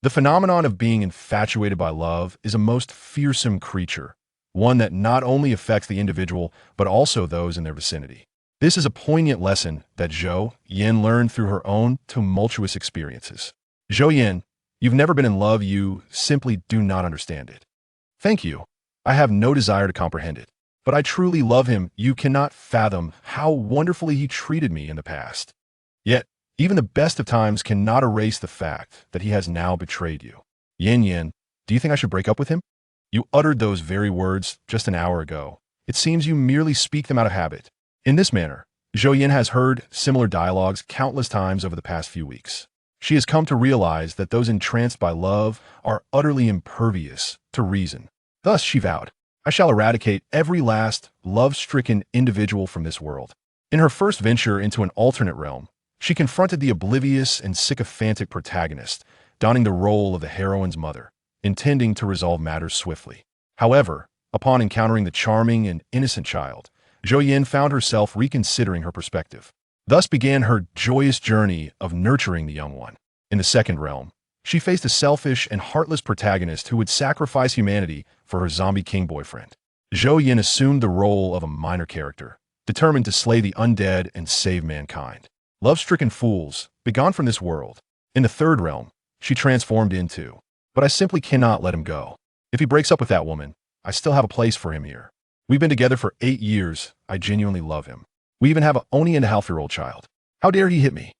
The phenomenon of being infatuated by love is a most fearsome creature, one that not only affects the individual but also those in their vicinity. This is a poignant lesson that Zhou Yan learned through her own tumultuous experiences. Zhou Yan, you've never been in love, you simply do not understand it. Thank you. I have no desire to comprehend it. But I truly love him. You cannot fathom how wonderfully he treated me in the past. Yet, even the best of times cannot erase the fact that he has now betrayed you. Yan, do you think I should break up with him? You uttered those very words just an hour ago. It seems you merely speak them out of habit. In this manner, Zhou Yan has heard similar dialogues countless times over the past few weeks. She has come to realize that those entranced by love are utterly impervious to reason. Thus, she vowed, I shall eradicate every last love-stricken individual from this world. In her first venture into an alternate realm, she confronted the oblivious and sycophantic protagonist, donning the role of the heroine's mother, intending to resolve matters swiftly. However, upon encountering the charming and innocent child, Zhou Yan found herself reconsidering her perspective. Thus began her joyous journey of nurturing the young one. In the second realm, she faced a selfish and heartless protagonist who would sacrifice humanity for her zombie king boyfriend. Zhou Yan assumed the role of a minor character, determined to slay the undead and save mankind. Love-stricken fools, begone from this world. In the third realm, she transformed into, but I simply cannot let him go. If he breaks up with that woman, I still have a place for him here. We've been together for 8 years. I genuinely love him. We even have a only and a half-year-old child. How dare he hit me?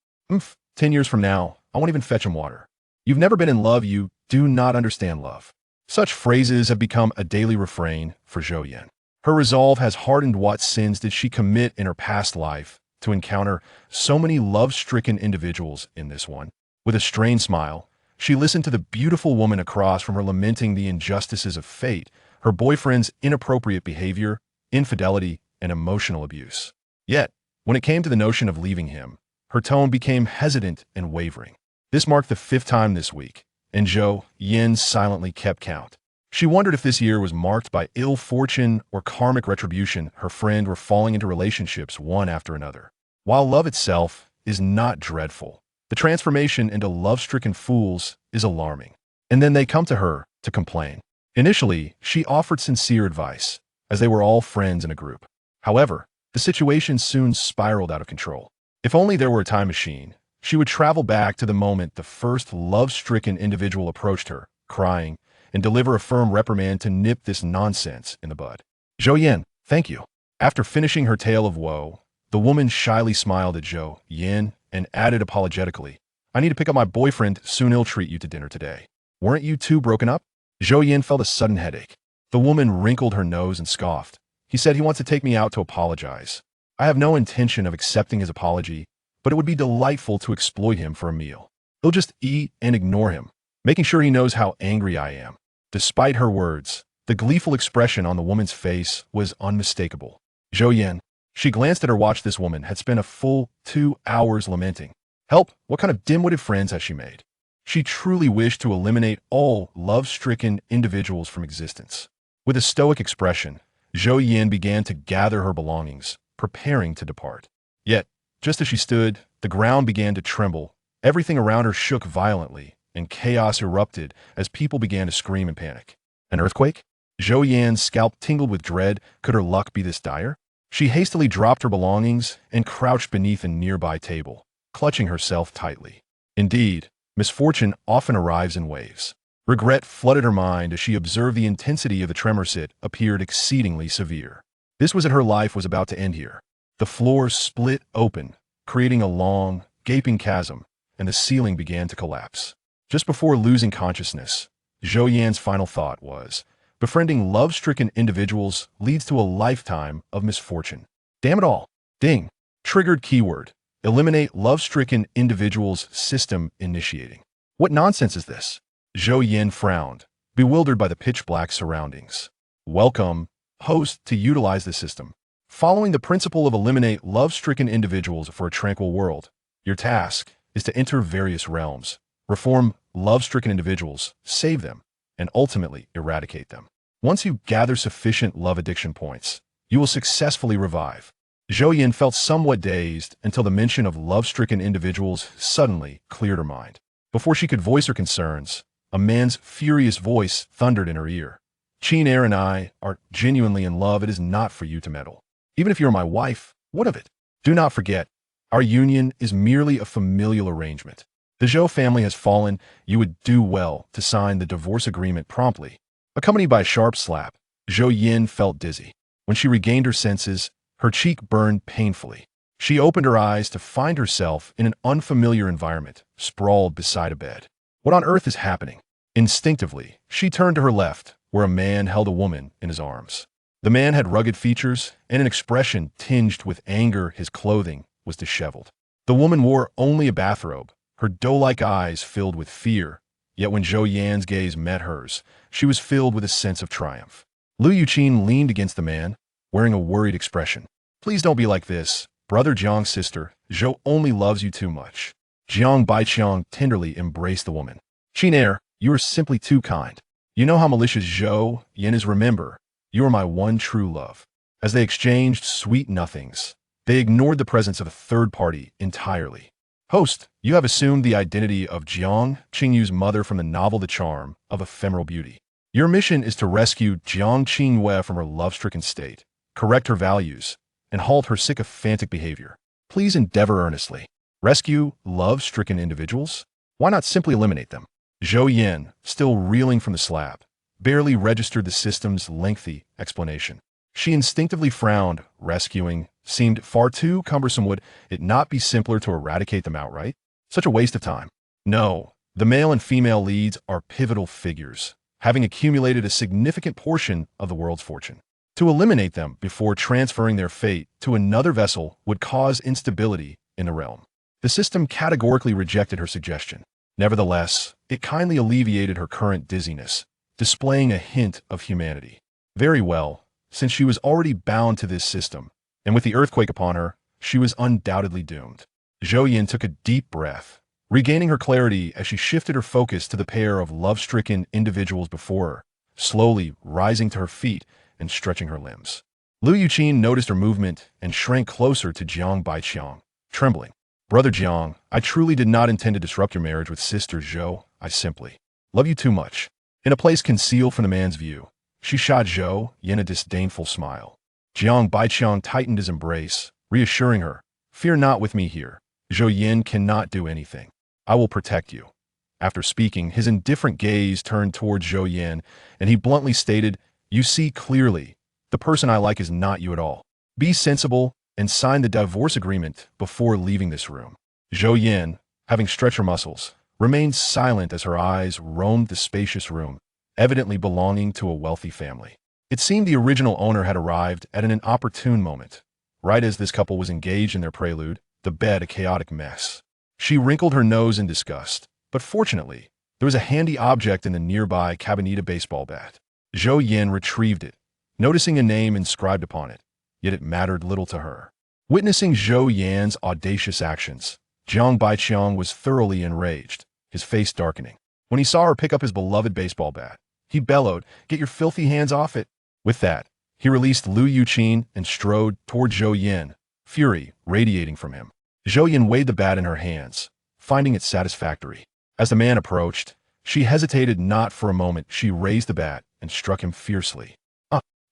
10 years from now, I won't even fetch him water. You've never been in love, you do not understand love. Such phrases have become a daily refrain for Zhou Yan. Her resolve has hardened. What sins did she commit in her past life to encounter so many love-stricken individuals in this one? With a strained smile, she listened to the beautiful woman across from her lamenting the injustices of fate, her boyfriend's inappropriate behavior, infidelity, and emotional abuse. Yet, when it came to the notion of leaving him, her tone became hesitant and wavering. This marked the 5th time this week, and Zhou Yan silently kept count. She wondered if this year was marked by ill fortune or karmic retribution. Her friend were falling into relationships one after another. While love itself is not dreadful, the transformation into love-stricken fools is alarming. And then they come to her to complain. Initially, she offered sincere advice, as they were all friends in a group. However, the situation soon spiraled out of control. If only there were a time machine, she would travel back to the moment the first love-stricken individual approached her, crying, and deliver a firm reprimand to nip this nonsense in the bud. Zhou Yan, thank you. After finishing her tale of woe, the woman shyly smiled at Zhou Yan and added apologetically, I need to pick up my boyfriend, soon he'll treat you to dinner today. Weren't you two broken up? Zhou Yan felt a sudden headache. The woman wrinkled her nose and scoffed. He said he wants to take me out to apologize. I have no intention of accepting his apology, but it would be delightful to exploit him for a meal. He'll just eat and ignore him, making sure he knows how angry I am. Despite her words, the gleeful expression on the woman's face was unmistakable. Zhou Yan, she glanced at her watch. This woman had spent a full 2 hours lamenting. Help, what kind of dim-witted friends has she made? She truly wished to eliminate all love-stricken individuals from existence. With a stoic expression, Zhou Yan began to gather her belongings, preparing to depart. Yet, just as she stood, the ground began to tremble. Everything around her shook violently, and chaos erupted as people began to scream in panic. An earthquake? Zhou Yan's scalp tingled with dread. Could her luck be this dire? She hastily dropped her belongings and crouched beneath a nearby table, clutching herself tightly. Indeed, misfortune often arrives in waves. Regret flooded her mind as she observed the intensity of the tremors. It appeared exceedingly severe. This was it, her life was about to end here. The floor split open, creating a long, gaping chasm, and the ceiling began to collapse. Just before losing consciousness, Zhou Yan's final thought was, befriending love-stricken individuals leads to a lifetime of misfortune. Damn it all. Ding. Triggered keyword. Eliminate love-stricken individuals. System initiating. What nonsense is this? Zhou Yan frowned, bewildered by the pitch-black surroundings. Welcome, host, to utilize the system. Following the principle of eliminate love-stricken individuals for a tranquil world, your task is to enter various realms, reform love-stricken individuals, save them, and ultimately eradicate them. Once you gather sufficient love addiction points, you will successfully revive. Zhou Yan felt somewhat dazed until the mention of love-stricken individuals suddenly cleared her mind. Before she could voice her concerns, A man's furious voice thundered in her ear. Qin Er and I are genuinely in love. It is not for you to meddle. Even if you're my wife, what of it? Do not forget, our union is merely a familial arrangement. The Zhou family has fallen. You would do well to sign the divorce agreement promptly. Accompanied by a sharp slap, Zhou Yan felt dizzy. When she regained her senses, her cheek burned painfully. She opened her eyes to find herself in an unfamiliar environment, sprawled beside a bed. What on earth is happening? Instinctively, she turned to her left, where a man held a woman in his arms. The man had rugged features and an expression tinged with anger. His clothing was disheveled. The woman wore only a bathrobe, her doe-like eyes filled with fear. Yet when Zhou Yan's gaze met hers, she was filled with a sense of triumph. Lu Yuqin leaned against the man, wearing a worried expression. Please don't be like this. Brother Jiang's sister, Zhou only loves you too much. Jiang Baiqiang tenderly embraced the woman. Qin Er, you are simply too kind. You know how malicious Zhou Yan is. Remember, you are my one true love. As they exchanged sweet nothings, they ignored the presence of a third party entirely. Host, you have assumed the identity of Jiang Qingyu's mother from the novel The Charm of Ephemeral Beauty. Your mission is to rescue Jiang Qingyue from her love-stricken state, correct her values, and halt her sycophantic behavior. Please endeavor earnestly. Rescue love-stricken individuals? Why not simply eliminate them? Zhou Yan, still reeling from the slap, barely registered the system's lengthy explanation. She instinctively frowned. Rescuing seemed far too cumbersome. Would it not be simpler to eradicate them outright? Such a waste of time. No, the male and female leads are pivotal figures, having accumulated a significant portion of the world's fortune. To eliminate them before transferring their fate to another vessel would cause instability in the realm. The system categorically rejected her suggestion. Nevertheless, it kindly alleviated her current dizziness, displaying a hint of humanity. Very well, since she was already bound to this system, and with the earthquake upon her, she was undoubtedly doomed. Zhou Yan took a deep breath, regaining her clarity as she shifted her focus to the pair of love-stricken individuals before her, slowly rising to her feet and stretching her limbs. Lu Yuqin noticed her movement and shrank closer to Jiang Baiqiang, trembling. Brother Jiang, I truly did not intend to disrupt your marriage with Sister Zhou. I simply love you too much. In a place concealed from the man's view, she shot Zhou Yan a disdainful smile. Jiang Baiqiang tightened his embrace, reassuring her, fear not with me here. Zhou Yan cannot do anything. I will protect you. After speaking, his indifferent gaze turned toward Zhou Yan, and he bluntly stated, you see clearly, the person I like is not you at all. Be sensible and sign the divorce agreement before leaving this room. Zhou Yan, having stretched her muscles, remained silent as her eyes roamed the spacious room, evidently belonging to a wealthy family. It seemed the original owner had arrived at an inopportune moment. Right as this couple was engaged in their prelude, the bed a chaotic mess. She wrinkled her nose in disgust, but fortunately, there was a handy object in the nearby cabineta baseball bat. Zhou Yan retrieved it, noticing a name inscribed upon it, yet it mattered little to her. Witnessing Zhou Yan's audacious actions, Jiang Baiqiang was thoroughly enraged, his face darkening. When he saw her pick up his beloved baseball bat, he bellowed, get your filthy hands off it. With that, he released Lu Yuqin and strode toward Zhou Yan, fury radiating from him. Zhou Yan weighed the bat in her hands, finding it satisfactory. As the man approached, she hesitated not for a moment. She raised the bat and struck him fiercely.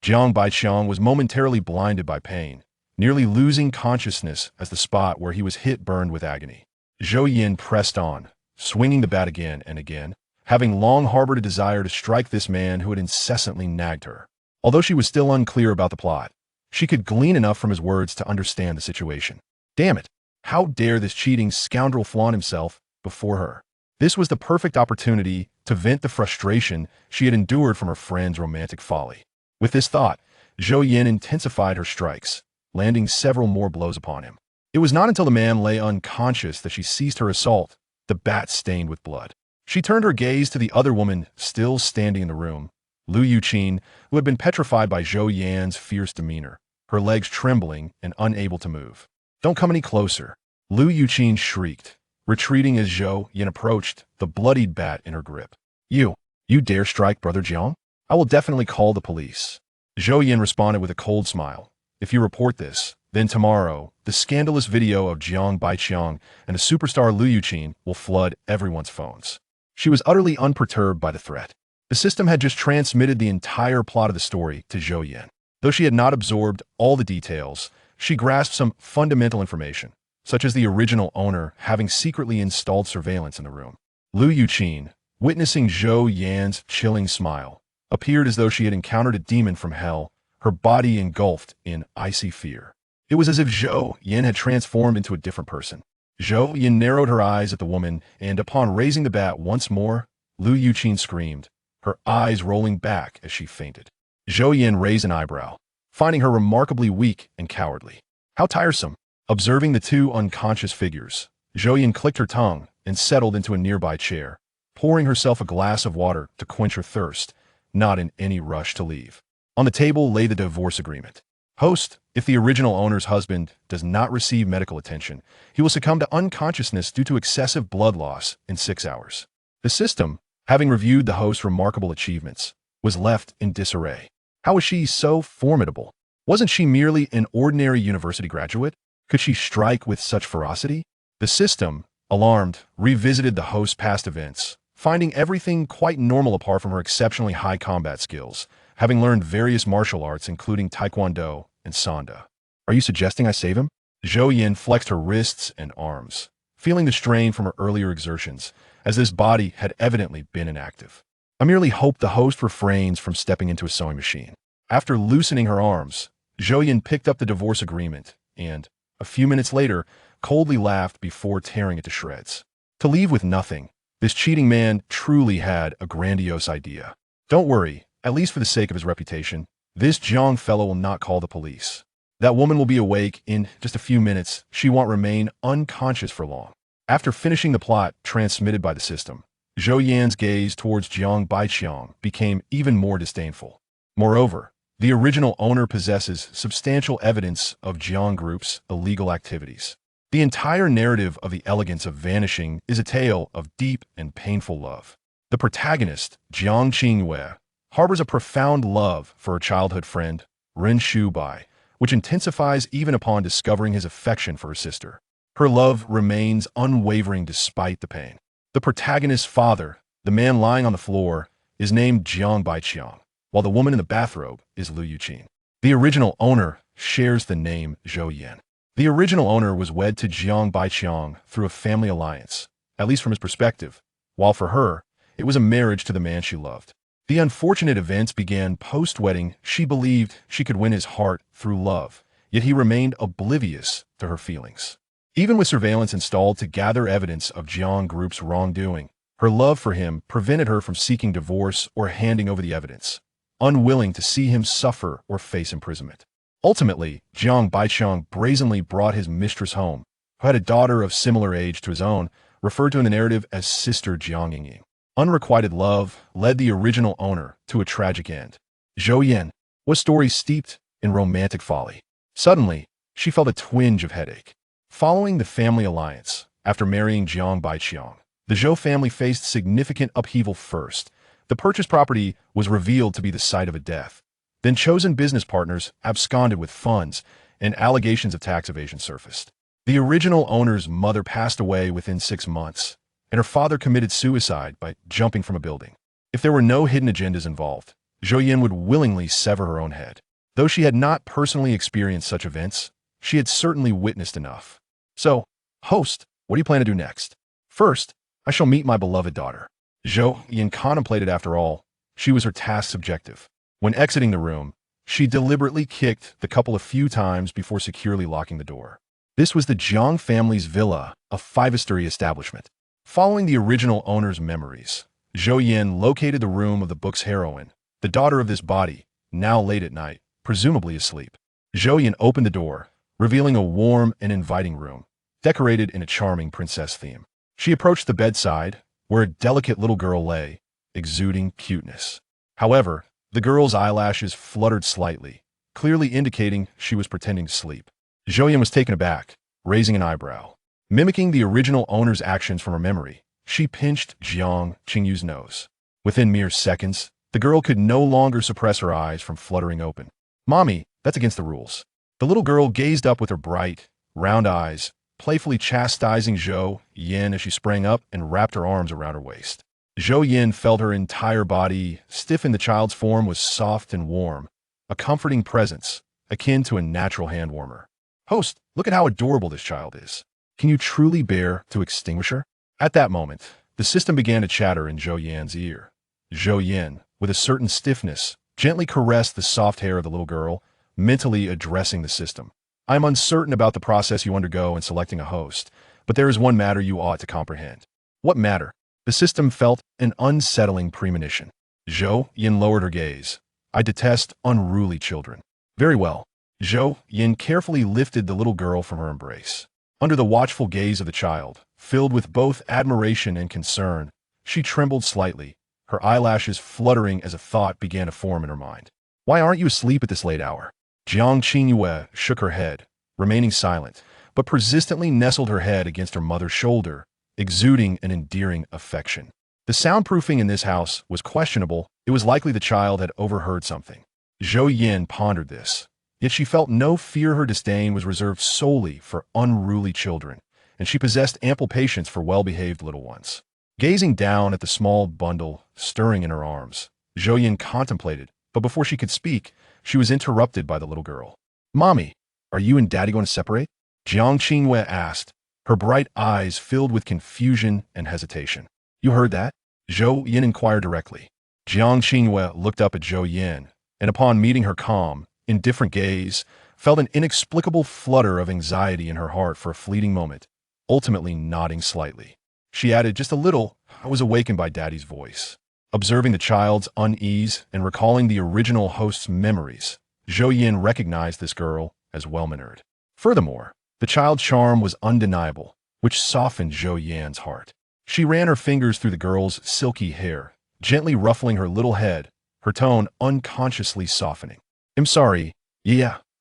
Jiang Baiqiang was momentarily blinded by pain, nearly losing consciousness as the spot where he was hit burned with agony. Zhou Yan pressed on, swinging the bat again and again, having long harbored a desire to strike this man who had incessantly nagged her. Although she was still unclear about the plot, she could glean enough from his words to understand the situation. Damn it! How dare this cheating scoundrel flaunt himself before her? This was the perfect opportunity to vent the frustration she had endured from her friend's romantic folly. With this thought, Zhou Yan intensified her strikes, landing several more blows upon him. It was not until the man lay unconscious that she ceased her assault, the bat stained with blood. She turned her gaze to the other woman still standing in the room, Lu Yuqin, who had been petrified by Zhou Yan's fierce demeanor, her legs trembling and unable to move. Don't come any closer, Lu Yuqin shrieked, retreating as Zhou Yan approached, the bloodied bat in her grip. You dare strike Brother Jiang? I will definitely call the police. Zhou Yan responded with a cold smile. If you report this, then tomorrow, the scandalous video of Jiang Baiqiang and the superstar Lu Yuqin will flood everyone's phones. She was utterly unperturbed by the threat. The system had just transmitted the entire plot of the story to Zhou Yan. Though she had not absorbed all the details, she grasped some fundamental information, such as the original owner having secretly installed surveillance in the room. Lu Yuqin, witnessing Zhou Yan's chilling smile, appeared as though she had encountered a demon from hell, her body engulfed in icy fear. It was as if Zhou Yan had transformed into a different person. Zhou Yan narrowed her eyes at the woman, and upon raising the bat once more, Lu Yuqin screamed, her eyes rolling back as she fainted. Zhou Yan raised an eyebrow, finding her remarkably weak and cowardly. How tiresome! Observing the two unconscious figures, Zhou Yan clicked her tongue and settled into a nearby chair, pouring herself a glass of water to quench her thirst, not in any rush to leave. On the table lay the divorce agreement. Host, if the original owner's husband does not receive medical attention, he will succumb to unconsciousness due to excessive blood loss in 6 hours. The system, having reviewed the host's remarkable achievements, was left in disarray. How was she so formidable? Wasn't she merely an ordinary university graduate? Could she strike with such ferocity? The system, alarmed, revisited the host's past events, finding everything quite normal apart from her exceptionally high combat skills, having learned various martial arts including Taekwondo and Sanda. Are you suggesting I save him? Zhou Yan flexed her wrists and arms, feeling the strain from her earlier exertions, as this body had evidently been inactive. I merely hope the host refrains from stepping into a sewing machine. After loosening her arms, Zhou Yan picked up the divorce agreement and, a few minutes later, coldly laughed before tearing it to shreds. To leave with nothing, this cheating man truly had a grandiose idea. Don't worry, at least for the sake of his reputation, this Jiang fellow will not call the police. That woman will be awake in just a few minutes. She won't remain unconscious for long. After finishing the plot transmitted by the system, Zhou Yan's gaze towards Jiang Baiqiang became even more disdainful. Moreover, the original owner possesses substantial evidence of Jiang Group's illegal activities. The entire narrative of the elegance of vanishing is a tale of deep and painful love. The protagonist, Jiang Qingyue, harbors a profound love for her childhood friend, Ren Shubai, which intensifies even upon discovering his affection for her sister. Her love remains unwavering despite the pain. The protagonist's father, the man lying on the floor, is named Jiang Baiqiang, while the woman in the bathrobe is Lu Yuqin. The original owner shares the name Zhou Yan. The original owner was wed to Jiang Baiqiang through a family alliance, at least from his perspective, while for her, it was a marriage to the man she loved. The unfortunate events began post-wedding. She believed she could win his heart through love, yet he remained oblivious to her feelings. Even with surveillance installed to gather evidence of Jiang Group's wrongdoing, her love for him prevented her from seeking divorce or handing over the evidence, unwilling to see him suffer or face imprisonment. Ultimately, Jiang Baiqiang brazenly brought his mistress home, who had a daughter of similar age to his own, referred to in the narrative as Sister Jiang Yingying. Unrequited love led the original owner to a tragic end. Zhou Yan was story steeped in romantic folly. Suddenly, she felt a twinge of headache. Following the family alliance, after marrying Jiang Baiqiang, the Zhou family faced significant upheaval first. The purchased property was revealed to be the site of a death. Then chosen business partners absconded with funds, and allegations of tax evasion surfaced. The original owner's mother passed away within 6 months, and her father committed suicide by jumping from a building. If there were no hidden agendas involved, Zhou Yan would willingly sever her own head. Though she had not personally experienced such events, she had certainly witnessed enough. So, host, what do you plan to do next? First, I shall meet my beloved daughter. Zhou Yan contemplated. After all, she was her task's objective. When exiting the room, she deliberately kicked the couple a few times before securely locking the door. This was the Jiang family's villa, a five-story establishment. Following the original owner's memories, Zhou Yan located the room of the book's heroine, the daughter of this body, now late at night, presumably asleep. Zhou Yan opened the door, revealing a warm and inviting room, decorated in a charming princess theme. She approached the bedside, where a delicate little girl lay, exuding cuteness. However, the girl's eyelashes fluttered slightly, clearly indicating she was pretending to sleep. Zhou Yan was taken aback, raising an eyebrow. Mimicking the original owner's actions from her memory, she pinched Jiang Qingyu's nose. Within mere seconds, the girl could no longer suppress her eyes from fluttering open. "Mommy, that's against the rules." The little girl gazed up with her bright, round eyes, playfully chastising Zhou Yan as she sprang up and wrapped her arms around her waist. Zhou Yan felt her entire body stiffen. The child's form was soft and warm, a comforting presence, akin to a natural hand warmer. Host, look at how adorable this child is. Can you truly bear to extinguish her? At that moment, the system began to chatter in Zhou Yan's ear. Zhou Yan, with a certain stiffness, gently caressed the soft hair of the little girl, mentally addressing the system. I am uncertain about the process you undergo in selecting a host, but there is one matter you ought to comprehend. What matter? The system felt an unsettling premonition. Zhou Yan lowered her gaze. I detest unruly children. Very well. Zhou Yan carefully lifted the little girl from her embrace. Under the watchful gaze of the child, filled with both admiration and concern, she trembled slightly, her eyelashes fluttering as a thought began to form in her mind. Why aren't you asleep at this late hour? Jiang Qingyue shook her head, remaining silent, but persistently nestled her head against her mother's shoulder, exuding an endearing affection. The soundproofing in this house was questionable. It was likely the child had overheard something. Zhou Yan pondered this. Yet she felt no fear. Her disdain was reserved solely for unruly children, and she possessed ample patience for well-behaved little ones. Gazing down at the small bundle stirring in her arms, Zhou Yan contemplated, but before she could speak, she was interrupted by the little girl. Mommy, are you and Daddy going to separate? Jiang Qingyue asked, her bright eyes filled with confusion and hesitation. You heard that? Zhou Yan inquired directly. Jiang Qingyue looked up at Zhou Yan, and upon meeting her calm, indifferent gaze, felt an inexplicable flutter of anxiety in her heart for a fleeting moment, ultimately nodding slightly. She added, just a little. I was awakened by Daddy's voice. Observing the child's unease and recalling the original host's memories, Zhou Yan recognized this girl as well-mannered. Furthermore, the child's charm was undeniable, which softened Zhou Yan's heart. She ran her fingers through the girl's silky hair, gently ruffling her little head, her tone unconsciously softening. I'm sorry,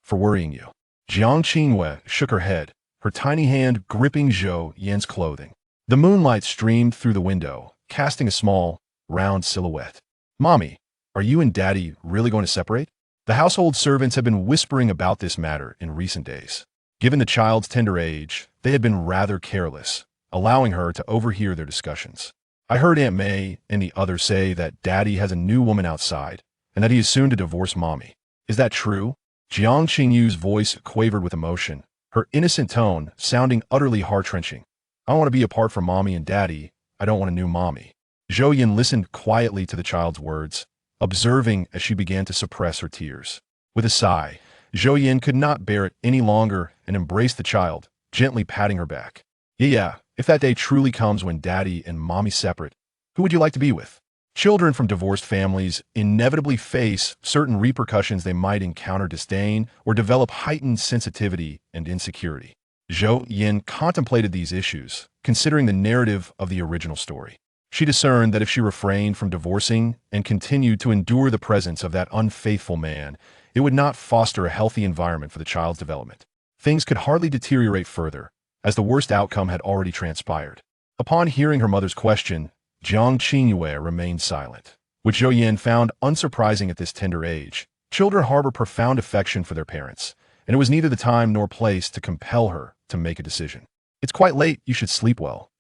for worrying you. Jiang Qingyue shook her head, her tiny hand gripping Zhou Yan's clothing. The moonlight streamed through the window, casting a small, round silhouette. Mommy, are you and Daddy really going to separate? The household servants had been whispering about this matter in recent days. Given the child's tender age, they had been rather careless, allowing her to overhear their discussions. I heard Aunt May and the others say that Daddy has a new woman outside, and that he is soon to divorce Mommy. Is that true? Jiang Qingyu's voice quavered with emotion, her innocent tone sounding utterly heart-wrenching. I want to be apart from Mommy and Daddy. I don't want a new Mommy. Zhou Yan listened quietly to the child's words, observing as she began to suppress her tears. With a sigh, Zhou Yan could not bear it any longer and embraced the child, gently patting her back. If that day truly comes when Daddy and Mommy separate, who would you like to be with? Children from divorced families inevitably face certain repercussions. They might encounter disdain or develop heightened sensitivity and insecurity. Zhou Yan contemplated these issues, considering the narrative of the original story. She discerned that if she refrained from divorcing and continued to endure the presence of that unfaithful man, it would not foster a healthy environment for the child's development. Things could hardly deteriorate further, as the worst outcome had already transpired. Upon hearing her mother's question, Jiang Qingyue remained silent, which Zhou Yan found unsurprising at this tender age. Children harbor profound affection for their parents, and it was neither the time nor place to compel her to make a decision. It's quite late. You should sleep well.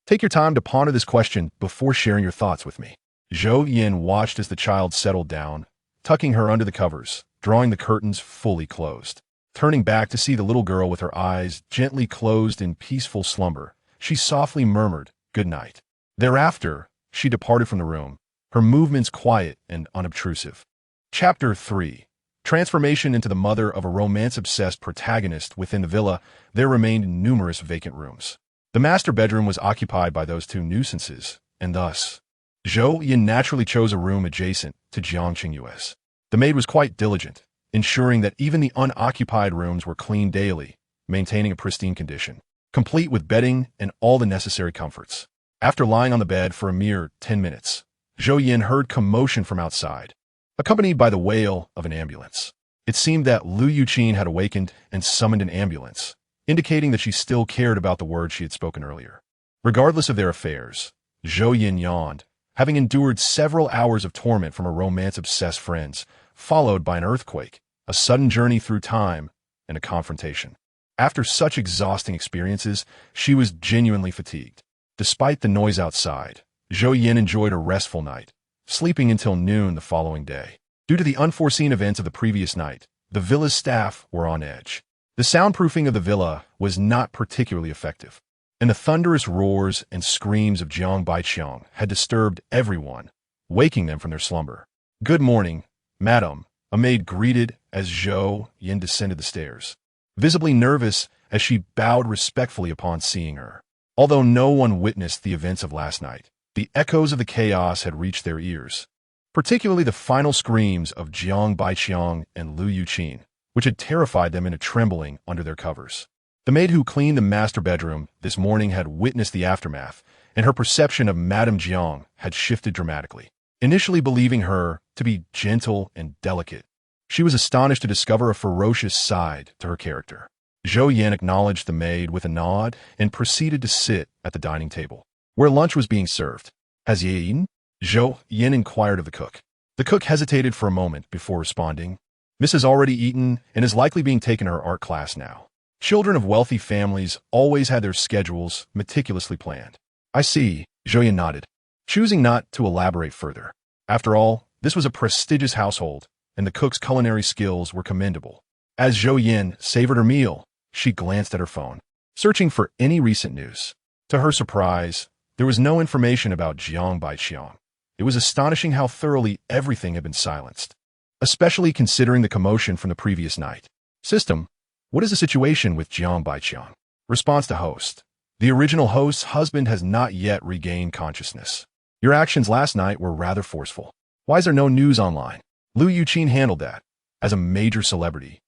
Take your time to ponder this question before sharing your thoughts with me. Zhou Yan watched as the child settled down, tucking her under the covers, drawing the curtains fully closed. Turning back to see the little girl with her eyes gently closed in peaceful slumber, she softly murmured, "Good night." Thereafter, she departed from the room, her movements quiet and unobtrusive. Chapter 3. Transformation into the mother of a romance-obsessed protagonist. Within the villa, there remained numerous vacant rooms. The master bedroom was occupied by those two nuisances, and thus, Zhou Yan naturally chose a room adjacent to Jiang Qingyue's. The maid was quite diligent, ensuring that even the unoccupied rooms were cleaned daily, maintaining a pristine condition, complete with bedding and all the necessary comforts. After lying on the bed for a mere 10 minutes, Zhou Yan heard commotion from outside, accompanied by the wail of an ambulance. It seemed that Lu Yuqin had awakened and summoned an ambulance, indicating that she still cared about the words she had spoken earlier. Regardless of their affairs, Zhou Yan yawned, having endured several hours of torment from her romance-obsessed friends, followed by an earthquake, a sudden journey through time, and a confrontation. After such exhausting experiences, she was genuinely fatigued. Despite the noise outside, Zhou Yan enjoyed a restful night, sleeping until noon the following day. Due to the unforeseen events of the previous night, the villa's staff were on edge. The soundproofing of the villa was not particularly effective, and the thunderous roars and screams of Jiang Baiqiang had disturbed everyone, waking them from their slumber. "Good morning, madam," a maid greeted as Zhou Yan descended the stairs, visibly nervous as she bowed respectfully upon seeing her. Although no one witnessed the events of last night, the echoes of the chaos had reached their ears, particularly the final screams of Jiang Baiqiang and Lu Yuqin, which had terrified them into trembling under their covers. The maid who cleaned the master bedroom this morning had witnessed the aftermath, and her perception of Madame Jiang had shifted dramatically. Initially believing her to be gentle and delicate, she was astonished to discover a ferocious side to her character. Zhou Yan acknowledged the maid with a nod and proceeded to sit at the dining table, where lunch was being served. "Has ye eaten?" Zhou Yan inquired of the cook. The cook hesitated for a moment before responding. "Miss has already eaten and is likely being taken to her art class now." Children of wealthy families always had their schedules meticulously planned. "I see," Zhou Yan nodded, choosing not to elaborate further. After all, this was a prestigious household, and the cook's culinary skills were commendable. As Zhou Yan savored her meal, she glanced at her phone, searching for any recent news. To her surprise, there was no information about Jiang Baiqiang. It was astonishing how thoroughly everything had been silenced, especially considering the commotion from the previous night. "System, what is the situation with Jiang Baiqiang?" Response to host. "The original host's husband has not yet regained consciousness. Your actions last night were rather forceful. Why is there no news online?" Lu Yuqin handled that. As a major celebrity,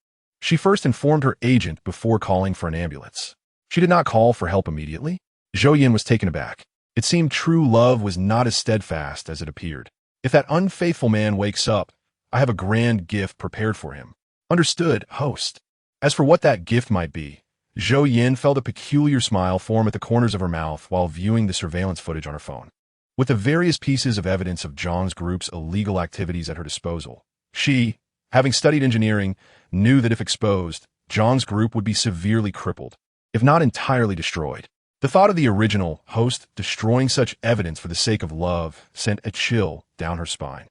she first informed her agent before calling for an ambulance. She did not call for help immediately. Zhou Yan was taken aback. It seemed true love was not as steadfast as it appeared. "If that unfaithful man wakes up, I have a grand gift prepared for him." "Understood, host." As for what that gift might be, Zhou Yan felt a peculiar smile form at the corners of her mouth while viewing the surveillance footage on her phone. With the various pieces of evidence of Zhang's group's illegal activities at her disposal, she, having studied engineering, knew that if exposed, Zhang's group would be severely crippled, if not entirely destroyed. The thought of the original host destroying such evidence for the sake of love sent a chill down her spine.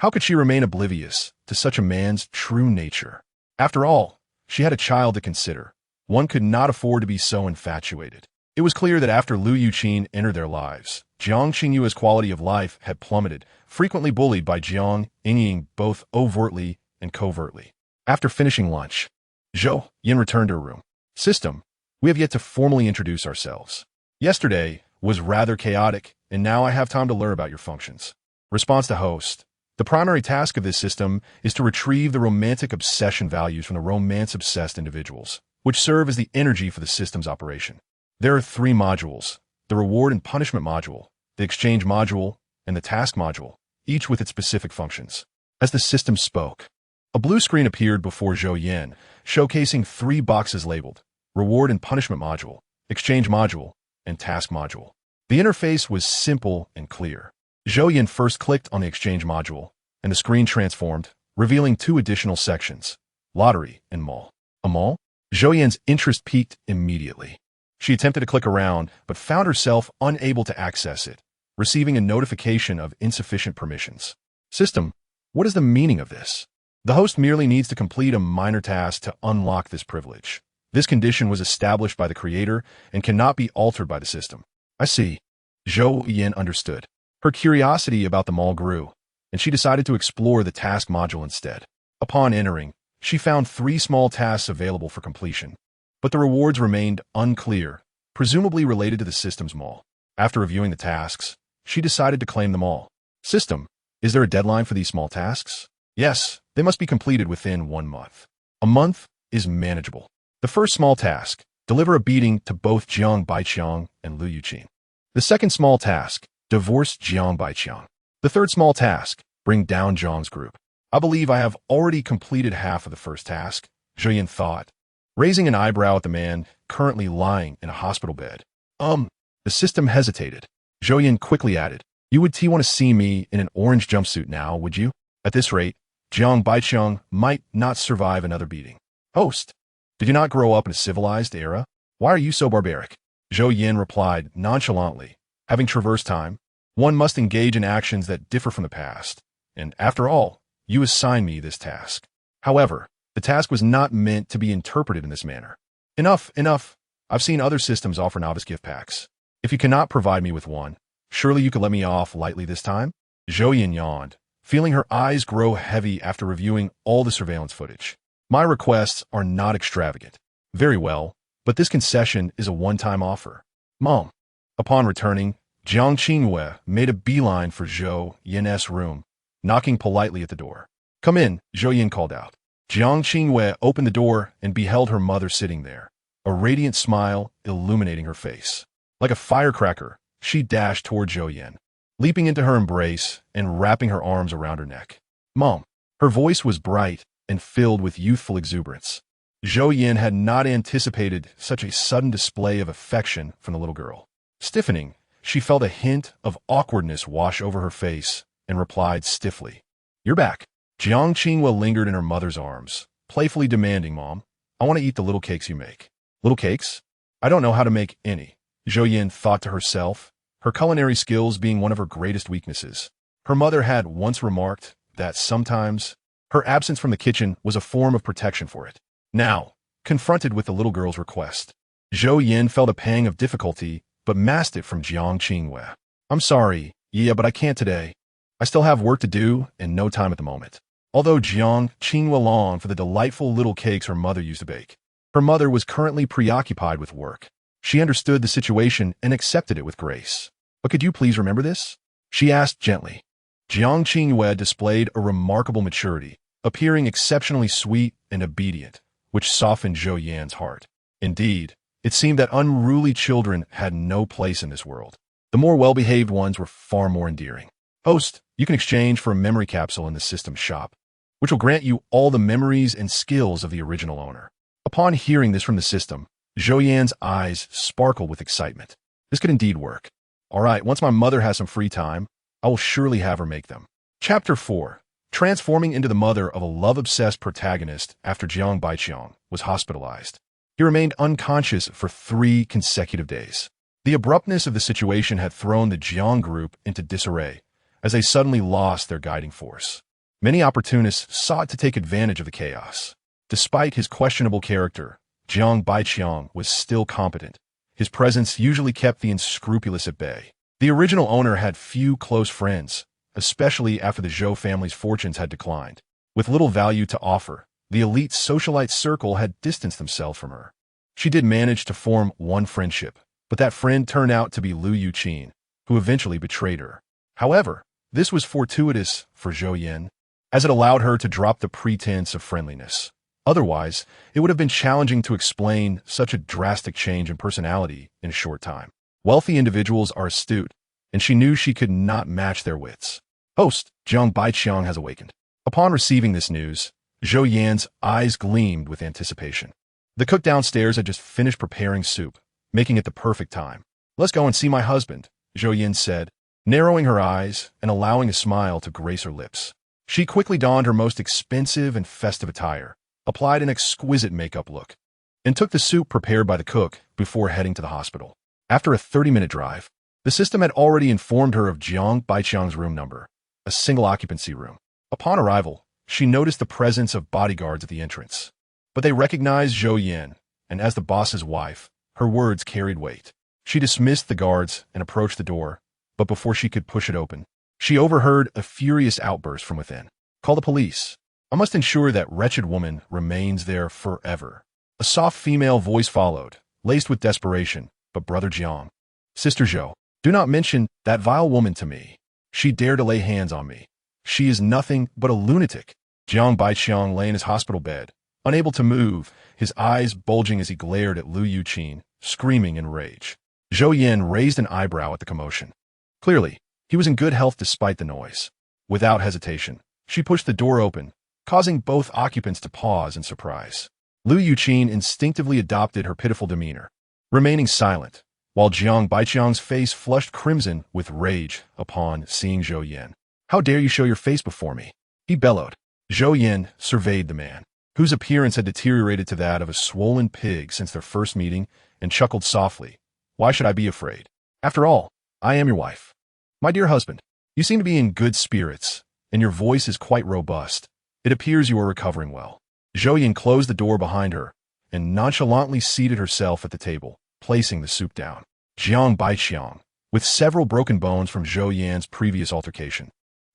How could she remain oblivious to such a man's true nature? After all, she had a child to consider. One could not afford to be so infatuated. It was clear that after Lu Yuqin entered their lives, Jiang Qingyue's quality of life had plummeted, frequently bullied by Jiang Ying both overtly and covertly. After finishing lunch, Zhou Yan returned to her room. "System, we have yet to formally introduce ourselves. Yesterday was rather chaotic, and now I have time to learn about your functions." Response to host. The primary task of this system is to retrieve the romantic obsession values from the romance-obsessed individuals, which serve as the energy for the system's operation. There are 3 modules: the reward and punishment module, the exchange module, and the task module, each with its specific functions. As the system spoke, a blue screen appeared before Zhou Yan, showcasing 3 boxes labeled reward and punishment module, exchange module, and task module. The interface was simple and clear. Zhou Yan first clicked on the exchange module, and the screen transformed, revealing 2 additional sections, lottery and mall. A mall? Zhou Yan's interest peaked immediately. She attempted to click around, but found herself unable to access it, receiving a notification of insufficient permissions. "System, what is the meaning of this?" The host merely needs to complete a minor task to unlock this privilege. This condition was established by the creator and cannot be altered by the system. "I see." Zhou Yan understood. Her curiosity about the mall grew, and she decided to explore the task module instead. Upon entering, she found 3 small tasks available for completion, but the rewards remained unclear, presumably related to the system's mall. After reviewing the tasks, she decided to claim them all. "System, is there a deadline for these small tasks?" "Yes, they must be completed within 1 month. A month is manageable." The first small task, deliver a beating to both Jiang Baiqiang and Lu Yuqin. The second small task, divorce Jiang Baiqiang. The third small task, bring down Zhang's group. "I believe I have already completed half of the first task," Zhou Yan thought, raising an eyebrow at the man currently lying in a hospital bed. The system hesitated. Zhou Yan quickly added, "You would want to see me in an orange jumpsuit now, would you? At this rate, Jiang Baiqiang might not survive another beating." "Host, did you not grow up in a civilized era? Why are you so barbaric?" Zhou Yan replied nonchalantly, having traversed time. One must engage in actions that differ from the past. And after all, you assigned me this task. However, the task was not meant to be interpreted in this manner. Enough, enough. I've seen other systems offer novice gift packs. If you cannot provide me with one, surely you could let me off lightly this time? Zhou Yan yawned, feeling her eyes grow heavy after reviewing all the surveillance footage. My requests are not extravagant. Very well, but this concession is a one-time offer. Mom. Upon returning, Jiang Qingwei made a beeline for Zhou Yan's room, knocking politely at the door. Come in, Zhou Yan called out. Jiang Qingwei opened the door and beheld her mother sitting there, a radiant smile illuminating her face. Like a firecracker, she dashed toward Zhou Yan, leaping into her embrace and wrapping her arms around her neck. Mom. Her voice was bright and filled with youthful exuberance. Zhou Yan had not anticipated such a sudden display of affection from the little girl. Stiffening, she felt a hint of awkwardness wash over her face and replied stiffly, You're back. Jiang Qingwei lingered in her mother's arms, playfully demanding, Mom, I want to eat the little cakes you make. Little cakes? I don't know how to make any, Zhou Yan thought to herself, her culinary skills being one of her greatest weaknesses. Her mother had once remarked that sometimes her absence from the kitchen was a form of protection for it. Now, confronted with the little girl's request, Zhou Yan felt a pang of difficulty but masked it from Jiang Qingwei. I'm sorry, yeah, but I can't today. I still have work to do and no time at the moment. Although Jiang Qingwei longed for the delightful little cakes her mother used to bake, her mother was currently preoccupied with work. She understood the situation and accepted it with grace. But could you please remember this? She asked gently. Jiang Qingwei displayed a remarkable maturity, appearing exceptionally sweet and obedient, which softened Zhou Yan's heart. Indeed, it seemed that unruly children had no place in this world. The more well-behaved ones were far more endearing. Host, you can exchange for a memory capsule in the system's shop, which will grant you all the memories and skills of the original owner. Upon hearing this from the system, Zhou Yan's eyes sparkled with excitement. This could indeed work. All right, once my mother has some free time, I will surely have her make them. Chapter 4. Transforming into the mother of a love-obsessed protagonist after Jiang Baiqiang was hospitalized. He remained unconscious for 3 consecutive days. The abruptness of the situation had thrown the Jiang group into disarray, as they suddenly lost their guiding force. Many opportunists sought to take advantage of the chaos. Despite his questionable character, Jiang Baiqiang was still competent. His presence usually kept the unscrupulous at bay. The original owner had few close friends, especially after the Zhou family's fortunes had declined. With little value to offer, the elite socialite circle had distanced themselves from her. She did manage to form one friendship, but that friend turned out to be Lu Yuqin, who eventually betrayed her. However, this was fortuitous for Zhou Yan, as it allowed her to drop the pretense of friendliness. Otherwise, it would have been challenging to explain such a drastic change in personality in a short time. Wealthy individuals are astute, and she knew she could not match their wits. Host, Jiang Baiqiang has awakened. Upon receiving this news, Zhou Yan's eyes gleamed with anticipation. The cook downstairs had just finished preparing soup, making it the perfect time. Let's go and see my husband, Zhou Yan said, narrowing her eyes and allowing a smile to grace her lips. She quickly donned her most expensive and festive attire, applied an exquisite makeup look, and took the soup prepared by the cook before heading to the hospital. After a 30-minute drive, the system had already informed her of Jiang Baiqiang's room number, a single occupancy room. Upon arrival, she noticed the presence of bodyguards at the entrance. But they recognized Zhou Yan, and as the boss's wife, her words carried weight. She dismissed the guards and approached the door, but before she could push it open, she overheard a furious outburst from within. Call the police. I must ensure that wretched woman remains there forever. A soft female voice followed, laced with desperation, but Brother Jiang. Sister Zhou, do not mention that vile woman to me. She dared to lay hands on me. She is nothing but a lunatic. Jiang Baiqiang lay in his hospital bed, unable to move, his eyes bulging as he glared at Lu Yuqin, screaming in rage. Zhou Yan raised an eyebrow at the commotion. Clearly, he was in good health despite the noise. Without hesitation, she pushed the door open, causing both occupants to pause in surprise. Lu Yuqin instinctively adopted her pitiful demeanor, remaining silent, while Jiang Baiqiang's face flushed crimson with rage upon seeing Zhou Yan. How dare you show your face before me? He bellowed. Zhou Yan surveyed the man, whose appearance had deteriorated to that of a swollen pig since their first meeting, and chuckled softly. Why should I be afraid? After all, I am your wife. My dear husband, you seem to be in good spirits, and your voice is quite robust. It appears you are recovering well. Zhou Yan closed the door behind her and nonchalantly seated herself at the table, placing the soup down. Jiang Baiqiang, with several broken bones from Zhou Yan's previous altercation,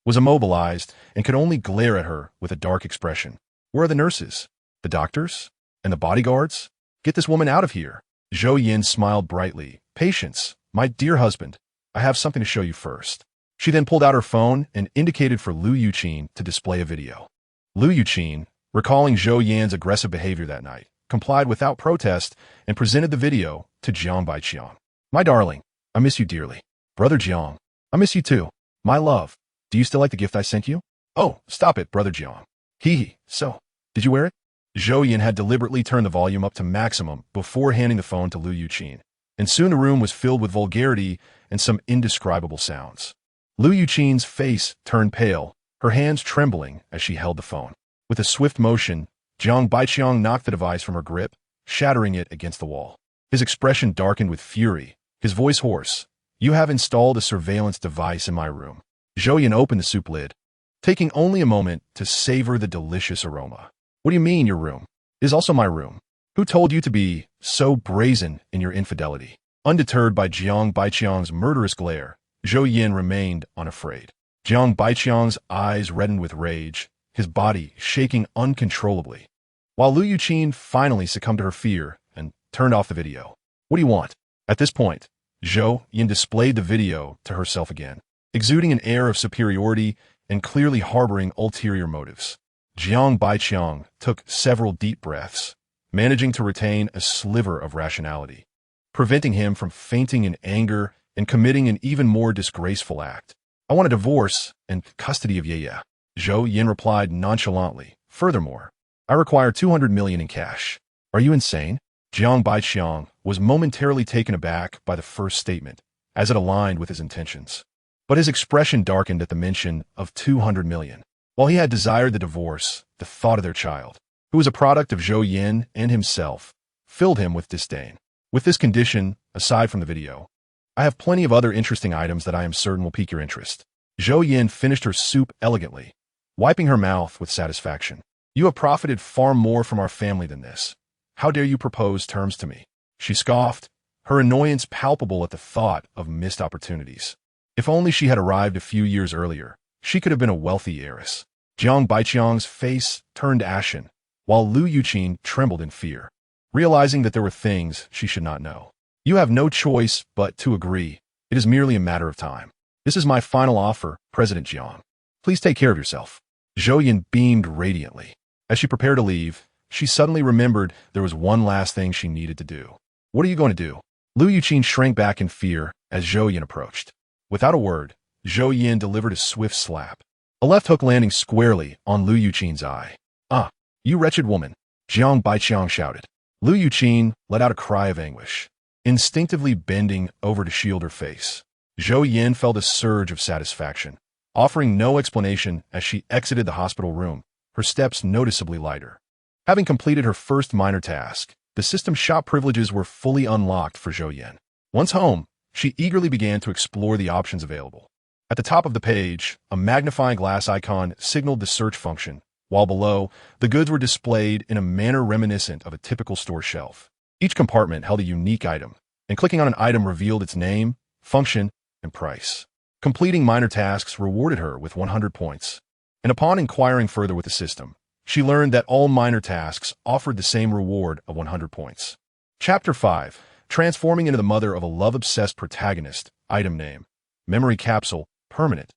was immobilized and could only glare at her with a dark expression. Where are the nurses? The doctors? And the bodyguards? Get this woman out of here. Zhou Yan smiled brightly. Patience, my dear husband. I have something to show you first. She then pulled out her phone and indicated for Lu Yuqin to display a video. Lu Yuqin, recalling Zhou Yan's aggressive behavior that night, complied without protest and presented the video to Jiang Baiqiang. My darling, I miss you dearly. Brother Jiang, I miss you too. My love, do you still like the gift I sent you? Oh, stop it, Brother Jiang. Hee, so, did you wear it? Zhou Yan had deliberately turned the volume up to maximum before handing the phone to Lu Yuqin, and soon the room was filled with vulgarity and some indescribable sounds. Lu Yuqin's face turned pale, her hands trembling as she held the phone. With a swift motion, Jiang Baiqiang knocked the device from her grip, shattering it against the wall. His expression darkened with fury, his voice hoarse. You have installed a surveillance device in my room. Zhou Yan opened the soup lid, taking only a moment to savor the delicious aroma. What do you mean, your room? It is also my room. Who told you to be so brazen in your infidelity? Undeterred by Jiang Baiqiang's murderous glare, Zhou Yan remained unafraid. Jiang Baiqiang's eyes reddened with rage, his body shaking uncontrollably, while Lu Yuqin finally succumbed to her fear and turned off the video. What do you want? At this point, Zhou Yan displayed the video to herself again, exuding an air of superiority and clearly harboring ulterior motives. Jiang Baiqiang took several deep breaths, managing to retain a sliver of rationality, preventing him from fainting in anger and committing an even more disgraceful act. I want a divorce and custody of Ye. Zhou Yan replied nonchalantly. Furthermore, I require 200 million in cash. Are you insane? Jiang Baiqiang was momentarily taken aback by the first statement, as it aligned with his intentions. But his expression darkened at the mention of 200 million. While he had desired the divorce, the thought of their child, who was a product of Zhou Yan and himself, filled him with disdain. With this condition, aside from the video, I have plenty of other interesting items that I am certain will pique your interest. Zhou Yan finished her soup elegantly, wiping her mouth with satisfaction. You have profited far more from our family than this. How dare you propose terms to me? She scoffed, her annoyance palpable at the thought of missed opportunities. If only she had arrived a few years earlier, she could have been a wealthy heiress. Jiang Baiqiang's face turned ashen, while Lu Yuqin trembled in fear, realizing that there were things she should not know. You have no choice but to agree. It is merely a matter of time. This is my final offer, President Jiang. Please take care of yourself. Zhou Yan beamed radiantly. As she prepared to leave, she suddenly remembered there was one last thing she needed to do. What are you going to do? Lu Yuqin shrank back in fear as Zhou Yan approached. Without a word, Zhou Yan delivered a swift slap, a left hook landing squarely on Lu Yuqin's eye. Ah, you wretched woman, Jiang Baiqiang shouted. Lu Yuqin let out a cry of anguish, instinctively bending over to shield her face. Zhou Yan felt a surge of satisfaction, offering no explanation as she exited the hospital room, her steps noticeably lighter. Having completed her first minor task, the system shop privileges were fully unlocked for Zhou Yan. Once home, she eagerly began to explore the options available. At the top of the page, a magnifying glass icon signaled the search function, while below, the goods were displayed in a manner reminiscent of a typical store shelf. Each compartment held a unique item, and clicking on an item revealed its name, function, and price. Completing minor tasks rewarded her with 100 points, and upon inquiring further with the system, she learned that all minor tasks offered the same reward of 100 points. Chapter 5. Transforming into the mother of a love-obsessed protagonist. Item name: Memory Capsule, Permanent.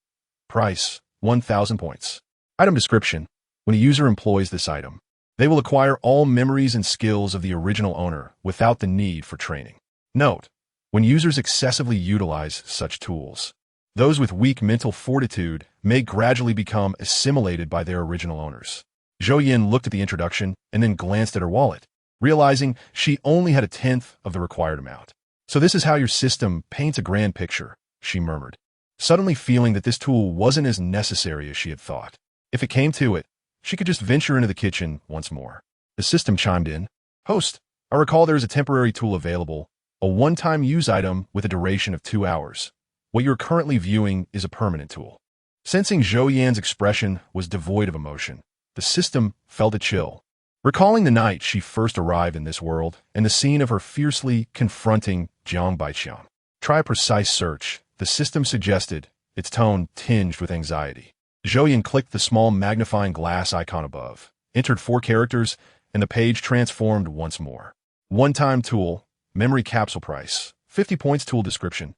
Price: 1,000 points. Item description: when a user employs this item, they will acquire all memories and skills of the original owner without the need for training. Note: when users excessively utilize such tools, those with weak mental fortitude may gradually become assimilated by their original owners. Zhou Yan looked at the introduction and then glanced at her wallet, realizing she only had a tenth of the required amount. So this is how your system paints a grand picture, she murmured, suddenly feeling that this tool wasn't as necessary as she had thought. If it came to it, she could just venture into the kitchen once more. The system chimed in. Host, I recall there is a temporary tool available, a one-time use item with a duration of 2 hours. What you're currently viewing is a permanent tool. Sensing Zhou Yan's expression was devoid of emotion, the system felt a chill. Recalling the night she first arrived in this world and the scene of her fiercely confronting Jiang Baiqian. Try a precise search, the system suggested, its tone tinged with anxiety. Zhou Yan clicked the small magnifying glass icon above, entered 4 characters, and the page transformed once more. One-time tool, memory capsule price, 50 points tool description.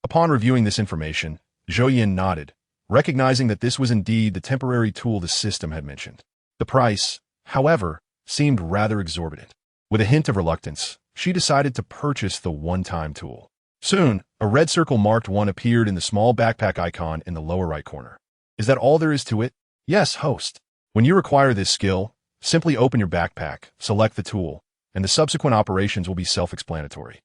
Upon reviewing this information, Zhou Yan nodded, recognizing that this was indeed the temporary tool the system had mentioned. The price, however, seemed rather exorbitant. With a hint of reluctance, she decided to purchase the one-time tool. Soon, a red circle marked 1 appeared in the small backpack icon in the lower right corner. Is that all there is to it? Yes, host. When you require this skill, simply open your backpack, select the tool, and the subsequent operations will be self-explanatory.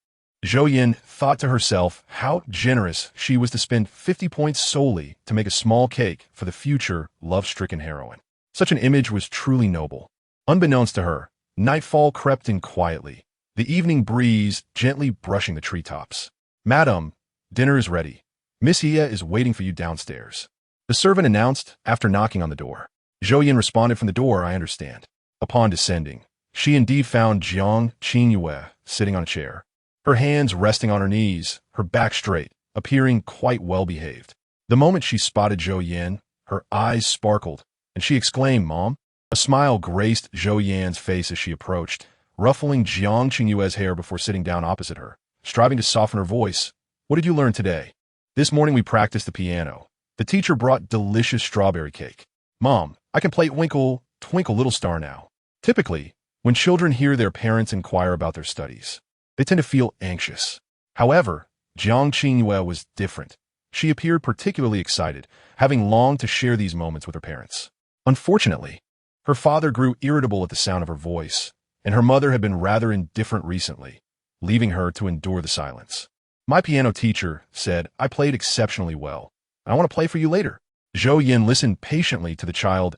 Zhou Yan thought to herself how generous she was to spend 50 points solely to make a small cake for the future love-stricken heroine. Such an image was truly noble. Unbeknownst to her, nightfall crept in quietly, the evening breeze gently brushing the treetops. Madam, dinner is ready. Miss Hia is waiting for you downstairs. The servant announced after knocking on the door. Zhou Yan responded from the door, I understand. Upon descending, she indeed found Jiang Qingyue sitting on a chair, her hands resting on her knees, her back straight, appearing quite well-behaved. The moment she spotted Zhou Yan, her eyes sparkled, and she exclaimed, Mom. A smile graced Zhou Yan's face as she approached, ruffling Jiang Qingyue's hair before sitting down opposite her, striving to soften her voice. What did you learn today? This morning we practiced the piano. The teacher brought delicious strawberry cake. Mom, I can play Twinkle, Twinkle Little Star now. Typically, when children hear their parents inquire about their studies, they tend to feel anxious. However, Jiang Qingyue was different. She appeared particularly excited, having longed to share these moments with her parents. Unfortunately, her father grew irritable at the sound of her voice, and her mother had been rather indifferent recently, leaving her to endure the silence. My piano teacher said I played exceptionally well. I want to play for you later. Zhou Yan listened patiently to the child's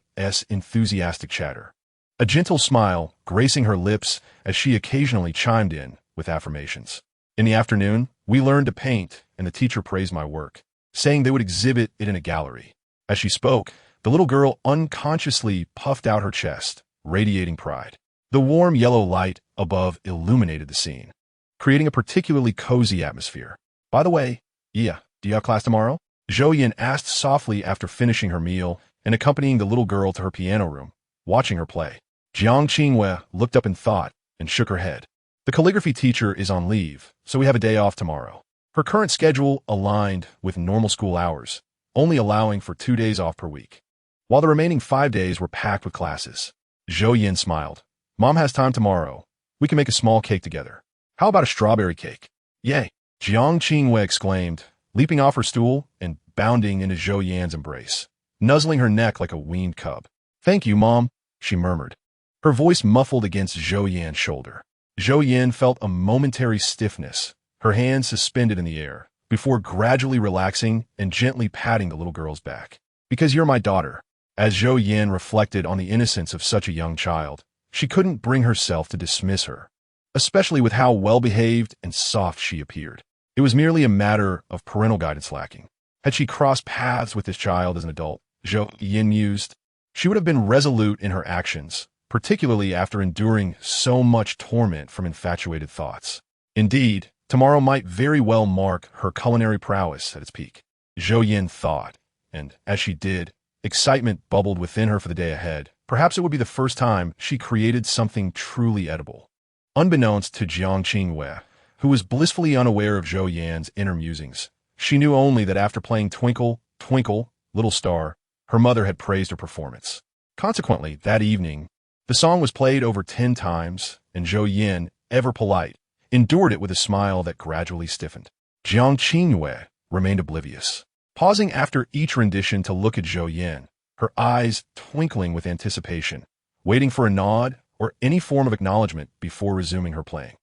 enthusiastic chatter, a gentle smile gracing her lips as she occasionally chimed in with affirmations. In the afternoon, we learned to paint, and the teacher praised my work, saying they would exhibit it in a gallery. As she spoke, the little girl unconsciously puffed out her chest, radiating pride. The warm yellow light above illuminated the scene, creating a particularly cozy atmosphere. By the way, do you have class tomorrow? Zhou Yan asked softly after finishing her meal and accompanying the little girl to her piano room, watching her play. Jiang Qingyue looked up in thought and shook her head. The calligraphy teacher is on leave, so we have a day off tomorrow. Her current schedule aligned with normal school hours, only allowing for 2 days off per week, while the remaining 5 days were packed with classes. Zhou Yan smiled. Mom has time tomorrow. We can make a small cake together. How about a strawberry cake? Yay! Jiang Qingyue exclaimed, leaping off her stool and bounding into Zhou Yan's embrace, nuzzling her neck like a weaned cub. Thank you, Mom, she murmured, her voice muffled against Zhou Yan's shoulder. Zhou Yan felt a momentary stiffness, her hands suspended in the air, before gradually relaxing and gently patting the little girl's back. Because you're my daughter. As Zhou Yan reflected on the innocence of such a young child, she couldn't bring herself to dismiss her, especially with how well-behaved and soft she appeared. It was merely a matter of parental guidance lacking. Had she crossed paths with this child as an adult, Zhou Yan mused, she would have been resolute in her actions, particularly after enduring so much torment from infatuated thoughts. Indeed, tomorrow might very well mark her culinary prowess at its peak. Zhou Yan thought, and as she did, excitement bubbled within her for the day ahead. Perhaps it would be the first time she created something truly edible. Unbeknownst to Jiang Qingyue, who was blissfully unaware of Zhou Yan's inner musings, she knew only that after playing Twinkle, Twinkle, Little Star, her mother had praised her performance. Consequently, that evening, the song was played over 10 times, and Zhou Yan, ever polite, endured it with a smile that gradually stiffened. Jiang Qingyue remained oblivious, pausing after each rendition to look at Zhou Yan, her eyes twinkling with anticipation, waiting for a nod or any form of acknowledgement before resuming her playing.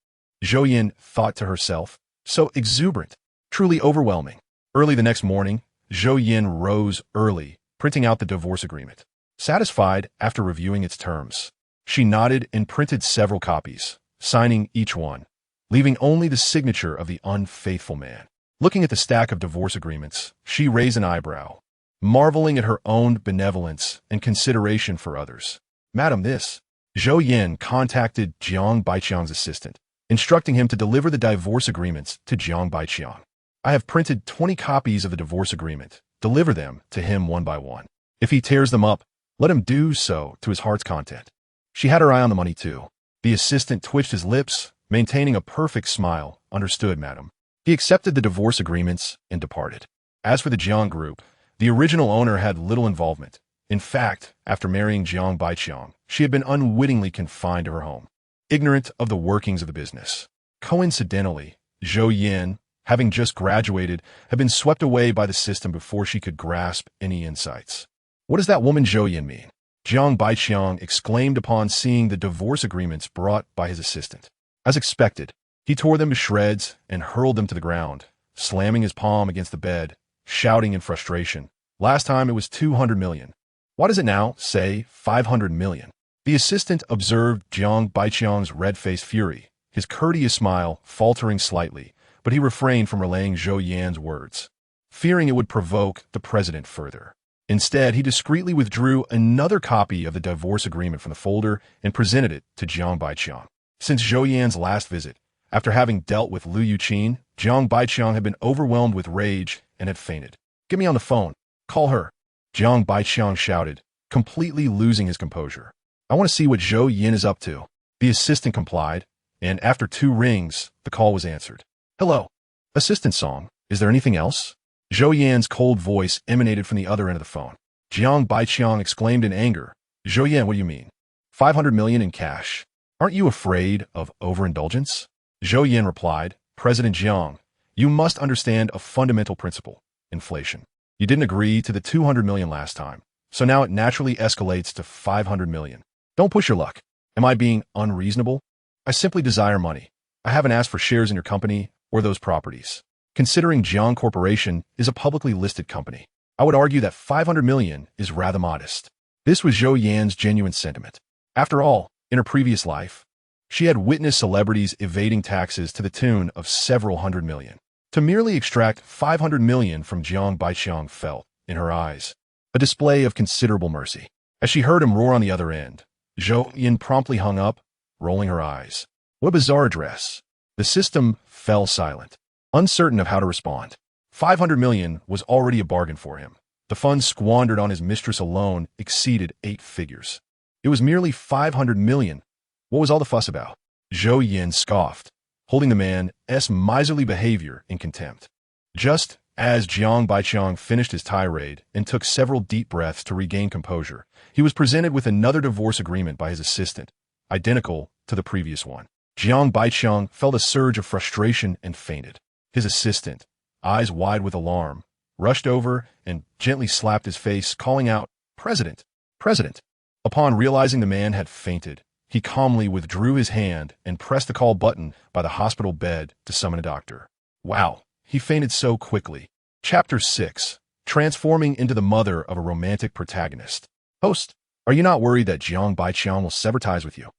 Zhou Yan thought to herself, so exuberant, truly overwhelming. Early the next morning, Zhou Yan rose early, printing out the divorce agreement. Satisfied after reviewing its terms, she nodded and printed several copies, signing each one, leaving only the signature of the unfaithful man. Looking at the stack of divorce agreements, she raised an eyebrow, marveling at her own benevolence and consideration for others. Madam, this. Zhou Yan contacted Jiang Baiqiang's assistant, instructing him to deliver the divorce agreements to Jiang Baiqiang. I have printed 20 copies of the divorce agreement. Deliver them to him one by one. If he tears them up, let him do so to his heart's content. She had her eye on the money too. The assistant twitched his lips, maintaining a perfect smile. Understood, madam. He accepted the divorce agreements and departed. As for the Jiang group, the original owner had little involvement. In fact, after marrying Jiang Baiqiang, she had been unwittingly confined to her home, ignorant of the workings of the business. Coincidentally, Zhou Yan, having just graduated, had been swept away by the system before she could grasp any insights. What does that woman Zhou Yan mean? Jiang Baiqiang exclaimed upon seeing the divorce agreements brought by his assistant. As expected, he tore them to shreds and hurled them to the ground, slamming his palm against the bed, shouting in frustration. Last time it was 200 million. Why does it now say 500 million? The assistant observed Jiang Baiqiang's red-faced fury, his courteous smile faltering slightly, but he refrained from relaying Zhou Yan's words, fearing it would provoke the president further. Instead, he discreetly withdrew another copy of the divorce agreement from the folder and presented it to Jiang Baiqiang. Since Zhou Yan's last visit, after having dealt with Liu Yuqin, Jiang Baiqiang had been overwhelmed with rage and had fainted. Get me on the phone. Call her. Jiang Baiqiang shouted, completely losing his composure. I want to see what Zhou Yan is up to. The assistant complied, and after 2 rings, the call was answered. Hello. Assistant Song, is there anything else? Zhou Yan's cold voice emanated from the other end of the phone. Jiang Baiqiang exclaimed in anger. Zhou Yan, what do you mean? 500 million in cash. Aren't you afraid of overindulgence? Zhou Yan replied, President Jiang, you must understand a fundamental principle, inflation. You didn't agree to the 200 million last time, so now it naturally escalates to 500 million. Don't push your luck. Am I being unreasonable? I simply desire money. I haven't asked for shares in your company or those properties. Considering Jiang Corporation is a publicly listed company, I would argue that 500 million is rather modest. This was Zhou Yan's genuine sentiment. After all, in her previous life, she had witnessed celebrities evading taxes to the tune of several hundred million. To merely extract 500 million from Jiang Baiqiang felt, in her eyes, a display of considerable mercy. As she heard him roar on the other end, Zhou Yan promptly hung up, rolling her eyes. What a bizarre address. The system fell silent, uncertain of how to respond. 500 million was already a bargain for him. The funds squandered on his mistress alone exceeded 8 figures. It was merely 500 million. What was all the fuss about? Zhou Yan scoffed, holding the man's miserly behavior in contempt. Just as Jiang Baiqiang finished his tirade and took several deep breaths to regain composure, he was presented with another divorce agreement by his assistant, identical to the previous one. Jiang Baiqiang felt a surge of frustration and fainted. His assistant, eyes wide with alarm, rushed over and gently slapped his face, calling out, President, President. Upon realizing the man had fainted, he calmly withdrew his hand and pressed the call button by the hospital bed to summon a doctor. Wow, he fainted so quickly. Chapter 6. Transforming into the mother of a romantic protagonist. Host, are you not worried that Jiang Baiqiang will sever ties with you?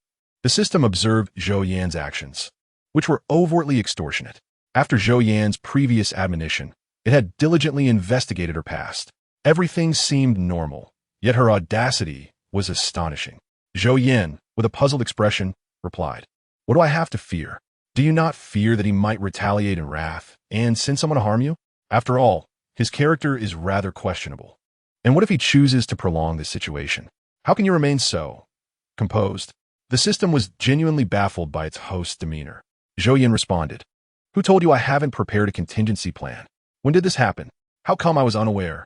The system observed Zhou Yan's actions, which were overtly extortionate. After Zhou Yan's previous admonition, it had diligently investigated her past. Everything seemed normal, yet her audacity was astonishing. Zhou Yan, with a puzzled expression, replied, What do I have to fear? Do you not fear that he might retaliate in wrath and send someone to harm you? After all, his character is rather questionable. And what if he chooses to prolong this situation? How can you remain so composed? The system was genuinely baffled by its host's demeanor. Zhou Yan responded, Who told you I haven't prepared a contingency plan? When did this happen? How come I was unaware?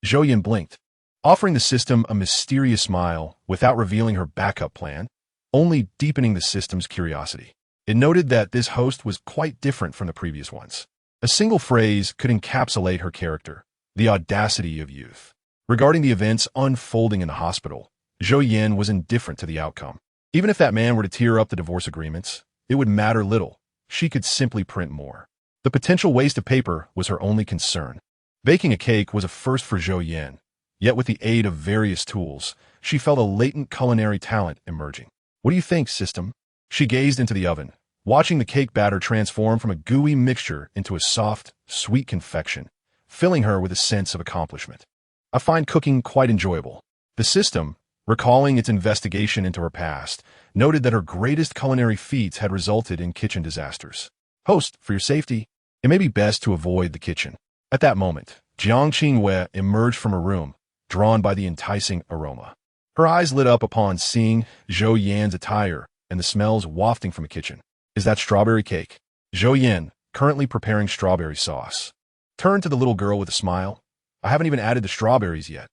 Zhou Yan blinked, offering the system a mysterious smile without revealing her backup plan, only deepening the system's curiosity. It noted that this host was quite different from the previous ones. A single phrase could encapsulate her character, the audacity of youth. Regarding the events unfolding in the hospital, Zhou Yan was indifferent to the outcome. Even if that man were to tear up the divorce agreements, it would matter little. She could simply print more. The potential waste of paper was her only concern. Baking a cake was a first for Zhou Yan, yet with the aid of various tools, she felt a latent culinary talent emerging. What do you think, system? She gazed into the oven, watching the cake batter transform from a gooey mixture into a soft, sweet confection, filling her with a sense of accomplishment. I find cooking quite enjoyable. The system, recalling its investigation into her past, noted that her greatest culinary feats had resulted in kitchen disasters. Host, for your safety, it may be best to avoid the kitchen. At that moment, Jiang Qingwei emerged from her room, drawn by the enticing aroma. Her eyes lit up upon seeing Zhou Yan's attire and the smells wafting from the kitchen. Is that strawberry cake? Zhou Yan, currently preparing strawberry sauce, turned to the little girl with a smile. I haven't even added the strawberries yet.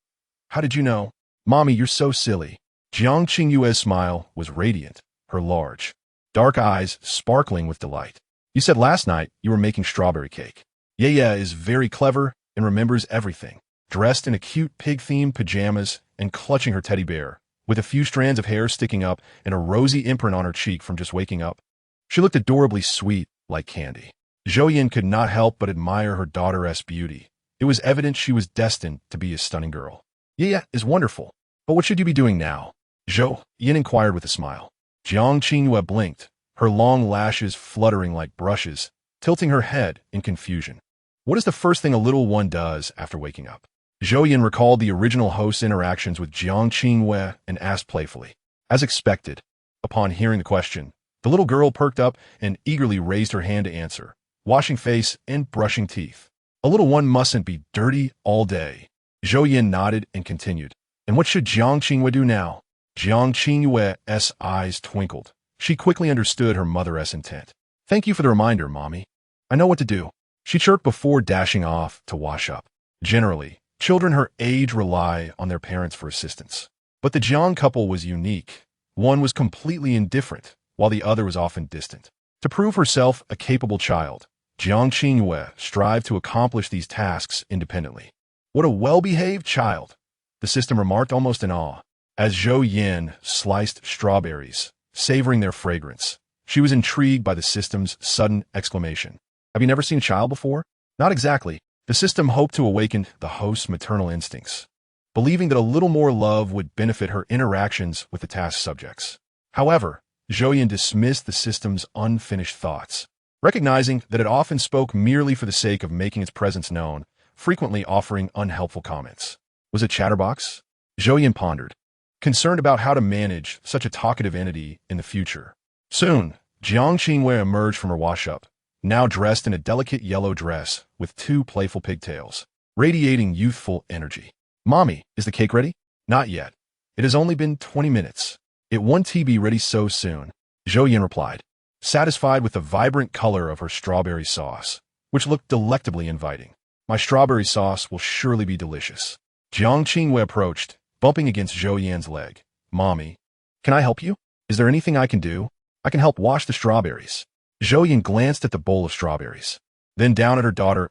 How did you know? Mommy, you're so silly. Jiang Qingyue's smile was radiant, her large, dark eyes sparkling with delight. You said last night you were making strawberry cake. Yaya is very clever and remembers everything. Dressed in a cute pig-themed pajamas and clutching her teddy bear, with a few strands of hair sticking up and a rosy imprint on her cheek from just waking up. She looked adorably sweet, like candy. Zhou Yan could not help but admire her daughter's beauty. It was evident she was destined to be a stunning girl. Yaya is wonderful, but what should you be doing now? Zhou Yan inquired with a smile. Jiang Qingyue blinked, her long lashes fluttering like brushes, tilting her head in confusion. What is the first thing a little one does after waking up? Zhou Yan recalled the original host's interactions with Jiang Qingyue and asked playfully. As expected, upon hearing the question, the little girl perked up and eagerly raised her hand to answer, washing face and brushing teeth. A little one mustn't be dirty all day. Zhou Yan nodded and continued. And what should Jiang Qingyue do now? Jiang Qingyue's eyes twinkled. She quickly understood her mother's intent. Thank you for the reminder, Mommy. I know what to do. She chirped before dashing off to wash up. Generally, children her age rely on their parents for assistance. But the Jiang couple was unique. One was completely indifferent, while the other was often distant. To prove herself a capable child, Jiang Qingyue strived to accomplish these tasks independently. What a well-behaved child, the system remarked almost in awe. As Zhou Yan sliced strawberries, savoring their fragrance, she was intrigued by the system's sudden exclamation. Have you never seen a child before? Not exactly. The system hoped to awaken the host's maternal instincts, believing that a little more love would benefit her interactions with the task subjects. However, Zhou Yan dismissed the system's unfinished thoughts, recognizing that it often spoke merely for the sake of making its presence known, frequently offering unhelpful comments. Was it chatterbox? Zhou Yan pondered, concerned about how to manage such a talkative entity in the future. Soon, Jiang Qingyue emerged from her wash-up, now dressed in a delicate yellow dress with 2 playful pigtails, radiating youthful energy. Mommy, is the cake ready? Not yet. It has only been 20 minutes. It won't be ready so soon, Zhou Yan replied, satisfied with the vibrant color of her strawberry sauce, which looked delectably inviting. My strawberry sauce will surely be delicious. Jiang Qingyue approached, bumping against Zhou Yan's leg. Mommy, can I help you? Is there anything I can do? I can help wash the strawberries. Zhou Yan glanced at the bowl of strawberries, then down at her daughter's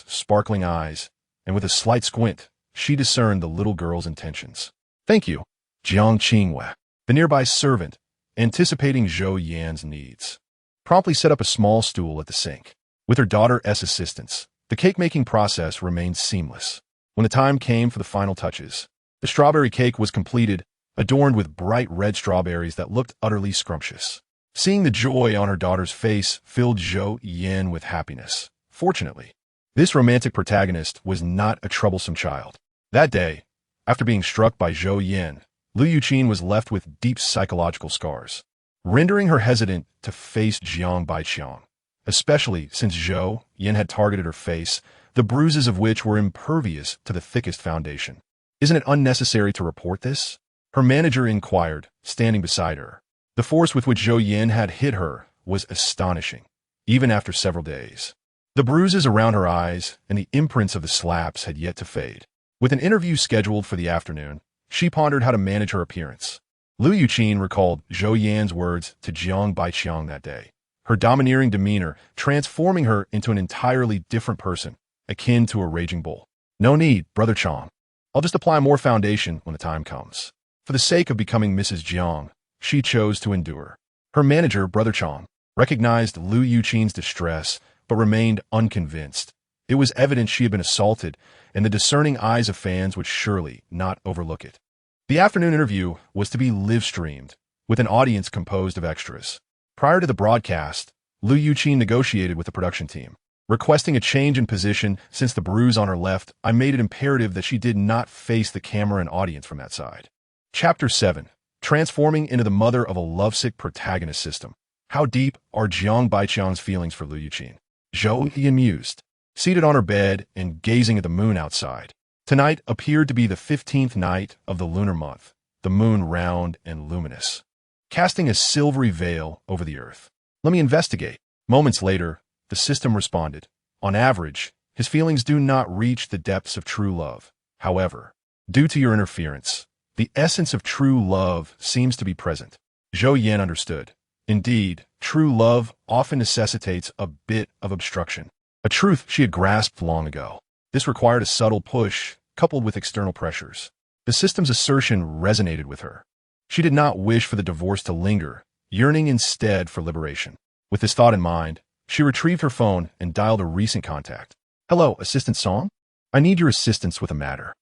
sparkling eyes, and with a slight squint, she discerned the little girl's intentions. Thank you, Jiang Qingyue. The nearby servant, anticipating Zhou Yan's needs, promptly set up a small stool at the sink. With her daughter's assistance, the cake-making process remained seamless. When the time came for the final touches, the strawberry cake was completed, adorned with bright red strawberries that looked utterly scrumptious. Seeing the joy on her daughter's face filled Zhou Yan with happiness. Fortunately, this romantic protagonist was not a troublesome child. That day, after being struck by Zhou Yan, Liu Yuqin was left with deep psychological scars, rendering her hesitant to face Jiang Baiqiang, especially since Zhou Yan had targeted her face, the bruises of which were impervious to the thickest foundation. Isn't it unnecessary to report this? Her manager inquired, standing beside her. The force with which Zhou Yan had hit her was astonishing, even after several days. The bruises around her eyes and the imprints of the slaps had yet to fade. With an interview scheduled for the afternoon, she pondered how to manage her appearance. Liu Yuqin recalled Zhou Yan's words to Jiang Baiqiang that day, her domineering demeanor transforming her into an entirely different person, akin to a raging bull. No need, Brother Chong. I'll just apply more foundation when the time comes. For the sake of becoming Mrs. Jiang, she chose to endure. Her manager, Brother Chong, recognized Liu Yuqin's distress, but remained unconvinced. It was evident she had been assaulted, and the discerning eyes of fans would surely not overlook it. The afternoon interview was to be live-streamed, with an audience composed of extras. Prior to the broadcast, Liu Yuqin negotiated with the production team, requesting a change in position since the bruise on her left. I made it imperative that she did not face the camera and audience from that side. Chapter 7. Transforming into the mother of a lovesick protagonist system. How deep are Jiang Baiqiang's feelings for Liu Yuqin? Zhou Yan mused, seated on her bed and gazing at the moon outside. Tonight appeared to be the 15th night of the lunar month, the moon round and luminous, casting a silvery veil over the earth. Let me investigate. Moments later, the system responded. On average, his feelings do not reach the depths of true love. However, due to your interference, the essence of true love seems to be present. Zhou Yan understood. Indeed, true love often necessitates a bit of obstruction, a truth she had grasped long ago. This required a subtle push, coupled with external pressures. The system's assertion resonated with her. She did not wish for the divorce to linger, yearning instead for liberation. With this thought in mind, she retrieved her phone and dialed a recent contact. Hello, Assistant Song? I need your assistance with a matter.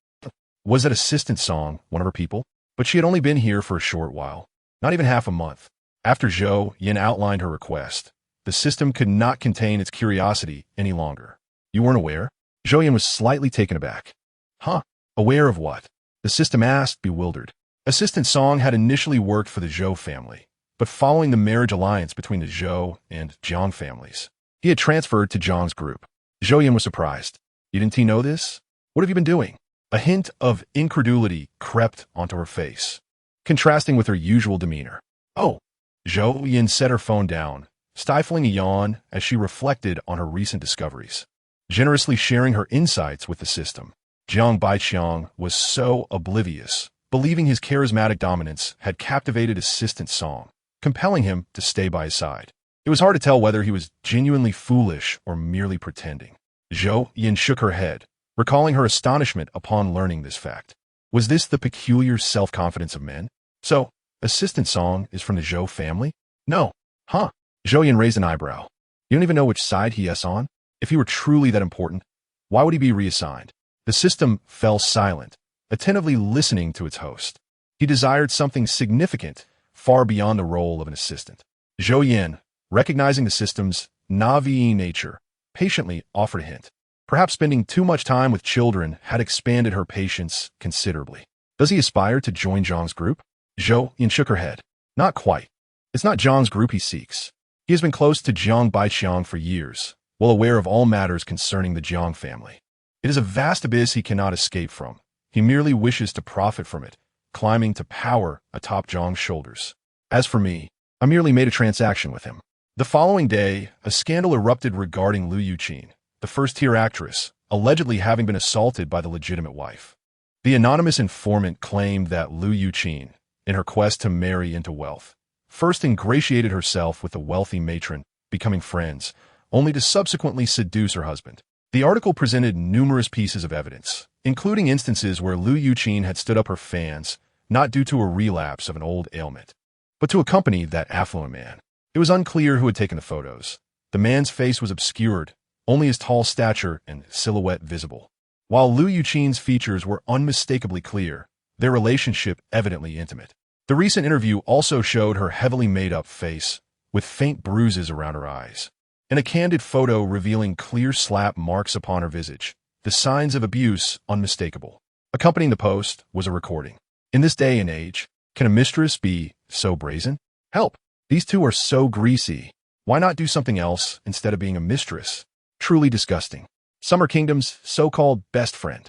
Was that Assistant Song one of her people? But she had only been here for a short while, not even half a month. After Zhou Yan outlined her request, the system could not contain its curiosity any longer. You weren't aware? Zhou Yan was slightly taken aback. Huh? Aware of what? The system asked, bewildered. Assistant Song had initially worked for the Zhou family, but following the marriage alliance between the Zhou and Jiang families, he had transferred to Jiang's group. Zhou Yan was surprised. Didn't he know this? What have you been doing? A hint of incredulity crept onto her face, contrasting with her usual demeanor. Oh! Zhou Yan set her phone down, stifling a yawn as she reflected on her recent discoveries. Generously sharing her insights with the system, Jiang Baiqiang was so oblivious, believing his charismatic dominance had captivated Assistant Song, compelling him to stay by his side. It was hard to tell whether he was genuinely foolish or merely pretending. Zhou Yan shook her head, recalling her astonishment upon learning this fact. Was this the peculiar self-confidence of men? So, Assistant Song is from the Zhou family? No. Huh? Zhou Yan raised an eyebrow. You don't even know which side he is on? If he were truly that important, why would he be reassigned? The system fell silent, attentively listening to its host. He desired something significant, far beyond the role of an assistant. Zhou Yan, recognizing the system's naive nature, patiently offered a hint. Perhaps spending too much time with children had expanded her patience considerably. Does he aspire to join Zhang's group? Zhou Yan shook her head. Not quite. It's not Zhang's group he seeks. He has been close to Jiang Baiqiang for years, well aware of all matters concerning the Jiang family. It is a vast abyss he cannot escape from. He merely wishes to profit from it, climbing to power atop Zhang's shoulders. As for me, I merely made a transaction with him. The following day, a scandal erupted regarding Liu Yuqin, the first-tier actress, allegedly having been assaulted by the legitimate wife. The anonymous informant claimed that Liu Yuqin, in her quest to marry into wealth, first ingratiated herself with the wealthy matron, becoming friends, only to subsequently seduce her husband. The article presented numerous pieces of evidence, including instances where Liu Yuqin had stood up her fans, not due to a relapse of an old ailment, but to accompany that affluent man. It was unclear who had taken the photos. The man's face was obscured, only his tall stature and silhouette visible. While Liu Yuqin's features were unmistakably clear, their relationship evidently intimate. The recent interview also showed her heavily made-up face, with faint bruises around her eyes, and a candid photo revealing clear slap marks upon her visage, the signs of abuse unmistakable. Accompanying the post was a recording. In this day and age, can a mistress be so brazen? Help! These two are so greasy. Why not do something else instead of being a mistress? Truly disgusting. Summer Kingdom's so-called best friend.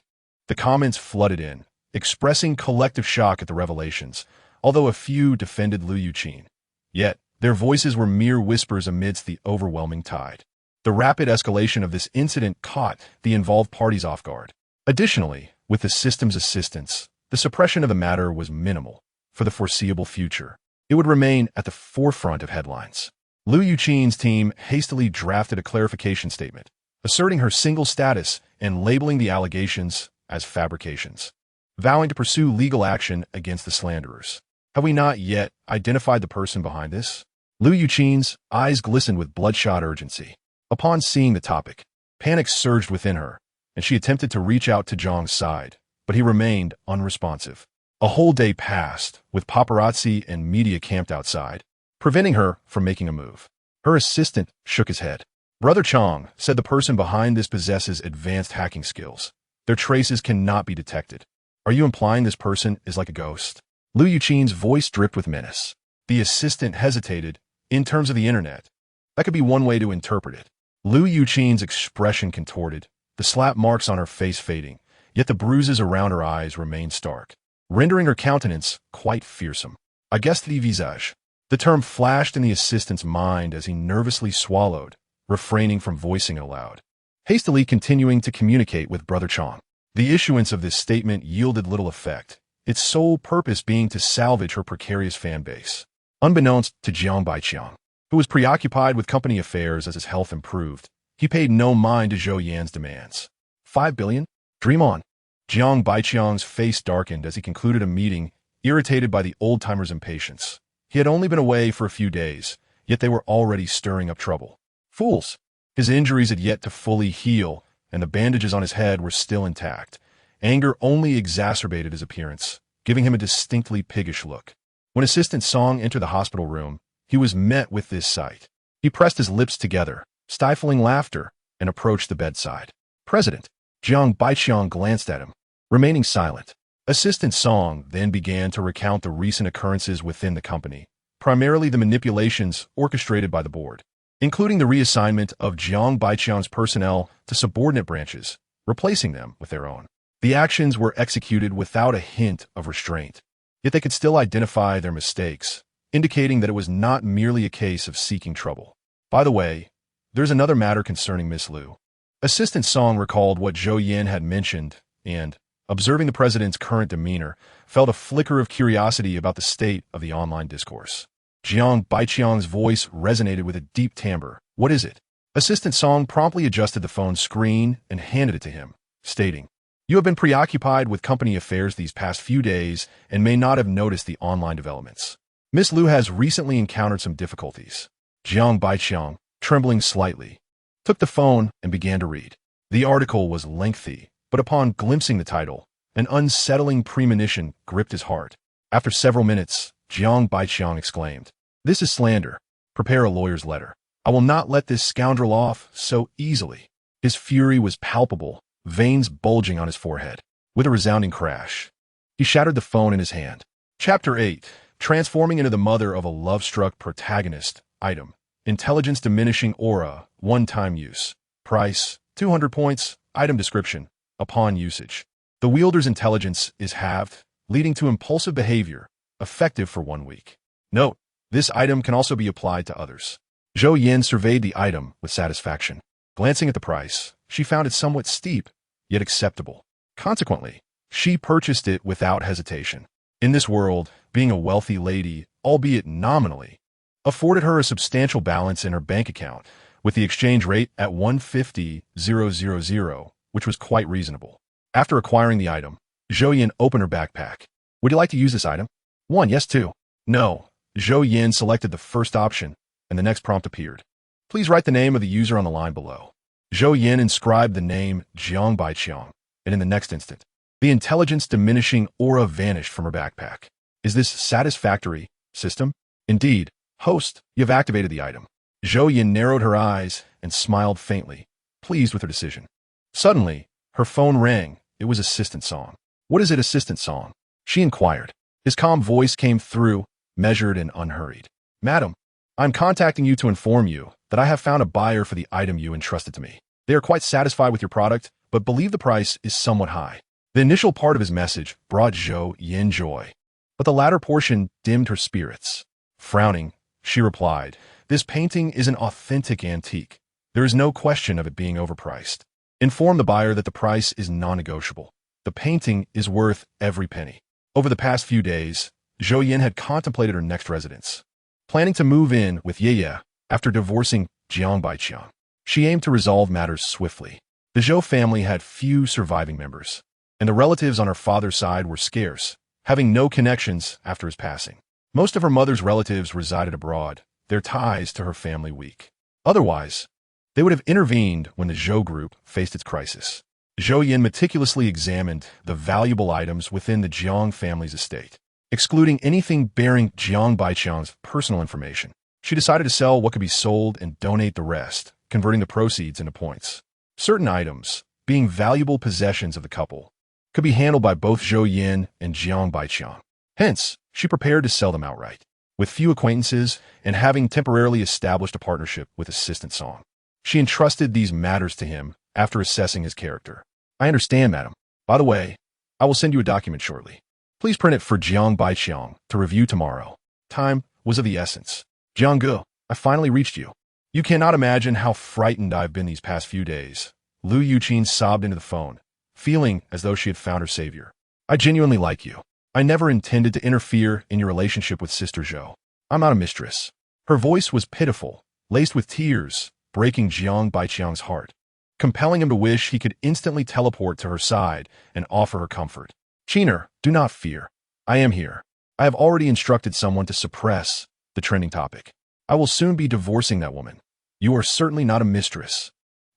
The comments flooded in, expressing collective shock at the revelations, although a few defended Liu Yuqin. Yet, their voices were mere whispers amidst the overwhelming tide. The rapid escalation of this incident caught the involved parties off guard. Additionally, with the system's assistance, the suppression of the matter was minimal. For the foreseeable future, it would remain at the forefront of headlines. Liu Yuqin's team hastily drafted a clarification statement, asserting her single status and labeling the allegations as fabrications, vowing to pursue legal action against the slanderers. Have we not yet identified the person behind this? Liu Yuqin's eyes glistened with bloodshot urgency. Upon seeing the topic, panic surged within her, and she attempted to reach out to Zhang's side, but he remained unresponsive. A whole day passed, with paparazzi and media camped outside. preventing her from making a move. Her assistant shook his head. Brother Chong said the person behind this possesses advanced hacking skills. Their traces cannot be detected. Are you implying this person is like a ghost? Liu Yuqin's voice dripped with menace. The assistant hesitated. In terms of the internet, that could be one way to interpret it. Liu Yuqin's expression contorted, the slap marks on her face fading, yet the bruises around her eyes remained stark, rendering her countenance quite fearsome. I guess the visage. The term flashed in the assistant's mind as he nervously swallowed, refraining from voicing it aloud. Hastily continuing to communicate with Brother Chong. The issuance of this statement yielded little effect, its sole purpose being to salvage her precarious fan base. Unbeknownst to Jiang Baiqiang, who was preoccupied with company affairs as his health improved, he paid no mind to Zhou Yan's demands. 5 billion? Dream on. Jiang Baiqiang's face darkened as he concluded a meeting, irritated by the old-timer's impatience. He had only been away for a few days, yet they were already stirring up trouble. Fools! His injuries had yet to fully heal, and the bandages on his head were still intact. Anger only exacerbated his appearance, giving him a distinctly piggish look. When Assistant Song entered the hospital room, he was met with this sight. He pressed his lips together, stifling laughter, and approached the bedside. President. Jiang Baiqiang glanced at him, remaining silent. Assistant Song then began to recount the recent occurrences within the company, primarily the manipulations orchestrated by the board, including the reassignment of Jiang Baiqiang's personnel to subordinate branches, replacing them with their own. The actions were executed without a hint of restraint. Yet they could still identify their mistakes, indicating that it was not merely a case of seeking trouble. By the way, there's another matter concerning Miss Liu. Assistant Song recalled what Zhou Yan had mentioned and, observing the president's current demeanor, felt a flicker of curiosity about the state of the online discourse. Jiang Baiqiang's voice resonated with a deep timbre. What is it? Assistant Song promptly adjusted the phone's screen and handed it to him, stating, You have been preoccupied with company affairs these past few days and may not have noticed the online developments. Miss Liu has recently encountered some difficulties. Jiang Baiqiang, trembling slightly, took the phone and began to read. The article was lengthy, but upon glimpsing the title, an unsettling premonition gripped his heart. After several minutes, Jiang Baiqiang exclaimed, This is slander. Prepare a lawyer's letter. I will not let this scoundrel off so easily. His fury was palpable, veins bulging on his forehead. With a resounding crash, he shattered the phone in his hand. Chapter 8. Transforming into the mother of a love-struck protagonist. Item. Intelligence diminishing aura. One-time use. Price. 200 points. Item description. Upon usage, the wielder's intelligence is halved, leading to impulsive behavior, effective for 1 week. Note, this item can also be applied to others. Zhou Yan surveyed the item with satisfaction. Glancing at the price, she found it somewhat steep, yet acceptable. Consequently, she purchased it without hesitation. In this world, being a wealthy lady, albeit nominally, afforded her a substantial balance in her bank account, with the exchange rate at 150,000, which was quite reasonable. After acquiring the item, Zhou Yan opened her backpack. Would you like to use this item? 1. Yes. 2. No. Zhou Yan selected the first option, and the next prompt appeared. Please write the name of the user on the line below. Zhou Yan inscribed the name Jiang Baiqiang, and in the next instant, the intelligence diminishing aura vanished from her backpack. Is this satisfactory, system? Indeed. Host, you have activated the item. Zhou Yan narrowed her eyes and smiled faintly, pleased with her decision. Suddenly, her phone rang. It was Assistant Song. What is it, Assistant Song? She inquired. His calm voice came through, measured and unhurried. Madam, I'm contacting you to inform you that I have found a buyer for the item you entrusted to me. They are quite satisfied with your product, but believe the price is somewhat high. The initial part of his message brought Zhou Yan joy, but the latter portion dimmed her spirits. Frowning, she replied, This painting is an authentic antique. There is no question of it being overpriced. Inform the buyer that the price is non-negotiable. The painting is worth every penny. Over the past few days, Zhou Yan had contemplated her next residence, planning to move in with Ye after divorcing Jiang Baiqiang. She aimed to resolve matters swiftly. The Zhou family had few surviving members, and the relatives on her father's side were scarce, having no connections after his passing. Most of her mother's relatives resided abroad, their ties to her family weak. Otherwise, they would have intervened when the Zhou group faced its crisis. Zhou Yan meticulously examined the valuable items within the Jiang family's estate. excluding anything bearing Jiang Baiqiang's personal information. She decided to sell what could be sold and donate the rest, converting the proceeds into points. Certain items, being valuable possessions of the couple, could be handled by both Zhou Yan and Jiang Baiqiang. Hence, she prepared to sell them outright. With few acquaintances and having temporarily established a partnership with Assistant Song, she entrusted these matters to him after assessing his character. I understand, madam. By the way, I will send you a document shortly. Please print it for Jiang Baiqiang to review tomorrow. Time was of the essence. Jiang Ge, I finally reached you. You cannot imagine how frightened I've been these past few days. Lu Yuqin sobbed into the phone, feeling as though she had found her savior. I genuinely like you. I never intended to interfere in your relationship with Sister Zhou. I'm not a mistress. Her voice was pitiful, laced with tears, breaking Jiang Baiqiang's heart, compelling him to wish he could instantly teleport to her side and offer her comfort. Cheener, do not fear. I am here. I have already instructed someone to suppress the trending topic. I will soon be divorcing that woman. You are certainly not a mistress.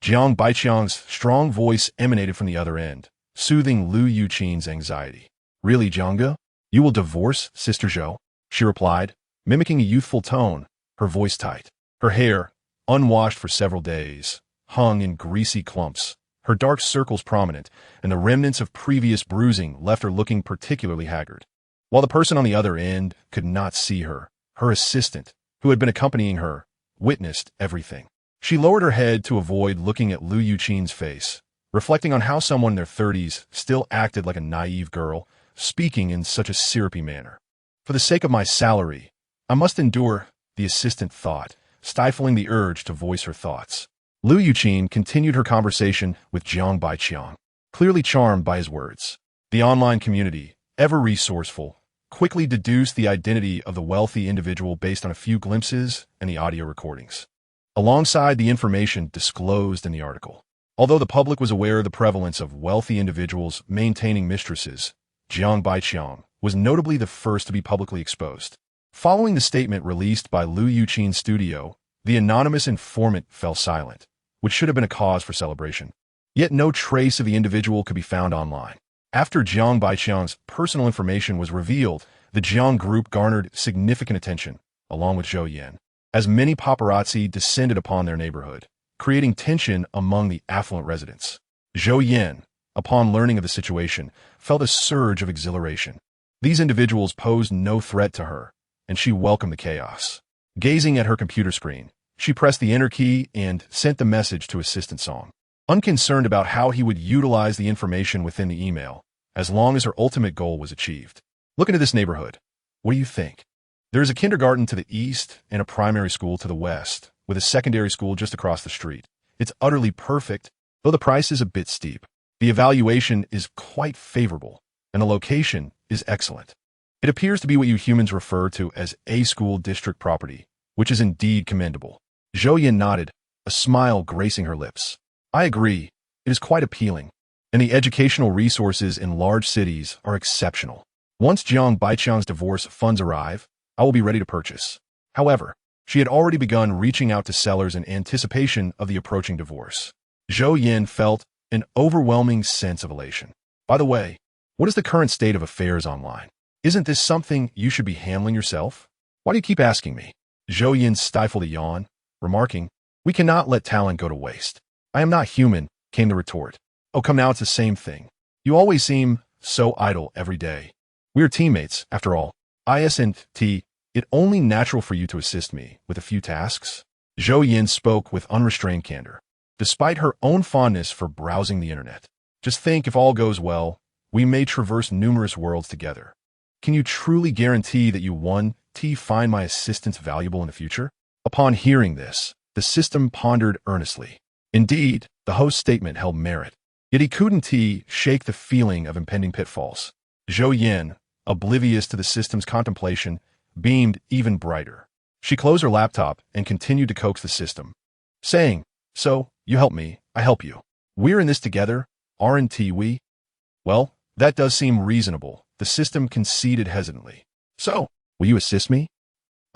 Jiang Baiqiang's strong voice emanated from the other end, soothing Lu Yuqin's anxiety. Really, Jiang Ge? You will divorce Sister Zhou? She replied, mimicking a youthful tone, her voice tight. Her hair, unwashed for several days, hung in greasy clumps, her dark circles prominent, and the remnants of previous bruising left her looking particularly haggard. While the person on the other end could not see her, her assistant, who had been accompanying her, witnessed everything. She lowered her head to avoid looking at Lu Yuqin's face, reflecting on how someone in their 30s still acted like a naive girl, speaking in such a syrupy manner. For the sake of my salary, I must endure, the assistant thought, stifling the urge to voice her thoughts. Lu Yuqin continued her conversation with Jiang Baiqiang, clearly charmed by his words. The online community, ever resourceful, quickly deduced the identity of the wealthy individual based on a few glimpses and the audio recordings, alongside the information disclosed in the article. Although the public was aware of the prevalence of wealthy individuals maintaining mistresses, Jiang Baiqiang was notably the first to be publicly exposed. Following the statement released by Lu Yuqin's studio, the anonymous informant fell silent, which should have been a cause for celebration. Yet no trace of the individual could be found online. After Jiang Baiqiang's personal information was revealed, the Jiang group garnered significant attention, along with Zhou Yan, as many paparazzi descended upon their neighborhood, creating tension among the affluent residents. Zhou Yan, upon learning of the situation, felt a surge of exhilaration. These individuals posed no threat to her, and she welcomed the chaos. Gazing at her computer screen, she pressed the enter key and sent the message to Assistant Song, unconcerned about how he would utilize the information within the email, as long as her ultimate goal was achieved. Look into this neighborhood. What do you think? There is a kindergarten to the east and a primary school to the west, with a secondary school just across the street. It's utterly perfect, though the price is a bit steep. The evaluation is quite favorable, and the location is excellent. It appears to be what you humans refer to as a school district property, which is indeed commendable. Zhou Yan nodded, a smile gracing her lips. I agree, it is quite appealing, and the educational resources in large cities are exceptional. Once Jiang Baiqiang's divorce funds arrive, I will be ready to purchase. However, she had already begun reaching out to sellers in anticipation of the approaching divorce. Zhou Yan felt an overwhelming sense of elation. By the way, what is the current state of affairs online? Isn't this something you should be handling yourself? Why do you keep asking me? Zhou Yan stifled a yawn, remarking, we cannot let talent go to waste. I am not human, came the retort. Oh, come now, it's the same thing. You always seem so idle every day. We are teammates, after all. Isn't it only natural for you to assist me with a few tasks? Zhou Yan spoke with unrestrained candor, despite her own fondness for browsing the internet. Just think, if all goes well, we may traverse numerous worlds together. Can you truly guarantee that you find my assistance valuable in the future? Upon hearing this, the system pondered earnestly. Indeed, the host's statement held merit. Yet he couldn't shake the feeling of impending pitfalls. Zhou Yan, oblivious to the system's contemplation, beamed even brighter. She closed her laptop and continued to coax the system, saying, so, you help me, I help you. We're in this together, aren't we? Well, that does seem reasonable, the system conceded hesitantly. So, will you assist me?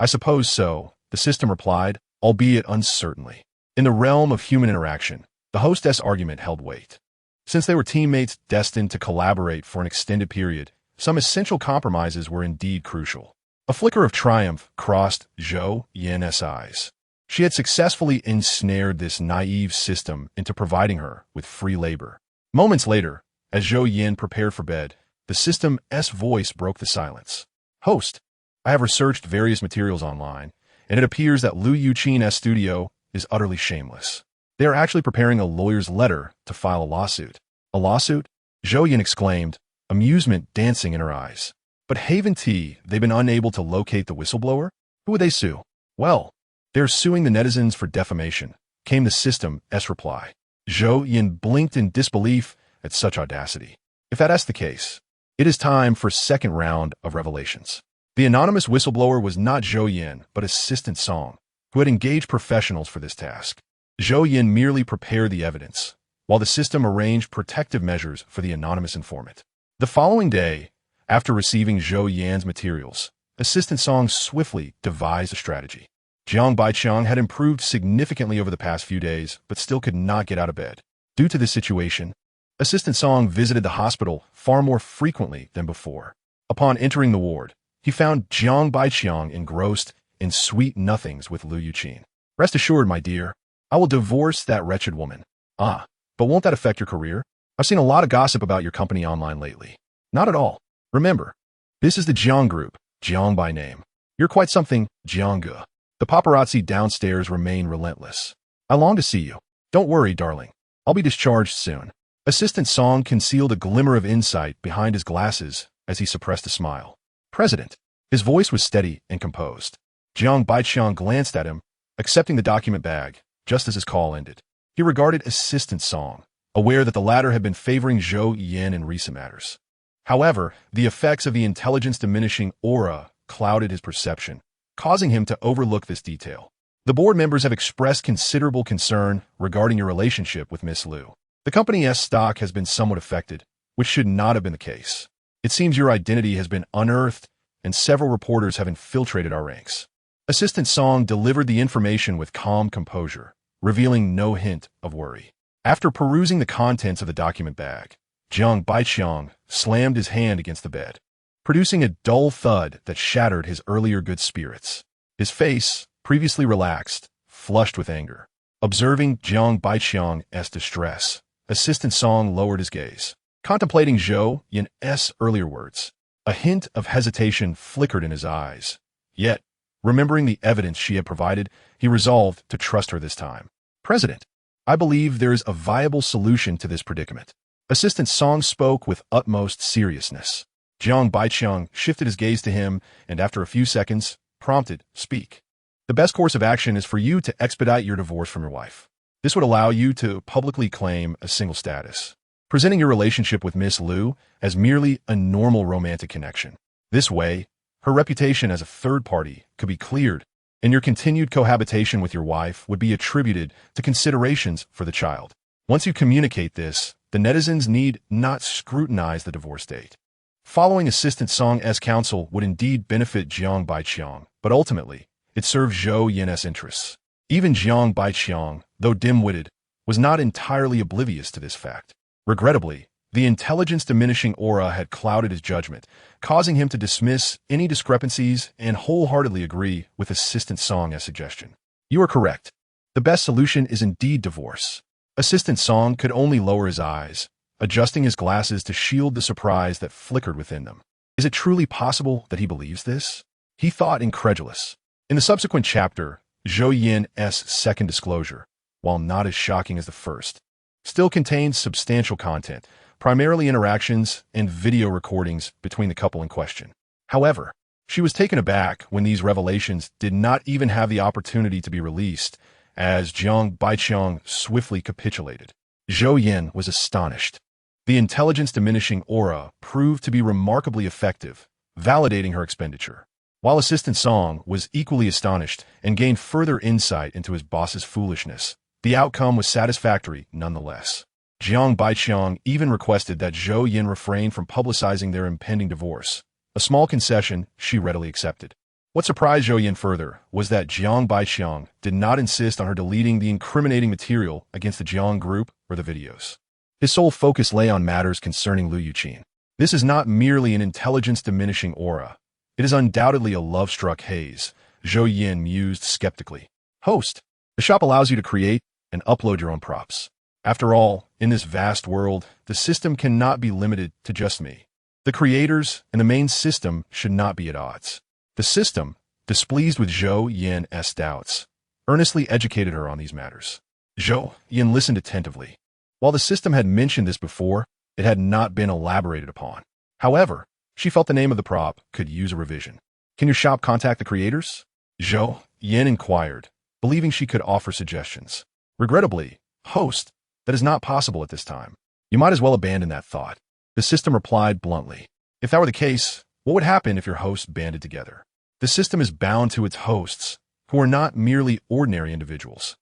I suppose so, the system replied, albeit uncertainly. In the realm of human interaction, the hostess' argument held weight. Since they were teammates destined to collaborate for an extended period, some essential compromises were indeed crucial. A flicker of triumph crossed Zhou Yan's eyes. She had successfully ensnared this naive system into providing her with free labor. Moments later, as Zhou Yan prepared for bed, the system's voice broke the silence. "Host, I have researched various materials online, and it appears that Liu Yuqin's studio is utterly shameless. They are actually preparing a lawyer's letter to file a lawsuit." "A lawsuit?" Zhou Yan exclaimed, amusement dancing in her eyes. "But haven't they've been unable to locate the whistleblower? Who would they sue?" "Well, they're suing the netizens for defamation," came the system's reply. Zhou Yan blinked in disbelief at such audacity. "If that's the case, it is time for second round of revelations." The anonymous whistleblower was not Zhou Yan, but Assistant Song, who had engaged professionals for this task. Zhou Yan merely prepared the evidence, while the system arranged protective measures for the anonymous informant. The following day, after receiving Zhou Yan's materials, Assistant Song swiftly devised a strategy. Jiang Baiqiang had improved significantly over the past few days, but still could not get out of bed. Due to this situation, Assistant Song visited the hospital far more frequently than before. Upon entering the ward, he found Jiang Baiqiang engrossed in sweet nothings with Liu Yuqin. "Rest assured, my dear, I will divorce that wretched woman." "Ah, but won't that affect your career? I've seen a lot of gossip about your company online lately." "Not at all. Remember, this is the Jiang Group, Jiang by name. You're quite something, Jiangge." The paparazzi downstairs remain relentless. "I long to see you. Don't worry, darling. I'll be discharged soon." Assistant Song concealed a glimmer of insight behind his glasses as he suppressed a smile. "President." His voice was steady and composed. Jiang Baiqiang glanced at him, accepting the document bag, just as his call ended. He regarded Assistant Song, aware that the latter had been favoring Zhou Yan in recent matters. However, the effects of the intelligence-diminishing aura clouded his perception, causing him to overlook this detail. "The board members have expressed considerable concern regarding your relationship with Miss Liu. The company's stock has been somewhat affected, which should not have been the case. It seems your identity has been unearthed, and several reporters have infiltrated our ranks." Assistant Song delivered the information with calm composure, revealing no hint of worry. After perusing the contents of the document bag, Jiang Baiqiang slammed his hand against the bed, producing a dull thud that shattered his earlier good spirits. His face, previously relaxed, flushed with anger. Observing Jiang Baiqiang's distress, Assistant Song lowered his gaze, contemplating Zhou Yan's earlier words. A hint of hesitation flickered in his eyes. Yet, remembering the evidence she had provided, he resolved to trust her this time. "President, I believe there is a viable solution to this predicament." Assistant Song spoke with utmost seriousness. Jiang Baiqiang shifted his gaze to him and, after a few seconds, prompted, "Speak." "The best course of action is for you to expedite your divorce from your wife. This would allow you to publicly claim a single status, presenting your relationship with Miss Liu as merely a normal romantic connection. This way, her reputation as a third party could be cleared, and your continued cohabitation with your wife would be attributed to considerations for the child. Once you communicate this, the netizens need not scrutinize the divorce date." Following Assistant Song's counsel would indeed benefit Jiang Baiqiang, but ultimately, it served Zhou Yan's interests. Even Jiang Baiqiang, though dim-witted, was not entirely oblivious to this fact. Regrettably, the intelligence-diminishing aura had clouded his judgment, causing him to dismiss any discrepancies and wholeheartedly agree with Assistant Song's suggestion. "You are correct. The best solution is indeed divorce." Assistant Song could only lower his eyes, adjusting his glasses to shield the surprise that flickered within them. Is it truly possible that he believes this? He thought, incredulous. In the subsequent chapter, Zhou Yan's second disclosure, while not as shocking as the first, still contains substantial content, primarily interactions and video recordings between the couple in question. However, she was taken aback when these revelations did not even have the opportunity to be released, as Jiang Baiqiang swiftly capitulated. Zhou Yan was astonished. The intelligence-diminishing aura proved to be remarkably effective, validating her expenditure. While Assistant Song was equally astonished and gained further insight into his boss's foolishness, the outcome was satisfactory nonetheless. Jiang Baiqiang even requested that Zhou Yan refrain from publicizing their impending divorce, a small concession she readily accepted. What surprised Zhou Yan further was that Jiang Baiqiang did not insist on her deleting the incriminating material against the Jiang group or the videos. His sole focus lay on matters concerning Liu Yuqin. This is not merely an intelligence-diminishing aura. It is undoubtedly a love-struck haze, Zhou Yan mused skeptically. Host. The shop allows you to create and upload your own props. After all, in this vast world, the system cannot be limited to just me. The creators and the main system should not be at odds. The system, displeased with Zhou Yan's doubts, earnestly educated her on these matters. Zhou Yan listened attentively. While the system had mentioned this before, it had not been elaborated upon. However, she felt the name of the prop could use a revision. Can your shop contact the creators? Zhou Yan inquired, believing she could offer suggestions. Regrettably, host, that is not possible at this time. You might as well abandon that thought. The system replied bluntly. If that were the case, what would happen if your hosts banded together? The system is bound to its hosts, who are not merely ordinary individuals.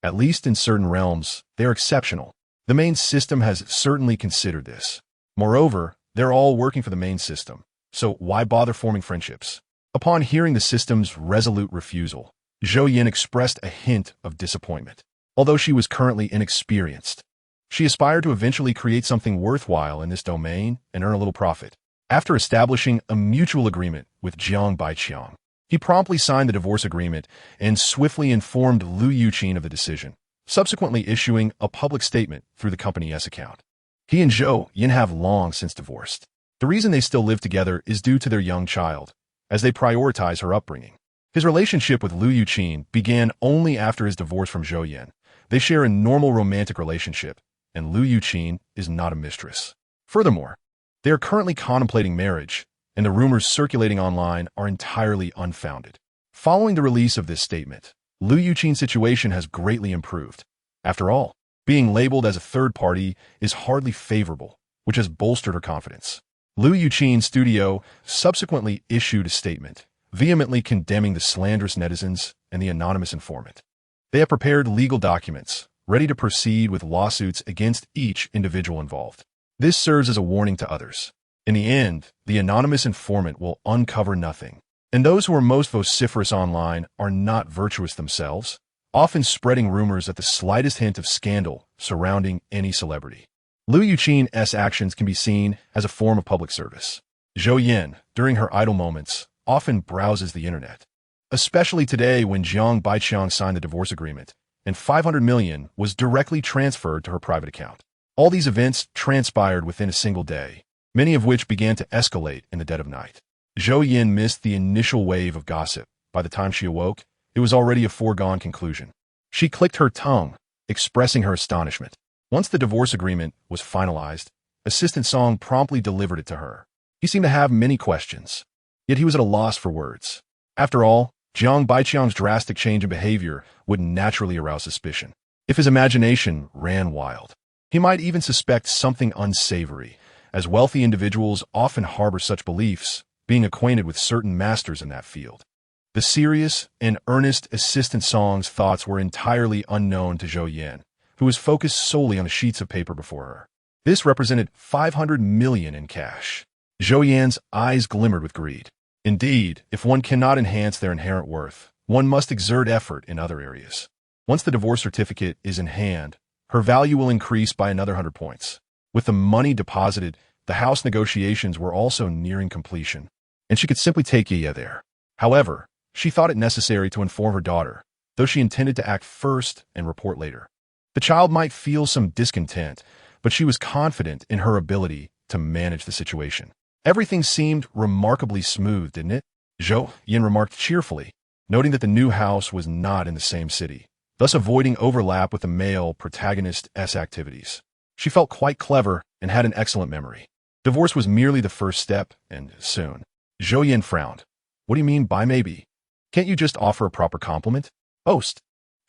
At least in certain realms, they are exceptional. The main system has certainly considered this. Moreover, they're all working for the main system, so why bother forming friendships? Upon hearing the system's resolute refusal, Zhou Yan expressed a hint of disappointment. Although she was currently inexperienced, she aspired to eventually create something worthwhile in this domain and earn a little profit. After establishing a mutual agreement with Jiang Baiqiang, he promptly signed the divorce agreement and swiftly informed Lu Yuqin of the decision, subsequently issuing a public statement through the company's account. He and Zhou Yan have long since divorced. The reason they still live together is due to their young child, as they prioritize her upbringing. His relationship with Lu Yuqin began only after his divorce from Zhou Yan. They share a normal romantic relationship, and Lu Yuqin is not a mistress. Furthermore, they are currently contemplating marriage, and the rumors circulating online are entirely unfounded. Following the release of this statement, Lu Yuqin's situation has greatly improved. After all, being labeled as a third party is hardly favorable, which has bolstered her confidence. Lu Yuqin's studio subsequently issued a statement, vehemently condemning the slanderous netizens and the anonymous informant. They have prepared legal documents, ready to proceed with lawsuits against each individual involved. This serves as a warning to others. In the end, the anonymous informant will uncover nothing, and those who are most vociferous online are not virtuous themselves, often spreading rumors at the slightest hint of scandal surrounding any celebrity. Lu Yuqin's actions can be seen as a form of public service. Zhou Yan, during her idle moments, often browses the internet, especially today when Jiang Baiqiang signed the divorce agreement, and 500 million was directly transferred to her private account. All these events transpired within a single day, many of which began to escalate in the dead of night. Zhou Yan missed the initial wave of gossip. By the time she awoke, it was already a foregone conclusion. She clicked her tongue, expressing her astonishment. Once the divorce agreement was finalized, Assistant Song promptly delivered it to her. He seemed to have many questions, yet he was at a loss for words. After all, Jiang Baiqiang's drastic change in behavior would naturally arouse suspicion. If his imagination ran wild, he might even suspect something unsavory, as wealthy individuals often harbor such beliefs, being acquainted with certain masters in that field. The serious and earnest Assistant Song's thoughts were entirely unknown to Zhou Yan, who was focused solely on the sheets of paper before her. This represented 500 million in cash. Zhou Yan's eyes glimmered with greed. Indeed, if one cannot enhance their inherent worth, one must exert effort in other areas. Once the divorce certificate is in hand, her value will increase by another 100 points. With the money deposited, the house negotiations were also nearing completion, and she could simply take Yaya there. However, she thought it necessary to inform her daughter, though she intended to act first and report later. The child might feel some discontent, but she was confident in her ability to manage the situation. Everything seemed remarkably smooth, didn't it? Zhou Yan remarked cheerfully, noting that the new house was not in the same city, thus avoiding overlap with the male protagonist's activities. She felt quite clever and had an excellent memory. Divorce was merely the first step, and soon. Zhou Yan frowned. What do you mean by maybe? Can't you just offer a proper compliment? Host.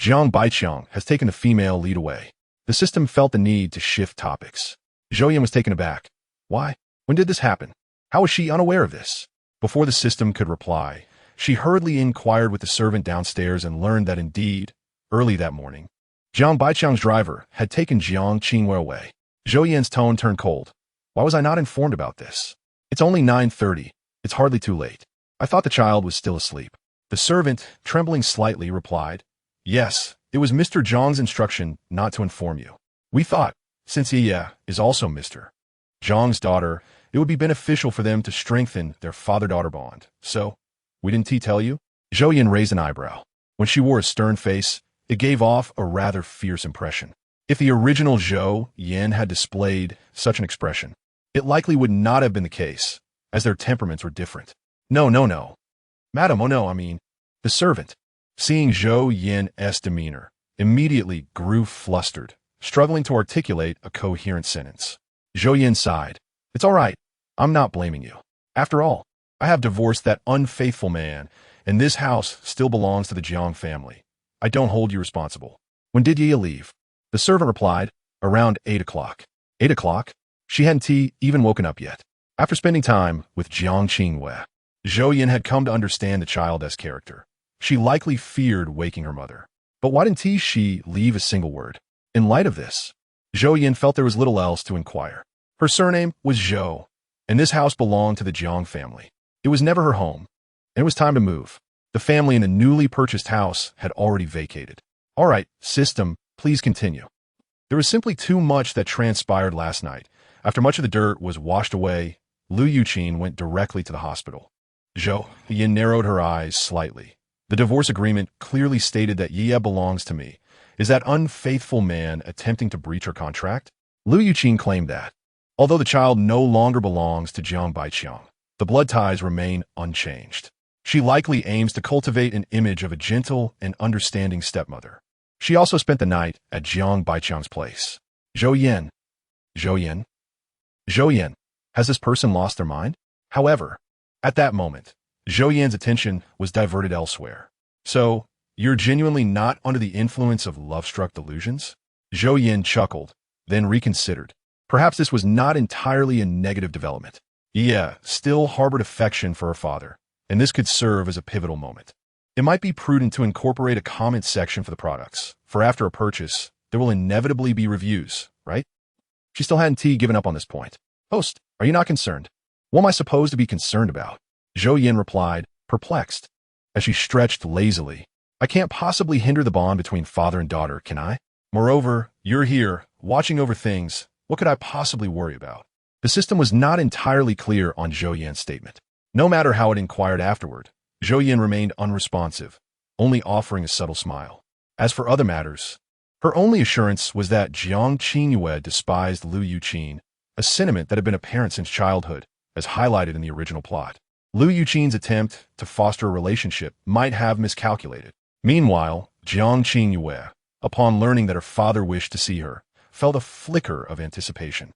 Jiang Baiqiang has taken the female lead away. The system felt the need to shift topics. Zhou Yan was taken aback. Why? When did this happen? How was she unaware of this? Before the system could reply, she hurriedly inquired with the servant downstairs and learned that indeed, early that morning, Jiang Baiqiang's driver had taken Jiang Qingwei away. Zhou Yan's tone turned cold. Why was I not informed about this? It's only 9:30. It's hardly too late. I thought the child was still asleep. The servant, trembling slightly, replied, Yes, it was Mr. Zhang's instruction not to inform you. We thought, since Yaya is also Mr. Zhang's daughter, It would be beneficial for them to strengthen their father-daughter bond. So, we didn't tell you? Zhou Yan raised an eyebrow. When she wore a stern face, it gave off a rather fierce impression. If the original Zhou Yan had displayed such an expression, it likely would not have been the case, as their temperaments were different. No. Madam, oh no, I mean, the servant, seeing Zhou Yan's demeanor, immediately grew flustered, struggling to articulate a coherent sentence. Zhou Yan sighed. It's all right. I'm not blaming you. After all, I have divorced that unfaithful man, and this house still belongs to the Jiang family. I don't hold you responsible. When did ye leave? The servant replied, around 8 o'clock. 8 o'clock? She hadn't even woken up yet. After spending time with Jiang Qingwei, Zhou Yan had come to understand the child's character. She likely feared waking her mother. But why didn't she leave a single word? In light of this, Zhou Yan felt there was little else to inquire. Her surname was Zhou, and this house belonged to the Jiang family. It was never her home, and it was time to move. The family in the newly purchased house had already vacated. All right, system, please continue. There was simply too much that transpired last night. After much of the dirt was washed away, Lu Yuqin went directly to the hospital. Zhou Yan narrowed her eyes slightly. The divorce agreement clearly stated that Ye belongs to me. Is that unfaithful man attempting to breach her contract? Lu Yuqin claimed that. Although the child no longer belongs to Jiang Baiqiang, the blood ties remain unchanged. She likely aims to cultivate an image of a gentle and understanding stepmother. She also spent the night at Jiang Baiqiang's place. Zhou Yan. Has this person lost their mind? However, at that moment, Zhou Yan's attention was diverted elsewhere. So, you're genuinely not under the influence of love-struck delusions? Zhou Yan chuckled, then reconsidered. Perhaps this was not entirely a negative development. Yeah, still harbored affection for her father, and this could serve as a pivotal moment. It might be prudent to incorporate a comment section for the products, for after a purchase, there will inevitably be reviews, right? She still hadn't given up on this point. Host, are you not concerned? What am I supposed to be concerned about? Zhou Yan replied, perplexed, as she stretched lazily. I can't possibly hinder the bond between father and daughter, can I? Moreover, you're here, watching over things. What could I possibly worry about? The system was not entirely clear on Zhou Yan's statement. No matter how it inquired afterward, Zhou Yan remained unresponsive, only offering a subtle smile. As for other matters, her only assurance was that Jiang Qingwei despised Lu Yuqin, a sentiment that had been apparent since childhood, as highlighted in the original plot. Lu Yuqin's attempt to foster a relationship might have miscalculated. Meanwhile, Jiang Qingwei, upon learning that her father wished to see her, felt a flicker of anticipation.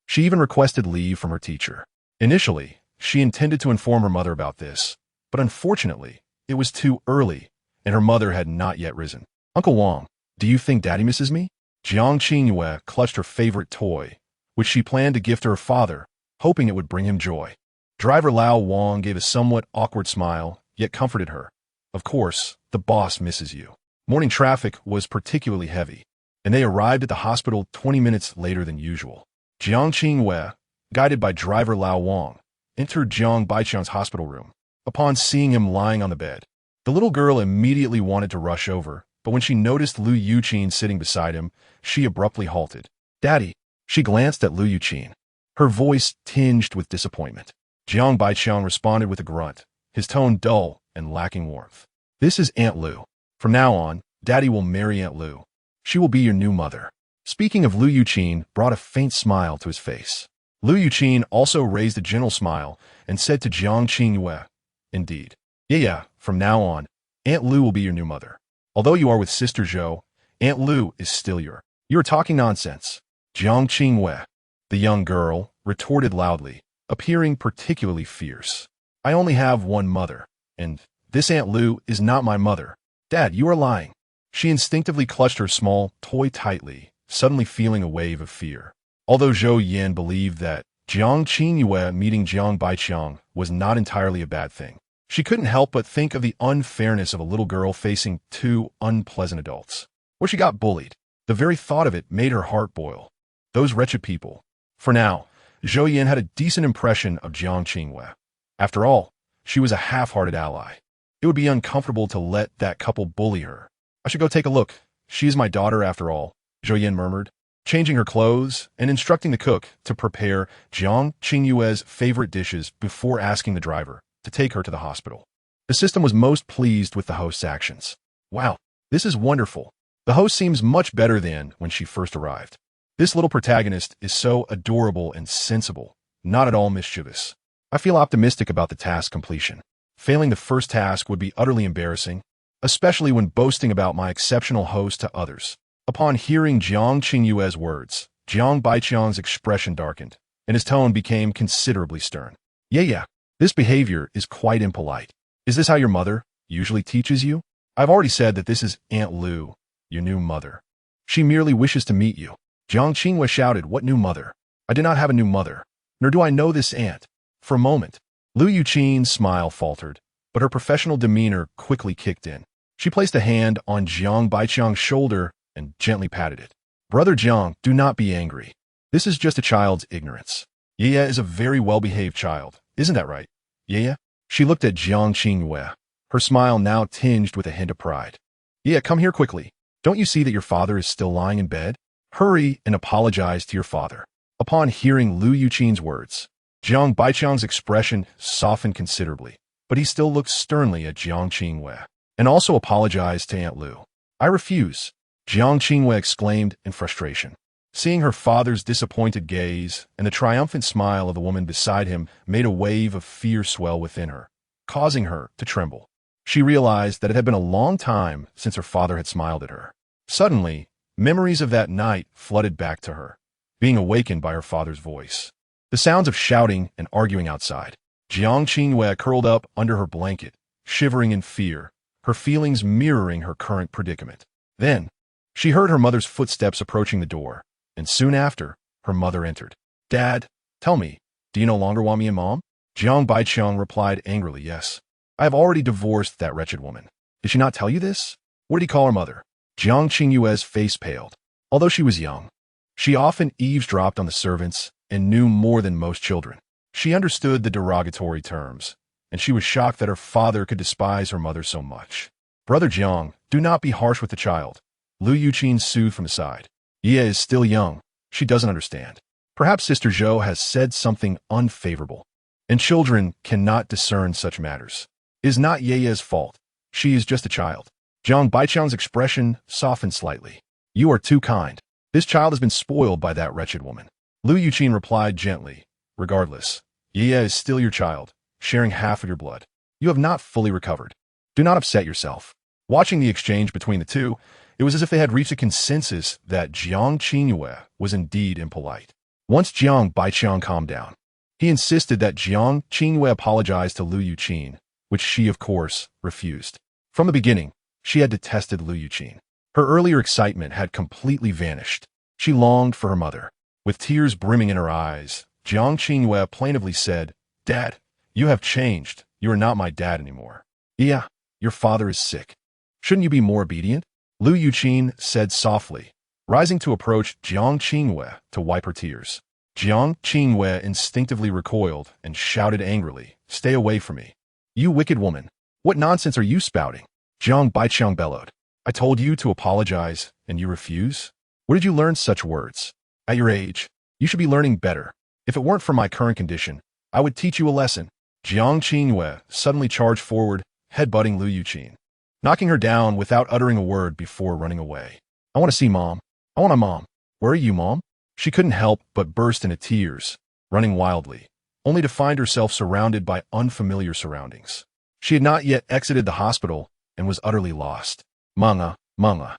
She even requested leave from her teacher. Initially, she intended to inform her mother about this, but unfortunately, it was too early, and her mother had not yet risen. Uncle Wang, do you think Daddy misses me? Jiang Qingwei clutched her favorite toy, which she planned to gift to her father, hoping it would bring him joy. Driver Lao Wang gave a somewhat awkward smile, yet comforted her. Of course, the boss misses you. Morning traffic was particularly heavy, and they arrived at the hospital 20 minutes later than usual. Jiang Qingwei, guided by driver Lao Wang, entered Jiang Baiqiang's hospital room. Upon seeing him lying on the bed, the little girl immediately wanted to rush over, but when she noticed Lu Yuqin sitting beside him, she abruptly halted. Daddy, she glanced at Lu Yuqin, her voice tinged with disappointment. Jiang Baiqiang responded with a grunt, his tone dull and lacking warmth. This is Aunt Lu. From now on, Daddy will marry Aunt Lu. She will be your new mother. Speaking of Lu Yuqin brought a faint smile to his face. Lu Yuqin also raised a gentle smile and said to Jiang Qingwei, Indeed. Yeah, from now on, Aunt Lu will be your new mother. Although you are with Sister Zhou, Aunt Lu is still your. You are talking nonsense. Jiang Qingwei, the young girl, retorted loudly, appearing particularly fierce. I only have one mother, and this Aunt Lu is not my mother. Dad, you are lying. She instinctively clutched her small toy tightly, suddenly feeling a wave of fear. Although Zhou Yan believed that Jiang Qingwei meeting Jiang Baiqiang was not entirely a bad thing, she couldn't help but think of the unfairness of a little girl facing two unpleasant adults. Where she got bullied. The very thought of it made her heart boil. Those wretched people. For now, Zhou Yan had a decent impression of Jiang Qingwei. After all, she was a half-hearted ally. It would be uncomfortable to let that couple bully her. I should go take a look. She is my daughter after all, Zhou Yan murmured. changing her clothes and instructing the cook to prepare Jiang Qingyue's favorite dishes before asking the driver to take her to the hospital. The system was most pleased with the host's actions. Wow, this is wonderful. The host seems much better than when she first arrived. This little protagonist is so adorable and sensible, not at all mischievous. I feel optimistic about the task completion. Failing the first task would be utterly embarrassing, especially when boasting about my exceptional host to others. Upon hearing Jiang Qingyue's words, Jiang Baiqiang's expression darkened, and his tone became considerably stern. Yeah, this behavior is quite impolite. Is this how your mother usually teaches you? I've already said that this is Aunt Lu, your new mother. She merely wishes to meet you. Jiang Qingyue shouted, what new mother? I do not have a new mother, nor do I know this aunt. For a moment, Lu Yuqin's smile faltered, but her professional demeanor quickly kicked in. She placed a hand on Jiang Baiqiang's shoulder and gently patted it. Brother Jiang, do not be angry. This is just a child's ignorance. Yaya is a very well-behaved child. Isn't that right? Yaya? She looked at Jiang Qingyue, her smile now tinged with a hint of pride. Yaya, come here quickly. Don't you see that your father is still lying in bed? Hurry and apologize to your father. Upon hearing Lu Yuqin's words, Jiang Baiqiang's expression softened considerably, but he still looked sternly at Jiang Qingyue, and also apologized to Aunt Lu. I refuse, Jiang Qingyue exclaimed in frustration. Seeing her father's disappointed gaze and the triumphant smile of the woman beside him made a wave of fear swell within her, causing her to tremble. She realized that it had been a long time since her father had smiled at her. Suddenly, memories of that night flooded back to her, being awakened by her father's voice. The sounds of shouting and arguing outside. Jiang Qingyue curled up under her blanket, shivering in fear, her feelings mirroring her current predicament. Then, she heard her mother's footsteps approaching the door, and soon after, her mother entered. Dad, tell me, do you no longer want me and Mom? Jiang Baiqiang replied angrily, yes. I have already divorced that wretched woman. Did she not tell you this? What did he call her mother? Jiang Qingyue's face paled. Although she was young, she often eavesdropped on the servants and knew more than most children. She understood the derogatory terms, and she was shocked that her father could despise her mother so much. Brother Jiang, do not be harsh with the child, Lu Yuqin soothed from the side. Ye is still young. She doesn't understand. Perhaps Sister Zhou has said something unfavorable, and children cannot discern such matters. It is not Ye's fault. She is just a child. Jiang Baiqiang's expression softened slightly. You are too kind. This child has been spoiled by that wretched woman. Lu Yuqin replied gently, regardless, Ye is still your child, sharing half of your blood. You have not fully recovered. Do not upset yourself. Watching the exchange between the two, it was as if they had reached a consensus that Jiang Qingyue was indeed impolite. Once Jiang Baiqiang calmed down, he insisted that Jiang Qingyue apologize to Lu Yuqin, which she, of course, refused. From the beginning, she had detested Lu Yuqin. Her earlier excitement had completely vanished. She longed for her mother. With tears brimming in her eyes, Jiang Qingyue plaintively said, Dad, you have changed. You are not my dad anymore. Yeah, your father is sick. Shouldn't you be more obedient? Lu Yuqin said softly, rising to approach Jiang Qingyue to wipe her tears. Jiang Qingyue instinctively recoiled and shouted angrily, Stay away from me. You wicked woman. What nonsense are you spouting? Jiang Baiqiang bellowed. I told you to apologize, and you refuse? Where did you learn such words? At your age, you should be learning better. If it weren't for my current condition, I would teach you a lesson. Jiang Qingyue suddenly charged forward, headbutting Lu Yuqin, knocking her down without uttering a word before running away. I want to see Mom. I want a Mom. Where are you, Mom? She couldn't help but burst into tears, running wildly, only to find herself surrounded by unfamiliar surroundings. She had not yet exited the hospital and was utterly lost. Manga, Manga.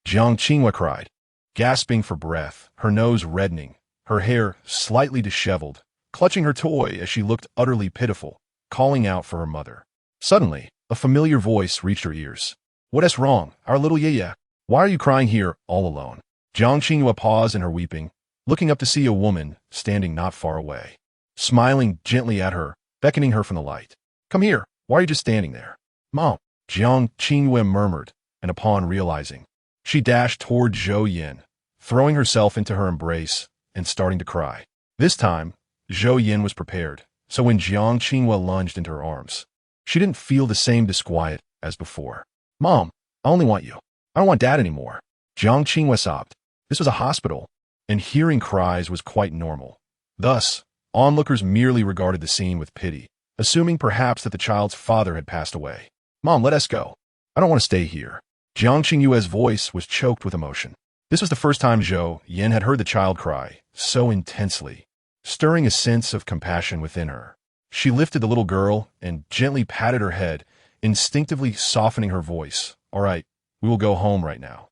Jiang Qingyue cried, gasping for breath, her nose reddening, her hair slightly disheveled, clutching her toy as she looked utterly pitiful, calling out for her mother. Suddenly, a familiar voice reached her ears. What is wrong, our little Yaya? Why are you crying here all alone? Jiang Qingyue paused in her weeping, looking up to see a woman standing not far away, smiling gently at her, beckoning her from the light. Come here, why are you just standing there? Mom, Jiang Qingyue murmured, and upon realizing, she dashed toward Zhou Yan, throwing herself into her embrace and starting to cry. This time, Zhou Yan was prepared, so when Jiang Qingyue lunged into her arms, she didn't feel the same disquiet as before. Mom, I only want you. I don't want Dad anymore. Jiang Qingyue sobbed. This was a hospital, and hearing cries was quite normal. Thus, onlookers merely regarded the scene with pity, assuming perhaps that the child's father had passed away. "Mom, let us go. I don't want to stay here." Jiang Qingyue's voice was choked with emotion. This was the first time Zhou Yan had heard the child cry so intensely, stirring a sense of compassion within her. She lifted the little girl and gently patted her head, instinctively softening her voice. "All right, we will go home right now."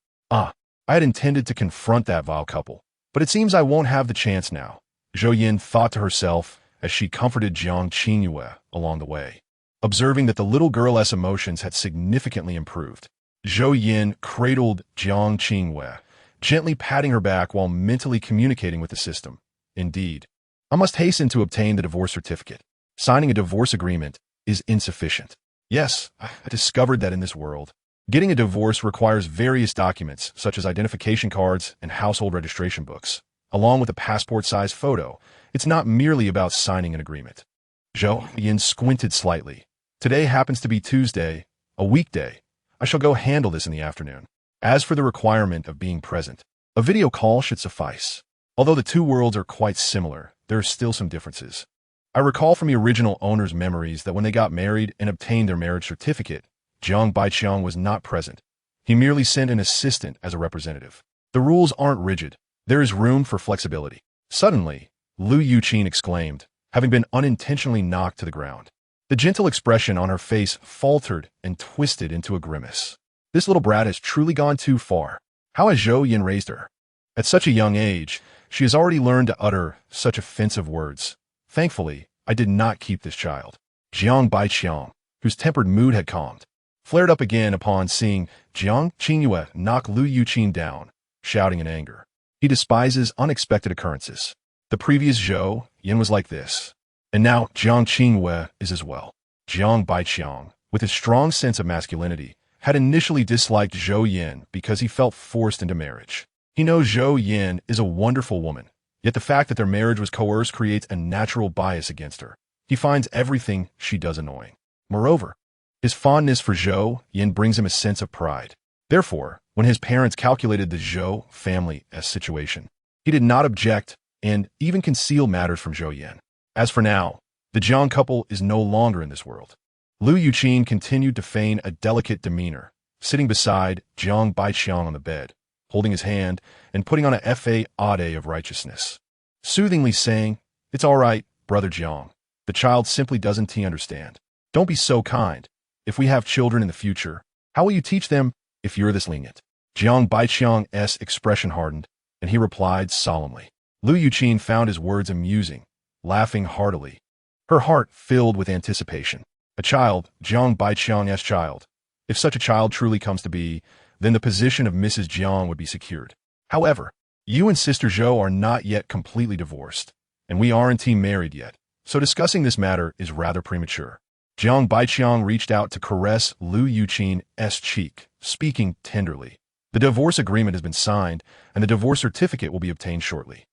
I had intended to confront that vile couple, but it seems I won't have the chance now," Zhou Yan thought to herself as she comforted Jiang Qingyue along the way. Observing that the little girl's emotions had significantly improved, Zhou Yan cradled Jiang Qingyue, gently patting her back while mentally communicating with the system. "Indeed, I must hasten to obtain the divorce certificate. Signing a divorce agreement is insufficient. Yes, I discovered that in this world, getting a divorce requires various documents such as identification cards and household registration books, along with a passport-sized photo. It's not merely about signing an agreement." Zhou Yan squinted slightly. "Today happens to be Tuesday, a weekday. I shall go handle this in the afternoon. As for the requirement of being present, a video call should suffice. Although the two worlds are quite similar, there are still some differences. I recall from the original owner's memories that when they got married and obtained their marriage certificate, Jiang Baiqiang was not present. He merely sent an assistant as a representative. The rules aren't rigid. There is room for flexibility." Suddenly, Lu Yuqin exclaimed, having been unintentionally knocked to the ground. The gentle expression on her face faltered and twisted into a grimace. This little brat has truly gone too far. How has Zhou Yan raised her? At such a young age, she has already learned to utter such offensive words. Thankfully, I did not keep this child. Jiang Baiqiang, whose tempered mood had calmed, flared up again upon seeing Jiang Qingyue knock Lu Yuqin down, shouting in anger. He despises unexpected occurrences. The previous Zhou Yan was like this, and now Jiang Qingyue is as well. Jiang Baiqiang, with his strong sense of masculinity, had initially disliked Zhou Yan because he felt forced into marriage. He knows Zhou Yan is a wonderful woman, yet the fact that their marriage was coerced creates a natural bias against her. He finds everything she does annoying. Moreover, his fondness for Zhou Yan brings him a sense of pride. Therefore, when his parents calculated the Zhou family's situation, he did not object and even conceal matters from Zhou Yan. As for now, the Jiang couple is no longer in this world. Lu Yuqin continued to feign a delicate demeanor, sitting beside Jiang Baiqiang on the bed, holding his hand and putting on a facade of righteousness, soothingly saying, "It's all right, brother Jiang. The child simply doesn't understand. Don't be so kind. If we have children in the future, how will you teach them if you're this lenient?" Jiang Baiqiang's expression hardened, and he replied solemnly. Lu Yuqin found his words amusing, laughing heartily. Her heart filled with anticipation. A child, Jiang Baiqiang's child. If such a child truly comes to be, then the position of Mrs. Jiang would be secured. However, you and Sister Zhou are not yet completely divorced, and we aren't married yet, so discussing this matter is rather premature. Jiang Baiqiang reached out to caress Lu Yuqin's cheek, speaking tenderly. The divorce agreement has been signed, and the divorce certificate will be obtained shortly.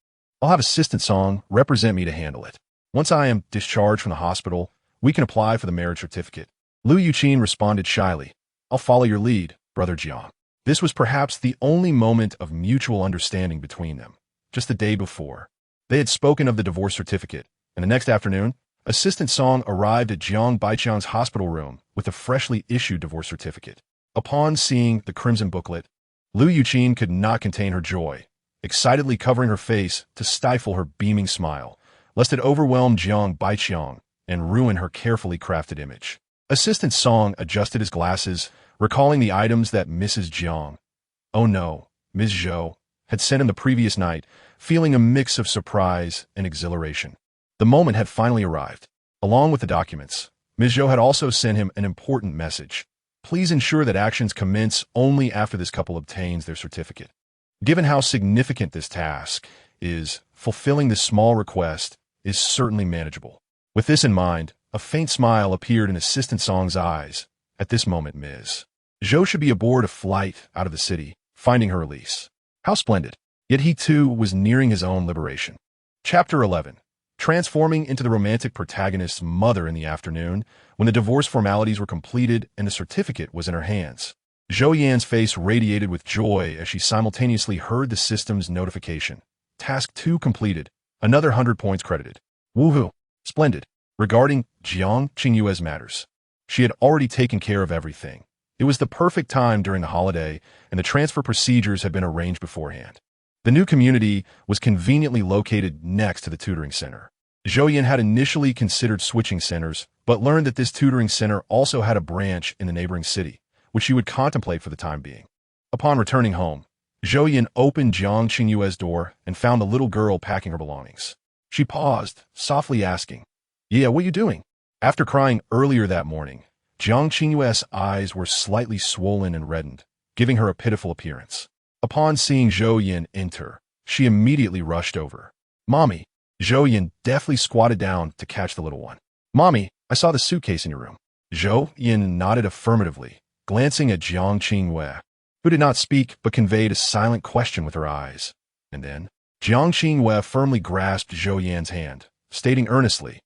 I'll have Assistant Song represent me to handle it. Once I am discharged from the hospital, we can apply for the marriage certificate. Lu Yuqin responded shyly. I'll follow your lead, brother Jiang. This was perhaps the only moment of mutual understanding between them. Just the day before, they had spoken of the divorce certificate, and the next afternoon, Assistant Song arrived at Jiang Baiqiang's hospital room with a freshly issued divorce certificate. Upon seeing the crimson booklet, Lu Yuqin could not contain her joy, excitedly covering her face to stifle her beaming smile, lest it overwhelm Jiang Baiqiang and ruin her carefully crafted image. Assistant Song adjusted his glasses, recalling the items that Mrs. Jiang, oh no, Ms. Zhou, had sent him the previous night, feeling a mix of surprise and exhilaration. The moment had finally arrived. Along with the documents, Ms. Zhou had also sent him an important message. Please ensure that actions commence only after this couple obtains their certificate. Given how significant this task is, fulfilling this small request is certainly manageable. With this in mind, a faint smile appeared in Assistant Song's eyes. At this moment, Ms. Zhou should be aboard a flight out of the city, finding her release. How splendid! Yet he too was nearing his own liberation. Chapter 11. Transforming into the romantic protagonist's mother in the afternoon, when the divorce formalities were completed and the certificate was in her hands. Zhou Yan's face radiated with joy as she simultaneously heard the system's notification. Task 2 completed. Another 100 points credited. Woohoo! Splendid. Regarding Jiang Qingyue's matters, she had already taken care of everything. It was the perfect time during the holiday, and the transfer procedures had been arranged beforehand. The new community was conveniently located next to the tutoring center. Zhou Yan had initially considered switching centers, but learned that this tutoring center also had a branch in the neighboring city, which she would contemplate for the time being. Upon returning home, Zhou Yan opened Jiang Qingyue's door and found the little girl packing her belongings. She paused, softly asking, "Yeah, what are you doing?" After crying earlier that morning, Jiang Qingyue's eyes were slightly swollen and reddened, giving her a pitiful appearance. Upon seeing Zhou Yan enter, she immediately rushed over. "Mommy." Zhou Yan deftly squatted down to catch the little one. "Mommy, I saw the suitcase in your room." Zhou Yan nodded affirmatively, glancing at Jiang Qingyue, who did not speak but conveyed a silent question with her eyes. And then, Jiang Qingyue firmly grasped Zhou Yan's hand, stating earnestly,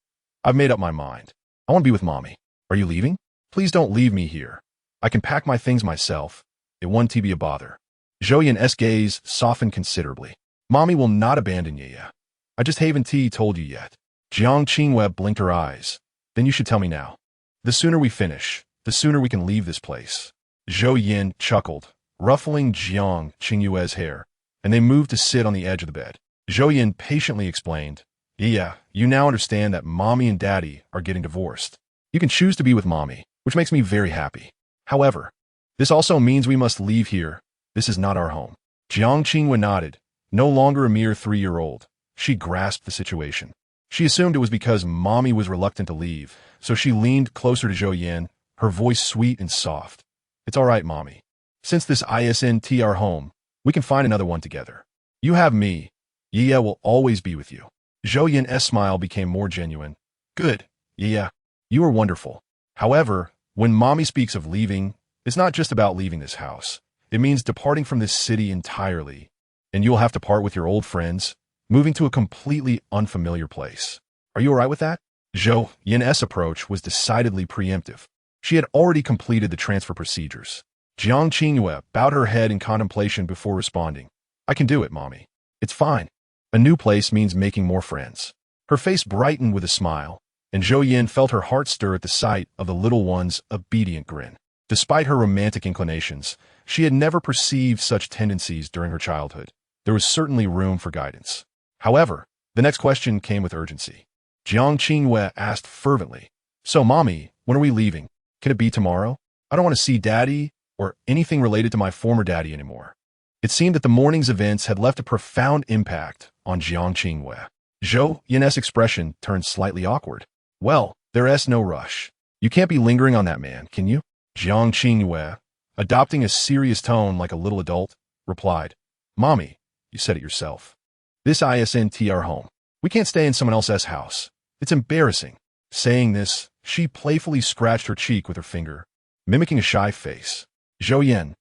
"I've made up my mind. I want to be with Mommy. Are you leaving? Please don't leave me here. I can pack my things myself. It won't be a bother." Zhou Yan's gaze softened considerably. "Mommy will not abandon you yet. I just haven't told you yet." Jiang Qingyue blinked her eyes. "Then you should tell me now. The sooner we finish, the sooner we can leave this place." Zhou Yan chuckled, ruffling Jiang Qingyue's hair, and they moved to sit on the edge of the bed. Zhou Yan patiently explained, "Yeah, you now understand that Mommy and Daddy are getting divorced. You can choose to be with Mommy, which makes me very happy. However, this also means we must leave here. This is not our home." Jiang Qingyue nodded. No longer a mere 3-year-old, she grasped the situation. She assumed it was because Mommy was reluctant to leave, so she leaned closer to Zhou Yan, her voice sweet and soft. "It's all right, Mommy. Since this isn't our home, we can find another one together. You have me. Yia will always be with you." Zhou Yan's smile became more genuine. "Good, Yia. You are wonderful. However, when Mommy speaks of leaving, it's not just about leaving this house. It means departing from this city entirely, and you'll have to part with your old friends, moving to a completely unfamiliar place. Are you all right with that?" Zhou Yan's approach was decidedly preemptive. She had already completed the transfer procedures. Jiang Qingyue bowed her head in contemplation before responding, "I can do it, Mommy. It's fine. A new place means making more friends." Her face brightened with a smile, and Zhou Yan felt her heart stir at the sight of the little one's obedient grin. Despite her romantic inclinations, she had never perceived such tendencies during her childhood. There was certainly room for guidance. However, the next question came with urgency. Jiang Qingyue asked fervently, "So, Mommy, when are we leaving? Can it be tomorrow? I don't want to see Daddy or anything related to my former daddy anymore." It seemed that the morning's events had left a profound impact on Jiang Qingyue. Zhou Yan's expression turned slightly awkward. "Well, there's no rush. You can't be lingering on that man, can you?" Jiang Qingyue, adopting a serious tone like a little adult, replied, "Mommy, you said it yourself. This isn't our home. We can't stay in someone else's house. It's embarrassing." Saying this, she playfully scratched her cheek with her finger, mimicking a shy face. "Zhou Yan,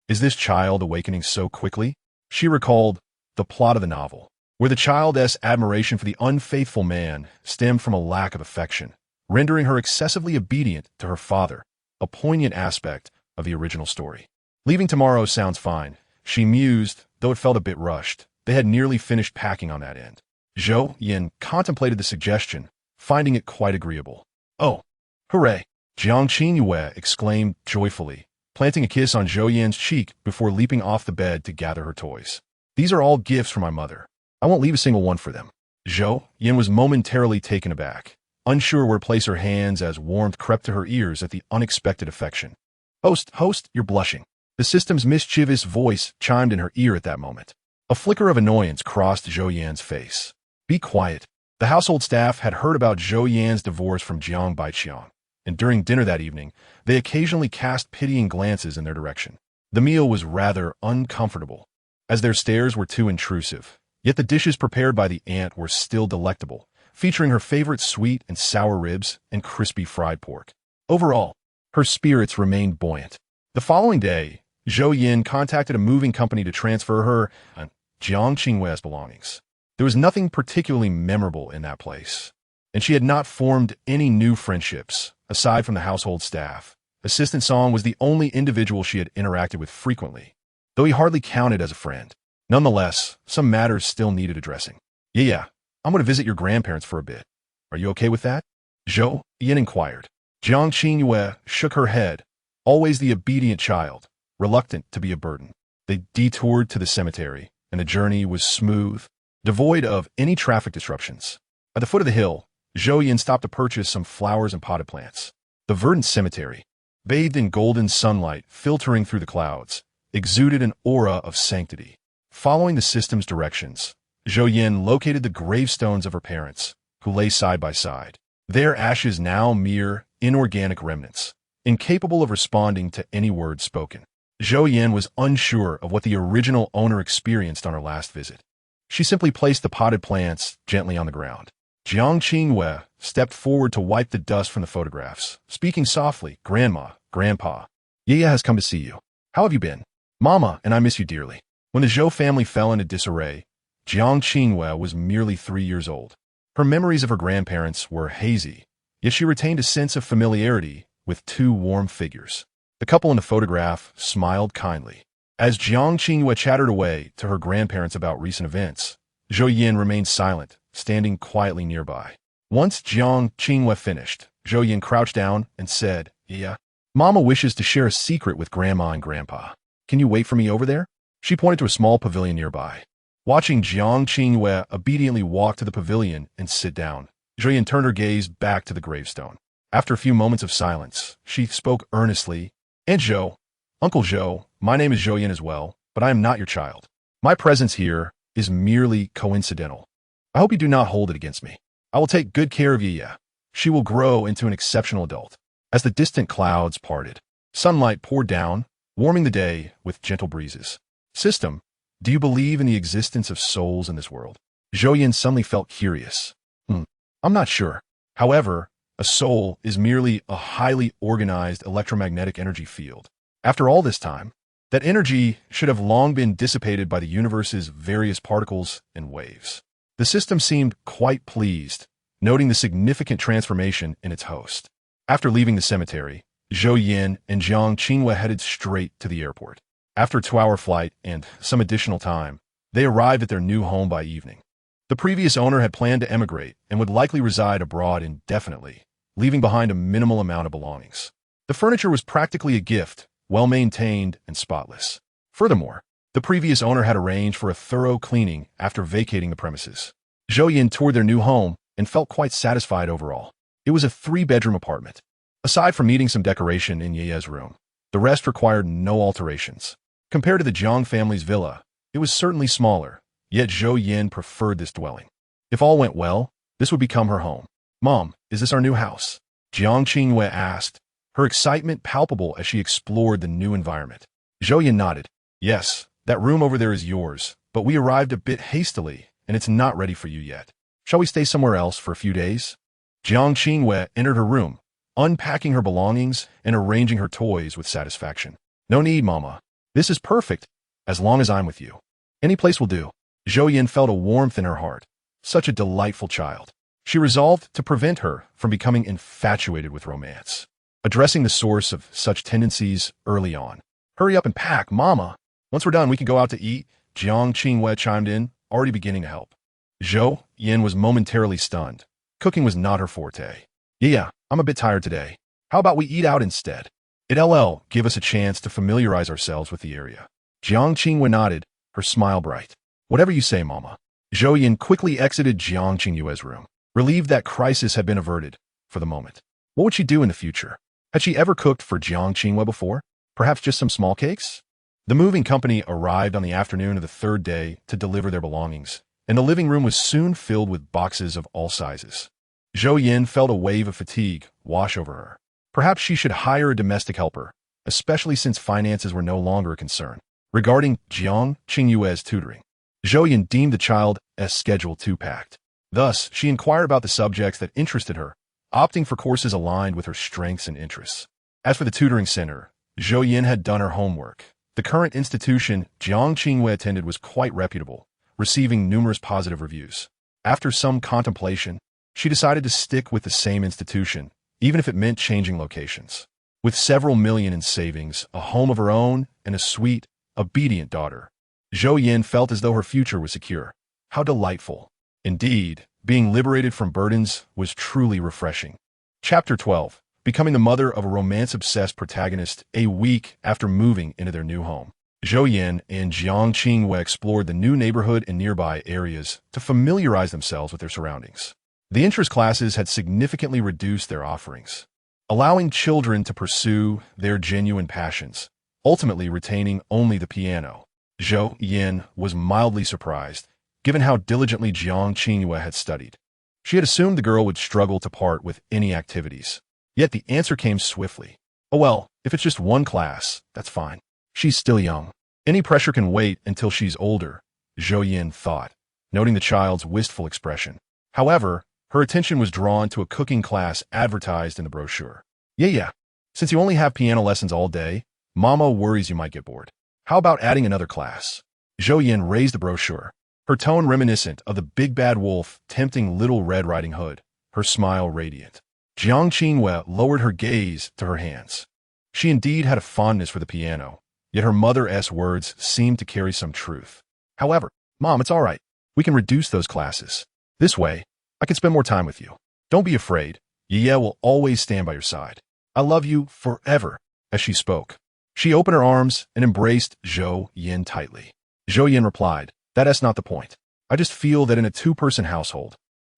is this child awakening so quickly?" She recalled the plot of the novel, where the child's admiration for the unfaithful man stemmed from a lack of affection, rendering her excessively obedient to her father, a poignant aspect of the original story. "Leaving tomorrow sounds fine," she mused, though it felt a bit rushed. They had nearly finished packing on that end. Zhou Yan contemplated the suggestion, finding it quite agreeable. "Oh, hooray!" Jiang Qingyue exclaimed joyfully, planting a kiss on Zhou Yan's cheek before leaping off the bed to gather her toys. "These are all gifts from my mother. I won't leave a single one for them." Zhou Yan was momentarily taken aback, unsure where to place her hands as warmth crept to her ears at the unexpected affection. Host, you're blushing." The system's mischievous voice chimed in her ear at that moment. A flicker of annoyance crossed Zhou Yan's face. "Be quiet." The household staff had heard about Zhou Yan's divorce from Jiang Baiqiang, and during dinner that evening, they occasionally cast pitying glances in their direction. The meal was rather uncomfortable, as their stares were too intrusive, yet the dishes prepared by the aunt were still delectable, featuring her favorite sweet and sour ribs and crispy fried pork. Overall, her spirits remained buoyant. The following day, Zhou Yan contacted a moving company to transfer her and Jiang Qingyue's belongings. There was nothing particularly memorable in that place, and she had not formed any new friendships, aside from the household staff, Assistant Song was the only individual she had interacted with frequently, though he hardly counted as a friend. Nonetheless, some matters still needed addressing. Yeah, I'm going to visit your grandparents for a bit. Are you okay with that? Zhou Yan inquired. Jiang Qingyue shook her head, always the obedient child, reluctant to be a burden. They detoured to the cemetery, and the journey was smooth, devoid of any traffic disruptions. At the foot of the hill, Zhou Yan stopped to purchase some flowers and potted plants. The verdant cemetery, bathed in golden sunlight filtering through the clouds, exuded an aura of sanctity. Following the system's directions, Zhou Yan located the gravestones of her parents, who lay side by side. Their ashes now mere inorganic remnants, incapable of responding to any word spoken. Zhou Yan was unsure of what the original owner experienced on her last visit. She simply placed the potted plants gently on the ground. Jiang Qingyue stepped forward to wipe the dust from the photographs, speaking softly, "Grandma, Grandpa, Yaya has come to see you. How have you been? Mama and I miss you dearly." When the Zhou family fell into disarray, Jiang Qingyue was merely 3 years old. Her memories of her grandparents were hazy, yet she retained a sense of familiarity with two warm figures. The couple in the photograph smiled kindly. As Jiang Qingyue chattered away to her grandparents about recent events, Zhou Yan remained silent, standing quietly nearby. Once Jiang Qingyue finished, Zhou Yan crouched down and said, "Yeah, Mama wishes to share a secret with Grandma and Grandpa. Can you wait for me over there?" She pointed to a small pavilion nearby. Watching Jiang Qingyue obediently walk to the pavilion and sit down, Zhou Yan turned her gaze back to the gravestone. After a few moments of silence, she spoke earnestly, "Aunt Zhou, Uncle Zhou, my name is Zhou Yan as well, but I am not your child. My presence here is merely coincidental. I hope you do not hold it against me. I will take good care of Yaya. She will grow into an exceptional adult." As the distant clouds parted, sunlight poured down, warming the day with gentle breezes. "System, do you believe in the existence of souls in this world?" Zhou Yan suddenly felt curious. I'm not sure. However, a soul is merely a highly organized electromagnetic energy field. After all this time, that energy should have long been dissipated by the universe's various particles and waves. The system seemed quite pleased, noting the significant transformation in its host. After leaving the cemetery, Zhou Yan and Jiang Qingyue headed straight to the airport. After a 2-hour flight and some additional time, they arrived at their new home by evening. The previous owner had planned to emigrate and would likely reside abroad indefinitely, leaving behind a minimal amount of belongings. The furniture was practically a gift, well-maintained and spotless. Furthermore, the previous owner had arranged for a thorough cleaning after vacating the premises. Zhou Yan toured their new home and felt quite satisfied overall. It was a 3-bedroom apartment. Aside from needing some decoration in Yaya's room, the rest required no alterations. Compared to the Jiang family's villa, it was certainly smaller, yet Zhou Yan preferred this dwelling. If all went well, this would become her home. "Mom, is this our new house?" Jiang Qingyue asked, her excitement palpable as she explored the new environment. Zhou Yan nodded. "Yes, that room over there is yours, but we arrived a bit hastily, and it's not ready for you yet. Shall we stay somewhere else for a few days?" Jiang Qingyue entered her room, unpacking her belongings and arranging her toys with satisfaction. "No need, Mama. This is perfect, as long as I'm with you. Any place will do." Zhou Yan felt a warmth in her heart. Such a delightful child. She resolved to prevent her from becoming infatuated with romance, addressing the source of such tendencies early on. "Hurry up and pack, Mama. Once we're done, we can go out to eat," Jiang Qingyue chimed in, already beginning to help. Zhou Yan was momentarily stunned. Cooking was not her forte. "Yeah, I'm a bit tired today. How about we eat out instead? It'll give us a chance to familiarize ourselves with the area." Jiang Qingyue nodded, her smile bright. "Whatever you say, Mama." Zhou Yan quickly exited Jiang Qingyue's room, relieved that crisis had been averted for the moment. What would she do in the future? Had she ever cooked for Jiang Qingyue before? Perhaps just some small cakes? The moving company arrived on the afternoon of the 3rd day to deliver their belongings, and the living room was soon filled with boxes of all sizes. Zhou Yan felt a wave of fatigue wash over her. Perhaps she should hire a domestic helper, especially since finances were no longer a concern. Regarding Jiang Qingyue's tutoring, Zhou Yan deemed the child as Schedule 2 packed. Thus, she inquired about the subjects that interested her, opting for courses aligned with her strengths and interests. As for the tutoring center, Zhou Yan had done her homework. The current institution Jiang Qingyue attended was quite reputable, receiving numerous positive reviews. After some contemplation, she decided to stick with the same institution, even if it meant changing locations. With several million in savings, a home of her own, and a sweet, obedient daughter, Zhou Yan felt as though her future was secure. How delightful. Indeed, being liberated from burdens was truly refreshing. Chapter 12. Becoming the mother of a romance-obsessed protagonist a week after moving into their new home. Zhou Yan and Jiang Qingyue explored the new neighborhood and nearby areas to familiarize themselves with their surroundings. The interest classes had significantly reduced their offerings, allowing children to pursue their genuine passions, ultimately retaining only the piano. Zhou Yan was mildly surprised, given how diligently Jiang Qingyue had studied. She had assumed the girl would struggle to part with any activities. Yet the answer came swiftly. Oh well, if it's just one class, that's fine. She's still young. Any pressure can wait until she's older, Zhou Yan thought, noting the child's wistful expression. However, her attention was drawn to a cooking class advertised in the brochure. Yeah. Since you only have piano lessons all day, Mama worries you might get bored. How about adding another class? Zhou Yan raised the brochure, her tone reminiscent of the big bad wolf tempting Little Red Riding Hood, her smile radiant. Jiang Qingyue lowered her gaze to her hands. She indeed had a fondness for the piano, yet her mother's words seemed to carry some truth. However, Mom, it's all right. We can reduce those classes. This way, I can spend more time with you. Don't be afraid. Ye will always stand by your side. I love you forever. As she spoke, she opened her arms and embraced Zhou Yan tightly. Zhou Yan replied, That's not the point. I just feel that in a two-person household,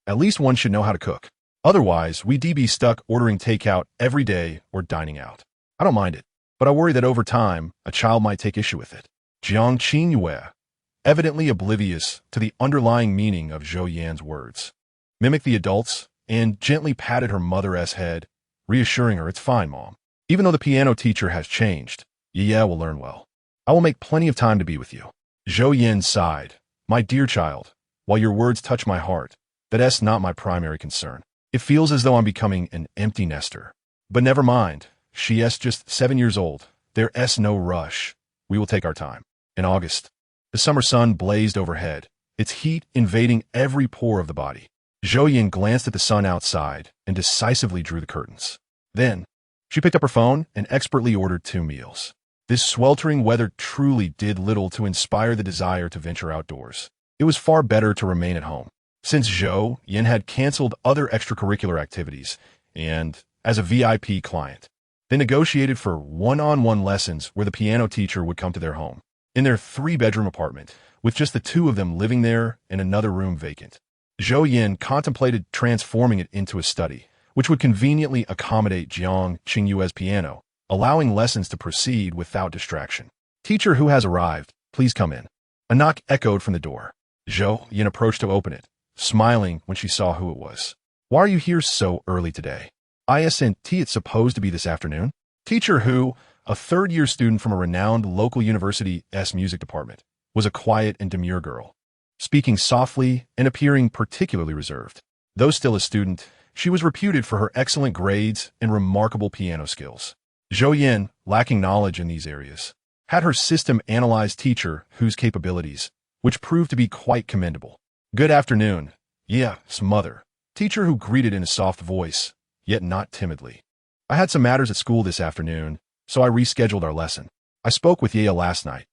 at least one should know how to cook. Otherwise, we'd be stuck ordering takeout every day or dining out. I don't mind it, but I worry that over time, a child might take issue with it. Jiang Qingyue, evidently oblivious to the underlying meaning of Zhou Yan's words, mimicked the adults and gently patted her mother's head, reassuring her, It's fine, Mom. Even though the piano teacher has changed, Ye will learn well. I will make plenty of time to be with you. Zhou Yan sighed. My dear child, while your words touch my heart, that's not my primary concern. It feels as though I'm becoming an empty nester. But never mind. She's just 7 years old. There's no rush. We will take our time. In August, the summer sun blazed overhead, its heat invading every pore of the body. Zhou Yan glanced at the sun outside and decisively drew the curtains. Then, she picked up her phone and expertly ordered 2 meals. This sweltering weather truly did little to inspire the desire to venture outdoors. It was far better to remain at home. Since Zhou Yan had canceled other extracurricular activities, and, as a VIP client, they negotiated for one-on-one lessons where the piano teacher would come to their home, in their 3-bedroom apartment, with just the 2 of them living there and another room vacant. Zhou Yan contemplated transforming it into a study, which would conveniently accommodate Jiang Qingyue's piano, allowing lessons to proceed without distraction. Teacher who has arrived, please come in. A knock echoed from the door. Zhou Yan approached to open it, smiling when she saw who it was. Why are you here so early today? Isn't it's supposed to be this afternoon? Teacher who, a third-year student from a renowned local university's music department, was a quiet and demure girl, speaking softly and appearing particularly reserved. Though still a student, she was reputed for her excellent grades and remarkable piano skills. Zhou Yan, lacking knowledge in these areas, had her system analyze teacher whose capabilities, which proved to be quite commendable. Good afternoon. Yes, mother. Teacher who greeted in a soft voice, yet not timidly. I had some matters at school this afternoon, so I rescheduled our lesson. I spoke with Yaya last night.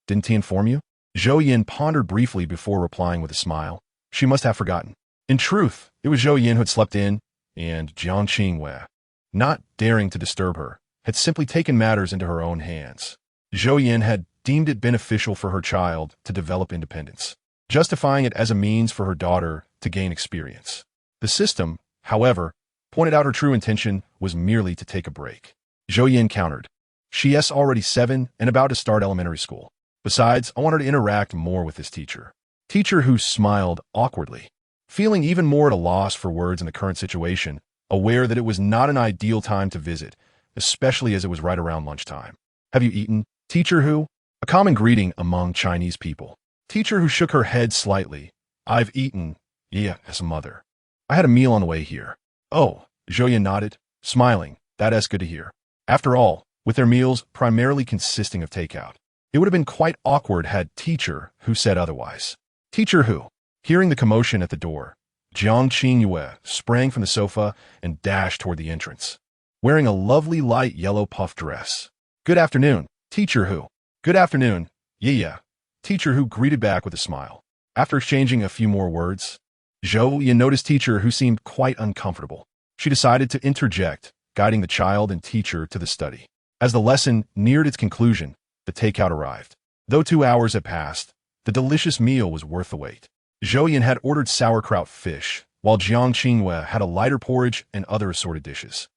Didn't he inform you? Zhou Yan pondered briefly before replying with a smile. She must have forgotten. In truth, it was Zhou Yan who had slept in, and Jiang Qingyue, not daring to disturb her, had simply taken matters into her own hands. Zhou Yan had deemed it beneficial for her child to develop independence, justifying it as a means for her daughter to gain experience. The system, however, pointed out her true intention was merely to take a break. Zhou Yan countered. She's already 7 and about to start elementary school. Besides, I want her to interact more with this teacher. Teacher who smiled awkwardly, feeling even more at a loss for words in the current situation, aware that it was not an ideal time to visit, especially as it was right around lunchtime. Have you eaten? Teacher who? A common greeting among Chinese people. Teacher who shook her head slightly. I've eaten. Yes, mother. I had a meal on the way here. Oh, Zhou Yan nodded, smiling. That's good to hear. After all, with their meals primarily consisting of takeout, it would have been quite awkward had teacher who said otherwise. Teacher who? Hearing the commotion at the door, Jiang Qingyue sprang from the sofa and dashed toward the entrance. wearing a lovely light yellow puff dress. "Good afternoon, teacher who." "Good afternoon, yeah, teacher who," greeted back with a smile. After exchanging a few more words, Zhou Yan noticed teacher who seemed quite uncomfortable. She decided to interject, guiding the child and teacher to the study. As the lesson neared its conclusion, the takeout arrived. Though 2 hours had passed, the delicious meal was worth the wait. Zhou Yan had ordered sauerkraut fish, while Jiang Qingyue had a lighter porridge and other assorted dishes.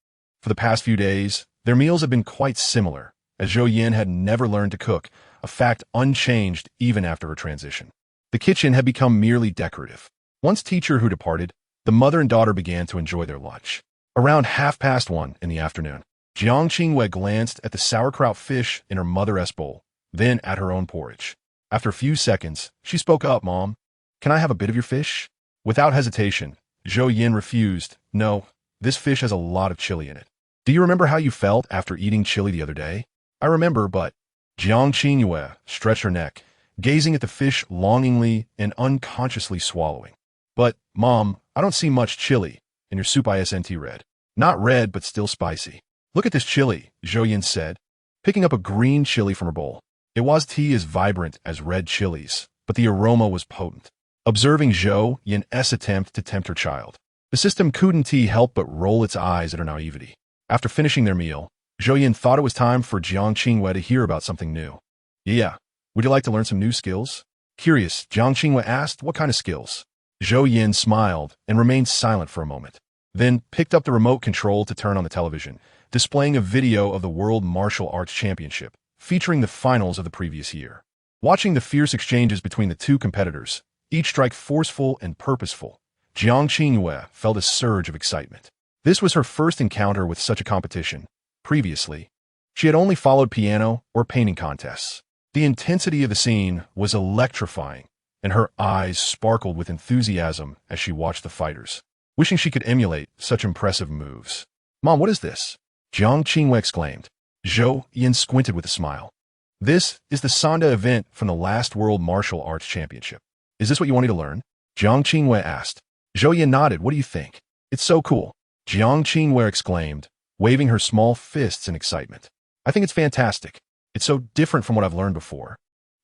For the past few days, their meals had been quite similar, as Zhou Yan had never learned to cook, a fact unchanged even after her transition. The kitchen had become merely decorative. Once teacher who departed, the mother and daughter began to enjoy their lunch. Around 1:30 in the afternoon, Jiang Qingyue glanced at the sauerkraut fish in her mother's bowl, then at her own porridge. After a few seconds, she spoke up, "Mom, can I have a bit of your fish?" Without hesitation, Zhou Yan refused. "No, this fish has a lot of chili in it. Do you remember how you felt after eating chili the other day?" "I remember, but..." Jiang Qingyue stretched her neck, gazing at the fish longingly and unconsciously swallowing. "But, Mom, I don't see much chili in your soup. Isn't red." "Not red, but still spicy." "Look at this chili," Zhou Yan said, picking up a green chili from her bowl. It was tea as vibrant as red chilies, but the aroma was potent. Observing Zhou Yan's attempt to tempt her child, the system couldn't help but roll its eyes at her naivety. After finishing their meal, Zhou Yan thought it was time for Jiang Qingyue to hear about something new. "Yeah, would you like to learn some new skills?" Curious, Jiang Qingyue asked, "What kind of skills?" Zhou Yan smiled and remained silent for a moment, then picked up the remote control to turn on the television, displaying a video of the World Martial Arts Championship, featuring the finals of the previous year. Watching the fierce exchanges between the two competitors, each strike forceful and purposeful, Jiang Qingyue felt a surge of excitement. This was her first encounter with such a competition. Previously, she had only followed piano or painting contests. The intensity of the scene was electrifying, and her eyes sparkled with enthusiasm as she watched the fighters, wishing she could emulate such impressive moves. "Mom, what is this?" Jiang Qingyue exclaimed. Zhou Yan squinted with a smile. "This is the Sonda event from the last World Martial Arts Championship. Is this what you wanted to learn?" Jiang Qingyue asked. Zhou Yan nodded. "What do you think?" "It's so cool," Jiang Qingyue exclaimed, waving her small fists in excitement. "I think it's fantastic. It's so different from what I've learned before,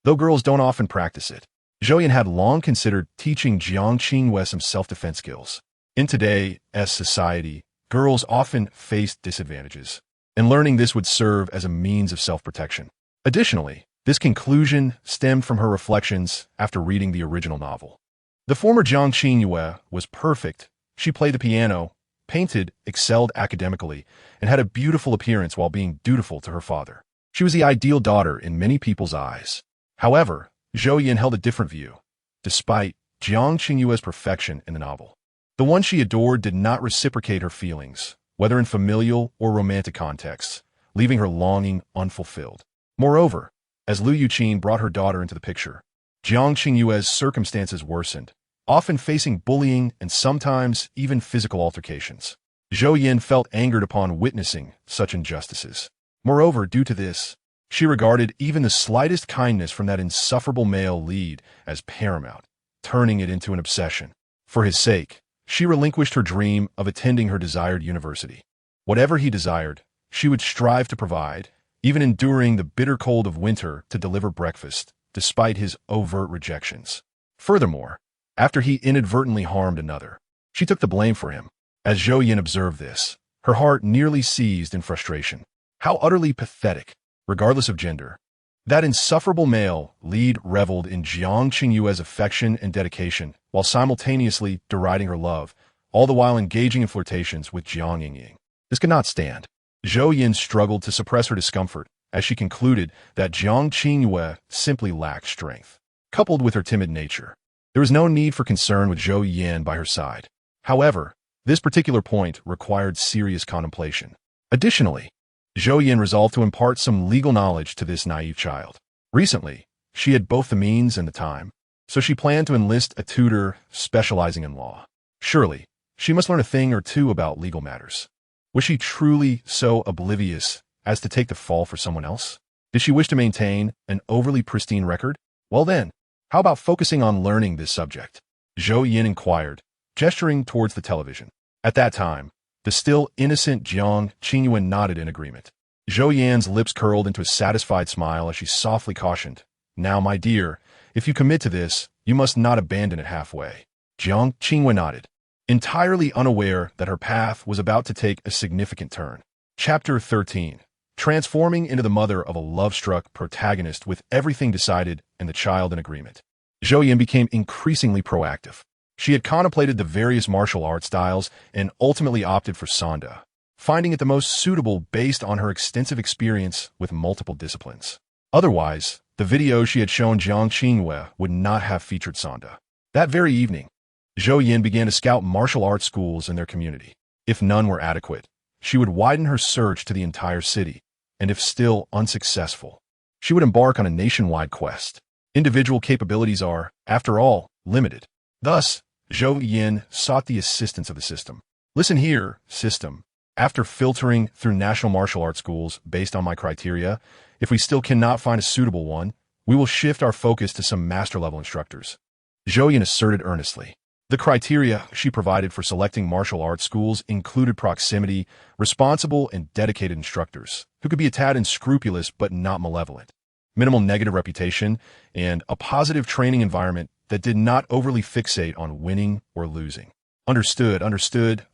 though girls don't often practice it." Zhou Yan had long considered teaching Jiang Qingyue some self-defense skills. In today's society, girls often face disadvantages, and learning this would serve as a means of self-protection. Additionally, this conclusion stemmed from her reflections after reading the original novel. The former Jiang Qingyue was perfect. She played the piano, painted, excelled academically, and had a beautiful appearance while being dutiful to her father. She was the ideal daughter in many people's eyes. However, Zhou Yan held a different view. Despite Jiang Qingyue's perfection in the novel, the one she adored did not reciprocate her feelings, whether in familial or romantic contexts, leaving her longing unfulfilled. Moreover, as Liu Yuqin brought her daughter into the picture, Jiang Qingyue's circumstances worsened, often facing bullying and sometimes even physical altercations. Zhou Yan felt angered upon witnessing such injustices. Moreover, due to this, she regarded even the slightest kindness from that insufferable male lead as paramount, turning it into an obsession. For his sake, she relinquished her dream of attending her desired university. Whatever he desired, she would strive to provide, even enduring the bitter cold of winter to deliver breakfast, despite his overt rejections. Furthermore, after he inadvertently harmed another, she took the blame for him. As Zhou Yan observed this, her heart nearly seized in frustration. How utterly pathetic, regardless of gender. That insufferable male lead reveled in Jiang Qingyue's affection and dedication, while simultaneously deriding her love, all the while engaging in flirtations with Jiang Yingying. This could not stand. Zhou Yan struggled to suppress her discomfort as she concluded that Jiang Qingyue simply lacked strength. Coupled with her timid nature, there was no need for concern with Zhou Yan by her side. However, this particular point required serious contemplation. Additionally, Zhou Yan resolved to impart some legal knowledge to this naive child. Recently, she had both the means and the time, so she planned to enlist a tutor specializing in law. Surely, she must learn a thing or two about legal matters. Was she truly so oblivious as to take the fall for someone else? Did she wish to maintain an overly pristine record? Well then, how about focusing on learning this subject? Zhou Yan inquired, gesturing towards the television. At that time, The still innocent Jiang Qingyuan nodded in agreement. Zhou Yan's lips curled into a satisfied smile as she softly cautioned, "Now, my dear, if you commit to this, you must not abandon it halfway." Jiang Qingyuan nodded, entirely unaware that her path was about to take a significant turn. Chapter 13. Transforming into the mother of a love-struck protagonist with everything decided and the child in agreement. Zhou Yan became increasingly proactive. She had contemplated the various martial art styles and ultimately opted for Sanda, finding it the most suitable based on her extensive experience with multiple disciplines. Otherwise, the video she had shown Jiang Qingyue would not have featured Sanda. That very evening, Zhou Yan began to scout martial arts schools in their community. If none were adequate, she would widen her search to the entire city, and if still unsuccessful, she would embark on a nationwide quest. Individual capabilities are, after all, limited. Thus, Zhou Yan sought the assistance of the system. "Listen here, system. After filtering through national martial arts schools based on my criteria, if we still cannot find a suitable one, we will shift our focus to some master-level instructors," Zhou Yan asserted earnestly. The criteria she provided for selecting martial arts schools included proximity, responsible and dedicated instructors, who could be a tad unscrupulous but not malevolent, minimal negative reputation, and a positive training environment that did not overly fixate on winning or losing. Understood,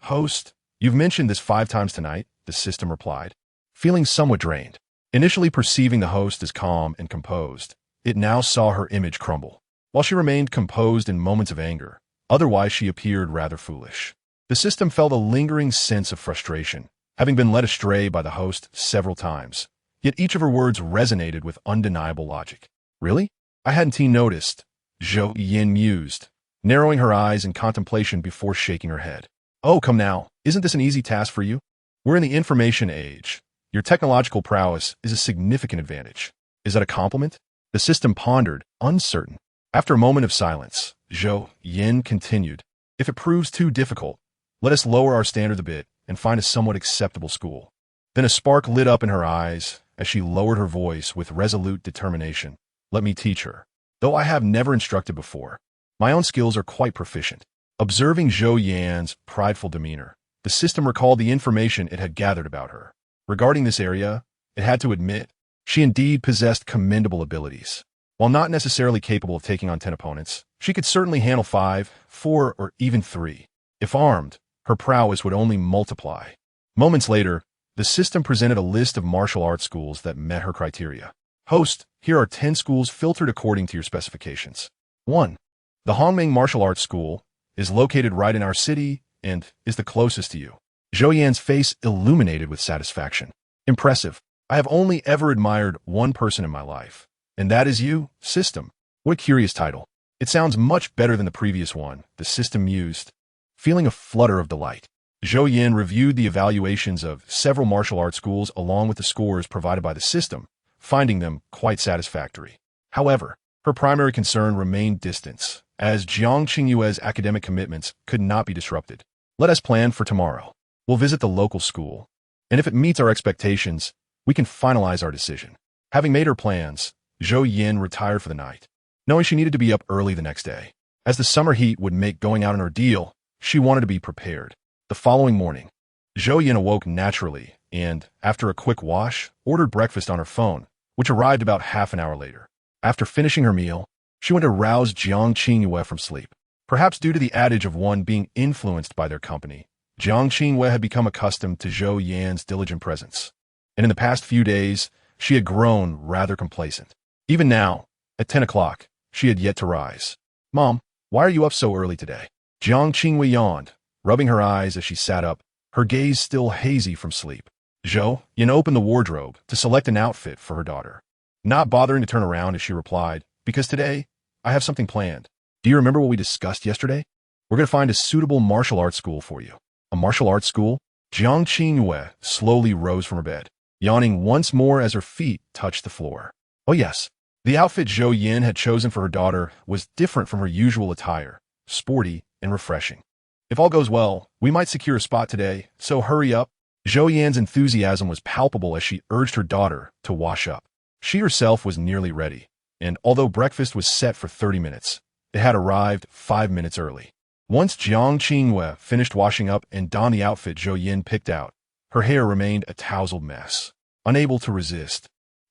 host. You've mentioned this 5 times tonight," the system replied, feeling somewhat drained. Initially perceiving the host as calm and composed, it now saw her image crumble. While she remained composed in moments of anger, otherwise she appeared rather foolish. The system felt a lingering sense of frustration, having been led astray by the host several times. Yet each of her words resonated with undeniable logic. "Really? I hadn't noticed," Zhou Yan mused, narrowing her eyes in contemplation before shaking her head. "Oh, come now, isn't this an easy task for you? We're in the information age. Your technological prowess is a significant advantage. Is that a compliment?" The system pondered, uncertain. After a moment of silence, Zhou Yan continued, "If it proves too difficult, let us lower our standards a bit and find a somewhat acceptable school." Then a spark lit up in her eyes as she lowered her voice with resolute determination. "Let me teach her. Though I have never instructed before, my own skills are quite proficient." Observing Zhou Yan's prideful demeanor, the system recalled the information it had gathered about her. Regarding this area, it had to admit, she indeed possessed commendable abilities. While not necessarily capable of taking on 10 opponents, she could certainly handle 5, 4, or even 3. If armed, her prowess would only multiply. Moments later, the system presented a list of martial arts schools that met her criteria. "Host, here are 10 schools filtered according to your specifications. 1. The Hongming Martial Arts School is located right in our city and is the closest to you." Zhou Yan's face illuminated with satisfaction. "Impressive. I have only ever admired one person in my life, and that is you, system. What a curious title. It sounds much better than the previous one," the system mused, feeling a flutter of delight. Zhou Yan reviewed the evaluations of several martial arts schools along with the scores provided by the system, finding them quite satisfactory. However, her primary concern remained distance, as Jiang Qingyue's academic commitments could not be disrupted. "Let us plan for tomorrow. We'll visit the local school, and if it meets our expectations, we can finalize our decision." Having made her plans, Zhou Yan retired for the night, knowing she needed to be up early the next day. As the summer heat would make going out an ordeal, she wanted to be prepared. The following morning, Zhou Yan awoke naturally and, after a quick wash, ordered breakfast on her phone, which arrived about half an hour later. After finishing her meal, she went to rouse Jiang Qingyue from sleep. Perhaps due to the adage of one being influenced by their company, Jiang Qingyue had become accustomed to Zhou Yan's diligent presence, and in the past few days, she had grown rather complacent. Even now, at 10 o'clock, she had yet to rise. "Mom, why are you up so early today?" Jiang Qingyue yawned, rubbing her eyes as she sat up, her gaze still hazy from sleep. Zhou Yan opened the wardrobe to select an outfit for her daughter, not bothering to turn around as she replied, "Because today, I have something planned. Do you remember what we discussed yesterday? We're going to find a suitable martial arts school for you." "A martial arts school?" Jiang Qingyue slowly rose from her bed, yawning once more as her feet touched the floor. "Oh yes." The outfit Zhou Yan had chosen for her daughter was different from her usual attire, sporty and refreshing. "If all goes well, we might secure a spot today, so hurry up." Zhou Yan's enthusiasm was palpable as she urged her daughter to wash up. She herself was nearly ready, and although breakfast was set for 30 minutes, it had arrived 5 minutes early. Once Jiang Qingyue finished washing up and donned the outfit Zhou Yan picked out, her hair remained a tousled mess. Unable to resist,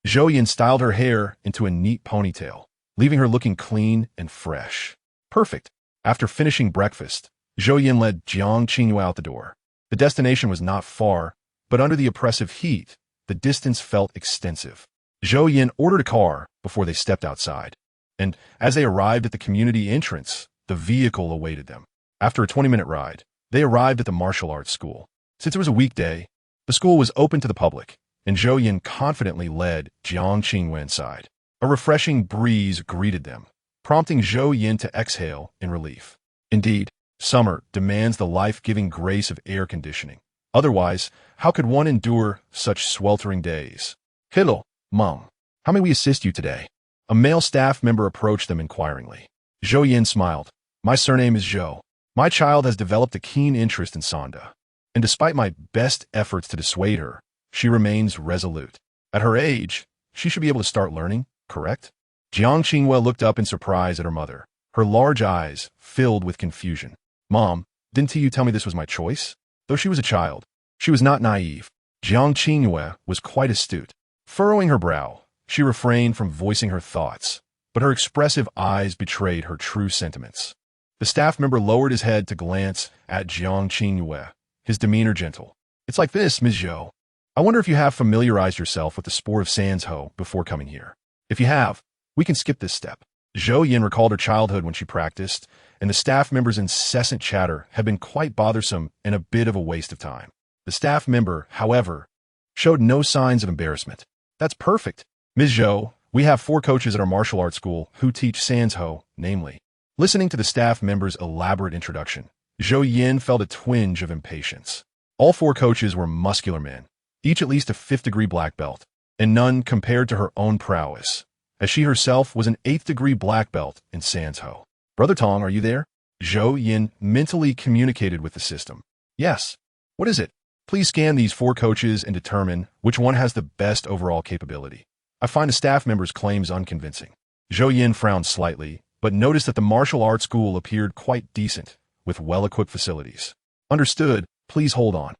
Zhou Yan styled her hair into a neat ponytail, leaving her looking clean and fresh. Perfect. After finishing breakfast, Zhou Yan led Jiang Qingyue out the door. The destination was not far, but under the oppressive heat, the distance felt extensive. Zhou Yan ordered a car before they stepped outside, and as they arrived at the community entrance, the vehicle awaited them. After a 20-minute ride, they arrived at the martial arts school. Since it was a weekday, the school was open to the public, and Zhou Yan confidently led Jiang Qingyue inside. A refreshing breeze greeted them, prompting Zhou Yan to exhale in relief. Indeed, summer demands the life-giving grace of air conditioning. Otherwise, how could one endure such sweltering days? Hello, Mom. How may we assist you today? A male staff member approached them inquiringly. Zhou Yan smiled. My surname is Zhou. My child has developed a keen interest in Sanda, and despite my best efforts to dissuade her, she remains resolute. At her age, she should be able to start learning, correct? Jiang Qingyue looked up in surprise at her mother, her large eyes filled with confusion. Mom, didn't you tell me this was my choice? Though she was a child, she was not naive. Jiang Qingyue was quite astute. Furrowing her brow, she refrained from voicing her thoughts, but her expressive eyes betrayed her true sentiments. The staff member lowered his head to glance at Jiang Qingyue, his demeanor gentle. It's like this, Ms. Zhou. I wonder if you have familiarized yourself with the sport of Sanzhou before coming here. If you have, we can skip this step. Zhou Yan recalled her childhood when she practiced, and the staff member's incessant chatter had been quite bothersome and a bit of a waste of time. The staff member, however, showed no signs of embarrassment. That's perfect. Ms. Zhou, we have 4 coaches at our martial arts school who teach Sanzhou, namely. Listening to the staff member's elaborate introduction, Zhou Yan felt a twinge of impatience. All 4 coaches were muscular men, each at least a 5th-degree black belt, and none compared to her own prowess, as she herself was an 8th-degree black belt in Sanzhou. Brother Tong, are you there? Zhou Yan mentally communicated with the system. Yes. What is it? Please scan these 4 coaches and determine which one has the best overall capability. I find the staff member's claims unconvincing. Zhou Yan frowned slightly, but noticed that the martial arts school appeared quite decent, with well-equipped facilities. Understood. Please hold on.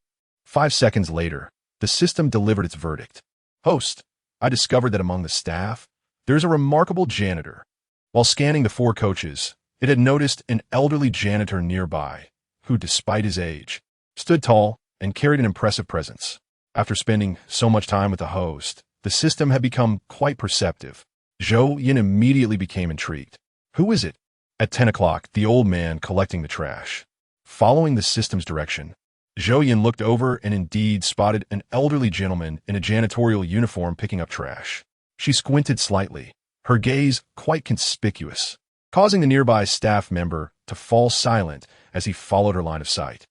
5 seconds later, the system delivered its verdict. Host, I discovered that among the staff, there's a remarkable janitor. While scanning the 4 coaches, it had noticed an elderly janitor nearby, who, despite his age, stood tall and carried an impressive presence. After spending so much time with the host, the system had become quite perceptive. Zhou Yan immediately became intrigued. Who is it? At 10 o'clock, the old man collecting the trash. Following the system's direction, Zhou Yan looked over and indeed spotted an elderly gentleman in a janitorial uniform picking up trash. She squinted slightly, her gaze quite conspicuous, causing the nearby staff member to fall silent as he followed her line of sight.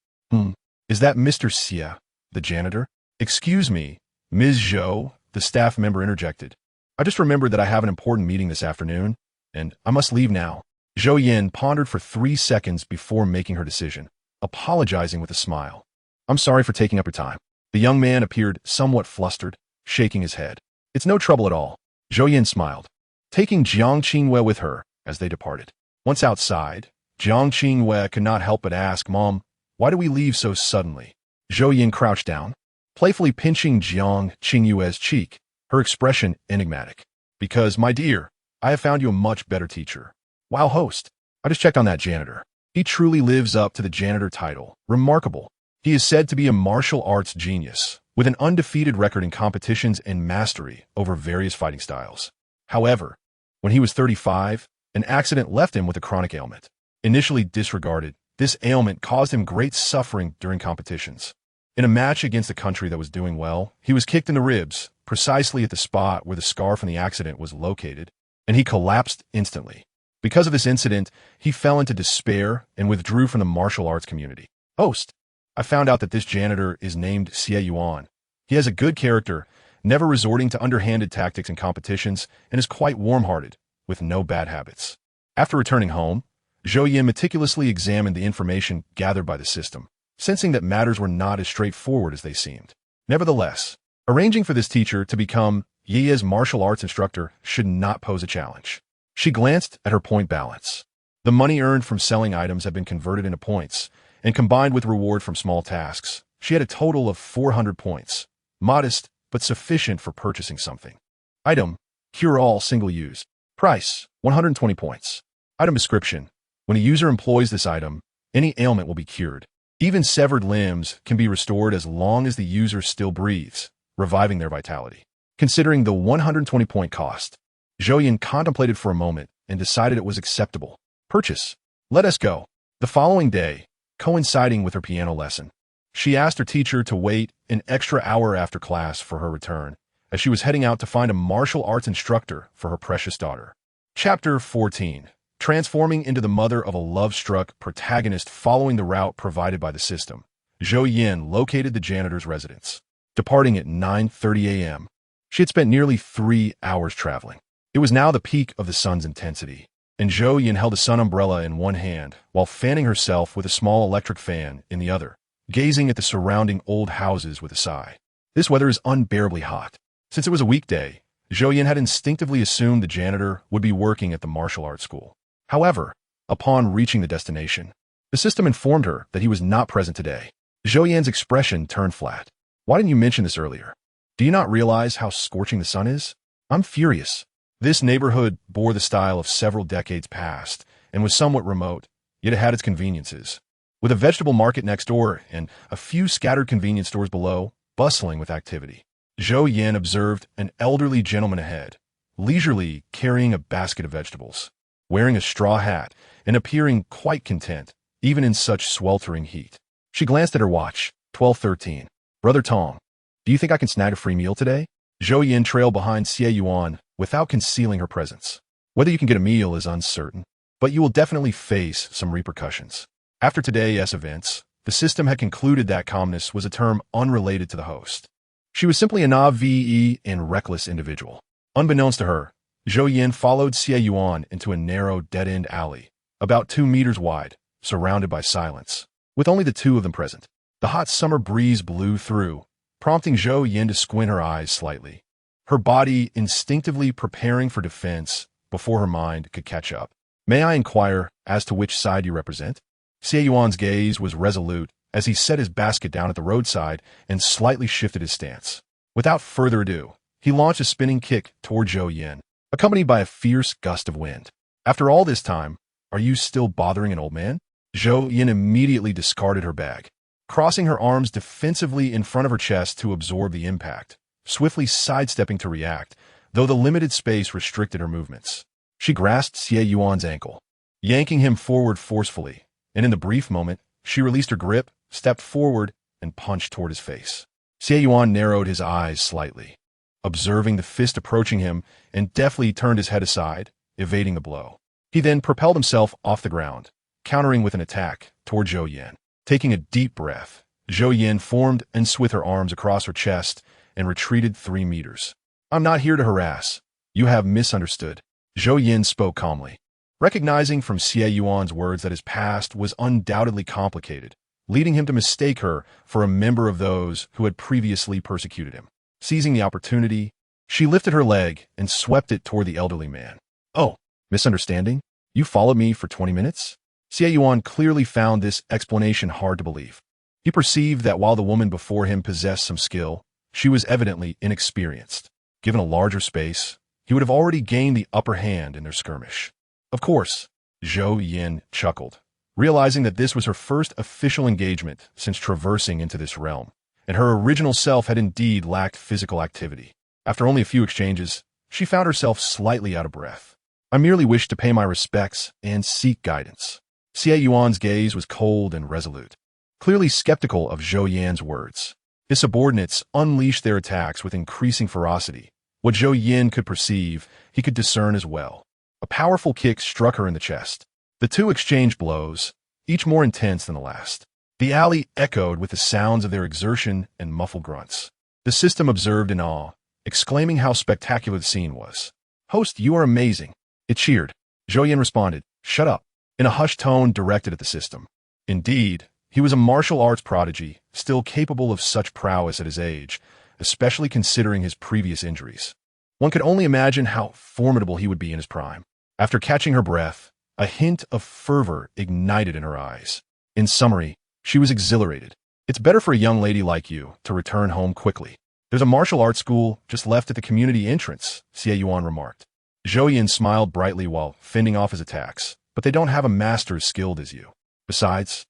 Is that Mr. Xia, the janitor? Excuse me, Ms. Zhou, the staff member interjected. I just remembered that I have an important meeting this afternoon, and I must leave now. Zhou Yan pondered for 3 seconds before making her decision, apologizing with a smile. I'm sorry for taking up your time. The young man appeared somewhat flustered, shaking his head. It's no trouble at all. Zhou Yan smiled, taking Jiang Qingyue with her as they departed. Once outside, Jiang Qingyue could not help but ask, Mom, why do we leave so suddenly? Zhou Yan crouched down, playfully pinching Jiang Qingyue's cheek, her expression enigmatic. Because, my dear, I have found you a much better teacher. Wow, host. I just checked on that janitor. He truly lives up to the janitor title. Remarkable. He is said to be a martial arts genius, with an undefeated record in competitions and mastery over various fighting styles. However, when he was 35, an accident left him with a chronic ailment. Initially disregarded, this ailment caused him great suffering during competitions. In a match against a country that was doing well, he was kicked in the ribs, precisely at the spot where the scar from the accident was located, and he collapsed instantly. Because of this incident, he fell into despair and withdrew from the martial arts community. Host, I found out that this janitor is named Xie Yuan. He has a good character, never resorting to underhanded tactics in competitions, and is quite warm-hearted, with no bad habits. After returning home, Zhou Yan meticulously examined the information gathered by the system, sensing that matters were not as straightforward as they seemed. Nevertheless, arranging for this teacher to become Ye's martial arts instructor should not pose a challenge. She glanced at her point balance. The money earned from selling items had been converted into points, and combined with reward from small tasks, she had a total of 400 points. Modest, but sufficient for purchasing something. Item: cure-all single-use. Price: 120 points. Item description: when a user employs this item, any ailment will be cured. Even severed limbs can be restored as long as the user still breathes, reviving their vitality. Considering the 120-point cost, Zhou Yan contemplated for a moment and decided it was acceptable. Purchase. Let us go. The following day, coinciding with her piano lesson, she asked her teacher to wait an extra hour after class for her return, as she was heading out to find a martial arts instructor for her precious daughter. Chapter 14. Transforming into the mother of a love-struck protagonist following the route provided by the system, Zhou Yan located the janitor's residence. Departing at 9:30 a.m., she had spent nearly 3 hours traveling. It was now the peak of the sun's intensity, and Zhou Yan held a sun umbrella in one hand while fanning herself with a small electric fan in the other, gazing at the surrounding old houses with a sigh. This weather is unbearably hot. Since it was a weekday, Zhou Yan had instinctively assumed the janitor would be working at the martial arts school. However, upon reaching the destination, the system informed her that he was not present today. Zhou Yan's expression turned flat. Why didn't you mention this earlier? Do you not realize how scorching the sun is? I'm furious. This neighborhood bore the style of several decades past and was somewhat remote, yet it had its conveniences. With a vegetable market next door and a few scattered convenience stores below, bustling with activity, Zhou Yan observed an elderly gentleman ahead, leisurely carrying a basket of vegetables, wearing a straw hat and appearing quite content, even in such sweltering heat. She glanced at her watch. 12:13. Brother Tong, do you think I can snag a free meal today? Zhou Yan trailed behind Xie Yuan without concealing her presence. Whether you can get a meal is uncertain, but you will definitely face some repercussions. After today's events, the system had concluded that calmness was a term unrelated to the host. She was simply a naive and reckless individual. Unbeknownst to her, Zhou Yan followed Xie Yuan into a narrow, dead-end alley, about 2 meters wide, surrounded by silence, with only the two of them present. The hot summer breeze blew through, prompting Zhou Yan to squint her eyes slightly, her body instinctively preparing for defense before her mind could catch up. May I inquire as to which side you represent? Xie Yuan's gaze was resolute as he set his basket down at the roadside and slightly shifted his stance. Without further ado, he launched a spinning kick toward Zhou Yan, accompanied by a fierce gust of wind. After all this time, are you still bothering an old man? Zhou Yan immediately discarded her bag, crossing her arms defensively in front of her chest to absorb the impact, swiftly sidestepping to react, though the limited space restricted her movements. She grasped Xie Yuan's ankle, yanking him forward forcefully, and in the brief moment, she released her grip, stepped forward, and punched toward his face. Xie Yuan narrowed his eyes slightly, observing the fist approaching him, and deftly turned his head aside, evading the blow. He then propelled himself off the ground, countering with an attack toward Zhou Yan. Taking a deep breath, Zhou Yan formed and with her arms across her chest and retreated 3 meters. I'm not here to harass. You have misunderstood. Zhou Yan spoke calmly, recognizing from Xie Yuan's words that his past was undoubtedly complicated, leading him to mistake her for a member of those who had previously persecuted him. Seizing the opportunity, she lifted her leg and swept it toward the elderly man. Oh, misunderstanding? You followed me for 20 minutes? Xie Yuan clearly found this explanation hard to believe. He perceived that while the woman before him possessed some skill, she was evidently inexperienced. Given a larger space, he would have already gained the upper hand in their skirmish. Of course, Zhou Yan chuckled, realizing that this was her first official engagement since traversing into this realm, and her original self had indeed lacked physical activity. After only a few exchanges, she found herself slightly out of breath. I merely wished to pay my respects and seek guidance. Xie Yuan's gaze was cold and resolute, clearly skeptical of Zhou Yan's words. His subordinates unleashed their attacks with increasing ferocity. What Zhou Yan could perceive, he could discern as well. A powerful kick struck her in the chest. The two exchanged blows, each more intense than the last. The alley echoed with the sounds of their exertion and muffled grunts. The system observed in awe, exclaiming how spectacular the scene was. Host, you are amazing. It cheered. Zhou Yan responded, shut up, in a hushed tone directed at the system. Indeed, he was a martial arts prodigy, still capable of such prowess at his age, especially considering his previous injuries. One could only imagine how formidable he would be in his prime. After catching her breath, A hint of fervor ignited in her eyes. In summary, she was exhilarated. It's better for a young lady like you to return home quickly. There's a martial arts school just left at the community entrance, Xie Yuan remarked. Zhou Yan smiled brightly while fending off his attacks, but they don't have a master as skilled as you. Besides,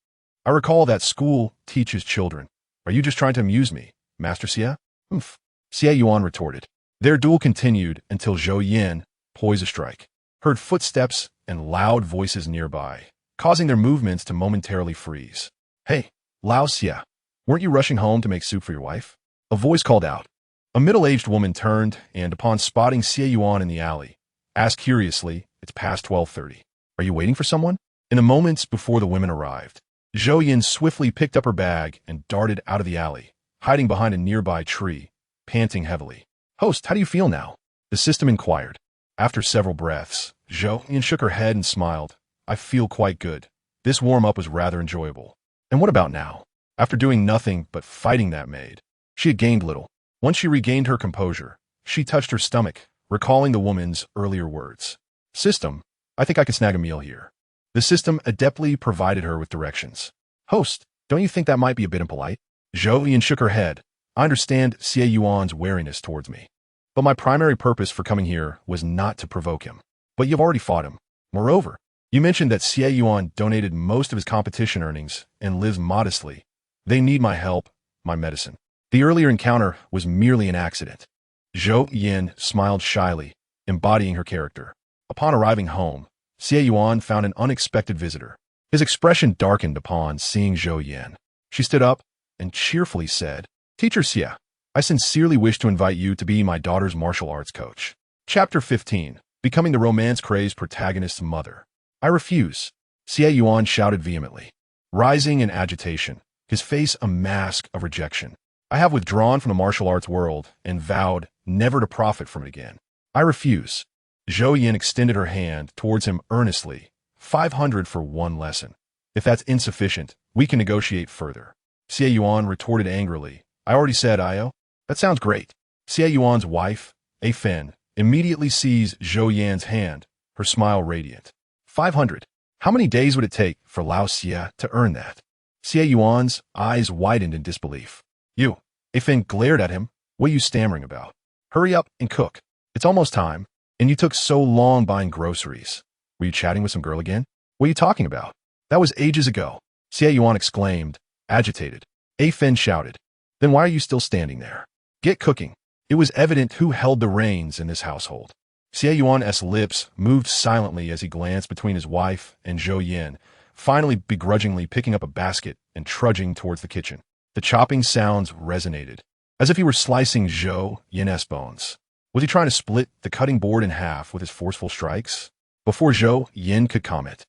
I recall that school teaches children. Are you just trying to amuse me, Master Xie? Humph. Xie Yuan retorted. Their duel continued until Zhou Yan, poised to strike, heard footsteps and loud voices nearby, causing their movements to momentarily freeze. Hey, Lao Xie, weren't you rushing home to make soup for your wife? A voice called out. A middle-aged woman turned and, upon spotting Xie Yuan in the alley, asked curiously, it's past 12:30. Are you waiting for someone? In the moments before the women arrived, Zhou Yan swiftly picked up her bag and darted out of the alley, hiding behind a nearby tree, panting heavily. Host, how do you feel now? The system inquired. After several breaths, Zhou Yan shook her head and smiled. I feel quite good. This warm-up was rather enjoyable. And what about now? After doing nothing but fighting that maid, she had gained little. Once she regained her composure, she touched her stomach, recalling the woman's earlier words. System, I think I can snag a meal here. The system adeptly provided her with directions. Host, don't you think that might be a bit impolite? Zhou Yan shook her head. I understand Xie Yuan's wariness towards me, but my primary purpose for coming here was not to provoke him. But you've already fought him. Moreover, you mentioned that Xie Yuan donated most of his competition earnings and lives modestly. They need my help, my medicine. The earlier encounter was merely an accident. Zhou Yan smiled shyly, embodying her character. Upon arriving home, Xie Yuan found an unexpected visitor. His expression darkened upon seeing Zhou Yan. She stood up and cheerfully said, Teacher Xie, I sincerely wish to invite you to be my daughter's martial arts coach. Chapter 15, Becoming the Romance-Crazed Protagonist's Mother. I refuse, Xie Yuan shouted vehemently. Rising in agitation, his face a mask of rejection. I have withdrawn from the martial arts world and vowed never to profit from it again. I refuse. Zhou Yan extended her hand towards him earnestly. 500 for one lesson. If that's insufficient, we can negotiate further. Xie Yuan retorted angrily. I already said, Io. That sounds great. Xie Yuan's wife, A Fen, immediately sees Zhou Yan's hand, her smile radiant. 500. How many days would it take for Lao Xie to earn that? Xie Yuan's eyes widened in disbelief. You, A Fen glared at him. What are you stammering about? Hurry up and cook. It's almost time. And you took so long buying groceries. Were you chatting with some girl again? What are you talking about? That was ages ago. Xie Yuan exclaimed, agitated. A Fen shouted. Then why are you still standing there? Get cooking. It was evident who held the reins in this household. Xie Yuan's lips moved silently as he glanced between his wife and Zhou Yan, finally begrudgingly picking up a basket and trudging towards the kitchen. The chopping sounds resonated, as if he were slicing Zhou Yan's bones. Was he trying to split the cutting board in half with his forceful strikes? Before Zhou Yan could comment,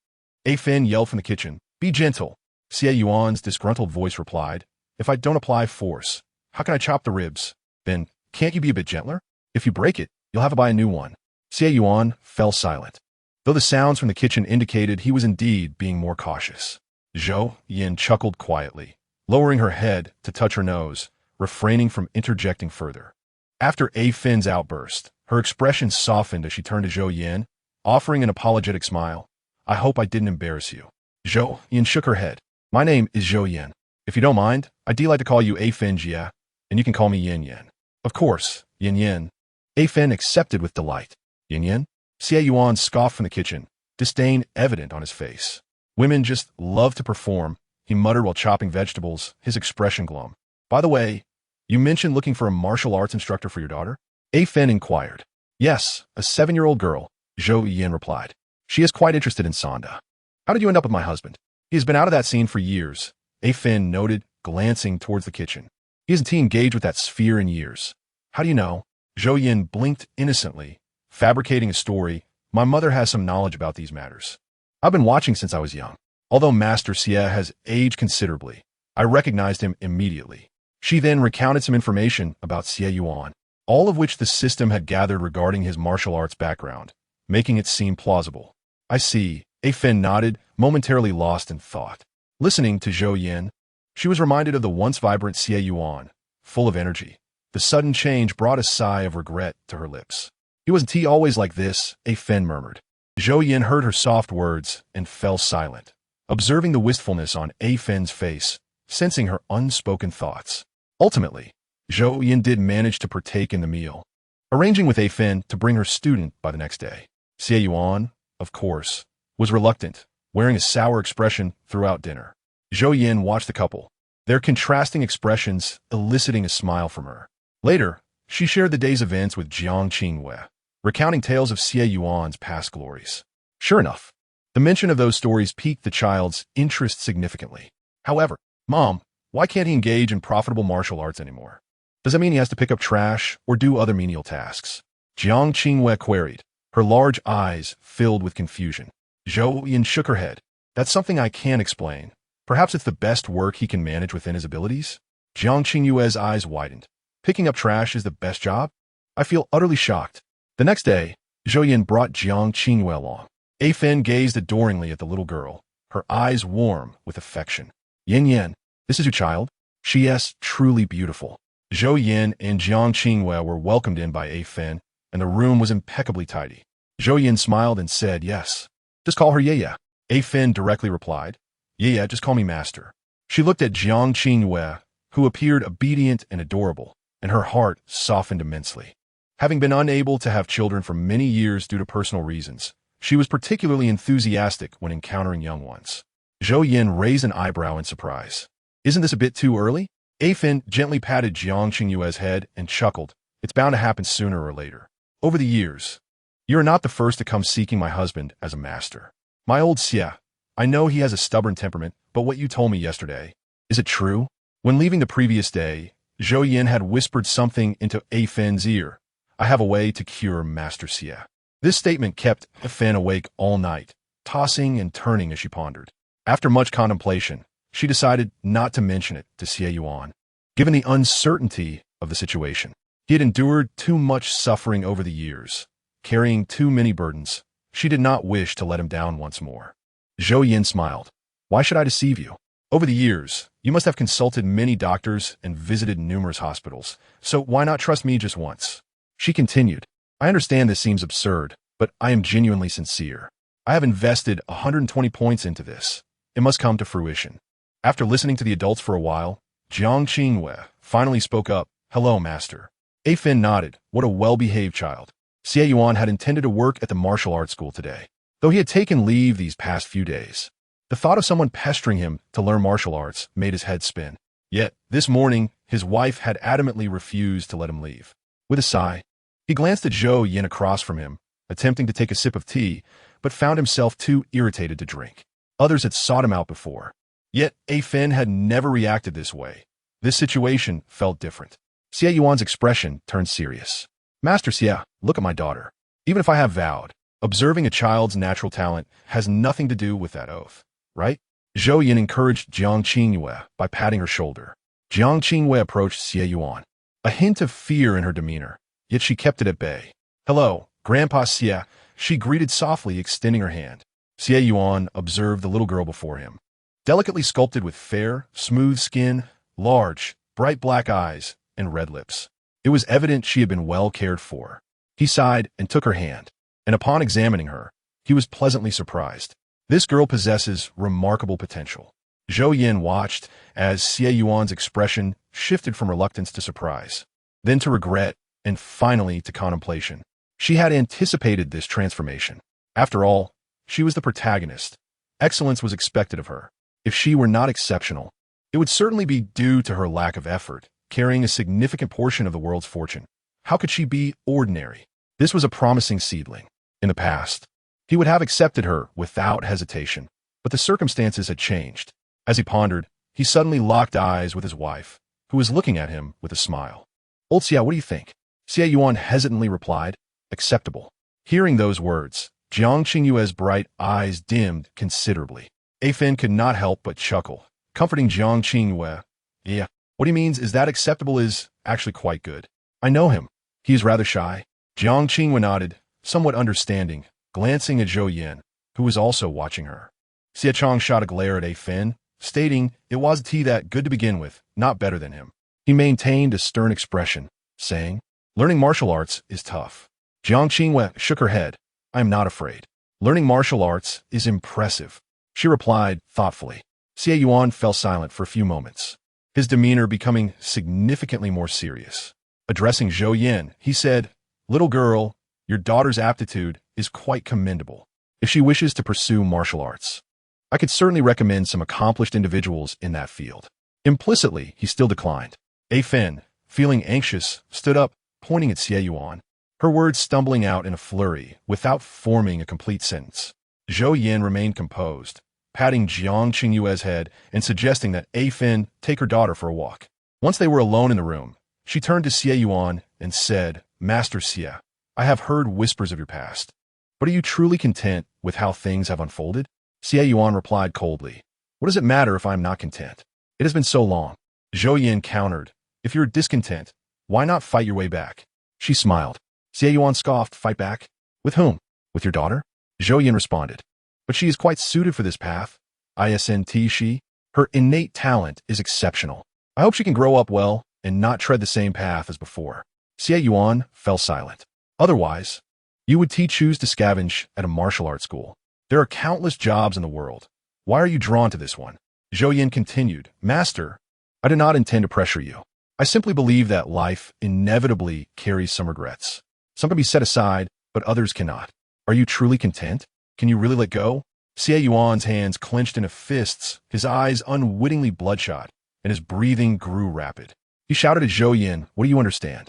A Fen yelled from the kitchen, Be gentle. Xie Yuan's disgruntled voice replied, If I don't apply force, how can I chop the ribs? Then, can't you be a bit gentler? If you break it, you'll have to buy a new one. Xie Yuan fell silent, though the sounds from the kitchen indicated he was indeed being more cautious. Zhou Yan chuckled quietly, lowering her head to touch her nose, refraining from interjecting further. After A Fen's outburst, her expression softened as she turned to Zhou Yan, offering an apologetic smile. I hope I didn't embarrass you. Zhou Yan shook her head. My name is Zhou Yan. If you don't mind, I'd like to call you A Fen Jia, and you can call me Yin Yan. Of course, Yin Yan. A Fen accepted with delight. Yin Yan? Xie Yuan scoffed from the kitchen, disdain evident on his face. Women just love to perform, he muttered while chopping vegetables, his expression glum. By the way, you mentioned looking for a martial arts instructor for your daughter? A Fen inquired. Yes, a 7-year-old girl, Zhou Yan replied. She is quite interested in Sanda. How did you end up with my husband? He has been out of that scene for years, A Fen noted, glancing towards the kitchen. He hasn't engaged with that sphere in years. How do you know? Zhou Yan blinked innocently, fabricating a story. My mother has some knowledge about these matters. I've been watching since I was young. Although Master Xie has aged considerably, I recognized him immediately. She then recounted some information about Xie Yuan, all of which the system had gathered regarding his martial arts background, making it seem plausible. I see, A Fen nodded, momentarily lost in thought. Listening to Zhou Yan, she was reminded of the once vibrant Xie Yuan, full of energy. The sudden change brought a sigh of regret to her lips. He wasn't always like this, A Fen murmured. Zhou Yan heard her soft words and fell silent, observing the wistfulness on A Fen's face, sensing her unspoken thoughts. Ultimately, Zhou Yan did manage to partake in the meal, arranging with A Fen to bring her student by the next day. Xie Yuan, of course, was reluctant, wearing a sour expression throughout dinner. Zhou Yan watched the couple, their contrasting expressions eliciting a smile from her. Later, she shared the day's events with Jiang Qingwei, recounting tales of Xie Yuan's past glories. Sure enough, the mention of those stories piqued the child's interest significantly. However, Mom, why can't he engage in profitable martial arts anymore? Does that mean he has to pick up trash or do other menial tasks? Jiang Qingwei queried, her large eyes filled with confusion. Zhou Yan shook her head. That's something I can't explain. Perhaps it's the best work he can manage within his abilities? Jiang Qingwei's eyes widened. Picking up trash is the best job? I feel utterly shocked. The next day, Zhou Yan brought Jiang Qingwei along. A Fen gazed adoringly at the little girl, her eyes warm with affection. Yan, this is your child? She is truly beautiful. Zhou Yan and Jiang Qingwei were welcomed in by A Fen, and the room was impeccably tidy. Zhou Yan smiled and said, yes. Just call her Yaya. A Fen directly replied, Yaya, just call me Master. She looked at Jiang Qingwei, who appeared obedient and adorable, and her heart softened immensely. Having been unable to have children for many years due to personal reasons, she was particularly enthusiastic when encountering young ones. Zhou Yan raised an eyebrow in surprise. Isn't this a bit too early? A Fen gently patted Jiang Qingyue's head and chuckled. It's bound to happen sooner or later. Over the years, you are not the first to come seeking my husband as a master. My old Xie, I know he has a stubborn temperament, but what you told me yesterday, is it true? When leaving the previous day, Zhou Yan had whispered something into A Fen's ear. I have a way to cure Master Xie. This statement kept A Fen awake all night, tossing and turning as she pondered. After much contemplation, she decided not to mention it to Xie Yuan. Given the uncertainty of the situation, he had endured too much suffering over the years, carrying too many burdens. She did not wish to let him down once more. Zhou Yan smiled. Why should I deceive you? Over the years, you must have consulted many doctors and visited numerous hospitals, so why not trust me just once? She continued, I understand this seems absurd, but I am genuinely sincere. I have invested 120 points into this. It must come to fruition. After listening to the adults for a while, Jiang Qingwei finally spoke up. Hello, Master. A Fen nodded. What a well-behaved child. Xie Yuan had intended to work at the martial arts school today, though he had taken leave these past few days. The thought of someone pestering him to learn martial arts made his head spin. Yet, this morning, his wife had adamantly refused to let him leave. With a sigh, he glanced at Zhou Yan across from him, attempting to take a sip of tea, but found himself too irritated to drink. Others had sought him out before. Yet, A Fen had never reacted this way. This situation felt different. Xie Yuan's expression turned serious. Master Xie, look at my daughter. Even if I have vowed, observing a child's natural talent has nothing to do with that oath, right? Zhou Yan encouraged Jiang Qingwei by patting her shoulder. Jiang Qingwei approached Xie Yuan, a hint of fear in her demeanor, yet she kept it at bay. Hello, Grandpa Xie, she greeted softly, extending her hand. Xie Yuan observed the little girl before him. Delicately sculpted with fair, smooth skin, large, bright black eyes, and red lips. It was evident she had been well cared for. He sighed and took her hand, and upon examining her, he was pleasantly surprised. This girl possesses remarkable potential. Zhou Yan watched as Xie Yuan's expression shifted from reluctance to surprise, then to regret, and finally to contemplation. She had anticipated this transformation. After all, she was the protagonist. Excellence was expected of her. If she were not exceptional, it would certainly be due to her lack of effort, carrying a significant portion of the world's fortune. How could she be ordinary? This was a promising seedling. In the past, he would have accepted her without hesitation, but the circumstances had changed. As he pondered, he suddenly locked eyes with his wife, who was looking at him with a smile. Old Xie, what do you think? Xie Yuan hesitantly replied, acceptable. Hearing those words, Jiang Qingyue's bright eyes dimmed considerably. A Fen could not help but chuckle, comforting Jiang Qingyue. Yeah, what he means is that acceptable is actually quite good. I know him. He is rather shy. Jiang Qingyue nodded, somewhat understanding, glancing at Zhou Yan, who was also watching her. Xie Chong shot a glare at A Fen, stating it was he that good to begin with, not better than him. He maintained a stern expression, saying, learning martial arts is tough. Jiang Qingyue shook her head. I am not afraid. Learning martial arts is impressive, she replied thoughtfully. Xie Yuan fell silent for a few moments, his demeanor becoming significantly more serious. Addressing Zhou Yan, he said, "Little girl, your daughter's aptitude is quite commendable. If she wishes to pursue martial arts, I could certainly recommend some accomplished individuals in that field." Implicitly, he still declined. A Fen, feeling anxious, stood up, pointing at Xie Yuan, her words stumbling out in a flurry without forming a complete sentence. Zhou Yan remained composed, patting Jiang Qingyue's head and suggesting that A Fen take her daughter for a walk. Once they were alone in the room, she turned to Xie Yuan and said, "Master Xie, I have heard whispers of your past, but are you truly content with how things have unfolded?" Xie Yuan replied coldly, "What does it matter if I am not content? It has been so long." Zhou Yan countered, "If you're discontent, why not fight your way back?" She smiled. Xie Yuan scoffed, "Fight back? With whom? With your daughter?" Zhou Yan responded, "But she is quite suited for this path. Her innate talent is exceptional. I hope she can grow up well and not tread the same path as before." Xie Yuan fell silent. "Otherwise, you would choose to scavenge at a martial arts school. There are countless jobs in the world. Why are you drawn to this one?" Zhou Yan continued, "Master, I do not intend to pressure you. I simply believe that life inevitably carries some regrets. Some can be set aside, but others cannot. Are you truly content? Can you really let go?" Xie Yuan's hands clenched into fists, his eyes unwittingly bloodshot, and his breathing grew rapid. He shouted at Zhou Yan, "What do you understand?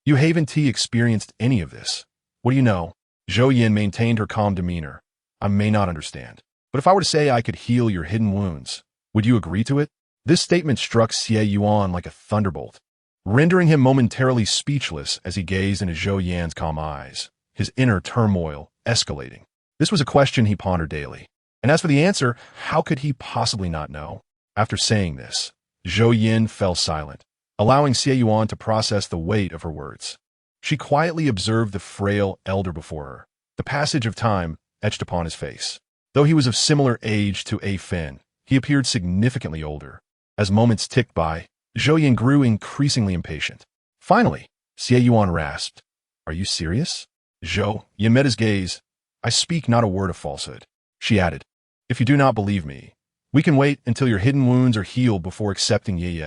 You haven't experienced any of this. What do you know?" Zhou Yan maintained her calm demeanor. "I may not understand, but if I were to say I could heal your hidden wounds, would you agree to it?" This statement struck Xie Yuan like a thunderbolt, rendering him momentarily speechless as he gazed into Zhou Yan's calm eyes, his inner turmoil escalating. This was a question he pondered daily. And as for the answer, how could he possibly not know? After saying this, Zhou Yan fell silent, allowing Xie Yuan to process the weight of her words. She quietly observed the frail elder before her, the passage of time etched upon his face. Though he was of similar age to A Fen, he appeared significantly older. As moments ticked by, Zhou Yan grew increasingly impatient. Finally, Xie Yuan rasped, "Are you serious?" Zhou Yan met his gaze. "I speak not a word of falsehood." She added, "If you do not believe me, we can wait until your hidden wounds are healed before accepting Ye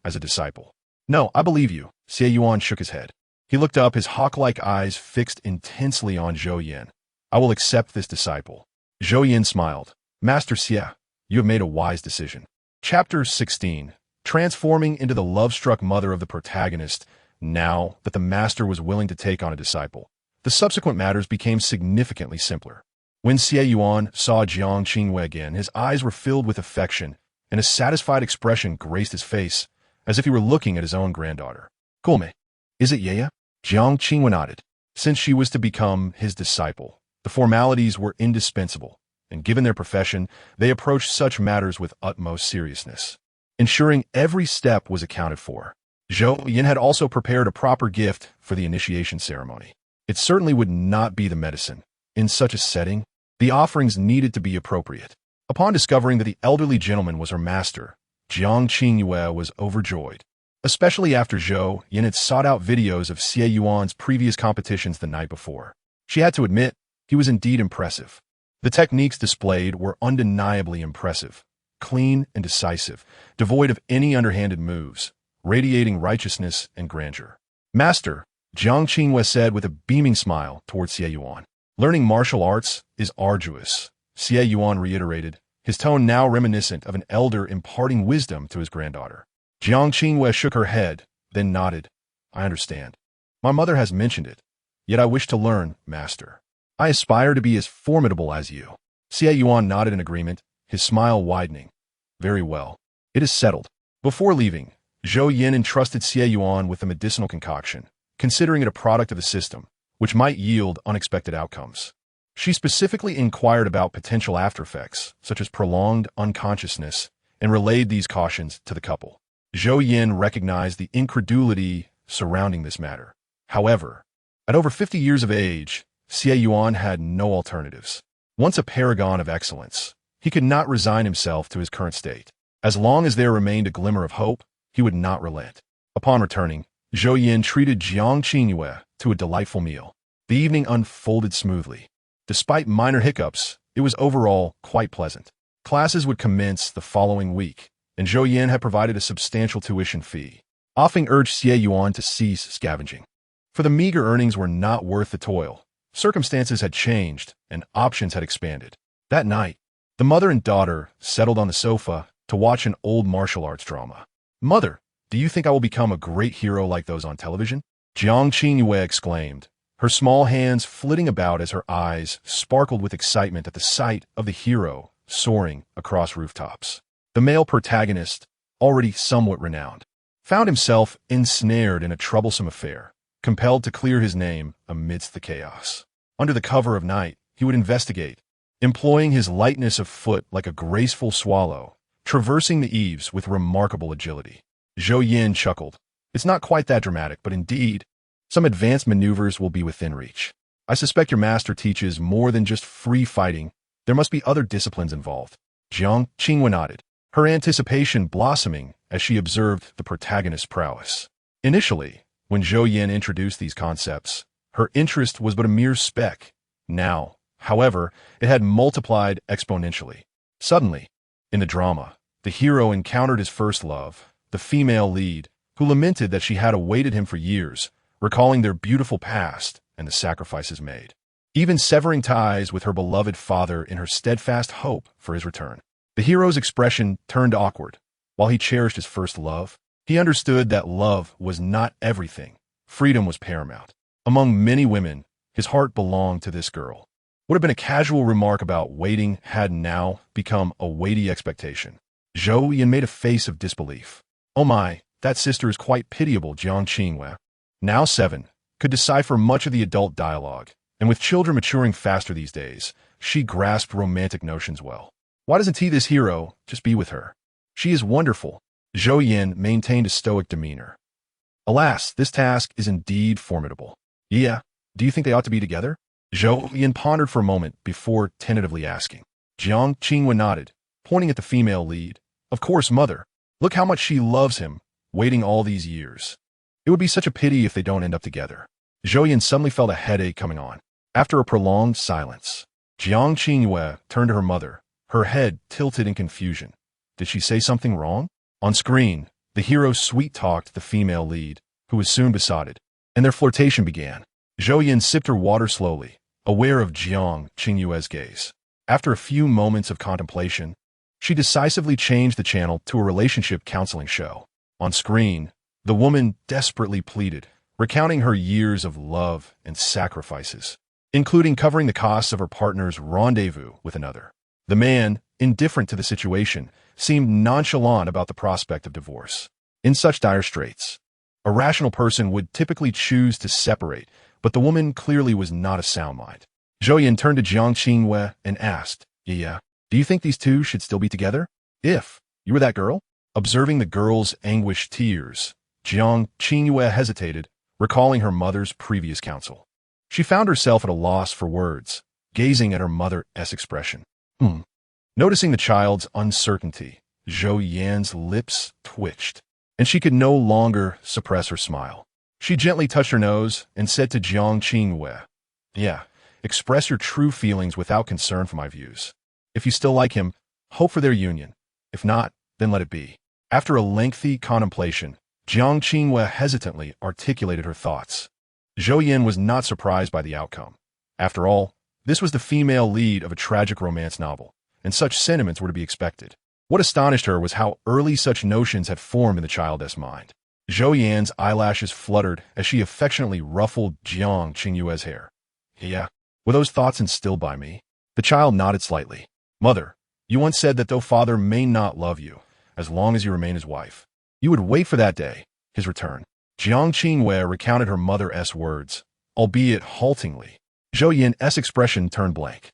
as a disciple." "No, I believe you." Xie Yuan shook his head. He looked up, his hawk-like eyes fixed intensely on Zhou Yan. "I will accept this disciple." Zhou Yan smiled. "Master Xie, you have made a wise decision." Chapter 16. Transforming into the love-struck mother of the protagonist. Now that the master was willing to take on a disciple, the subsequent matters became significantly simpler. When Xie Yuan saw Jiang Qingyue again, his eyes were filled with affection, and a satisfied expression graced his face, as if he were looking at his own granddaughter. "Kulme, is it Ye?" Jiang Qingyue nodded. Since she was to become his disciple, the formalities were indispensable, and given their profession, they approached such matters with utmost seriousness, ensuring every step was accounted for. Zhou Yan had also prepared a proper gift for the initiation ceremony. It certainly would not be the medicine. In such a setting, the offerings needed to be appropriate. Upon discovering that the elderly gentleman was her master, Jiang Qingyue was overjoyed, especially after Zhou Yan had sought out videos of Xie Yuan's previous competitions the night before. She had to admit, he was indeed impressive. The techniques displayed were undeniably impressive, clean and decisive, devoid of any underhanded moves, radiating righteousness and grandeur. "Master," Jiang Qingyue said with a beaming smile towards Xie Yuan. "Learning martial arts is arduous," Xie Yuan reiterated, his tone now reminiscent of an elder imparting wisdom to his granddaughter. Jiang Qingyue shook her head, then nodded. "I understand. My mother has mentioned it, yet I wish to learn, master. I aspire to be as formidable as you." Xie Yuan nodded in agreement, his smile widening. "Very well. It is settled." Before leaving, Zhou Yan entrusted Xie Yuan with a medicinal concoction, considering it a product of the system, which might yield unexpected outcomes. She specifically inquired about potential aftereffects, such as prolonged unconsciousness, and relayed these cautions to the couple. Zhou Yan recognized the incredulity surrounding this matter. However, at over 50 years of age, Xie Yuan had no alternatives. Once a paragon of excellence, he could not resign himself to his current state. As long as there remained a glimmer of hope, he would not relent. Upon returning, Zhou Yan treated Jiang Qingyue to a delightful meal. The evening unfolded smoothly. Despite minor hiccups, it was overall quite pleasant. Classes would commence the following week, and Zhou Yan had provided a substantial tuition fee, often urged Xie Yuan to cease scavenging. For the meager earnings were not worth the toil. Circumstances had changed, and options had expanded. That night, the mother and daughter settled on the sofa to watch an old martial arts drama. "Mother, do you think I will become a great hero like those on television?" Jiang Qingyue exclaimed, her small hands flitting about as her eyes sparkled with excitement at the sight of the hero soaring across rooftops. The male protagonist, already somewhat renowned, found himself ensnared in a troublesome affair, compelled to clear his name amidst the chaos. Under the cover of night, he would investigate, employing his lightness of foot like a graceful swallow, traversing the eaves with remarkable agility. Zhou Yan chuckled. "It's not quite that dramatic, but indeed, some advanced maneuvers will be within reach. I suspect your master teaches more than just free fighting. There must be other disciplines involved." Jiang Qingyue nodded, her anticipation blossoming as she observed the protagonist's prowess. Initially, when Zhou Yan introduced these concepts, her interest was but a mere speck. Now, however, it had multiplied exponentially. Suddenly, in the drama, the hero encountered his first love, the female lead, who lamented that she had awaited him for years, recalling their beautiful past and the sacrifices made, even severing ties with her beloved father in her steadfast hope for his return. The hero's expression turned awkward. While he cherished his first love, he understood that love was not everything. Freedom was paramount. Among many women, his heart belonged to this girl. What had been a casual remark about waiting had now become a weighty expectation. Zhou Yan made a face of disbelief. "Oh my, that sister is quite pitiable," Jiang Qingyue, now 7, could decipher much of the adult dialogue, and with children maturing faster these days, she grasped romantic notions well. "Why doesn't he, this hero, just be with her? She is wonderful." Zhou Yan maintained a stoic demeanor. "Alas, this task is indeed formidable." "Yeah, do you think they ought to be together?" Zhou Yan pondered for a moment before tentatively asking. Jiang Qingyue nodded, pointing at the female lead. "Of course, mother. Look how much she loves him, waiting all these years. It would be such a pity if they don't end up together." Zhou Yan suddenly felt a headache coming on. After a prolonged silence, Jiang Qingyue turned to her mother, her head tilted in confusion. Did she say something wrong? On screen, the hero sweet-talked the female lead, who was soon besotted, and their flirtation began. Zhou Yan sipped her water slowly, aware of Jiang Qingyue's gaze. After a few moments of contemplation, she decisively changed the channel to a relationship counseling show. On screen, the woman desperately pleaded, recounting her years of love and sacrifices, including covering the costs of her partner's rendezvous with another. The man, indifferent to the situation, seemed nonchalant about the prospect of divorce. In such dire straits, a rational person would typically choose to separate, but the woman clearly was not of sound mind. Zhou Yan turned to Jiang Qingyue and asked, "Yeah, do you think these two should still be together? If you were that girl?" Observing the girl's anguished tears, Jiang Qingyue hesitated, recalling her mother's previous counsel. She found herself at a loss for words, gazing at her mother's expression. Noticing the child's uncertainty, Zhou Yan's lips twitched, and she could no longer suppress her smile. She gently touched her nose and said to Jiang Qingyue, "Yeah, express your true feelings without concern for my views. If you still like him, hope for their union. If not, then let it be." After a lengthy contemplation, Jiang Qingyue hesitantly articulated her thoughts. Zhou Yan was not surprised by the outcome. After all, this was the female lead of a tragic romance novel, and such sentiments were to be expected. What astonished her was how early such notions had formed in the child's mind. Zhou Yan's eyelashes fluttered as she affectionately ruffled Jiang Qingyue's hair. "Yeah, were those thoughts instilled by me?" The child nodded slightly. "Mother, you once said that though father may not love you, as long as you remain his wife, you would wait for that day, his return." Jiang Qingyue recounted her mother's words, albeit haltingly. Zhou Yan's expression turned blank.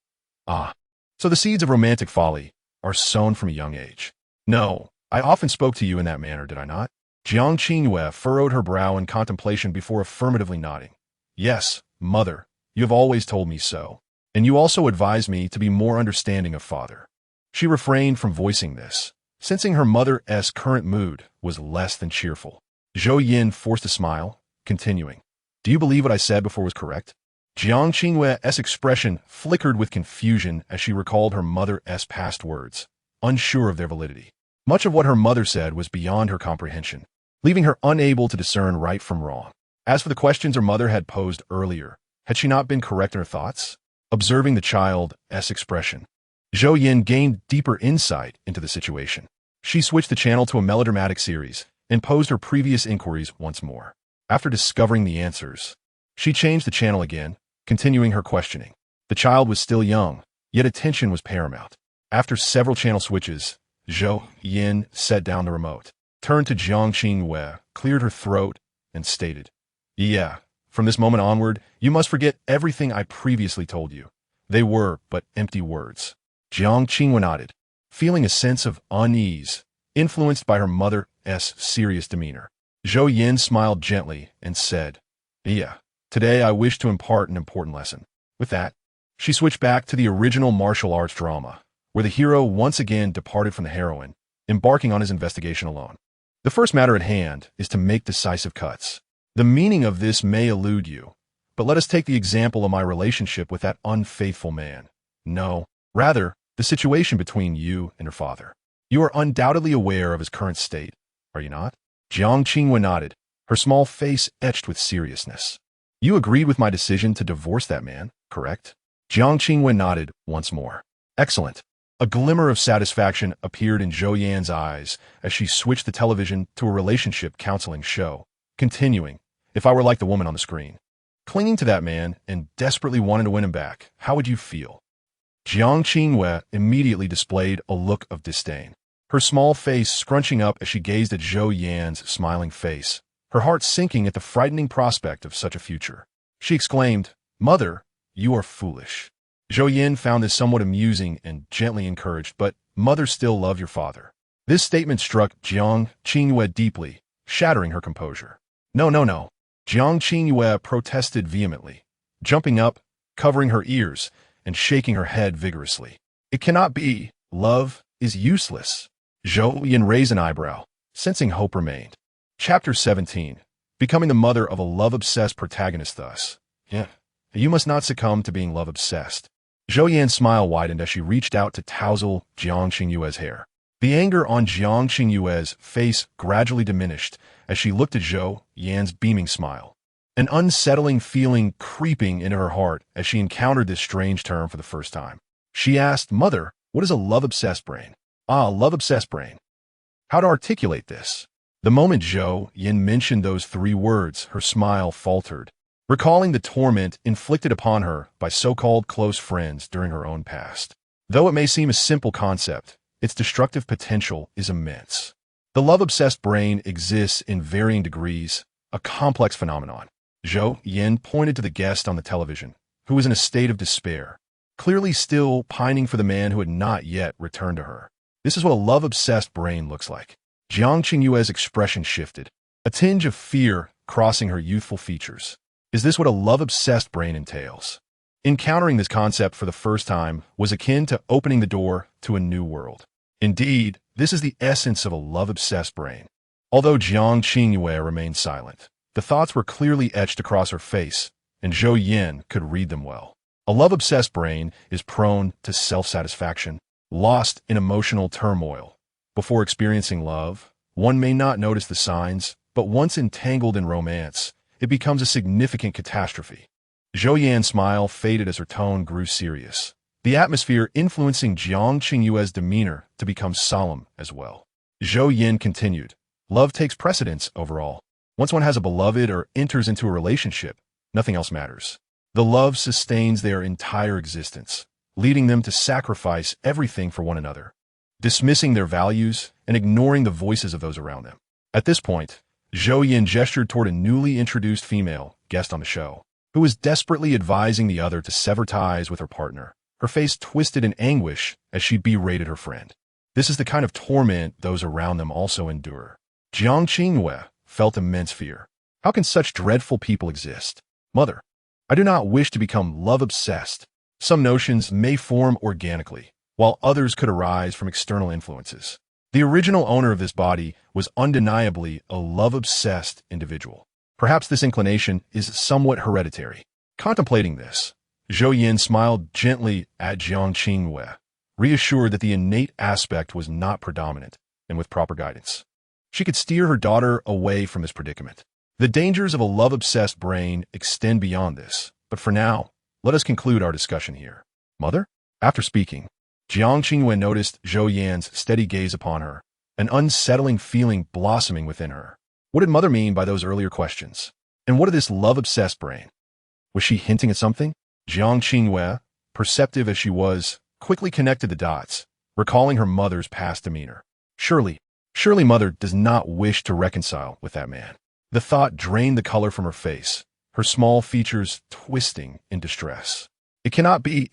"Ah, so the seeds of romantic folly are sown from a young age." "No, I often spoke to you in that manner, did I not?" Jiang Qingyue furrowed her brow in contemplation before affirmatively nodding. "Yes, mother, you have always told me so, and you also advised me to be more understanding of father." She refrained from voicing this, sensing her mother's current mood was less than cheerful. Zhou Yan forced a smile, continuing, "Do you believe what I said before was correct?" Jiang Qinghui's expression flickered with confusion as she recalled her mother's past words, unsure of their validity. Much of what her mother said was beyond her comprehension, leaving her unable to discern right from wrong. As for the questions her mother had posed earlier, had she not been correct in her thoughts? Observing the child's expression, Zhou Yan gained deeper insight into the situation. She switched the channel to a melodramatic series and posed her previous inquiries once more. After discovering the answers, she changed the channel again, continuing her questioning. The child was still young, yet attention was paramount. After several channel switches, Zhou Yan set down the remote, turned to Jiang Qinghui, cleared her throat, and stated, "Yeah, from this moment onward, you must forget everything I previously told you. They were but empty words." Jiang Qinghui nodded, feeling a sense of unease, influenced by her mother's serious demeanor. Zhou Yan smiled gently and said, "Yeah, today I wish to impart an important lesson." With that, she switched back to the original martial arts drama, where the hero once again departed from the heroine, embarking on his investigation alone. The first matter at hand is to make decisive cuts. The meaning of this may elude you, but let us take the example of my relationship with that unfaithful man. No, rather, the situation between you and your father. You are undoubtedly aware of his current state, are you not? Jiang Qinghui nodded, her small face etched with seriousness. You agreed with my decision to divorce that man, correct? Jiang Qinghui nodded once more. Excellent. A glimmer of satisfaction appeared in Zhou Yan's eyes as she switched the television to a relationship counseling show, continuing, "If I were like the woman on the screen, clinging to that man and desperately wanting to win him back, how would you feel?" Jiang Qinghui immediately displayed a look of disdain, her small face scrunching up as she gazed at Zhou Yan's smiling face, her heart sinking at the frightening prospect of such a future. She exclaimed, "Mother, you are foolish." Zhou Yan found this somewhat amusing and gently encouraged, but mother still loved your father. This statement struck Jiang Qinghui deeply, shattering her composure. No, no, no. Jiang Qinghui protested vehemently, jumping up, covering her ears, and shaking her head vigorously. It cannot be. Love is useless. Zhou Yan raised an eyebrow, sensing hope remained. Chapter 17. Becoming the mother of a love-obsessed protagonist thus. Yeah, you must not succumb to being love-obsessed. Zhou Yan's smile widened as she reached out to tousle Jiang Qinghui's hair. The anger on Jiang Qinghui's face gradually diminished as she looked at Zhou Yan's beaming smile, an unsettling feeling creeping into her heart as she encountered this strange term for the first time. She asked, "Mother, what is a love-obsessed brain?" "Ah, love-obsessed brain. How to articulate this?" The moment Zhou Yan mentioned those three words, her smile faltered, recalling the torment inflicted upon her by so-called close friends during her own past. Though it may seem a simple concept, its destructive potential is immense. The love-obsessed brain exists in varying degrees, a complex phenomenon. Zhou Yan pointed to the guest on the television, who was in a state of despair, clearly still pining for the man who had not yet returned to her. This is what a love-obsessed brain looks like. Jiang Qinghui's expression shifted, a tinge of fear crossing her youthful features. Is this what a love-obsessed brain entails? Encountering this concept for the first time was akin to opening the door to a new world. Indeed, this is the essence of a love-obsessed brain. Although Jiang Qinghui remained silent, the thoughts were clearly etched across her face, and Zhou Yan could read them well. A love-obsessed brain is prone to self-satisfaction, lost in emotional turmoil. Before experiencing love, one may not notice the signs, but once entangled in romance, it becomes a significant catastrophe. Zhou Yan's smile faded as her tone grew serious, the atmosphere influencing Jiang Qinghui's demeanor to become solemn as well. Zhou Yan continued, "Love takes precedence overall. Once one has a beloved or enters into a relationship, nothing else matters. The love sustains their entire existence, leading them to sacrifice everything for one another, dismissing their values and ignoring the voices of those around them." At this point, Zhou Yan gestured toward a newly introduced female guest on the show, who was desperately advising the other to sever ties with her partner, her face twisted in anguish as she berated her friend. This is the kind of torment those around them also endure. Jiang Qinghui felt immense fear. How can such dreadful people exist? Mother, I do not wish to become love-obsessed. Some notions may form organically, while others could arise from external influences. The original owner of this body was undeniably a love-obsessed individual. Perhaps this inclination is somewhat hereditary. Contemplating this, Zhou Yan smiled gently at Jiang Qingwei, reassured that the innate aspect was not predominant, and with proper guidance, she could steer her daughter away from this predicament. The dangers of a love-obsessed brain extend beyond this, but for now, let us conclude our discussion here. Mother? After speaking, Jiang Qingwei noticed Zhou Yan's steady gaze upon her, an unsettling feeling blossoming within her. What did Mother mean by those earlier questions? And what of this love-obsessed brain? Was she hinting at something? Jiang Qingwei, perceptive as she was, quickly connected the dots, recalling her mother's past demeanor. Surely Mother does not wish to reconcile with that man. The thought drained the color from her face, her small features twisting in distress. It cannot be.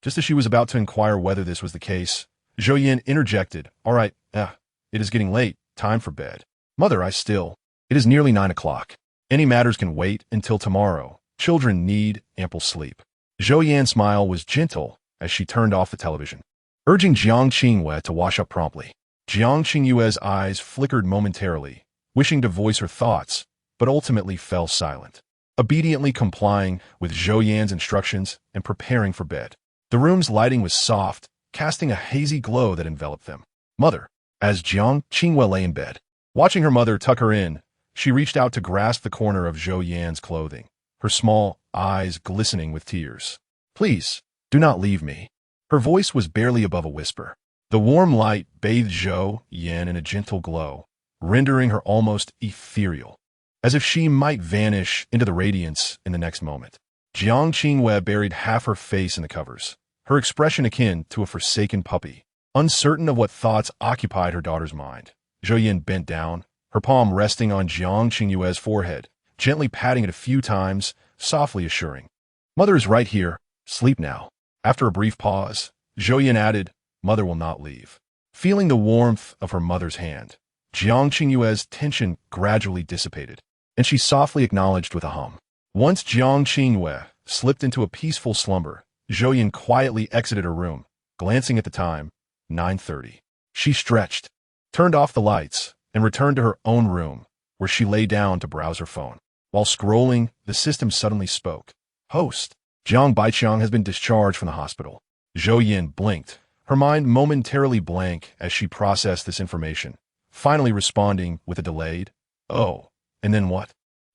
Just as she was about to inquire whether this was the case, Zhou Yan interjected, "All right, it is getting late, time for bed. Mother, it is nearly 9 o'clock. Any matters can wait until tomorrow. Children need ample sleep." Zhou Yan's smile was gentle as she turned off the television, urging Jiang Qingwei to wash up promptly. Jiang Qingwei's eyes flickered momentarily, wishing to voice her thoughts, but ultimately fell silent, obediently complying with Zhou Yan's instructions and preparing for bed. The room's lighting was soft, casting a hazy glow that enveloped them. Mother, as Jiang Qingwei lay in bed, watching her mother tuck her in, she reached out to grasp the corner of Zhou Yan's clothing, her small eyes glistening with tears. "Please, do not leave me." Her voice was barely above a whisper. The warm light bathed Zhou Yan in a gentle glow, rendering her almost ethereal, as if she might vanish into the radiance in the next moment. Jiang Qingwei buried half her face in the covers, her expression akin to a forsaken puppy, uncertain of what thoughts occupied her daughter's mind. Zhou Yan bent down, her palm resting on Jiang Qingwei's forehead, gently patting it a few times, softly assuring, "Mother is right here. Sleep now." After a brief pause, Zhou Yan added, "Mother will not leave." Feeling the warmth of her mother's hand, Jiang Qingwei's tension gradually dissipated, and she softly acknowledged with a hum. Once Jiang Qingwei slipped into a peaceful slumber, Zhou Yan quietly exited her room, glancing at the time, 9:30. She stretched, turned off the lights, and returned to her own room, where she lay down to browse her phone. While scrolling, the system suddenly spoke. "Host, Jiang Baiqiang has been discharged from the hospital." Zhou Yan blinked, her mind momentarily blank as she processed this information, finally responding with a delayed, "Oh, and then what?"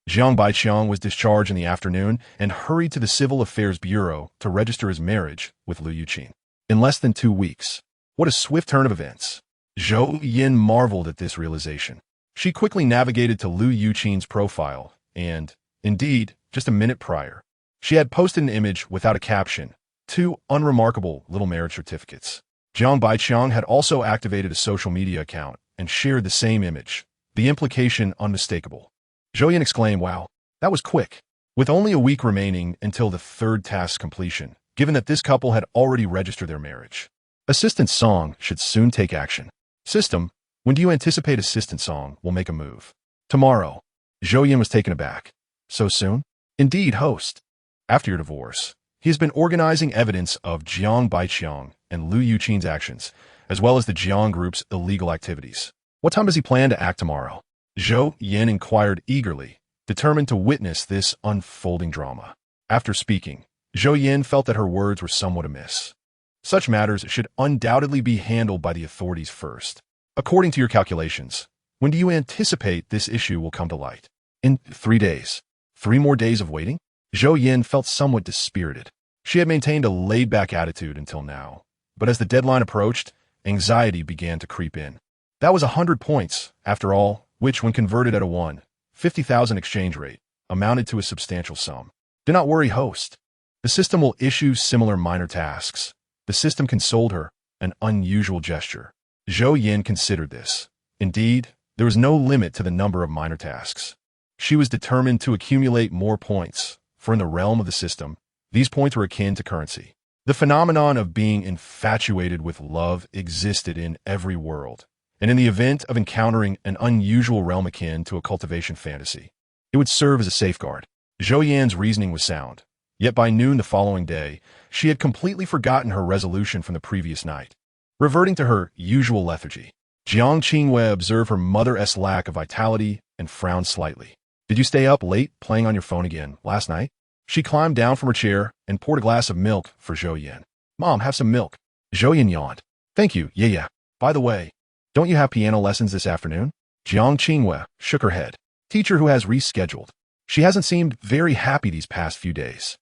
Jiang Baiqiang was discharged in the afternoon and hurried to the Civil Affairs Bureau to register his marriage with Lu Yuqin. In less than 2 weeks. What a swift turn of events. Zhou Yan marveled at this realization. She quickly navigated to Lu Yuqin's profile, and, indeed, just a minute prior, she had posted an image without a caption, 2 unremarkable little marriage certificates. Jiang Baiqiang had also activated a social media account and shared the same image, the implication unmistakable. Zhou Yan exclaimed, "Wow, that was quick." With only a week remaining until the third task's completion, given that this couple had already registered their marriage, Assistant Song should soon take action. System, when do you anticipate Assistant Song will make a move? Tomorrow. Zhou Yan was taken aback. So soon? Indeed, host. After your divorce, he has been organizing evidence of Jiang Baiqiang and Lu Yuqin's actions, as well as the Jiang Group's illegal activities. What time does he plan to act tomorrow? Zhou Yan inquired eagerly, determined to witness this unfolding drama. After speaking, Zhou Yan felt that her words were somewhat amiss. Such matters should undoubtedly be handled by the authorities first. According to your calculations, when do you anticipate this issue will come to light? In 3 days. 3 more days of waiting? Zhou Yan felt somewhat dispirited. She had maintained a laid-back attitude until now, but as the deadline approached, anxiety began to creep in. That was 100 points, after all, which, when converted at a 150,000 exchange rate, amounted to a substantial sum. Do not worry, host. The system will issue similar minor tasks. The system consoled her, an unusual gesture. Zhou Yan considered this. Indeed, there was no limit to the number of minor tasks. She was determined to accumulate more points, for in the realm of the system, these points were akin to currency. The phenomenon of being infatuated with love existed in every world, and in the event of encountering an unusual realm akin to a cultivation fantasy, it would serve as a safeguard. Zhou Yan's reasoning was sound, yet by noon the following day, she had completely forgotten her resolution from the previous night. Reverting to her usual lethargy, Jiang Qingwei observed her mother's lack of vitality and frowned slightly. "Did you stay up late playing on your phone again last night?" She climbed down from her chair and poured a glass of milk for Zhou Yan. Mom, have some milk. Zhou Yan yawned. Thank you, yeah. By the way, don't you have piano lessons this afternoon? Jiang Qinghua shook her head. Teacher who has rescheduled. She hasn't seemed very happy these past few days.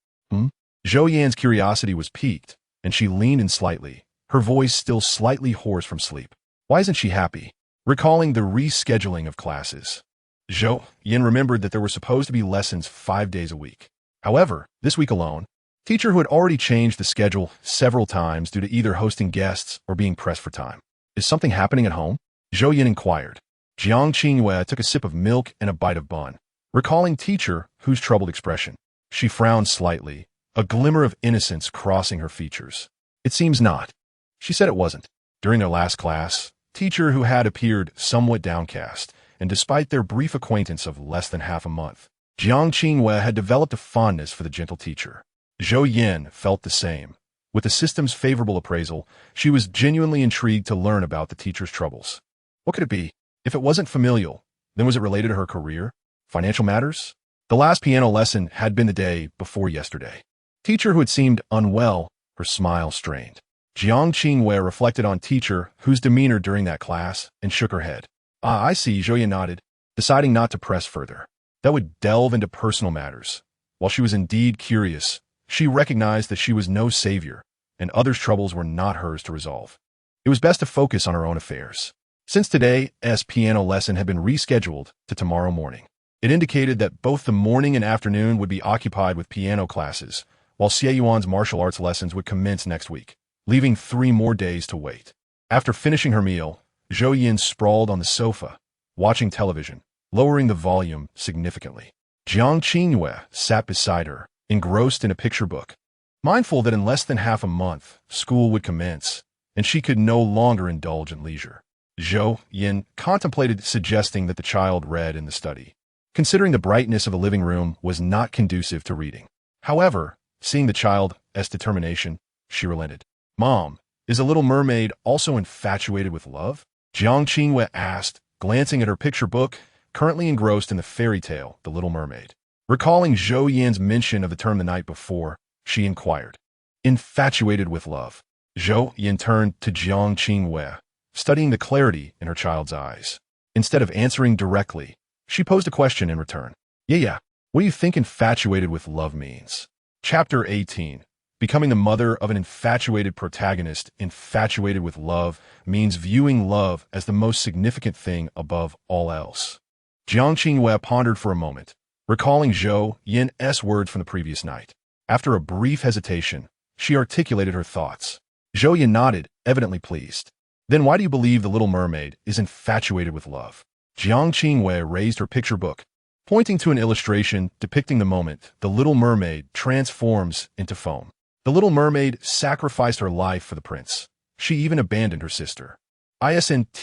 Zhou Yan's curiosity was piqued, and she leaned in slightly, her voice still slightly hoarse from sleep. Why isn't she happy? Recalling the rescheduling of classes. Zhou Yan remembered that there were supposed to be lessons 5 days a week. However, this week alone, teacher who had already changed the schedule several times due to either hosting guests or being pressed for time. Is something happening at home? Zhou Yan inquired. Jiang Qinghua took a sip of milk and a bite of bun, recalling teacher whose troubled expression. She frowned slightly, a glimmer of innocence crossing her features. It seems not. She said it wasn't. During their last class, teacher who had appeared somewhat downcast, and despite their brief acquaintance of less than half a month, Jiang Qinghua had developed a fondness for the gentle teacher. Zhou Yan felt the same. With the system's favorable appraisal, she was genuinely intrigued to learn about the teacher's troubles. What could it be? If it wasn't familial, then was it related to her career? Financial matters? The last piano lesson had been the day before yesterday. Teacher who had seemed unwell, her smile strained. Jiang Qinghua reflected on teacher whose demeanor during that class and shook her head. Ah, I see, Zhou Yan nodded, deciding not to press further. That would delve into personal matters. While she was indeed curious, she recognized that she was no savior, and others' troubles were not hers to resolve. It was best to focus on her own affairs. Since today's piano lesson had been rescheduled to tomorrow morning, it indicated that both the morning and afternoon would be occupied with piano classes, while Xie Yuan's martial arts lessons would commence next week, leaving 3 more days to wait. After finishing her meal, Zhou Yan sprawled on the sofa, watching television, lowering the volume significantly. Jiang Qinghua sat beside her, engrossed in a picture book, mindful that in less than half a month, school would commence, and she could no longer indulge in leisure. Zhou Yan contemplated suggesting that the child read in the study, considering the brightness of the living room was not conducive to reading. However, seeing the child's determination, she relented. Mom, is a little mermaid also infatuated with love? Jiang Qinghua asked, glancing at her picture book, currently engrossed in the fairy tale, The Little Mermaid. Recalling Zhou Yan's mention of the term the night before, she inquired. Infatuated with love. Zhou Yan turned to Jiang Qinghua, studying the clarity in her child's eyes. Instead of answering directly, she posed a question in return. Yeah, what do you think infatuated with love means? Chapter 18. Becoming the mother of an infatuated protagonist. Infatuated with love means viewing love as the most significant thing above all else. Jiang Qinghua pondered for a moment, recalling Zhou Yan's words from the previous night. After a brief hesitation, she articulated her thoughts. Zhou Yan nodded, evidently pleased. Then why do you believe the Little Mermaid is infatuated with love? Jiang Qinghua raised her picture book, pointing to an illustration depicting the moment the Little Mermaid transforms into foam. The Little Mermaid sacrificed her life for the prince. She even abandoned her sister. Isn't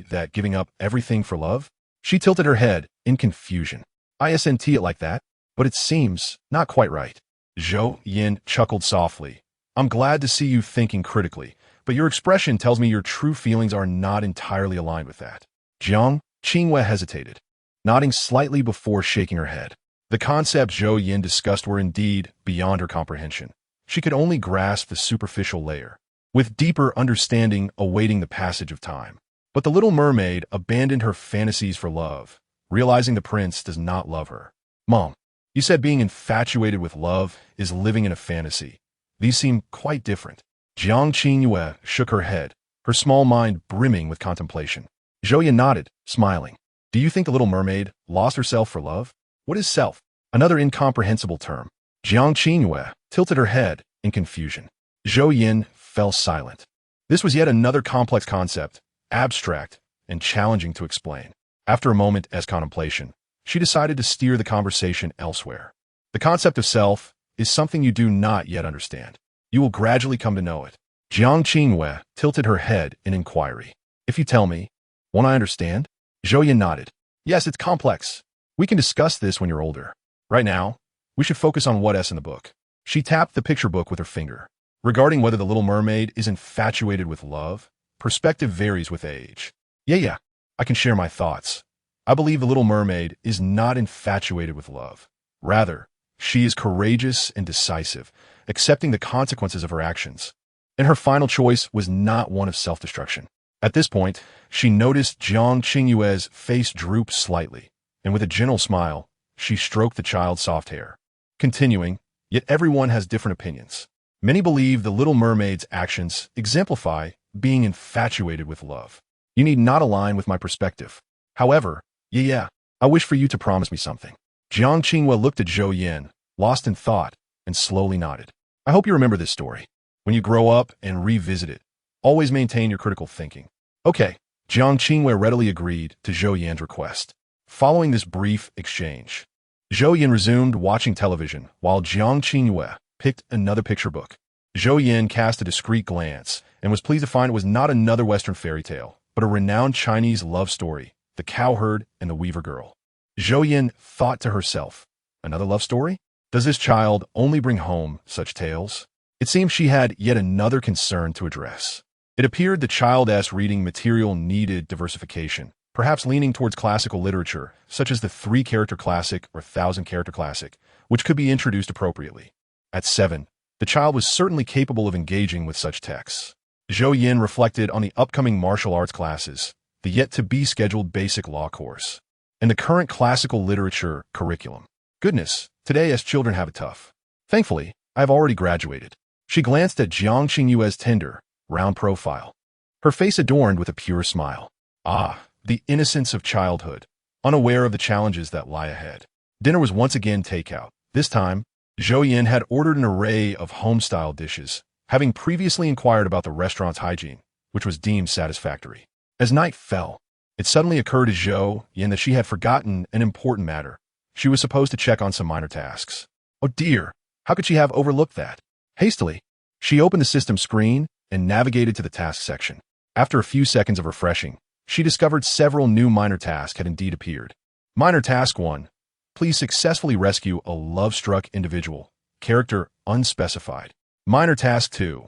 that giving up everything for love? She tilted her head in confusion. Isn't it like that? But it seems not quite right. Zhou Yan chuckled softly. I'm glad to see you thinking critically, but your expression tells me your true feelings are not entirely aligned with that. Jiang Qinghua hesitated, nodding slightly before shaking her head. The concepts Zhou Yan discussed were indeed beyond her comprehension. She could only grasp the superficial layer, with deeper understanding awaiting the passage of time. But the Little Mermaid abandoned her fantasies for love, realizing the prince does not love her. Mom, you said being infatuated with love is living in a fantasy. These seem quite different. Jiang Qinghua shook her head, her small mind brimming with contemplation. Zhou Yan nodded, smiling. Do you think the Little Mermaid lost herself for love? What is self? Another incomprehensible term. Jiang Qinghua tilted her head in confusion. Zhou Yan fell silent. This was yet another complex concept, abstract and challenging to explain. After a moment as contemplation, she decided to steer the conversation elsewhere. The concept of self is something you do not yet understand. You will gradually come to know it. Jiang Qinghua tilted her head in inquiry. If you tell me, won't I understand? Zhou Yan nodded. Yes, it's complex. We can discuss this when you're older. Right now, we should focus on what's in the book. She tapped the picture book with her finger. Regarding whether the Little Mermaid is infatuated with love, perspective varies with age. Yeah, I can share my thoughts. I believe the Little Mermaid is not infatuated with love. Rather, She is courageous and decisive, accepting the consequences of her actions. And her final choice was not one of self-destruction. At this point, she noticed Jiang Qingyue's face droop slightly, and with a gentle smile, she stroked the child's soft hair. Continuing, yet everyone has different opinions. Many believe the Little Mermaid's actions exemplify being infatuated with love. You need not align with my perspective. However, I wish for you to promise me something. Jiang Qingyue looked at Zhou Yan, lost in thought, and slowly nodded. I hope you remember this story. When you grow up and revisit it, always maintain your critical thinking. Okay, Jiang Qingyue readily agreed to Zhou Yan's request. Following this brief exchange, Zhou Yan resumed watching television while Jiang Qingyue picked another picture book. Zhou Yan cast a discreet glance and was pleased to find it was not another Western fairy tale, but a renowned Chinese love story, The Cowherd and the Weaver Girl. Zhou Yan thought to herself, another love story? Does this child only bring home such tales? It seemed she had yet another concern to address. It appeared the child's reading material needed diversification, perhaps leaning towards classical literature, such as the 3-character classic or 1,000-character classic, which could be introduced appropriately. At 7, the child was certainly capable of engaging with such texts. Zhou Yan reflected on the upcoming martial arts classes, the yet-to-be scheduled basic law course, and the current classical literature curriculum. Goodness, today as children have it tough. Thankfully, I have already graduated. She glanced at Jiang Qingyue's tender, round profile, her face adorned with a pure smile. Ah, the innocence of childhood, unaware of the challenges that lie ahead. Dinner was once again takeout. This time, Zhou Yan had ordered an array of home-style dishes, having previously inquired about the restaurant's hygiene, which was deemed satisfactory. As night fell, it suddenly occurred to Zhou Yan that she had forgotten an important matter. She was supposed to check on some minor tasks. Oh dear, how could she have overlooked that? Hastily, she opened the system screen and navigated to the task section. After a few seconds of refreshing, she discovered several new minor tasks had indeed appeared. Minor Task 1. Please successfully rescue a love-struck individual. Character unspecified. Minor Task 2.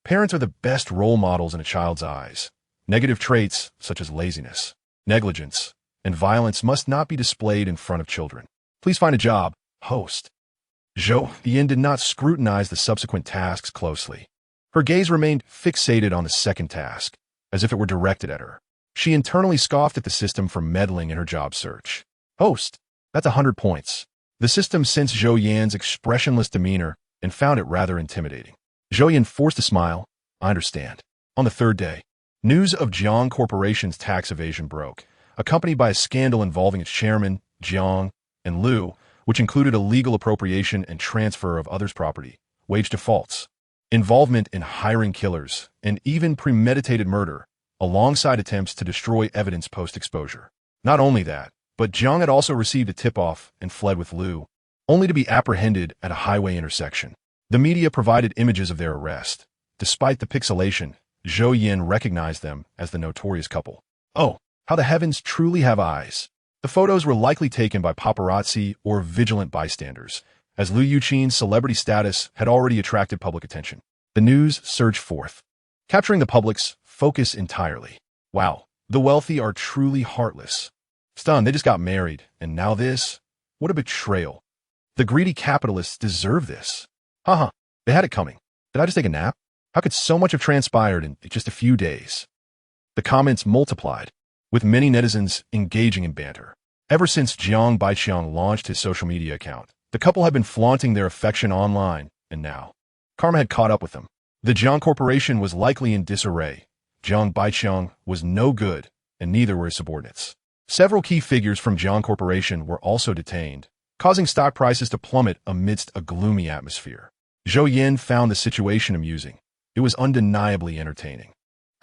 Parents are the best role models in a child's eyes. Negative traits, such as laziness, negligence, and violence must not be displayed in front of children. Please find a job. Host. Zhou Yan did not scrutinize the subsequent tasks closely. Her gaze remained fixated on the second task, as if it were directed at her. She internally scoffed at the system for meddling in her job search. Host. That's 100 points. The system sensed Zhou Yan's expressionless demeanor and found it rather intimidating. Zhou Yan forced a smile. I understand. On the third day, news of Jiang Corporation's tax evasion broke, accompanied by a scandal involving its chairman, Jiang, and Liu, which included illegal appropriation and transfer of others' property, wage defaults, involvement in hiring killers, and even premeditated murder, alongside attempts to destroy evidence post-exposure. Not only that, but Jiang had also received a tip-off and fled with Liu, only to be apprehended at a highway intersection. The media provided images of their arrest. Despite the pixelation, Zhou Yan recognized them as the notorious couple. Oh, how the heavens truly have eyes. The photos were likely taken by paparazzi or vigilant bystanders, as Liu Yuqin's celebrity status had already attracted public attention. The news surged forth, capturing the public's focus entirely. Wow, the wealthy are truly heartless. Stunned, they just got married, and now this? What a betrayal. The greedy capitalists deserve this. Haha, they had it coming. Did I just take a nap? How could so much have transpired in just a few days? The comments multiplied, with many netizens engaging in banter. Ever since Jiang Baiqiang launched his social media account, the couple had been flaunting their affection online, and now karma had caught up with them. The Jiang Corporation was likely in disarray. Jiang Baiqiang was no good, and neither were his subordinates. Several key figures from Jiang Corporation were also detained, causing stock prices to plummet amidst a gloomy atmosphere. Zhou Yan found the situation amusing. It was undeniably entertaining.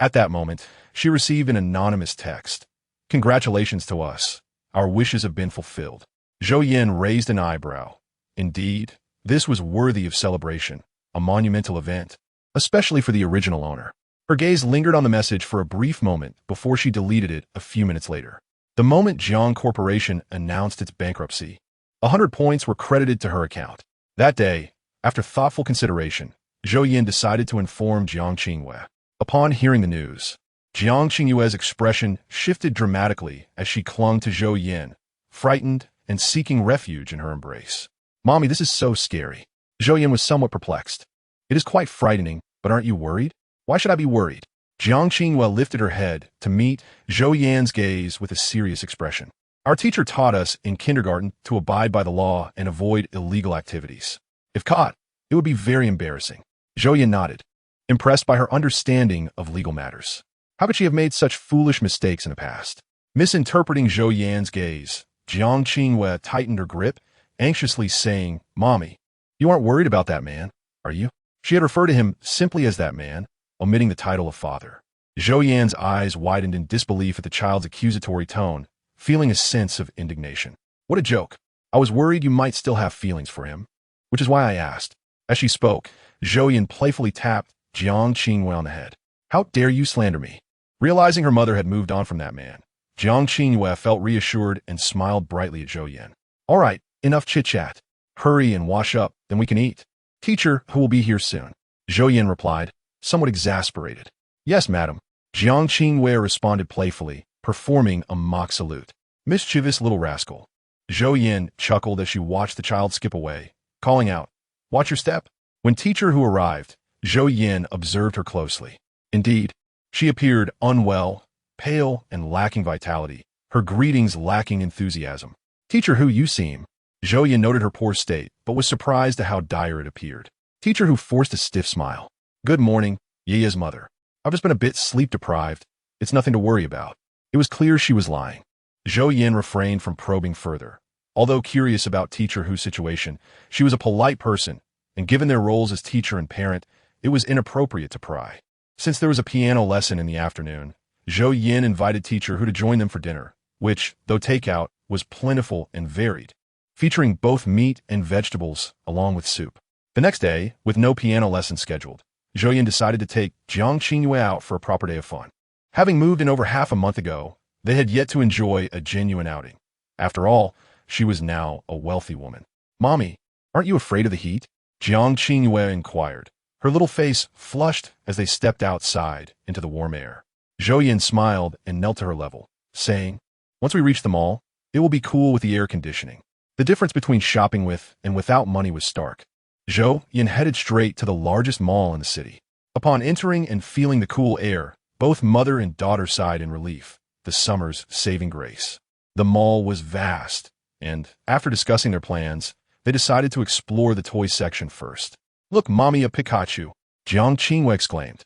At that moment, she received an anonymous text. Congratulations to us. Our wishes have been fulfilled. Zhou Yan raised an eyebrow. Indeed, this was worthy of celebration, a monumental event, especially for the original owner. Her gaze lingered on the message for a brief moment before she deleted it a few minutes later. The moment Jiang Corporation announced its bankruptcy, 100 points were credited to her account. That day, after thoughtful consideration, Zhou Yan decided to inform Jiang Qingyue. Upon hearing the news, Jiang Qingyue's expression shifted dramatically as she clung to Zhou Yan, frightened and seeking refuge in her embrace. Mommy, this is so scary. Zhou Yan was somewhat perplexed. It is quite frightening, but aren't you worried? Why should I be worried? Jiang Qinghua lifted her head to meet Zhou Yan's gaze with a serious expression. Our teacher taught us in kindergarten to abide by the law and avoid illegal activities. If caught, it would be very embarrassing. Zhou Yan nodded, impressed by her understanding of legal matters. How could she have made such foolish mistakes in the past? Misinterpreting Zhou Yan's gaze, Jiang Qinghua tightened her grip, anxiously saying, Mommy, you aren't worried about that man, are you? She had referred to him simply as that man, omitting the title of father. Zhou Yan's eyes widened in disbelief at the child's accusatory tone, feeling a sense of indignation. What a joke. I was worried you might still have feelings for him, which is why I asked. As she spoke, Zhou Yan playfully tapped Jiang Qinghua on the head. How dare you slander me? Realizing her mother had moved on from that man, Jiang Qinghua felt reassured and smiled brightly at Zhou Yan. All right, enough chit-chat. Hurry and wash up, then we can eat. Teacher, who will be here soon? Zhou Yan replied, somewhat exasperated. Yes, madam. Jiang Qinghua responded playfully, performing a mock salute. Mischievous little rascal. Zhou Yan chuckled as she watched the child skip away, calling out, watch your step. When teacher who arrived, Zhou Yan observed her closely. Indeed, she appeared unwell, pale, and lacking vitality, her greetings lacking enthusiasm. Teacher who you seem. Zhou Yan noted her poor state, but was surprised at how dire it appeared. Teacher who forced a stiff smile. Good morning, Yeya's mother. I've just been a bit sleep-deprived. It's nothing to worry about. It was clear she was lying. Zhou Yan refrained from probing further. Although curious about teacher who's situation, she was a polite person, and given their roles as teacher and parent, it was inappropriate to pry. Since there was a piano lesson in the afternoon, Zhou Yan invited teacher who to join them for dinner, which, though takeout, was plentiful and varied, featuring both meat and vegetables along with soup. The next day, with no piano lesson scheduled, Zhou Yan decided to take Jiang Qinghua out for a proper day of fun. Having moved in over half a month ago, they had yet to enjoy a genuine outing. After all, she was now a wealthy woman. Mommy, aren't you afraid of the heat? Jiang Qinghua inquired, her little face flushed as they stepped outside into the warm air. Zhou Yan smiled and knelt to her level, saying, once we reach the mall, it will be cool with the air conditioning. The difference between shopping with and without money was stark. Zhou Yan headed straight to the largest mall in the city. Upon entering and feeling the cool air, both mother and daughter sighed in relief, the summer's saving grace. The mall was vast, and, after discussing their plans, they decided to explore the toy section first. Look, Mommy, a Pikachu, Jiang Qinghua exclaimed,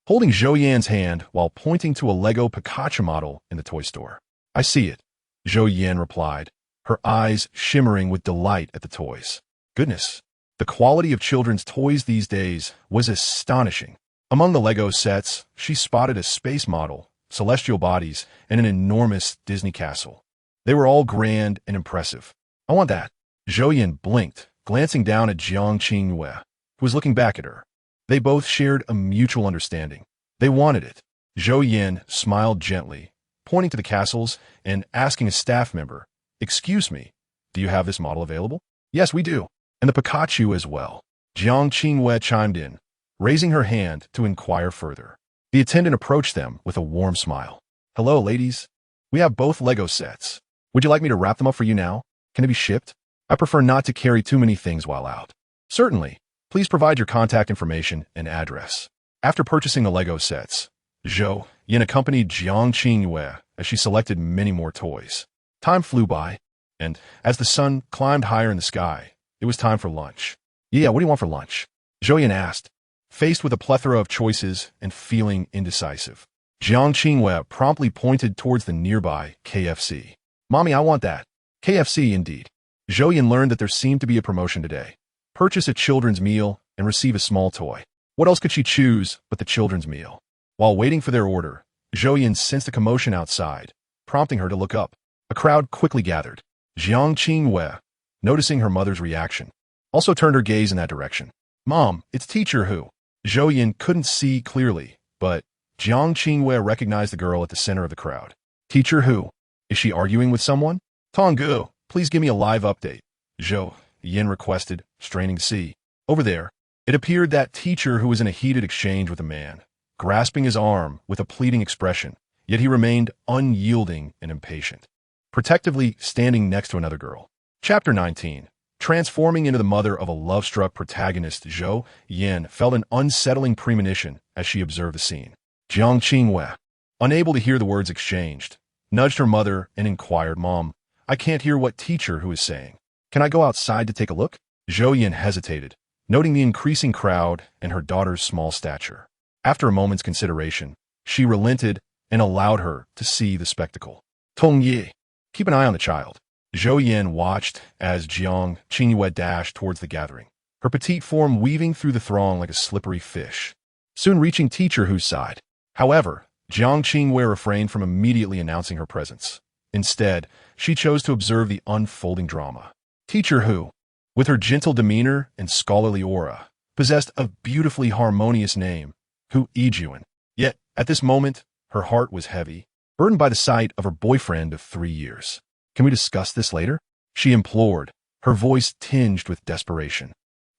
holding Zhou Yan's hand while pointing to a Lego Pikachu model in the toy store. I see it, Zhou Yan replied, her eyes shimmering with delight at the toys. Goodness, the quality of children's toys these days was astonishing. Among the Lego sets, she spotted a space model, celestial bodies, and an enormous Disney castle. They were all grand and impressive. I want that. Zhou Yan blinked, glancing down at Jiang Qinghua, who was looking back at her. They both shared a mutual understanding. They wanted it. Zhou Yan smiled gently, pointing to the castles and asking a staff member, excuse me, do you have this model available? Yes, we do. And the Pikachu as well. Jiang Qinghua chimed in, raising her hand to inquire further. The attendant approached them with a warm smile. Hello, ladies. We have both Lego sets. Would you like me to wrap them up for you now? Can it be shipped? I prefer not to carry too many things while out. Certainly. Please provide your contact information and address. After purchasing the Lego sets, Zhou Yan accompanied Jiang Qinghua as she selected many more toys. Time flew by, and as the sun climbed higher in the sky, it was time for lunch. Yeah, what do you want for lunch? Zhou Yan asked, faced with a plethora of choices and feeling indecisive. Jiang Qinghua promptly pointed towards the nearby KFC. Mommy, I want that. KFC, indeed. Zhou Yan learned that there seemed to be a promotion today. Purchase a children's meal and receive a small toy. What else could she choose but the children's meal? While waiting for their order, Zhou Yan sensed a commotion outside, prompting her to look up. A crowd quickly gathered. Jiang Qinghua, noticing her mother's reaction, also turned her gaze in that direction. Mom, it's teacher who. Zhou Yan couldn't see clearly, but Jiang Qinghua recognized the girl at the center of the crowd. Teacher who? Is she arguing with someone? Tonggu, please give me a live update. Zhou Yan requested, straining to see. Over there, it appeared that teacher who was in a heated exchange with a man, grasping his arm with a pleading expression, yet he remained unyielding and impatient, protectively standing next to another girl. Chapter 19. Transforming into the mother of a love-struck protagonist, Zhou Yan felt an unsettling premonition as she observed the scene. Jiang Qingwei, unable to hear the words exchanged, nudged her mother and inquired, "Mom, I can't hear what teacher who is saying. Can I go outside to take a look?" Zhou Yan hesitated, noting the increasing crowd and her daughter's small stature. After a moment's consideration, she relented and allowed her to see the spectacle. Tong Yi, keep an eye on the child. Zhou Yan watched as Jiang Qingwei dashed towards the gathering, her petite form weaving through the throng like a slippery fish, soon reaching teacher Hu's side. However, Jiang Qingwei refrained from immediately announcing her presence. Instead, she chose to observe the unfolding drama. Teacher Hu, with her gentle demeanor and scholarly aura, possessed a beautifully harmonious name, Hu Yijuan. Yet, at this moment, her heart was heavy, burdened by the sight of her boyfriend of 3 years. "Can we discuss this later?" she implored, her voice tinged with desperation.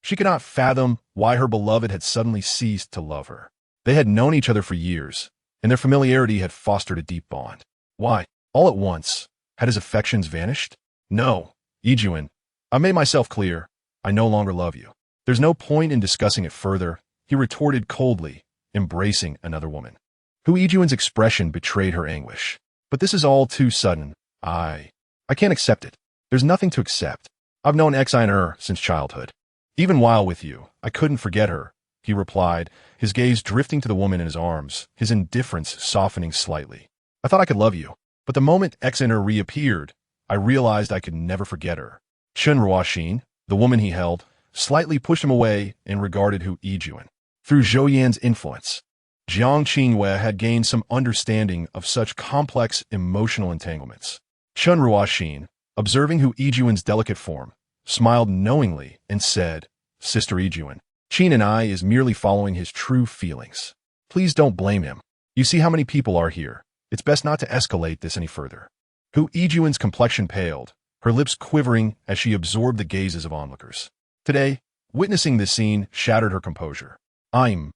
She could not fathom why her beloved had suddenly ceased to love her. They had known each other for years, and their familiarity had fostered a deep bond. Why, all at once, had his affections vanished? "No, Yijuan, I made myself clear. I no longer love you." "There's no point in discussing it further," he retorted coldly, embracing another woman. Hu Yijuan's expression betrayed her anguish. "But this is all too sudden. I can't accept it. There's nothing to accept. I've known Xi and her since childhood. Even while with you, I couldn't forget her," he replied, his gaze drifting to the woman in his arms, his indifference softening slightly. "I thought I could love you, but the moment X and her reappeared, I realized I could never forget her." Chen Ruoxin, the woman he held, slightly pushed him away and regarded Hu Yijuan. Through Zhou Yan's influence, Jiang Qingwei had gained some understanding of such complex emotional entanglements. Chen Ruoxin, observing Hu Yijuan's delicate form, smiled knowingly and said, "Sister Yijuan, Qin and I is merely following his true feelings. Please don't blame him. You see how many people are here. It's best not to escalate this any further." Hu Yijuan's complexion paled, her lips quivering as she absorbed the gazes of onlookers. Today, witnessing this scene shattered her composure. I'm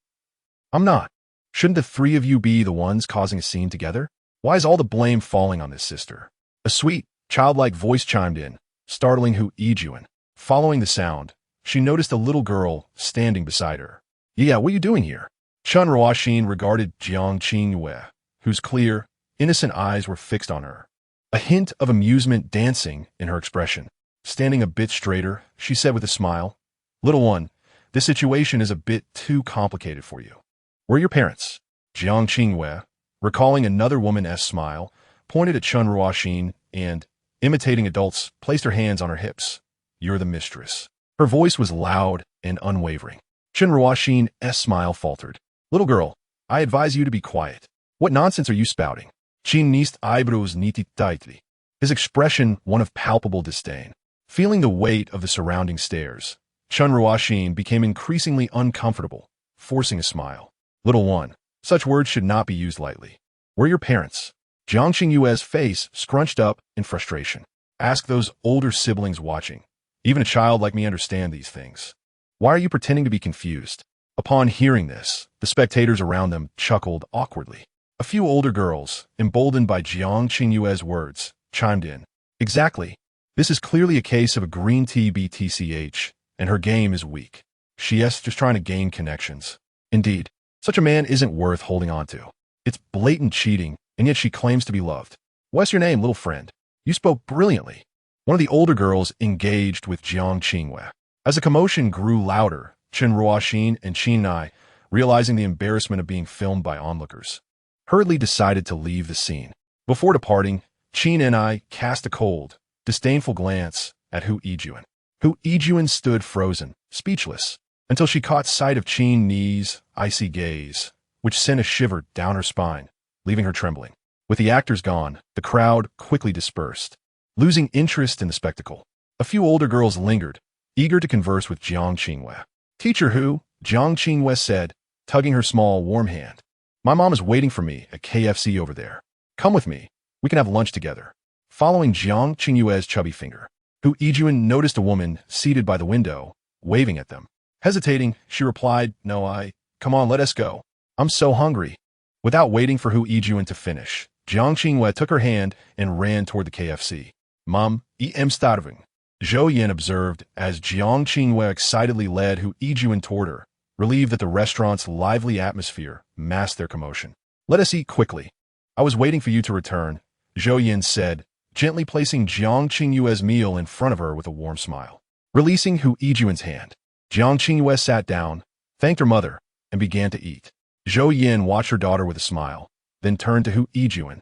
not. Shouldn't the three of you be the ones causing a scene together? Why is all the blame falling on this sister?" A sweet, childlike voice chimed in, startling Hu Yijuan. Following the sound, she noticed a little girl standing beside her. "Yeah, what are you doing here?" Chen Ruoxin regarded Jiang Qingwei, whose clear, innocent eyes were fixed on her, a hint of amusement dancing in her expression. Standing a bit straighter, she said with a smile, "Little one, this situation is a bit too complicated for you. Where are your parents?" Jiang Qingwei, recalling another woman's smile, pointed at Chen Ruoxin and, imitating adults, placed her hands on her hips. "You're the mistress." Her voice was loud and unwavering. Chen Ruoxin's smile faltered. "Little girl, I advise you to be quiet. What nonsense are you spouting?" Qin nist eyebrows knitted tightly, his expression one of palpable disdain. Feeling the weight of the surrounding stares, Chen Ruoxin became increasingly uncomfortable, forcing a smile. "Little one, such words should not be used lightly. Where are your parents?" Jiang Qingyue's face scrunched up in frustration. "Ask those older siblings watching. Even a child like me understands these things. Why are you pretending to be confused?" Upon hearing this, the spectators around them chuckled awkwardly. A few older girls, emboldened by Jiang Qingyue's words, chimed in. "Exactly. This is clearly a case of a green tea BTCH, and her game is weak. She's just trying to gain connections. Indeed, such a man isn't worth holding on to. It's blatant cheating, and yet she claims to be loved. What's your name, little friend? You spoke brilliantly." One of the older girls engaged with Jiang Qingwei. As the commotion grew louder, Chen Ruoxin and Qin Nai, realizing the embarrassment of being filmed by onlookers, hurriedly decided to leave the scene. Before departing, Qin and I cast a cold, disdainful glance at Hu Yijuan. Hu Yijuan stood frozen, speechless, until she caught sight of Qin Ni's icy gaze, which sent a shiver down her spine, leaving her trembling. With the actors gone, the crowd quickly dispersed, losing interest in the spectacle. A few older girls lingered, eager to converse with Jiang Qingwei. "Teacher Hu," Jiang Qingwei said, tugging her small, warm hand. "My mom is waiting for me at KFC over there. Come with me. We can have lunch together." Following Jiang Qingyue's chubby finger, Hu Yijuan noticed a woman seated by the window, waving at them. Hesitating, she replied, "No, come on, let us go. I'm so hungry." Without waiting for Hu Yijuan to finish, Jiang Qingwei took her hand and ran toward the KFC. "Mom, I'm starving." Zhou Yan observed as Jiang Qinghua excitedly led Hu Yijuan toward her, relieved that the restaurant's lively atmosphere masked their commotion. "Let us eat quickly. I was waiting for you to return," Zhou Yan said, gently placing Jiang Qinghua's meal in front of her with a warm smile. Releasing Hu Yijuan's hand, Jiang Qinghua sat down, thanked her mother, and began to eat. Zhou Yan watched her daughter with a smile, then turned to Hu Yijuan,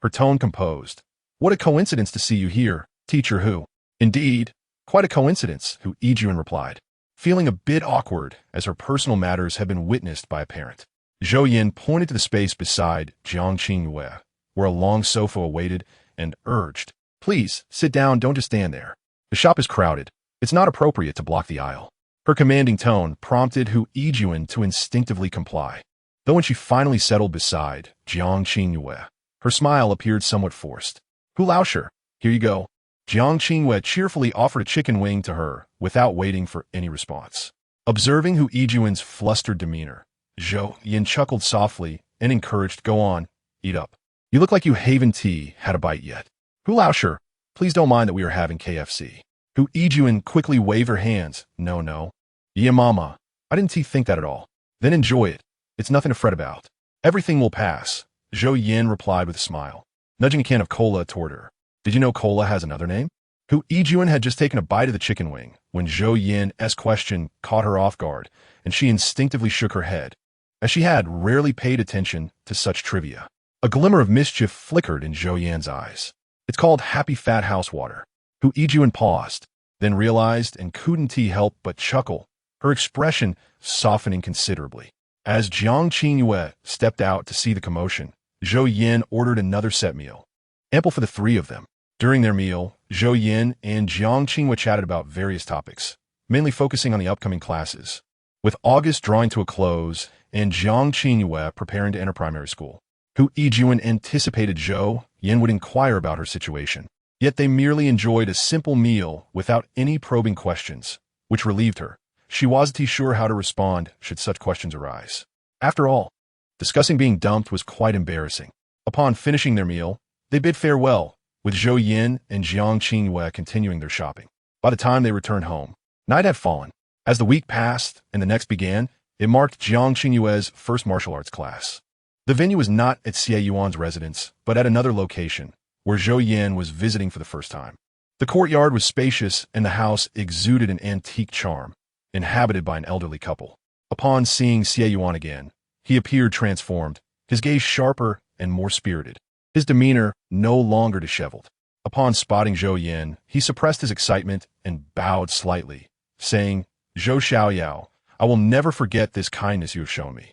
her tone composed. "What a coincidence to see you here, Teacher Hu." "Indeed, quite a coincidence," Hu Yijuan replied, feeling a bit awkward as her personal matters had been witnessed by a parent. Zhou Yan pointed to the space beside Jiang Qinghua, where a long sofa awaited, and urged, "Please, sit down, don't just stand there. The shop is crowded. It's not appropriate to block the aisle." Her commanding tone prompted Hu Yijuan to instinctively comply. Though when she finally settled beside Jiang Qinghua, her smile appeared somewhat forced. "Hu Laosher, here you go." Jiang Qinghua cheerfully offered a chicken wing to her without waiting for any response. Observing Hu Yijuan's flustered demeanor, Zhou Yan chuckled softly and encouraged, "Go on, eat up. You look like you haven't had a bite yet." "Hu Laosher, please don't mind that we are having KFC." Hu Yijuan quickly waved her hands. No. "Yeah, mama, I didn't think that at all." "Then enjoy it. It's nothing to fret about. Everything will pass," Zhou Yan replied with a smile, nudging a can of cola toward her. "Did you know cola has another name?" Hu Yijuan had just taken a bite of the chicken wing when Zhou Yan's question caught her off guard, and she instinctively shook her head, as she had rarely paid attention to such trivia. A glimmer of mischief flickered in Zhou Yan's eyes. "It's called Happy Fat House Water." Hu Yijuan paused, then realized and couldn't help but chuckle, her expression softening considerably. As Jiang Qinghua stepped out to see the commotion, Zhou Yan ordered another set meal, ample for the three of them. During their meal, Zhou Yan and Jiang Qinghua chatted about various topics, mainly focusing on the upcoming classes. With August drawing to a close and Jiang Qinghua preparing to enter primary school, Hu Yijuan anticipated Zhou Yan would inquire about her situation. Yet they merely enjoyed a simple meal without any probing questions, which relieved her. She wasn't sure how to respond should such questions arise. After all, discussing being dumped was quite embarrassing. Upon finishing their meal, they bid farewell, with Zhou Yan and Jiang Qinghua continuing their shopping. By the time they returned home, night had fallen. As the week passed and the next began, it marked Jiang Qinghua's first martial arts class. The venue was not at Xie Yuan's residence, but at another location, where Zhou Yan was visiting for the first time. The courtyard was spacious and the house exuded an antique charm, inhabited by an elderly couple. Upon seeing Xie Yuan again, he appeared transformed, his gaze sharper and more spirited, his demeanor no longer disheveled. Upon spotting Zhou Yan, he suppressed his excitement and bowed slightly, saying, "Zhou Xiaoyao, I will never forget this kindness you have shown me."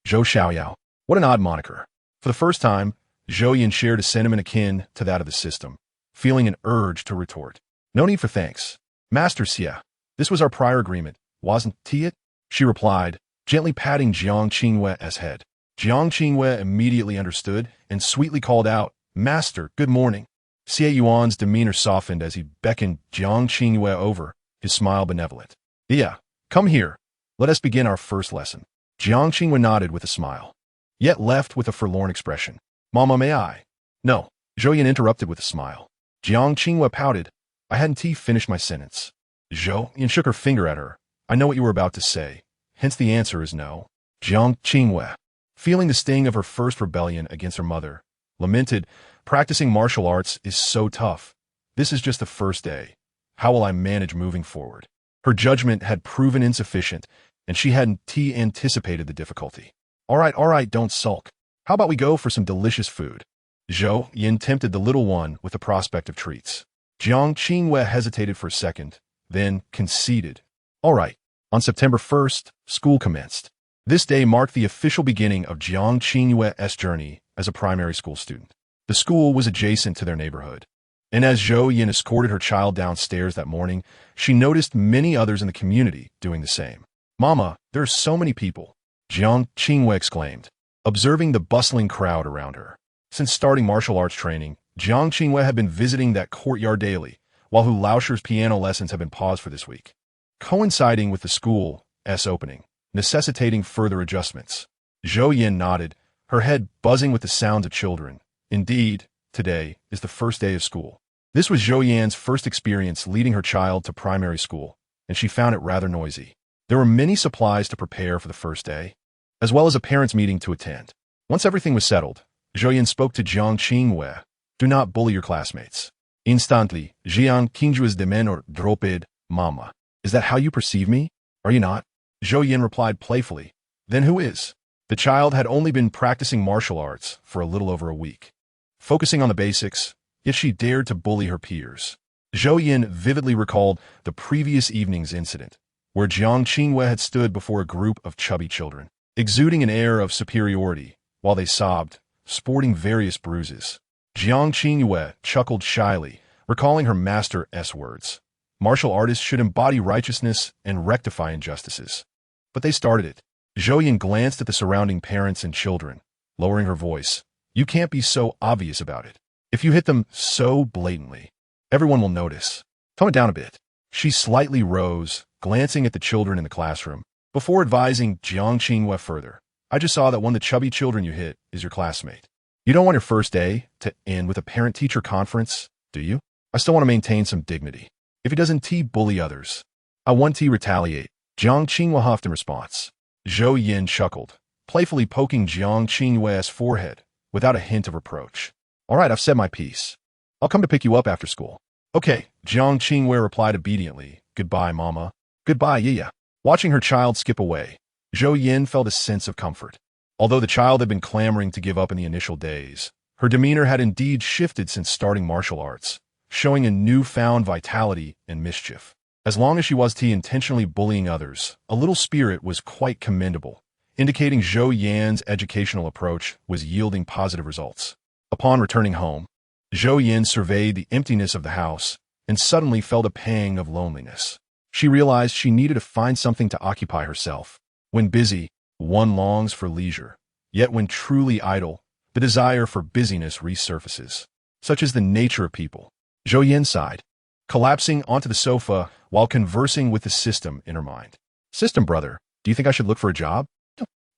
Zhou Xiaoyao, what an odd moniker. For the first time, Zhou Yan shared a sentiment akin to that of the system, feeling an urge to retort. "No need for thanks. Master Xie, this was our prior agreement, wasn't it?" she replied, gently patting Jiang Qinghua's head. Jiang Qinghua immediately understood and sweetly called out, "Master, good morning." Xie Yuan's demeanor softened as he beckoned Jiang Qinghua over, his smile benevolent. "Yeah, come here. Let us begin our first lesson." Jiang Qinghua nodded with a smile, yet left with a forlorn expression. "Mama, may I?" "No," Zhou Yan interrupted with a smile. Jiang Qinghua pouted. "I hadn't finished my sentence." Zhou Yan shook her finger at her. "I know what you were about to say, hence the answer is no." Jiang Qinghua, feeling the sting of her first rebellion against her mother, lamented, "Practicing martial arts is so tough. This is just the first day. How will I manage moving forward?" Her judgment had proven insufficient, and she hadn't anticipated the difficulty. All right, don't sulk. How about we go for some delicious food?" Zhou Yan tempted the little one with the prospect of treats. Jiang Qinghua hesitated for a second, then conceded. All right. On September 1st, school commenced. This day marked the official beginning of Jiang Qinghua's journey as a primary school student. The school was adjacent to their neighborhood, and as Zhou Yan escorted her child downstairs that morning, she noticed many others in the community doing the same. "Mama, there are so many people," Jiang Qinghua exclaimed, observing the bustling crowd around her. Since starting martial arts training, Jiang Qinghua had been visiting that courtyard daily, while Hu Laosher's piano lessons had been paused for this week, coinciding with the school's opening, necessitating further adjustments. Zhou Yan nodded, her head buzzing with the sounds of children. Indeed, today is the first day of school. This was Zhou Yan's first experience leading her child to primary school, and she found it rather noisy. There were many supplies to prepare for the first day, as well as a parents' meeting to attend. Once everything was settled, Zhou Yan spoke to Jiang Qingwei. Do not bully your classmates. Instantly, Jiang Qingjui's de menor dropped, Mama. Is that how you perceive me? Are you not? Zhou Yan replied playfully. Then who is? The child had only been practicing martial arts for a little over a week, focusing on the basics, yet she dared to bully her peers. Zhou Yan vividly recalled the previous evening's incident, where Jiang Qingwei had stood before a group of chubby children, exuding an air of superiority, while they sobbed, sporting various bruises. Jiang Qingwei chuckled shyly, recalling her master's words. Martial artists should embody righteousness and rectify injustices. But they started it. Zhou Yan glanced at the surrounding parents and children, lowering her voice. You can't be so obvious about it. If you hit them so blatantly, everyone will notice. Tone it down a bit. She slightly rose, glancing at the children in the classroom, before advising Jiang Qingwei further. I just saw that one of the chubby children you hit is your classmate. You don't want your first day to end with a parent-teacher conference, do you? I still want to maintain some dignity. If he doesn't bully others, I want to retaliate. Jiang Qingwei huffed in response. Zhou Yan chuckled, playfully poking Jiang Qingwei's forehead without a hint of reproach. All right, I've said my piece. I'll come to pick you up after school. Okay, Jiang Qingwei replied obediently. Goodbye, Mama. Goodbye, Yiya. Watching her child skip away, Zhou Yan felt a sense of comfort. Although the child had been clamoring to give up in the initial days, her demeanor had indeed shifted since starting martial arts, showing a newfound vitality and mischief. As long as she was intentionally bullying others, a little spirit was quite commendable, indicating Zhou Yan's educational approach was yielding positive results. Upon returning home, Zhou Yan surveyed the emptiness of the house and suddenly felt a pang of loneliness. She realized she needed to find something to occupy herself. When busy, one longs for leisure. Yet when truly idle, the desire for busyness resurfaces. Such is the nature of people. Zhou Yan sighed, collapsing onto the sofa while conversing with the system in her mind. System brother, do you think I should look for a job?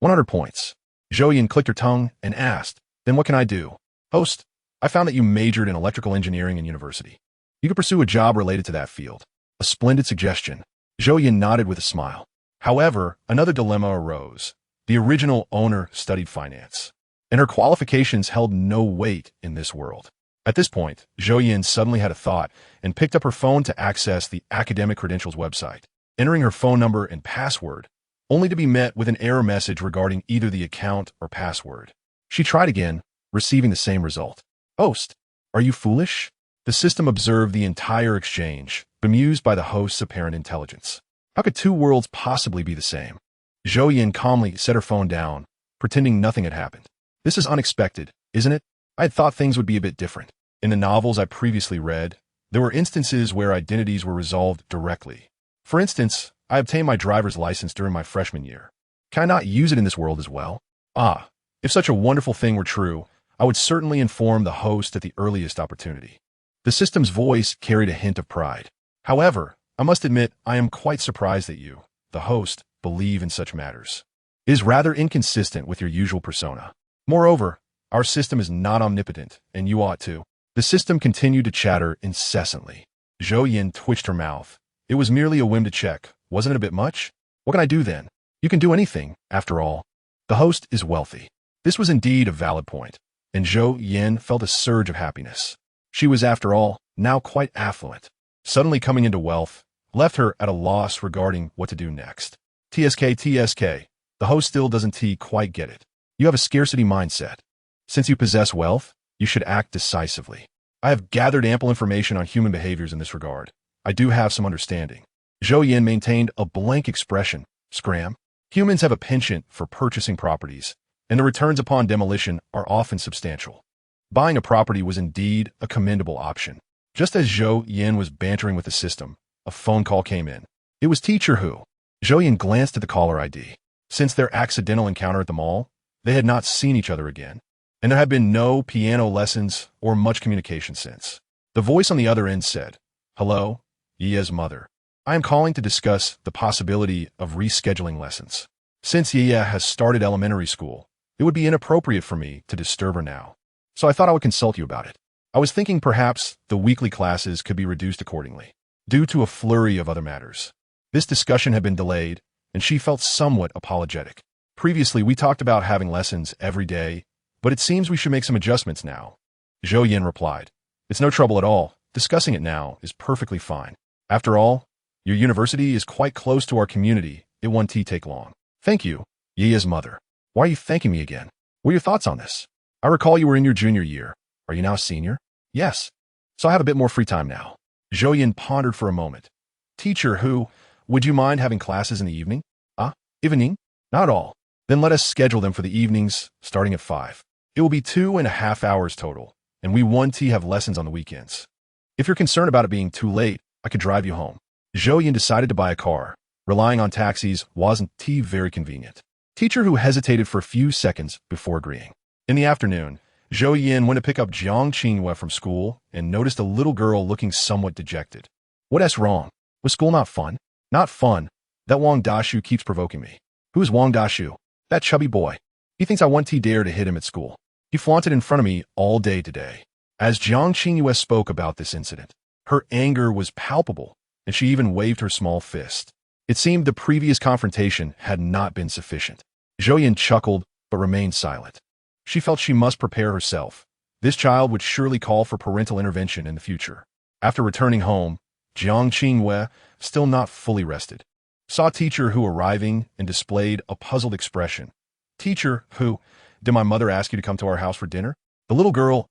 100 points. Zhou Yan clicked her tongue and asked, then what can I do? Host, I found that you majored in electrical engineering in university. You could pursue a job related to that field. A splendid suggestion. Zhou Yan nodded with a smile. However, another dilemma arose. The original owner studied finance, and her qualifications held no weight in this world. At this point, Zhou Yan suddenly had a thought and picked up her phone to access the academic credentials website, entering her phone number and password, only to be met with an error message regarding either the account or password. She tried again, receiving the same result. Host, are you foolish? The system observed the entire exchange, bemused by the host's apparent intelligence. How could two worlds possibly be the same? Zhou Yan calmly set her phone down, pretending nothing had happened. This is unexpected, isn't it? I had thought things would be a bit different. In the novels I previously read, there were instances where identities were resolved directly. For instance, I obtained my driver's license during my freshman year. Can I not use it in this world as well? Ah, if such a wonderful thing were true, I would certainly inform the host at the earliest opportunity. The system's voice carried a hint of pride. However, I must admit I am quite surprised that you, the host, believe in such matters. It is rather inconsistent with your usual persona. Moreover, our system is not omnipotent, and you ought to. The system continued to chatter incessantly. Zhou Yan twitched her mouth. It was merely a whim to check. Wasn't it a bit much? What can I do then? You can do anything, after all. The host is wealthy. This was indeed a valid point, and Zhou Yan felt a surge of happiness. She was, after all, now quite affluent. Suddenly coming into wealth left her at a loss regarding what to do next. TSK, the host still doesn't quite get it. You have a scarcity mindset. Since you possess wealth, you should act decisively. I have gathered ample information on human behaviors in this regard. I do have some understanding. Zhou Yan maintained a blank expression. Scram. Humans have a penchant for purchasing properties, and the returns upon demolition are often substantial. Buying a property was indeed a commendable option. Just as Zhou Yan was bantering with the system, a phone call came in. It was Teacher Hu. Zhou Yan glanced at the caller ID. Since their accidental encounter at the mall, they had not seen each other again, and there had been no piano lessons or much communication since. The voice on the other end said, Hello, Yiya's mother. I am calling to discuss the possibility of rescheduling lessons. Since Yiya has started elementary school, it would be inappropriate for me to disturb her now. So I thought I would consult you about it. I was thinking perhaps the weekly classes could be reduced accordingly, due to a flurry of other matters. This discussion had been delayed, and she felt somewhat apologetic. Previously, we talked about having lessons every day, but it seems we should make some adjustments now. Zhou Yan replied, "It's no trouble at all. Discussing it now is perfectly fine. After all, your university is quite close to our community. It won't take long." "Thank you, Yia's mother. Why are you thanking me again? What are your thoughts on this? I recall you were in your junior year. Are you now a senior?" "Yes. So I have a bit more free time now." Zhou Yan pondered for a moment. "Teacher who, would you mind having classes in the evening?" Evening? Not all. Then let us schedule them for the evenings, starting at 5. It will be 2.5 hours total, and we won't have lessons on the weekends. If you're concerned about it being too late, I could drive you home." Zhou Yan decided to buy a car. Relying on taxis wasn't very convenient. Teacher who hesitated for a few seconds before agreeing. In the afternoon, Zhou Yan went to pick up Jiang Qinghua from school and noticed a little girl looking somewhat dejected. "What's wrong? Was school not fun?" "Not fun. That Wang Dashu keeps provoking me." "Who is Wang Dashu?" "That chubby boy. He thinks I won't dare to hit him at school. He flaunted in front of me all day today." As Jiang Qinghua spoke about this incident, her anger was palpable, and she even waved her small fist. It seemed the previous confrontation had not been sufficient. Zhou Yan chuckled, but remained silent. She felt she must prepare herself. This child would surely call for parental intervention in the future. After returning home, Jiang Qinghua, still not fully rested, saw Teacher Hu arriving and displayed a puzzled expression. "Teacher Hu, did my mother ask you to come to our house for dinner?" The little girl's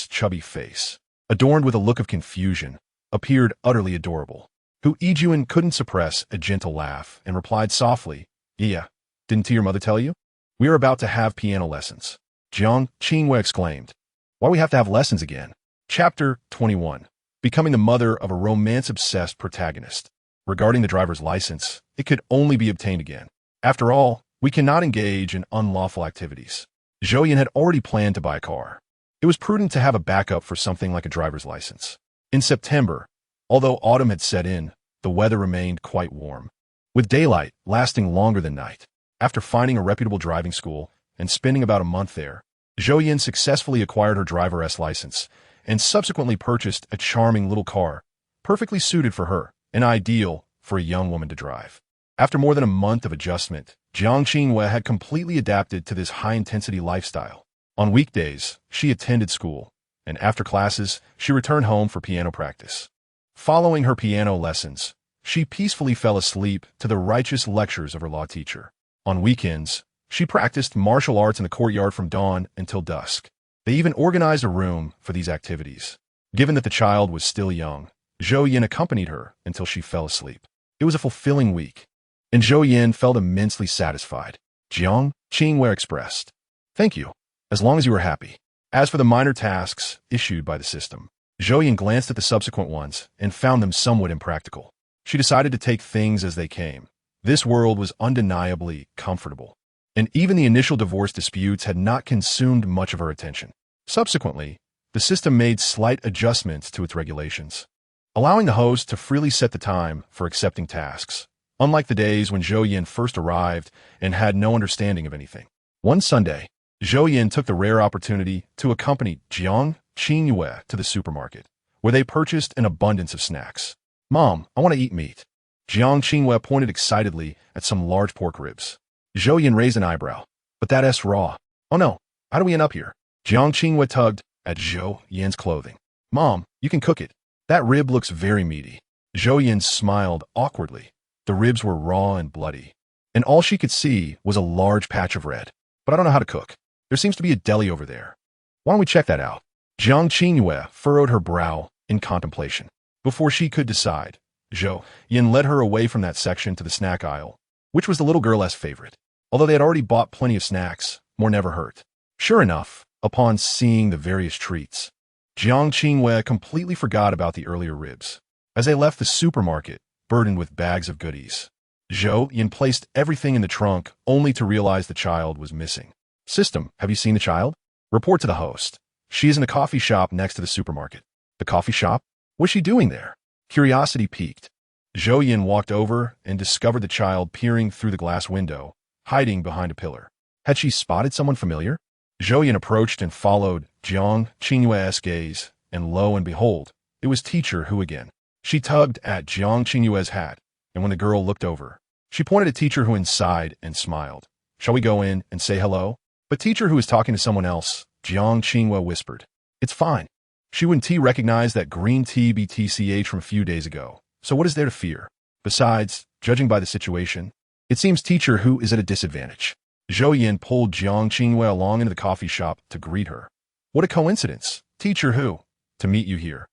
chubby face, adorned with a look of confusion, appeared utterly adorable. Hu Yijuan couldn't suppress a gentle laugh and replied softly, "Yeah, didn't your mother tell you? We are about to have piano lessons." Jiang Qinghua exclaimed, "Why we have to have lessons again?" Chapter 21. Becoming the mother of a romance-obsessed protagonist. Regarding the driver's license, it could only be obtained again. After all, we cannot engage in unlawful activities. Zhou Yan had already planned to buy a car. It was prudent to have a backup for something like a driver's license. In September, although autumn had set in, the weather remained quite warm, with daylight lasting longer than night. After finding a reputable driving school and spending about a month there, Zhou Yan successfully acquired her driver's license and subsequently purchased a charming little car, perfectly suited for her, and ideal for a young woman to drive. After more than a month of adjustment, Jiang Qinghua had completely adapted to this high-intensity lifestyle. On weekdays, she attended school, and after classes, she returned home for piano practice. Following her piano lessons, she peacefully fell asleep to the righteous lectures of her law teacher. On weekends, she practiced martial arts in the courtyard from dawn until dusk. They even organized a room for these activities. Given that the child was still young, Zhou Yan accompanied her until she fell asleep. It was a fulfilling week, and Zhou Yan felt immensely satisfied. Jiang Qinghua expressed, "Thank you, as long as you were happy." As for the minor tasks issued by the system, Zhou Yan glanced at the subsequent ones and found them somewhat impractical. She decided to take things as they came. This world was undeniably comfortable, and even the initial divorce disputes had not consumed much of her attention. Subsequently, the system made slight adjustments to its regulations, allowing the host to freely set the time for accepting tasks, unlike the days when Zhou Yan first arrived and had no understanding of anything. One Sunday, Zhou Yan took the rare opportunity to accompany Jiang Qinghua to the supermarket, where they purchased an abundance of snacks. "Mom, I want to eat meat." Jiang Qinghua pointed excitedly at some large pork ribs. Zhou Yan raised an eyebrow. "But that's raw." "Oh no, how do we end up here?" Jiang Qinghua tugged at Zhou Yan's clothing. "Mom, you can cook it. That rib looks very meaty." Zhou Yan smiled awkwardly. The ribs were raw and bloody, and all she could see was a large patch of red. "But I don't know how to cook. There seems to be a deli over there. Why don't we check that out?" Jiang Qinghua furrowed her brow in contemplation. Before she could decide, Zhou Yan led her away from that section to the snack aisle, which was the little girl's favorite. Although they had already bought plenty of snacks, more never hurt. Sure enough, upon seeing the various treats, Jiang Qinghua completely forgot about the earlier ribs. As they left the supermarket, burdened with bags of goodies, Zhou Yan placed everything in the trunk only to realize the child was missing. "System, have you seen the child?" "Report to the host. She is in a coffee shop next to the supermarket." "The coffee shop? What's she doing there?" Curiosity piqued. Zhou Yan walked over and discovered the child peering through the glass window, hiding behind a pillar. Had she spotted someone familiar? Zhou Yan approached and followed Jiang Qinghua's gaze and lo and behold, it was Teacher Hu again. She tugged at Jiang Qingyue's hat, and when the girl looked over, she pointed at Teacher Hu inside and smiled. "Shall we go in and say hello?" But Teacher Hu was talking to someone else. Jiang Qingyue whispered, "It's fine. Xu and T recognized that green tea BTCH from a few days ago, so what is there to fear? Besides, judging by the situation, it seems Teacher Hu is at a disadvantage." Zhou Yan pulled Jiang Qingyue along into the coffee shop to greet her. "What a coincidence, Teacher Hu, to meet you here."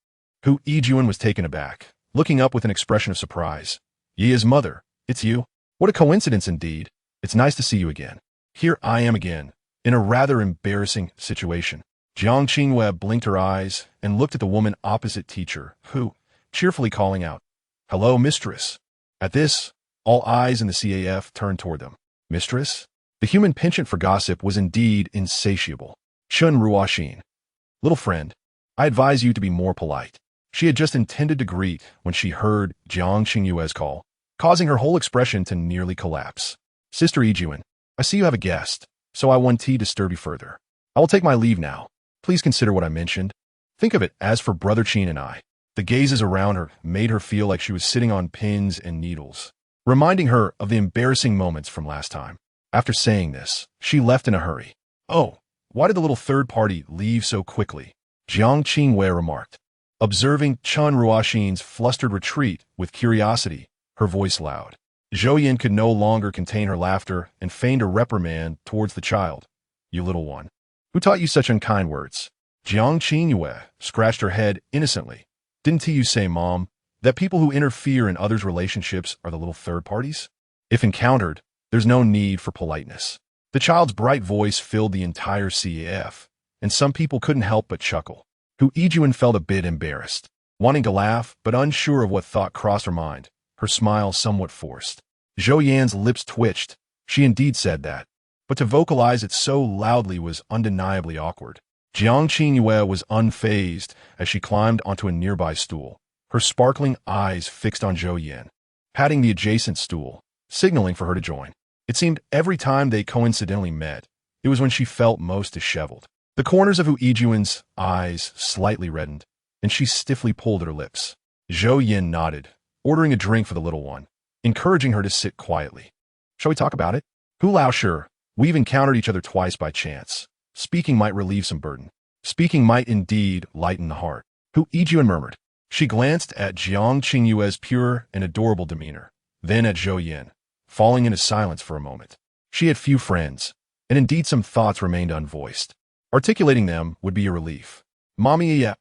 Hu Yijuan was taken aback, looking up with an expression of surprise. "Yi's mother, it's you? What a coincidence indeed. It's nice to see you again. Here I am again, in a rather embarrassing situation." Jiang Qingyue blinked her eyes and looked at the woman opposite Teacher Hu, cheerfully calling out, "Hello, mistress." At this, all eyes in the CAF turned toward them. Mistress? The human penchant for gossip was indeed insatiable. Chun Ruoxin. "Little friend, I advise you to be more polite." She had just intended to greet when she heard Jiang Qingyue's call, causing her whole expression to nearly collapse. "Sister Yijuan, I see you have a guest, so I won't disturb you further. I will take my leave now. Please consider what I mentioned. Think of it as for Brother Qin and I." The gazes around her made her feel like she was sitting on pins and needles, reminding her of the embarrassing moments from last time. After saying this, she left in a hurry. "Oh, why did the little third party leave so quickly?" Jiang Qingyue remarked. Observing Chun Ruoxin's flustered retreat with curiosity, her voice loud. Zhou Yan could no longer contain her laughter and feigned a reprimand towards the child. "You little one. Who taught you such unkind words?" Jiang Qingyue scratched her head innocently. "Didn't you say, Mom, that people who interfere in others' relationships are the little third parties? If encountered, there's no need for politeness." The child's bright voice filled the entire CAF, and some people couldn't help but chuckle. Hu Yijuan felt a bit embarrassed, wanting to laugh but unsure of what thought crossed her mind, her smile somewhat forced. Zhou Yan's lips twitched. She indeed said that, but to vocalize it so loudly was undeniably awkward. Jiang Qingyue was unfazed as she climbed onto a nearby stool, her sparkling eyes fixed on Zhou Yan, patting the adjacent stool, signaling for her to join. It seemed every time they coincidentally met, it was when she felt most disheveled. The corners of Hu Yijuan's eyes slightly reddened, and she stiffly pulled at her lips. Zhou Yan nodded, ordering a drink for the little one, encouraging her to sit quietly. "Shall we talk about it?" "Hu Lao, sure. We've encountered each other twice by chance. Speaking might relieve some burden." "Speaking might indeed lighten the heart," Hu Yijuan murmured. She glanced at Jiang Qingyue's pure and adorable demeanor, then at Zhou Yan, falling into silence for a moment. She had few friends, and indeed some thoughts remained unvoiced. Articulating them would be a relief. "Mommy, yeah,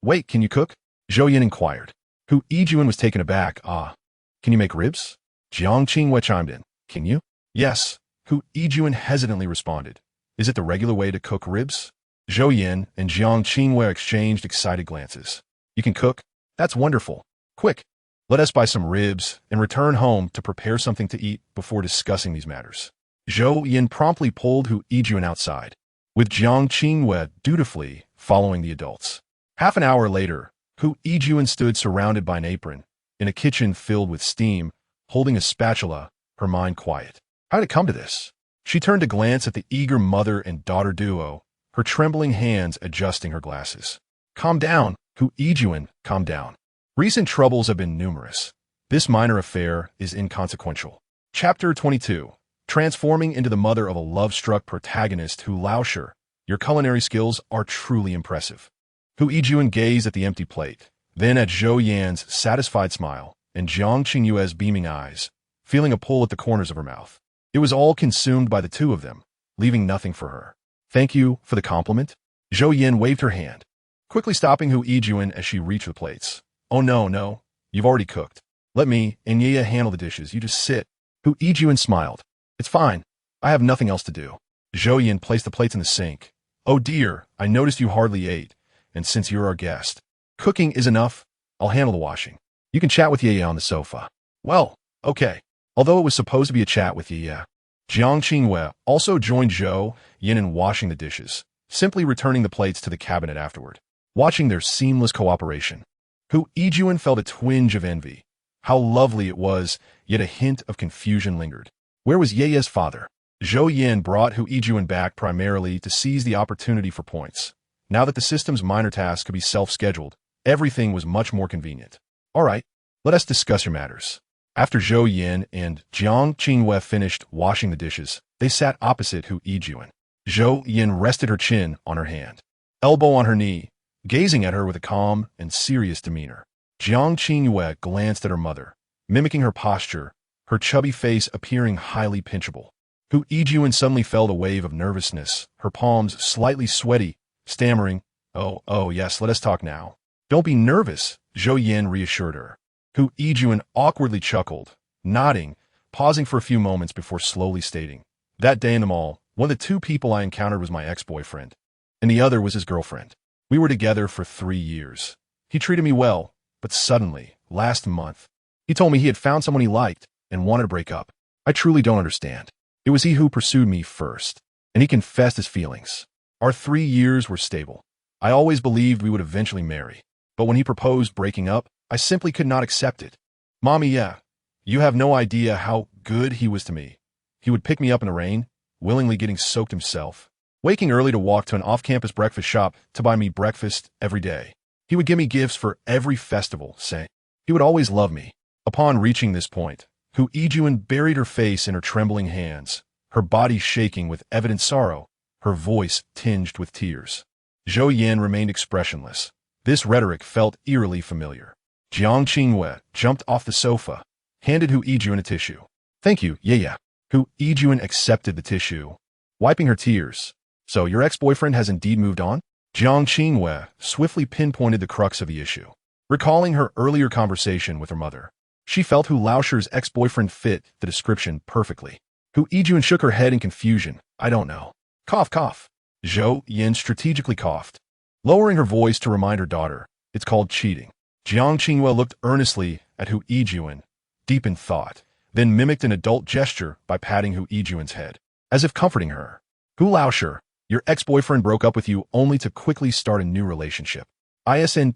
Wait, can you cook?" Zhou Yan inquired. Hu Yijuan was taken aback. Can you make ribs?" Jiang Qingyue chimed in. "Can you?" "Yes," Hu Yijuan hesitantly responded. "Is it the regular way to cook ribs?" Zhou Yan and Jiang Qingyue exchanged excited glances. "You can cook? That's wonderful. Quick, let us buy some ribs and return home to prepare something to eat before discussing these matters." Zhou Yan promptly pulled Hu Yijuan outside, with Jiang Qingyue dutifully following the adults. Half an hour later, Hu Yijuan stood surrounded by an apron, in a kitchen filled with steam, holding a spatula, her mind quiet. How did it come to this? She turned to glance at the eager mother and daughter duo, her trembling hands adjusting her glasses. "Calm down, Hu Yijuan, calm down. Recent troubles have been numerous. This minor affair is inconsequential." Chapter 22. Transforming into the mother of a love-struck protagonist. Hu Laosher, your culinary skills are truly impressive. Hu Yijuan gazed at the empty plate, then at Zhou Yan's satisfied smile and Jiang Qingyue's beaming eyes, feeling a pull at the corners of her mouth. It was all consumed by the two of them, leaving nothing for her. "Thank you for the compliment." Zhou Yan waved her hand, quickly stopping Hu Yijuan as she reached the plates. "Oh no, you've already cooked. Let me and Yaya handle the dishes. You just sit." Hu Yijuan smiled. "It's fine. I have nothing else to do." Zhou Yan placed the plates in the sink. "Oh dear, I noticed you hardly ate, and since you're our guest, cooking is enough. I'll handle the washing. You can chat with Yaya on the sofa." "Well, okay." Although it was supposed to be a chat with Yaya, Jiang Qingyue also joined Zhou Yan in washing the dishes, simply returning the plates to the cabinet afterward. Watching their seamless cooperation, Hu Yijuan felt a twinge of envy. How lovely it was, yet a hint of confusion lingered. Where was Yaya's father? Zhou Yan brought Hu Yijuan back primarily to seize the opportunity for points, Now that the system's minor tasks could be self-scheduled, everything was much more convenient. All right, let us discuss your matters. After Zhou Yan and Jiang Qinghua finished washing the dishes, they sat opposite Hu Yijuan. Zhou Yan rested her chin on her hand, elbow on her knee, gazing at her with a calm and serious demeanor. Jiang Qinghua glanced at her mother, mimicking her posture, her chubby face appearing highly pinchable. Hu Yijuan suddenly felt a wave of nervousness, her palms slightly sweaty, stammering, Oh, yes, let us talk now. Don't be nervous, Zhou Yan reassured her. Hu Yijuan awkwardly chuckled, nodding, pausing for a few moments before slowly stating, That day in the mall, one of the two people I encountered was my ex-boyfriend, and the other was his girlfriend. We were together for 3 years. He treated me well, but suddenly, last month, he told me he had found someone he liked and wanted to break up. I truly don't understand. It was he who pursued me first, and he confessed his feelings. Our 3 years were stable. I always believed we would eventually marry, but when he proposed breaking up, I simply could not accept it. Mommy, yeah, you have no idea how good he was to me. He would pick me up in the rain, willingly getting soaked himself, waking early to walk to an off-campus breakfast shop to buy me breakfast every day. He would give me gifts for every festival, saying he would always love me. Upon reaching this point, Hu Yijuan buried her face in her trembling hands, her body shaking with evident sorrow, her voice tinged with tears. Zhou Yan remained expressionless. This rhetoric felt eerily familiar. Jiang Qinghua jumped off the sofa, handed Hu Yijuan a tissue. Thank you, yeah. Hu Yijuan accepted the tissue, wiping her tears. So your ex-boyfriend has indeed moved on? Jiang Qinghua swiftly pinpointed the crux of the issue. Recalling her earlier conversation with her mother, she felt Hu Laosher's ex-boyfriend fit the description perfectly. Hu Yijuan shook her head in confusion. I don't know. Cough, cough. Zhou Yan strategically coughed, lowering her voice to remind her daughter, it's called cheating. Jiang Qinghua looked earnestly at Hu Yijuan, deep in thought, then mimicked an adult gesture by patting Hu Yijuan's head, as if comforting her. Hu Laosher, your ex-boyfriend broke up with you only to quickly start a new relationship. Isn't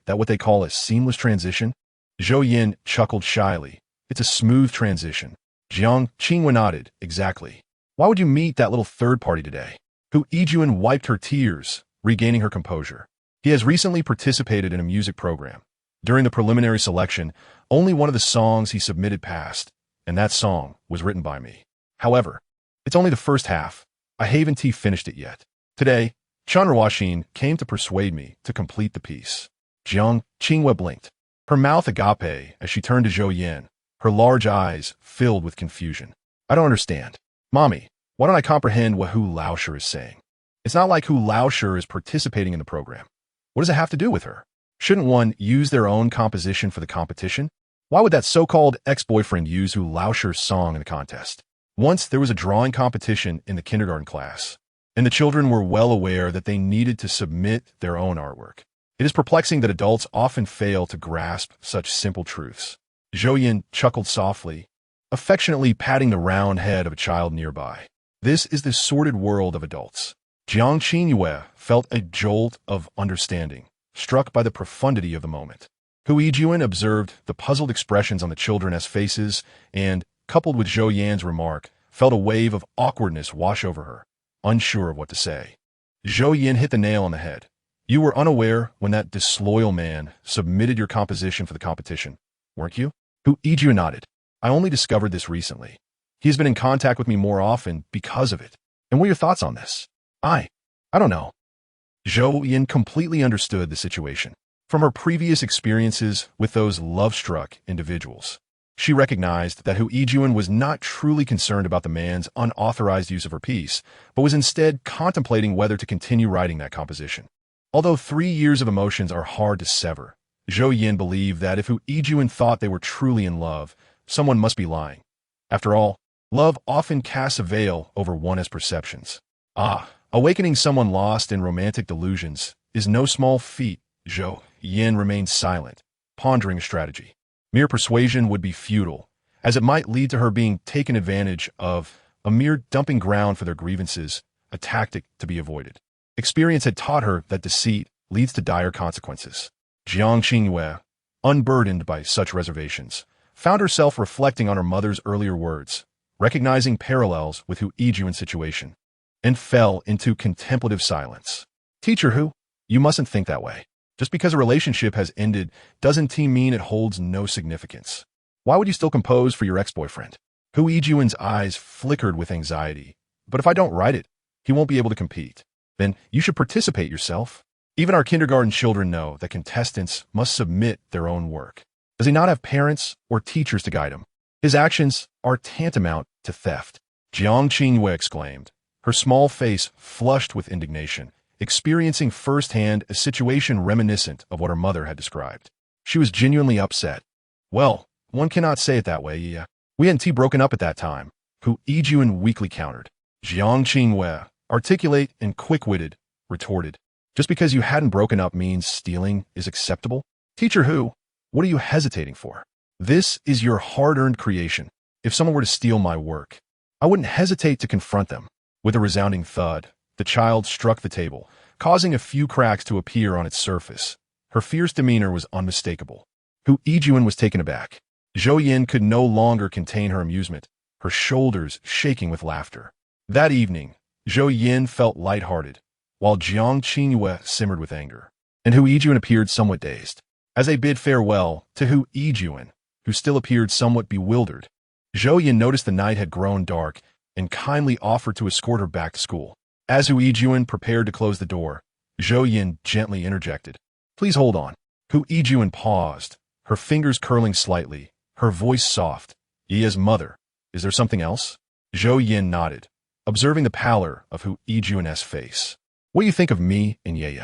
that what they call a seamless transition? Zhou Yan chuckled shyly. It's a smooth transition. Jiang Qinghua nodded. Exactly. Why would you meet that little third party today? Hu Yijuan wiped her tears, regaining her composure. He has recently participated in a music program. During the preliminary selection, only one of the songs he submitted passed, and that song was written by me. However, it's only the first half. I haven't finished it yet. Today, Chandrawashin came to persuade me to complete the piece. Jiang Qinghua blinked, her mouth agape as she turned to Zhou Yan, her large eyes filled with confusion. I don't understand. Mommy, why don't I comprehend what Hu Laosher is saying? It's not like Hu Laosher is participating in the program. What does it have to do with her? Shouldn't one use their own composition for the competition? Why would that so-called ex-boyfriend use Hu Laosher's song in the contest? Once there was a drawing competition in the kindergarten class, and the children were well aware that they needed to submit their own artwork. It is perplexing that adults often fail to grasp such simple truths. Zhou Yan chuckled softly, affectionately patting the round head of a child nearby. This is the sordid world of adults. Jiang Qinghua felt a jolt of understanding, struck by the profundity of the moment. Hu Yijuan observed the puzzled expressions on the children's faces and, coupled with Zhou Yan's remark, felt a wave of awkwardness wash over her, unsure of what to say. Zhou Yan hit the nail on the head. You were unaware when that disloyal man submitted your composition for the competition, weren't you? Hu Yijuan nodded. I only discovered this recently. He has been in contact with me more often because of it. And what are your thoughts on this? I don't know. Zhou Yan completely understood the situation. From her previous experiences with those love-struck individuals, she recognized that Hu Yijuan was not truly concerned about the man's unauthorized use of her piece, but was instead contemplating whether to continue writing that composition. Although 3 years of emotions are hard to sever, Zhou Yan believed that if Hu Yijuan thought they were truly in love, someone must be lying. After all, love often casts a veil over one's perceptions. Awakening someone lost in romantic delusions is no small feat. Zhou Yan remained silent, pondering a strategy. Mere persuasion would be futile, as it might lead to her being taken advantage of, a mere dumping ground for their grievances, a tactic to be avoided. Experience had taught her that deceit leads to dire consequences. Jiang Qinghua, unburdened by such reservations, found herself reflecting on her mother's earlier words, recognizing parallels with Hu Yijuan's situation, and fell into contemplative silence. Teacher who? You mustn't think that way. Just because a relationship has ended doesn't mean it holds no significance. Why would you still compose for your ex-boyfriend? Hu Yijuan's eyes flickered with anxiety. But if I don't write it, he won't be able to compete. Then you should participate yourself. Even our kindergarten children know that contestants must submit their own work. Does he not have parents or teachers to guide him? His actions are tantamount to theft. Jiang Qingyue exclaimed, her small face flushed with indignation, experiencing firsthand a situation reminiscent of what her mother had described. She was genuinely upset. Well, one cannot say it that way, yeah. We hadn't broken up at that time, Hu Yijuan weakly countered. Jiang Qingyue, articulate and quick-witted, retorted. Just because you hadn't broken up means stealing is acceptable? Teacher Hu, what are you hesitating for? This is your hard-earned creation. If someone were to steal my work, I wouldn't hesitate to confront them. With a resounding thud, the child struck the table, causing a few cracks to appear on its surface. Her fierce demeanor was unmistakable. Hu Yijuan was taken aback. Zhou Yan could no longer contain her amusement, her shoulders shaking with laughter. That evening, Zhou Yan felt lighthearted, while Jiang Qingyue simmered with anger, and Hu Yijuan appeared somewhat dazed. As they bid farewell to Hu Yijuan, who still appeared somewhat bewildered, Zhou Yan noticed the night had grown dark and kindly offered to escort her back to school. As Hu Yijuan prepared to close the door, Zhou Yan gently interjected. Please hold on. Hu Yijuan paused, her fingers curling slightly, her voice soft. Ye's mother. Is there something else? Zhou Yan nodded, observing the pallor of Hu Yijuan's face. What do you think of me and Ye?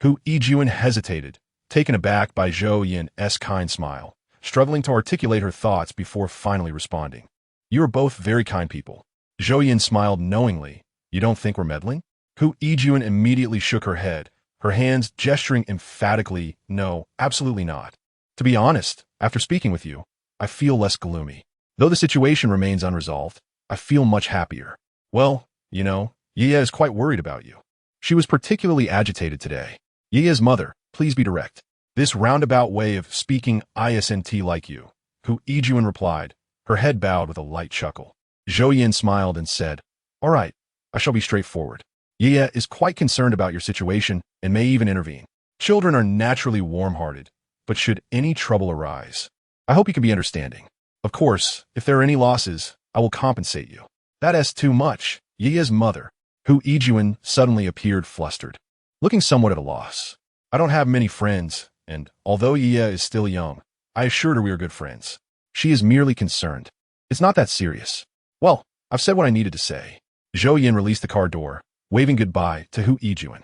Hu Yijuan hesitated, taken aback by Zhou Yan's kind smile, struggling to articulate her thoughts before finally responding. You are both very kind people. Zhou Yan smiled knowingly. You don't think we're meddling? Hu Yijuan immediately shook her head, her hands gesturing emphatically, no, absolutely not. To be honest, after speaking with you, I feel less gloomy. Though the situation remains unresolved, I feel much happier. Well, you know, Ye is quite worried about you. She was particularly agitated today. Ye's mother, please be direct. This roundabout way of speaking isn't like you, Hu Yijuan replied, her head bowed with a light chuckle. Zhou Yan smiled and said, all right, I shall be straightforward. Ye is quite concerned about your situation and may even intervene. Children are naturally warm-hearted, but should any trouble arise, I hope you can be understanding. Of course, if there are any losses, I will compensate you. That is too much. Ye's mother, Hu Yijuan, suddenly appeared flustered, looking somewhat at a loss. I don't have many friends, and although Ye is still young, I assured her we are good friends. She is merely concerned. It's not that serious. Well, I've said what I needed to say. Zhou Yan released the car door, waving goodbye to Hu Yijuan.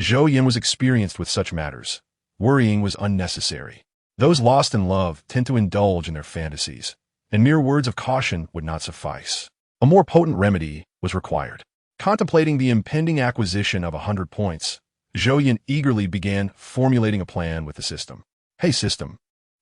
Zhou Yan was experienced with such matters. Worrying was unnecessary. Those lost in love tend to indulge in their fantasies, and mere words of caution would not suffice. A more potent remedy was required. Contemplating the impending acquisition of 100 points, Zhou Yan eagerly began formulating a plan with the system. Hey system,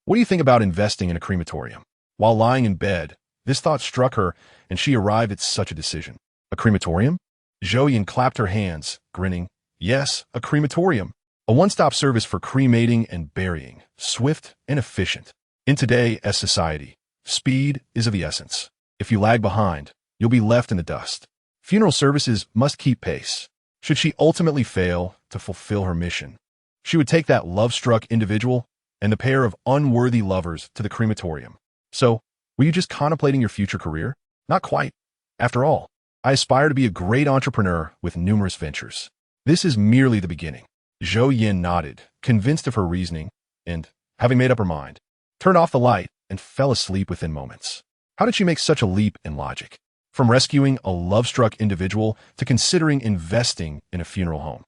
what do you think about investing in a crematorium? While lying in bed, this thought struck her and she arrived at such a decision. A crematorium? Zhou Yan clapped her hands, grinning. Yes, a crematorium. A one-stop service for cremating and burying, swift and efficient. In today's society, speed is of the essence. If you lag behind, you'll be left in the dust. Funeral services must keep pace. Should she ultimately fail to fulfill her mission, she would take that love-struck individual and the pair of unworthy lovers to the crematorium. So, were you just contemplating your future career? Not quite. After all, I aspire to be a great entrepreneur with numerous ventures. This is merely the beginning. Zhou Yan nodded, convinced of her reasoning, and, having made up her mind, turned off the light and fell asleep within moments. How did she make such a leap in logic? From rescuing a love-struck individual to considering investing in a funeral home.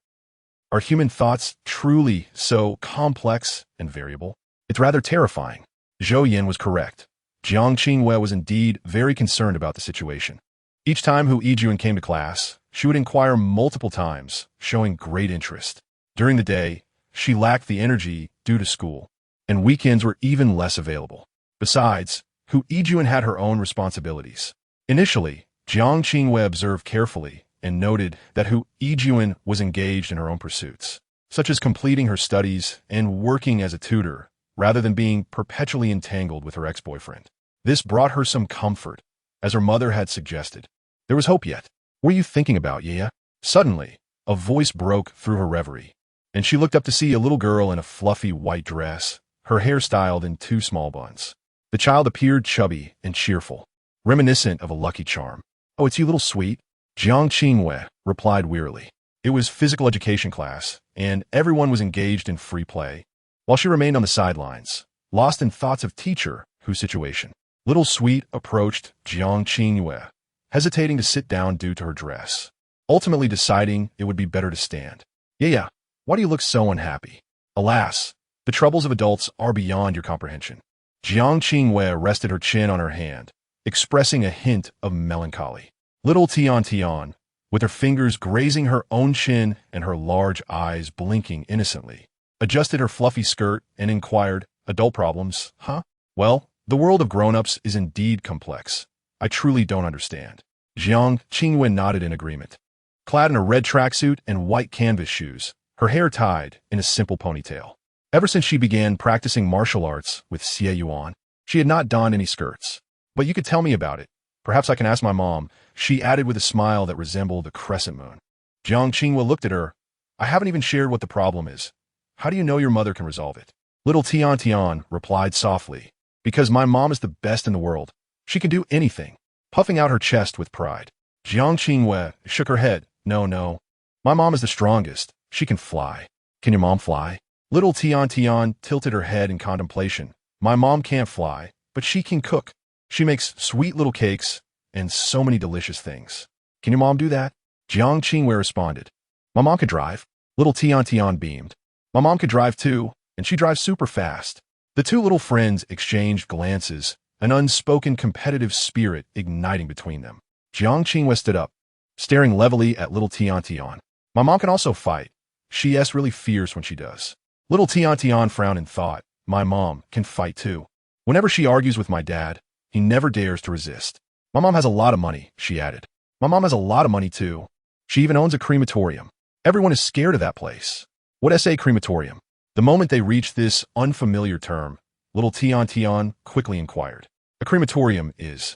Are human thoughts truly so complex and variable? It's rather terrifying. Zhou Yan was correct. Jiang Qingyue was indeed very concerned about the situation. Each time Hu Yijuan came to class, she would inquire multiple times, showing great interest. During the day, she lacked the energy due to school, and weekends were even less available. Besides, Hu Yijuan had her own responsibilities. Initially, Jiang Qingyue observed carefully and noted that Hu Yijuan was engaged in her own pursuits, such as completing her studies and working as a tutor, rather than being perpetually entangled with her ex-boyfriend. This brought her some comfort, as her mother had suggested. There was hope yet. What are you thinking about, Ye? Suddenly, A voice broke through her reverie, and she looked up to see a little girl in a fluffy white dress, her hair styled in two small buns. The child appeared chubby and cheerful, reminiscent of a Lucky Charm. "Oh, it's you, little sweet," Jiang Qingwei replied wearily. It was physical education class, and everyone was engaged in free play, while she remained on the sidelines, lost in thoughts of teacher whose situation. Little Sweet approached Jiang Qingwei, hesitating to sit down due to her dress, ultimately deciding it would be better to stand. Yeah, why do you look so unhappy? Alas, the troubles of adults are beyond your comprehension." Jiang Qingwei rested her chin on her hand, expressing a hint of melancholy. Little Tian, with her fingers grazing her own chin and her large eyes blinking innocently, adjusted her fluffy skirt and inquired, "Adult problems, huh? Well, the world of grown-ups is indeed complex. I truly don't understand." Jiang Qingwei nodded in agreement. Clad in a red tracksuit and white canvas shoes, her hair tied in a simple ponytail. Ever since she began practicing martial arts with Zhou Yan, she had not donned any skirts. "But you could tell me about it. Perhaps I can ask my mom," she added with a smile that resembled a crescent moon. Jiang Qingwei looked at her. "I haven't even shared what the problem is. How do you know your mother can resolve it?" Little Tian replied softly, "Because my mom is the best in the world. She can do anything," puffing out her chest with pride. Jiang Qingwei shook her head. No. My mom is the strongest. She can fly." "Can your mom fly?" Little Tian tilted her head in contemplation. "My mom can't fly, but she can cook. She makes sweet little cakes and so many delicious things." "Can your mom do that?" Jiang Qingwei responded. "My mom could drive." Little Tian beamed. "My mom could drive too, and she drives super fast." The two little friends exchanged glances, an unspoken competitive spirit igniting between them. Jiang Qingwei stood up, staring levelly at little Tian. "My mom can also fight. She's really fierce when she does." Little Tian frowned in thought. "My mom can fight too. Whenever she argues with my dad, he never dares to resist." "My mom has a lot of money," she added. "My mom has a lot of money too. She even owns a crematorium. Everyone is scared of that place." "What's a crematorium?" The moment they reached this unfamiliar term, little Tian quickly inquired. "A crematorium is..."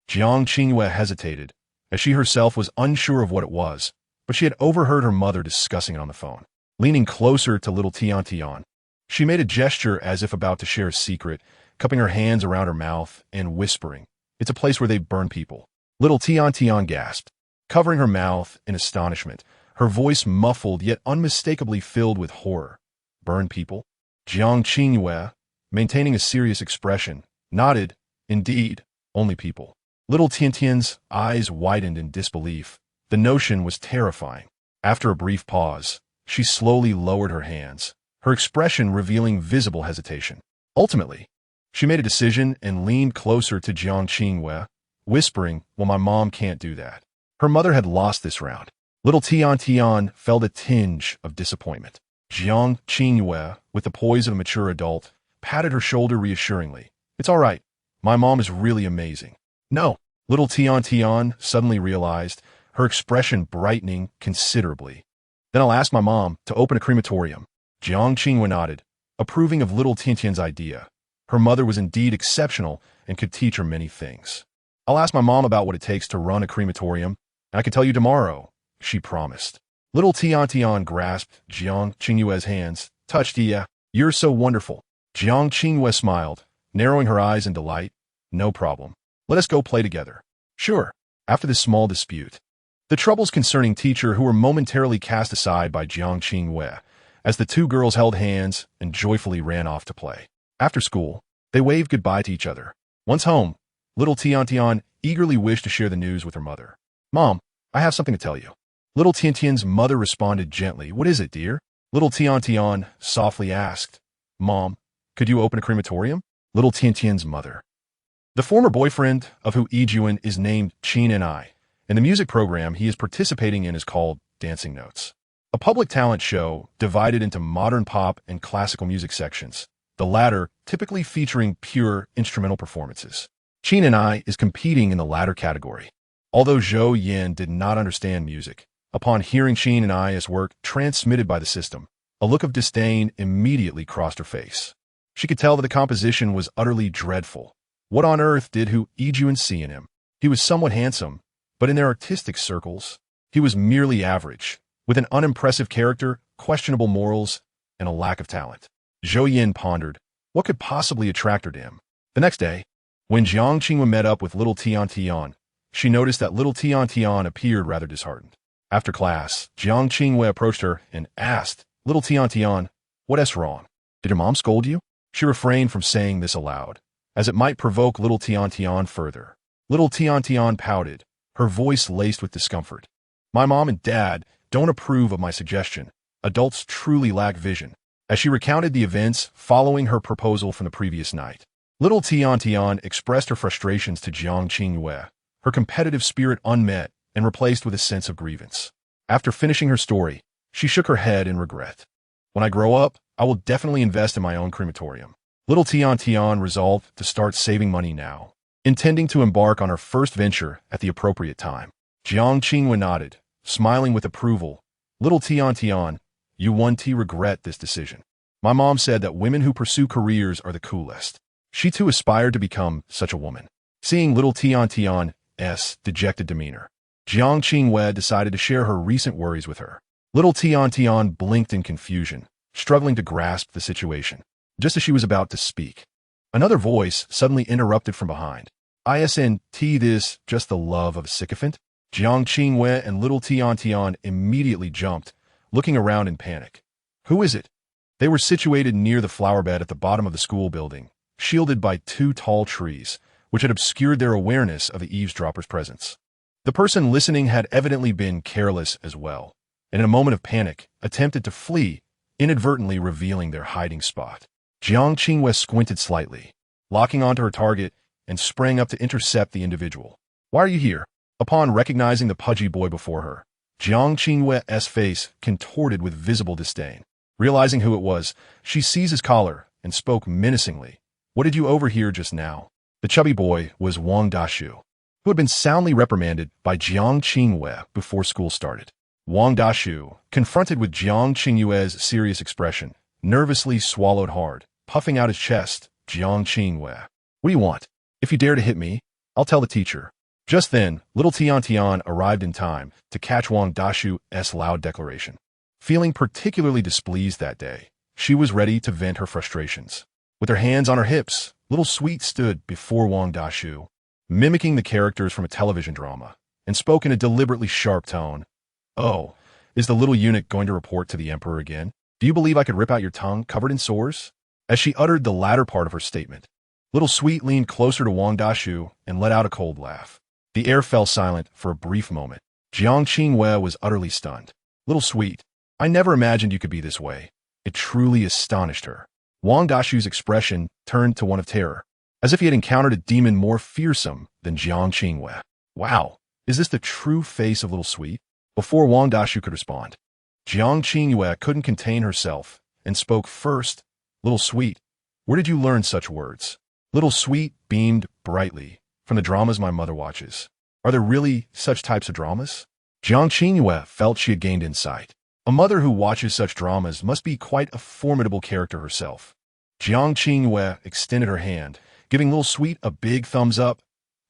Jiang Qingwei hesitated, as she herself was unsure of what it was, but she had overheard her mother discussing it on the phone. Leaning closer to little Tian, she made a gesture as if about to share a secret, cupping her hands around her mouth and whispering, "It's a place where they burn people." Little Tian gasped, covering her mouth in astonishment, her voice muffled yet unmistakably filled with horror. "Burn people?" Jiang Qingwei, maintaining a serious expression, nodded. "Indeed, only people." Little Tian's eyes widened in disbelief. The notion was terrifying. After a brief pause, she slowly lowered her hands, her expression revealing visible hesitation. Ultimately, she made a decision and leaned closer to Jiang Qingwei, whispering, "Well, my mom can't do that." Her mother had lost this round. Little Tian felt a tinge of disappointment. Jiang Qingwei, with the poise of a mature adult, patted her shoulder reassuringly. "It's all right. My mom is really amazing." "No," little Tian suddenly realized, her expression brightening considerably. "Then I'll ask my mom to open a crematorium." Jiang Qingwei nodded, approving of little Tian's idea. Her mother was indeed exceptional and could teach her many things. "I'll ask my mom about what it takes to run a crematorium, and I can tell you tomorrow," she promised. Little Tian grasped Jiang Qingwei's hands, touched. "Yeah, you're so wonderful." Jiang Qingwei smiled, narrowing her eyes in delight. "No problem. Let us go play together." "Sure." After this small dispute, the troubles concerning teacher who were momentarily cast aside by Jiang Qingwei, as the two girls held hands and joyfully ran off to play. After school, they waved goodbye to each other. Once home, little Tian eagerly wished to share the news with her mother. "Mom, I have something to tell you." Little Tian's mother responded gently. "What is it, dear?" Little Tian softly asked. "Mom, could you open a crematorium?" Little Tian's mother. The former boyfriend of who Yijuan is named Qin and I, and the music program he is participating in is called Dancing Notes. A public talent show divided into modern pop and classical music sections, the latter typically featuring pure instrumental performances. Qin and I is competing in the latter category. Although Zhou Yan did not understand music, upon hearing Qin and I's work transmitted by the system, a look of disdain immediately crossed her face. She could tell that the composition was utterly dreadful. What on earth did Hu Yijuan see in him? He was somewhat handsome, but in their artistic circles, he was merely average, with an unimpressive character, questionable morals, and a lack of talent. Zhou Yan pondered, what could possibly attract her to him? The next day, when Jiang Qingwen met up with little Tian Tian, she noticed that little Tian Tian appeared rather disheartened. After class, Jiang Qingwen approached her and asked, little Tian Tian, what's wrong? Did your mom scold you? She refrained from saying this aloud, as it might provoke little Tian Tian further. Little Tian Tian pouted, her voice laced with discomfort. My mom and dad don't approve of my suggestion. Adults truly lack vision. As she recounted the events following her proposal from the previous night, little Tian Tian expressed her frustrations to Jiang Qingwen, her competitive spirit unmet and replaced with a sense of grievance. After finishing her story, she shook her head in regret. When I grow up, I will definitely invest in my own crematorium. Little Tian Tian resolved to start saving money now, intending to embark on her first venture at the appropriate time. Jiang Qingwen nodded, smiling with approval. Little Tian Tian, you won't regret this decision. My mom said that women who pursue careers are the coolest. She too aspired to become such a woman. Seeing little Tian Tian's dejected demeanor, Jiang Qingwen decided to share her recent worries with her. Little Tian Tian blinked in confusion, struggling to grasp the situation. Just as she was about to speak, another voice suddenly interrupted from behind. Isn't this just the love of a sycophant? Jiang Qingwen and little Tian Tian immediately jumped, looking around in panic. Who is it? They were situated near the flower bed at the bottom of the school building, shielded by two tall trees, which had obscured their awareness of the eavesdropper's presence. The person listening had evidently been careless as well, and in a moment of panic, attempted to flee, inadvertently revealing their hiding spot. Jiang Qingwen squinted slightly, locking onto her target, and sprang up to intercept the individual. Why are you here? Upon recognizing the pudgy boy before her, Jiang Qingwen's face contorted with visible disdain. Realizing who it was, she seized his collar and spoke menacingly. What did you overhear just now? The chubby boy was Wang Dashu, who had been soundly reprimanded by Jiang Qingwen before school started. Wang Dashu, confronted with Jiang Qingwen's serious expression, nervously swallowed hard, puffing out his chest. Jiang Qingwen, what do you want? If you dare to hit me, I'll tell the teacher. Just then, little Tian Tian arrived in time to catch Wang Dashu's loud declaration. Feeling particularly displeased that day, she was ready to vent her frustrations. With her hands on her hips, little Sweet stood before Wang Dashu, mimicking the characters from a television drama, and spoke in a deliberately sharp tone. Oh, is the little eunuch going to report to the emperor again? Do you believe I could rip out your tongue covered in sores? As she uttered the latter part of her statement, little Sweet leaned closer to Wang Dashu and let out a cold laugh. The air fell silent for a brief moment. Jiang Qingwen was utterly stunned. Little Sweet, I never imagined you could be this way. It truly astonished her. Wang Dashu's expression turned to one of terror, as if he had encountered a demon more fearsome than Jiang Qingwen. Wow, is this the true face of little Sweet? Before Wang Dashu could respond, Jiang Qingwen couldn't contain herself and spoke first. Little Sweet, where did you learn such words? Little Sweet beamed brightly. From the dramas my mother watches. Are there really such types of dramas? Jiang Qingwen felt she had gained insight. A mother who watches such dramas must be quite a formidable character herself. Jiang Qingwen extended her hand, giving Little Sweet a big thumbs up.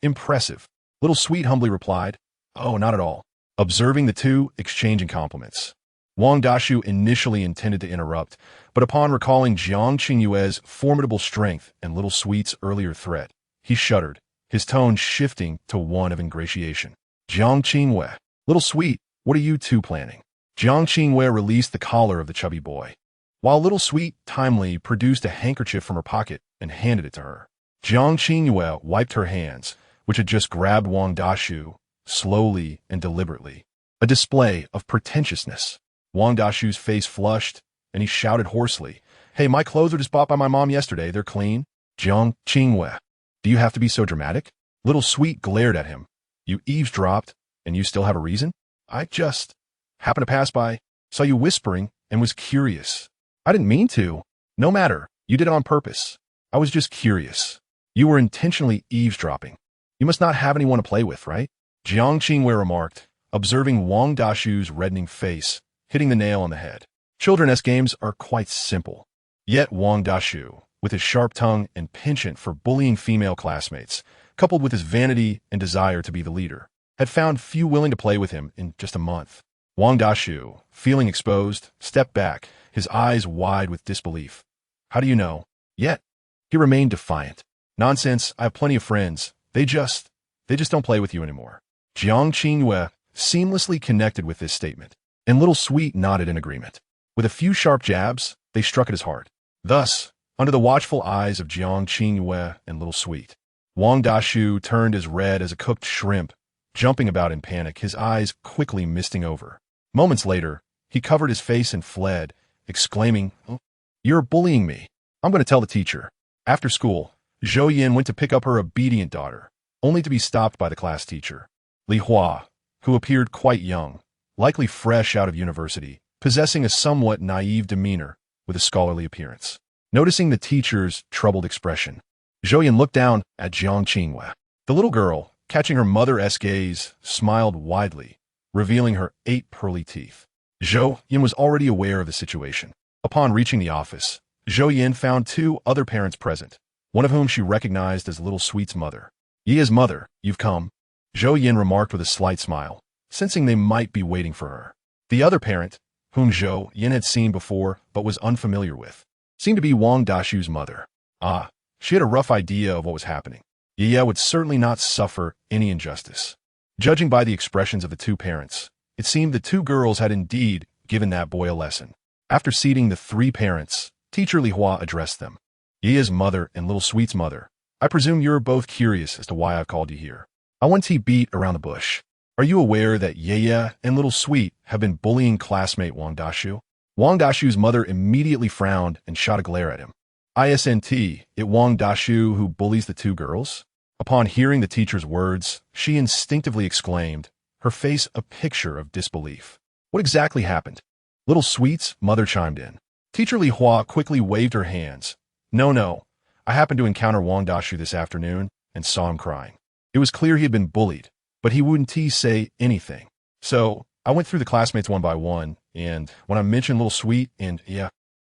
Impressive. Little Sweet humbly replied, Oh, not at all, observing the two exchanging compliments. Wang Dashu initially intended to interrupt, but upon recalling Jiang Qingwen's formidable strength and Little Sweet's earlier threat, he shuddered, his tone shifting to one of ingratiation. Jiang Qingwen, Little Sweet, what are you two planning? Jiang Qingwen released the collar of the chubby boy, while Little Sweet timely produced a handkerchief from her pocket and handed it to her. Jiang Qingwen wiped her hands, which had just grabbed Wang Dashu, slowly and deliberately, a display of pretentiousness. Wang Dashu's face flushed, and he shouted hoarsely, Hey, my clothes were just bought by my mom yesterday. They're clean. Jiang Qingwen, do you have to be so dramatic? Little Sweet glared at him. You eavesdropped, and you still have a reason? I just happened to pass by, saw you whispering, and was curious. I didn't mean to. No matter, you did it on purpose. I was just curious. You were intentionally eavesdropping. You must not have anyone to play with, right? Jiang Qingwen remarked, observing Wang Dashu's reddening face, hitting the nail on the head. Children's games are quite simple. Yet Wang Dashu, with his sharp tongue and penchant for bullying female classmates, coupled with his vanity and desire to be the leader, had found few willing to play with him in just a month. Wang Dashu, feeling exposed, stepped back, his eyes wide with disbelief. How do you know? Yet, he remained defiant. Nonsense, I have plenty of friends. They just don't play with you anymore. Jiang Qingyue seamlessly connected with this statement, and Little Sweet nodded in agreement. With a few sharp jabs, they struck at his heart. Thus, under the watchful eyes of Jiang Qingyue and Little Sweet, Wang Dashu turned as red as a cooked shrimp, jumping about in panic, his eyes quickly misting over. Moments later, he covered his face and fled, exclaiming, "Oh, you're bullying me. I'm going to tell the teacher." After school, Zhou Yan went to pick up her obedient daughter, only to be stopped by the class teacher, Li Hua, who appeared quite young, likely fresh out of university, possessing a somewhat naive demeanor with a scholarly appearance. Noticing the teacher's troubled expression, Zhou Yan looked down at Jiang Qingyue. The little girl, catching her mother's gaze, smiled widely, revealing her 8 pearly teeth. Zhou Yan was already aware of the situation. Upon reaching the office, Zhou Yan found 2 other parents present, one of whom she recognized as Little Sweet's mother. "Yi's mother, you've come," Zhou Yan remarked with a slight smile, sensing they might be waiting for her. The other parent, whom Zhou Yan had seen before but was unfamiliar with, seemed to be Wang Dashu's mother. She had a rough idea of what was happening. Ye would certainly not suffer any injustice. Judging by the expressions of the 2 parents, it seemed the 2 girls had indeed given that boy a lesson. After seating the 3 parents, Teacher Li Hua addressed them. "Ye's mother and Little Sweet's mother, I presume you're both curious as to why I've called you here. I want to beat around the bush. Are you aware that Ye and Little Sweet have been bullying classmate Wang Dashu?" Wang Dashu's mother immediately frowned and shot a glare at him. "Isn't it Wang Dashu who bullies the 2 girls?" Upon hearing the teacher's words, she instinctively exclaimed, her face a picture of disbelief. "What exactly happened?" Little Sweet's mother chimed in. Teacher Li Hua quickly waved her hands. No, I happened to encounter Wang Dashu this afternoon and saw him crying. It was clear he had been bullied, but he wouldn't say anything. So, I went through the classmates one by one, and when I mentioned Little Sweet and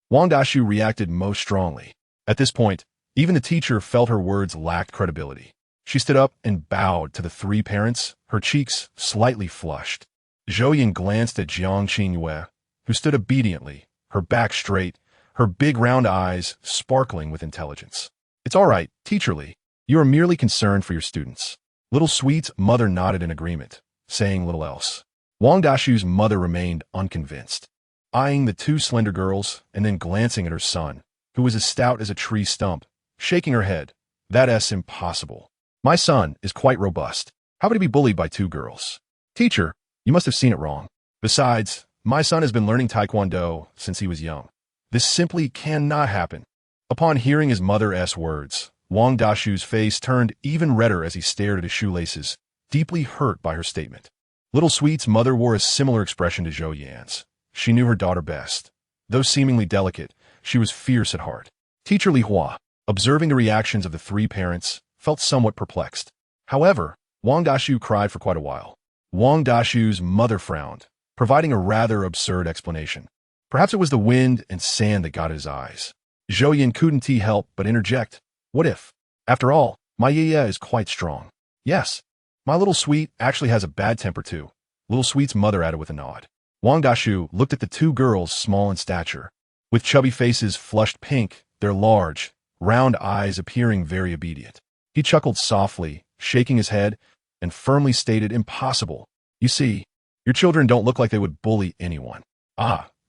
Wang Dashu reacted most strongly. At this point, even the teacher felt her words lacked credibility. She stood up and bowed to the 3 parents, her cheeks slightly flushed. Zhou Yan glanced at Jiang Qingyue, who stood obediently, her back straight, her big round eyes sparkling with intelligence. "It's all right, Teacher Li. You are merely concerned for your students." Little Sweet's mother nodded in agreement, saying little else. Wang Dashu's mother remained unconvinced, eyeing the 2 slender girls and then glancing at her son, who was as stout as a tree stump, shaking her head. "That's impossible. My son is quite robust. How would he be bullied by 2 girls? Teacher, you must have seen it wrong. Besides, my son has been learning Taekwondo since he was young. This simply cannot happen." Upon hearing his mother's words, Wang Dashu's face turned even redder as he stared at his shoelaces, deeply hurt by her statement. Little Sweet's mother wore a similar expression to Zhou Yan's. She knew her daughter best. Though seemingly delicate, she was fierce at heart. Teacher Li Hua, observing the reactions of the 3 parents, felt somewhat perplexed. However, Wang Dashu cried for quite a while. Wang Dashu's mother frowned, providing a rather absurd explanation. Perhaps it was the wind and sand that got his eyes. Zhou Yan couldn't help but interject. "What if? After all, my Ye is quite strong." "Yes, my Little Sweet actually has a bad temper too," Little Sweet's mother added with a nod. Wang Dashu looked at the 2 girls small in stature, with chubby faces flushed pink, their large, round eyes appearing very obedient. He chuckled softly, shaking his head, and firmly stated, "Impossible. You see, your children don't look like they would bully anyone."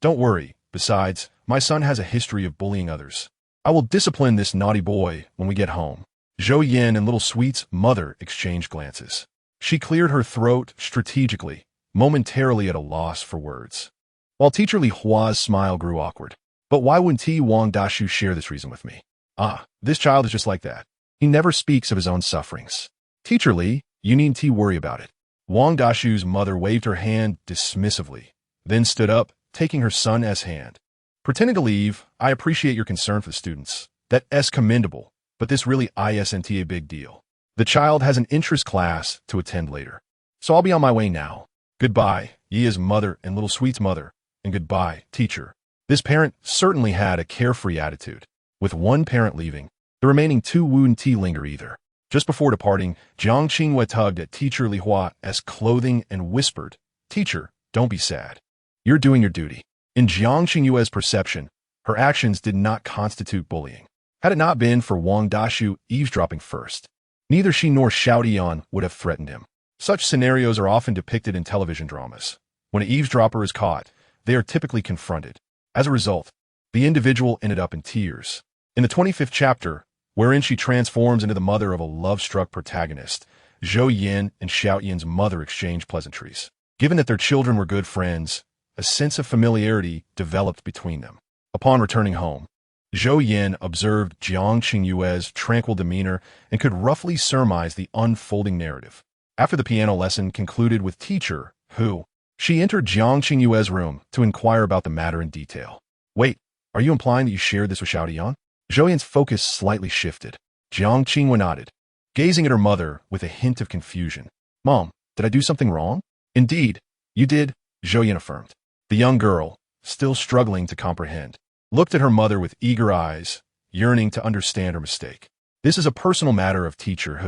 Don't worry. Besides, my son has a history of bullying others. I will discipline this naughty boy when we get home." Zhou Yan and Little Sweet's mother exchanged glances. She cleared her throat strategically, momentarily at a loss for words, while Teacher Li Hua's smile grew awkward. "But why wouldn't Wang Dashu share this reason with me? This child is just like that. He never speaks of his own sufferings. Teacher Li, you needn't worry about it." Wang Dashu's mother waved her hand dismissively, then stood up, taking her son's hand. "Pretending to leave, I appreciate your concern for the students. That's commendable, but this really isn't a big deal. The child has an interest class to attend later. So I'll be on my way now. Goodbye, Ye's mother and Little Sweet's mother, and goodbye, teacher." This parent certainly had a carefree attitude. With 1 parent leaving, the remaining 2 wouldn't linger either. Just before departing, Jiang Qingyue tugged at Teacher Li Hua's clothing and whispered, "Teacher, Don't be sad. You're doing your duty. In Jiang Qingyue's perception, her actions did not constitute bullying. Had it not been for Wang Dashu eavesdropping first, neither she nor Zhou Yan would have threatened him. Such scenarios are often depicted in television dramas. When an eavesdropper is caught, they are typically confronted. As a result, the individual ended up in tears. In the 25th chapter, wherein she transforms into the mother of a love-struck protagonist, Zhou Yan and Zhou Yan's mother exchange pleasantries. Given that their children were good friends, a sense of familiarity developed between them. Upon returning home, Zhou Yan observed Jiang Qingyue's tranquil demeanor and could roughly surmise the unfolding narrative. After the piano lesson concluded with teacher, she entered Jiang Qingyue's room to inquire about the matter in detail. Wait, are you implying that you shared this with Zhou Yan? Zhou Yan's focus slightly shifted. Jiang Qingyue nodded, gazing at her mother with a hint of confusion. Mom, did I do something wrong? Indeed, you did, Zhou Yan affirmed. The young girl, still struggling to comprehend, looked at her mother with eager eyes, yearning to understand her mistake. This is a personal matter of teacher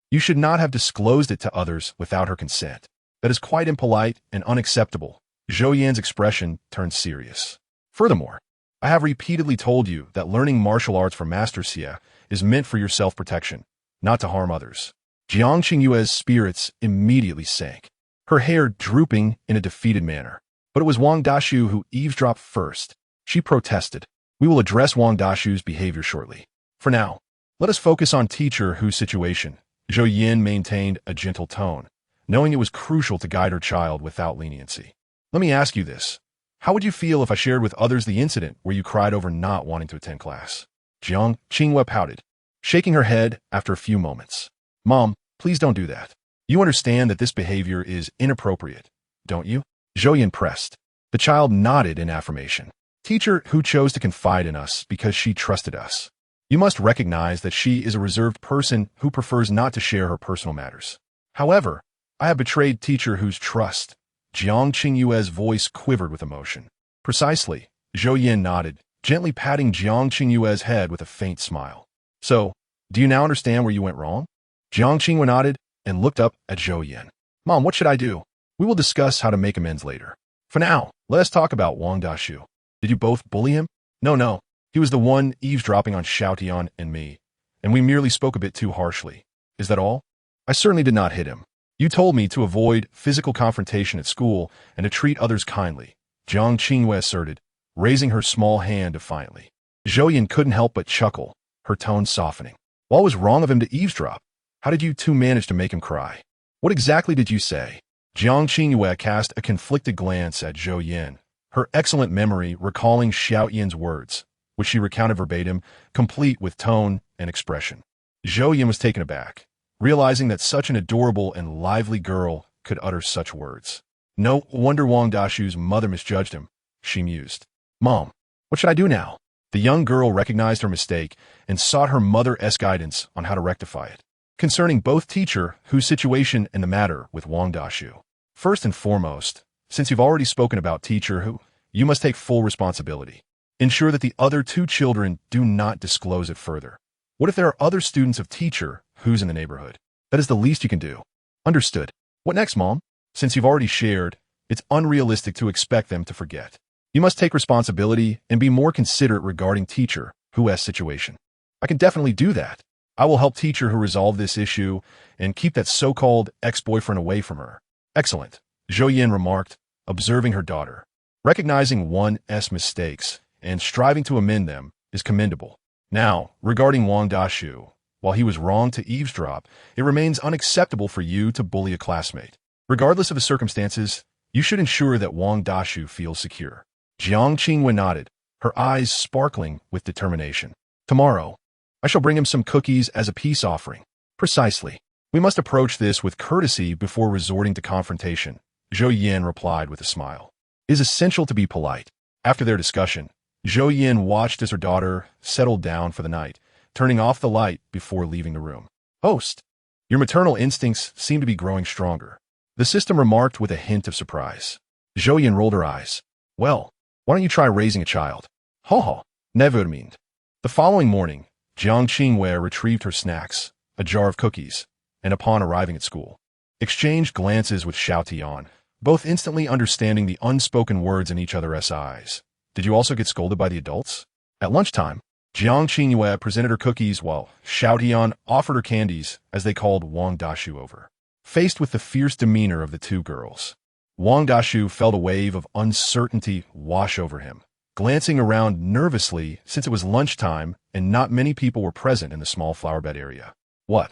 you should not have disclosed it to others without her consent. That is quite impolite and unacceptable. Zhou Yan's expression turned serious. Furthermore, I have repeatedly told you that learning martial arts from Master Xie is meant for your self-protection, not to harm others. Jiang Qingyue's spirits immediately sank, her hair drooping in a defeated manner. But it was Wang Dashu who eavesdropped first. She protested. We will address Wang Dashu's behavior shortly. For now, let us focus on teacher whose situation. Zhou Yan maintained a gentle tone, knowing it was crucial to guide her child without leniency. Let me ask you this. How would you feel if I shared with others the incident where you cried over not wanting to attend class? Jiang Qingyue pouted, shaking her head after a few moments. Mom, please don't do that. You understand that this behavior is inappropriate, don't you? Zhou Yan pressed. The child nodded in affirmation. Teacher who chose to confide in us because she trusted us. You must recognize that she is a reserved person who prefers not to share her personal matters. However, I have betrayed teacher whose trust. Jiang Qingyue's voice quivered with emotion. Precisely, Zhou Yan nodded, gently patting Jiang Qingyue's head with a faint smile. So, do you now understand where you went wrong? Jiang Qingyue nodded and looked up at Zhou Yan. Mom, what should I do? We will discuss how to make amends later. For now, let us talk about Wang Dashu. Did you both bully him? No. He was the one eavesdropping on Zhou Yan and me, and we merely spoke a bit too harshly. Is that all? I certainly did not hit him. You told me to avoid physical confrontation at school and to treat others kindly, Jiang Qingyue asserted, raising her small hand defiantly. Zhou Yan couldn't help but chuckle, her tone softening. What was wrong of him to eavesdrop? How did you two manage to make him cry? What exactly did you say? Jiang Qingyue cast a conflicted glance at Zhou Yan, her excellent memory recalling Zhou Yan's words, which she recounted verbatim, complete with tone and expression. Zhou Yan was taken aback, realizing that such an adorable and lively girl could utter such words. No wonder Wang Dashu's mother misjudged him, she mused. Mom, what should I do now? The young girl recognized her mistake and sought her mother's guidance on how to rectify it. Concerning both teacher whose situation and the matter with Wang Dashu. First and foremost, since you've already spoken about teacher who, you must take full responsibility. Ensure that the other two children do not disclose it further. What if there are other students of teacher who's in the neighborhood? That is the least you can do. Understood. What next, Mom? Since you've already shared, it's unrealistic to expect them to forget. You must take responsibility and be more considerate regarding teacher who's situation. I can definitely do that. I will help teacher who resolve this issue and keep that so-called ex-boyfriend away from her. Excellent, Zhou Yan remarked, observing her daughter. Recognizing one's mistakes and striving to amend them is commendable. Now, regarding Wang Dashu, while he was wrong to eavesdrop, it remains unacceptable for you to bully a classmate. Regardless of the circumstances, you should ensure that Wang Dashu feels secure. Jiang Qingyue nodded, her eyes sparkling with determination. Tomorrow, I shall bring him some cookies as a peace offering. Precisely. We must approach this with courtesy before resorting to confrontation, Zhou Yan replied with a smile. It is essential to be polite. After their discussion, Zhou Yan watched as her daughter settled down for the night, turning off the light before leaving the room. Host, your maternal instincts seem to be growing stronger. The system remarked with a hint of surprise. Zhou Yan rolled her eyes. Well, why don't you try raising a child? Ho, never mind. The following morning, Jiang Qingyue retrieved her snacks, a jar of cookies, and upon arriving at school, exchanged glances with Zhou Yan, both instantly understanding the unspoken words in each other's eyes. Did you also get scolded by the adults? At lunchtime, Jiang Qingyue presented her cookies while Zhou Yan offered her candies as they called Wang Dashu over. Faced with the fierce demeanor of the two girls, Wang Dashu felt a wave of uncertainty wash over him, glancing around nervously since it was lunchtime and not many people were present in the small flowerbed area. What?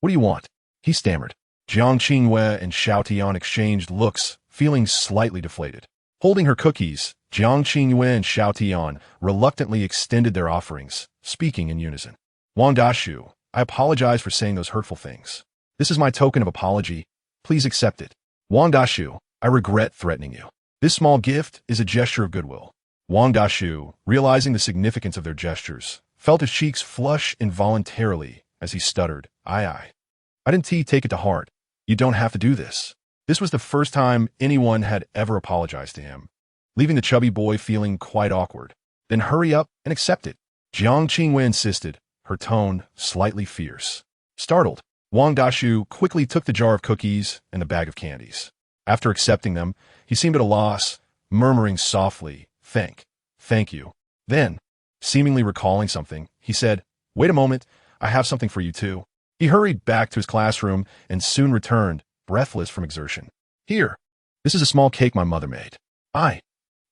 What do you want? He stammered. Jiang Qingyue and Zhou Yan exchanged looks, feeling slightly deflated. Holding her cookies, Jiang Qingyue and Zhou Yan reluctantly extended their offerings, speaking in unison. Wang Dashu, I apologize for saying those hurtful things. This is my token of apology. Please accept it. Wang Dashu, I regret threatening you. This small gift is a gesture of goodwill. Wang Dashu, realizing the significance of their gestures, felt his cheeks flush involuntarily as he stuttered, I didn't take it to heart. You don't have to do this. This was the first time anyone had ever apologized to him, leaving the chubby boy feeling quite awkward. Then hurry up and accept it. Jiang Qingyue insisted, her tone slightly fierce. Startled, Wang Dashu quickly took the jar of cookies and the bag of candies. After accepting them, he seemed at a loss, murmuring softly, Thank you. Then, seemingly recalling something, he said, Wait a moment, I have something for you too. He hurried back to his classroom and soon returned, breathless from exertion. Here, this is a small cake my mother made. I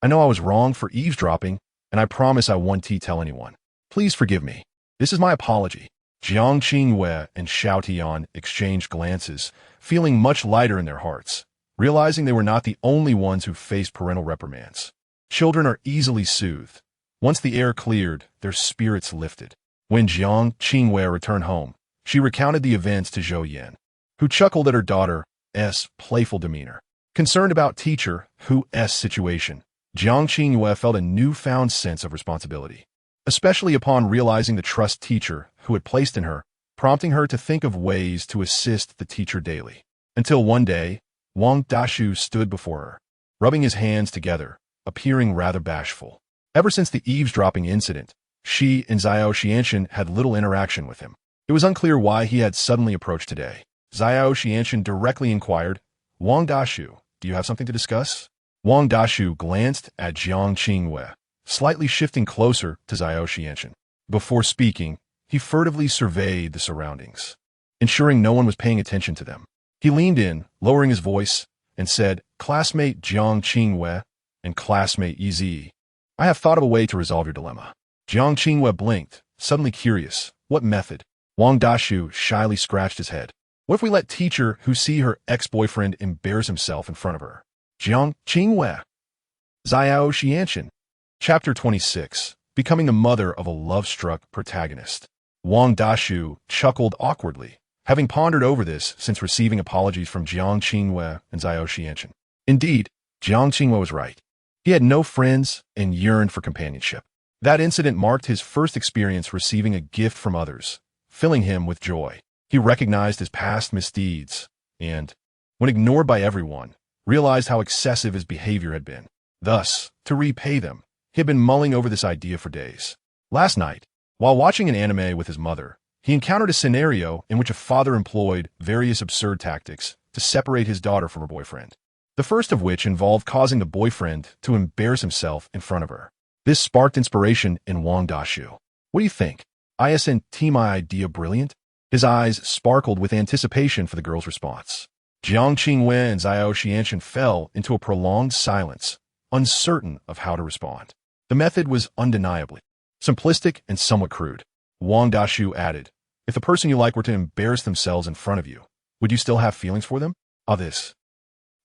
know I was wrong for eavesdropping, and I promise I won't tell anyone. Please forgive me. This is my apology. Jiang Qingyue and Zhou Yan exchanged glances, feeling much lighter in their hearts, realizing they were not the only ones who faced parental reprimands. Children are easily soothed. Once the air cleared, their spirits lifted. When Jiang Qingyue returned home, she recounted the events to Zhou Yan, who chuckled at her daughter's playful demeanor. Concerned about teacher who's situation, Jiang Qingyue felt a newfound sense of responsibility, especially upon realizing the trust teacher who had placed in her, prompting her to think of ways to assist the teacher daily. Until one day, Wang Dashu stood before her, rubbing his hands together, appearing rather bashful. Ever since the eavesdropping incident, she and Zhou Xianxian had little interaction with him. It was unclear why he had suddenly approached today. Zhou Xianxian directly inquired, Wang Dashu, do you have something to discuss? Wang Dashu glanced at Jiang Qingyue, slightly shifting closer to Zhou Xianxian. Before speaking, he furtively surveyed the surroundings, ensuring no one was paying attention to them. He leaned in, lowering his voice, and said, Classmate Jiang Qingyue and classmate Yi, I have thought of a way to resolve your dilemma. Jiang Qingyue blinked, suddenly curious. What method? Wang Dashu shyly scratched his head. What if we let teacher who see her ex-boyfriend embarrass himself in front of her? Jiang Qingyue. Zhou Xianxian. Chapter 26. Becoming the mother of a love-struck protagonist. Wang Dashu chuckled awkwardly, having pondered over this since receiving apologies from Jiang Qingyue and Zhou Xianxian. Indeed, Jiang Qingyue was right. He had no friends and yearned for companionship. That incident marked his first experience receiving a gift from others, filling him with joy. He recognized his past misdeeds and, when ignored by everyone, realized how excessive his behavior had been. Thus, to repay them, he had been mulling over this idea for days. Last night, while watching an anime with his mother, he encountered a scenario in which a father employed various absurd tactics to separate his daughter from her boyfriend. The first of which involved causing the boyfriend to embarrass himself in front of her. This sparked inspiration in Wang Dashu. What do you think? Isn't my idea brilliant? His eyes sparkled with anticipation for the girl's response. Jiang Qingyue and Zhou Xianxian fell into a prolonged silence, uncertain of how to respond. The method was undeniably simplistic and somewhat crude. Wang Dashu added, if the person you like were to embarrass themselves in front of you, would you still have feelings for them? This.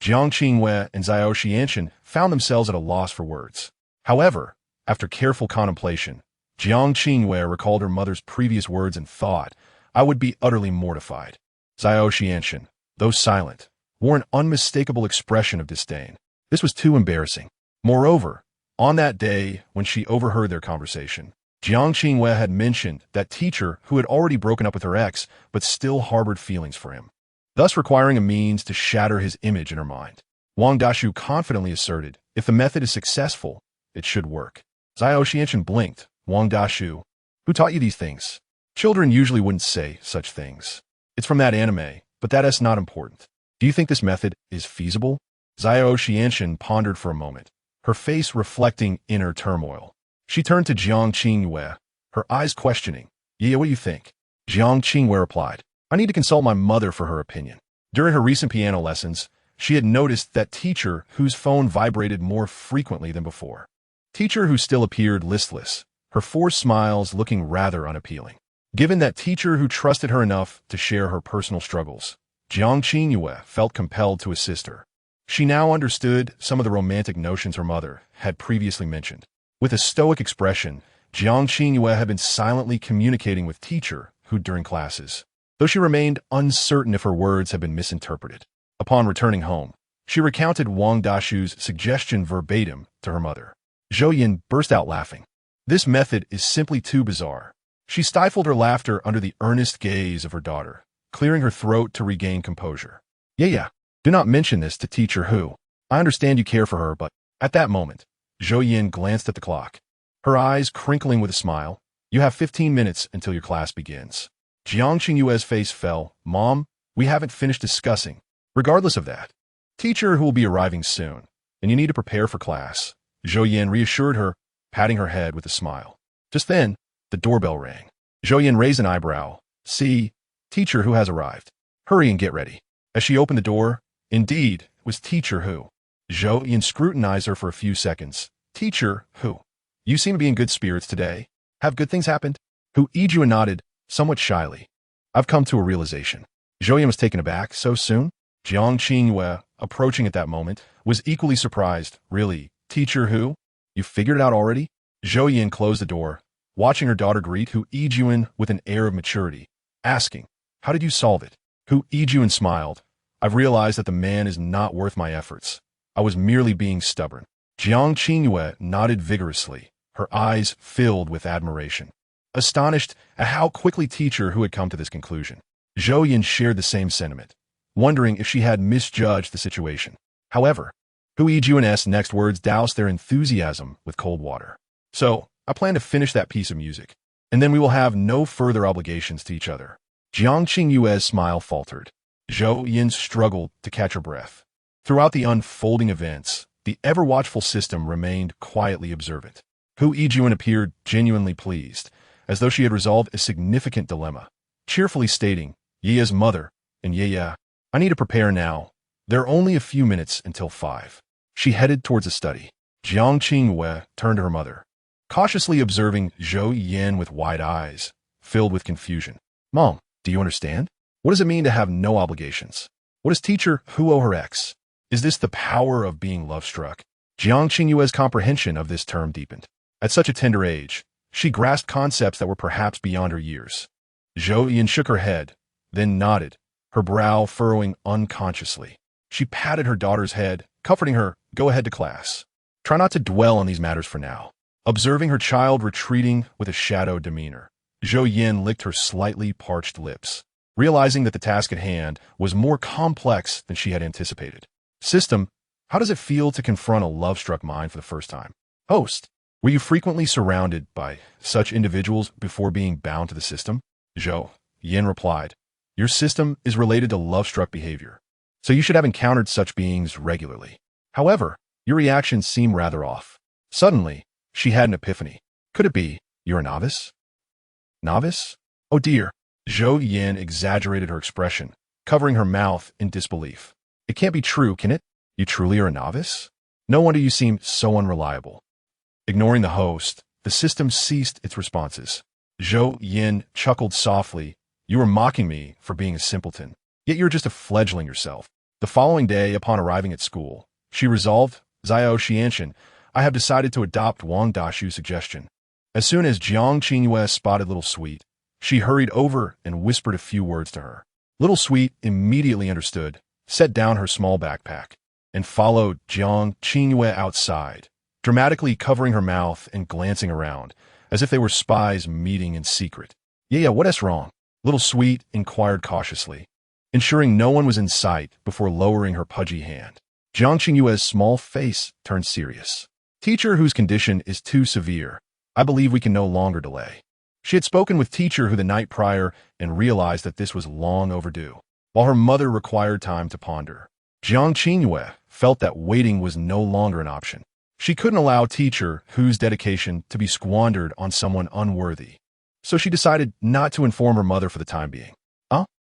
Jiang Qingyue and Zhou Xianxian found themselves at a loss for words. However, after careful contemplation, Jiang Qingyue recalled her mother's previous words and thought, I would be utterly mortified. Zhou Xianxian, though silent, wore an unmistakable expression of disdain. This was too embarrassing. Moreover, on that day when she overheard their conversation, Jiang Qingyue had mentioned that teacher who had already broken up with her ex but still harbored feelings for him, thus requiring a means to shatter his image in her mind. Wang Dashu confidently asserted, if the method is successful, it should work. Zhou Xianxian blinked. Wang Dashu, who taught you these things? Children usually wouldn't say such things. It's from that anime, but that is not important. Do you think this method is feasible? Zhou Yan pondered for a moment, her face reflecting inner turmoil. She turned to Jiang Qingyue, her eyes questioning. Yeah, what do you think? Jiang Qingyue replied, I need to consult my mother for her opinion. During her recent piano lessons, she had noticed that teacher whose phone vibrated more frequently than before. Teacher who still appeared listless, her forced smiles looking rather unappealing. Given that teacher who trusted her enough to share her personal struggles, Jiang Qingyue felt compelled to assist her. She now understood some of the romantic notions her mother had previously mentioned. With a stoic expression, Jiang Qingyue had been silently communicating with teacher who during classes, though she remained uncertain if her words had been misinterpreted. Upon returning home, she recounted Wang Dashu's suggestion verbatim to her mother. Zhou Yan burst out laughing. This method is simply too bizarre. She stifled her laughter under the earnest gaze of her daughter, clearing her throat to regain composure. Yeah, do not mention this to teacher Hu. I understand you care for her, but at that moment, Zhou Yan glanced at the clock, her eyes crinkling with a smile. You have 15 minutes until your class begins. Jiang Qingyue's face fell. Mom, we haven't finished discussing. Regardless of that, teacher who will be arriving soon, and you need to prepare for class. Zhou Yan reassured her, patting her head with a smile. Just then, the doorbell rang. Zhou Yan raised an eyebrow. See, teacher who has arrived. Hurry and get ready. As she opened the door, indeed, it was teacher who. Zhou Yan scrutinized her for a few seconds. Teacher who? You seem to be in good spirits today. Have good things happened? Hu Yijun nodded, somewhat shyly. I've come to a realization. Zhou Yan was taken aback so soon. Jiang Qingyue, approaching at that moment, was equally surprised. Really, teacher Hu? You figured it out already? Zhou Yan closed the door, watching her daughter greet Hu Yijun with an air of maturity, asking, how did you solve it? Hu Yijun smiled. I've realized that the man is not worth my efforts. I was merely being stubborn. Jiang Qingyue nodded vigorously, her eyes filled with admiration. Astonished at how quickly teacher Hu had come to this conclusion, Zhou Yan shared the same sentiment, wondering if she had misjudged the situation. However, Hu Yijun's next words doused their enthusiasm with cold water. So, I plan to finish that piece of music, and then we will have no further obligations to each other. Jiang Qingyue's smile faltered. Zhou Yan struggled to catch her breath. Throughout the unfolding events, the ever-watchful system remained quietly observant. Hu Yijun appeared genuinely pleased, as though she had resolved a significant dilemma, cheerfully stating, Yea's mother, and yeah, I need to prepare now. There are only a few minutes until 5. She headed towards the study. Jiang Qingyue turned to her mother, cautiously observing Zhou Yan with wide eyes, filled with confusion. Mom, do you understand? What does it mean to have no obligations? What does teacher Hu owe her ex? Is this the power of being love-struck? Jiang Qingyue's comprehension of this term deepened. At such a tender age, she grasped concepts that were perhaps beyond her years. Zhou Yan shook her head, then nodded, her brow furrowing unconsciously. She patted her daughter's head, comforting her, go ahead to class. Try not to dwell on these matters for now. Observing her child retreating with a shadowed demeanor, Zhou Yan licked her slightly parched lips, realizing that the task at hand was more complex than she had anticipated. System, how does it feel to confront a love-struck mind for the first time? Host, were you frequently surrounded by such individuals before being bound to the system? Zhou Yan replied, your system is related to love-struck behavior, so you should have encountered such beings regularly. However, your reactions seem rather off. Suddenly, she had an epiphany. Could it be, you're a novice? Novice? Oh dear. Zhou Yan exaggerated her expression, covering her mouth in disbelief. It can't be true, can it? You truly are a novice? No wonder you seem so unreliable. Ignoring the host, the system ceased its responses. Zhou Yan chuckled softly. You were mocking me for being a simpleton, yet you're just a fledgling yourself. The following day, upon arriving at school, she resolved, Zhou Yan, I have decided to adopt Wang Dashu's suggestion. As soon as Jiang Qingyue spotted Little Sweet, she hurried over and whispered a few words to her. Little Sweet immediately understood, set down her small backpack, and followed Jiang Qingyue outside, dramatically covering her mouth and glancing around, as if they were spies meeting in secret. Yeah, what is wrong? Little Sweet inquired cautiously, ensuring no one was in sight before lowering her pudgy hand. Jiang Qingyue's small face turned serious. Teacher whose condition is too severe. I believe we can no longer delay. She had spoken with teacher who the night prior and realized that this was long overdue, while her mother required time to ponder. Jiang Qingyue felt that waiting was no longer an option. She couldn't allow teacher Hu's dedication to be squandered on someone unworthy. So she decided not to inform her mother for the time being.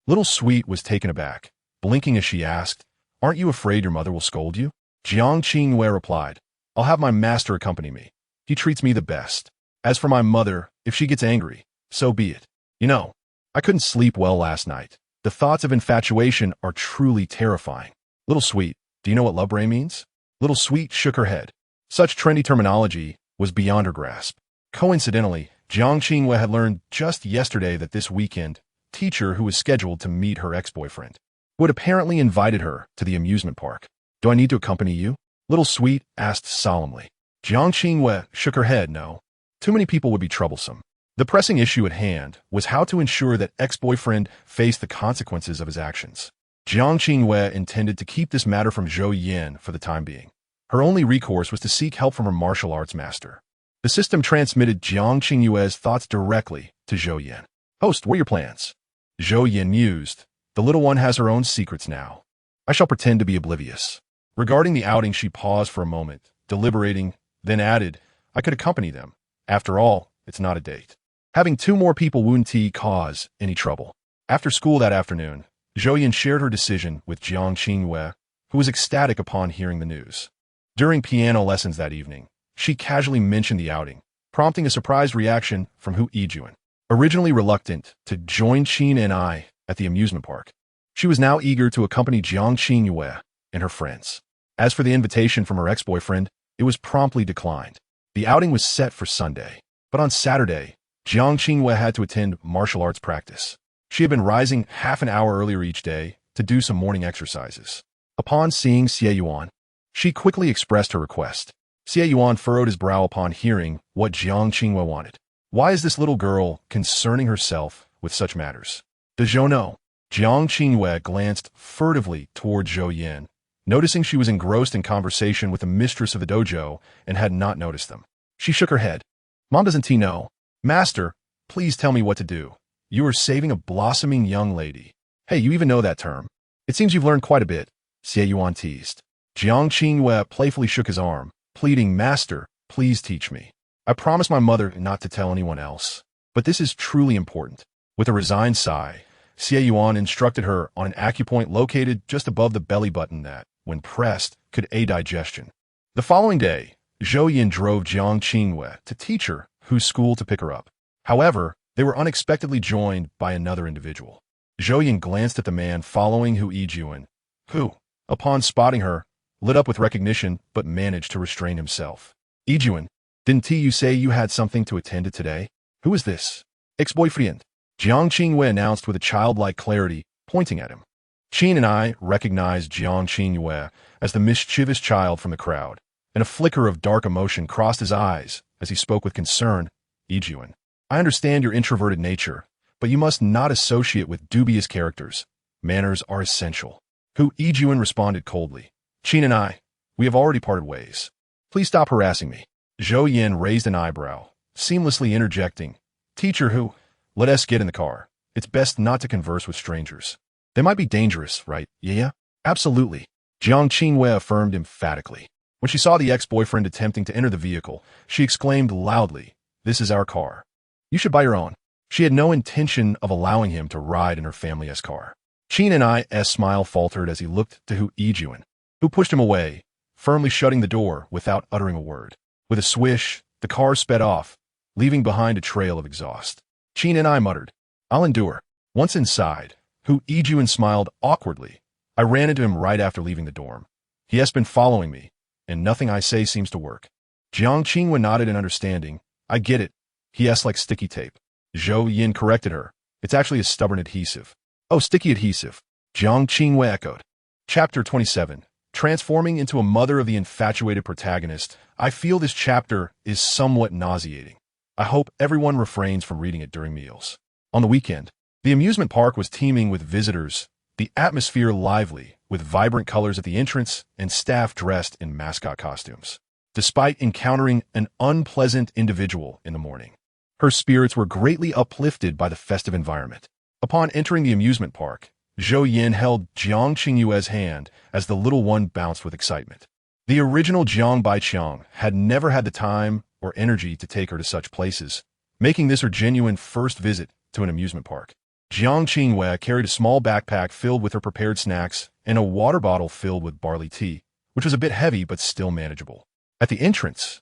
Little Sweet was taken aback, blinking as she asked, "Aren't you afraid your mother will scold you?" Jiang Qingwei replied, "I'll have my master accompany me. He treats me the best. As for my mother, if she gets angry, so be it. You know, I couldn't sleep well last night. The thoughts of infatuation are truly terrifying." Little Sweet, do you know what love ray means? Little Sweet shook her head. Such trendy terminology was beyond her grasp. Coincidentally, Jiang Qingwei had learned just yesterday that this weekend, teacher who was scheduled to meet her ex-boyfriend, who had apparently invited her to the amusement park. "Do I need to accompany you?" Little Sweet asked solemnly. Jiang Qingwei shook her head. No. Too many people would be troublesome. The pressing issue at hand was how to ensure that ex-boyfriend faced the consequences of his actions. Jiang Qingwei intended to keep this matter from Zhou Yan for the time being. Her only recourse was to seek help from her martial arts master. The system transmitted Jiang Qingwei's thoughts directly to Zhou Yan. "Host, what are your plans?" Zhou Yan mused. "The little one has her own secrets now. I shall pretend to be oblivious." Regarding the outing, she paused for a moment, deliberating, then added, "I could accompany them. After all, it's not a date. Having two more people wouldn't cause any trouble." After school that afternoon, Zhou Yan shared her decision with Jiang Qingwei, who was ecstatic upon hearing the news. During piano lessons that evening, she casually mentioned the outing, prompting a surprised reaction from Hu Yijuan. Originally reluctant to join Qin and I at the amusement park, she was now eager to accompany Jiang Qingwei and her friends. As for the invitation from her ex-boyfriend, it was promptly declined. The outing was set for Sunday, but on Saturday, Jiang Qingwei had to attend martial arts practice. She had been rising half an hour earlier each day to do some morning exercises. Upon seeing Xie Yuan, she quickly expressed her request. Xie Yuan furrowed his brow upon hearing what Jiang Qingwei wanted. Why is this little girl concerning herself with such matters? Does Zhou know? Jiang Qingwei glanced furtively toward Zhou Yan, noticing she was engrossed in conversation with the mistress of the dojo and had not noticed them. She shook her head. "Mom doesn't know. Master, please tell me what to do. You are saving a blossoming young lady." "Hey, you even know that term. It seems you've learned quite a bit," Xie Yuan teased. Jiang Qingwei playfully shook his arm, pleading, "Master, please teach me. I promised my mother not to tell anyone else, but this is truly important." With a resigned sigh, Xie Yuan instructed her on an acupoint located just above the belly button that, when pressed, could aid digestion. The following day, Zhou Yan drove Jiang Qingwei to teacher Hu's school to pick her up. However, they were unexpectedly joined by another individual. Zhou Yan glanced at the man following Hu Yijuan, who, upon spotting her, lit up with recognition but managed to restrain himself. "Yijuan, didn't you say you had something to attend to today? Who is this?" "Ex-boyfriend," Jiang Qingwei announced with a childlike clarity, pointing at him. Qin and I recognized Jiang Qingwei as the mischievous child from the crowd, and a flicker of dark emotion crossed his eyes as he spoke with concern. "Yijuan, I understand your introverted nature, but you must not associate with dubious characters. Manners are essential." Hu Yijuan responded coldly. "Qin and I, we have already parted ways. Please stop harassing me." Zhou Yan raised an eyebrow, seamlessly interjecting, "Teacher Hu, let us get in the car. It's best not to converse with strangers. They might be dangerous, right? Yeah? Absolutely," Jiang Qingwei affirmed emphatically. When she saw the ex-boyfriend attempting to enter the vehicle, she exclaimed loudly, "This is our car. You should buy your own." She had no intention of allowing him to ride in her family's car. Qin and I's smile faltered as he looked to Hu Yijuan, who pushed him away, firmly shutting the door without uttering a word. With a swish, the car sped off, leaving behind a trail of exhaust. Qin and I muttered, "I'll endure." Once inside, Hu Yijuan smiled awkwardly. I ran into him right after leaving the dorm. He has been following me, and nothing I say seems to work. Jiang Qingwei nodded in understanding. "I get it. He acts like sticky tape." Zhou Yan corrected her. "It's actually a stubborn adhesive." "Oh, sticky adhesive," Jiang Qingwei echoed. Chapter 27. Transforming into a mother of the infatuated protagonist. I feel this chapter is somewhat nauseating. I hope everyone refrains from reading it during meals. On the weekend, the amusement park was teeming with visitors, the atmosphere lively, with vibrant colors at the entrance and staff dressed in mascot costumes. Despite encountering an unpleasant individual in the morning, her spirits were greatly uplifted by the festive environment. Upon entering the amusement park, Zhou Yan held Jiang Qingyue's hand as the little one bounced with excitement. The original Jiang Baiqiang had never had the time or energy to take her to such places, making this her genuine first visit to an amusement park. Jiang Qingyue carried a small backpack filled with her prepared snacks and a water bottle filled with barley tea, which was a bit heavy but still manageable. At the entrance,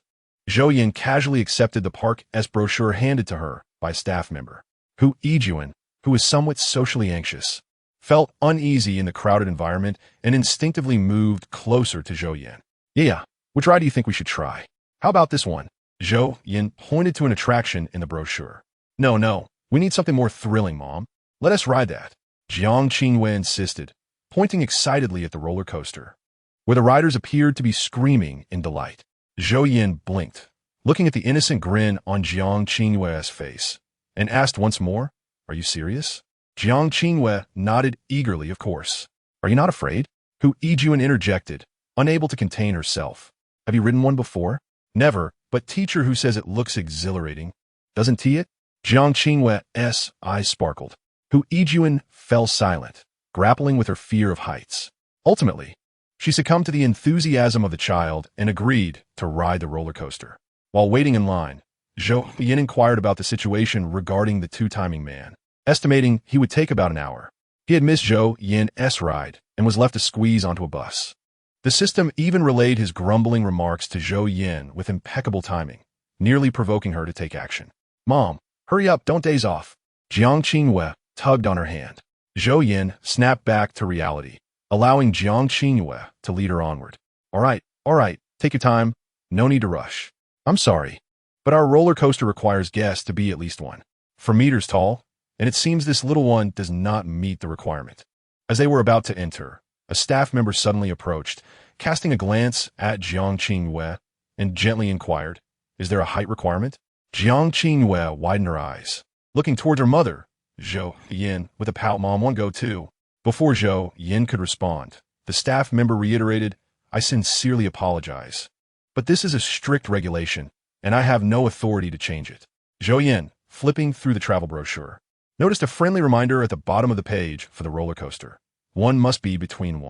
Zhou Yan casually accepted the park-esque brochure handed to her by a staff member. Hu Yijuan, who was somewhat socially anxious, felt uneasy in the crowded environment and instinctively moved closer to Zhou Yan. Yeah, which ride do you think we should try? How about this one? Zhou Yan pointed to an attraction in the brochure. No, we need something more thrilling, Mom. Let us ride that. Jiang Qingyue insisted, pointing excitedly at the roller coaster, where the riders appeared to be screaming in delight. Zhou Yan blinked, looking at the innocent grin on Jiang Qingyue's face, and asked once more, "Are you serious?" Jiang Qingyue nodded eagerly, of course. "Are you not afraid?" Hu Yijuan interjected, unable to contain herself. "Have you ridden one before?" "Never, but teacher who says it looks exhilarating. Doesn't he it?" Jiang Qingyue's eyes sparkled. Hu Yijuan fell silent, grappling with her fear of heights. Ultimately, she succumbed to the enthusiasm of the child and agreed to ride the roller coaster. While waiting in line, Zhou Yan inquired about the situation regarding the two-timing man, estimating he would take about an hour. He had missed Zhou Yan's ride and was left to squeeze onto a bus. The system even relayed his grumbling remarks to Zhou Yan with impeccable timing, nearly provoking her to take action. "Mom, hurry up, don't daze off." Jiang Qingyue tugged on her hand. Zhou Yan snapped back to reality, allowing Jiang Qingyue to lead her onward. All right, take your time. No need to rush. I'm sorry, but our roller coaster requires guests to be at least 4 meters tall, and it seems this little one does not meet the requirement." As they were about to enter, a staff member suddenly approached, casting a glance at Jiang Qingyue, and gently inquired, "Is there a height requirement?" Jiang Qingyue widened her eyes, looking towards her mother, Zhou Yan, with a pout. "Mom, one go too." Before Zhou Yan could respond, the staff member reiterated, "I sincerely apologize, but this is a strict regulation, and I have no authority to change it." Zhou Yan, flipping through the travel brochure, noticed a friendly reminder at the bottom of the page for the roller coaster. One must be between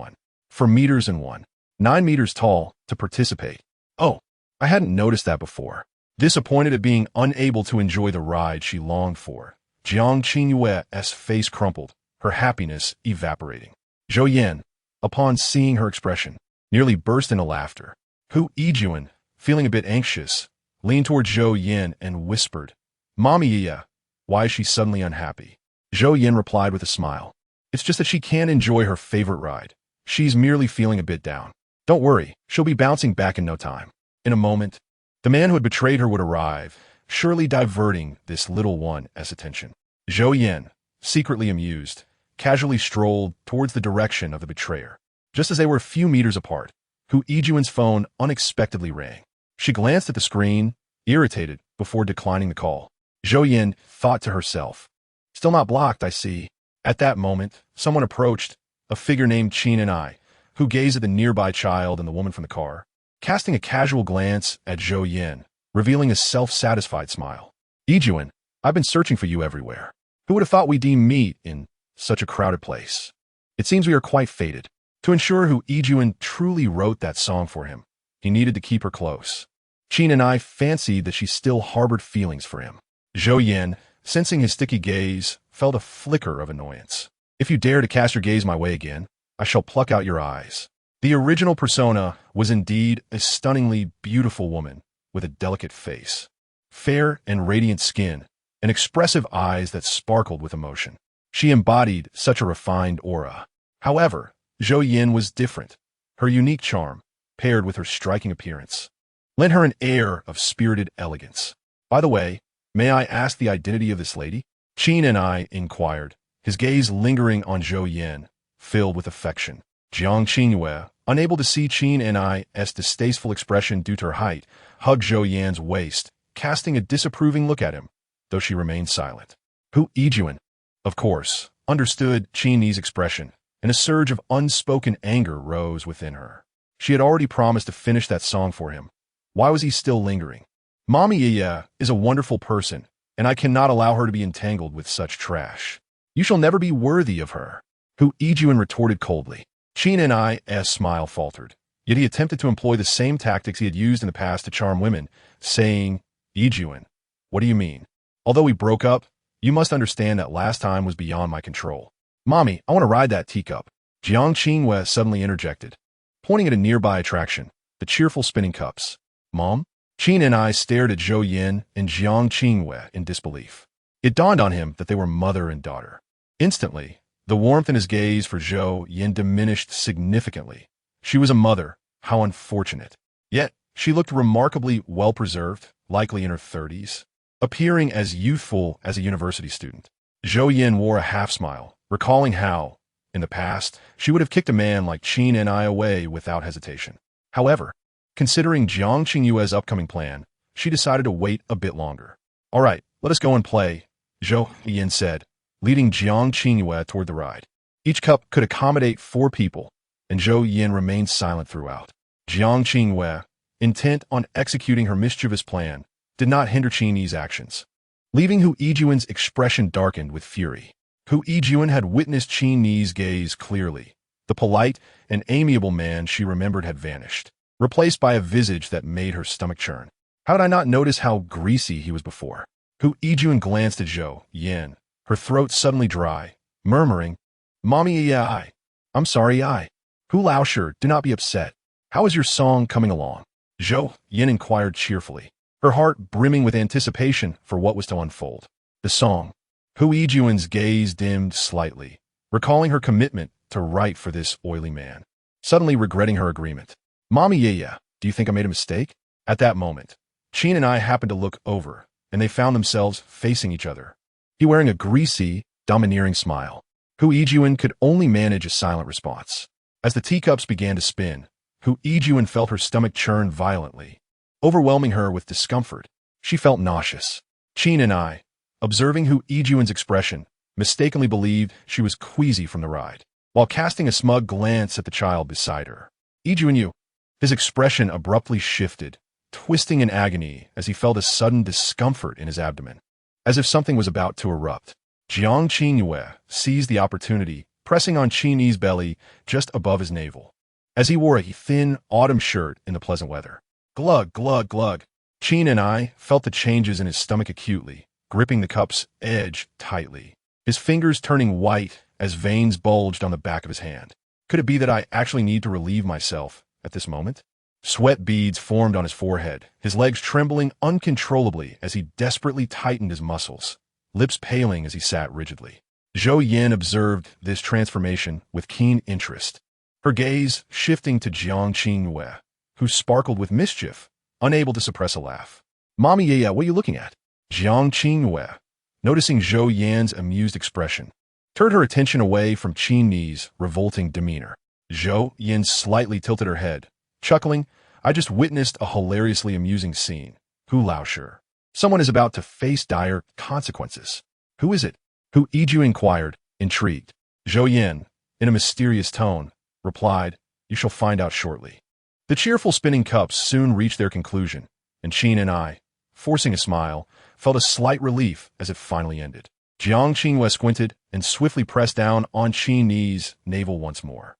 4 meters and 9 meters tall to participate. Oh, I hadn't noticed that before. Disappointed at being unable to enjoy the ride she longed for, Jiang Qingyue's face crumpled, her happiness evaporating. Zhou Yan, upon seeing her expression, nearly burst into laughter. Hu Yijuan, feeling a bit anxious, leaned toward Zhou Yan and whispered, "Mommy, yeah, why is she suddenly unhappy?" Zhou Yan replied with a smile, "It's just that she can't enjoy her favorite ride. She's merely feeling a bit down. Don't worry, she'll be bouncing back in no time." In a moment, the man who had betrayed her would arrive, surely diverting this little one's attention. Zhou Yan, secretly amused, casually strolled towards the direction of the betrayer. Just as they were a few meters apart, Hu Yijuan's phone unexpectedly rang. She glanced at the screen, irritated, before declining the call. Zhou Yan thought to herself, "Still not blocked, I see." At that moment, someone approached, a figure named Qin and I, who gazed at the nearby child and the woman from the car, casting a casual glance at Zhou Yan, revealing a self-satisfied smile. "Yijuan, I've been searching for you everywhere. Who would have thought we'd meet in such a crowded place? It seems we are quite fated." To ensure Hu Yijuan truly wrote that song for him, he needed to keep her close. Qin and I fancied that she still harbored feelings for him. Zhou Yan, sensing his sticky gaze, felt a flicker of annoyance. "If you dare to cast your gaze my way again, I shall pluck out your eyes." The original persona was indeed a stunningly beautiful woman with a delicate face, fair and radiant skin, and expressive eyes that sparkled with emotion. She embodied such a refined aura. However, Zhou Yan was different. Her unique charm, paired with her striking appearance, lent her an air of spirited elegance. "By the way, may I ask the identity of this lady?" Qin and I inquired, his gaze lingering on Zhou Yan, filled with affection. Jiang Qingyue, unable to see Qin and I's distasteful expression due to her height, hugged Zhou Yan's waist, casting a disapproving look at him, though she remained silent. Hu Yijuan, of course, understood Qin's expression, and a surge of unspoken anger rose within her. She had already promised to finish that song for him. Why was he still lingering? "Mommy Yaya is a wonderful person, and I cannot allow her to be entangled with such trash. You shall never be worthy of her." Hu Yijuan retorted coldly. Qin and I's smile faltered. Yet he attempted to employ the same tactics he had used in the past to charm women, saying, Yijuan, what do you mean? Although we broke up, you must understand that last time was beyond my control. Mommy, I want to ride that teacup. Jiang Qingwei suddenly interjected, pointing at a nearby attraction, the cheerful spinning cups. Mom? Qin and I stared at Zhou Yan and Jiang Qingwei in disbelief. It dawned on him that they were mother and daughter. Instantly, the warmth in his gaze for Zhou Yan diminished significantly. She was a mother. How unfortunate. Yet, she looked remarkably well-preserved, likely in her 30s, appearing as youthful as a university student. Zhou Yan wore a half-smile, recalling how, in the past, she would have kicked a man like Qin and I away without hesitation. However, considering Jiang Qingyue's upcoming plan, she decided to wait a bit longer. All right, let us go and play, Zhou Yan said, leading Jiang Qingyue toward the ride. Each cup could accommodate 4 people, and Zhou Yan remained silent throughout. Jiang Qingyue, intent on executing her mischievous plan, did not hinder Qin Yi's actions. Leaving Hu Yijuan's expression darkened with fury. Hu Yijuan had witnessed Qin Yi's gaze clearly. The polite and amiable man she remembered had vanished, replaced by a visage that made her stomach churn. How did I not notice how greasy he was before? Hu Yijuan glanced at Zhou Yan, her throat suddenly dry, murmuring, Mommy, I'm sorry, Hu Laosher, do not be upset. How is your song coming along? Zhou Yan inquired cheerfully, her heart brimming with anticipation for what was to unfold. The song. Hu Yijuan's gaze dimmed slightly, recalling her commitment to write for this oily man, suddenly regretting her agreement. Mommy, do you think I made a mistake? At that moment, Qin and I happened to look over, and they found themselves facing each other. He wearing a greasy, domineering smile. Hu Yijuan could only manage a silent response. As the teacups began to spin, Hu Yijuan felt her stomach churn violently, overwhelming her with discomfort. She felt nauseous. Qin and I, observing Hu Yijuan's expression, mistakenly believed she was queasy from the ride, while casting a smug glance at the child beside her. Yijuan, his expression abruptly shifted, twisting in agony as he felt a sudden discomfort in his abdomen, as if something was about to erupt. Jiang Qingyue seized the opportunity, pressing on Qin Yi's belly just above his navel, as he wore a thin autumn shirt in the pleasant weather. Glug, glug, glug. Qin and I felt the changes in his stomach acutely, gripping the cup's edge tightly, his fingers turning white as veins bulged on the back of his hand. Could it be that I actually need to relieve myself at this moment? Sweat beads formed on his forehead, his legs trembling uncontrollably as he desperately tightened his muscles, lips paling as he sat rigidly. Zhou Yan observed this transformation with keen interest, her gaze shifting to Jiang Qingyue, who sparkled with mischief, unable to suppress a laugh. Mommy, what are you looking at? Jiang Qingyue, noticing Zhou Yan's amused expression, turned her attention away from Qin Yi's revolting demeanor. Zhou Yan slightly tilted her head, chuckling, I just witnessed a hilariously amusing scene. Hu Laosher. Someone is about to face dire consequences. Who is it? Hu Yiju inquired, intrigued. Zhou Yan, in a mysterious tone, replied, You shall find out shortly. The cheerful spinning cups soon reached their conclusion, and Qin and I, forcing a smile, felt a slight relief as it finally ended. Jiang Qingyue squinted and swiftly pressed down on Qin Yi's navel once more.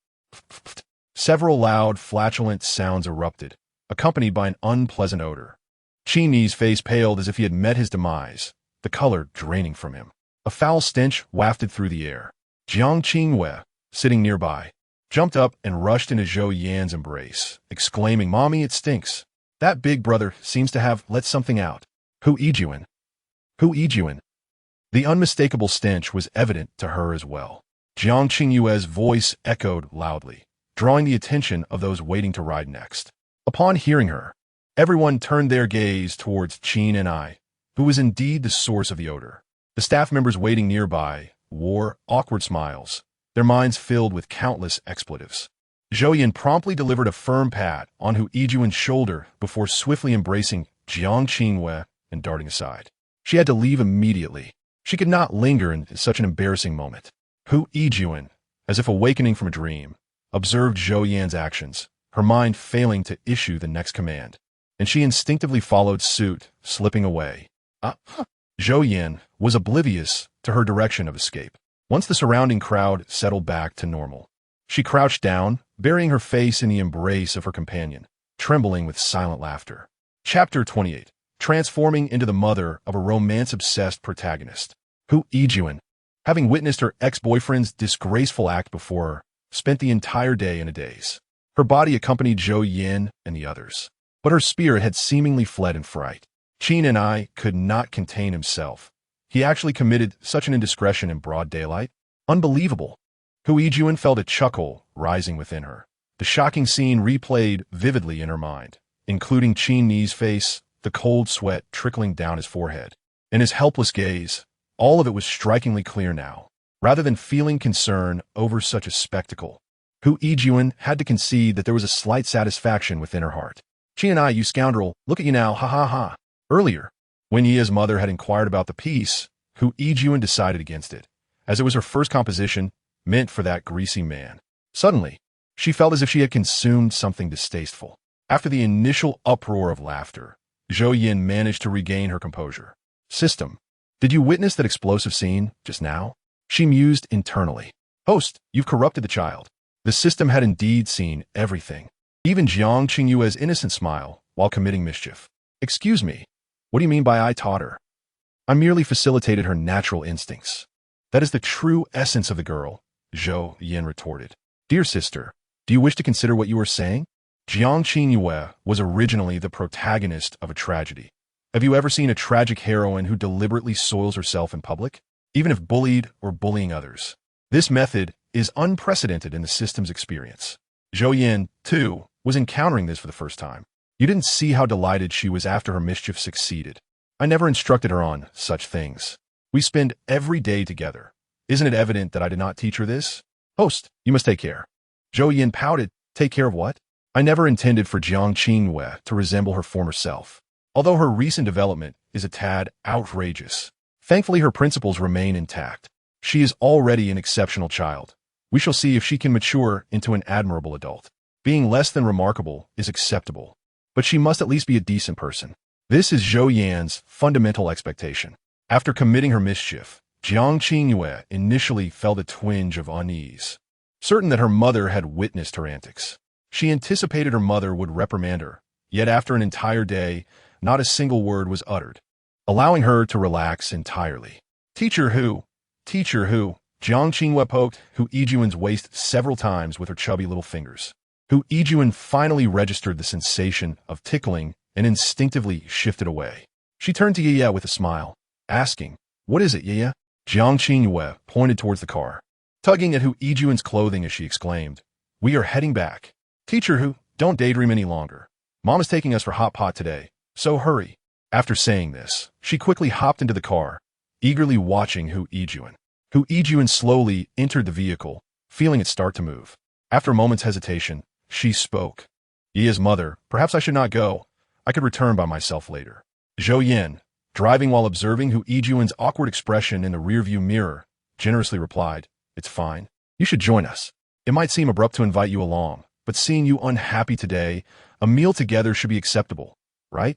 Several loud, flatulent sounds erupted, accompanied by an unpleasant odor. Qin Yi's face paled as if he had met his demise, the color draining from him. A foul stench wafted through the air. Jiang Qingyue, sitting nearby, jumped up and rushed into Zhou Yan's embrace, exclaiming, Mommy, it stinks. That big brother seems to have let something out. Hu Yijuan. Hu Yijuan. The unmistakable stench was evident to her as well. Jiang Qingyue's voice echoed loudly, drawing the attention of those waiting to ride next. Upon hearing her, everyone turned their gaze towards Qin and I, who was indeed the source of the odor. The staff members waiting nearby wore awkward smiles, their minds filled with countless expletives. Zhou Yan promptly delivered a firm pat on Hu Yijuan's shoulder before swiftly embracing Jiang Qingyue and darting aside. She had to leave immediately. She could not linger in such an embarrassing moment. Hu Yijuan, as if awakening from a dream, observed Zhou Yan's actions, her mind failing to issue the next command, and she instinctively followed suit, slipping away. Zhou Yan was oblivious to her direction of escape. Once the surrounding crowd settled back to normal, she crouched down, burying her face in the embrace of her companion, trembling with silent laughter. Chapter 28. Transforming into the mother of a romance-obsessed protagonist. Hu Yijuan, having witnessed her ex-boyfriend's disgraceful act before her, spent the entire day in a daze. Her body accompanied Zhou Yan and the others, but her spirit had seemingly fled in fright. Qin and I could not contain himself. He actually committed such an indiscretion in broad daylight? Unbelievable. Hu Yijuan felt a chuckle rising within her. The shocking scene replayed vividly in her mind, including Qin Ni's face, the cold sweat trickling down his forehead, and his helpless gaze. All of it was strikingly clear now. Rather than feeling concern over such a spectacle, Hu Yijuan had to concede that there was a slight satisfaction within her heart. Qin and I, you scoundrel, look at you now, ha ha ha. Earlier, when Yi's mother had inquired about the piece, Hu Yijuan decided against it, as it was her first composition meant for that greasy man. Suddenly, she felt as if she had consumed something distasteful. After the initial uproar of laughter, Zhou Yan managed to regain her composure. System, did you witness that explosive scene just now? She mused internally. Host, you've corrupted the child. The system had indeed seen everything. Even Jiang Qingyue's innocent smile while committing mischief. Excuse me, what do you mean by I taught her? I merely facilitated her natural instincts. That is the true essence of the girl, Zhou Yan retorted. Dear sister, do you wish to consider what you were saying? Jiang Qingyue was originally the protagonist of a tragedy. Have you ever seen a tragic heroine who deliberately soils herself in public, even if bullied or bullying others? This method is unprecedented in the system's experience. Zhou Yan, too, was encountering this for the first time. You didn't see how delighted she was after her mischief succeeded. I never instructed her on such things. We spend every day together. Isn't it evident that I did not teach her this? Host, you must take care. Zhou Yan pouted. Take care of what? I never intended for Jiang Qingyue to resemble her former self, although her recent development is a tad outrageous. Thankfully, her principles remain intact. She is already an exceptional child. We shall see if she can mature into an admirable adult. Being less than remarkable is acceptable, but she must at least be a decent person. This is Zhou Yan's fundamental expectation. After committing her mischief, Jiang Qingyue initially felt a twinge of unease, certain that her mother had witnessed her antics. She anticipated her mother would reprimand her, yet after an entire day, not a single word was uttered, allowing her to relax entirely. Teacher Hu, Jiang Qingyue poked Hu Yijuan's waist several times with her chubby little fingers. Hu Yijuan finally registered the sensation of tickling and instinctively shifted away. She turned to Yiye with a smile, asking, What is it, Yiye? Jiang Qingyue pointed towards the car, tugging at Hu Yijuan's clothing as she exclaimed, We are heading back. Teacher Hu, don't daydream any longer. Mom is taking us for hot pot today, so hurry. After saying this, she quickly hopped into the car, eagerly watching Hu Yijuan. Hu Yijuan slowly entered the vehicle, feeling it start to move. After a moment's hesitation, she spoke. Yi's mother, perhaps I should not go. I could return by myself later. Zhou Yan, driving while observing Hu Yijuan's awkward expression in the rearview mirror, generously replied, It's fine. You should join us. It might seem abrupt to invite you along, but seeing you unhappy today, a meal together should be acceptable, right?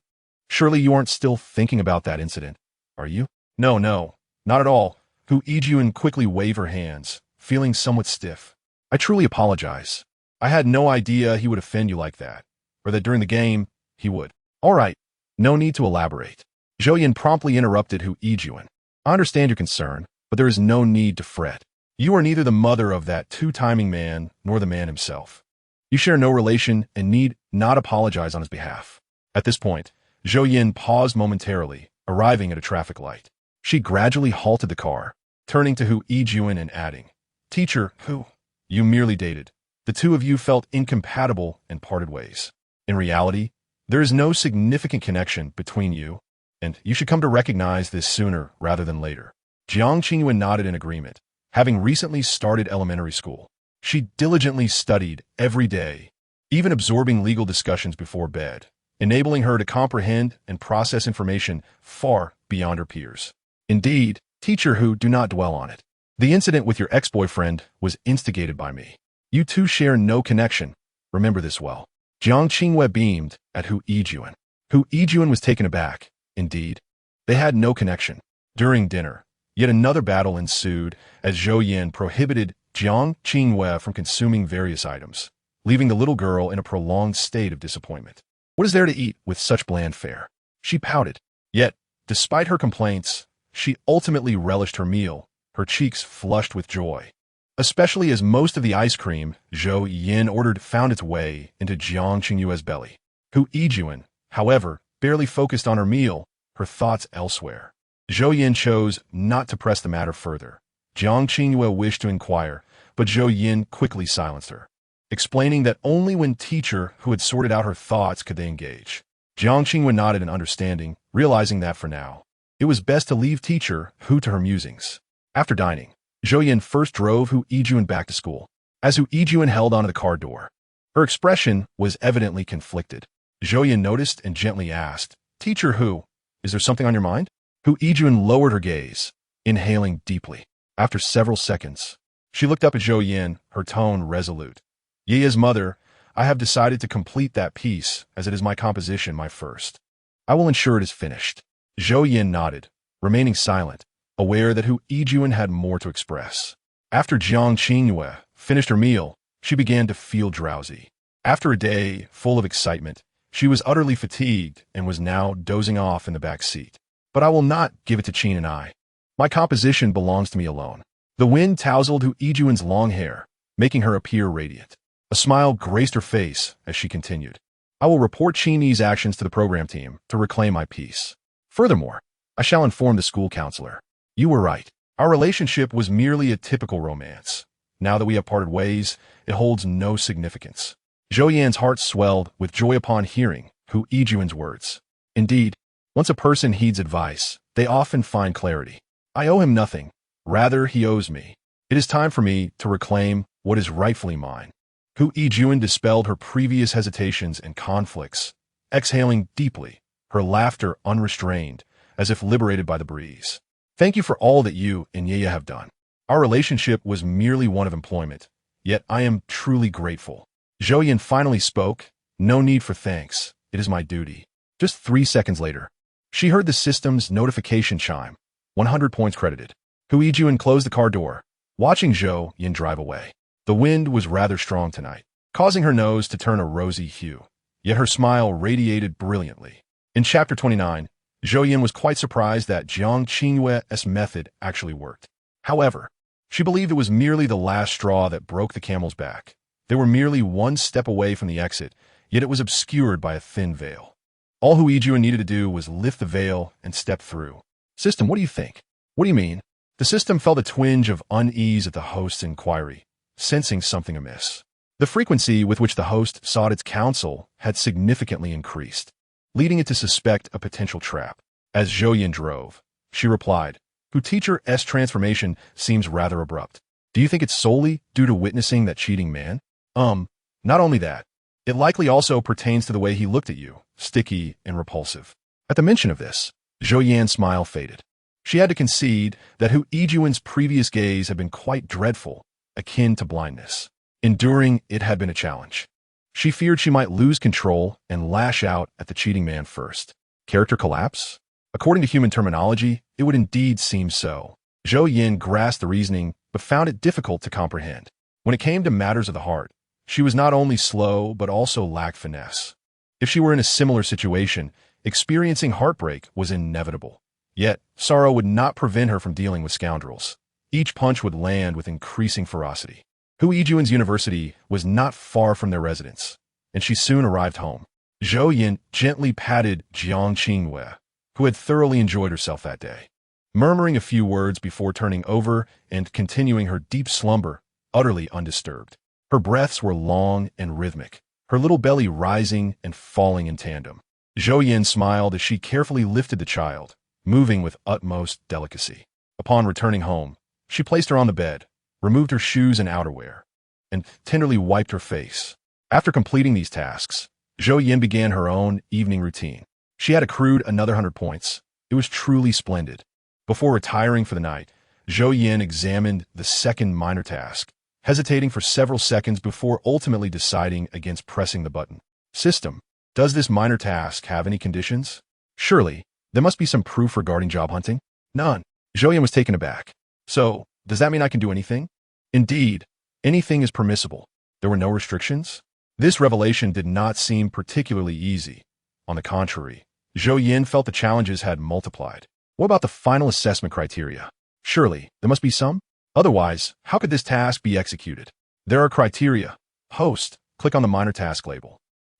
Surely you aren't still thinking about that incident, are you? No, not at all. Hu Yijuan quickly waved her hands, feeling somewhat stiff. I truly apologize. I had no idea he would offend you like that, or that during the game, he would. All right, no need to elaborate. Zhou Yan promptly interrupted Hu Yijuan. I understand your concern, but there is no need to fret. You are neither the mother of that two-timing man nor the man himself. You share no relation and need not apologize on his behalf. At this point, Zhou Yan paused momentarily, arriving at a traffic light. She gradually halted the car, turning to Hu Yijuan and adding, Teacher Hu, you merely dated. The two of you felt incompatible and parted ways. In reality, there is no significant connection between you, and you should come to recognize this sooner rather than later. Jiang Qingyue nodded in agreement. Having recently started elementary school, she diligently studied every day, even absorbing legal discussions before bed, enabling her to comprehend and process information far beyond her peers. Indeed, Teacher Hu, do not dwell on it. The incident with your ex-boyfriend was instigated by me. You two share no connection. Remember this well. Jiang Qingyue beamed at Hu Yijuan. Hu Yijuan was taken aback. Indeed, they had no connection. During dinner, Yet another battle ensued as Zhou Yan prohibited Jiang Qingyue from consuming various items, leaving the little girl in a prolonged state of disappointment. What is there to eat with such bland fare? She pouted. Yet, despite her complaints, she ultimately relished her meal, her cheeks flushed with joy. Especially as most of the ice cream Zhou Yan ordered found its way into Jiang Qingyue's belly. Hu Yijuan, however, barely focused on her meal, her thoughts elsewhere. Zhou Yan chose not to press the matter further. Jiang Qingyue wished to inquire, but Zhou Yan quickly silenced her, explaining that only when teacher who had sorted out her thoughts could they engage. Jiang Qingyue nodded in understanding, realizing that for now, it was best to leave teacher Hu to her musings. After dining, Zhou Yan first drove Hu Yijuan back to school. As Hu Yijuan held onto the car door, her expression was evidently conflicted. Zhou Yan noticed and gently asked, "Teacher Hu, is there something on your mind?" Hu Yijuan lowered her gaze, inhaling deeply. After several seconds, she looked up at Zhou Yan, her tone resolute. "Ye's mother, I have decided to complete that piece, as it is my composition, my first. I will ensure it is finished." Zhou Yan nodded, remaining silent, aware that Hu Yijuan had more to express. After Jiang Qingyue finished her meal, she began to feel drowsy. After a day full of excitement, she was utterly fatigued and was now dozing off in the back seat. "But I will not give it to Qin and I. My composition belongs to me alone." The wind tousled Hu Yijuan's long hair, making her appear radiant. A smile graced her face as she continued. "I will report Qin's actions to the program team to reclaim my peace. Furthermore, I shall inform the school counselor. You were right. Our relationship was merely a typical romance. Now that we have parted ways, it holds no significance." Zhou Yan's heart swelled with joy upon hearing Hu Yijuan's words. Indeed, once a person heeds advice, they often find clarity. I owe him nothing. Rather, he owes me. It is time for me to reclaim what is rightfully mine. Hu Yijuan dispelled her previous hesitations and conflicts, exhaling deeply, her laughter unrestrained, as if liberated by the breeze. "Thank you for all that you and Yaya have done. Our relationship was merely one of employment, yet I am truly grateful." Zhou Yan finally spoke. "No need for thanks. It is my duty." Just 3 seconds later, she heard the system's notification chime. 100 points credited. Hu Yijuan closed the car door, watching Zhou Yan drive away. The wind was rather strong tonight, causing her nose to turn a rosy hue, yet her smile radiated brilliantly. In Chapter 29, Zhou Yan was quite surprised that Jiang Qingyue's method actually worked. However, she believed it was merely the last straw that broke the camel's back. They were merely one step away from the exit, yet it was obscured by a thin veil. All Hu Yijuan needed to do was lift the veil and step through. "System, what do you think?" "What do you mean?" The system felt a twinge of unease at the host's inquiry, sensing something amiss. The frequency with which the host sought its counsel had significantly increased, leading it to suspect a potential trap. As Zhou Yan drove, she replied, "Hu teacher's transformation seems rather abrupt. Do you think it's solely due to witnessing that cheating man?" Not only that, it likely also pertains to the way he looked at you, sticky and repulsive." At the mention of this, Zhou Yan's smile faded. She had to concede that Hu Yijuan's previous gaze had been quite dreadful, akin to blindness. Enduring it had been a challenge. She feared she might lose control and lash out at the cheating man first. Character collapse? According to human terminology, it would indeed seem so. Zhou Yan grasped the reasoning, but found it difficult to comprehend. When it came to matters of the heart, she was not only slow, but also lacked finesse. If she were in a similar situation, experiencing heartbreak was inevitable. Yet, sorrow would not prevent her from dealing with scoundrels. Each punch would land with increasing ferocity. Hu Yijuan's university was not far from their residence, and she soon arrived home. Zhou Yan gently patted Jiang Qingyue, who had thoroughly enjoyed herself that day. Murmuring a few words before turning over and continuing her deep slumber, utterly undisturbed. Her breaths were long and rhythmic, her little belly rising and falling in tandem. Zhou Yan smiled as she carefully lifted the child, moving with utmost delicacy. Upon returning home, she placed her on the bed, removed her shoes and outerwear, and tenderly wiped her face. After completing these tasks, Zhou Yan began her own evening routine. She had accrued another 100 points. It was truly splendid. Before retiring for the night, Zhou Yan examined the second minor task, hesitating for several seconds before ultimately deciding against pressing the button. "System, does this minor task have any conditions?" "Surely, there must be some proof regarding job hunting." "None." Zhou Yan was taken aback. So, does that mean I can do anything? Indeed, anything is permissible. There were no restrictions? This revelation did not seem particularly easy. On the contrary, Zhou Yan felt the challenges had multiplied. What about the final assessment criteria? Surely, there must be some? Otherwise, how could this task be executed? There are criteria. Host, click on the minor task label.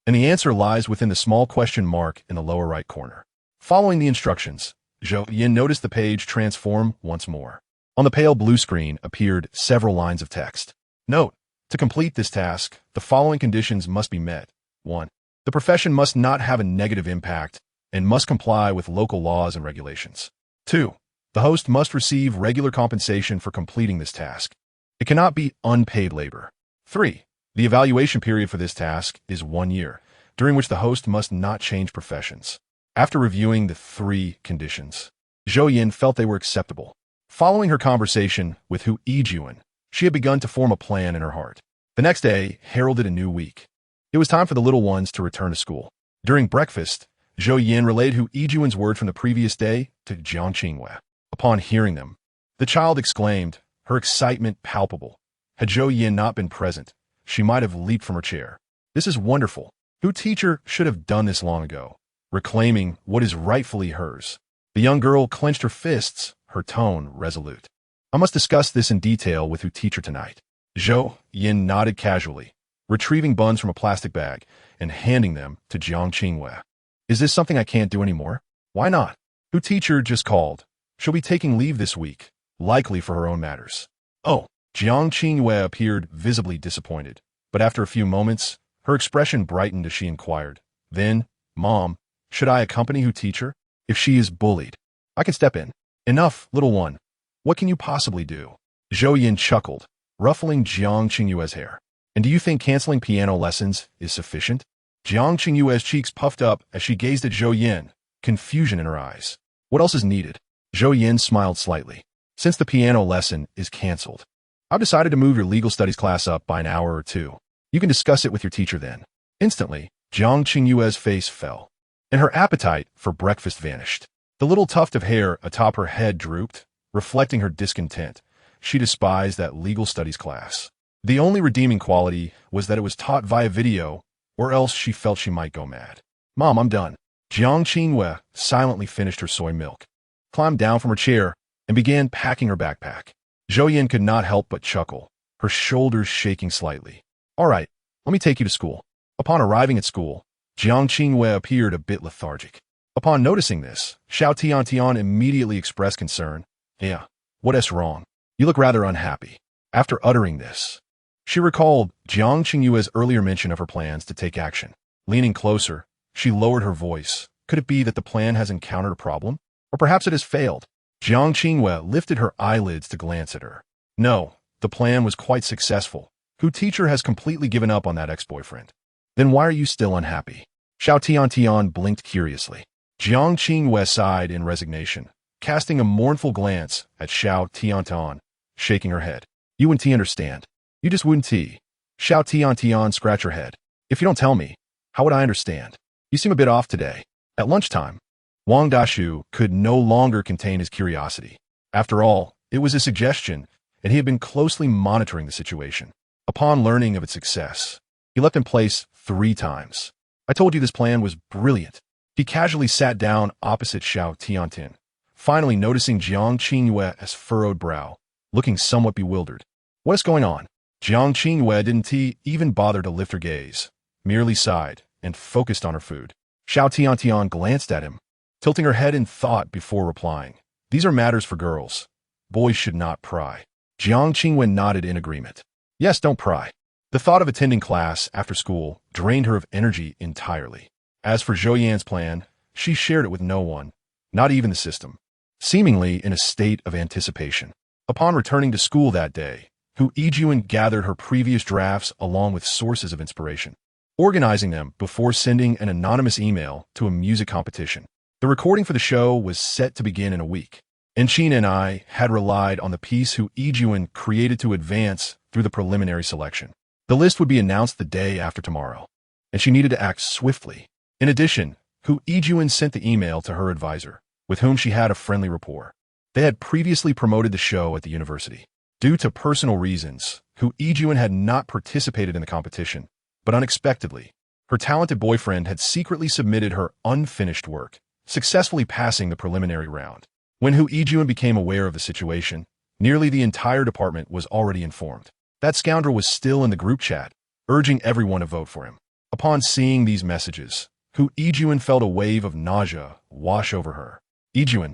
And the answer lies within the small question mark in the lower right corner. Following the instructions, Zhou Yan noticed the page transform once more. On the pale blue screen appeared several lines of text. Note, to complete this task, the following conditions must be met. 1. The profession must not have a negative impact and must comply with local laws and regulations. 2. The host must receive regular compensation for completing this task. It cannot be unpaid labor. 3. The evaluation period for this task is 1 year, during which the host must not change professions. After reviewing the 3 conditions, Zhou Yan felt they were acceptable. Following her conversation with Hu Yijuan, she had begun to form a plan in her heart. The next day heralded a new week. It was time for the little ones to return to school. During breakfast, Zhou Yan relayed Hu Yijuan's word from the previous day to Jiang Qingwei. Upon hearing them, the child exclaimed, her excitement palpable. Had Zhou Yan not been present, she might have leaped from her chair. This is wonderful. Hu teacher should have done this long ago, reclaiming what is rightfully hers. The young girl clenched her fists, her tone resolute. I must discuss this in detail with Hu teacher tonight. Zhou Yan nodded casually, retrieving buns from a plastic bag and handing them to Jiang Qingwei. Is this something I can't do anymore? Why not? Hu teacher just called. She'll be taking leave this week, likely for her own matters. Oh, Jiang Qingwei appeared visibly disappointed, but after a few moments, her expression brightened as she inquired. Then, Mom, should I accompany Hu teacher? If she is bullied, I can step in. Enough, little one. What can you possibly do? Zhou Yan chuckled, ruffling Jiang Qingyue's hair. And do you think canceling piano lessons is sufficient? Jiang Qingyue's cheeks puffed up as she gazed at Zhou Yan, confusion in her eyes. What else is needed? Zhou Yan smiled slightly. Since the piano lesson is canceled, I've decided to move your legal studies class up by an hour or 2. You can discuss it with your teacher then. Instantly, Jiang Qingyue's face fell, and her appetite for breakfast vanished. The little tuft of hair atop her head drooped, reflecting her discontent. She despised that legal studies class. The only redeeming quality was that it was taught via video, or else she felt she might go mad. Mom, I'm done. Jiang Qingwei silently finished her soy milk, climbed down from her chair, and began packing her backpack. Zhou Yan could not help but chuckle, her shoulders shaking slightly. All right, let me take you to school. Upon arriving at school, Jiang Qingwei appeared a bit lethargic. Upon noticing this, Xiao Tiantian immediately expressed concern. Yeah, what's wrong? You look rather unhappy. After uttering this, she recalled Jiang Qingyue's earlier mention of her plans to take action. Leaning closer, she lowered her voice. Could it be that the plan has encountered a problem? Or perhaps it has failed? Jiang Qingwei lifted her eyelids to glance at her. No, the plan was quite successful. Hu teacher has completely given up on that ex-boyfriend. Then why are you still unhappy? Xiao Tiantian blinked curiously. Jiang Qingwei sighed in resignation, casting a mournful glance at Xiao Tiantian, shaking her head. You wouldn't understand. You just wouldn't. Xiao Tiantian scratched her head. If you don't tell me, how would I understand? You seem a bit off today. At lunchtime, Wang Dashu could no longer contain his curiosity. After all, it was a suggestion, and he had been closely monitoring the situation. Upon learning of its success, he leapt in place 3 times. I told you this plan was brilliant. He casually sat down opposite Xiao Tiantian, finally noticing Jiang Qingwei's furrowed brow, looking somewhat bewildered. What is going on? Jiang Qingwei didn't even bother to lift her gaze, merely sighed and focused on her food. Xiao Tiantian glanced at him, tilting her head in thought before replying. These are matters for girls. Boys should not pry. Jiang Qingwei nodded in agreement. Yes, don't pry. The thought of attending class after school drained her of energy entirely. As for Zhou Yan's plan, she shared it with no one, not even the system, seemingly in a state of anticipation. Upon returning to school that day, Hu Yijuan gathered her previous drafts along with sources of inspiration, organizing them before sending an anonymous email to a music competition. The recording for the show was set to begin in a week, and Qin and I had relied on the piece Hu Yijuan created to advance through the preliminary selection. The list would be announced the day after tomorrow, and she needed to act swiftly. In addition, Hu Yijuan sent the email to her advisor, with whom she had a friendly rapport. They had previously promoted the show at the university. Due to personal reasons, Hu Yijuan had not participated in the competition, but unexpectedly, her talented boyfriend had secretly submitted her unfinished work, successfully passing the preliminary round. When Hu Yijuan became aware of the situation, nearly the entire department was already informed. That scoundrel was still in the group chat, urging everyone to vote for him. Upon seeing these messages, Hu Yijuan felt a wave of nausea wash over her. Yijuan,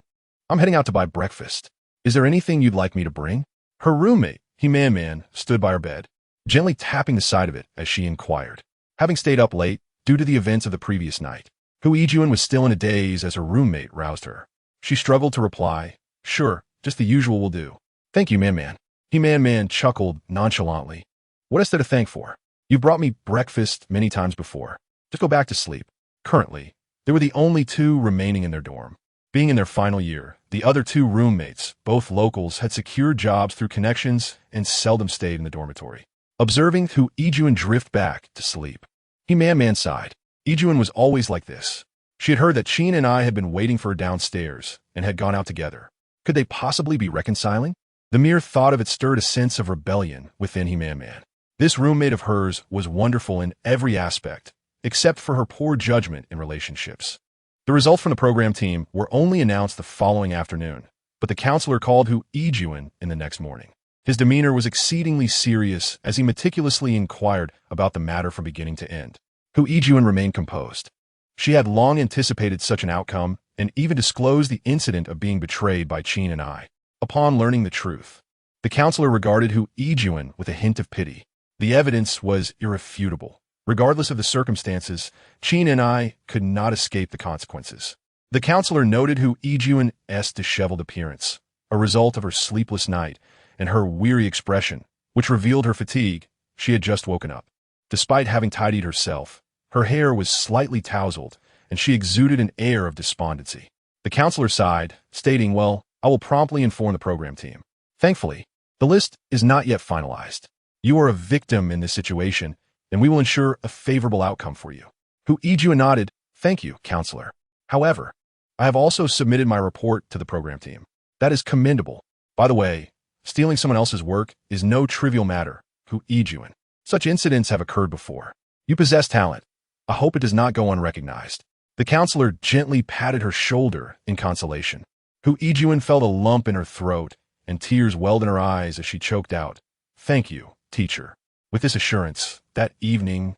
I'm heading out to buy breakfast. Is there anything you'd like me to bring? Her roommate, Man, stood by her bed, gently tapping the side of it as she inquired. Having stayed up late due to the events of the previous night, Hu Yijuan was still in a daze as her roommate roused her. She struggled to reply, sure, just the usual will do. Thank you, Man. Man chuckled nonchalantly. What is there to thank for? You brought me breakfast many times before. Just go back to sleep. Currently, they were the only two remaining in their dorm. Being in their final year, the other two roommates, both locals, had secured jobs through connections and seldom stayed in the dormitory. Observing Hu Yijuan drift back to sleep, Man sighed. Yijuan was always like this. She had heard that Qin and I had been waiting for her downstairs and had gone out together. Could they possibly be reconciling? The mere thought of it stirred a sense of rebellion within Man. This roommate of hers was wonderful in every aspect, except for her poor judgment in relationships. The results from the program team were only announced the following afternoon, but the counselor called Hu Yijuan in the next morning. His demeanor was exceedingly serious as he meticulously inquired about the matter from beginning to end. Hu Yijuan remained composed. She had long anticipated such an outcome and even disclosed the incident of being betrayed by Qin and I. Upon learning the truth, the counselor regarded Hu Yijuan with a hint of pity. The evidence was irrefutable. Regardless of the circumstances, Qin and I could not escape the consequences. The counselor noted Hu Yijuan's disheveled appearance, a result of her sleepless night, and her weary expression, which revealed her fatigue. She had just woken up. Despite having tidied herself, her hair was slightly tousled, and she exuded an air of despondency. The counselor sighed, stating, well, I will promptly inform the program team. Thankfully, the list is not yet finalized. You are a victim in this situation, and we will ensure a favorable outcome for you. Hu Yijuan nodded, thank you, counselor. However, I have also submitted my report to the program team. That is commendable. By the way, stealing someone else's work is no trivial matter, Hu Yijuan. Such incidents have occurred before. You possess talent. I hope it does not go unrecognized. The counselor gently patted her shoulder in consolation. Hu Yijuan felt a lump in her throat, and tears welled in her eyes as she choked out, thank you, teacher. With this assurance, that evening,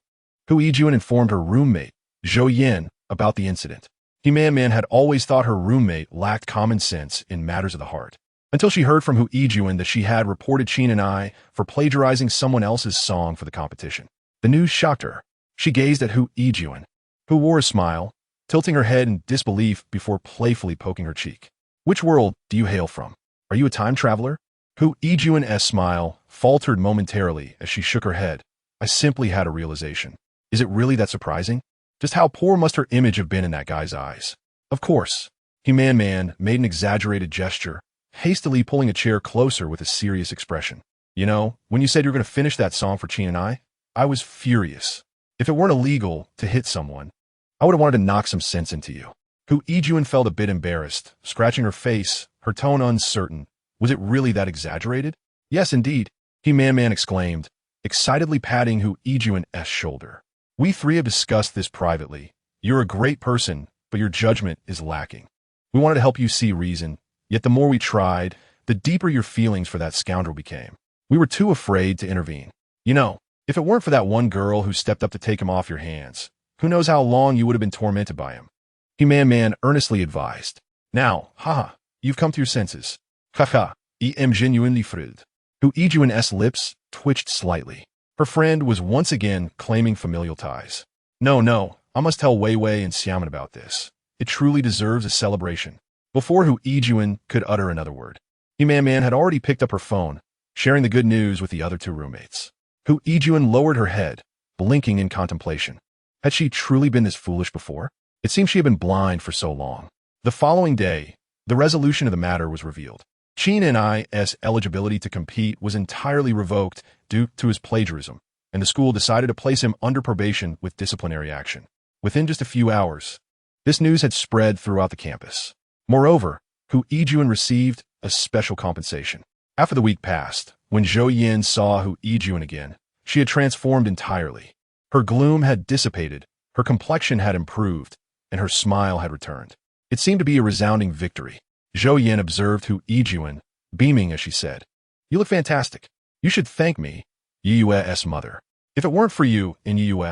Hu Yijuan informed her roommate, Zhou Yan, about the incident. Man had always thought her roommate lacked common sense in matters of the heart, until she heard from Hu Yijuan that she had reported Qin and I for plagiarizing someone else's song for the competition. The news shocked her. She gazed at Hu Yijuan, who wore a smile, tilting her head in disbelief before playfully poking her cheek. Which world do you hail from? Are you a time traveler? Hu Yijuan's smile faltered momentarily as she shook her head. I simply had a realization. Is it really that surprising? Just how poor must her image have been in that guy's eyes? Of course. Man made an exaggerated gesture, hastily pulling a chair closer with a serious expression. You know, when you said you were going to finish that song for Qin and I was furious. If it weren't illegal to hit someone, I would have wanted to knock some sense into you. Hu Yijuan felt a bit embarrassed, scratching her face, her tone uncertain. Was it really that exaggerated? Yes, indeed, Man exclaimed, excitedly patting Hu Yijuan's shoulder. We three have discussed this privately. You're a great person, but your judgment is lacking. We wanted to help you see reason, yet the more we tried, the deeper your feelings for that scoundrel became. We were too afraid to intervene. You know, if it weren't for that one girl who stepped up to take him off your hands, who knows how long you would have been tormented by him. Man earnestly advised. Now, you've come to your senses. Em genuinely frilled. Hu Yijuan's lips twitched slightly. Her friend was once again claiming familial ties. No, I must tell Wei Wei and Xiamen about this. It truly deserves a celebration. Before Hu Yijuan could utter another word, Man had already picked up her phone, sharing the good news with the other two roommates. Hu Yijuan lowered her head, blinking in contemplation. Had she truly been this foolish before? It seemed she had been blind for so long. The following day, the resolution of the matter was revealed. Qin and I's eligibility to compete was entirely revoked due to his plagiarism, and the school decided to place him under probation with disciplinary action. Within just a few hours, this news had spread throughout the campus. Moreover, Hu Yijuan received a special compensation. After the week passed, when Zhou Yan saw Hu Yijuan again, she had transformed entirely. Her gloom had dissipated, her complexion had improved, and her smile had returned. It seemed to be a resounding victory. Zhou Yan observed Hu Yijuan, beaming as she said, "You look fantastic. You should thank me, Yue's mother. If it weren't for you and Yue,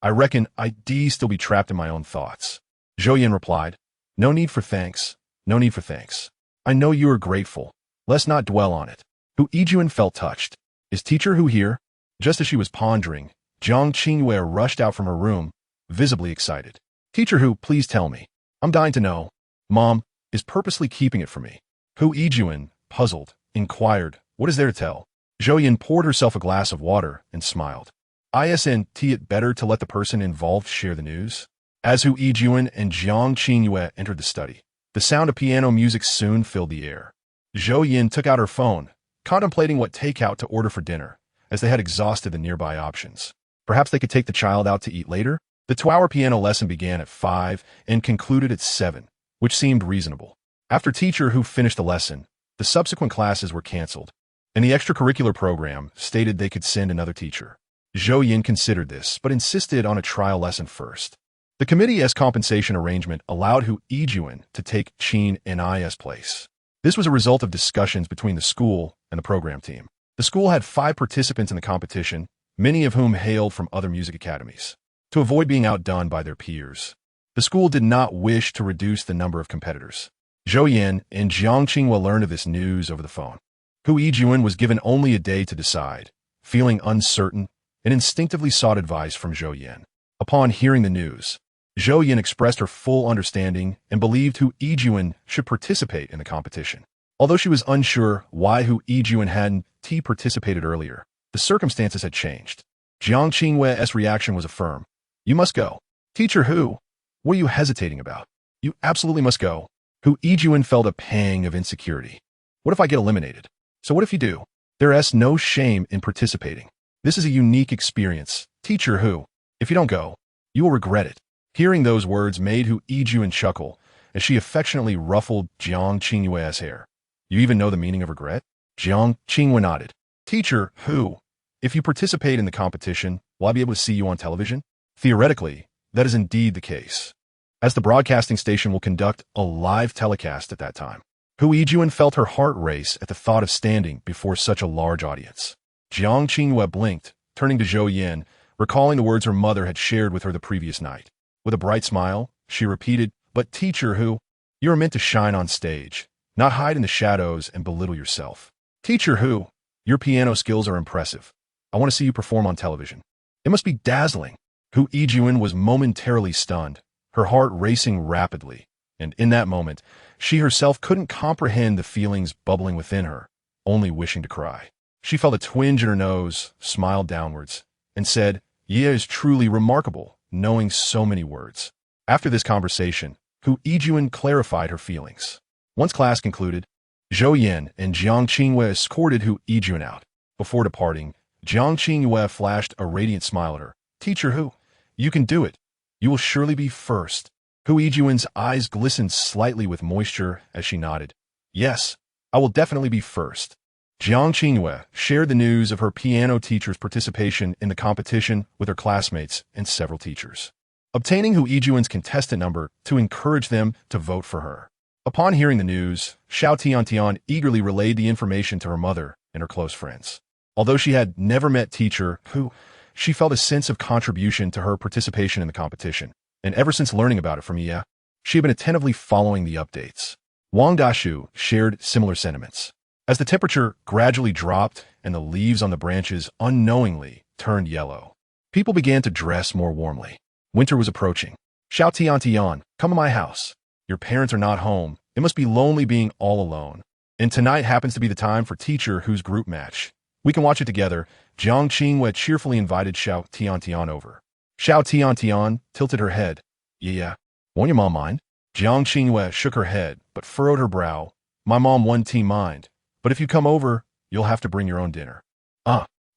I reckon I'd still be trapped in my own thoughts." Zhou Yan replied, "No need for thanks, no need for thanks. I know you are grateful. Let's not dwell on it." Hu Yijuan felt touched. "Is Teacher Hu here?" Just as she was pondering, Jiang Qingyue rushed out from her room, visibly excited. "Teacher Hu, please tell me. I'm dying to know. Mom is purposely keeping it from me." Hu Yijuan, puzzled, inquired, "What is there to tell?" Zhou Yan poured herself a glass of water and smiled. "Isn't it better to let the person involved share the news?" As Hu Yijuan and Jiang Qingyue entered the study, the sound of piano music soon filled the air. Zhou Yan took out her phone, contemplating what takeout to order for dinner, as they had exhausted the nearby options. Perhaps they could take the child out to eat later? The 2-hour piano lesson began at 5 and concluded at 7, which seemed reasonable. After Teacher Hu finished the lesson, the subsequent classes were canceled, and the extracurricular program stated they could send another teacher. Zhou Yan considered this, but insisted on a trial lesson first. The committee's compensation arrangement allowed Hu Yijuan to take Qin and I's place. This was a result of discussions between the school and the program team. The school had 5 participants in the competition, many of whom hailed from other music academies. To avoid being outdone by their peers, the school did not wish to reduce the number of competitors. Zhou Yan and Jiang Qinghua learned of this news over the phone. Hu Yijuan was given only a day to decide. Feeling uncertain, and instinctively sought advice from Zhou Yan. Upon hearing the news, Zhou Yan expressed her full understanding and believed Hu Yijuan should participate in the competition. Although she was unsure why Hu Yijuan hadn't participated earlier, the circumstances had changed. Jiang Qinghue's reaction was a firm, "You must go." "Teacher Hu, what are you hesitating about? You absolutely must go." Hu Yijuan felt a pang of insecurity. "What if I get eliminated?" "So what if you do? There's no shame in participating. This is a unique experience. Teacher Hu, if you don't go, you will regret it." Hearing those words made Hu Yijuan chuckle as she affectionately ruffled Jiang Qinghue's hair. "You even know the meaning of regret?" Jiang Qinghua nodded. "Teacher Hu, if you participate in the competition, will I be able to see you on television?" Theoretically, that is indeed the case, as the broadcasting station will conduct a live telecast at that time. Hu Yijuan felt her heart race at the thought of standing before such a large audience. Jiang Qinghua blinked, turning to Zhou Yan, recalling the words her mother had shared with her the previous night. With a bright smile, she repeated, "But Teacher Hu, you are meant to shine on stage, not hide in the shadows and belittle yourself. Teacher Hu, your piano skills are impressive. I want to see you perform on television. It must be dazzling." Hu Yijuan was momentarily stunned, her heart racing rapidly, and in that moment, she herself couldn't comprehend the feelings bubbling within her, only wishing to cry. She felt a twinge in her nose, smiled downwards, and said, "Ye is truly remarkable, knowing so many words." After this conversation, Hu Yijuan clarified her feelings. Once class concluded, Zhou Yan and Jiang Qinghua escorted Hu Yijuan out. Before departing, Jiang Qinghua flashed a radiant smile at her. "Teacher Hu, you can do it. You will surely be first." Hu Yijuan's eyes glistened slightly with moisture as she nodded. "Yes, I will definitely be first." Jiang Qinghua shared the news of her piano teacher's participation in the competition with her classmates and several teachers, obtaining Hu Yijuan's contestant number to encourage them to vote for her. Upon hearing the news, Xiao Tiantian eagerly relayed the information to her mother and her close friends. Although she had never met Teacher Hu, she felt a sense of contribution to her participation in the competition, and ever since learning about it from Ye, she had been attentively following the updates. Wang Dashu shared similar sentiments. As the temperature gradually dropped and the leaves on the branches unknowingly turned yellow, people began to dress more warmly. Winter was approaching. "Xiao Tiantian, come to my house. Your parents are not home. It must be lonely being all alone. And tonight happens to be the time for Teacher Hu's group match. We can watch it together." Jiang Qinghua cheerfully invited Xiao Tiantian over. Xiao Tiantian tilted her head. Yeah, won't your mom mind?" Jiang Qinghua shook her head, but furrowed her brow. "My mom won't mind. But if you come over, you'll have to bring your own dinner."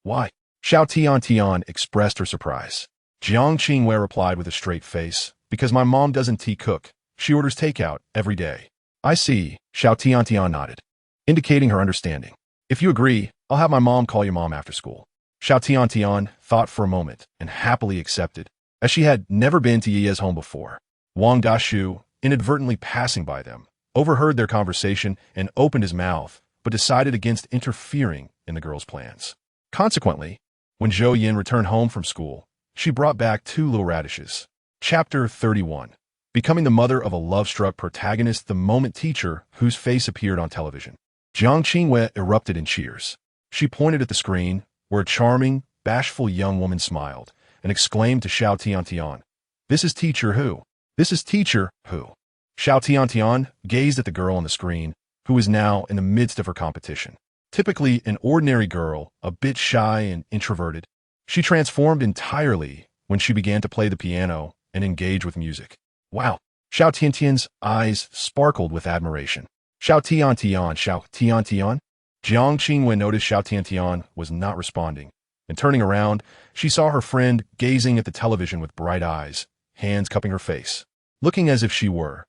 Why?" Xiao Tiantian expressed her surprise. Jiang Qinghua replied with a straight face, "Because my mom doesn't cook. She orders takeout every day." "I see," Xiao Tiantian nodded. indicating her understanding. If you agree, I'll have my mom call your mom after school. Xiao Tian thought for a moment and happily accepted, as she had never been to Ye's home before. Wang Dashu, inadvertently passing by them, overheard their conversation and opened his mouth, but decided against interfering in the girl's plans. Consequently, when Zhou Yan returned home from school, she brought back 2 little radishes. Chapter 31. Becoming the mother of a love-struck protagonist, the moment teacher whose face appeared on television. Jiang Qingwei erupted in cheers. She pointed at the screen, where a charming, bashful young woman smiled, and exclaimed to Xiao Tian, "This is teacher who? This is teacher who?" Xiao Tian gazed at the girl on the screen, who was now in the midst of her competition. Typically an ordinary girl, a bit shy and introverted, she transformed entirely when she began to play the piano and engage with music. Wow! Xiao Tian's eyes sparkled with admiration. Xiao Tian. Jiang Qingwen noticed Xiao Tian was not responding, and turning around, she saw her friend gazing at the television with bright eyes, hands cupping her face, looking as if she were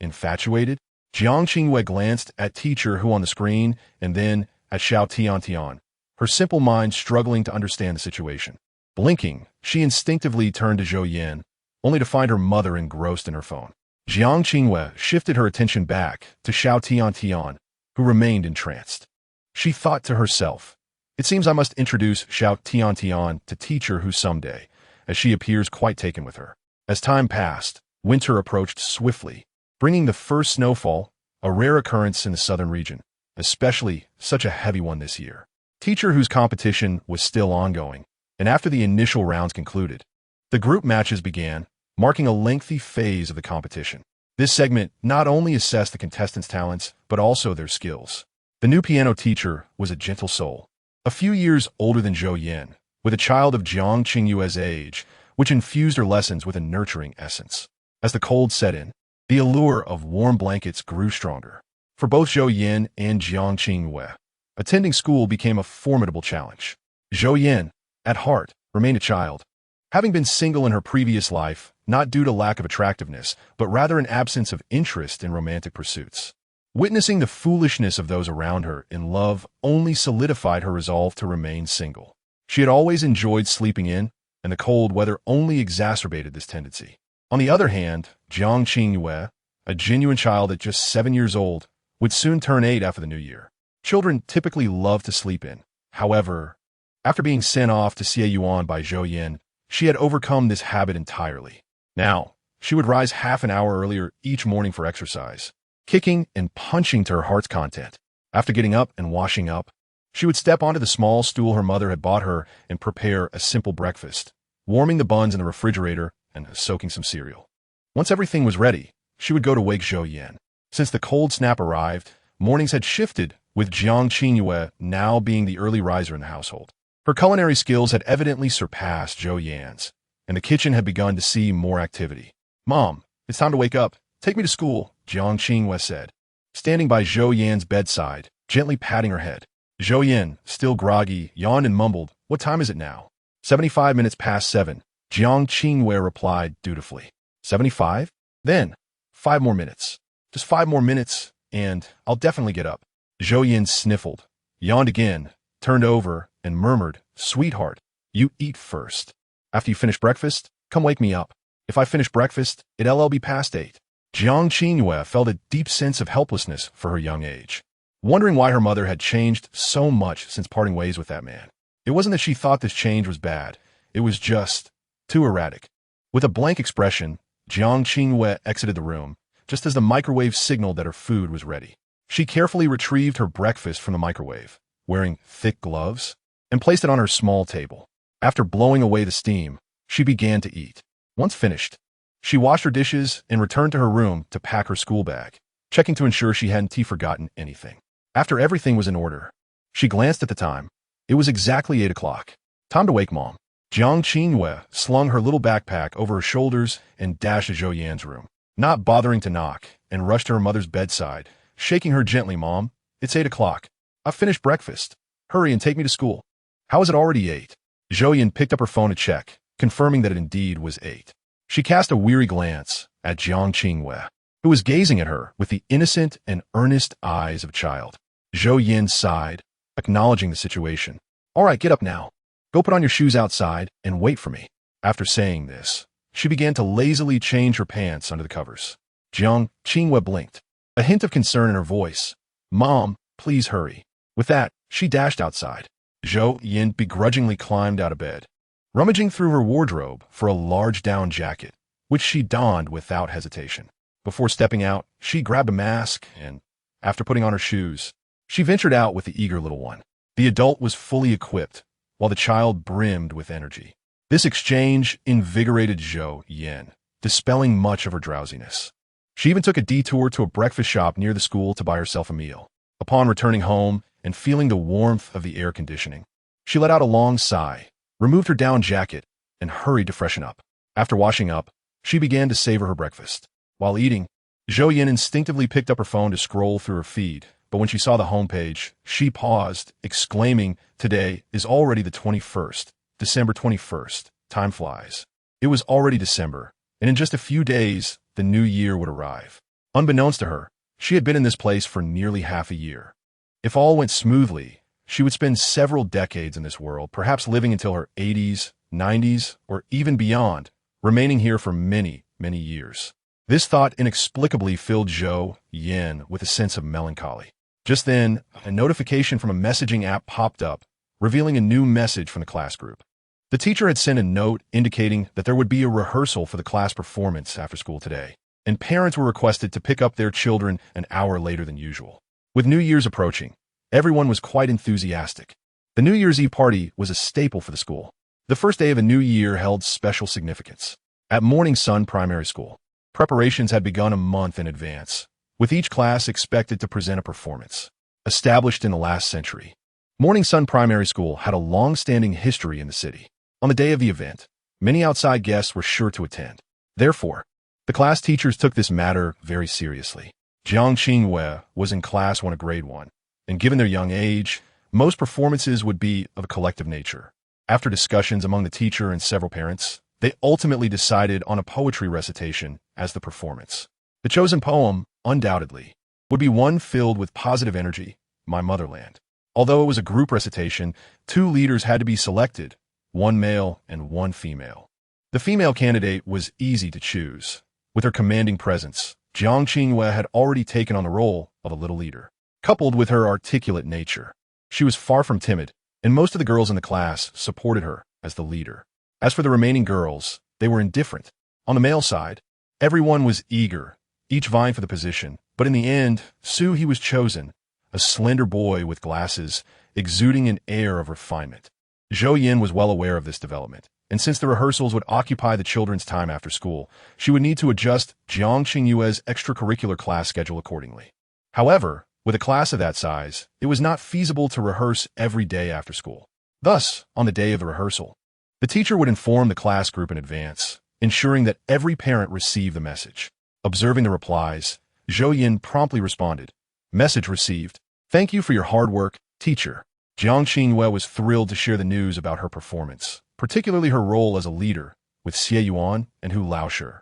infatuated. Jiang Qingwei glanced at teacher who on the screen and then at Xiao Tian, her simple mind struggling to understand the situation. Blinking, she instinctively turned to Zhou Yan, only to find her mother engrossed in her phone. Jiang Qingwei shifted her attention back to Xiao Tian, who remained entranced. She thought to herself, "It seems I must introduce Xiao Tian to teacher who someday, as she appears quite taken with her." As time passed, winter approached swiftly, bringing the first snowfall, a rare occurrence in the southern region, especially such a heavy one this year. Teacher whose competition was still ongoing, and after the initial rounds concluded, the group matches began, marking a lengthy phase of the competition. This segment not only assessed the contestants' talents, but also their skills. The new piano teacher was a gentle soul, a few years older than Zhou Yan, with a child of Jiang Qingyue's age, which infused her lessons with a nurturing essence. As the cold set in, the allure of warm blankets grew stronger. For both Zhou Yan and Jiang Qingyue, attending school became a formidable challenge. Zhou Yan, at heart, remained a child, having been single in her previous life, not due to lack of attractiveness, but rather an absence of interest in romantic pursuits. Witnessing the foolishness of those around her in love only solidified her resolve to remain single. She had always enjoyed sleeping in, and the cold weather only exacerbated this tendency. On the other hand, Jiang Qingyue, a genuine child at just 7 years old, would soon turn 8 after the new year. Children typically love to sleep in. However, after being sent off to Xie Yuan by Zhou Yan, she had overcome this habit entirely. Now, she would rise half an hour earlier each morning for exercise, kicking and punching to her heart's content. After getting up and washing up, she would step onto the small stool her mother had bought her and prepare a simple breakfast, warming the buns in the refrigerator and soaking some cereal. Once everything was ready, she would go to wake Zhou Yan. Since the cold snap arrived, mornings had shifted, with Jiang Qingyue now being the early riser in the household. Her culinary skills had evidently surpassed Zhou Yan's, and the kitchen had begun to see more activity. "Mom, it's time to wake up. Take me to school," Jiang Qingyue said, standing by Zhou Yan's bedside, gently patting her head. Zhou Yan, still groggy, yawned and mumbled, "What time is it now?" 75 minutes past 7, Jiang Qingyue replied dutifully. 75? Then, 5 more minutes. Just 5 more minutes, and I'll definitely get up. Zhou Yan sniffled, yawned again, turned over, and murmured, "Sweetheart, you eat first. After you finish breakfast, come wake me up. If I finish breakfast, it'll be past 8. Jiang Qingyue felt a deep sense of helplessness for her young age, wondering why her mother had changed so much since parting ways with that man. It wasn't that she thought this change was bad. It was just too erratic. With a blank expression, Jiang Qingyue exited the room, just as the microwave signaled that her food was ready. She carefully retrieved her breakfast from the microwave, wearing thick gloves, and placed it on her small table. After blowing away the steam, she began to eat. Once finished, she washed her dishes and returned to her room to pack her school bag, checking to ensure she hadn't forgotten anything. After everything was in order, she glanced at the time. It was exactly 8 o'clock. Time to wake Mom. Jiang Qingyue slung her little backpack over her shoulders and dashed to Zhou Yan's room, not bothering to knock, and rushed to her mother's bedside, shaking her gently. "Mom, it's 8 o'clock. I've finished breakfast. Hurry and take me to school." "How is it already 8? Zhou Yan picked up her phone to check, confirming that it indeed was 8. She cast a weary glance at Jiang Qingyue, who was gazing at her with the innocent and earnest eyes of a child. Zhou Yan sighed, acknowledging the situation. All right, get up now. Go put on your shoes outside and wait for me. After saying this, she began to lazily change her pants under the covers. Jiang Qinghua blinked, a hint of concern in her voice. Mom, please hurry. With that, she dashed outside. Zhou Yan begrudgingly climbed out of bed, rummaging through her wardrobe for a large down jacket, which she donned without hesitation. Before stepping out, she grabbed a mask and, after putting on her shoes, she ventured out with the eager little one. The adult was fully equipped, while the child brimmed with energy. This exchange invigorated Zhou Yan, dispelling much of her drowsiness. She even took a detour to a breakfast shop near the school to buy herself a meal. Upon returning home and feeling the warmth of the air conditioning, she let out a long sigh, removed her down jacket, and hurried to freshen up. After washing up, she began to savor her breakfast. While eating, Zhou Yan instinctively picked up her phone to scroll through her feed, but when she saw the homepage, she paused, exclaiming, "Today is already the 21st, December 21st. Time flies." It was already December, and in just a few days, the new year would arrive. Unbeknownst to her, she had been in this place for nearly half a year. If all went smoothly, she would spend several decades in this world, perhaps living until her 80s, 90s, or even beyond, remaining here for many, many years. This thought inexplicably filled Zhou Yan with a sense of melancholy. Just then, a notification from a messaging app popped up, revealing a new message from the class group. The teacher had sent a note indicating that there would be a rehearsal for the class performance after school today, and parents were requested to pick up their children an hour later than usual. With New Year's approaching, everyone was quite enthusiastic. The New Year's Eve party was a staple for the school. The first day of a new year held special significance. At Morning Sun Primary School, preparations had begun a month in advance, with each class expected to present a performance. Established in the last century, Morning Sun Primary School had a long-standing history in the city. On the day of the event, many outside guests were sure to attend. Therefore, the class teachers took this matter very seriously. Jiang Qinghua was in class 1 of grade 1, and given their young age, most performances would be of a collective nature. After discussions among the teacher and several parents, they ultimately decided on a poetry recitation as the performance. The chosen poem, undoubtedly, would be one filled with positive energy, My Motherland. Although it was a group recitation, 2 leaders had to be selected, 1 male and 1 female. The female candidate was easy to choose. With her commanding presence, Jiang Qinghua had already taken on the role of a little leader. Coupled with her articulate nature, she was far from timid, and most of the girls in the class supported her as the leader. As for the remaining girls, they were indifferent. On the male side, everyone was eager, each vying for the position, but in the end, He was chosen, a slender boy with glasses, exuding an air of refinement. Zhou Yan was well aware of this development, and since the rehearsals would occupy the children's time after school, she would need to adjust Jiang Qinghua's extracurricular class schedule accordingly. However, with a class of that size, it was not feasible to rehearse every day after school. Thus, on the day of the rehearsal, the teacher would inform the class group in advance, ensuring that every parent received the message. Observing the replies, Zhou Yan promptly responded, "Message received. Thank you for your hard work, teacher." Jiang Qinghua was thrilled to share the news about her performance, particularly her role as a leader with Xie Yuan and Hu Laoshi,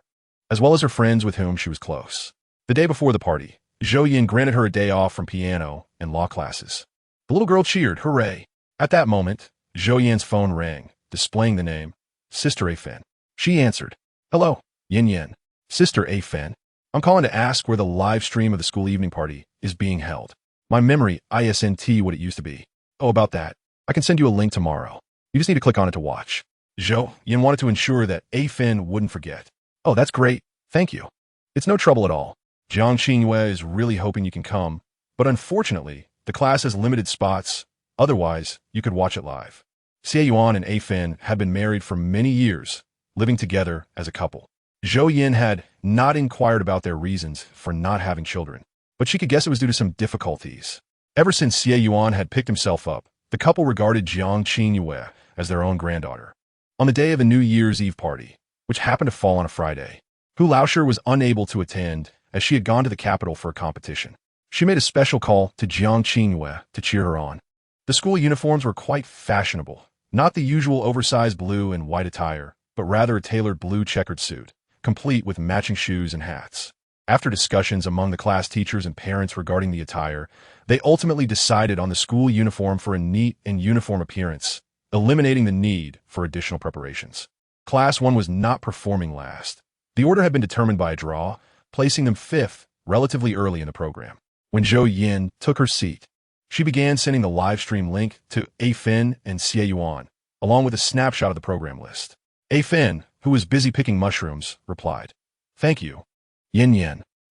as well as her friends with whom she was close. The day before the party, Zhou Yan granted her a day off from piano and law classes. The little girl cheered, "Hooray!" At that moment, Zhou Yan's phone rang, displaying the name, Sister A Fen. She answered, "Hello, Yin Yin. Sister A Fen. I'm calling to ask where the live stream of the school evening party is being held. My memory isn't what it used to be. Oh, about that. I can send you a link tomorrow. You just need to click on it to watch." Zhou Yan wanted to ensure that A Fen wouldn't forget. "Oh, that's great. Thank you. It's no trouble at all. Jiang Qinghua is really hoping you can come, but unfortunately, the class has limited spots. Otherwise, you could watch it live." Xie Yuan and A Fen had been married for many years, living together as a couple. Zhou Yan had not inquired about their reasons for not having children, but she could guess it was due to some difficulties. Ever since Xie Yuan had picked himself up, the couple regarded Jiang Qinghua as their own granddaughter. On the day of a New Year's Eve party, which happened to fall on a Friday, Hu Laoshi was unable to attend as she had gone to the capital for a competition. She made a special call to Jiang Qinghua to cheer her on. The school uniforms were quite fashionable, not the usual oversized blue and white attire, but rather a tailored blue checkered suit, complete with matching shoes and hats. After discussions among the class teachers and parents regarding the attire, they ultimately decided on the school uniform for a neat and uniform appearance, eliminating the need for additional preparations. Class 1 was not performing last. The order had been determined by a draw, placing them fifth relatively early in the program. When Zhou Yan took her seat, she began sending the live stream link to Afin and Xie Yuan, along with a snapshot of the program list. Afin, who was busy picking mushrooms, replied, "Thank you. Yin,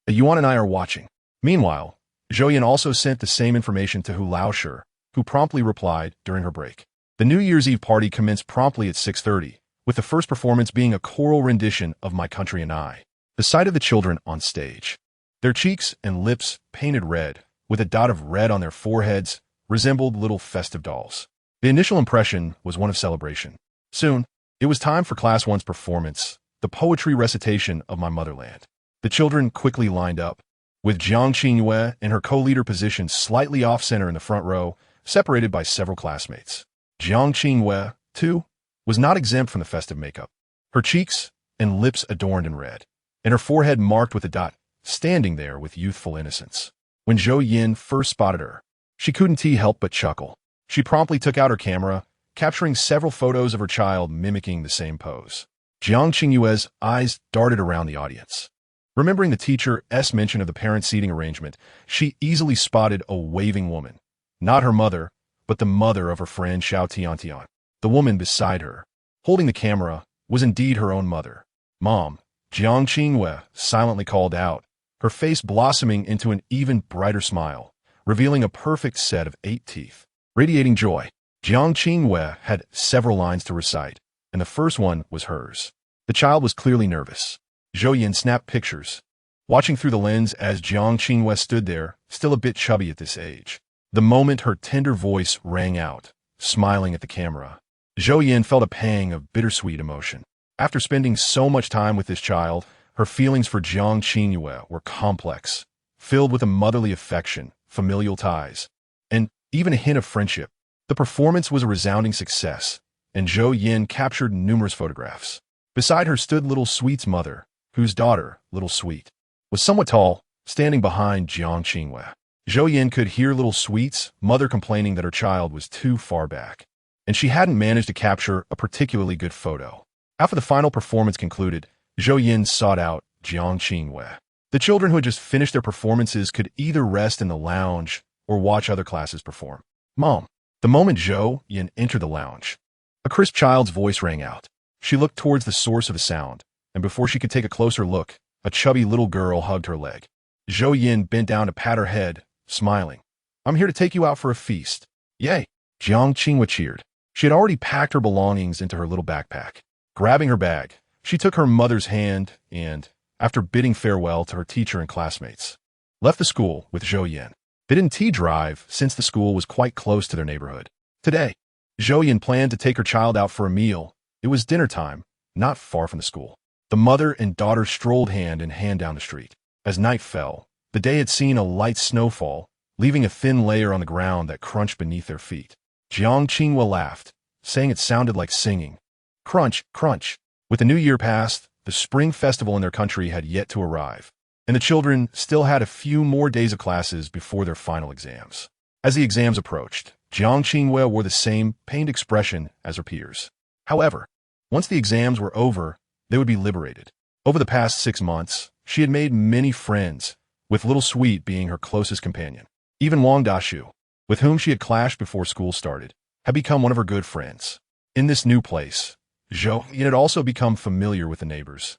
Yuan and I are watching." Meanwhile, Zhou Yan also sent the same information to Hu Laoshi, who promptly replied during her break. The New Year's Eve party commenced promptly at 6:30, with the first performance being a choral rendition of My Country and I. The sight of the children on stage, their cheeks and lips painted red, with a dot of red on their foreheads, resembled little festive dolls. The initial impression was one of celebration. Soon, it was time for Class 1's performance, the poetry recitation of My Motherland. The children quickly lined up, with Jiang Qingyue in her co-leader position slightly off-center in the front row, separated by several classmates. Jiang Qingyue, too, was not exempt from the festive makeup. Her cheeks and lips adorned in red, and her forehead marked with a dot, standing there with youthful innocence. When Zhou Yan first spotted her, she couldn't help but chuckle. She promptly took out her camera, capturing several photos of her child mimicking the same pose. Jiang Qingyue's eyes darted around the audience. Remembering the teacher's mention of the parent seating arrangement, she easily spotted a waving woman. Not her mother, but the mother of her friend Xiao Tiantian. The woman beside her, holding the camera, was indeed her own mother. "Mom," Jiang Qingyue silently called out, her face blossoming into an even brighter smile, revealing a perfect set of 8 teeth. Radiating joy, Jiang Qingyue had several lines to recite, and the first one was hers. The child was clearly nervous. Zhou Yan snapped pictures, watching through the lens as Jiang Qingyue stood there, still a bit chubby at this age. The moment her tender voice rang out, smiling at the camera, Zhou Yan felt a pang of bittersweet emotion. After spending so much time with this child, her feelings for Jiang Qingyue were complex, filled with a motherly affection, familial ties, and even a hint of friendship. The performance was a resounding success, and Zhou Yan captured numerous photographs. Beside her stood Little Sweet's mother, whose daughter, Little Sweet, was somewhat tall, standing behind Jiang Qingyue. Zhou Yan could hear Little Sweet's mother complaining that her child was too far back, and she hadn't managed to capture a particularly good photo. After the final performance concluded, Zhou Yan sought out Jiang Qingyue. The children who had just finished their performances could either rest in the lounge or watch other classes perform. "Mom." The moment Zhou Yan entered the lounge, a crisp child's voice rang out. She looked towards the source of the sound, and before she could take a closer look, a chubby little girl hugged her leg. Zhou Yan bent down to pat her head, smiling. "I'm here to take you out for a feast." "Yay!" Jiang Qingyue cheered. She had already packed her belongings into her little backpack. Grabbing her bag, she took her mother's hand and, after bidding farewell to her teacher and classmates, left the school with Zhou Yan. They didn't drive since the school was quite close to their neighborhood. Today, Zhou Yan planned to take her child out for a meal. It was dinner time, not far from the school. The mother and daughter strolled hand in hand down the street. As night fell, the day had seen a light snowfall, leaving a thin layer on the ground that crunched beneath their feet. Jiang Qingyue laughed, saying it sounded like singing. Crunch, crunch. With the new year past, the spring festival in their country had yet to arrive, and the children still had a few more days of classes before their final exams. As the exams approached, Jiang Qingyue wore the same pained expression as her peers. However, once the exams were over, they would be liberated. Over the past 6 months, she had made many friends, with Little Sweet being her closest companion. Even Wang Dashu, with whom she had clashed before school started, had become one of her good friends. In this new place, Zhou Yan had also become familiar with the neighbors,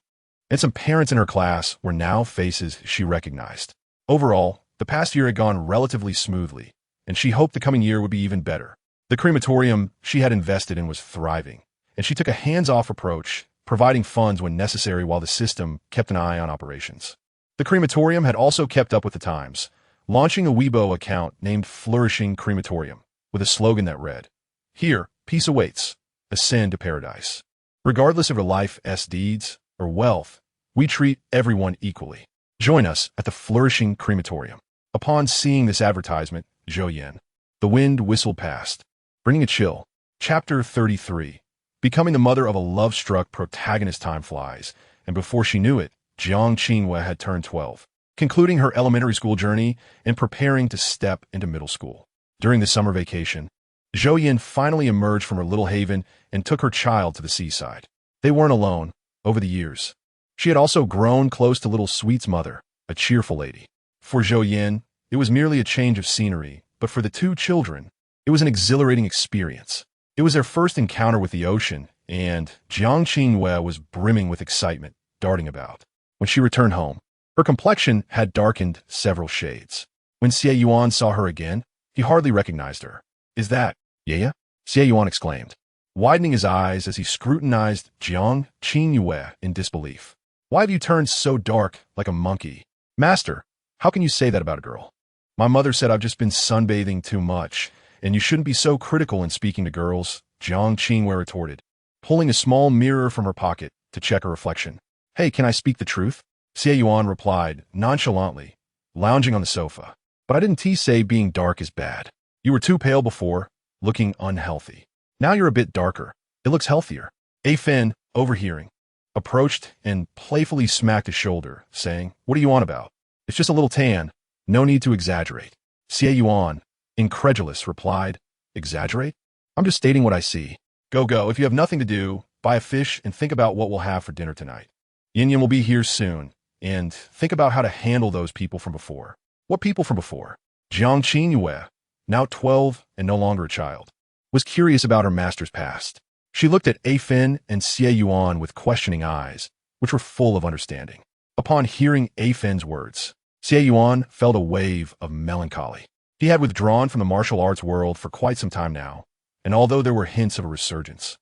and some parents in her class were now faces she recognized. Overall, the past year had gone relatively smoothly, and she hoped the coming year would be even better. The crematorium she had invested in was thriving, and she took a hands-off approach, providing funds when necessary while the system kept an eye on operations. The crematorium had also kept up with the times, launching a Weibo account named Flourishing Crematorium, with a slogan that read, "Here, peace awaits. Ascend to paradise." Regardless of her life's deeds or wealth, we treat everyone equally. Join us at the Flourishing Crematorium. Upon seeing this advertisement, Zhou Yan, the wind whistled past, bringing a chill. Chapter 33. Becoming the mother of a love-struck protagonist. Time flies, and before she knew it, Jiang Qingyue had turned 12. concluding her elementary school journey and preparing to step into middle school. During the summer vacation, Zhou Yan finally emerged from her little haven and took her child to the seaside. They weren't alone. Over the years, she had also grown close to little Sweet's mother, a cheerful lady. For Zhou Yan, it was merely a change of scenery, but for the two children, it was an exhilarating experience. It was their first encounter with the ocean, and Jiang Qingyue was brimming with excitement, darting about. When she returned home, her complexion had darkened several shades. When Xie Yuan saw her again, he hardly recognized her. "Is that Yaya?" Xie Yuan exclaimed, widening his eyes as he scrutinized Jiang Qingyue in disbelief. "Why have you turned so dark like a monkey?" "Master, how can you say that about a girl?" "My mother said I've just been sunbathing too much, and you shouldn't be so critical in speaking to girls," Jiang Qingyue retorted, pulling a small mirror from her pocket to check her reflection. "Hey, can I speak the truth?" Xie Yuan replied nonchalantly, lounging on the sofa. "But I didn't say being dark is bad. You were too pale before, looking unhealthy. Now you're a bit darker. It looks healthier." A Fen, overhearing, approached and playfully smacked his shoulder, saying, "What are you on about? It's just a little tan. No need to exaggerate." Xie Yuan, incredulous, replied, "Exaggerate? I'm just stating what I see. Go. If you have nothing to do, buy a fish and think about what we'll have for dinner tonight. Yin Yin will be here soon, and think about how to handle those people from before." "What people from before?" Jiang Qingyue, now 12 and no longer a child, was curious about her master's past. She looked at A Fen and Xie Yuan with questioning eyes, which were full of understanding. Upon hearing A Fen's words, Xie Yuan felt a wave of melancholy. He had withdrawn from the martial arts world for quite some time now, and although there were hints of a resurgence,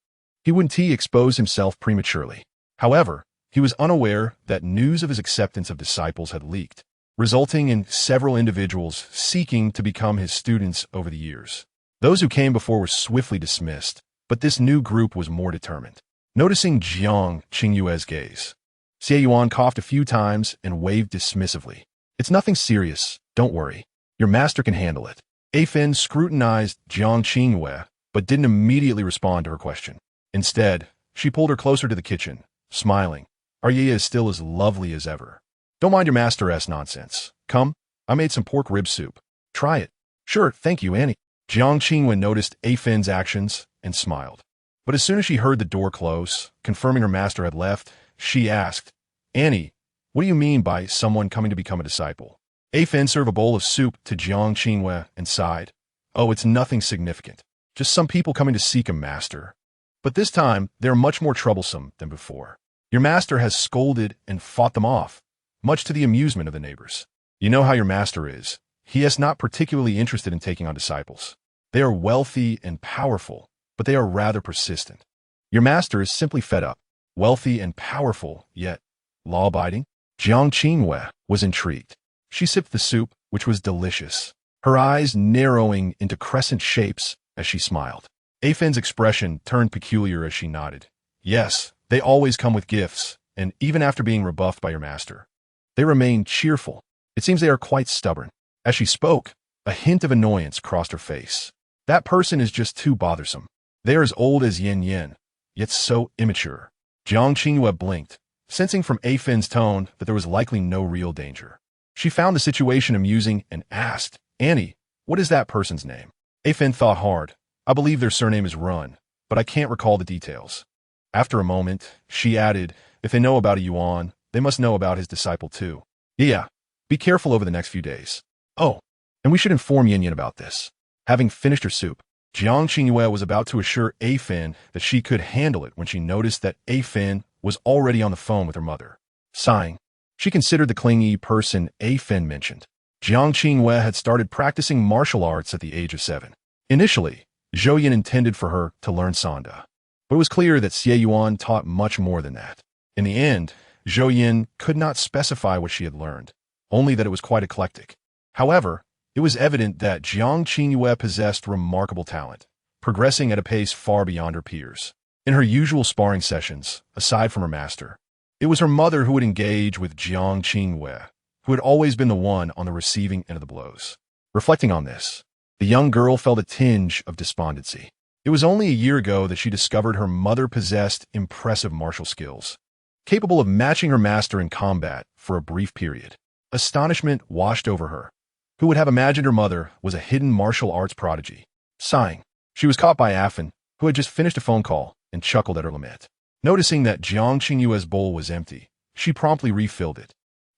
he wouldn't expose himself prematurely. However, he was unaware that news of his acceptance of disciples had leaked, resulting in several individuals seeking to become his students over the years. Those who came before were swiftly dismissed, but this new group was more determined. Noticing Jiang Qingyue's gaze, Xie Yuan coughed a few times and waved dismissively. "It's nothing serious, don't worry. Your master can handle it." A Fen scrutinized Jiang Qingyue, but didn't immediately respond to her question. Instead, she pulled her closer to the kitchen, smiling. "Our Yaya is still as lovely as ever. Don't mind your master's nonsense. Come, I made some pork rib soup. Try it." "Sure, thank you, Annie." Jiang Qingyue noticed A Fen's actions and smiled. But as soon as she heard the door close, confirming her master had left, she asked, "Annie, what do you mean by someone coming to become a disciple?" A Fen served a bowl of soup to Jiang Qingyue and sighed. "Oh, it's nothing significant. Just some people coming to seek a master. But this time, they're much more troublesome than before. Your master has scolded and fought them off, much to the amusement of the neighbors. You know how your master is. He is not particularly interested in taking on disciples. They are wealthy and powerful, but they are rather persistent. Your master is simply fed up, wealthy and powerful, yet law-abiding." Jiang Qingyue was intrigued. She sipped the soup, which was delicious, her eyes narrowing into crescent shapes as she smiled. A Fen's expression turned peculiar as she nodded. "Yes, they always come with gifts, and even after being rebuffed by your master, they remain cheerful. It seems they are quite stubborn." As she spoke, a hint of annoyance crossed her face. "That person is just too bothersome. They are as old as Yin Yin, yet so immature." Jiang Qingyue blinked, sensing from A Fen's tone that there was likely no real danger. She found the situation amusing and asked, "Annie, what is that person's name?" A Fen thought hard. "I believe their surname is Run, but I can't recall the details." After a moment, she added, "If they know about a Yuan, they must know about his disciple too. Yeah, be careful over the next few days. Oh, and we should inform Yin Yin about this." Having finished her soup, Jiang Qingyue was about to assure A Fen that she could handle it when she noticed that A Fen was already on the phone with her mother. Sighing, she considered the clingy person A Fen mentioned. Jiang Qingyue had started practicing martial arts at the age of 7. Initially, Zhou Yan intended for her to learn Sanda, but it was clear that Xie Yuan taught much more than that. In the end, Zhou Yan could not specify what she had learned, only that it was quite eclectic. However, it was evident that Jiang Qingyue possessed remarkable talent, progressing at a pace far beyond her peers. In her usual sparring sessions, aside from her master, it was her mother who would engage with Jiang Qingyue, who had always been the one on the receiving end of the blows. Reflecting on this, the young girl felt a tinge of despondency. It was only a year ago that she discovered her mother possessed impressive martial skills, capable of matching her master in combat for a brief period. Astonishment washed over her. Who would have imagined her mother was a hidden martial arts prodigy? Sighing, she was caught by Afin, who had just finished a phone call, and chuckled at her lament. Noticing that Jiang Qingyue's bowl was empty, she promptly refilled it.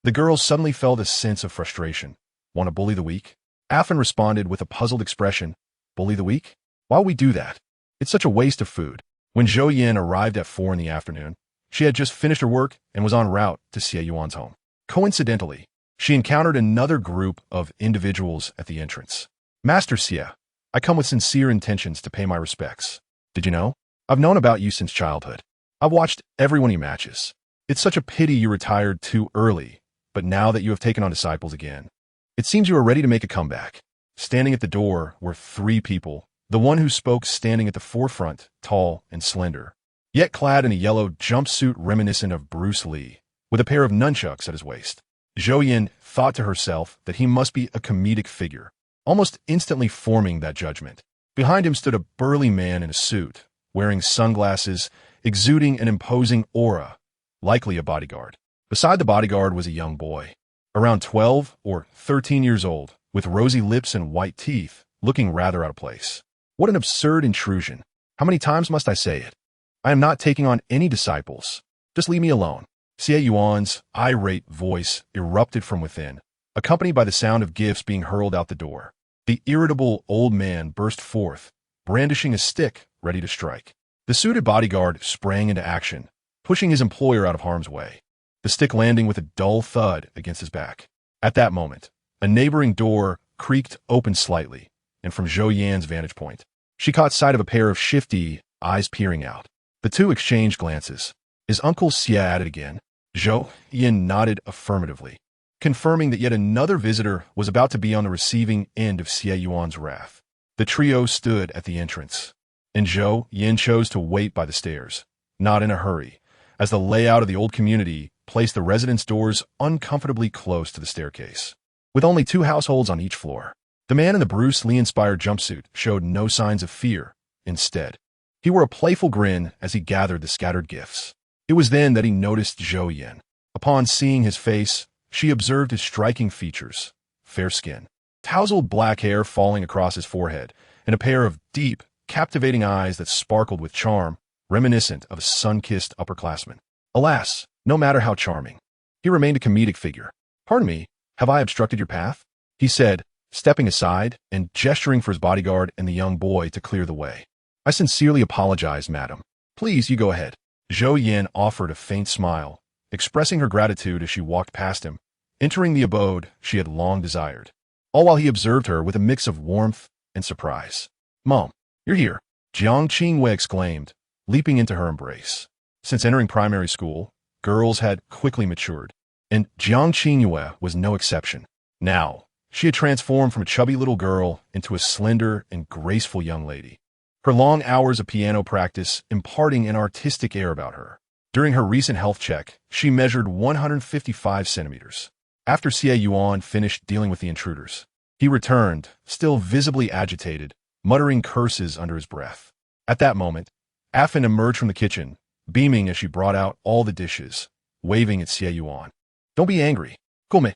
The girl suddenly felt a sense of frustration. Want to bully the weak? Afin responded with a puzzled expression. Bully the weak? Why would we do that? It's such a waste of food. When Zhou Yan arrived at 4 in the afternoon, she had just finished her work and was en route to Xie Yuan's home. Coincidentally, she encountered another group of individuals at the entrance. Master Xie, I come with sincere intentions to pay my respects. Did you know? I've known about you since childhood. I've watched every one of your matches. It's such a pity you retired too early, but now that you have taken on disciples again, it seems you are ready to make a comeback. Standing at the door were 3 people, the one who spoke standing at the forefront, tall and slender, yet clad in a yellow jumpsuit reminiscent of Bruce Lee, with a pair of nunchucks at his waist. Zhou Yan thought to herself that he must be a comedic figure, almost instantly forming that judgment. Behind him stood a burly man in a suit, wearing sunglasses, exuding an imposing aura, likely a bodyguard. Beside the bodyguard was a young boy, around 12 or 13 years old, with rosy lips and white teeth, looking rather out of place. What an absurd intrusion. How many times must I say it? I am not taking on any disciples. Just leave me alone. Xie Yuan's irate voice erupted from within, accompanied by the sound of gifts being hurled out the door. The irritable old man burst forth, brandishing a stick, ready to strike. The suited bodyguard sprang into action, pushing his employer out of harm's way, the stick landing with a dull thud against his back. At that moment, a neighboring door creaked open slightly, and from Zhou Yan's vantage point, she caught sight of a pair of shifty eyes peering out. The two exchanged glances. Is Uncle Xie at it again? Zhou Yan nodded affirmatively, confirming that yet another visitor was about to be on the receiving end of Xie Yuan's wrath. The trio stood at the entrance, and Zhou Yan chose to wait by the stairs, not in a hurry, as the layout of the old community placed the residence doors uncomfortably close to the staircase. With only 2 households on each floor, the man in the Bruce Lee-inspired jumpsuit showed no signs of fear. Instead, he wore a playful grin as he gathered the scattered gifts. It was then that he noticed Zhou Yan. Upon seeing his face, she observed his striking features: fair skin, tousled black hair falling across his forehead, and a pair of deep, captivating eyes that sparkled with charm, reminiscent of a sun-kissed upperclassman. Alas, no matter how charming, he remained a comedic figure. Pardon me, have I obstructed your path? He said, stepping aside and gesturing for his bodyguard and the young boy to clear the way. I sincerely apologize, madam. Please, you go ahead. Zhou Yan offered a faint smile, expressing her gratitude as she walked past him, entering the abode she had long desired, all while he observed her with a mix of warmth and surprise. Mom, you're here, Jiang Qingyue exclaimed, leaping into her embrace. Since entering primary school, girls had quickly matured, and Jiang Qingyue was no exception. Now, she had transformed from a chubby little girl into a slender and graceful young lady, her long hours of piano practice imparting an artistic air about her. During her recent health check, she measured 155 centimeters. After Xie Yuan finished dealing with the intruders, he returned, still visibly agitated, muttering curses under his breath. At that moment, Afin emerged from the kitchen, beaming as she brought out all the dishes, waving at Xie Yuan. Don't be angry. Come.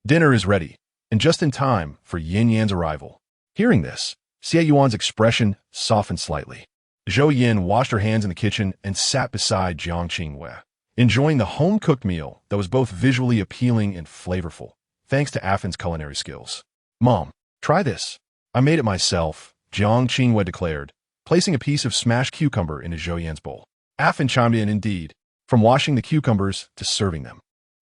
Dinner is ready, and just in time for Yin Yan's arrival. Hearing this, Xie Yuan's expression softened slightly. Zhou Yan washed her hands in the kitchen and sat beside Jiang Qingyue, enjoying the home-cooked meal that was both visually appealing and flavorful, thanks to Afin's culinary skills. Mom, try this. I made it myself, Jiang Qingyue declared, placing a piece of smashed cucumber into Zhou Yan's bowl. Afin chimed in indeed, from washing the cucumbers to serving them.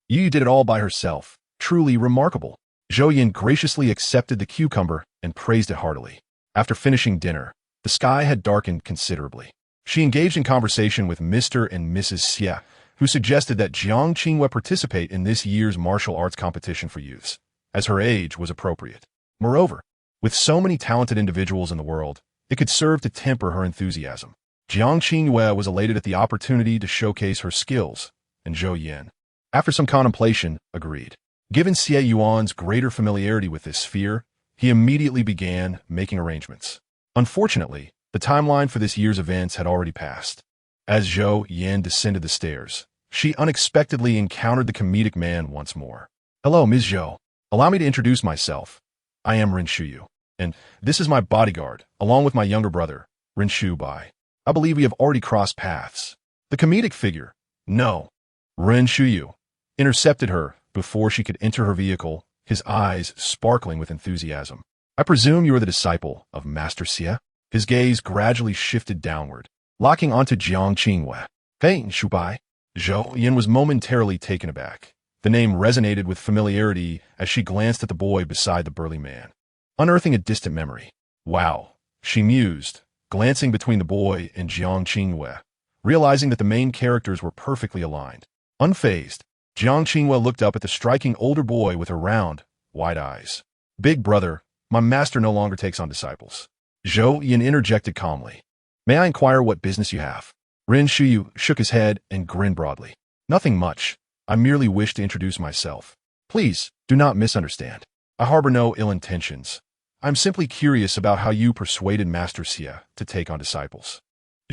You did it all by herself. Truly remarkable. Zhou Yan graciously accepted the cucumber and praised it heartily. After finishing dinner, the sky had darkened considerably. She engaged in conversation with Mr. and Mrs. Xie, who suggested that Jiang Qingyue participate in this year's martial arts competition for youths, as her age was appropriate. Moreover, with so many talented individuals in the world, it could serve to temper her enthusiasm. Jiang Qingyue was elated at the opportunity to showcase her skills, and Zhou Yan, after some contemplation, agreed. Given Xie Yuan's greater familiarity with this sphere, he immediately began making arrangements. Unfortunately, the timeline for this year's events had already passed. As Zhou Yan descended the stairs, she unexpectedly encountered the comedic man once more. Hello, Ms. Zhou. Allow me to introduce myself. I am Ren Shuyu, and this is my bodyguard, along with my younger brother, Ren Shu Bai. I believe we have already crossed paths. The comedic figure, no, Ren Shuyu, intercepted her before she could enter her vehicle, his eyes sparkling with enthusiasm. I presume you are the disciple of Master Xie? His gaze gradually shifted downward, locking onto Jiang Qingwei. Hey, Shubai. Zhou Yan was momentarily taken aback. The name resonated with familiarity as she glanced at the boy beside the burly man, unearthing a distant memory. Wow, she mused, glancing between the boy and Jiang Qingwei, realizing that the main characters were perfectly aligned. Unfazed, Jiang Qingwei looked up at the striking older boy with her round, wide eyes. Big brother, my master no longer takes on disciples. Zhou Yan interjected calmly. May I inquire what business you have? Ren Shuyu shook his head and grinned broadly. Nothing much. I merely wish to introduce myself. Please, do not misunderstand. I harbor no ill intentions. I'm simply curious about how you persuaded Master Xie to take on disciples.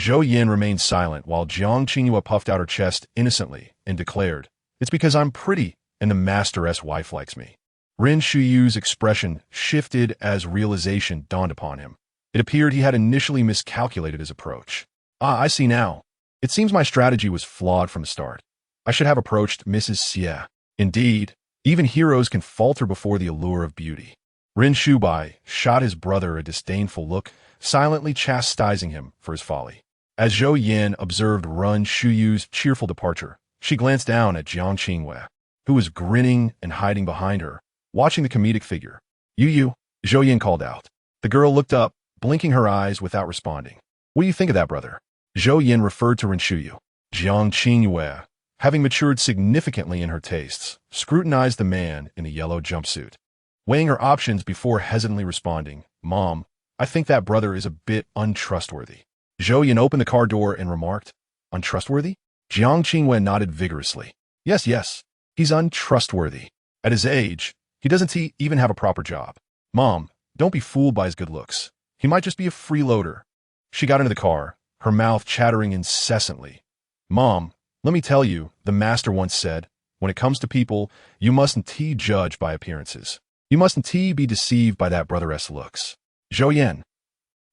Zhou Yan remained silent while Jiang Qinghua puffed out her chest innocently and declared, It's because I'm pretty and the master's wife likes me. Ren Shuyu's expression shifted as realization dawned upon him. It appeared he had initially miscalculated his approach. Ah, I see now. It seems my strategy was flawed from the start. I should have approached Mrs. Xie. Indeed, even heroes can falter before the allure of beauty. Ren Shubai shot his brother a disdainful look, silently chastising him for his folly. As Zhou Yan observed Ren Shuyu's cheerful departure, she glanced down at Jiang Qingwei, who was grinning and hiding behind her, watching the comedic figure. You, Zhou Yan called out. The girl looked up, blinking her eyes without responding. What do you think of that, brother? Zhou Yan referred to Ren Shuyu. Jiang Qingwei, having matured significantly in her tastes, scrutinized the man in the yellow jumpsuit, weighing her options before hesitantly responding, Mom, I think that brother is a bit untrustworthy. Zhou Yan opened the car door and remarked, Untrustworthy? Jiang Qingwei nodded vigorously. Yes, he's untrustworthy. At his age, he doesn't even have a proper job. Mom, don't be fooled by his good looks. He might just be a freeloader. She got into the car, her mouth chattering incessantly. Mom, let me tell you, the master once said, when it comes to people, you mustn't judge by appearances. You mustn't be deceived by that brother's looks. Zhou Yan,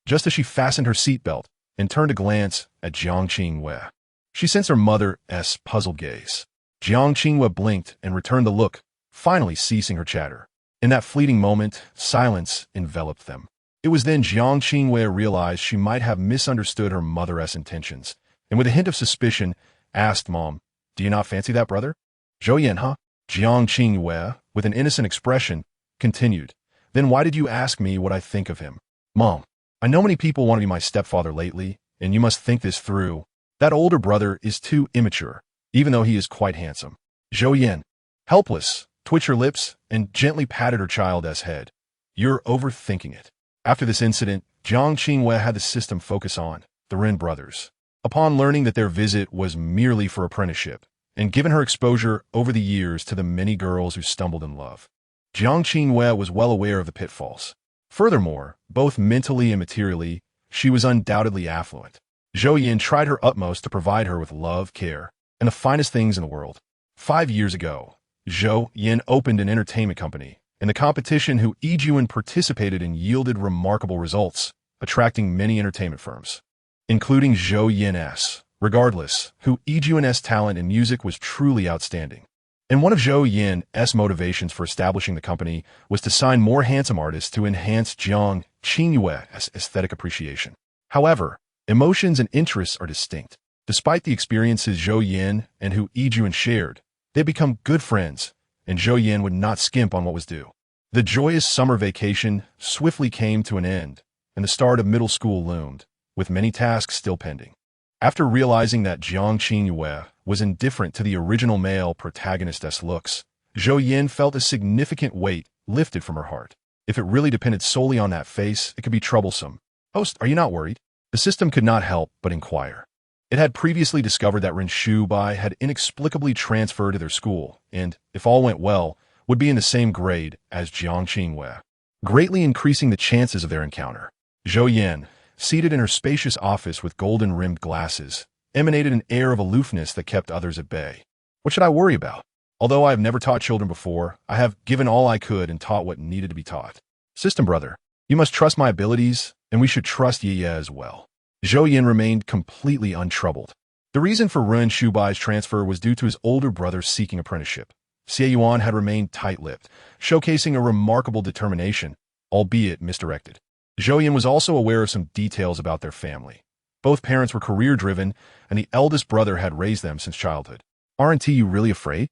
just as she fastened her seatbelt and turned a glance at Jiang Qingwei, she sensed her mother's puzzled gaze. Jiang Qingwei blinked and returned the look, finally ceasing her chatter. In that fleeting moment, silence enveloped them. It was then Jiang Qingwei realized she might have misunderstood her mother's intentions, and with a hint of suspicion, asked Mom, Do you not fancy that brother? Zhou Yan, huh? Jiang Qingwei, with an innocent expression, continued, Then why did you ask me what I think of him? Mom, I know many people want to be my stepfather lately, and you must think this through. That older brother is too immature, even though he is quite handsome. Zhou Yan, helpless, twitched her lips and gently patted her child's head. You're overthinking it. After this incident, Jiang Qingwei had the system focus on the Ren brothers. Upon learning that their visit was merely for apprenticeship, and given her exposure over the years to the many girls who stumbled in love, Jiang Qingwei was well aware of the pitfalls. Furthermore, both mentally and materially, she was undoubtedly affluent. Zhou Yan tried her utmost to provide her with love, care, and the finest things in the world. 5 years ago, Zhou Yan opened an entertainment company, and the competition who Yijuan participated in yielded remarkable results, attracting many entertainment firms, including Zhou Yan's. Regardless, who Yijuan's talent in music was truly outstanding. And one of Zhou Yan's motivations for establishing the company was to sign more handsome artists to enhance Jiang Qingwei's aesthetic appreciation. However, emotions and interests are distinct. Despite the experiences Zhou Yan and Hu Yijuan shared, they had become good friends, and Zhou Yan would not skimp on what was due. The joyous summer vacation swiftly came to an end, and the start of middle school loomed, with many tasks still pending. After realizing that Jiang Qingwei was indifferent to the original male protagonist's looks, Zhou Yan felt a significant weight lifted from her heart. If it really depended solely on that face, it could be troublesome. Host, are you not worried? The system could not help but inquire. It had previously discovered that Ren Shubai had inexplicably transferred to their school, and, if all went well, would be in the same grade as Jiang Qingwei, greatly increasing the chances of their encounter. Zhou Yan, seated in her spacious office with golden-rimmed glasses, emanated an air of aloofness that kept others at bay. What should I worry about? Although I have never taught children before, I have given all I could and taught what needed to be taught. System brother, you must trust my abilities, and we should trust Ye as well. Zhou Yan remained completely untroubled. The reason for Ren Shubai's transfer was due to his older brother seeking apprenticeship. Xie Yuan had remained tight-lipped, showcasing a remarkable determination, albeit misdirected. Zhou Yan was also aware of some details about their family. Both parents were career-driven, and the eldest brother had raised them since childhood. Aren't you really afraid?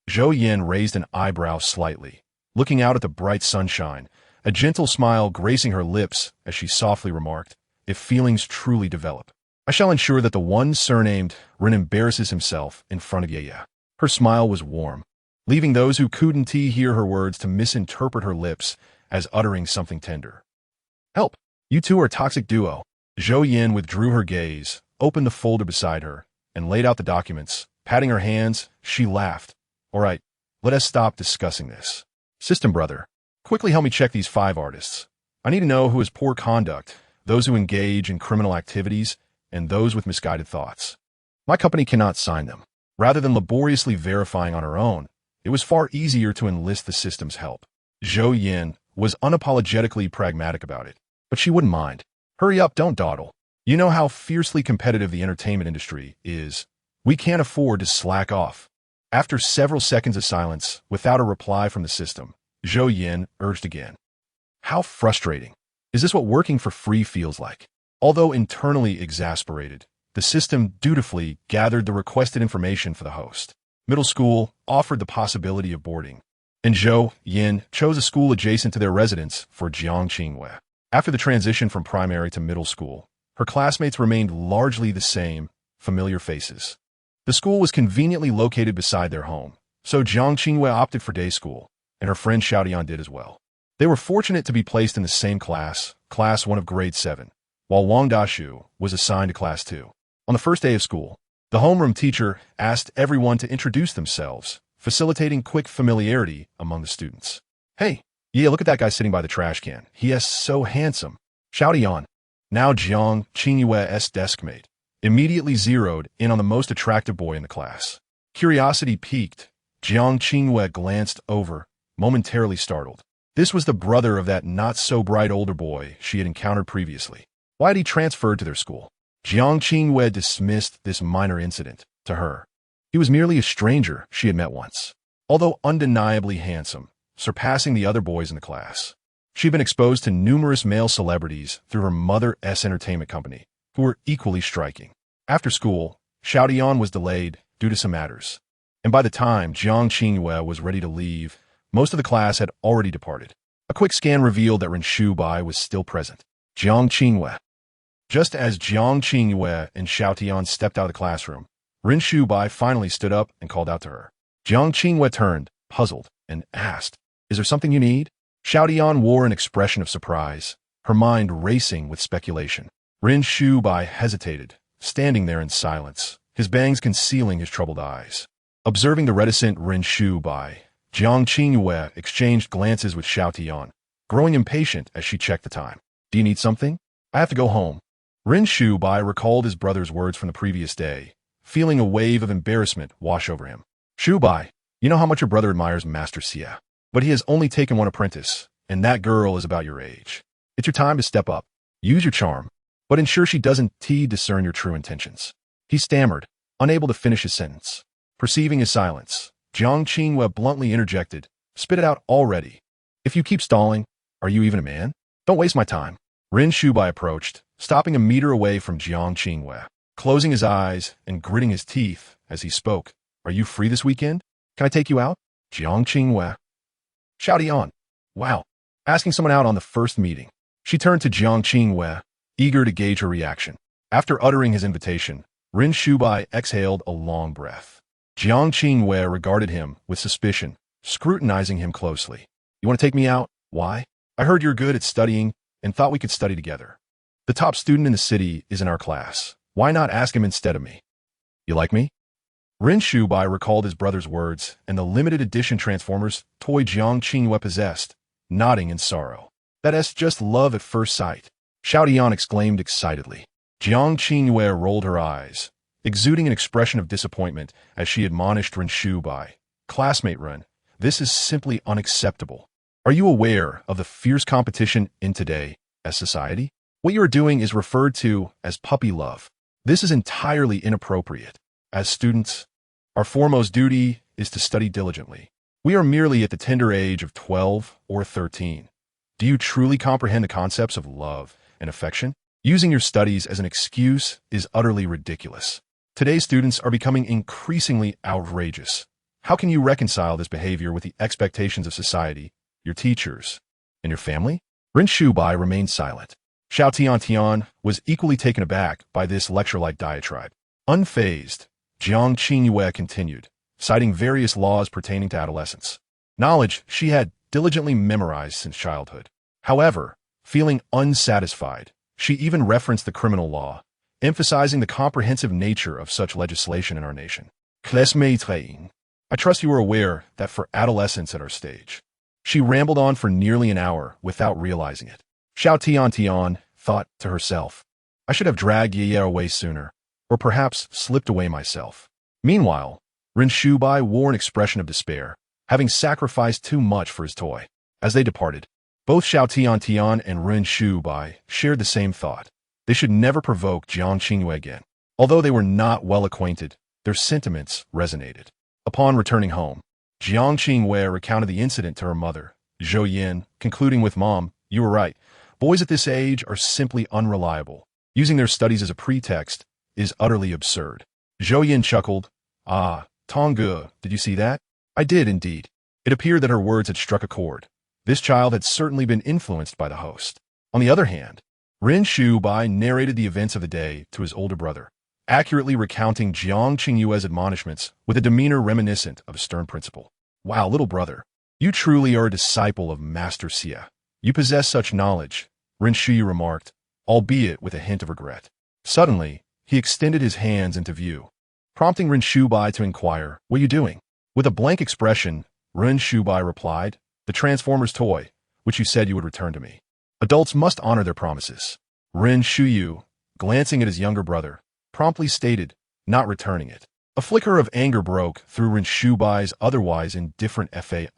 Zhou Yan raised an eyebrow slightly, looking out at the bright sunshine, a gentle smile gracing her lips as she softly remarked, "If feelings truly develop, I shall ensure that the one surnamed Ren embarrasses himself in front of Yaya." Her smile was warm, leaving those who couldn't hear her words to misinterpret her lips as uttering something tender. "Help! You two are a toxic duo." Zhou Yan withdrew her gaze, opened the folder beside her, and laid out the documents. Patting her hands, she laughed. "All right, let us stop discussing this. System brother, quickly help me check these 5 artists. I need to know who has poor conduct, those who engage in criminal activities, and those with misguided thoughts. My company cannot sign them." Rather than laboriously verifying on her own, it was far easier to enlist the system's help. Zhou Yan was unapologetically pragmatic about it, but she wouldn't mind. "Hurry up, don't dawdle. You know how fiercely competitive the entertainment industry is. We can't afford to slack off." After several seconds of silence, without a reply from the system, Zhou Yan urged again. "How frustrating. Is this what working for free feels like?" Although internally exasperated, the system dutifully gathered the requested information for the host. Middle school offered the possibility of boarding, and Zhou Yan chose a school adjacent to their residence for Jiangqinghua. After the transition from primary to middle school, her classmates remained largely the same, familiar faces. The school was conveniently located beside their home, so Jiangqinghua opted for day school, and her friend Xiaotian did as well. They were fortunate to be placed in the same class, Class 1 of Grade 7, while Wang Dashu was assigned to Class 2. On the first day of school, the homeroom teacher asked everyone to introduce themselves, facilitating quick familiarity among the students. "Hey, yeah, look at that guy sitting by the trash can. He is so handsome." Xiaotian, now Jiangqinghua's deskmate, immediately zeroed in on the most attractive boy in the class. Curiosity piqued, Jiangqinghua glanced over, momentarily startled. This was the brother of that not-so-bright older boy she had encountered previously. Why had he transferred to their school? Jiangqinghua dismissed this minor incident. To her, he was merely a stranger she had met once. Although undeniably handsome, surpassing the other boys in the class, she had been exposed to numerous male celebrities through her mother's entertainment company, who were equally striking. After school, Xiaotian was delayed due to some matters, and by the time Jiangqinghua was ready to leave, most of the class had already departed. A quick scan revealed that Ren Shubai was still present. Jiangqinghua. Just as Jiangqinghua and Xiaotian stepped out of the classroom, Ren Shubai finally stood up and called out to her. Jiangqinghua turned, puzzled, and asked, "Is there something you need?" Xiaotian wore an expression of surprise, her mind racing with speculation. Ren Shubai hesitated, standing there in silence, his bangs concealing his troubled eyes. Observing the reticent Ren Shubai, Jiangqinghua exchanged glances with Xiaotian, growing impatient as she checked the time. "Do you need something? I have to go home." Ren Shubai recalled his brother's words from the previous day, feeling a wave of embarrassment wash over him. "Shubai, you know how much your brother admires Master Xia, but he has only taken one apprentice, and that girl is about your age. It's your time to step up. Use your charm, but ensure she doesn't discern your true intentions." He stammered, unable to finish his sentence. Perceiving his silence, Jiangqinghua bluntly interjected, "Spit it out already. If you keep stalling, are you even a man? Don't waste my time." Ren Shubai approached, stopping a meter away from Jiangqinghua, closing his eyes and gritting his teeth as he spoke. "Are you free this weekend? Can I take you out?" Jiangqinghua. Xiaotian. Wow. Asking someone out on the first meeting. She turned to Jiangqinghua, eager to gauge her reaction. After uttering his invitation, Ren Shubai exhaled a long breath. Jiangqinghua regarded him with suspicion, scrutinizing him closely. "You want to take me out? Why? I heard you're good at studying and thought we could study together. The top student in the city is in our class. Why not ask him instead of me? You like me?" Ren Shubai recalled his brother's words and the limited edition Transformers toy Jiangqinghua possessed, nodding in sorrow. "That's just love at first sight," Xiaotian exclaimed excitedly. Jiangqinghua rolled her eyes, exuding an expression of disappointment as she admonished Ren Shubai. Classmate Ren, this is simply unacceptable. Are you aware of the fierce competition in today as society? What you are doing is referred to as puppy love. This is entirely inappropriate. As students, our foremost duty is to study diligently. We are merely at the tender age of 12 or 13. Do you truly comprehend the concepts of love and affection? Using your studies as an excuse is utterly ridiculous. Today's students are becoming increasingly outrageous. How can you reconcile this behavior with the expectations of society, your teachers, and your family? Ren Shubai remained silent. Xiao Tiantian was equally taken aback by this lecture-like diatribe. Unfazed, Jiang Qingyue continued, citing various laws pertaining to adolescence. Knowledge she had diligently memorized since childhood. However, feeling unsatisfied, she even referenced the criminal law, emphasizing the comprehensive nature of such legislation in our nation. Classmate, I trust you are aware that for adolescents at our stage. She rambled on for nearly an hour without realizing it. Xiao Tiantian thought to herself, I should have dragged Ye away sooner, or perhaps slipped away myself. Meanwhile, Ren Shubai wore an expression of despair, having sacrificed too much for his toy. As they departed, both Xiao Tiantian and Ren Shubai shared the same thought. They should never provoke Jiang Qingyue again. Although they were not well acquainted, their sentiments resonated. Upon returning home, Jiang Qingyue recounted the incident to her mother, Zhou Yan, concluding with, Mom, you were right. Boys at this age are simply unreliable. Using their studies as a pretext is utterly absurd. Zhou Yan chuckled. Ah, Tongge, did you see that? I did indeed. It appeared that her words had struck a chord. This child had certainly been influenced by the host. On the other hand, Ren Shubai narrated the events of the day to his older brother, accurately recounting Jiang Qingyue's admonishments with a demeanor reminiscent of a stern principle. Wow, little brother, you truly are a disciple of Master Xie. You possess such knowledge, Ren Shuyu remarked, albeit with a hint of regret. Suddenly, he extended his hands into view, prompting Ren Shubai to inquire, what are you doing? With a blank expression, Ren Shubai replied, the Transformer's toy, which you said you would return to me. Adults must honor their promises. Ren Shuyu, glancing at his younger brother, promptly stated, not returning it. A flicker of anger broke through Ren Shubai's otherwise indifferent fa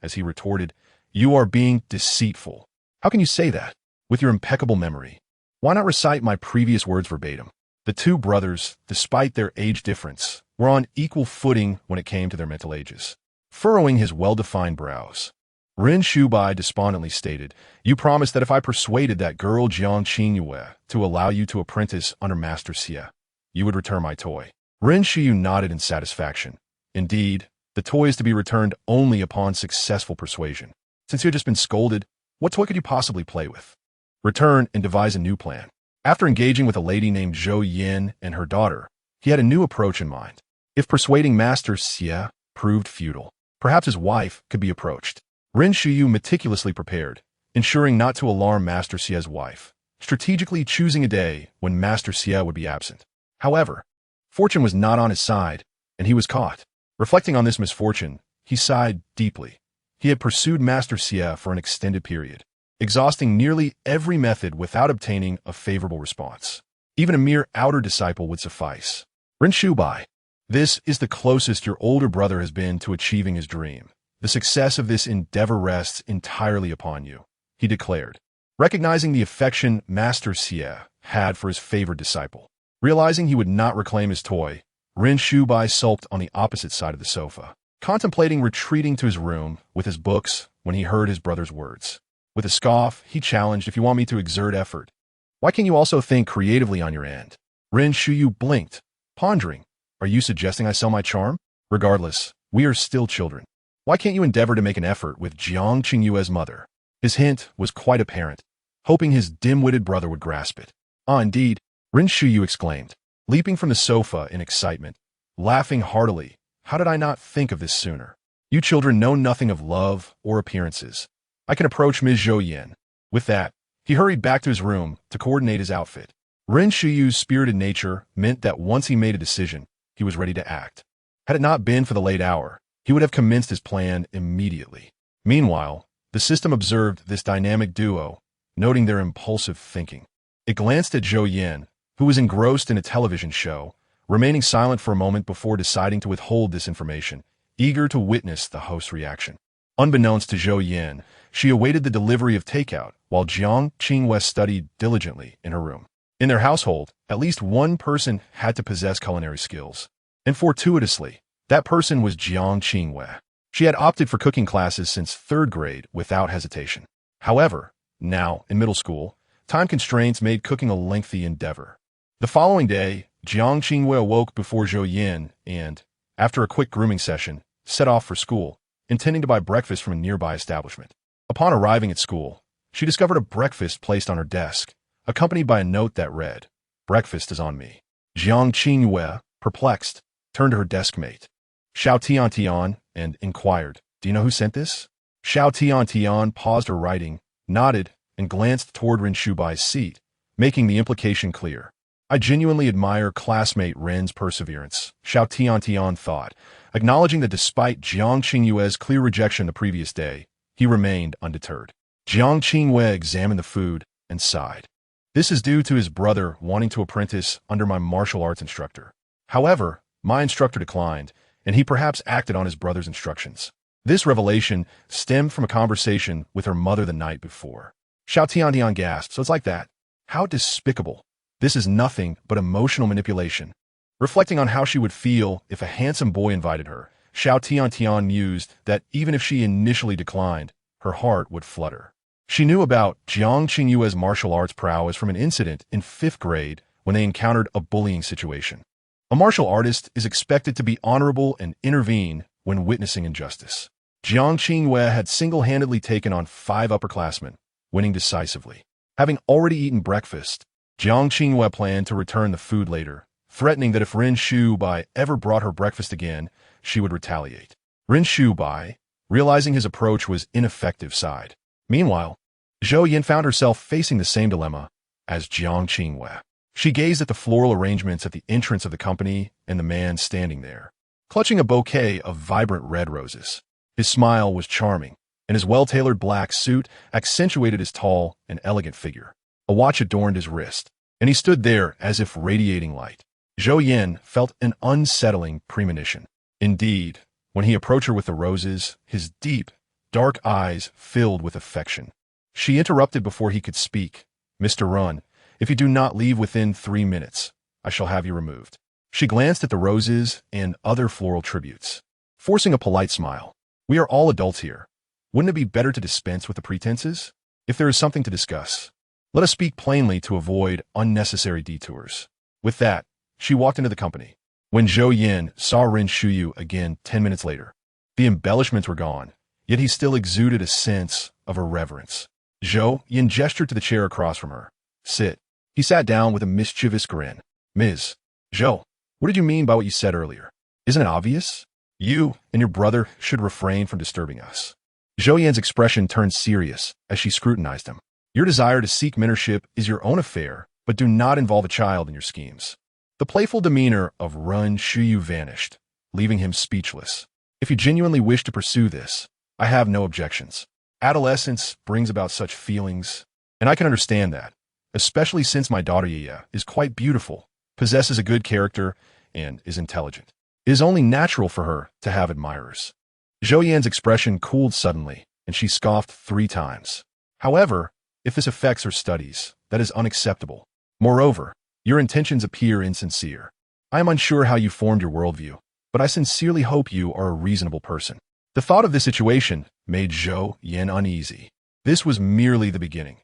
as he retorted, you are being deceitful. How can you say that? With your impeccable memory. Why not recite my previous words verbatim? The two brothers, despite their age difference, were on equal footing when it came to their mental ages. Furrowing his well-defined brows, Ren Shubai despondently stated, you promised that if I persuaded that girl Jiang Qingyue to allow you to apprentice under Master Xie, you would return my toy. Ren Shuyu nodded in satisfaction. Indeed, the toy is to be returned only upon successful persuasion. Since you had just been scolded, what toy could you possibly play with? Return and devise a new plan. After engaging with a lady named Zhou Yan and her daughter, he had a new approach in mind. If persuading Master Xie proved futile, perhaps his wife could be approached. Ren Shuyu meticulously prepared, ensuring not to alarm Master Xie's wife, strategically choosing a day when Master Xie would be absent. However, fortune was not on his side, and he was caught. Reflecting on this misfortune, he sighed deeply. He had pursued Master Xie for an extended period, exhausting nearly every method without obtaining a favorable response. Even a mere outer disciple would suffice. Ren Shubai, this is the closest your older brother has been to achieving his dream. The success of this endeavor rests entirely upon you, he declared, recognizing the affection Master Xie had for his favored disciple. Realizing he would not reclaim his toy, Ren Shubai sulked on the opposite side of the sofa, contemplating retreating to his room with his books when he heard his brother's words. With a scoff, he challenged, if you want me to exert effort, why can't you also think creatively on your end? Ren Shuyu blinked, pondering, are you suggesting I sell my charm? Regardless, we are still children. Why can't you endeavor to make an effort with Jiang Qingyue's mother? His hint was quite apparent, hoping his dim-witted brother would grasp it. Ah, indeed, Ren Shuyu exclaimed, leaping from the sofa in excitement, laughing heartily. How did I not think of this sooner? You children know nothing of love or appearances. I can approach Ms. Zhou Yan. With that, he hurried back to his room to coordinate his outfit. Ren Shuyu's spirited nature meant that once he made a decision, he was ready to act. Had it not been for the late hour, he would have commenced his plan immediately. Meanwhile, the system observed this dynamic duo, noting their impulsive thinking. It glanced at Zhou Yan, who was engrossed in a television show, remaining silent for a moment before deciding to withhold this information, eager to witness the host's reaction. Unbeknownst to Zhou Yan, she awaited the delivery of takeout while Jiang Qingwei studied diligently in her room. In their household, at least one person had to possess culinary skills. And fortuitously, that person was Jiang Qingwei. She had opted for cooking classes since 3rd grade without hesitation. However, now, in middle school, time constraints made cooking a lengthy endeavor. The following day, Jiang Qingwei awoke before Zhou Yan and, after a quick grooming session, set off for school, intending to buy breakfast from a nearby establishment. Upon arriving at school, she discovered a breakfast placed on her desk, accompanied by a note that read, "Breakfast is on me." Jiang Qingwei, perplexed, turned to her desk mate, Xiao Tian, and inquired, "Do you know who sent this?" Xiao Tian paused her writing, nodded, and glanced toward Ren Shubai's seat, making the implication clear. "I genuinely admire classmate Ren's perseverance," Xiao Tian thought, acknowledging that despite Jiang Qingwei's clear rejection the previous day, he remained undeterred. Jiang Qingwei examined the food and sighed. "This is due to his brother wanting to apprentice under my martial arts instructor. However, my instructor declined, and he perhaps acted on his brother's instructions." This revelation stemmed from a conversation with her mother the night before. Xiao Tian gasped, "So it's like that? How despicable. This is nothing but emotional manipulation." Reflecting on how she would feel if a handsome boy invited her, Xiao Tian mused that even if she initially declined, her heart would flutter. She knew about Jiang Qingwei's martial arts prowess from an incident in 5th grade when they encountered a bullying situation. A martial artist is expected to be honorable and intervene when witnessing injustice. Jiang Qingwei had single-handedly taken on 5 upperclassmen, winning decisively. Having already eaten breakfast, Jiang Qingwei planned to return the food later, threatening that if Ren Shubai ever brought her breakfast again, she would retaliate. Ren Shubai, realizing his approach was ineffective, sighed. Meanwhile, Zhou Yan found herself facing the same dilemma as Jiang Qingwei. She gazed at the floral arrangements at the entrance of the company and the man standing there, clutching a bouquet of vibrant red roses. His smile was charming, and his well-tailored black suit accentuated his tall and elegant figure. A watch adorned his wrist, and he stood there as if radiating light. Zhou Yan felt an unsettling premonition. Indeed, when he approached her with the roses, his deep, dark eyes filled with affection. She interrupted before he could speak. "Mr. Run, if you do not leave within 3 minutes, I shall have you removed." She glanced at the roses and other floral tributes, forcing a polite smile. "We are all adults here. Wouldn't it be better to dispense with the pretenses? If there is something to discuss, let us speak plainly to avoid unnecessary detours." With that, she walked into the company. When Zhou Yan saw Ren Shuyu again 10 minutes later, the embellishments were gone, yet he still exuded a sense of irreverence. Zhou Yan gestured to the chair across from her. "Sit." He sat down with a mischievous grin. "Ms. Zhou, what did you mean by what you said earlier? Isn't it obvious? You and your brother should refrain from disturbing us." Zhou Yan's expression turned serious as she scrutinized him. "Your desire to seek mentorship is your own affair, but do not involve a child in your schemes." The playful demeanor of Ren Shuyu vanished, leaving him speechless. "If you genuinely wish to pursue this, I have no objections. Adolescence brings about such feelings, and I can understand that, especially since my daughter Yaya is quite beautiful, possesses a good character, and is intelligent. It is only natural for her to have admirers." Zhou Yan's expression cooled suddenly, and she scoffed 3 times. "However, if this affects her studies, that is unacceptable. Moreover, your intentions appear insincere. I am unsure how you formed your worldview, but I sincerely hope you are a reasonable person." The thought of this situation made Zhou Yan uneasy. This was merely the beginning.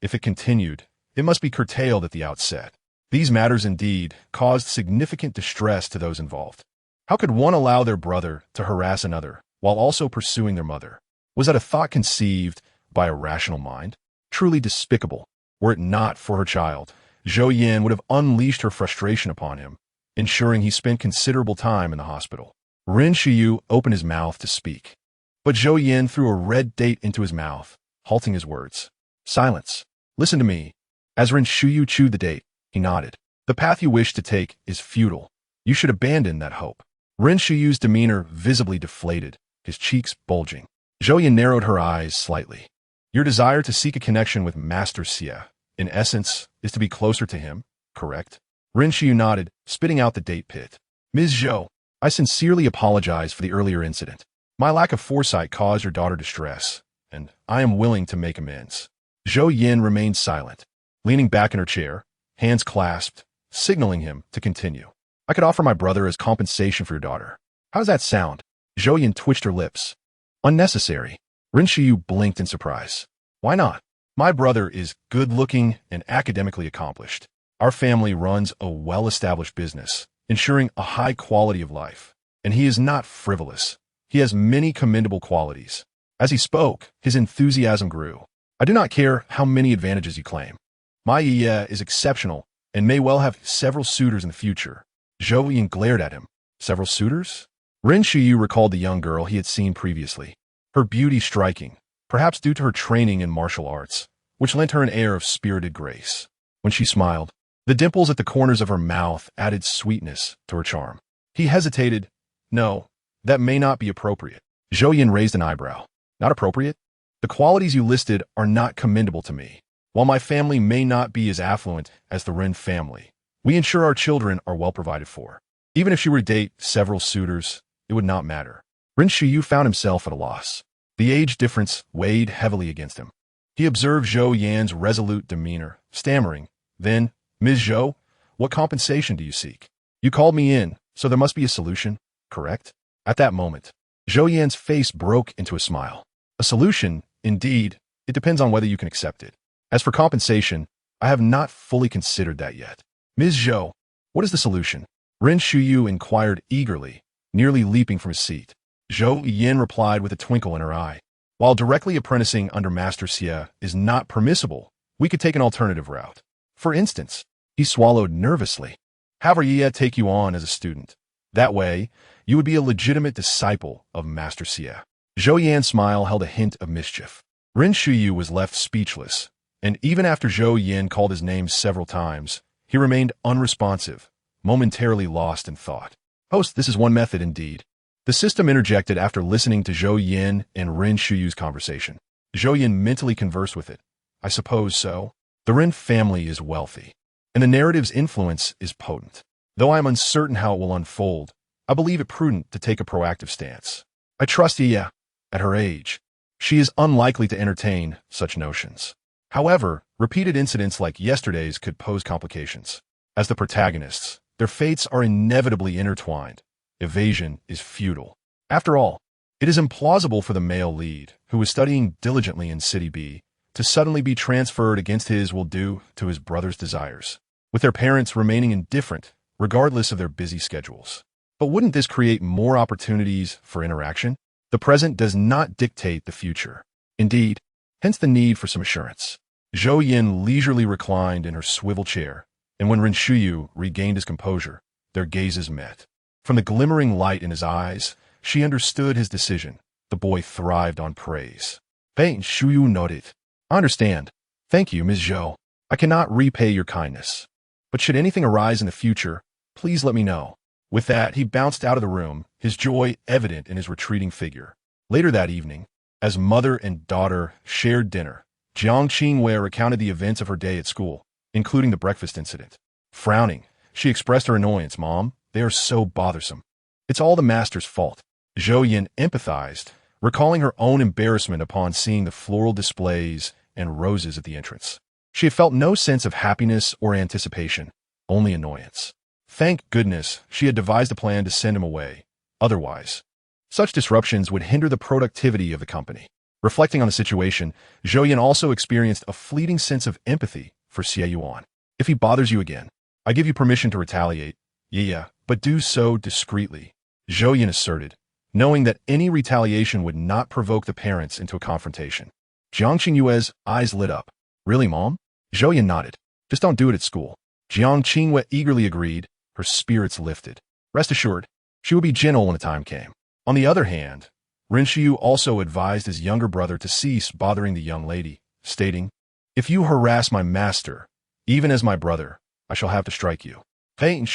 If it continued, it must be curtailed at the outset. These matters indeed caused significant distress to those involved. How could one allow their brother to harass another while also pursuing their mother? Was that a thought conceived by a rational mind? Truly despicable. Were it not for her child, Zhou Yan would have unleashed her frustration upon him, ensuring he spent considerable time in the hospital. Ren Shuyu opened his mouth to speak, but Zhou Yan threw a red date into his mouth, halting his words. "Silence. Listen to me." As Ren Shuyu chewed the date, he nodded. "The path you wish to take is futile. You should abandon that hope." Ren Shuyu's demeanor visibly deflated, his cheeks bulging. Zhou Yan narrowed her eyes slightly. "Your desire to seek a connection with Master Xie, in essence, is to be closer to him, correct?" Ren Shuyu nodded, spitting out the date pit. "Ms. Zhou, I sincerely apologize for the earlier incident. My lack of foresight caused your daughter distress, and I am willing to make amends. Zhou Yan remained silent, leaning back in her chair, hands clasped, signaling him to continue. I could offer my brother as compensation for your daughter. How does that sound? Zhou Yan twitched her lips. Unnecessary. Ren Shiyu blinked in surprise. Why not? My brother is good-looking and academically accomplished. Our family runs a well-established business, ensuring a high quality of life. And he is not frivolous. He has many commendable qualities. As he spoke, his enthusiasm grew. I do not care how many advantages you claim. My Ye is exceptional and may well have several suitors in the future. Zhou Yan glared at him. Several suitors? Ren Shiyu recalled the young girl he had seen previously. Her beauty striking, perhaps due to her training in martial arts, which lent her an air of spirited grace. When she smiled, the dimples at the corners of her mouth added sweetness to her charm. He hesitated. No, that may not be appropriate. Zhou Yan raised an eyebrow. Not appropriate? The qualities you listed are not commendable to me. While my family may not be as affluent as the Ren family, we ensure our children are well provided for. Even if she were to date several suitors, it would not matter. Ren Shiyu found himself at a loss. The age difference weighed heavily against him. He observed Zhou Yan's resolute demeanor, stammering. Then, Ms. Zhou, what compensation do you seek? You called me in, so there must be a solution, correct? At that moment, Zhou Yan's face broke into a smile. A solution, indeed, it depends on whether you can accept it. As for compensation, I have not fully considered that yet. Ms. Zhou, what is the solution? Ren Shiyu inquired eagerly, nearly leaping from his seat. Zhou Yan replied with a twinkle in her eye. While directly apprenticing under Master Xie is not permissible, we could take an alternative route. For instance, he swallowed nervously. Have our Ye take you on as a student. That way, you would be a legitimate disciple of Master Xie. Zhou Yan's smile held a hint of mischief. Ren Shiyu was left speechless, and even after Zhou Yan called his name several times, he remained unresponsive, momentarily lost in thought. Host, this is one method indeed. The system interjected after listening to Zhou Yan and Ren Shiyu's conversation. Zhou Yan mentally conversed with it. I suppose so. The Ren family is wealthy, and the narrative's influence is potent. Though I am uncertain how it will unfold, I believe it prudent to take a proactive stance. I trust Ye. At her age, she is unlikely to entertain such notions. However, repeated incidents like yesterday's could pose complications. As the protagonists, their fates are inevitably intertwined. Evasion is futile. After all, it is implausible for the male lead, who is studying diligently in City B, to suddenly be transferred against his will due to his brother's desires, with their parents remaining indifferent, regardless of their busy schedules. But wouldn't this create more opportunities for interaction? The present does not dictate the future. Indeed, hence the need for some assurance. Zhou Yan leisurely reclined in her swivel chair, and when Ren Shiyu regained his composure, their gazes met. From the glimmering light in his eyes, she understood his decision. The boy thrived on praise. Ren Shiyu nodded. I understand. Thank you, Ms. Zhou. I cannot repay your kindness. But should anything arise in the future, please let me know. With that, he bounced out of the room, his joy evident in his retreating figure. Later that evening, as mother and daughter shared dinner, Jiang Qingwei recounted the events of her day at school, including the breakfast incident. Frowning, she expressed her annoyance. Mom, they are so bothersome. It's all the master's fault. Zhou Yan empathized, recalling her own embarrassment upon seeing the floral displays and roses at the entrance. She had felt no sense of happiness or anticipation, only annoyance. Thank goodness she had devised a plan to send him away. Otherwise, such disruptions would hinder the productivity of the company. Reflecting on the situation, Zhou Yan also experienced a fleeting sense of empathy for Xie Yuan. If he bothers you again, I give you permission to retaliate. Yeah, but do so discreetly, Zhou Yan asserted, knowing that any retaliation would not provoke the parents into a confrontation. Jiang Qingyue's eyes lit up. Really, Mom? Zhou Yan nodded. Just don't do it at school. Jiang Qingyue eagerly agreed, her spirits lifted. Rest assured, she would be gentle when the time came. On the other hand, Ren Shiyu also advised his younger brother to cease bothering the young lady, stating, If you harass my master, even as my brother, I shall have to strike you. I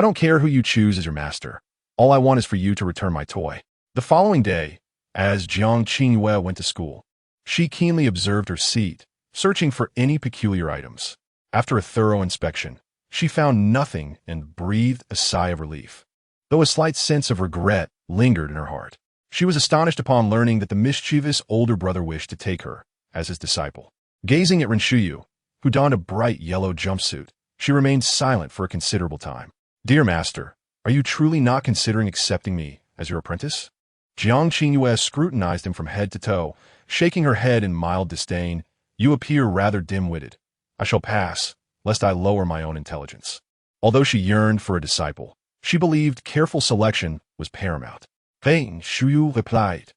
don't care who you choose as your master. All I want is for you to return my toy. The following day, as Jiang Qingyue went to school, she keenly observed her seat, searching for any peculiar items. After a thorough inspection, She found nothing and breathed a sigh of relief, though a slight sense of regret lingered in her heart. She was astonished upon learning that the mischievous older brother wished to take her as his disciple. Gazing at Renshuyu, who donned a bright yellow jumpsuit, she remained silent for a considerable time. "Dear master, are you truly not considering accepting me as your apprentice?" Jiang Qingyue scrutinized him from head to toe, shaking her head in mild disdain. "You appear rather dim-witted. I shall pass, lest I lower my own intelligence." Although she yearned for a disciple, she believed careful selection was paramount. Then Shuyu replied,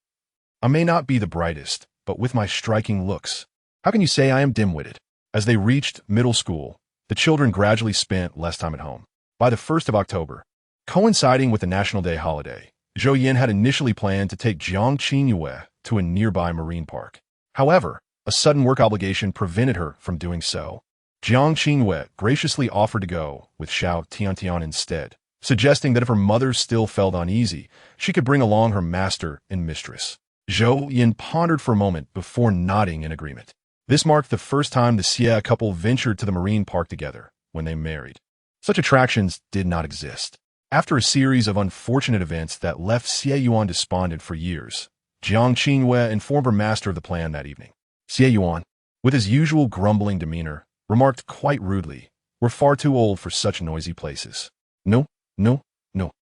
"I may not be the brightest, but with my striking looks, how can you say I am dim-witted?" As they reached middle school, the children gradually spent less time at home. By the 1st of October, coinciding with the National Day holiday, Zhou Yan had initially planned to take Jiang Qingyue to a nearby marine park. However, a sudden work obligation prevented her from doing so. Jiang Qingyue graciously offered to go with Xiao Tiantian instead, suggesting that if her mother still felt uneasy, she could bring along her master and mistress. Zhou Yan pondered for a moment before nodding in agreement. This marked the first time the Xie couple ventured to the marine park together when they married. Such attractions did not exist. After a series of unfortunate events that left Xie Yuan despondent for years, Jiang Qingyue informed her master of the plan that evening. Xie Yuan, with his usual grumbling demeanor, remarked quite rudely, "We're far too old for such noisy places." No.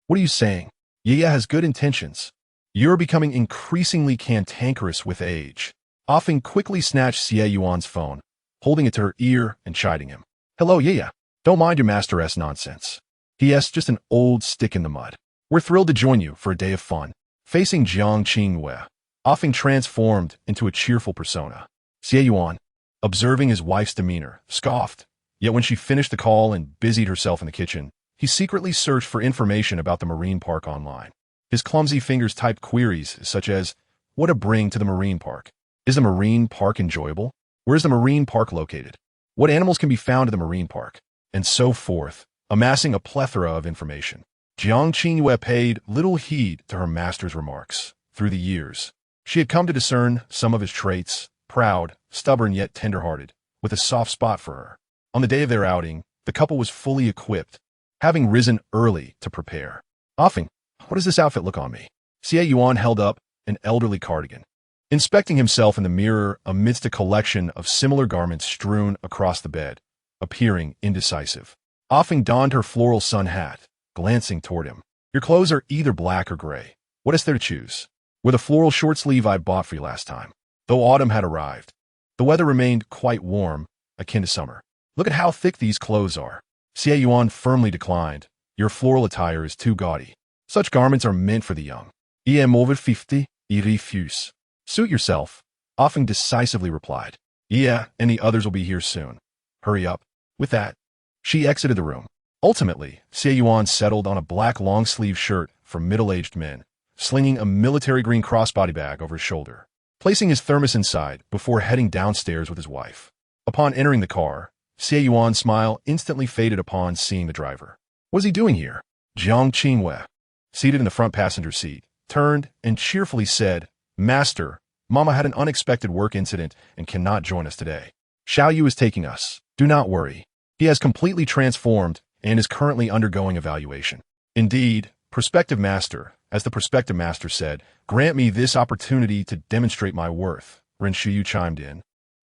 What are you saying? Ye has good intentions. You're becoming increasingly cantankerous with age. Offing quickly snatched Xie Yuan's phone, holding it to her ear and chiding him. "Hello, Ye. Don't mind your master's nonsense. He.S. just an old stick in the mud. We're thrilled to join you for a day of fun." Facing Jiang Qingyue, Offing transformed into a cheerful persona. Xie Yuan, observing his wife's demeanor, scoffed. Yet when she finished the call and busied herself in the kitchen, he secretly searched for information about the marine park online. His clumsy fingers typed queries such as, "What to bring to the marine park? Is the marine park enjoyable? Where is the marine park located? What animals can be found at the marine park?" And so forth, amassing a plethora of information. Jiang Qingyue paid little heed to her master's remarks. Through the years, she had come to discern some of his traits, proud, stubborn yet tender-hearted, with a soft spot for her. On the day of their outing, the couple was fully equipped, having risen early to prepare. "Offing, what does this outfit look on me?" Xie Yuan held up an elderly cardigan, inspecting himself in the mirror amidst a collection of similar garments strewn across the bed, appearing indecisive. Offing donned her floral sun hat, glancing toward him. "Your clothes are either black or gray. What is there to choose?" "With a floral short sleeve I bought for you last time." Though autumn had arrived, the weather remained quite warm, akin to summer. "Look at how thick these clothes are." Xie Yuan firmly declined. "Your floral attire is too gaudy. Such garments are meant for the young." "I am over 50, I refuse." "Suit yourself," Offing decisively replied. "Yeah, and the others will be here soon. Hurry up." With that, she exited the room. Ultimately, Xie Yuan settled on a black long-sleeve shirt for middle-aged men, slinging a military green crossbody bag over his shoulder, placing his thermos inside before heading downstairs with his wife. Upon entering the car, Xie Yuan's smile instantly faded upon seeing the driver. What is he doing here? Jiang Qingyue, seated in the front passenger seat, turned and cheerfully said, "Master, Mama had an unexpected work incident and cannot join us today. Xiao Yu is taking us. Do not worry. He has completely transformed and is currently undergoing evaluation." "Indeed, prospective master," as the prospective master said, "grant me this opportunity to demonstrate my worth," Renshuyu chimed in,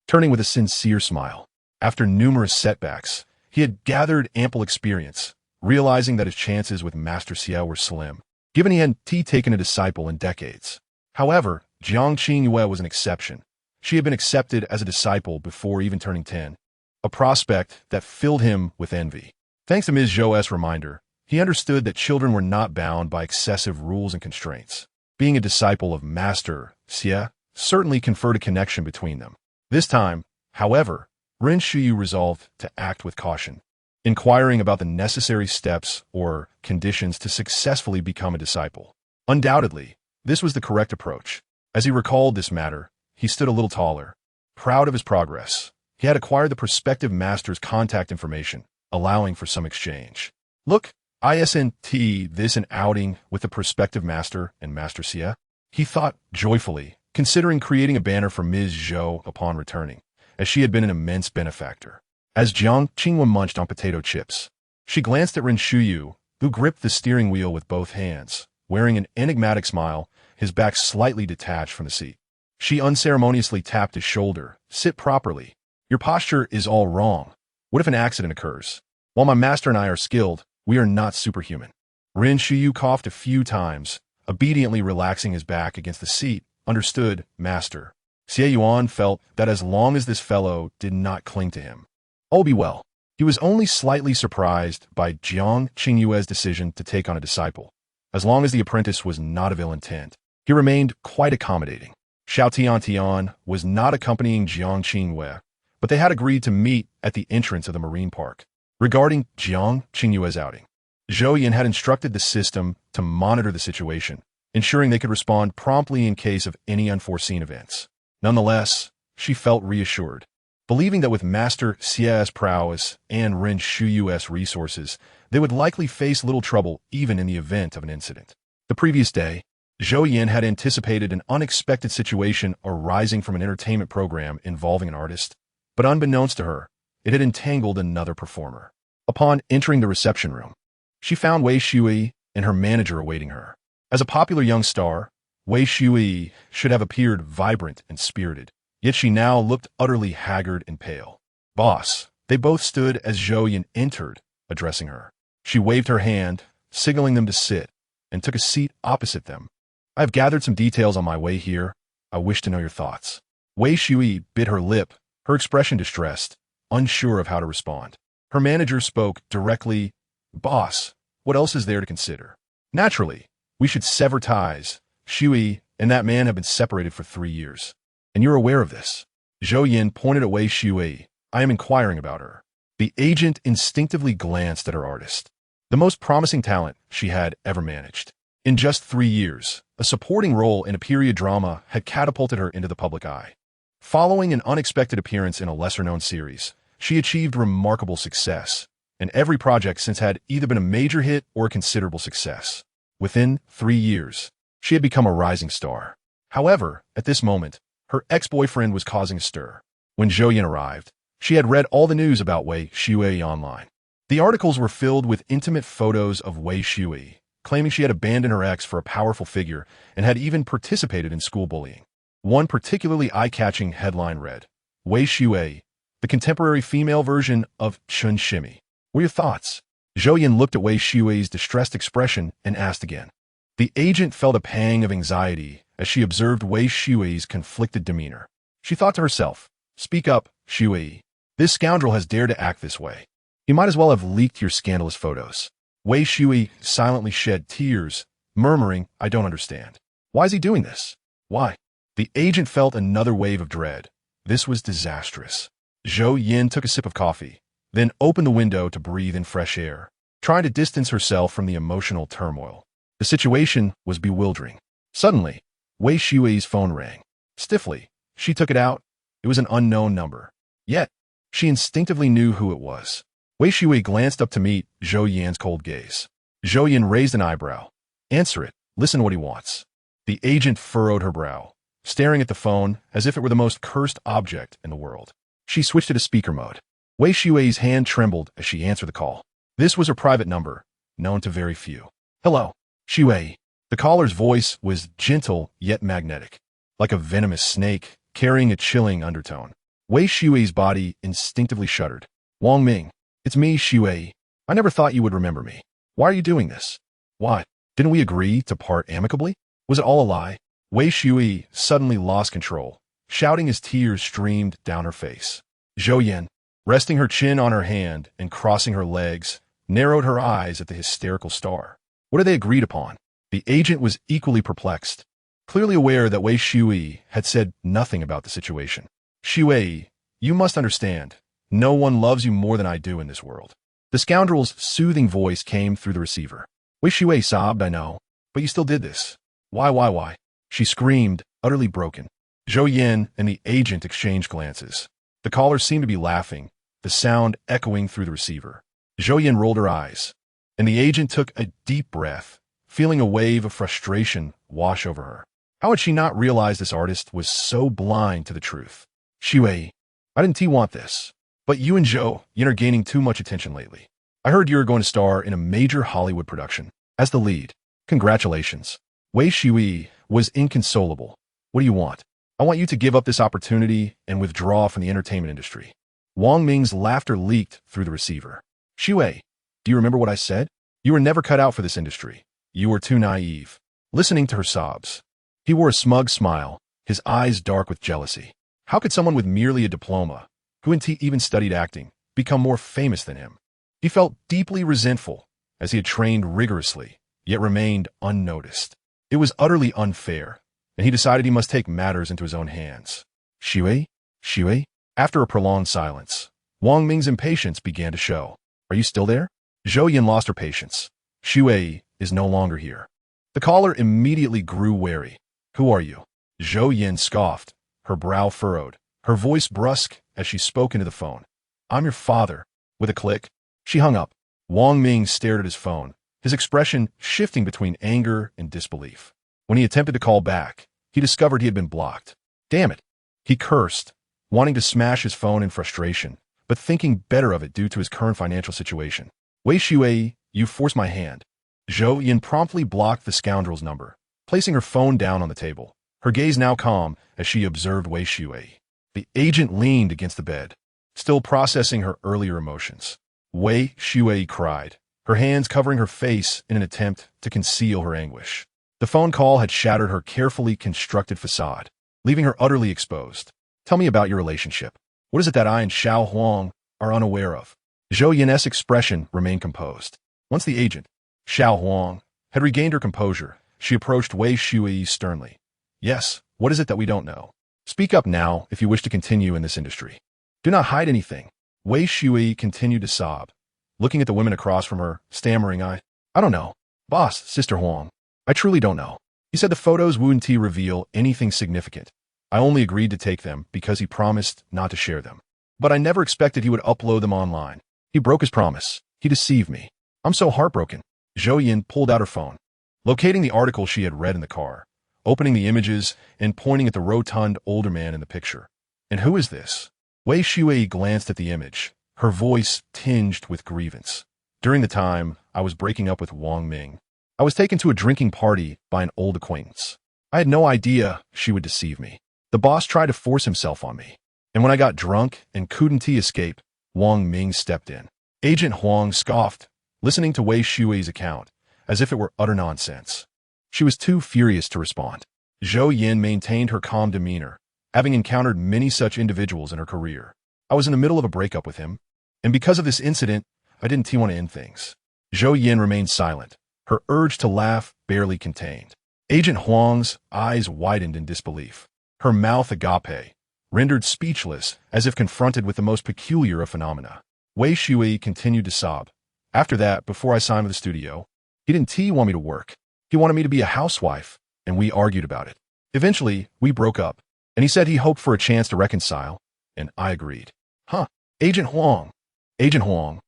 turning with a sincere smile. After numerous setbacks, he had gathered ample experience, realizing that his chances with Master Xie were slim, given he hadn't taken a disciple in decades. However, Jiang Qingyue was an exception. She had been accepted as a disciple before even turning 10, a prospect that filled him with envy. Thanks to Ms. Zhou's reminder, he understood that children were not bound by excessive rules and constraints. Being a disciple of Master Xie certainly conferred a connection between them. This time, however, Renshuyu resolved to act with caution, inquiring about the necessary steps or conditions to successfully become a disciple. Undoubtedly, this was the correct approach. As he recalled this matter, he stood a little taller, proud of his progress. He had acquired the prospective master's contact information, allowing for some exchange. "Look, isn't this an outing with the prospective master and Master Xie?" he thought joyfully, considering creating a banner for Ms. Zhou upon returning, as she had been an immense benefactor. as Jiang Qingwen munched on potato chips. She glanced at Ren Shuyu, who gripped the steering wheel with both hands, wearing an enigmatic smile, his back slightly detached from the seat. She unceremoniously tapped his shoulder. Sit properly. Your posture is all wrong. What if an accident occurs? While my master and I are skilled, we are not superhuman. Ren Shuyu coughed a few times, obediently relaxing his back against the seat. Understood, master. Xie Yuan felt that as long as this fellow did not cling to him, all be well. He was only slightly surprised by Jiang Qingyue's decision to take on a disciple. As long as the apprentice was not of ill intent, he remained quite accommodating. Xiao Tian was not accompanying Jiang Qingyue, but they had agreed to meet at the entrance of the marine park. Regarding Jiang Qingyue's outing, Zhou Yan had instructed the system to monitor the situation, ensuring they could respond promptly in case of any unforeseen events. Nonetheless, she felt reassured, believing that with Master Xie's prowess and Ren Shuyu's resources, they would likely face little trouble even in the event of an incident. The previous day, Zhou Yan had anticipated an unexpected situation arising from an entertainment program involving an artist, but unbeknownst to her, it had entangled another performer. Upon entering the reception room, she found Wei Shui and her manager awaiting her. As a popular young star, Wei Shui should have appeared vibrant and spirited, yet she now looked utterly haggard and pale. Boss, they both stood as Zhou Yan entered, addressing her. She waved her hand, signaling them to sit, and took a seat opposite them. I have gathered some details on my way here. I wish to know your thoughts. Wei Shui bit her lip, her expression distressed, unsure of how to respond. Her manager spoke directly. Boss, what else is there to consider? Naturally, we should sever ties. Shui and that man have been separated for 3 years. And you're aware of this. Zhou Yan pointed at Wei Shui. I am inquiring about her. The agent instinctively glanced at her artist. The most promising talent she had ever managed. In just 3 years, a supporting role in a period drama had catapulted her into the public eye. Following an unexpected appearance in a lesser-known series, she achieved remarkable success, and every project since had either been a major hit or a considerable success. Within 3 years, she had become a rising star. However, at this moment, her ex-boyfriend was causing a stir. When Zhou Yan arrived, she had read all the news about Wei Shui online. The articles were filled with intimate photos of Wei Shui, claiming she had abandoned her ex for a powerful figure and had even participated in school bullying. One particularly eye-catching headline read, Wei Shui, the contemporary female version of Chun Shimi. What are your thoughts? Zhou Yan looked at Wei Shui's distressed expression and asked again. The agent felt a pang of anxiety as she observed Wei Shui's conflicted demeanor. She thought to herself, speak up, Shui. This scoundrel has dared to act this way. He might as well have leaked your scandalous photos. Wei Shui silently shed tears, murmuring, I don't understand. Why is he doing this? Why? The agent felt another wave of dread. This was disastrous. Zhou Yan took a sip of coffee, then opened the window to breathe in fresh air, trying to distance herself from the emotional turmoil. The situation was bewildering. Suddenly, Wei Shui's phone rang. Stiffly, she took it out. It was an unknown number. Yet, she instinctively knew who it was. Wei Shui glanced up to meet Zhou Yan's cold gaze. Zhou Yan raised an eyebrow. Answer it. Listen to what he wants. The agent furrowed her brow, staring at the phone as if it were the most cursed object in the world. She switched it to speaker mode. Wei Shui's hand trembled as she answered the call. This was her private number, known to very few. Hello, Shui. The caller's voice was gentle yet magnetic, like a venomous snake carrying a chilling undertone. Wei Shui's body instinctively shuddered. Wang Ming, it's me, Shui. I never thought you would remember me. Why are you doing this? Why? Didn't we agree to part amicably? Was it all a lie? Wei Shui suddenly lost control, shouting as tears streamed down her face. Zhou Yan, resting her chin on her hand and crossing her legs, narrowed her eyes at the hysterical star. What had they agreed upon? The agent was equally perplexed, clearly aware that Wei Shui had said nothing about the situation. Shui, you must understand, no one loves you more than I do in this world. The scoundrel's soothing voice came through the receiver. Wei Shui sobbed, I know, but you still did this. Why? She screamed, utterly broken. Zhou Yan and the agent exchanged glances. The caller seemed to be laughing, the sound echoing through the receiver. Zhou Yan rolled her eyes, and the agent took a deep breath, feeling a wave of frustration wash over her. How had she not realized this artist was so blind to the truth? Shui, why didn't he want this? But you and Zhou Yan are gaining too much attention lately. I heard you're going to star in a major Hollywood production as the lead. Congratulations. Wei Shui was inconsolable. What do you want? I want you to give up this opportunity and withdraw from the entertainment industry. Wang Ming's laughter leaked through the receiver. Shui, do you remember what I said? You were never cut out for this industry. You were too naive. Listening to her sobs, he wore a smug smile, his eyes dark with jealousy. How could someone with merely a diploma, who even studied acting, become more famous than him? He felt deeply resentful, as he had trained rigorously, yet remained unnoticed. It was utterly unfair, and he decided he must take matters into his own hands. Shui? Shui? After a prolonged silence, Wang Ming's impatience began to show. Are you still there? Zhou Yan lost her patience. Shui is no longer here. The caller immediately grew wary. Who are you? Zhou Yan scoffed, her brow furrowed, her voice brusque as she spoke into the phone. I'm your father. With a click, she hung up. Wang Ming stared at his phone, his expression shifting between anger and disbelief. When he attempted to call back, he discovered he had been blocked. Damn it! He cursed, wanting to smash his phone in frustration, but thinking better of it due to his current financial situation. Wei Shui, you forced my hand. Zhou Yan promptly blocked the scoundrel's number, placing her phone down on the table, her gaze now calm as she observed Wei Shui. The agent leaned against the bed, still processing her earlier emotions. Wei Shui cried, her hands covering her face in an attempt to conceal her anguish. The phone call had shattered her carefully constructed facade, leaving her utterly exposed. Tell me about your relationship. What is it that I and Xiao Huang are unaware of? Zhou Yan's expression remained composed. Once the agent, Xiao Huang, had regained her composure, she approached Wei Shui sternly. Yes, what is it that we don't know? Speak up now if you wish to continue in this industry. Do not hide anything. Wei Shui continued to sob, looking at the women across from her, stammering, I don't know. Boss, Sister Huang, I truly don't know. He said the photos wouldn't reveal anything significant. I only agreed to take them because he promised not to share them. But I never expected he would upload them online. He broke his promise. He deceived me. I'm so heartbroken. Zhou Yan pulled out her phone, locating the article she had read in the car, opening the images and pointing at the rotund older man in the picture. And who is this? Wei Shui glanced at the image, her voice tinged with grievance. During the time I was breaking up with Wang Ming, I was taken to a drinking party by an old acquaintance. I had no idea she would deceive me. The boss tried to force himself on me, and when I got drunk and couldn't escape, Wang Ming stepped in. Agent Huang scoffed, listening to Wei Shui's account, as if it were utter nonsense. She was too furious to respond. Zhou Yan maintained her calm demeanor, having encountered many such individuals in her career. I was in the middle of a breakup with him, and because of this incident, I didn't want to end things. Zhou Yan remained silent, her urge to laugh barely contained. Agent Huang's eyes widened in disbelief, her mouth agape, rendered speechless as if confronted with the most peculiar of phenomena. Wei Shui continued to sob. After that, before I signed with the studio, he didn't want me to work. He wanted me to be a housewife, and we argued about it. Eventually, we broke up, and he said he hoped for a chance to reconcile, and I agreed. Huh, Agent Huang. Agent Huang.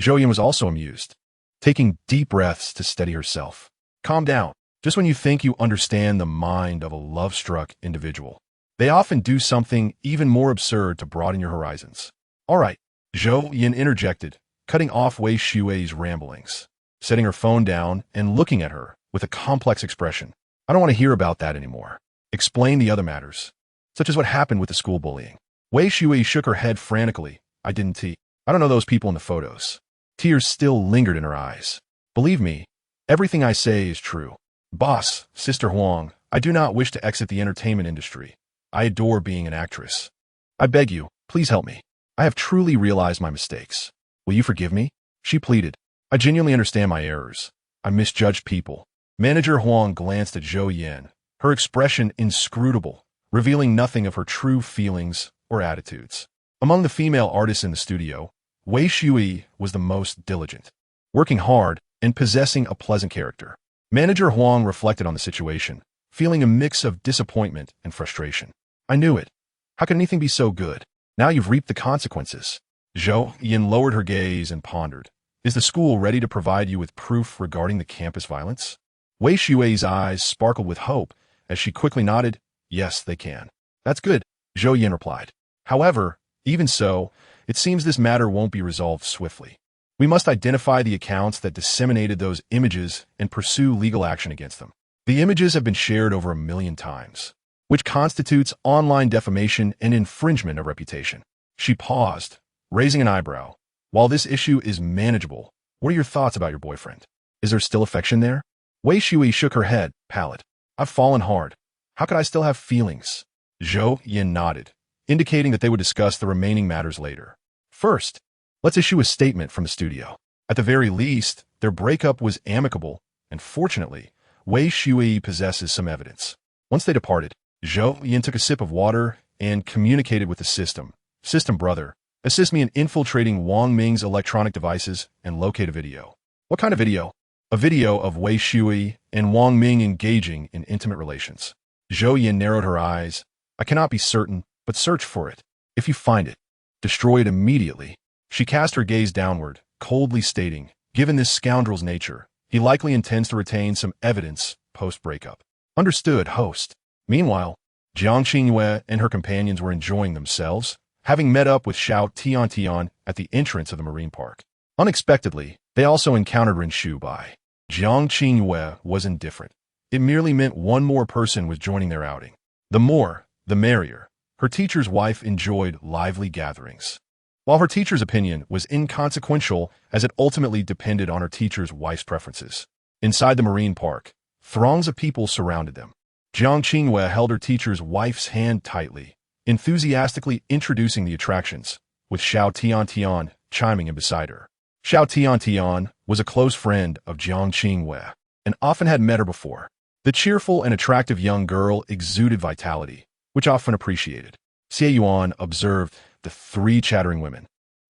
Zhou Yan was also amused, taking deep breaths to steady herself. Calm down. Just when you think you understand the mind of a love-struck individual, they often do something even more absurd to broaden your horizons. All right, Zhou Yan interjected, cutting off Wei Shui's ramblings, setting her phone down and looking at her with a complex expression. I don't want to hear about that anymore. Explain the other matters, such as what happened with the school bullying. Wei Shui shook her head frantically. I don't know those people in the photos. Tears still lingered in her eyes. Believe me, everything I say is true. Boss, Sister Huang, I do not wish to exit the entertainment industry. I adore being an actress. I beg you, please help me. I have truly realized my mistakes. Will you forgive me? She pleaded. I genuinely understand my errors. I misjudged people. Manager Huang glanced at Zhou Yan, her expression inscrutable, revealing nothing of her true feelings or attitudes. Among the female artists in the studio, Wei Shui was the most diligent, working hard and possessing a pleasant character. Manager Huang reflected on the situation, feeling a mix of disappointment and frustration. I knew it. How could anything be so good? Now you've reaped the consequences. Zhou Yan lowered her gaze and pondered. Is the school ready to provide you with proof regarding the campus violence? Wei Shui's eyes sparkled with hope as she quickly nodded. Yes, they can. That's good, Zhou Yan replied. However, even so, It seems this matter won't be resolved swiftly. We must identify the accounts that disseminated those images and pursue legal action against them. The images have been shared over 1 million times, which constitutes online defamation and infringement of reputation. She paused, raising an eyebrow. While this issue is manageable, what are your thoughts about your boyfriend? Is there still affection there? Wei Shui shook her head, pallid. I've fallen hard. How could I still have feelings? Zhou Yan nodded, indicating that they would discuss the remaining matters later. First, let's issue a statement from the studio. At the very least, their breakup was amicable, and fortunately, Wei Shui possesses some evidence. Once they departed, Zhou Yan took a sip of water and communicated with the system. System brother, assist me in infiltrating Wang Ming's electronic devices and locate a video. What kind of video? A video of Wei Shui and Wang Ming engaging in intimate relations. Zhou Yan narrowed her eyes. I cannot be certain, but search for it. If you find it, destroy it immediately. She cast her gaze downward, coldly stating, given this scoundrel's nature, he likely intends to retain some evidence post-breakup. Understood, host. Meanwhile, Jiang Qingyue and her companions were enjoying themselves, having met up with Xiao Tiantian at the entrance of the marine park. Unexpectedly, they also encountered Ren Shubai. Jiang Qingyue was indifferent. It merely meant one more person was joining their outing. The more, the merrier. Her teacher's wife enjoyed lively gatherings. While her teacher's opinion was inconsequential as it ultimately depended on her teacher's wife's preferences. Inside the marine park, throngs of people surrounded them. Jiang Qingyue held her teacher's wife's hand tightly, enthusiastically introducing the attractions, with Xiao Tiantian chiming in beside her. Xiao Tiantian was a close friend of Jiang Qingyue and often had met her before. The cheerful and attractive young girl exuded vitality, which often appreciated. Xie Yuan observed the 3 chattering women,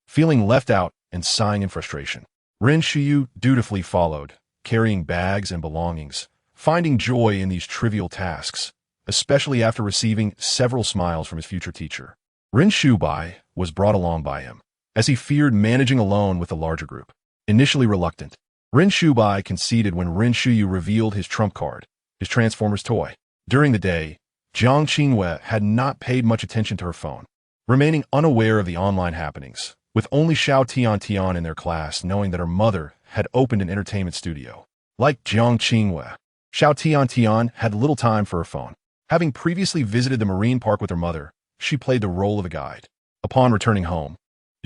feeling left out and sighing in frustration. Ren Shiyu dutifully followed, carrying bags and belongings, finding joy in these trivial tasks, especially after receiving several smiles from his future teacher. Ren Shubai was brought along by him, as he feared managing alone with a larger group. Initially reluctant, Ren Shubai conceded when Ren Shuyu revealed his trump card, his Transformers toy. During the day, Jiang Qingyue had not paid much attention to her phone, remaining unaware of the online happenings, with only Xiao Tiantian in their class knowing that her mother had opened an entertainment studio. Like Jiang Qingyue, Xiao Tiantian had little time for her phone. Having previously visited the marine park with her mother, she played the role of a guide. Upon returning home,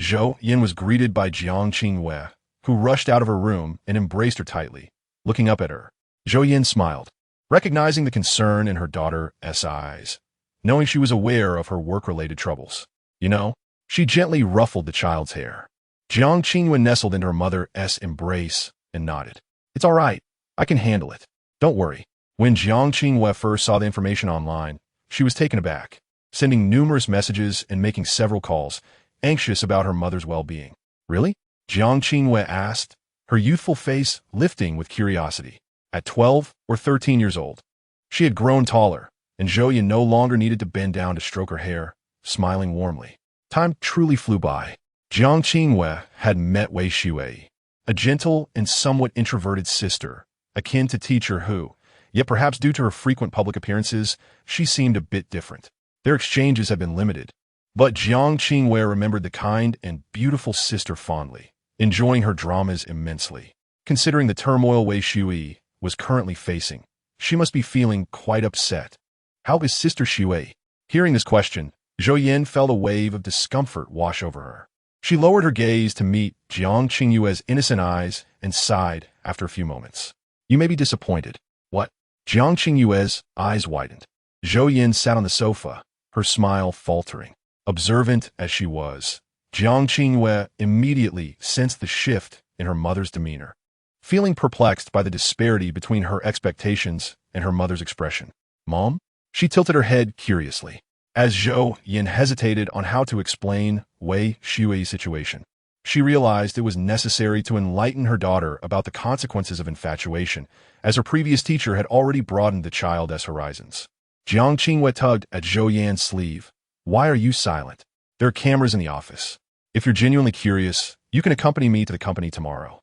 Zhou Yan was greeted by Jiang Qingyue, who rushed out of her room and embraced her tightly. Looking up at her, Zhou Yan smiled, recognizing the concern in her daughter's eyes, knowing she was aware of her work-related troubles. You know, she gently ruffled the child's hair. Jiang Qingyue nestled into her mother's embrace and nodded. It's all right. I can handle it. Don't worry. When Jiang Qingyue first saw the information online, she was taken aback, sending numerous messages and making several calls, anxious about her mother's well-being. Really? Jiang Qingyue asked, her youthful face lifting with curiosity. At 12 or 13 years old, she had grown taller, and Zhou Yan no longer needed to bend down to stroke her hair, smiling warmly. Time truly flew by. Jiang Qingyue had met Wei Shui, a gentle and somewhat introverted sister, akin to teacher who, yet perhaps due to her frequent public appearances, she seemed a bit different. Their exchanges had been limited, but Jiang Qingyue remembered the kind and beautiful sister fondly, enjoying her dramas immensely. Considering the turmoil Wei Shui was currently facing, she must be feeling quite upset. How is Sister Shui? Hearing this question, Zhou Yan felt a wave of discomfort wash over her. She lowered her gaze to meet Jiang Qingyue's innocent eyes and sighed after a few moments. You may be disappointed. What? Jiang Qingyue's eyes widened. Zhou Yan sat on the sofa, her smile faltering. Observant as she was, Jiang Qingyue immediately sensed the shift in her mother's demeanor, feeling perplexed by the disparity between her expectations and her mother's expression. Mom? She tilted her head curiously, as Zhou Yan hesitated on how to explain Wei Shui's situation. She realized it was necessary to enlighten her daughter about the consequences of infatuation, as her previous teacher had already broadened the child's horizons. Jiang Qingyue tugged at Zhou Yan's sleeve. Why are you silent? There are cameras in the office. If you're genuinely curious, you can accompany me to the company tomorrow.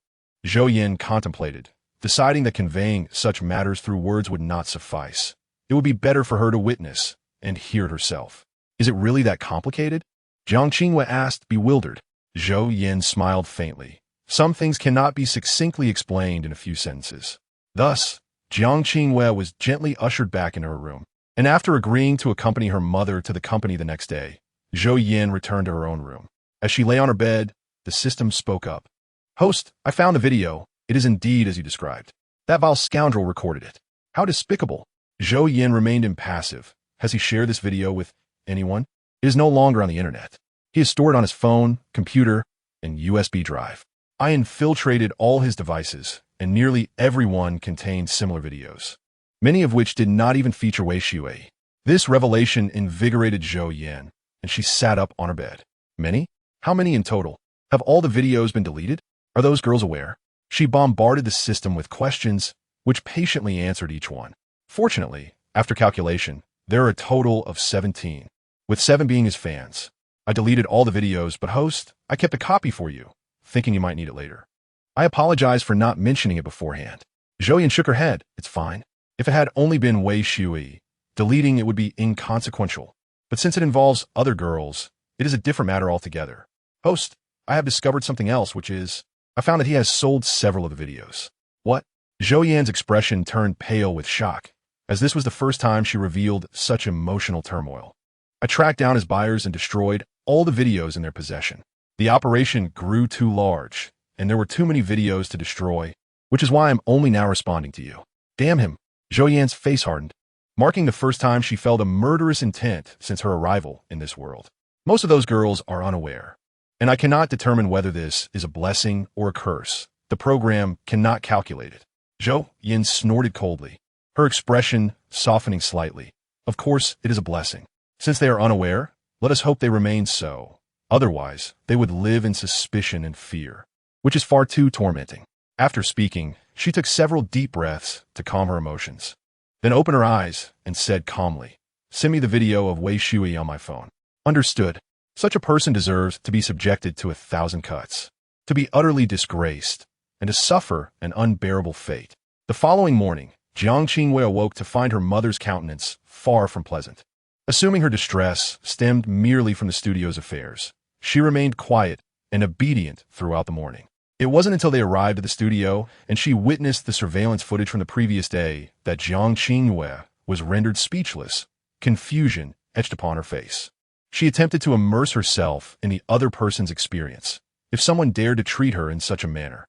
Zhou Yan contemplated, deciding that conveying such matters through words would not suffice. It would be better for her to witness and hear it herself. Is it really that complicated? Jiang Qingwei asked, bewildered. Zhou Yan smiled faintly. Some things cannot be succinctly explained in a few sentences. Thus, Jiang Qingwei was gently ushered back into her room, and after agreeing to accompany her mother to the company the next day, Zhou Yan returned to her own room. As she lay on her bed, the system spoke up. Host, I found the video. It is indeed as you described. That vile scoundrel recorded it. How despicable. Zhou Yan remained impassive. Has he shared this video with anyone? It is no longer on the internet. He is stored on his phone, computer, and USB drive. I infiltrated all his devices, and nearly every one contained similar videos, many of which did not even feature Wei Shui. This revelation invigorated Zhou Yan, and she sat up on her bed. Many? How many in total? Have all the videos been deleted? Are those girls aware? She bombarded the system with questions, which patiently answered each one. Fortunately, after calculation, there are a total of 17, with 7 being his fans. I deleted all the videos, but host, I kept a copy for you, thinking you might need it later. I apologize for not mentioning it beforehand. Zhou Yan shook her head. It's fine. If it had only been Wei Shui, deleting it would be inconsequential. But since it involves other girls, it is a different matter altogether. Host, I have discovered something else, which is, I found that he has sold several of the videos. What? Zhou Yan's expression turned pale with shock, as this was the first time she revealed such emotional turmoil. I tracked down his buyers and destroyed all the videos in their possession. The operation grew too large, and there were too many videos to destroy, which is why I'm only now responding to you. Damn him. Zhou Yan's face hardened, marking the first time she felt a murderous intent since her arrival in this world. Most of those girls are unaware, and I cannot determine whether this is a blessing or a curse. The program cannot calculate it. Zhou Yan snorted coldly, her expression softening slightly. Of course, it is a blessing. Since they are unaware, let us hope they remain so. Otherwise, they would live in suspicion and fear, which is far too tormenting. After speaking, she took several deep breaths to calm her emotions, then opened her eyes and said calmly, "Send me the video of Wei Shui on my phone." Understood. Such a person deserves to be subjected to 1,000 cuts, to be utterly disgraced, and to suffer an unbearable fate. The following morning, Jiang Qingwei awoke to find her mother's countenance far from pleasant. Assuming her distress stemmed merely from the studio's affairs, she remained quiet and obedient throughout the morning. It wasn't until they arrived at the studio and she witnessed the surveillance footage from the previous day that Jiang Qingwei was rendered speechless, confusion etched upon her face. She attempted to immerse herself in the other person's experience. If someone dared to treat her in such a manner,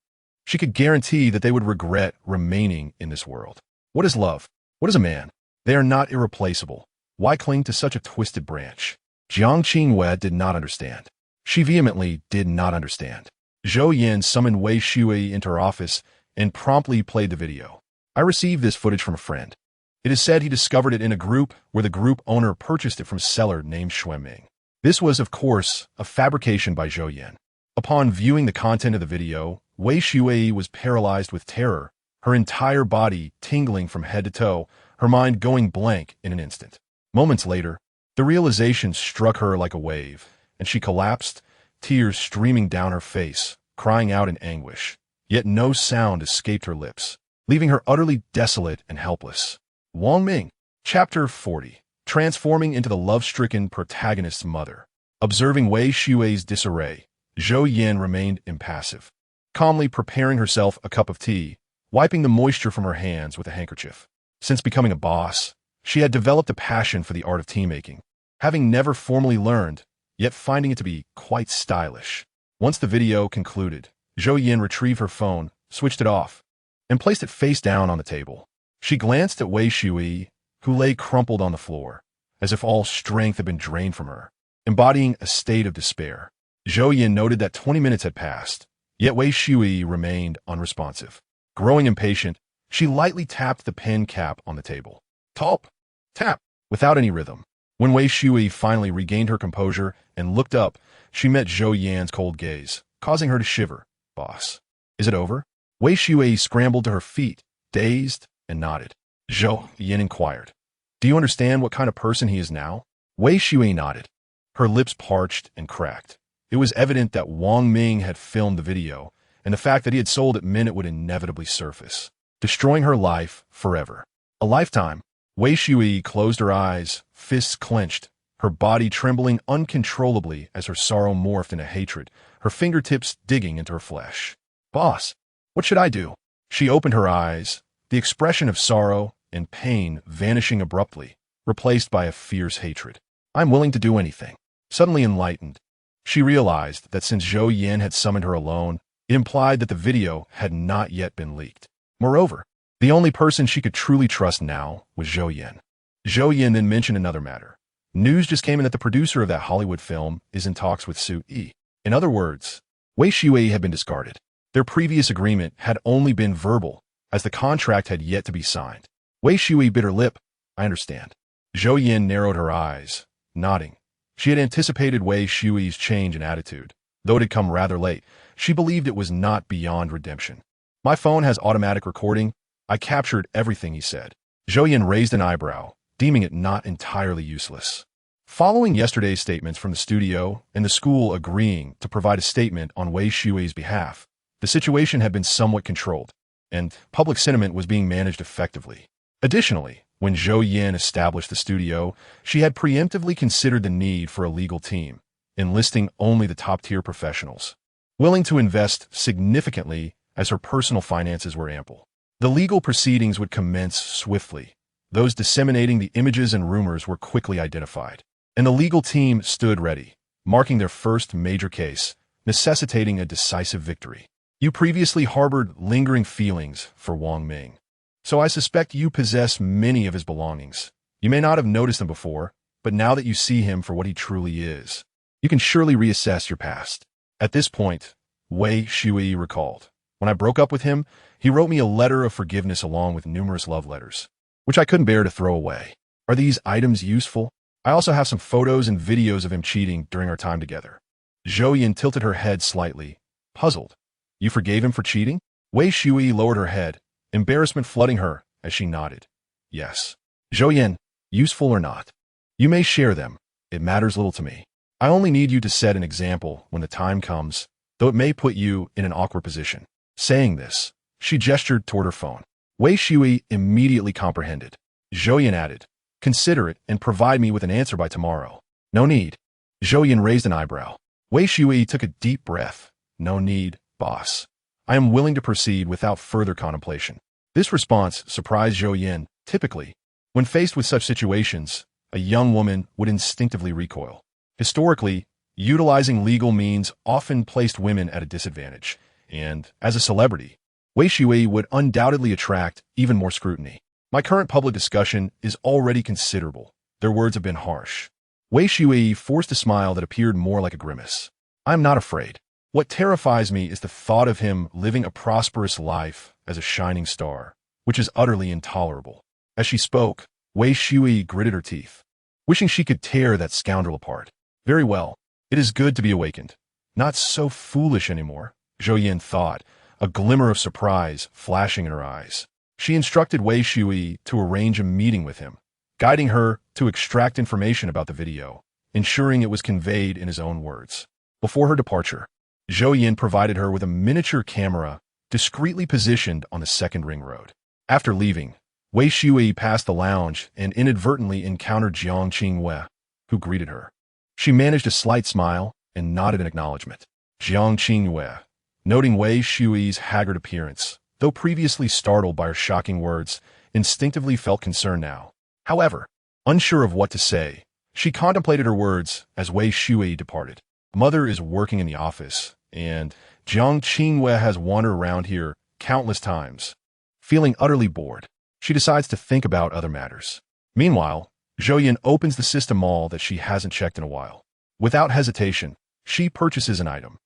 she could guarantee that they would regret remaining in this world. What is love? What is a man? They are not irreplaceable. Why cling to such a twisted branch? Jiang Qingwei did not understand. She vehemently did not understand. Zhou Yan summoned Wei Shui into her office and promptly played the video. I received this footage from a friend. It is said he discovered it in a group where the group owner purchased it from a seller named Xueming. This was, of course, a fabrication by Zhou Yan. Upon viewing the content of the video, Wei Shui was paralyzed with terror, her entire body tingling from head to toe, her mind going blank in an instant. Moments later, the realization struck her like a wave, and she collapsed, tears streaming down her face, crying out in anguish. Yet no sound escaped her lips, leaving her utterly desolate and helpless. Wang Ming, Chapter 40, transforming into the love-stricken protagonist's mother. Observing Wei Shui's disarray, Zhou Yan remained impassive, calmly preparing herself a cup of tea, wiping the moisture from her hands with a handkerchief. Since becoming a boss, she had developed a passion for the art of tea making, having never formally learned, yet finding it to be quite stylish. Once the video concluded, Zhou Yan retrieved her phone, switched it off, and placed it face down on the table. She glanced at Wei Shui, who lay crumpled on the floor, as if all strength had been drained from her, embodying a state of despair. Zhou Yan noted that 20 minutes had passed, yet Wei Shui remained unresponsive. Growing impatient, she lightly tapped the pen cap on the table. Top, tap, without any rhythm. When Wei Shui finally regained her composure and looked up, she met Zhou Yan's cold gaze, causing her to shiver. Boss, is it over? Wei Shui scrambled to her feet, dazed, and nodded. Zhou Yan inquired, "Do you understand what kind of person he is now?" Wei Shui nodded. Her lips parched and cracked. It was evident that Wang Ming had filmed the video, and the fact that he had sold it meant it would inevitably surface, destroying her life forever. A lifetime. Wei Shui closed her eyes, fists clenched, her body trembling uncontrollably as her sorrow morphed into hatred, her fingertips digging into her flesh. "Boss, what should I do?" She opened her eyes, the expression of sorrow and pain vanishing abruptly, replaced by a fierce hatred. "I'm willing to do anything." Suddenly enlightened, she realized that since Zhou Yan had summoned her alone, it implied that the video had not yet been leaked. Moreover, the only person she could truly trust now was Zhou Yan. Zhou Yan then mentioned another matter. News just came in that the producer of that Hollywood film is in talks with Su Yi. In other words, Wei Shui had been discarded. Their previous agreement had only been verbal, as the contract had yet to be signed. Wei Shui bit her lip. "I understand." Zhou Yan narrowed her eyes, nodding. She had anticipated Wei Shui's change in attitude. Though it had come rather late, she believed it was not beyond redemption. "My phone has automatic recording. I captured everything he said." Zhou Yan raised an eyebrow, deeming it not entirely useless. Following yesterday's statements from the studio and the school agreeing to provide a statement on Wei Shui's behalf, the situation had been somewhat controlled, and public sentiment was being managed effectively. Additionally, when Zhou Yan established the studio, she had preemptively considered the need for a legal team, enlisting only the top-tier professionals, willing to invest significantly as her personal finances were ample. The legal proceedings would commence swiftly. Those disseminating the images and rumors were quickly identified, and the legal team stood ready, marking their first major case, necessitating a decisive victory. "You previously harbored lingering feelings for Wang Ming, so I suspect you possess many of his belongings. You may not have noticed them before, but now that you see him for what he truly is, you can surely reassess your past." At this point, Wei Shui recalled, "When I broke up with him, he wrote me a letter of forgiveness along with numerous love letters, which I couldn't bear to throw away. Are these items useful? I also have some photos and videos of him cheating during our time together." Zhou Yan tilted her head slightly, puzzled. "You forgave him for cheating?" Wei Shui lowered her head, embarrassment flooding her as she nodded. "Yes." "Zhou Yan, useful or not, you may share them. It matters little to me. I only need you to set an example when the time comes, though it may put you in an awkward position." Saying this, she gestured toward her phone. Wei Shui immediately comprehended. Zhou Yan added, "Consider it and provide me with an answer by tomorrow." "No need." Zhou Yan raised an eyebrow. Wei Shui took a deep breath. "No need, boss. I am willing to proceed without further contemplation." This response surprised Zhou Yan. Typically, when faced with such situations, a young woman would instinctively recoil. Historically, utilizing legal means often placed women at a disadvantage, and, as a celebrity, Wei Shui would undoubtedly attract even more scrutiny. "My current public discussion is already considerable." Their words have been harsh. Wei Shui forced a smile that appeared more like a grimace. "I'm not afraid. What terrifies me is the thought of him living a prosperous life as a shining star, which is utterly intolerable." As she spoke, Wei Shui gritted her teeth, wishing she could tear that scoundrel apart. "Very well. It is good to be awakened. Not so foolish anymore," Zhou Yan thought, a glimmer of surprise flashing in her eyes. She instructed Wei Shui to arrange a meeting with him, guiding her to extract information about the video, ensuring it was conveyed in his own words. Before her departure, Zhou Yan provided her with a miniature camera discreetly positioned on the second ring road. After leaving, Wei Shui passed the lounge and inadvertently encountered Jiang Qingwei, who greeted her. She managed a slight smile and nodded in acknowledgement. Jiang Qingwei, noting Wei Shui's haggard appearance, though previously startled by her shocking words, instinctively felt concern now. However, unsure of what to say, she contemplated her words as Wei Shui departed. "Mother is working in the office, and Jiang Qingwei has wandered around here countless times." Feeling utterly bored, she decides to think about other matters. Meanwhile, Zhou Yan opens the system mall that she hasn't checked in a while. Without hesitation, she purchases an item.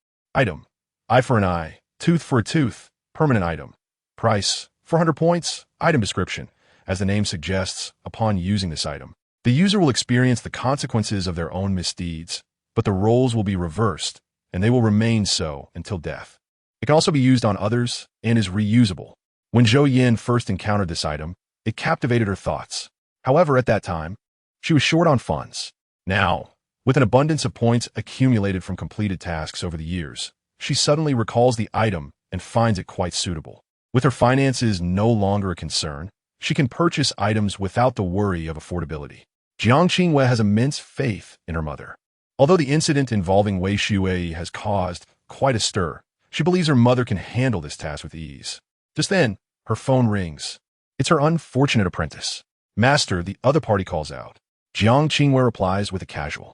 Eye for an eye, tooth for a tooth, permanent item. Price, 400 points, item description. As the name suggests, upon using this item, the user will experience the consequences of their own misdeeds, but the roles will be reversed, and they will remain so until death. It can also be used on others and is reusable. When Zhou Yan first encountered this item, it captivated her thoughts. However, at that time, she was short on funds. Now, with an abundance of points accumulated from completed tasks over the years, she suddenly recalls the item and finds it quite suitable. With her finances no longer a concern, she can purchase items without the worry of affordability. Jiang Qingwei has immense faith in her mother. Although the incident involving Wei Shui has caused quite a stir, she believes her mother can handle this task with ease. Just then, her phone rings. It's her unfortunate apprentice. Master, the other party calls out. Jiang Qingwei replies with a casual,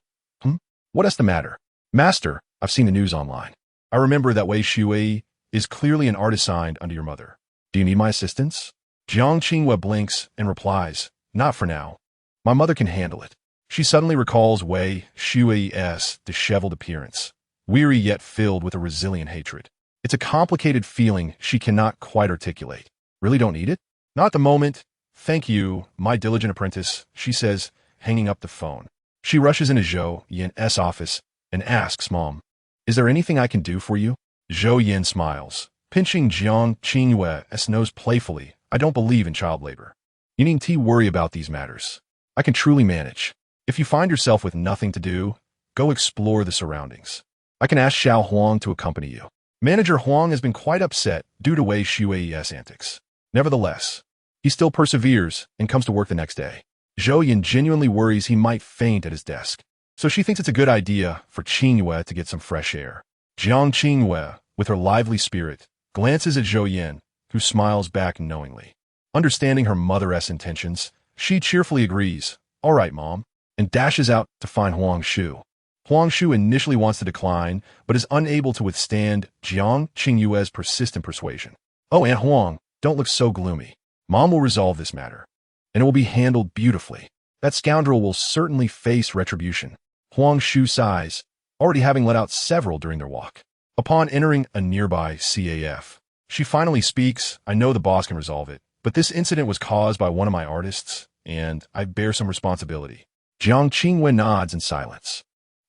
What is the matter? Master, I've seen the news online. I remember that Wei Shui is clearly an artist signed under your mother. Do you need my assistance? Jiang Qingwei blinks and replies, Not for now. My mother can handle it. She suddenly recalls Wei Shui's disheveled appearance, weary yet filled with a resilient hatred. It's a complicated feeling she cannot quite articulate. Really don't need it? Not at the moment. Thank you, my diligent apprentice, she says, hanging up the phone. She rushes into Zhou Yan's office and asks Mom, Is there anything I can do for you? Zhou Yan smiles, pinching Jiang Qingwei's nose playfully. I don't believe in child labor. You needn't worry about these matters. I can truly manage. If you find yourself with nothing to do, go explore the surroundings. I can ask Xiao Huang to accompany you. Manager Huang has been quite upset due to Wei Shui's antics. Nevertheless, he still perseveres and comes to work the next day. Zhou Yan genuinely worries he might faint at his desk, so she thinks it's a good idea for Qingwei to get some fresh air. Jiang Qingwei, with her lively spirit, glances at Zhou Yan, who smiles back knowingly. Understanding her mother's intentions, she cheerfully agrees, All right, Mom, and dashes out to find Huang Shu. Huang Shu initially wants to decline, but is unable to withstand Jiang Qingwei's persistent persuasion. Oh, Aunt Huang, don't look so gloomy. Mom will resolve this matter, and it will be handled beautifully. That scoundrel will certainly face retribution. Huang Shu sighs, already having let out several during their walk. Upon entering a nearby CAF, she finally speaks, I know the boss can resolve it, but this incident was caused by one of my artists, and I bear some responsibility. Jiang Qingwei nods in silence.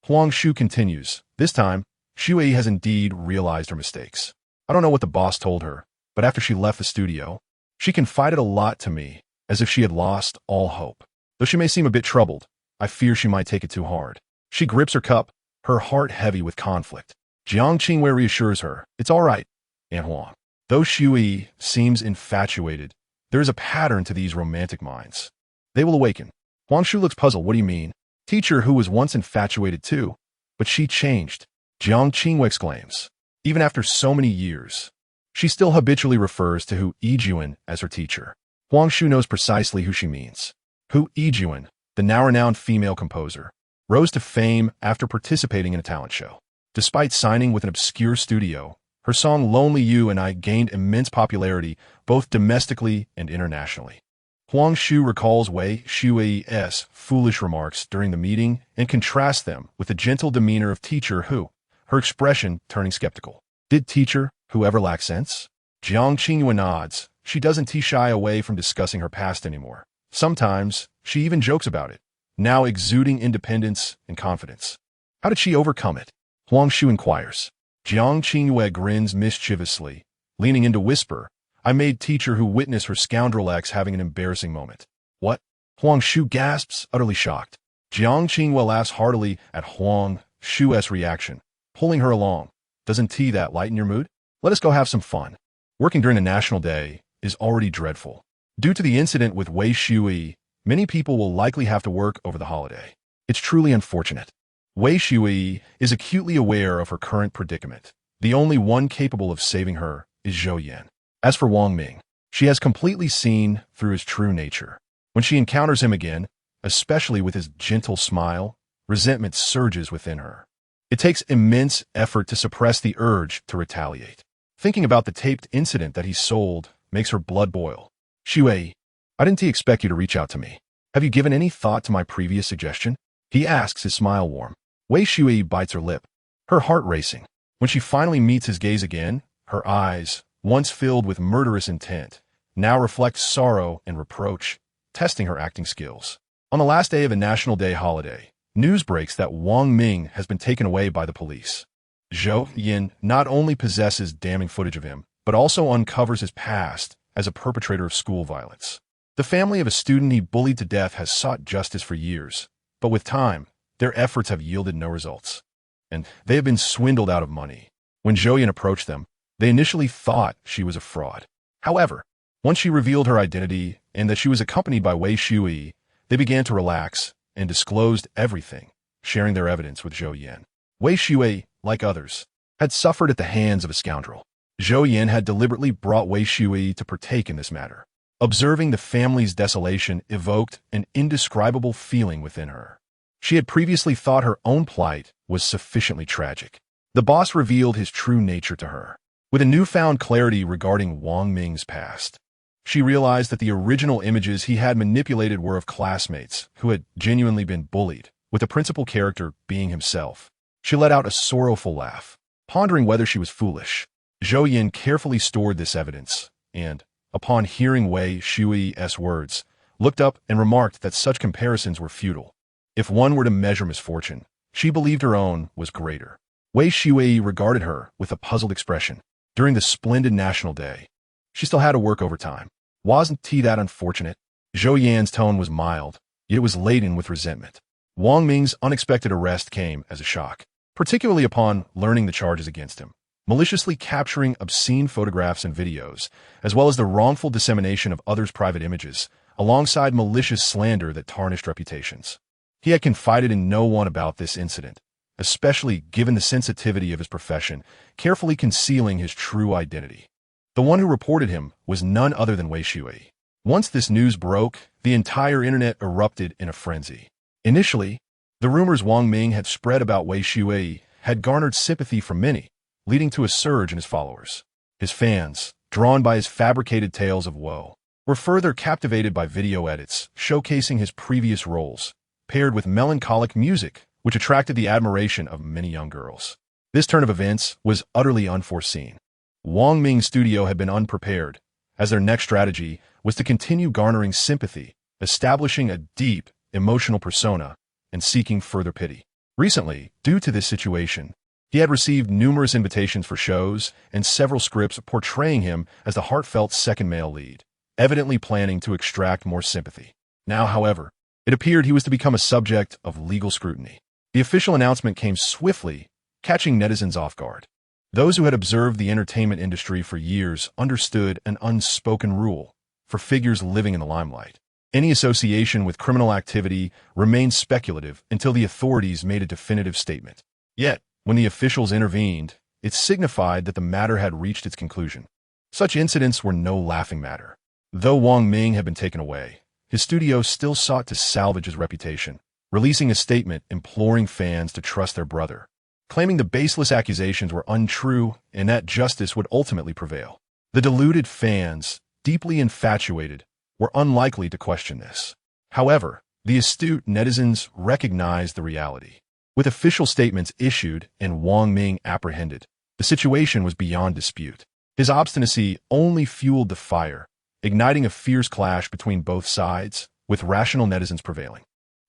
Huang Shu continues, This time, Shui has indeed realized her mistakes. I don't know what the boss told her, but after she left the studio, she confided a lot to me, as if she had lost all hope. Though she may seem a bit troubled, I fear she might take it too hard. She grips her cup, her heart heavy with conflict. Jiang Qingwei reassures her, It's all right, Aunt Huang. Though Shui seems infatuated, there is a pattern to these romantic minds. They will awaken. Huang Shu looks puzzled. What do you mean? Teacher who was once infatuated too, but she changed. Jiang Qingwei exclaims. Even after so many years, she still habitually refers to Hu Yijuan as her teacher. Huang Shu knows precisely who she means. Hu Yijuan, the now-renowned female composer, rose to fame after participating in a talent show. Despite signing with an obscure studio, her song Lonely You and I gained immense popularity both domestically and internationally. Huang Shu recalls Wei Shui's foolish remarks during the meeting and contrasts them with the gentle demeanor of Teacher Hu, her expression turning skeptical. Did Teacher Hu ever lack sense? Jiang Qingwei nods. She doesn't shy away from discussing her past anymore. Sometimes, she even jokes about it, now exuding independence and confidence. How did she overcome it? Huang Shu inquires. Jiang Qingwei grins mischievously, leaning in to whisper, I made Teacher Hu witness her scoundrel ex having an embarrassing moment. What? Huang Shu gasps, utterly shocked. Jiang Qingwei laughs heartily at Huang Shu's reaction, pulling her along. Doesn't tea that lighten your mood? Let us go have some fun. Working during the National Day is already dreadful. Due to the incident with Wei Shui, many people will likely have to work over the holiday. It's truly unfortunate. Wei Shui is acutely aware of her current predicament. The only one capable of saving her is Zhou Yan. As for Wang Ming, she has completely seen through his true nature. When she encounters him again, especially with his gentle smile, resentment surges within her. It takes immense effort to suppress the urge to retaliate. Thinking about the taped incident that he sold makes her blood boil. Shui, I didn't expect you to reach out to me. Have you given any thought to my previous suggestion? He asks, his smile warm. Wei Shui bites her lip, her heart racing. When she finally meets his gaze again, her eyes, once filled with murderous intent, now reflect sorrow and reproach, testing her acting skills. On the last day of a National Day holiday, news breaks that Wang Ming has been taken away by the police. Zhou Yan not only possesses damning footage of him, but also uncovers his past as a perpetrator of school violence. The family of a student he bullied to death has sought justice for years, but with time, their efforts have yielded no results, and they have been swindled out of money. When Zhou Yan approached them, they initially thought she was a fraud. However, once she revealed her identity and that she was accompanied by Wei Shui, they began to relax and disclosed everything, sharing their evidence with Zhou Yan. Wei Shui, like others, had suffered at the hands of a scoundrel. Zhou Yan had deliberately brought Wei Shui to partake in this matter. Observing the family's desolation evoked an indescribable feeling within her. She had previously thought her own plight was sufficiently tragic. The boss revealed his true nature to her. With a newfound clarity regarding Wang Ming's past, she realized that the original images he had manipulated were of classmates who had genuinely been bullied, with the principal character being himself. She let out a sorrowful laugh, pondering whether she was foolish. Zhou Yan carefully stored this evidence, and, upon hearing Wei Shui's words, looked up and remarked that such comparisons were futile. If one were to measure misfortune, she believed her own was greater. Wei Shui regarded her with a puzzled expression. During the splendid national day, she still had to work overtime. Wasn't he that unfortunate? Zhou Yan's tone was mild, yet it was laden with resentment. Wang Ming's unexpected arrest came as a shock, particularly upon learning the charges against him. Maliciously capturing obscene photographs and videos, as well as the wrongful dissemination of others' private images, alongside malicious slander that tarnished reputations. He had confided in no one about this incident, especially given the sensitivity of his profession, carefully concealing his true identity. The one who reported him was none other than Wei Shui. Once this news broke, the entire internet erupted in a frenzy. Initially, the rumors Wang Ming had spread about Wei Shui had garnered sympathy from many, leading to a surge in his followers. His fans, drawn by his fabricated tales of woe, were further captivated by video edits showcasing his previous roles, paired with melancholic music, which attracted the admiration of many young girls. This turn of events was utterly unforeseen. Wang Ming's studio had been unprepared, as their next strategy was to continue garnering sympathy, establishing a deep, emotional persona, and seeking further pity. Recently, due to this situation, he had received numerous invitations for shows and several scripts portraying him as the heartfelt second male lead, evidently planning to extract more sympathy. Now, however, it appeared he was to become a subject of legal scrutiny. The official announcement came swiftly, catching netizens off guard. Those who had observed the entertainment industry for years understood an unspoken rule for figures living in the limelight. Any association with criminal activity remained speculative until the authorities made a definitive statement. Yet, when the officials intervened, it signified that the matter had reached its conclusion. Such incidents were no laughing matter. Though Wang Ming had been taken away, his studio still sought to salvage his reputation, releasing a statement imploring fans to trust their brother, claiming the baseless accusations were untrue and that justice would ultimately prevail. The deluded fans, deeply infatuated, were unlikely to question this. However, the astute netizens recognized the reality. With official statements issued and Wang Ming apprehended, the situation was beyond dispute. His obstinacy only fueled the fire, igniting a fierce clash between both sides, with rational netizens prevailing.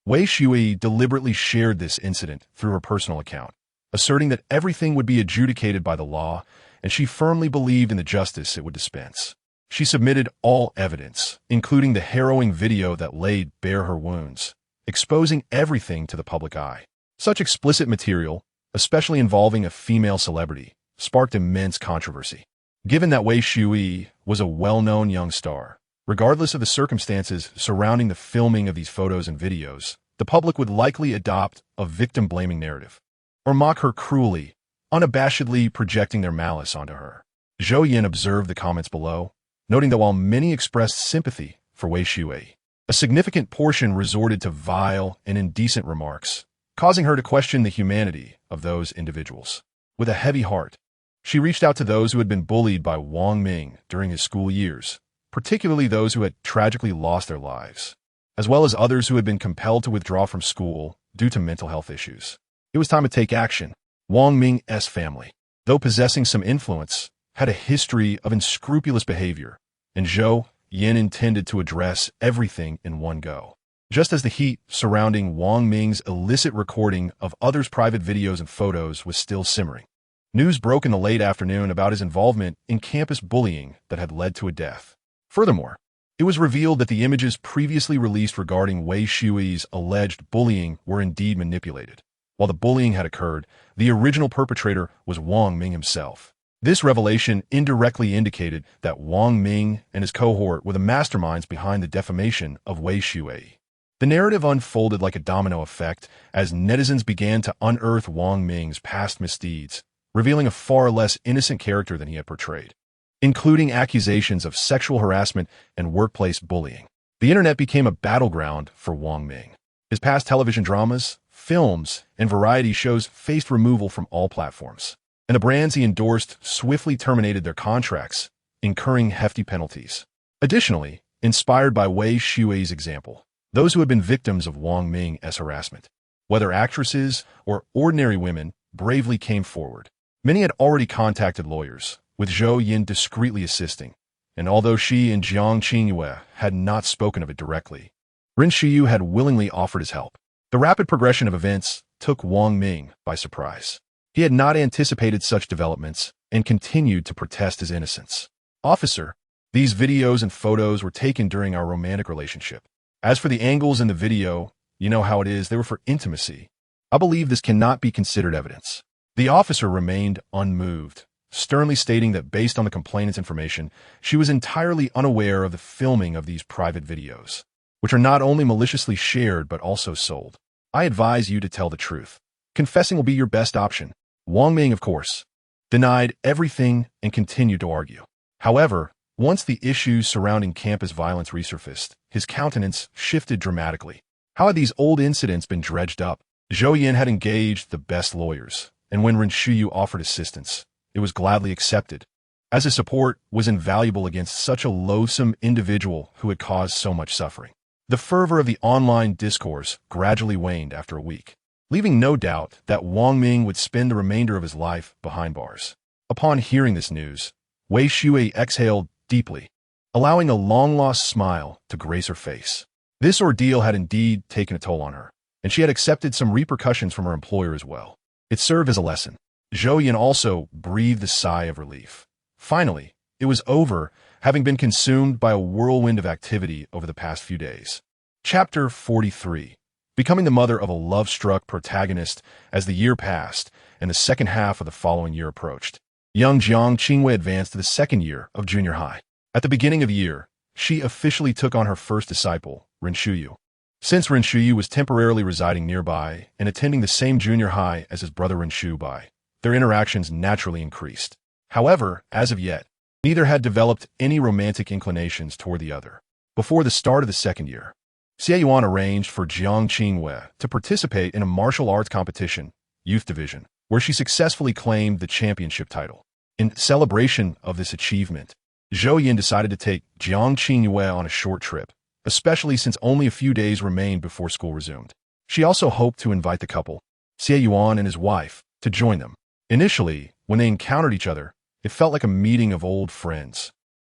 Wei Shui deliberately shared this incident through her personal account, asserting that everything would be adjudicated by the law, and she firmly believed in the justice it would dispense. She submitted all evidence, including the harrowing video that laid bare her wounds, exposing everything to the public eye. Such explicit material, especially involving a female celebrity, sparked immense controversy. Given that Wei Shui was a well-known young star, regardless of the circumstances surrounding the filming of these photos and videos, the public would likely adopt a victim-blaming narrative, or mock her cruelly, unabashedly projecting their malice onto her. Zhou Yan observed the comments below, noting that while many expressed sympathy for Wei Shui, a significant portion resorted to vile and indecent remarks, causing her to question the humanity of those individuals. With a heavy heart, she reached out to those who had been bullied by Wang Ming during his school years, particularly those who had tragically lost their lives, as well as others who had been compelled to withdraw from school due to mental health issues. It was time to take action. Wang Ming's family, though possessing some influence, had a history of unscrupulous behavior, and Zhou Yan intended to address everything in one go. Just as the heat surrounding Wang Ming's illicit recording of others' private videos and photos was still simmering, news broke in the late afternoon about his involvement in campus bullying that had led to a death. Furthermore, it was revealed that the images previously released regarding Wei Shui's alleged bullying were indeed manipulated. While the bullying had occurred, the original perpetrator was Wang Ming himself. This revelation indirectly indicated that Wang Ming and his cohort were the masterminds behind the defamation of Wei Shui. The narrative unfolded like a domino effect as netizens began to unearth Wang Ming's past misdeeds, revealing a far less innocent character than he had portrayed, including accusations of sexual harassment and workplace bullying. The internet became a battleground for Wang Ming. His past television dramas, films, and variety shows faced removal from all platforms, and the brands he endorsed swiftly terminated their contracts, incurring hefty penalties. Additionally, inspired by Wei Shui's example, those who had been victims of Wang Ming's harassment, whether actresses or ordinary women, bravely came forward. Many had already contacted lawyers, with Zhou Yan discreetly assisting, and although she and Jiang Qingyue had not spoken of it directly, Ren Shiyu had willingly offered his help. The rapid progression of events took Wang Ming by surprise. He had not anticipated such developments and continued to protest his innocence. "Officer, these videos and photos were taken during our romantic relationship. As for the angles in the video, you know how it is, they were for intimacy. I believe this cannot be considered evidence." The officer remained unmoved, sternly stating that based on the complainant's information, she was entirely unaware of the filming of these private videos, which are not only maliciously shared but also sold. "I advise you to tell the truth. Confessing will be your best option." Wang Ming, of course, denied everything and continued to argue. However, once the issues surrounding campus violence resurfaced, his countenance shifted dramatically. How had these old incidents been dredged up? Zhou Yan had engaged the best lawyers, and when Ren Shiyu offered assistance, it was gladly accepted, as his support was invaluable against such a loathsome individual who had caused so much suffering. The fervor of the online discourse gradually waned after a week, leaving no doubt that Wang Ming would spend the remainder of his life behind bars. Upon hearing this news, Wei Shui exhaled deeply, allowing a long-lost smile to grace her face. This ordeal had indeed taken a toll on her, and she had accepted some repercussions from her employer as well. It served as a lesson. Zhou Yan also breathed a sigh of relief. Finally, it was over, having been consumed by a whirlwind of activity over the past few days. Chapter 43. Becoming the mother of a love-struck protagonist as the year passed and the second half of the following year approached. Young Jiang Qingyue advanced to the second year of junior high. At the beginning of the year, she officially took on her first disciple, Ren Shiyu. Since Ren Shiyu was temporarily residing nearby and attending the same junior high as his brother Ren Shubai, their interactions naturally increased. However, as of yet, neither had developed any romantic inclinations toward the other. Before the start of the second year, Xie Yuan arranged for Jiang Qingyue to participate in a martial arts competition, youth division, where she successfully claimed the championship title. In celebration of this achievement, Zhou Yan decided to take Jiang Qingyue on a short trip, especially since only a few days remained before school resumed. She also hoped to invite the couple, Xie Yuan and his wife, to join them. Initially, when they encountered each other, it felt like a meeting of old friends.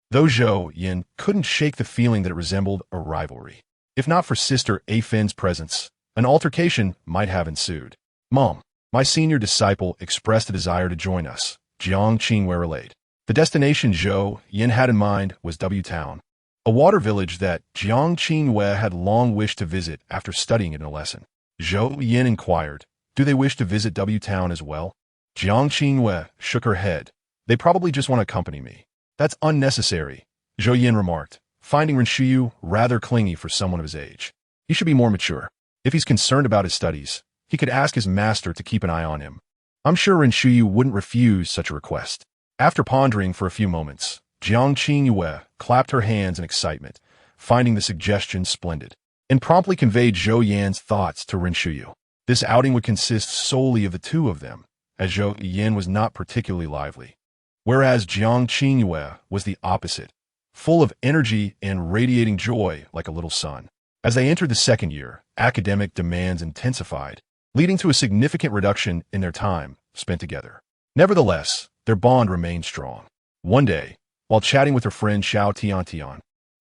Though Zhou Yan couldn't shake the feeling that it resembled a rivalry. If not for Sister Afin's presence, an altercation might have ensued. "Mom, my senior disciple expressed a desire to join us," Jiang Qingyue relayed. The destination Zhou Yan had in mind was W Town, a water village that Jiang Qingyue had long wished to visit after studying it in a lesson. Zhou Yan inquired, "Do they wish to visit W Town as well?" Jiang Qingyue shook her head. "They probably just want to accompany me." "That's unnecessary," Zhou Yan remarked, finding Ren Shiyu rather clingy for someone of his age. "He should be more mature. If he's concerned about his studies, he could ask his master to keep an eye on him. I'm sure Ren Shiyu wouldn't refuse such a request." After pondering for a few moments, Jiang Qingyue clapped her hands in excitement, finding the suggestion splendid, and promptly conveyed Zhou Yan's thoughts to Ren Shiyu. This outing would consist solely of the two of them, as Zhou Yan was not particularly lively, whereas Jiang Qingyue was the opposite, full of energy and radiating joy like a little sun. As they entered the second year, academic demands intensified, leading to a significant reduction in their time spent together. Nevertheless, their bond remained strong. One day, while chatting with her friend Xiao Tiantian,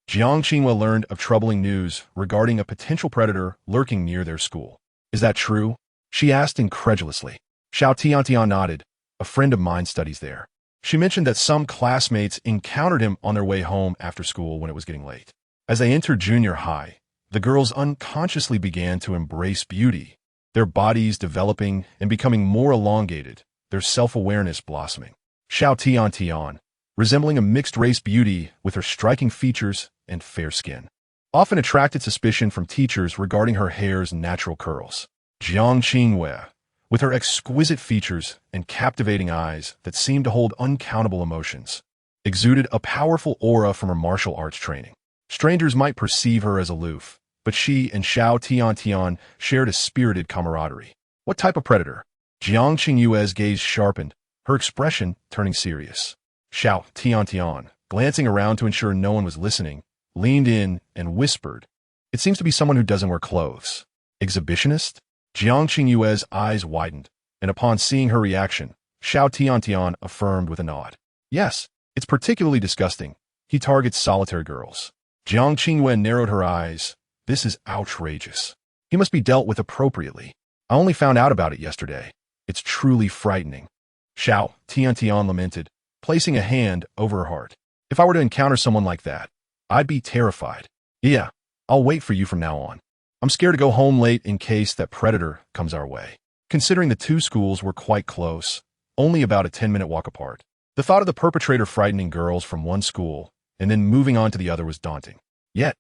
Jiang Qingyue learned of troubling news regarding a potential predator lurking near their school. "Is that true?" she asked incredulously. Xiao Tiantian nodded. "A friend of mine studies there." She mentioned that some classmates encountered him on their way home after school when it was getting late. As they entered junior high, the girls unconsciously began to embrace beauty, their bodies developing and becoming more elongated, their self-awareness blossoming. Xiao Tiantian, resembling a mixed-race beauty with her striking features and fair skin, often attracted suspicion from teachers regarding her hair's natural curls. Jiang Qingwei, with her exquisite features and captivating eyes that seemed to hold uncountable emotions, exuded a powerful aura from her martial arts training. Strangers might perceive her as aloof, but she and Xiao Tiantian shared a spirited camaraderie. What type of predator? Jiang Qingyue's gaze sharpened, her expression turning serious. Xiao Tiantian, glancing around to ensure no one was listening, leaned in and whispered, "It seems to be someone who doesn't wear clothes." Exhibitionist? Jiang Qingyue's eyes widened, and upon seeing her reaction, Xiao Tiantian affirmed with a nod. "Yes, it's particularly disgusting. He targets solitary girls." Jiang Qingyue narrowed her eyes. "This is outrageous. He must be dealt with appropriately. I only found out about it yesterday. It's truly frightening." Xiao Tiantian lamented, placing a hand over her heart. "If I were to encounter someone like that, I'd be terrified. Yeah, I'll wait for you from now on. I'm scared to go home late in case that predator comes our way." Considering the two schools were quite close, only about a 10-minute walk apart, the thought of the perpetrator frightening girls from one school and then moving on to the other was daunting. Yet,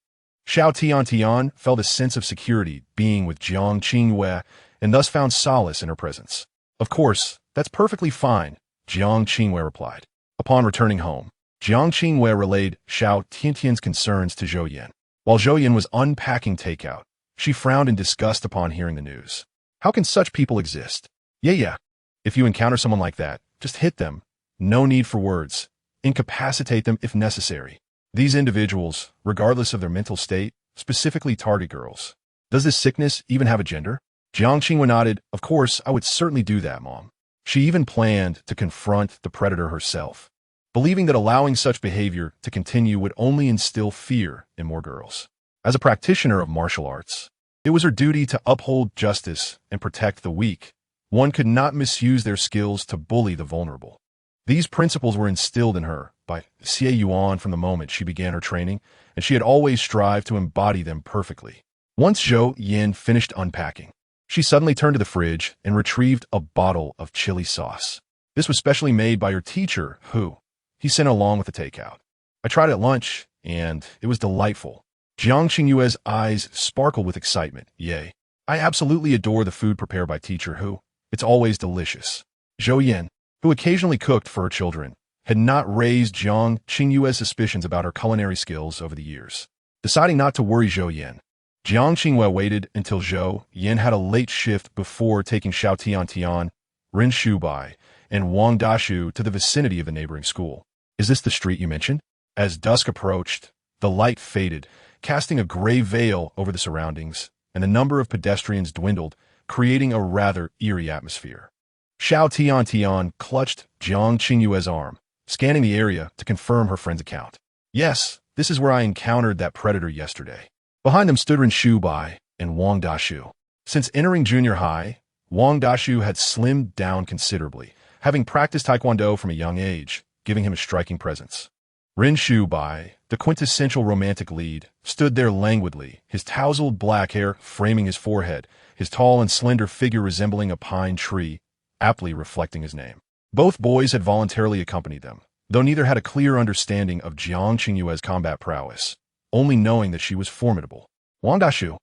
Xiao Tiantian felt a sense of security being with Jiang Qingyue and thus found solace in her presence. "Of course, that's perfectly fine," Jiang Qingyue replied. Upon returning home, Jiang Qingyue relayed Xiao Tiantian's concerns to Zhou Yan. While Zhou Yan was unpacking takeout, she frowned in disgust upon hearing the news. How can such people exist? Yeah. If you encounter someone like that, just hit them. No need for words. Incapacitate them if necessary. These individuals, regardless of their mental state, specifically target girls. Does this sickness even have a gender? Jiang Qingyue nodded. "Of course, I would certainly do that, Mom." She even planned to confront the predator herself, believing that allowing such behavior to continue would only instill fear in more girls. As a practitioner of martial arts, it was her duty to uphold justice and protect the weak. One could not misuse their skills to bully the vulnerable. These principles were instilled in her by Xie Yuan from the moment she began her training, and she had always strived to embody them perfectly. Once Zhou Yan finished unpacking, she suddenly turned to the fridge and retrieved a bottle of chili sauce. This was specially made by her teacher, who he sent along with the takeout. "I tried it at lunch, and it was delightful." Jiang Qingyue's eyes sparkled with excitement. "Yay. I absolutely adore the food prepared by teacher Hu. It's always delicious." Zhou Yan, who occasionally cooked for her children, had not raised Jiang Qingyue's suspicions about her culinary skills over the years. Deciding not to worry Zhou Yan, Jiang Qingyue waited until Zhou Yan had a late shift before taking Xiao Tiantian, Ren Shubai, and Wang Dashu to the vicinity of the neighboring school. "Is this the street you mentioned?" As dusk approached, the light faded, casting a gray veil over the surroundings, and the number of pedestrians dwindled, creating a rather eerie atmosphere. Xiao Tiantian clutched Jiang Qingyue's arm, scanning the area to confirm her friend's account. "Yes, this is where I encountered that predator yesterday." Behind them stood Ren Shubai and Wang Dashu. Since entering junior high, Wang Dashu had slimmed down considerably, having practiced taekwondo from a young age, giving him a striking presence. Ren Shubai, the quintessential romantic lead, stood there languidly, his tousled black hair framing his forehead, his tall and slender figure resembling a pine tree, aptly reflecting his name. Both boys had voluntarily accompanied them, though neither had a clear understanding of Jiang Qingyue's combat prowess, only knowing that she was formidable. Wang Dashu,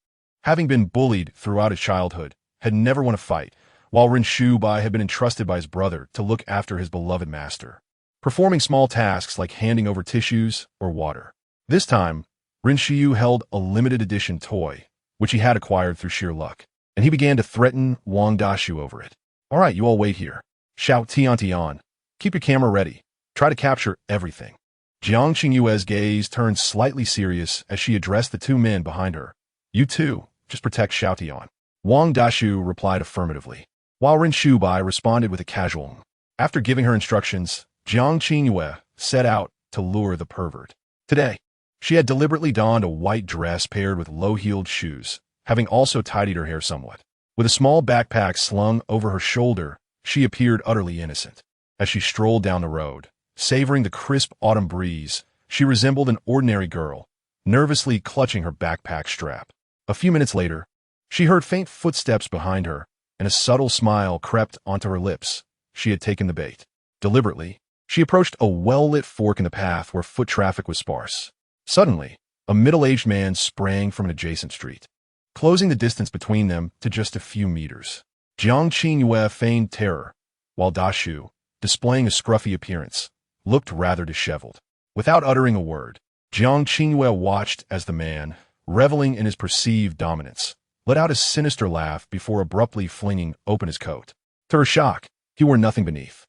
having been bullied throughout his childhood, had never won a fight, while Ren Shubai had been entrusted by his brother to look after his beloved master, performing small tasks like handing over tissues or water. This time, Ren Shiyu held a limited edition toy, which he had acquired through sheer luck, and he began to threaten Wang Dashu over it. "All right, you all wait here. Xiao Tiantian, keep your camera ready. Try to capture everything." Jiang Qingyue's gaze turned slightly serious as she addressed the two men behind her. "You too, just protect Xiao Tian." Wang Dashu replied affirmatively, while Ren Shubai responded with a casual. After giving her instructions, Jiang Qingyue set out to lure the pervert. Today, she had deliberately donned a white dress paired with low-heeled shoes, having also tidied her hair somewhat. With a small backpack slung over her shoulder, she appeared utterly innocent. As she strolled down the road, savoring the crisp autumn breeze, she resembled an ordinary girl, nervously clutching her backpack strap. A few minutes later, she heard faint footsteps behind her, and a subtle smile crept onto her lips. She had taken the bait. Deliberately, she approached a well-lit fork in the path where foot traffic was sparse. Suddenly, a middle-aged man sprang from an adjacent street, closing the distance between them to just a few meters. Jiang Qingyue feigned terror, while Da Shu, displaying a scruffy appearance, looked rather disheveled. Without uttering a word, Jiang Qingyue watched as the man, reveling in his perceived dominance, let out a sinister laugh before abruptly flinging open his coat. To her shock, he wore nothing beneath.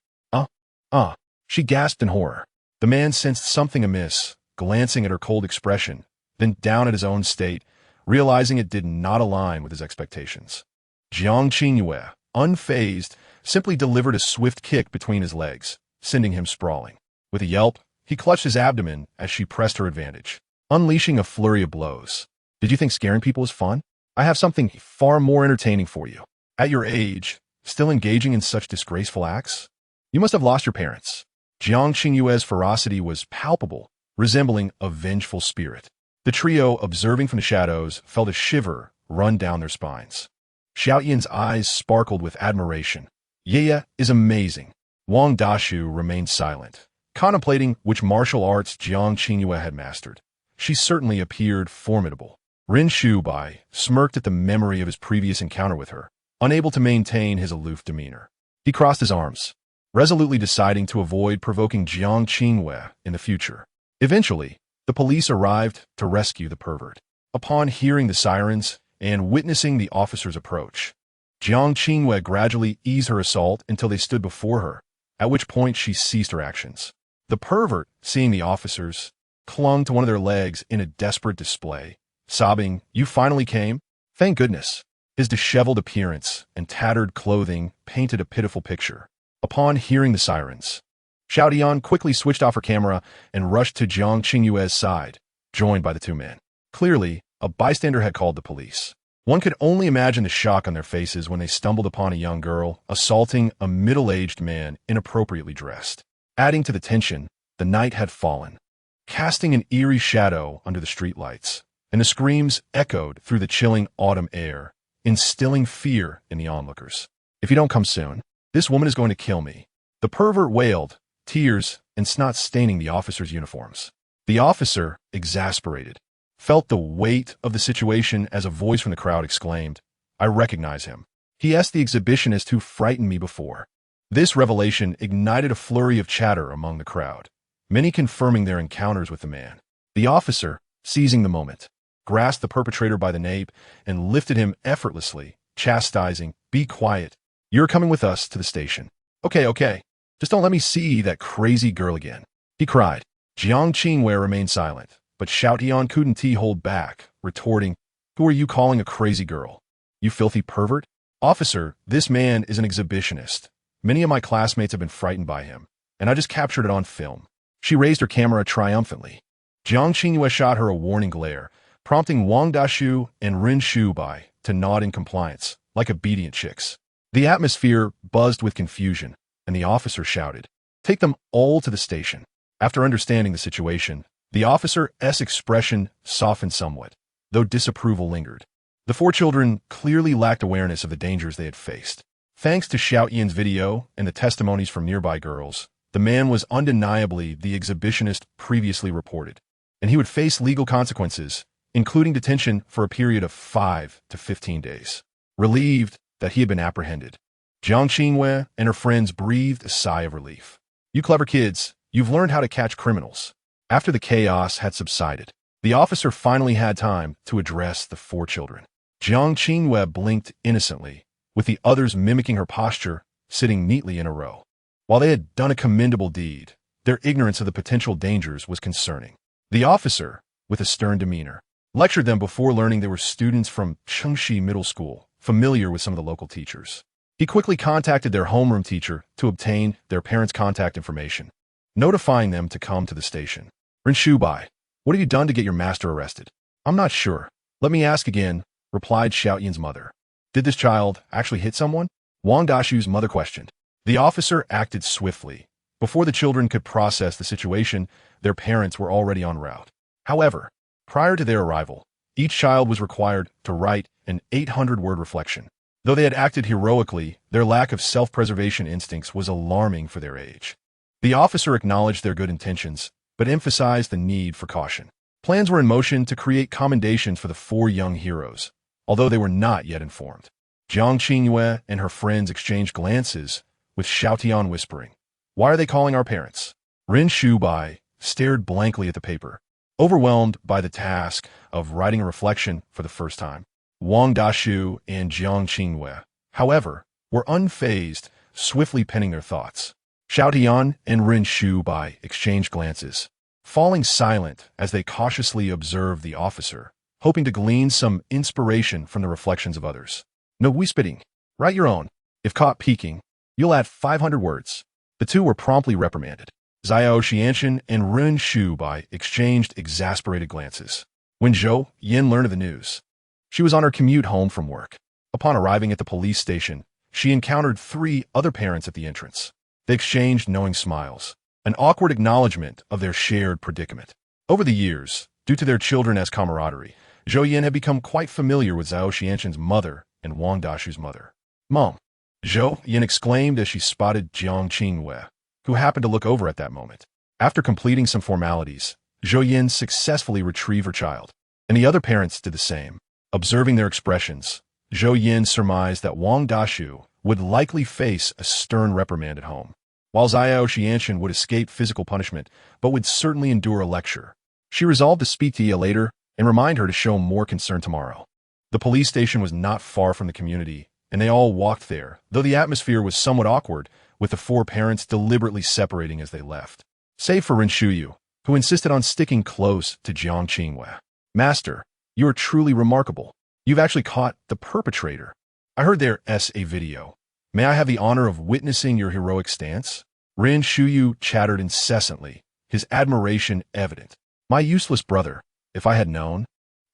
She gasped in horror. The man sensed something amiss, glancing at her cold expression, then down at his own state, realizing it did not align with his expectations. Jiang Qingyue, unfazed, simply delivered a swift kick between his legs, sending him sprawling. With a yelp, he clutched his abdomen as she pressed her advantage, unleashing a flurry of blows. Did you think scaring people is fun? I have something far more entertaining for you. At your age, still engaging in such disgraceful acts? You must have lost your parents. Jiang Qingyue's ferocity was palpable, resembling a vengeful spirit. The trio, observing from the shadows, felt a shiver run down their spines. Xiao Yan's eyes sparkled with admiration. Ye is amazing. Wang Dashu remained silent, contemplating which martial arts Jiang Qingyue had mastered. She certainly appeared formidable. Rin Shubai smirked at the memory of his previous encounter with her, unable to maintain his aloof demeanor. He crossed his arms, resolutely deciding to avoid provoking Jiang Qingyue in the future. Eventually, the police arrived to rescue the pervert. Upon hearing the sirens and witnessing the officer's approach, Jiang Qingyue gradually eased her assault until they stood before her, at which point she ceased her actions. The pervert, seeing the officers, clung to one of their legs in a desperate display, sobbing, "You finally came? Thank goodness." His disheveled appearance and tattered clothing painted a pitiful picture. Upon hearing the sirens, Xiao Yan quickly switched off her camera and rushed to Jiang Qingyue's side, joined by the two men. Clearly, a bystander had called the police. One could only imagine the shock on their faces when they stumbled upon a young girl assaulting a middle-aged man inappropriately dressed. Adding to the tension, the night had fallen, casting an eerie shadow under the streetlights, and the screams echoed through the chilling autumn air, instilling fear in the onlookers. "If you don't come soon, this woman is going to kill me," the pervert wailed, tears and snot staining the officers' uniforms. The officer, exasperated, felt the weight of the situation as a voice from the crowd exclaimed, "I recognize him. He is the exhibitionist who frightened me before." This revelation ignited a flurry of chatter among the crowd, many confirming their encounters with the man. The officer, seizing the moment, grasped the perpetrator by the nape and lifted him effortlessly, chastising, "Be quiet. You're coming with us to the station." Okay. Just don't let me see that crazy girl again," he cried. Jiang Qingyue remained silent, but Xiao Yan couldn't hold back, retorting, "Who are you calling a crazy girl? You filthy pervert? Officer, this man is an exhibitionist. Many of my classmates have been frightened by him, and I just captured it on film." She raised her camera triumphantly. Jiang Qingyue shot her a warning glare, prompting Wang Dashu and Rin Shubai to nod in compliance, like obedient chicks. The atmosphere buzzed with confusion, and the officer shouted, "Take them all to the station." After understanding the situation, the officer's expression softened somewhat, though disapproval lingered. The four children clearly lacked awareness of the dangers they had faced. Thanks to Xiao Yan's video and the testimonies from nearby girls, the man was undeniably the exhibitionist previously reported, and he would face legal consequences, including detention for a period of 5 to 15 days. Relieved that he had been apprehended, Jiang Qingyue and her friends breathed a sigh of relief. "You clever kids, you've learned how to catch criminals." After the chaos had subsided, the officer finally had time to address the four children. Jiang Qingyue blinked innocently, with the others mimicking her posture, sitting neatly in a row. While they had done a commendable deed, their ignorance of the potential dangers was concerning. The officer, with a stern demeanor, lectured them before learning they were students from Chengxi Middle School, familiar with some of the local teachers. He quickly contacted their homeroom teacher to obtain their parents' contact information, notifying them to come to the station. "Rin Shubai, what have you done to get your master arrested?" "I'm not sure. Let me ask again," replied Xiao Yan's mother. "Did this child actually hit someone?" Wang Dashu's mother questioned. The officer acted swiftly. Before the children could process the situation, their parents were already en route. However, prior to their arrival, each child was required to write an 800-word reflection. Though they had acted heroically, their lack of self-preservation instincts was alarming for their age. The officer acknowledged their good intentions, but emphasized the need for caution. Plans were in motion to create commendations for the four young heroes, although they were not yet informed. Jiang Qingyue and her friends exchanged glances, with Zhou Yan whispering, "Why are they calling our parents?" Ren Shubai stared blankly at the paper, overwhelmed by the task of writing a reflection for the first time. Wang Dashu and Jiang Qingyue, however, were unfazed, swiftly penning their thoughts. Zhou Yan and Ren Shubai exchanged glances, falling silent as they cautiously observed the officer, hoping to glean some inspiration from the reflections of others. "No whispering. Write your own. If caught peeking, you'll add 500 words. The two were promptly reprimanded. Zhou Xianchen and Ren Shubai exchanged exasperated glances. When Zhou Yan learned of the news, she was on her commute home from work. Upon arriving at the police station, she encountered 3 other parents at the entrance. They exchanged knowing smiles, an awkward acknowledgement of their shared predicament. Over the years, due to their children as camaraderie, Zhou Yan had become quite familiar with Zhou Xianchen's mother and Wang Dashu's mother. "Mom," Zhou Yan exclaimed as she spotted Jiang Qingyue, who happened to look over at that moment. After completing some formalities, Zhou Yan successfully retrieved her child, and the other parents did the same. Observing their expressions, Zhou Yan surmised that Wang Dashu would likely face a stern reprimand at home, while Zhou Xianchen would escape physical punishment but would certainly endure a lecture. She resolved to speak to Ye later and remind her to show more concern tomorrow. The police station was not far from the community, and they all walked there, though the atmosphere was somewhat awkward, with the 4 parents deliberately separating as they left. Save for Ren Shuyu, who insisted on sticking close to Jiang Qingyue. "Master, you are truly remarkable. You've actually caught the perpetrator. I heard there's a video. May I have the honor of witnessing your heroic stance?" Ren Shuyu chattered incessantly, his admiration evident. "My useless brother, if I had known,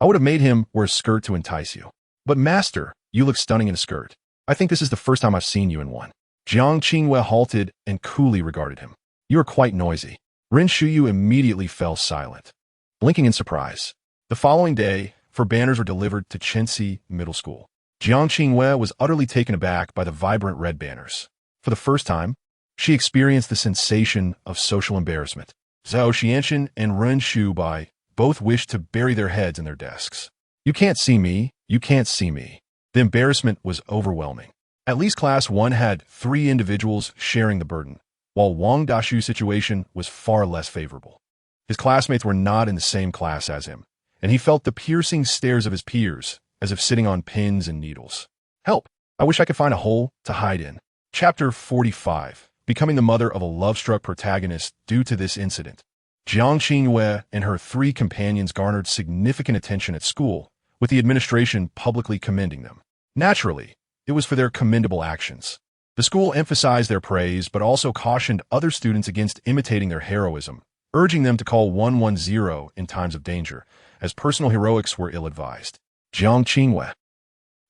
I would have made him wear a skirt to entice you. But master, you look stunning in a skirt. I think this is the first time I've seen you in one." Jiang Qingyue halted and coolly regarded him. "You are quite noisy." Ren Shuyu immediately fell silent, blinking in surprise. The following day, 4 banners were delivered to Chenxi Middle School. Jiang Qingyue was utterly taken aback by the vibrant red banners. For the first time, she experienced the sensation of social embarrassment. Zhou Xianchen and Ren Shubai both wished to bury their heads in their desks. "You can't see me, you can't see me." The embarrassment was overwhelming. At least Class 1 had 3 individuals sharing the burden, while Wang Dashu's situation was far less favorable. His classmates were not in the same class as him, and he felt the piercing stares of his peers, as if sitting on pins and needles. "Help! I wish I could find a hole to hide in." Chapter 45, becoming the mother of a love-struck protagonist due to this incident. Jiang Qingyue and her 3 companions garnered significant attention at school, with the administration publicly commending them. Naturally, it was for their commendable actions. The school emphasized their praise but also cautioned other students against imitating their heroism, urging them to call 110 in times of danger, as personal heroics were ill-advised. Jiang Qingyue.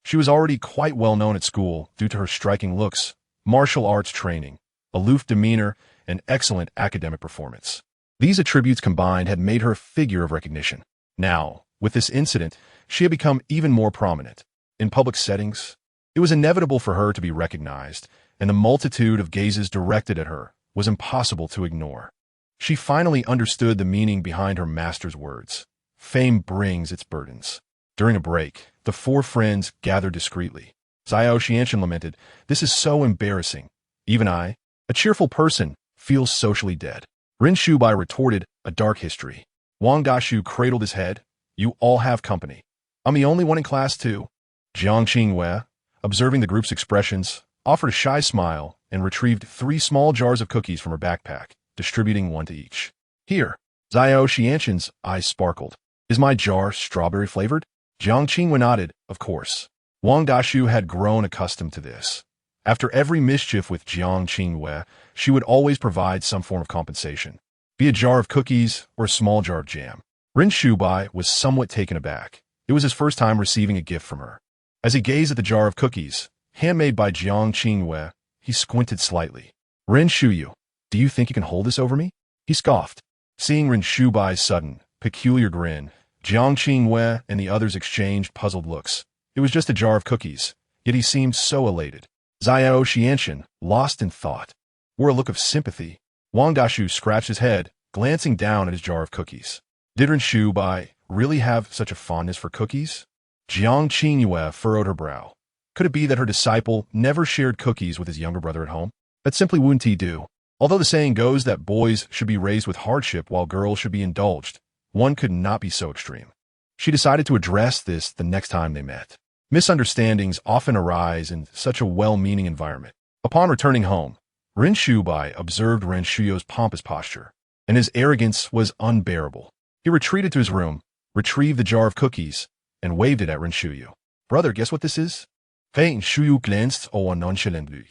She was already quite well known at school due to her striking looks, martial arts training, aloof demeanor, and excellent academic performance. These attributes combined had made her a figure of recognition. Now, with this incident, she had become even more prominent. In public settings, it was inevitable for her to be recognized, and the multitude of gazes directed at her was impossible to ignore. She finally understood the meaning behind her master's words. Fame brings its burdens. During a break, the 4 friends gathered discreetly. Zhou Xianchen lamented, "This is so embarrassing. Even I, a cheerful person, feels socially dead." Ren Shubai retorted, "A dark history." Wang Dashu cradled his head, "You all have company. I'm the only one in class too." Jiang Qingyue, observing the group's expressions, offered a shy smile and retrieved 3 small jars of cookies from her backpack, distributing 1 to each. "Here." Zhou Xianchen's eyes sparkled. "Is my jar strawberry-flavored?" Jiang Qingyue nodded, "Of course." Wang Dashu had grown accustomed to this. After every mischief with Jiang Qingyue, she would always provide some form of compensation, be a jar of cookies or a small jar of jam. Ren Shubai was somewhat taken aback. It was his first time receiving a gift from her. As he gazed at the jar of cookies, handmade by Jiang Qingyue, he squinted slightly. "Ren Shuyu, do you think you can hold this over me?" He scoffed. Seeing Ren Shubai's sudden, peculiar grin, Jiang Qingyue and the others exchanged puzzled looks. It was just a jar of cookies, yet he seemed so elated. Zhou Xianchen, lost in thought, wore a look of sympathy. Wang Dashu scratched his head, glancing down at his jar of cookies. Did Ren Shubai really have such a fondness for cookies? Jiang Qingyue furrowed her brow. Could it be that her disciple never shared cookies with his younger brother at home? That simply wouldn't he do. Although the saying goes that boys should be raised with hardship while girls should be indulged, one could not be so extreme. She decided to address this the next time they met. Misunderstandings often arise in such a well-meaning environment. Upon returning home, Ren Shubai observed Ren Shuyu's pompous posture, and his arrogance was unbearable. He retreated to his room, retrieved the jar of cookies, and waved it at Ren Shuyu. Brother, guess what this is? Ren Shuyu glanced nonchalantly.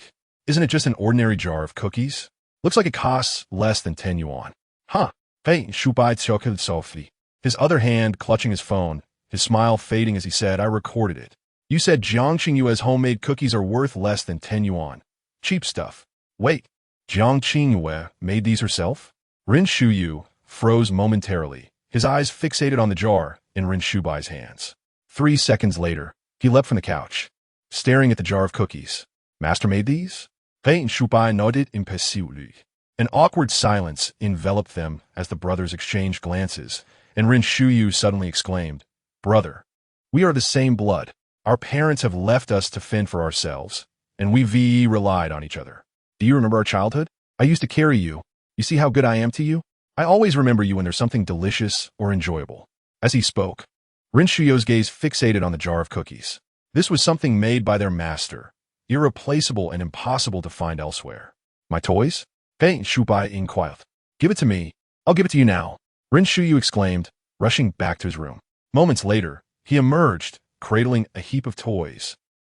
Isn't it just an ordinary jar of cookies? Looks like it costs less than 10 yuan. Huh. Ren Shubai chuckled softly, his other hand clutching his phone, his smile fading as he said, I recorded it. You said Jiang Qingyue's homemade cookies are worth less than 10 yuan. Cheap stuff. Wait, Jiang Qingyue made these herself? Ren Shuyu froze momentarily, his eyes fixated on the jar in Ren Shubai's hands. 3 seconds later, he leapt from the couch, staring at the jar of cookies. Master made these? Ren Shubai nodded impassively. An awkward silence enveloped them as the brothers exchanged glances, and Ren Shuyu suddenly exclaimed, Brother, we are the same blood. Our parents have left us to fend for ourselves, and we relied on each other. Do you remember our childhood? I used to carry you. You see how good I am to you? I always remember you when there's something delicious or enjoyable. As he spoke, Ren Shuyu's gaze fixated on the jar of cookies. This was something made by their master, irreplaceable and impossible to find elsewhere. My toys? Ren Shubai inquired. Give it to me. I'll give it to you now. Ren Shuyu exclaimed, rushing back to his room. Moments later, he emerged, cradling a heap of toys,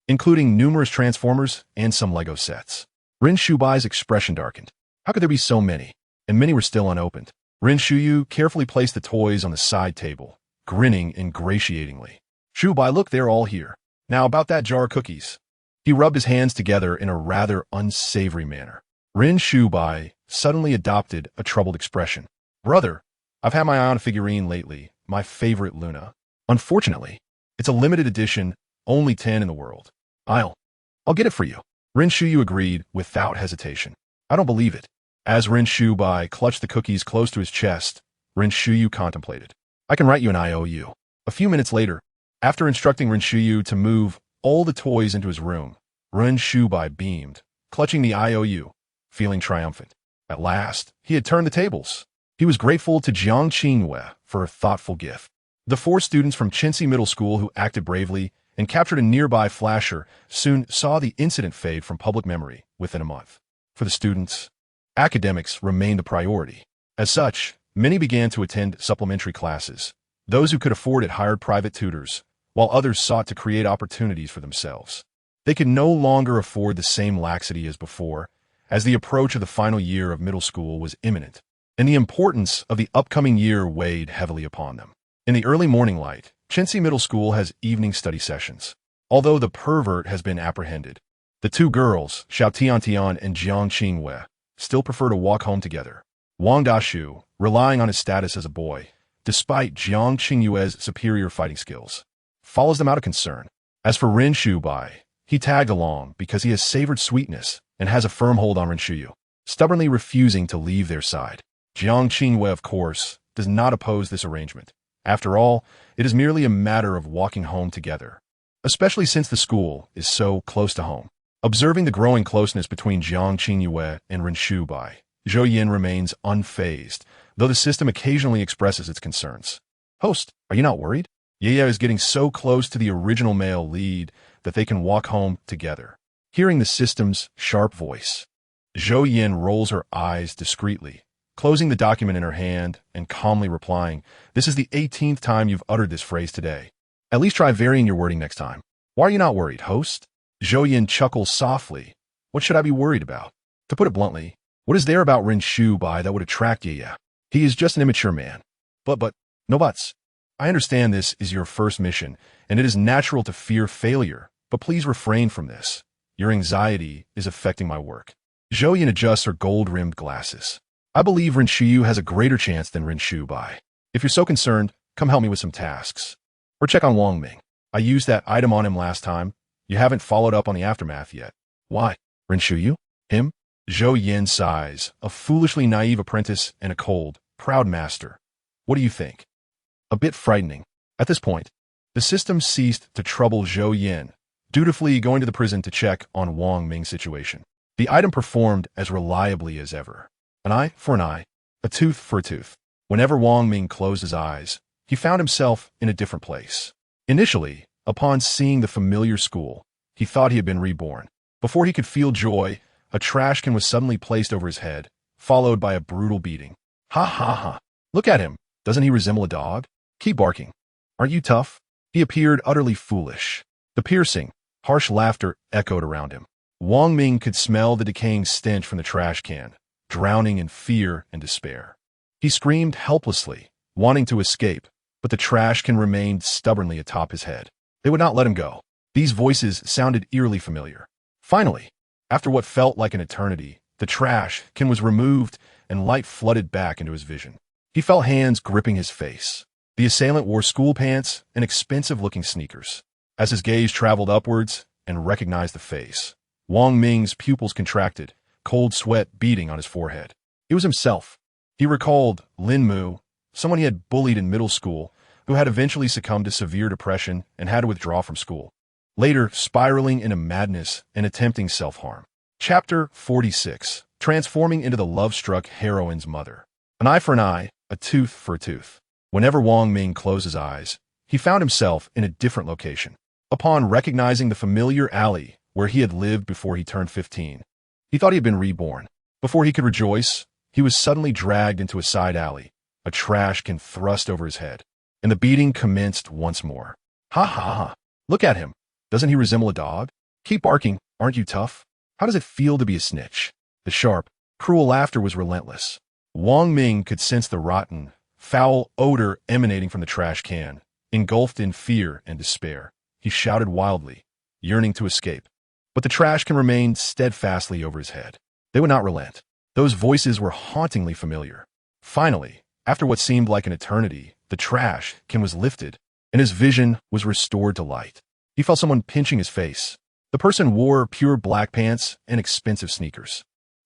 including numerous Transformers and some Lego sets. Ren Shubai's expression darkened. How could there be so many? And many were still unopened. Ren Shuyu carefully placed the toys on the side table, grinning ingratiatingly. Shubai, look, they're all here. Now about that jar of cookies. He rubbed his hands together in a rather unsavory manner. Ren Shubai suddenly adopted a troubled expression. Brother, I've had my eye on a figurine lately, my favorite Luna. Unfortunately, it's a limited edition, only 10 in the world. I'll get it for you. Ren Shuyu agreed without hesitation. I don't believe it. As Ren Shubai clutched the cookies close to his chest, Ren Shuyu contemplated. I can write you an IOU. A few minutes later, after instructing Ren Shuyu to move all the toys into his room, Ren Shubai beamed, clutching the IOU, feeling triumphant. At last, he had turned the tables. He was grateful to Jiang Qingyue for her thoughtful gift. The 4 students from Chincy Middle School who acted bravely and captured a nearby flasher soon saw the incident fade from public memory within a month. For the students, academics remained a priority. As such, many began to attend supplementary classes. Those who could afford it hired private tutors, while others sought to create opportunities for themselves. They could no longer afford the same laxity as before, as the approach of the final year of middle school was imminent, and the importance of the upcoming year weighed heavily upon them. In the early morning light, Chincy Middle School has evening study sessions. Although the pervert has been apprehended, the 2 girls, Xiao Tiantian and Jiang Qingyue, still prefer to walk home together. Wang Dashu, relying on his status as a boy, despite Jiang Qingyue's superior fighting skills, follows them out of concern. As for Ren Shubai, he tagged along because he has savored sweetness and has a firm hold on Ren Shuyu, stubbornly refusing to leave their side. Jiang Qingyue, of course, does not oppose this arrangement. After all, it is merely a matter of walking home together, especially since the school is so close to home. Observing the growing closeness between Jiang Qingyue and Ren Shubai, Zhou Yan remains unfazed, though the system occasionally expresses its concerns. Host, are you not worried? Ye is getting so close to the original male lead that they can walk home together. Hearing the system's sharp voice, Zhou Yan rolls her eyes discreetly, closing the document in her hand and calmly replying, this is the 18th time you've uttered this phrase today. At least try varying your wording next time. Why are you not worried, host? Zhou Yan chuckles softly. What should I be worried about? To put it bluntly, what is there about Ren Shubai that would attract you? He is just an immature man. But, no buts. I understand this is your first mission, and it is natural to fear failure, but please refrain from this. Your anxiety is affecting my work. Zhou Yan adjusts her gold-rimmed glasses. I believe Ren Shuyu has a greater chance than Ren Shubai. If you're so concerned, come help me with some tasks. Or check on Wang Ming. I used that item on him last time. You haven't followed up on the aftermath yet. Why? Ren Shuyu? Him? Zhou Yan sighs, a foolishly naive apprentice and a cold, proud master. What do you think? a bit frightening. At this point, the system ceased to trouble Zhou Yan, dutifully going to the prison to check on Wang Ming's situation. The item performed as reliably as ever. An eye for an eye, a tooth for a tooth. Whenever Wang Ming closed his eyes, he found himself in a different place. Initially, upon seeing the familiar school, he thought he had been reborn. Before he could feel joy, a trash can was suddenly placed over his head, followed by a brutal beating. Ha ha ha. Look at him. Doesn't he resemble a dog? Keep barking. Aren't you tough? He appeared utterly foolish. The piercing, harsh laughter echoed around him. Wang Ming could smell the decaying stench from the trash can, drowning in fear and despair. He screamed helplessly, wanting to escape, but the trash can remained stubbornly atop his head. They would not let him go. These voices sounded eerily familiar. Finally, after what felt like an eternity, the trash can was removed and light flooded back into his vision. He felt hands gripping his face. The assailant wore school pants and expensive-looking sneakers. As his gaze traveled upwards and recognized the face, Wang Ming's pupils contracted, cold sweat beading on his forehead. It was himself. He recalled Lin Mu, someone he had bullied in middle school, who had eventually succumbed to severe depression and had to withdraw from school, later spiraling into madness and attempting self-harm. Chapter 46. Transforming into the love-struck heroine's mother. An eye for an eye, a tooth for a tooth. Whenever Wang Ming closed his eyes, he found himself in a different location. Upon recognizing the familiar alley where he had lived before he turned 15, he thought he had been reborn. Before he could rejoice, he was suddenly dragged into a side alley, a trash can thrust over his head, and the beating commenced once more. Ha ha ha. Look at him. Doesn't he resemble a dog? Keep barking. Aren't you tough? How does it feel to be a snitch? The sharp, cruel laughter was relentless. Wang Ming could sense the rotten, foul odor emanating from the trash can. Engulfed in fear and despair, he shouted wildly, yearning to escape. But the trash can remained steadfastly over his head. They would not relent. Those voices were hauntingly familiar. Finally, after what seemed like an eternity, the trash can was lifted, and his vision was restored to light. He felt someone pinching his face. The person wore pure black pants and expensive sneakers.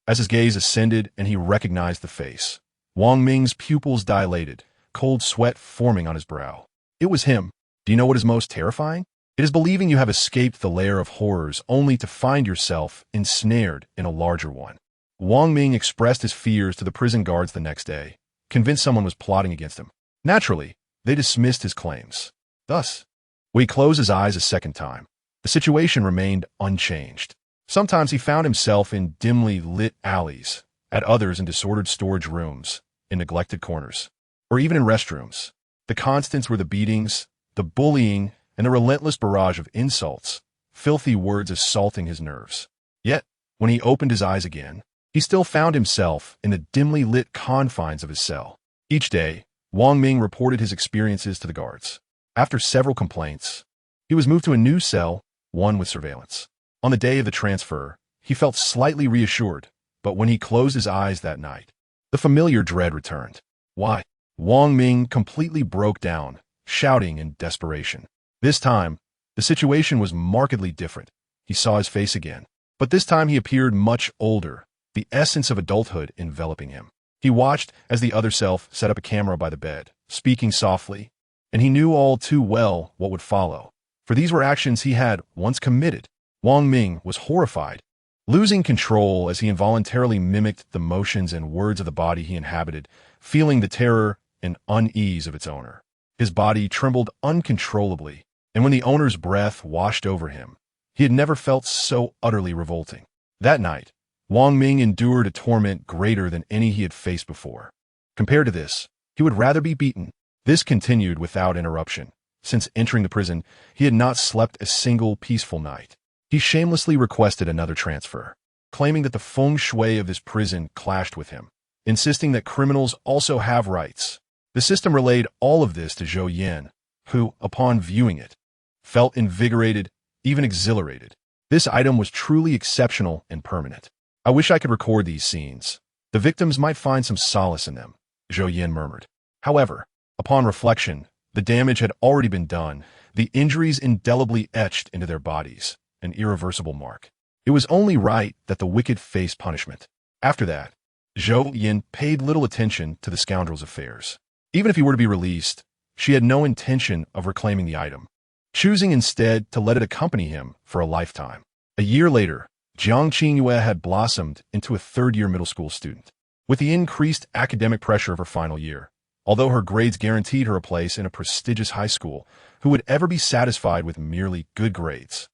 As his gaze ascended and he recognized the face, Wang Ming's pupils dilated, cold sweat forming on his brow. It was him. Do you know what is most terrifying? It is believing you have escaped the lair of horrors only to find yourself ensnared in a larger one. Wang Ming expressed his fears to the prison guards the next day, convinced someone was plotting against him. Naturally, they dismissed his claims. Thus, when he closed his eyes a second time, the situation remained unchanged. Sometimes he found himself in dimly lit alleys, at others in disordered storage rooms, in neglected corners, or even in restrooms. The constants were the beatings, the bullying, and the relentless barrage of insults, filthy words assaulting his nerves. Yet, when he opened his eyes again, he still found himself in the dimly lit confines of his cell. Each day, Wang Ming reported his experiences to the guards. After several complaints, he was moved to a new cell, one with surveillance. On the day of the transfer, he felt slightly reassured, but when he closed his eyes that night, the familiar dread returned. Why? Wang Ming completely broke down, shouting in desperation. This time, the situation was markedly different. He saw his face again, but this time he appeared much older, the essence of adulthood enveloping him. He watched as the other self set up a camera by the bed, speaking softly, and he knew all too well what would follow, for these were actions he had once committed. Wang Ming was horrified, losing control as he involuntarily mimicked the motions and words of the body he inhabited, feeling the terror and unease of its owner. His body trembled uncontrollably, and when the owner's breath washed over him, he had never felt so utterly revolting. That night, Wang Ming endured a torment greater than any he had faced before. Compared to this, he would rather be beaten. This continued without interruption. Since entering the prison, he had not slept a single peaceful night. He shamelessly requested another transfer, claiming that the feng shui of this prison clashed with him, insisting that criminals also have rights. The system relayed all of this to Zhou Yan, who, upon viewing it, felt invigorated, even exhilarated. This item was truly exceptional and permanent. I wish I could record these scenes. The victims might find some solace in them, Zhou Yan murmured. However, upon reflection, the damage had already been done, the injuries indelibly etched into their bodies, an irreversible mark. It was only right that the wicked face punishment. After that, Zhou Yan paid little attention to the scoundrel's affairs. Even if he were to be released, she had no intention of reclaiming the item, choosing instead to let it accompany him for a lifetime. A year later, Jiang Qingyue had blossomed into a third-year middle school student. With the increased academic pressure of her final year, although her grades guaranteed her a place in a prestigious high school, who would ever be satisfied with merely good grades?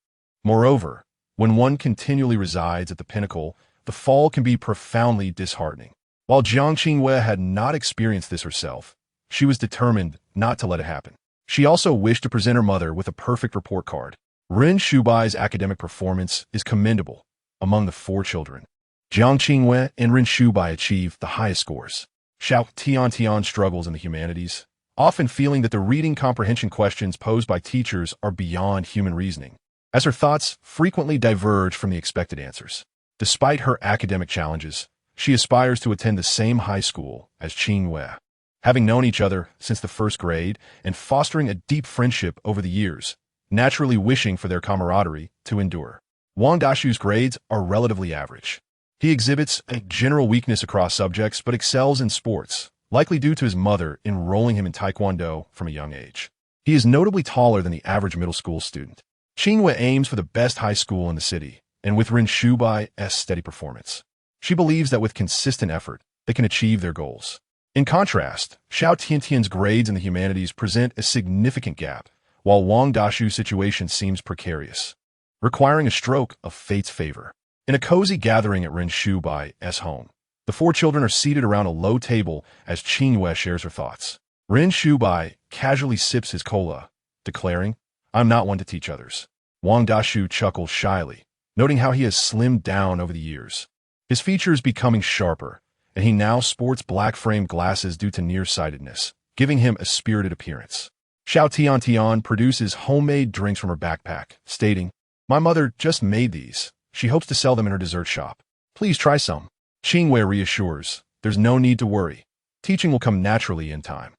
Moreover, when one continually resides at the pinnacle, the fall can be profoundly disheartening. While Jiang Qingyue had not experienced this herself, she was determined not to let it happen. She also wished to present her mother with a perfect report card. Ren Shubai's academic performance is commendable. Among the 4 children, Jiang Qingyue and Ren Shubai achieved the highest scores. Xiao Tian struggles in the humanities, often feeling that the reading comprehension questions posed by teachers are beyond human reasoning, as her thoughts frequently diverge from the expected answers. Despite her academic challenges, she aspires to attend the same high school as Qingyue. Having known each other since the 1st grade and fostering a deep friendship over the years, naturally wishing for their camaraderie to endure. Wang Dashu's grades are relatively average. He exhibits a general weakness across subjects but excels in sports, likely due to his mother enrolling him in taekwondo from a young age. He is notably taller than the average middle school student. Qingyue aims for the best high school in the city, and with Ren Shubai's steady performance, she believes that with consistent effort, they can achieve their goals. In contrast, Xiao Tiantian's grades in the humanities present a significant gap, while Wang Dashu's situation seems precarious, requiring a stroke of fate's favor. In a cozy gathering at Ren Shubai's home, the 4 children are seated around a low table as Qingyue shares her thoughts. Ren Shubai casually sips his cola, declaring, "I'm not one to teach others." Wang Dashu chuckles shyly, noting how he has slimmed down over the years, his features becoming sharper, and he now sports black-framed glasses due to nearsightedness, giving him a spirited appearance. Xiao Tian produces homemade drinks from her backpack, stating, "My mother just made these. She hopes to sell them in her dessert shop. Please try some." Qingyue reassures, "There's no need to worry. Teaching will come naturally in time."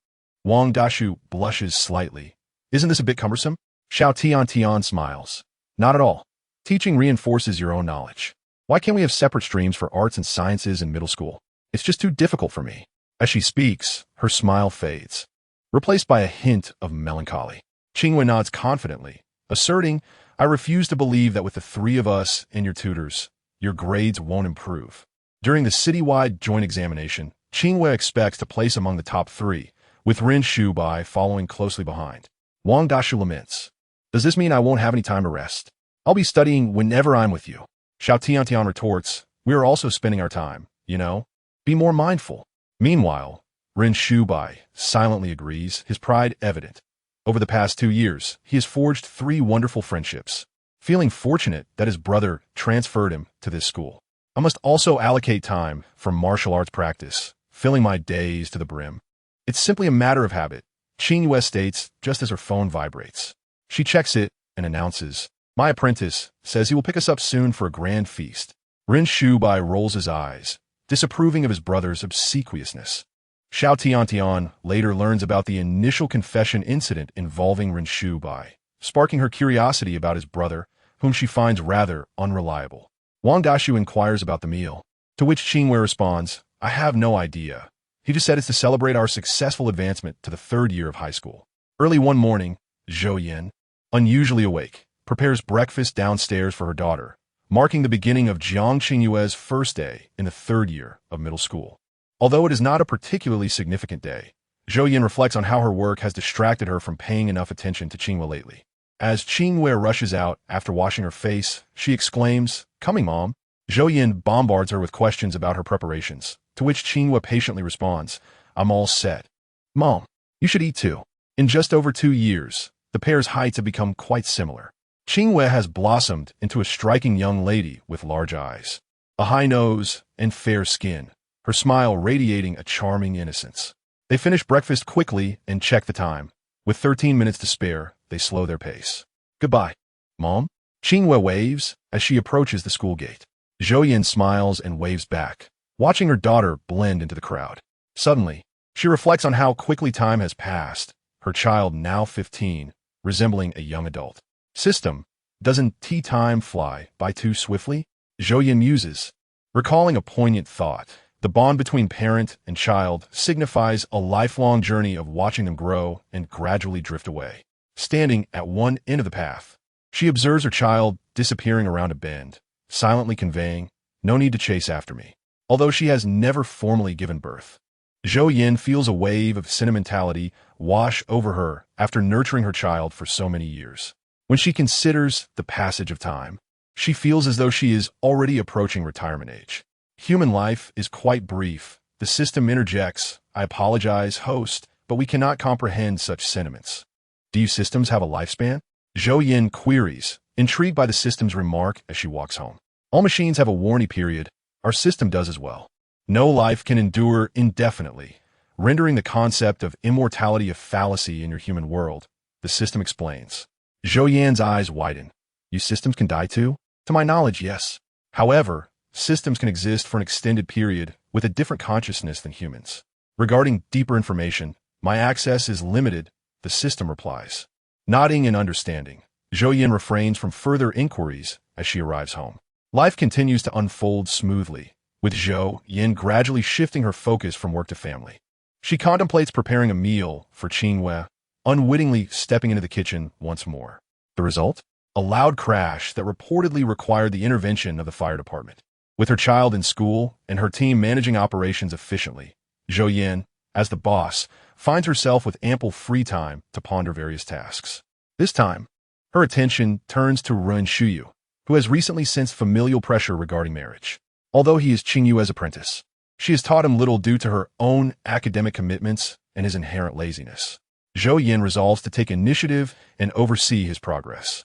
Wang Dashu blushes slightly. "Isn't this a bit cumbersome?" Xiao Tian smiles. "Not at all. Teaching reinforces your own knowledge. Why can't we have separate streams for arts and sciences in middle school? It's just too difficult for me." As she speaks, her smile fades, replaced by a hint of melancholy. Qingyue nods confidently, asserting, "I refuse to believe that with the 3 of us and your tutors, your grades won't improve." During the citywide joint examination, Qingyue expects to place among the top 3, with Ren Shubai following closely behind. Wang Dashu laments, "Does this mean I won't have any time to rest? I'll be studying whenever I'm with you." Xiao Tian retorts, "We are also spending our time, you know? Be more mindful." Meanwhile, Ren Shubai silently agrees, his pride evident. Over the past 2 years, he has forged 3 wonderful friendships, feeling fortunate that his brother transferred him to this school. "I must also allocate time for martial arts practice, filling my days to the brim. It's simply a matter of habit," Qingyue states just as her phone vibrates. She checks it and announces, "My apprentice says he will pick us up soon for a grand feast." Ren Shubai rolls his eyes, disapproving of his brother's obsequiousness. Xiao Tian later learns about the initial confession incident involving Ren Shubai, sparking her curiosity about his brother, whom she finds rather unreliable. Wang Dashu inquires about the meal, to which Qingyue responds, "I have no idea. He just said it's to celebrate our successful advancement to the 3rd year of high school." Early one morning, Zhou Yan, unusually awake, prepares breakfast downstairs for her daughter, marking the beginning of Jiang Qingyue's first day in the 3rd year of middle school. Although it is not a particularly significant day, Zhou Yan reflects on how her work has distracted her from paying enough attention to Qingyue lately. As Qingyue rushes out after washing her face, she exclaims, "Coming, Mom." Zhou Yan bombards her with questions about her preparations, to which Qingyue patiently responds, "I'm all set." "Mom, you should eat too." In just over 2 years, the pair's heights have become quite similar. Qingyue has blossomed into a striking young lady with large eyes, a high nose, and fair skin, her smile radiating a charming innocence. They finish breakfast quickly and check the time. With 13 minutes to spare, they slow their pace. "Goodbye, Mom." Qingyue waves as she approaches the school gate. Zhou Yan smiles and waves back, watching her daughter blend into the crowd. Suddenly, she reflects on how quickly time has passed, her child now 15, resembling a young adult. System, doesn't tea time fly by too swiftly? Zhou Yan muses, recalling a poignant thought. The bond between parent and child signifies a lifelong journey of watching them grow and gradually drift away. Standing at one end of the path, she observes her child disappearing around a bend, silently conveying, "No need to chase after me." Although she has never formally given birth, Zhou Yan feels a wave of sentimentality wash over her after nurturing her child for so many years. When she considers the passage of time, she feels as though she is already approaching retirement age. Human life is quite brief. The system interjects, "I apologize, host, but we cannot comprehend such sentiments." Do you systems have a lifespan? Zhou Yan queries, intrigued by the system's remark as she walks home. All machines have a warranty period. Our system does as well. No life can endure indefinitely, rendering the concept of immortality a fallacy in your human world, the system explains. Zhou Yan's eyes widen. You systems can die too? To my knowledge, yes. However, systems can exist for an extended period with a different consciousness than humans. Regarding deeper information, my access is limited, the system replies. Nodding in understanding, Zhou Yan refrains from further inquiries as she arrives home. Life continues to unfold smoothly, with Zhou Yan gradually shifting her focus from work to family. She contemplates preparing a meal for Qingwei, unwittingly stepping into the kitchen once more. The result? A loud crash that reportedly required the intervention of the fire department. With her child in school and her team managing operations efficiently, Zhou Yan, as the boss, finds herself with ample free time to ponder various tasks. This time, her attention turns to Ren Shuyu, who has recently sensed familial pressure regarding marriage. Although he is Qingyue's apprentice, she has taught him little due to her own academic commitments and his inherent laziness. Zhou Yan resolves to take initiative and oversee his progress.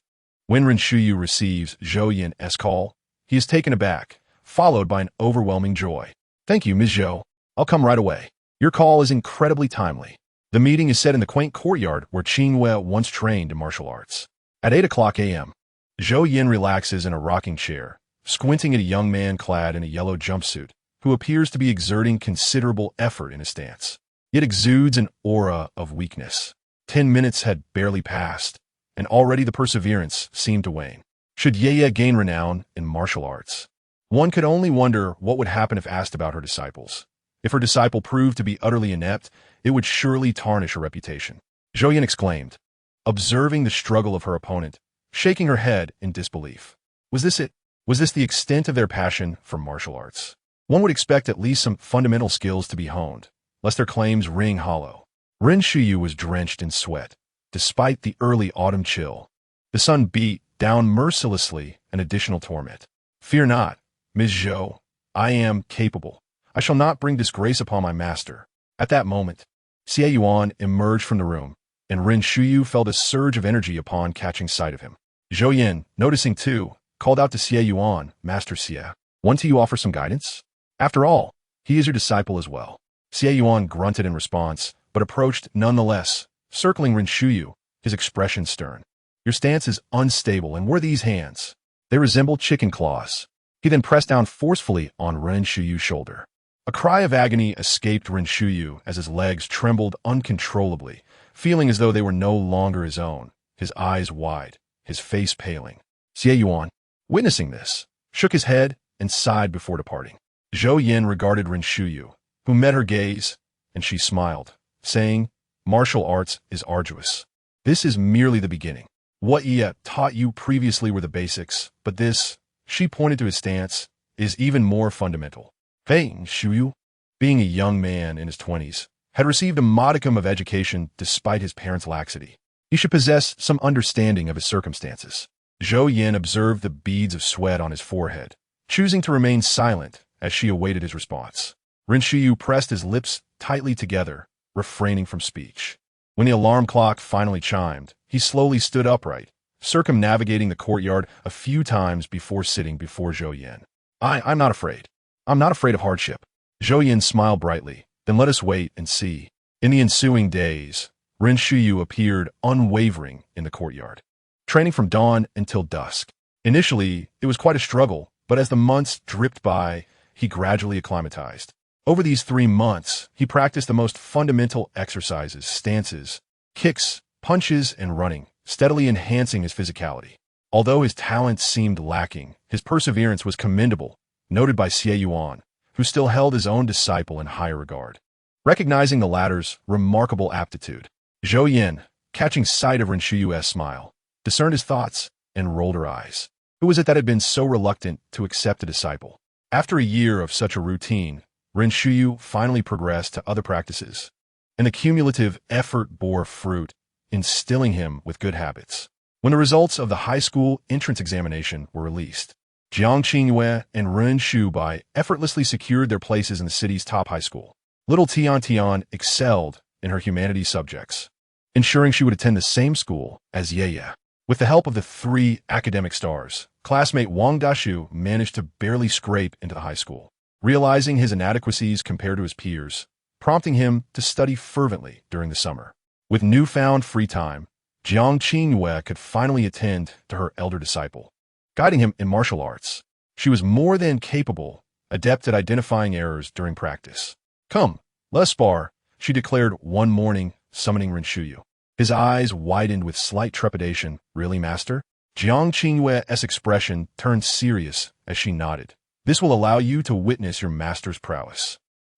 When Ren Shuyu receives Zhou Yan's call, he is taken aback, followed by an overwhelming joy. "Thank you, Ms. Zhou. I'll come right away. Your call is incredibly timely." The meeting is set in the quaint courtyard where Qingwei once trained in martial arts. At 8 a.m., Zhou Yan relaxes in a rocking chair, squinting at a young man clad in a yellow jumpsuit, who appears to be exerting considerable effort in his stance, yet exudes an aura of weakness. 10 minutes had barely passed, and already the perseverance seemed to wane. Should Ye gain renown in martial arts? One could only wonder what would happen if asked about her disciples. If her disciple proved to be utterly inept, it would surely tarnish her reputation. Zhou Yan exclaimed, observing the struggle of her opponent, shaking her head in disbelief. Was this it? Was this the extent of their passion for martial arts? One would expect at least some fundamental skills to be honed, lest their claims ring hollow. Ren Shuyu was drenched in sweat, despite the early autumn chill. The sun beat down mercilessly an additional torment. "Fear not, Ms. Zhou. I am capable. I shall not bring disgrace upon my master." At that moment, Xie Yuan emerged from the room, and Ren Shuyu felt a surge of energy upon catching sight of him. Zhou Yan, noticing too, called out to Xie Yuan, "Master Xie, want you offer some guidance? After all, he is your disciple as well." Xie Yuan grunted in response, but approached nonetheless, circling Ren Shuyu, his expression stern. "Your stance is unstable, and were these hands? They resemble chicken claws." He then pressed down forcefully on Ren Shuyu's shoulder. A cry of agony escaped Ren Shuyu as his legs trembled uncontrollably, feeling as though they were no longer his own, his eyes wide, his face paling. Xie Yuan, witnessing this, shook his head and sighed before departing. Zhou Yan regarded Ren Shuyu, who met her gaze, and she smiled, saying, "Martial arts is arduous. This is merely the beginning. What Ye taught you previously were the basics, but this," she pointed to his stance, "is even more fundamental." Feng Shuyu, being a young man in his 20s, had received a modicum of education despite his parents' laxity. He should possess some understanding of his circumstances. Zhou Yan observed the beads of sweat on his forehead, choosing to remain silent as she awaited his response. Ren Shuyu pressed his lips tightly together, refraining from speech. When the alarm clock finally chimed, he slowly stood upright, circumnavigating the courtyard a few times before sitting before Zhou Yan. I'm not afraid. I'm not afraid of hardship." Zhou Yan smiled brightly, "Then let us wait and see." In the ensuing days, Ren Shuyu appeared unwavering in the courtyard, training from dawn until dusk. Initially, it was quite a struggle, but as the months dripped by, he gradually acclimatized. Over these 3 months, he practiced the most fundamental exercises, stances, kicks, punches, and running, steadily enhancing his physicality. Although his talent seemed lacking, his perseverance was commendable, noted by Xie Yuan, who who still held his own disciple in higher regard. Recognizing the latter's remarkable aptitude, Zhou Yan, catching sight of Rinshuyu's smile, discerned his thoughts and rolled her eyes. Who was it that had been so reluctant to accept a disciple? After a year of such a routine, Rinshuyu finally progressed to other practices, and the cumulative effort bore fruit, instilling him with good habits. When the results of the high school entrance examination were released, Jiang Qingyue and Ren Shubai effortlessly secured their places in the city's top high school. Little Tian Tian excelled in her humanities subjects, ensuring she would attend the same school as Ye. With the help of the 3 academic stars, classmate Wang Dashu managed to barely scrape into the high school, realizing his inadequacies compared to his peers, prompting him to study fervently during the summer. With newfound free time, Jiang Qingyue could finally attend to her elder disciple, guiding him in martial arts. She was more than capable, adept at identifying errors during practice. "Come, let us spar," she declared one morning, summoning Rinshuyu. His eyes widened with slight trepidation. "Really, master?" Jiang Qingyue's expression turned serious as she nodded. "This will allow you to witness your master's prowess."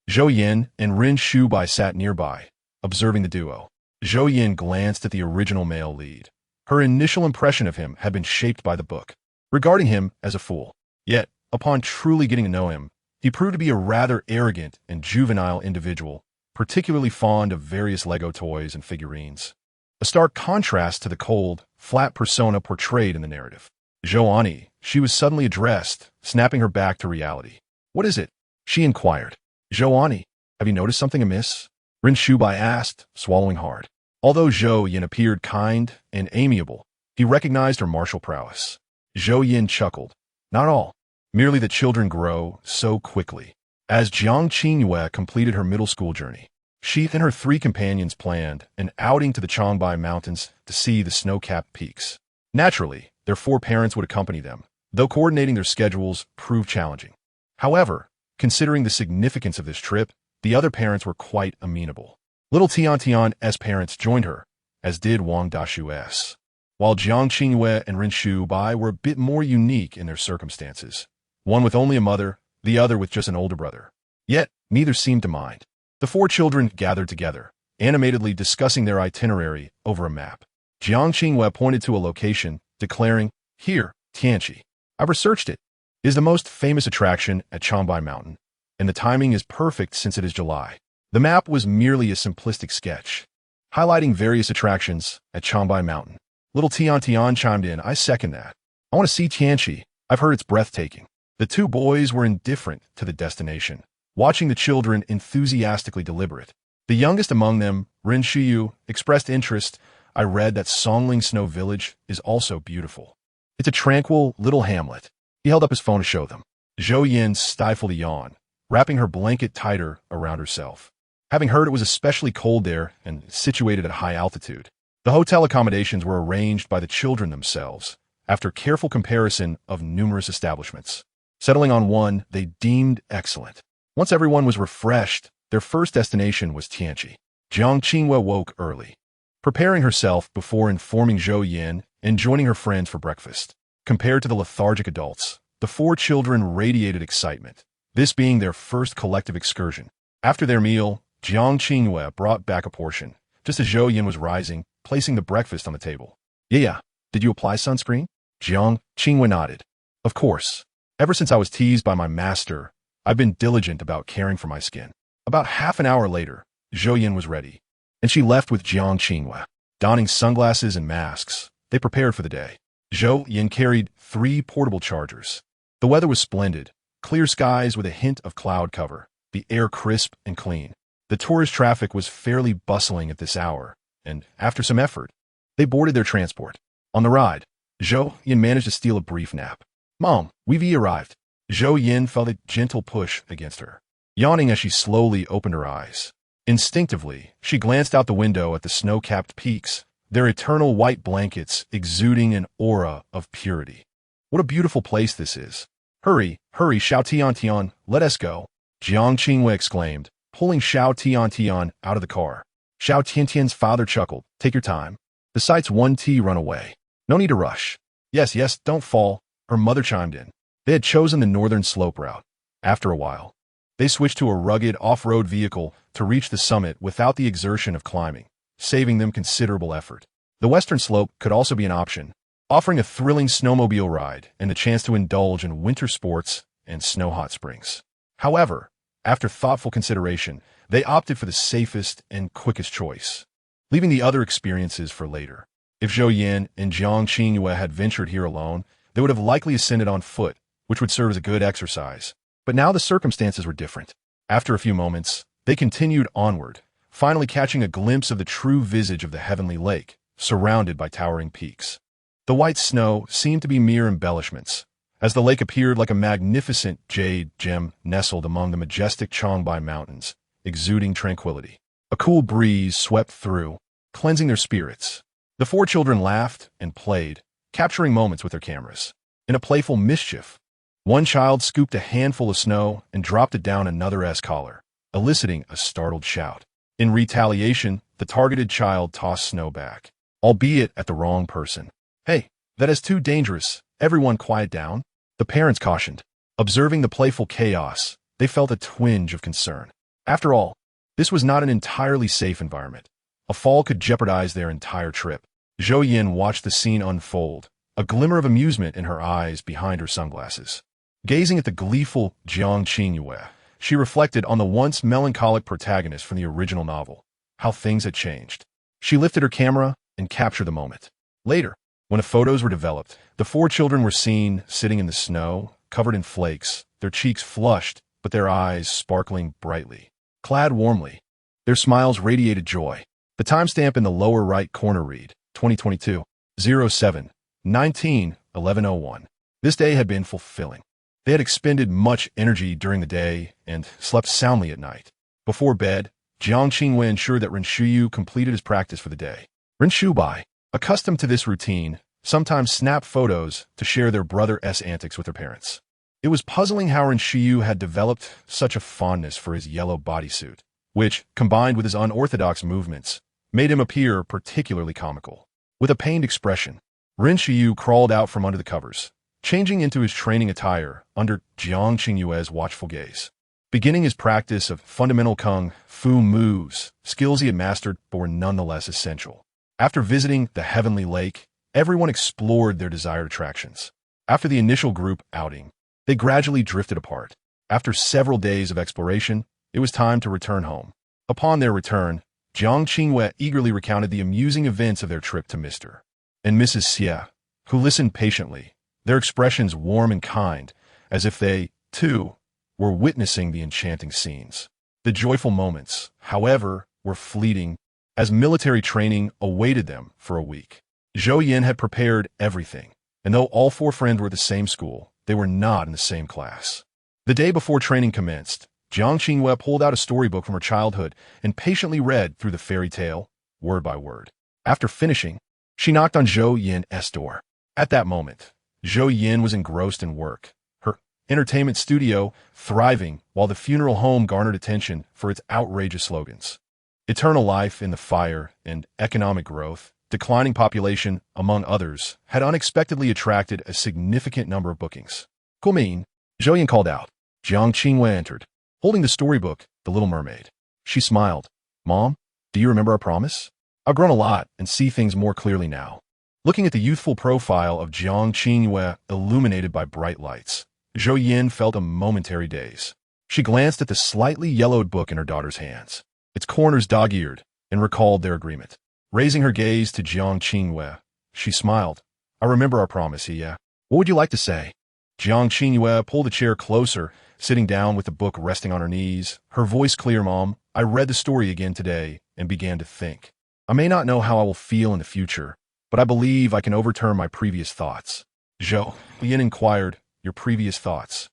Zhou Yan and Ren Shubai sat nearby, observing the duo. Zhou Yan glanced at the original male lead. Her initial impression of him had been shaped by the book, regarding him as a fool. Yet, upon truly getting to know him, he proved to be a rather arrogant and juvenile individual, particularly fond of various Lego toys and figurines. A stark contrast to the cold, flat persona portrayed in the narrative. "Zhou, she was suddenly addressed, snapping her back to reality. "What is it?" she inquired. "Zhou, have you noticed something amiss?" Ren Shubai asked, swallowing hard. Although Zhou Yan appeared kind and amiable, he recognized her martial prowess. Zhou Yan chuckled. "Not all. Merely the children grow so quickly." As Jiang Qingyue completed her middle school journey, she and her 3 companions planned an outing to the Changbai Mountains to see the snow-capped peaks. Naturally, their 4 parents would accompany them, though coordinating their schedules proved challenging. However, considering the significance of this trip, the other parents were quite amenable. Little Tian Tian's parents joined her, as did Wang Dashu's. While Jiang Qingyue and Ren Shubai were a bit more unique in their circumstances, one with only a mother, the other with just an older brother. Yet, neither seemed to mind. The 4 children gathered together, animatedly discussing their itinerary over a map. Jiang Qingyue pointed to a location, declaring, "Here, Tianqi. I've researched it. It is the most famous attraction at Changbai Mountain, and the timing is perfect since it is July." The map was merely a simplistic sketch, highlighting various attractions at Changbai Mountain. Little Tian Tian chimed in, "I second that. I want to see Tianqi. I've heard it's breathtaking." The 2 boys were indifferent to the destination, watching the children enthusiastically deliberate. The youngest among them, Ren Shuyu, expressed interest. "I read that Songling Snow Village is also beautiful. It's a tranquil little hamlet." He held up his phone to show them. Zhou Yan stifled a yawn, wrapping her blanket tighter around herself. Having heard it was especially cold there and situated at high altitude, the hotel accommodations were arranged by the children themselves, after careful comparison of numerous establishments. Settling on one they deemed excellent. Once everyone was refreshed, their first destination was Tianqi. Jiang Qingyue woke early, preparing herself before informing Zhou Yan and joining her friends for breakfast. Compared to the lethargic adults, the 4 children radiated excitement, this being their first collective excursion. After their meal, Jiang Qingyue brought back a portion, just as Zhou Yan was rising, placing the breakfast on the table. "Yeah, did you apply sunscreen?" Jiang Qingyue nodded. "Of course. Ever since I was teased by my master, I've been diligent about caring for my skin." About half an hour later, Zhou Yan was ready, and she left with Jiang Qingyue. Donning sunglasses and masks, they prepared for the day. Zhou Yan carried 3 portable chargers. The weather was splendid, clear skies with a hint of cloud cover, the air crisp and clean. The tourist traffic was fairly bustling at this hour, and after some effort, they boarded their transport. On the ride, Zhou Yan managed to steal a brief nap. "Mom, we've arrived." Zhou Yan felt a gentle push against her, yawning as she slowly opened her eyes. Instinctively, she glanced out the window at the snow-capped peaks, their eternal white blankets exuding an aura of purity. "What a beautiful place this is." Hurry, Xiao Tian Tian, let us go," Jiang Qingyue exclaimed, pulling Xiao Tian Tian out of the car. Xiao Tiantian's father chuckled. "Take your time. The sight's 1T run away. No need to rush." Yes, don't fall," her mother chimed in. They had chosen the northern slope route. After a while, They switched to a rugged off-road vehicle to reach the summit without the exertion of climbing, saving them considerable effort. The western slope could also be an option, offering a thrilling snowmobile ride and the chance to indulge in winter sports and snow hot springs. However, after thoughtful consideration, they opted for the safest and quickest choice, leaving the other experiences for later. If Zhou Yan and Jiang Qingyue had ventured here alone, they would have likely ascended on foot, which would serve as a good exercise. But now the circumstances were different. After a few moments, they continued onward, finally catching a glimpse of the true visage of the heavenly lake, surrounded by towering peaks. The white snow seemed to be mere embellishments, as the lake appeared like a magnificent jade gem nestled among the majestic Changbai Mountains, exuding tranquility. A cool breeze swept through, cleansing their spirits. The four children laughed and played, capturing moments with their cameras. In a playful mischief, one child scooped a handful of snow and dropped it down another's collar, eliciting a startled shout. In retaliation, the targeted child tossed snow back, albeit at the wrong person. "Hey, that is too dangerous. Everyone quiet down," the parents cautioned. Observing the playful chaos, they felt a twinge of concern. After all, this was not an entirely safe environment. A fall could jeopardize their entire trip. Zhou Yan watched the scene unfold, a glimmer of amusement in her eyes behind her sunglasses. Gazing at the gleeful Jiang Qingyue, she reflected on the once melancholic protagonist from the original novel, how things had changed. She lifted her camera and captured the moment. Later, when the photos were developed, the four children were seen sitting in the snow, covered in flakes, their cheeks flushed, but their eyes sparkling brightly. Clad warmly, their smiles radiated joy. The timestamp in the lower right corner read, 2022, 07/19/1101. This day had been fulfilling. They had expended much energy during the day and slept soundly at night. Before bed, Jiang Qingyue ensured that Renshuyu completed his practice for the day. Renshubai, accustomed to this routine, sometimes snapped photos to share their brother's antics with their parents. It was puzzling how Renshuyu had developed such a fondness for his yellow bodysuit, which, combined with his unorthodox movements, made him appear particularly comical. With a pained expression, Renshuyu crawled out from under the covers, changing into his training attire under Jiang Qingyue's watchful gaze. Beginning his practice of fundamental kung fu moves, skills he had mastered but were nonetheless essential. After visiting the heavenly lake, everyone explored their desired attractions. After the initial group outing, they gradually drifted apart. After several days of exploration, it was time to return home. Upon their return, Jiang Qingyue eagerly recounted the amusing events of their trip to Mr. and Mrs. Xie, who listened patiently, their expressions warm and kind, as if they, too, were witnessing the enchanting scenes. The joyful moments, however, were fleeting, as military training awaited them for a week. Zhou Yan had prepared everything, and though all four friends were at the same school, they were not in the same class. The day before training commenced, Jiang Qingyue pulled out a storybook from her childhood and patiently read through the fairy tale, word by word. After finishing, she knocked on Zhou Yan's door. At that moment, Zhou Yan was engrossed in work, her entertainment studio thriving while the funeral home garnered attention for its outrageous slogans. Eternal life in the fire and economic growth, declining population, among others, had unexpectedly attracted a significant number of bookings. "Kumin," Zhou Yan called out. Jiang Qingyue entered, holding the storybook, The Little Mermaid. She smiled. "Mom, do you remember our promise? I've grown a lot and see things more clearly now." Looking at the youthful profile of Jiang Qingyue illuminated by bright lights, Zhou Yan felt a momentary daze. She glanced at the slightly yellowed book in her daughter's hands, its corners dog-eared, and recalled their agreement. Raising her gaze to Jiang Qingyue, she smiled. "I remember our promise, Iya. What would you like to say?" Jiang Qingyue pulled a chair closer, sitting down with the book resting on her knees. Her voice clear, "Mom, I read the story again today and began to think. I may not know how I will feel in the future, but I believe I can overturn my previous thoughts." Zhou Yan inquired, "Your previous thoughts?"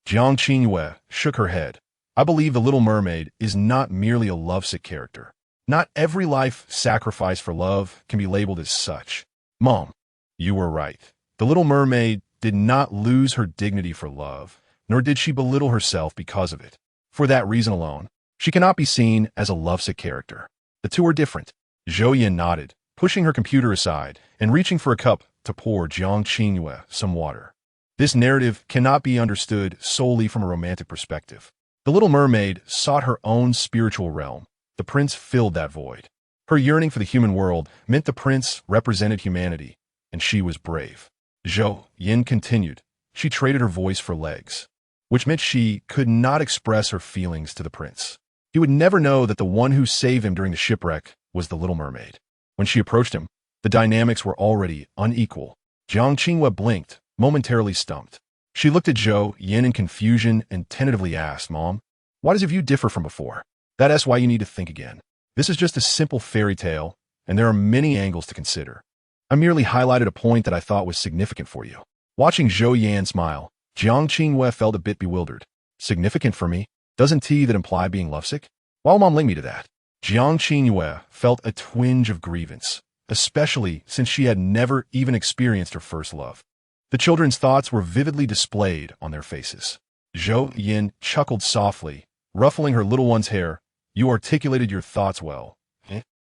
Jiang Qingyue shook her head. "I believe the Little Mermaid is not merely a lovesick character. Not every life sacrificed for love can be labeled as such." "Mom, you were right. The Little Mermaid did not lose her dignity for love, nor did she belittle herself because of it. For that reason alone, she cannot be seen as a lovesick character. The two are different." Zhou Yan nodded, pushing her computer aside and reaching for a cup to pour Jiang Qingyue some water. "This narrative cannot be understood solely from a romantic perspective. The little mermaid sought her own spiritual realm. The prince filled that void. Her yearning for the human world meant the prince represented humanity, and she was brave. Zhou Yan continued. She traded her voice for legs, which meant she could not express her feelings to the prince. He would never know that the one who saved him during the shipwreck was the little mermaid. When she approached him, the dynamics were already unequal. Jiang Qinghua blinked, momentarily stumped. She looked at Zhou Yan in confusion and tentatively asked, "Mom, why does your view differ from before?" That's why you need to think again. This is just a simple fairy tale, and there are many angles to consider. I merely highlighted a point that I thought was significant for you. Watching Zhou Yan smile, Jiang Qinghua felt a bit bewildered. Significant for me? Doesn't that imply being lovesick? Why will Mom link me to that? Jiang Qinghua felt a twinge of grievance, especially since she had never even experienced her first love. The children's thoughts were vividly displayed on their faces. Zhou Yan chuckled softly, ruffling her little one's hair. You articulated your thoughts well,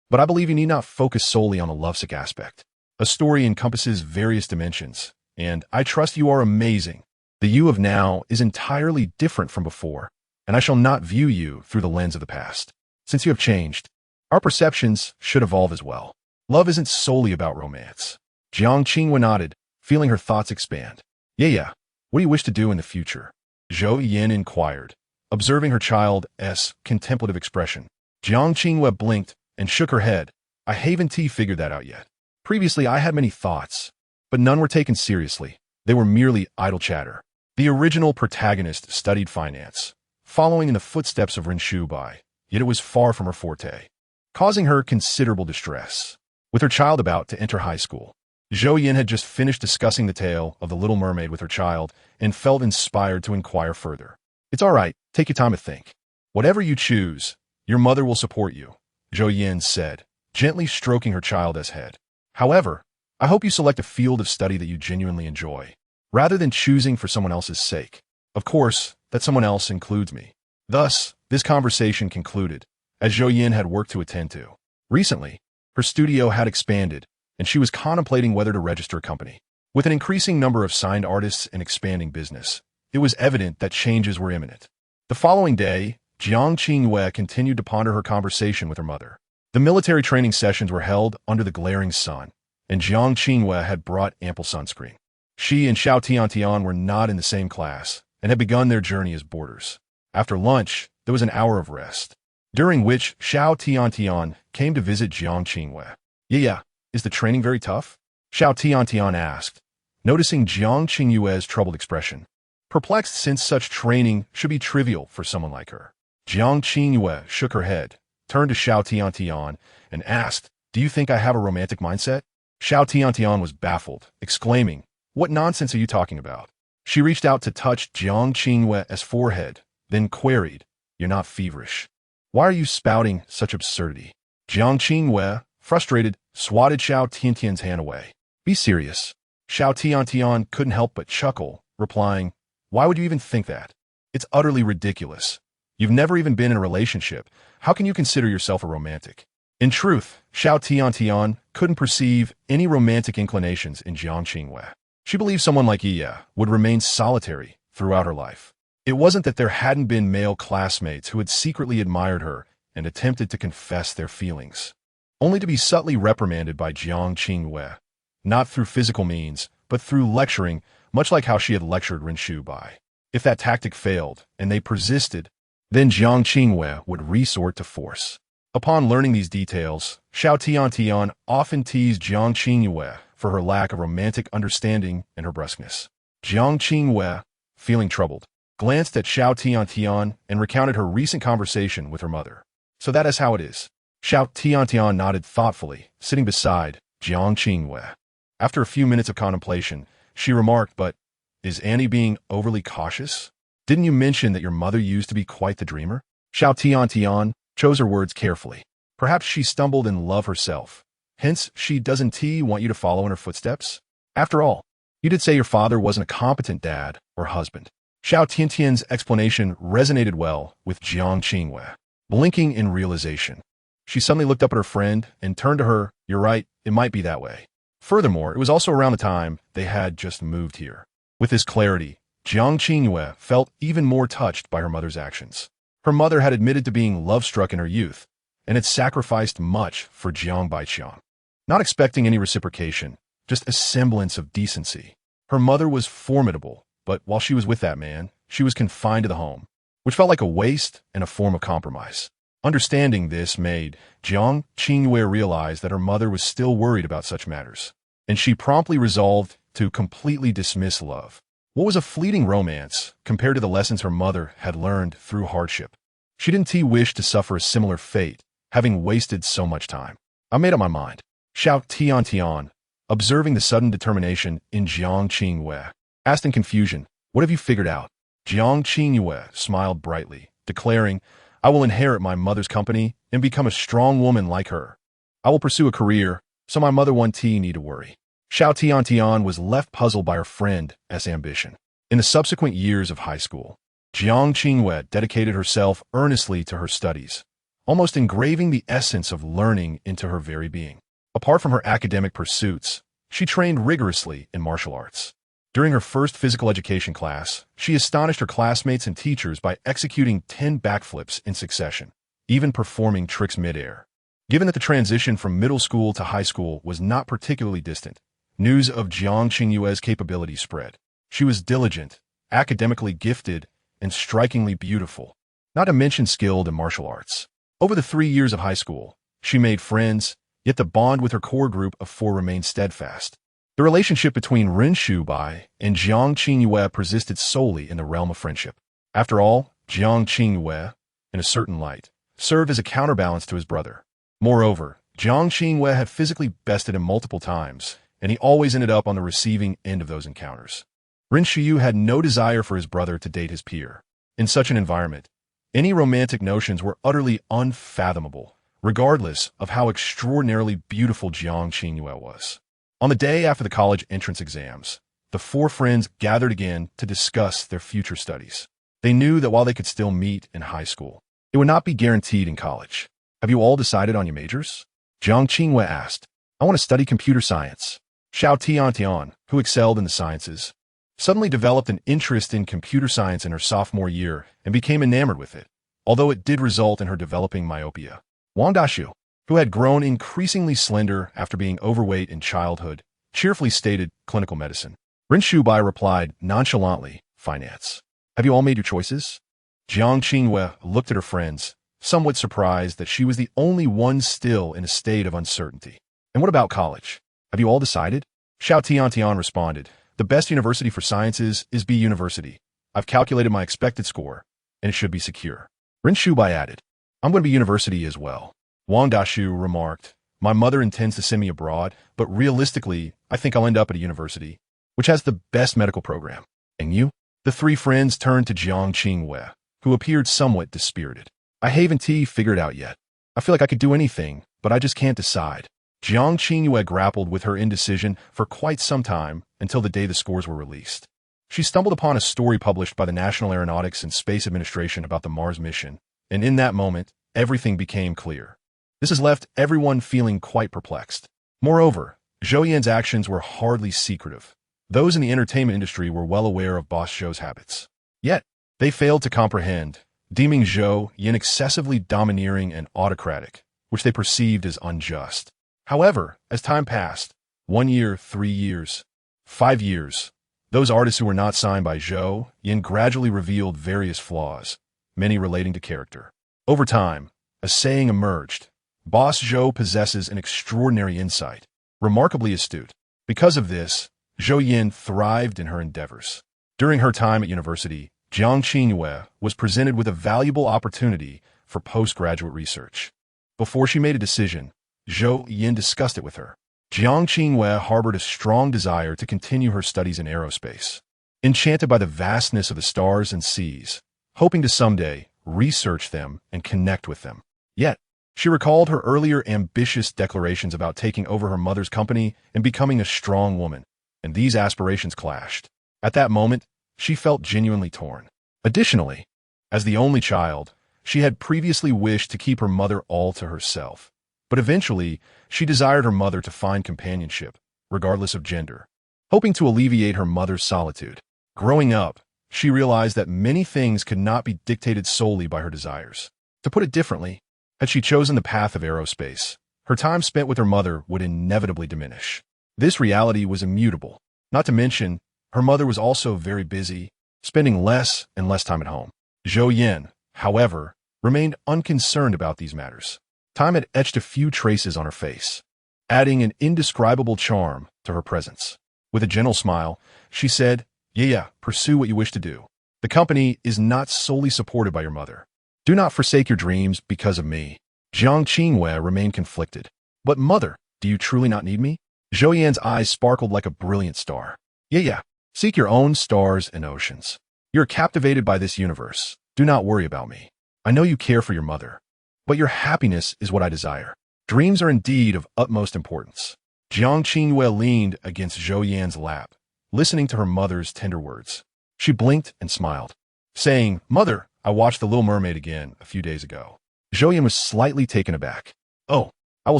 but I believe you need not focus solely on the lovesick aspect. A story encompasses various dimensions, and I trust you are amazing. The you of now is entirely different from before, and I shall not view you through the lens of the past. Since you have changed, our perceptions should evolve as well. Love isn't solely about romance. Jiang Qinghua nodded, feeling her thoughts expand. Yeah. What do you wish to do in the future? Zhou Yan inquired, observing her child's contemplative expression. Jiang Qinghua blinked and shook her head. I haven't figured that out yet. Previously, I had many thoughts, but none were taken seriously. They were merely idle chatter. The original protagonist studied finance, following in the footsteps of Ren Bai, yet it was far from her forte, causing her considerable distress. With her child about to enter high school, Zhou Yan had just finished discussing the tale of the Little Mermaid with her child and felt inspired to inquire further. It's all right, take your time to think. Whatever you choose, your mother will support you, Zhou Yan said, gently stroking her child's head. However, I hope you select a field of study that you genuinely enjoy, rather than choosing for someone else's sake. Of course, that someone else includes me. Thus, this conversation concluded, as Zhou Yan had work to attend to. Recently, her studio had expanded, and she was contemplating whether to register a company. With an increasing number of signed artists and expanding business, it was evident that changes were imminent. The following day, Jiang Qinghua continued to ponder her conversation with her mother. The military training sessions were held under the glaring sun, and Jiang Qinghua had brought ample sunscreen. She and Xiao Tiantian were not in the same class and had begun their journey as boarders. After lunch, there was an hour of rest, during which Xiao Tiantian came to visit Jiang Qinghua. Yeah, is the training very tough? Xiao Tiantian asked, noticing Jiang Qinghua's troubled expression. Perplexed since such training should be trivial for someone like her. Jiang Qinghua shook her head, turned to Xiao Tiantian, and asked, Do you think I have a romantic mindset? Xiao Tiantian was baffled, exclaiming, What nonsense are you talking about? She reached out to touch Jiang Qinghua's forehead, then queried, You're not feverish. Why are you spouting such absurdity? Jiang Qinghua, frustrated, swatted Xiao Tiantian's hand away. Be serious. Xiao Tiantian couldn't help but chuckle, replying, Why would you even think that? It's utterly ridiculous. You've never even been in a relationship. How can you consider yourself a romantic? In truth, Xiao Tiantian couldn't perceive any romantic inclinations in Jiang Qinghua. She believed someone like Iya would remain solitary throughout her life. It wasn't that there hadn't been male classmates who had secretly admired her and attempted to confess their feelings, only to be subtly reprimanded by Jiang Qinghua, not through physical means, but through lecturing, much like how she had lectured Ren Bai. If that tactic failed, and they persisted, then Jiang Qinghua would resort to force. Upon learning these details, Xiao Tiantian often teased Jiang Qinghua for her lack of romantic understanding and her brusqueness. Jiang Qinghua, feeling troubled, glanced at Xiao Tiantian and recounted her recent conversation with her mother. So that is how it is. Xiao Tiantian nodded thoughtfully, sitting beside Jiang Qinghua. After a few minutes of contemplation, she remarked, But is Annie being overly cautious? Didn't you mention that your mother used to be quite the dreamer? Xiao Tiantian chose her words carefully. Perhaps she stumbled in love herself. Hence, she doesn't want you to follow in her footsteps? After all, you did say your father wasn't a competent dad or husband. Xiao Tiantian's explanation resonated well with Jiang Qinghua. Blinking in realization, she suddenly looked up at her friend and turned to her, You're right, it might be that way. Furthermore, it was also around the time they had just moved here. With this clarity, Jiang Qingyue felt even more touched by her mother's actions. Her mother had admitted to being love-struck in her youth, and had sacrificed much for Jiang Baiqiang. Not expecting any reciprocation, just a semblance of decency. Her mother was formidable, but while she was with that man, she was confined to the home, which felt like a waste and a form of compromise. Understanding this made Jiang Qingyue realize that her mother was still worried about such matters, and she promptly resolved to completely dismiss love. What was a fleeting romance compared to the lessons her mother had learned through hardship? She didn't wish to suffer a similar fate, having wasted so much time. I made up my mind. Xiao Tian, observing the sudden determination in Jiang Qingyue, asked in confusion, "What have you figured out?" Jiang Qingyue smiled brightly, declaring, "I will inherit my mother's company and become a strong woman like her. I will pursue a career, so my mother won't need to worry." Xiao Tian was left puzzled by her friend's ambition. In the subsequent years of high school, Jiang Qingyue dedicated herself earnestly to her studies, almost engraving the essence of learning into her very being. Apart from her academic pursuits, she trained rigorously in martial arts. During her first physical education class, she astonished her classmates and teachers by executing 10 backflips in succession, even performing tricks mid-air. Given that the transition from middle school to high school was not particularly distant, news of Jiang Qingyue's capabilities spread. She was diligent, academically gifted, and strikingly beautiful, not to mention skilled in martial arts. Over the 3 years of high school, she made friends, yet the bond with her core group of 4 remained steadfast. The relationship between Ren Shubai and Jiang Qingyue persisted solely in the realm of friendship. After all, Jiang Qingyue, in a certain light, served as a counterbalance to his brother. Moreover, Jiang Qingyue had physically bested him multiple times, and he always ended up on the receiving end of those encounters. Ren Shuyu had no desire for his brother to date his peer. In such an environment, any romantic notions were utterly unfathomable, regardless of how extraordinarily beautiful Jiang Qingyue was. On the day after the college entrance exams, the 4 friends gathered again to discuss their future studies. They knew that while they could still meet in high school, it would not be guaranteed in college. "Have you all decided on your majors?" Jiang Qingyue asked. "I want to study computer science." Xiao Tian, who excelled in the sciences, suddenly developed an interest in computer science in her sophomore year and became enamored with it, although it did result in her developing myopia. Wang Dashu, who had grown increasingly slender after being overweight in childhood, cheerfully stated clinical medicine. Ren Shubai replied nonchalantly, finance. "Have you all made your choices?" Jiang Qingyue looked at her friends, somewhat surprised that she was the only one still in a state of uncertainty. "And what about college? Have you all decided?" Xiao Tian responded, "The best university for sciences is B University. I've calculated my expected score, and it should be secure." Ren Shubai added, "I'm going to be university as well." Wang Dashu remarked, "My mother intends to send me abroad, but realistically, I think I'll end up at a university, which has the best medical program. And you?" The 3 friends turned to Jiang Qingyue, who appeared somewhat dispirited. "I haven't figured out yet. I feel like I could do anything, but I just can't decide." Jiang Qingyue grappled with her indecision for quite some time until the day the scores were released. She stumbled upon a story published by the National Aeronautics and Space Administration about the Mars mission, and in that moment, everything became clear. This has left everyone feeling quite perplexed. Moreover, Zhou Yan's actions were hardly secretive. Those in the entertainment industry were well aware of Boss Zhou's habits. Yet, they failed to comprehend, deeming Zhou Yan excessively domineering and autocratic, which they perceived as unjust. However, as time passed, 1 year, 3 years, 5 years, those artists who were not signed by Zhou Yan gradually revealed various flaws, many relating to character. Over time, a saying emerged: Boss Zhou possesses an extraordinary insight, remarkably astute. Because of this, Zhou Yan thrived in her endeavors. During her time at university, Jiang Qingyue was presented with a valuable opportunity for postgraduate research. Before she made a decision, Zhou Yan discussed it with her. Jiang Qingyue harbored a strong desire to continue her studies in aerospace, enchanted by the vastness of the stars and seas, hoping to someday research them and connect with them. Yet, she recalled her earlier ambitious declarations about taking over her mother's company and becoming a strong woman, and these aspirations clashed. At that moment, she felt genuinely torn. Additionally, as the only child, she had previously wished to keep her mother all to herself. But eventually, she desired her mother to find companionship, regardless of gender, hoping to alleviate her mother's solitude. Growing up, she realized that many things could not be dictated solely by her desires. To put it differently, had she chosen the path of aerospace, her time spent with her mother would inevitably diminish. This reality was immutable. Not to mention, her mother was also very busy, spending less and less time at home. Zhou Yan, however, remained unconcerned about these matters. Time had etched a few traces on her face, adding an indescribable charm to her presence. With a gentle smile, she said, Yeah, pursue what you wish to do. The company is not solely supported by your mother. Do not forsake your dreams because of me. Jiang Qingwei remained conflicted. But mother, do you truly not need me? Zhou Yan's eyes sparkled like a brilliant star. Yeah. Seek your own stars and oceans. You're captivated by this universe. Do not worry about me. I know you care for your mother, but your happiness is what I desire. Dreams are indeed of utmost importance. Jiang Qingwei leaned against Zhou Yan's lap, listening to her mother's tender words. She blinked and smiled, saying, Mother, I watched The Little Mermaid again a few days ago. Zhou Yan was slightly taken aback. Oh, I will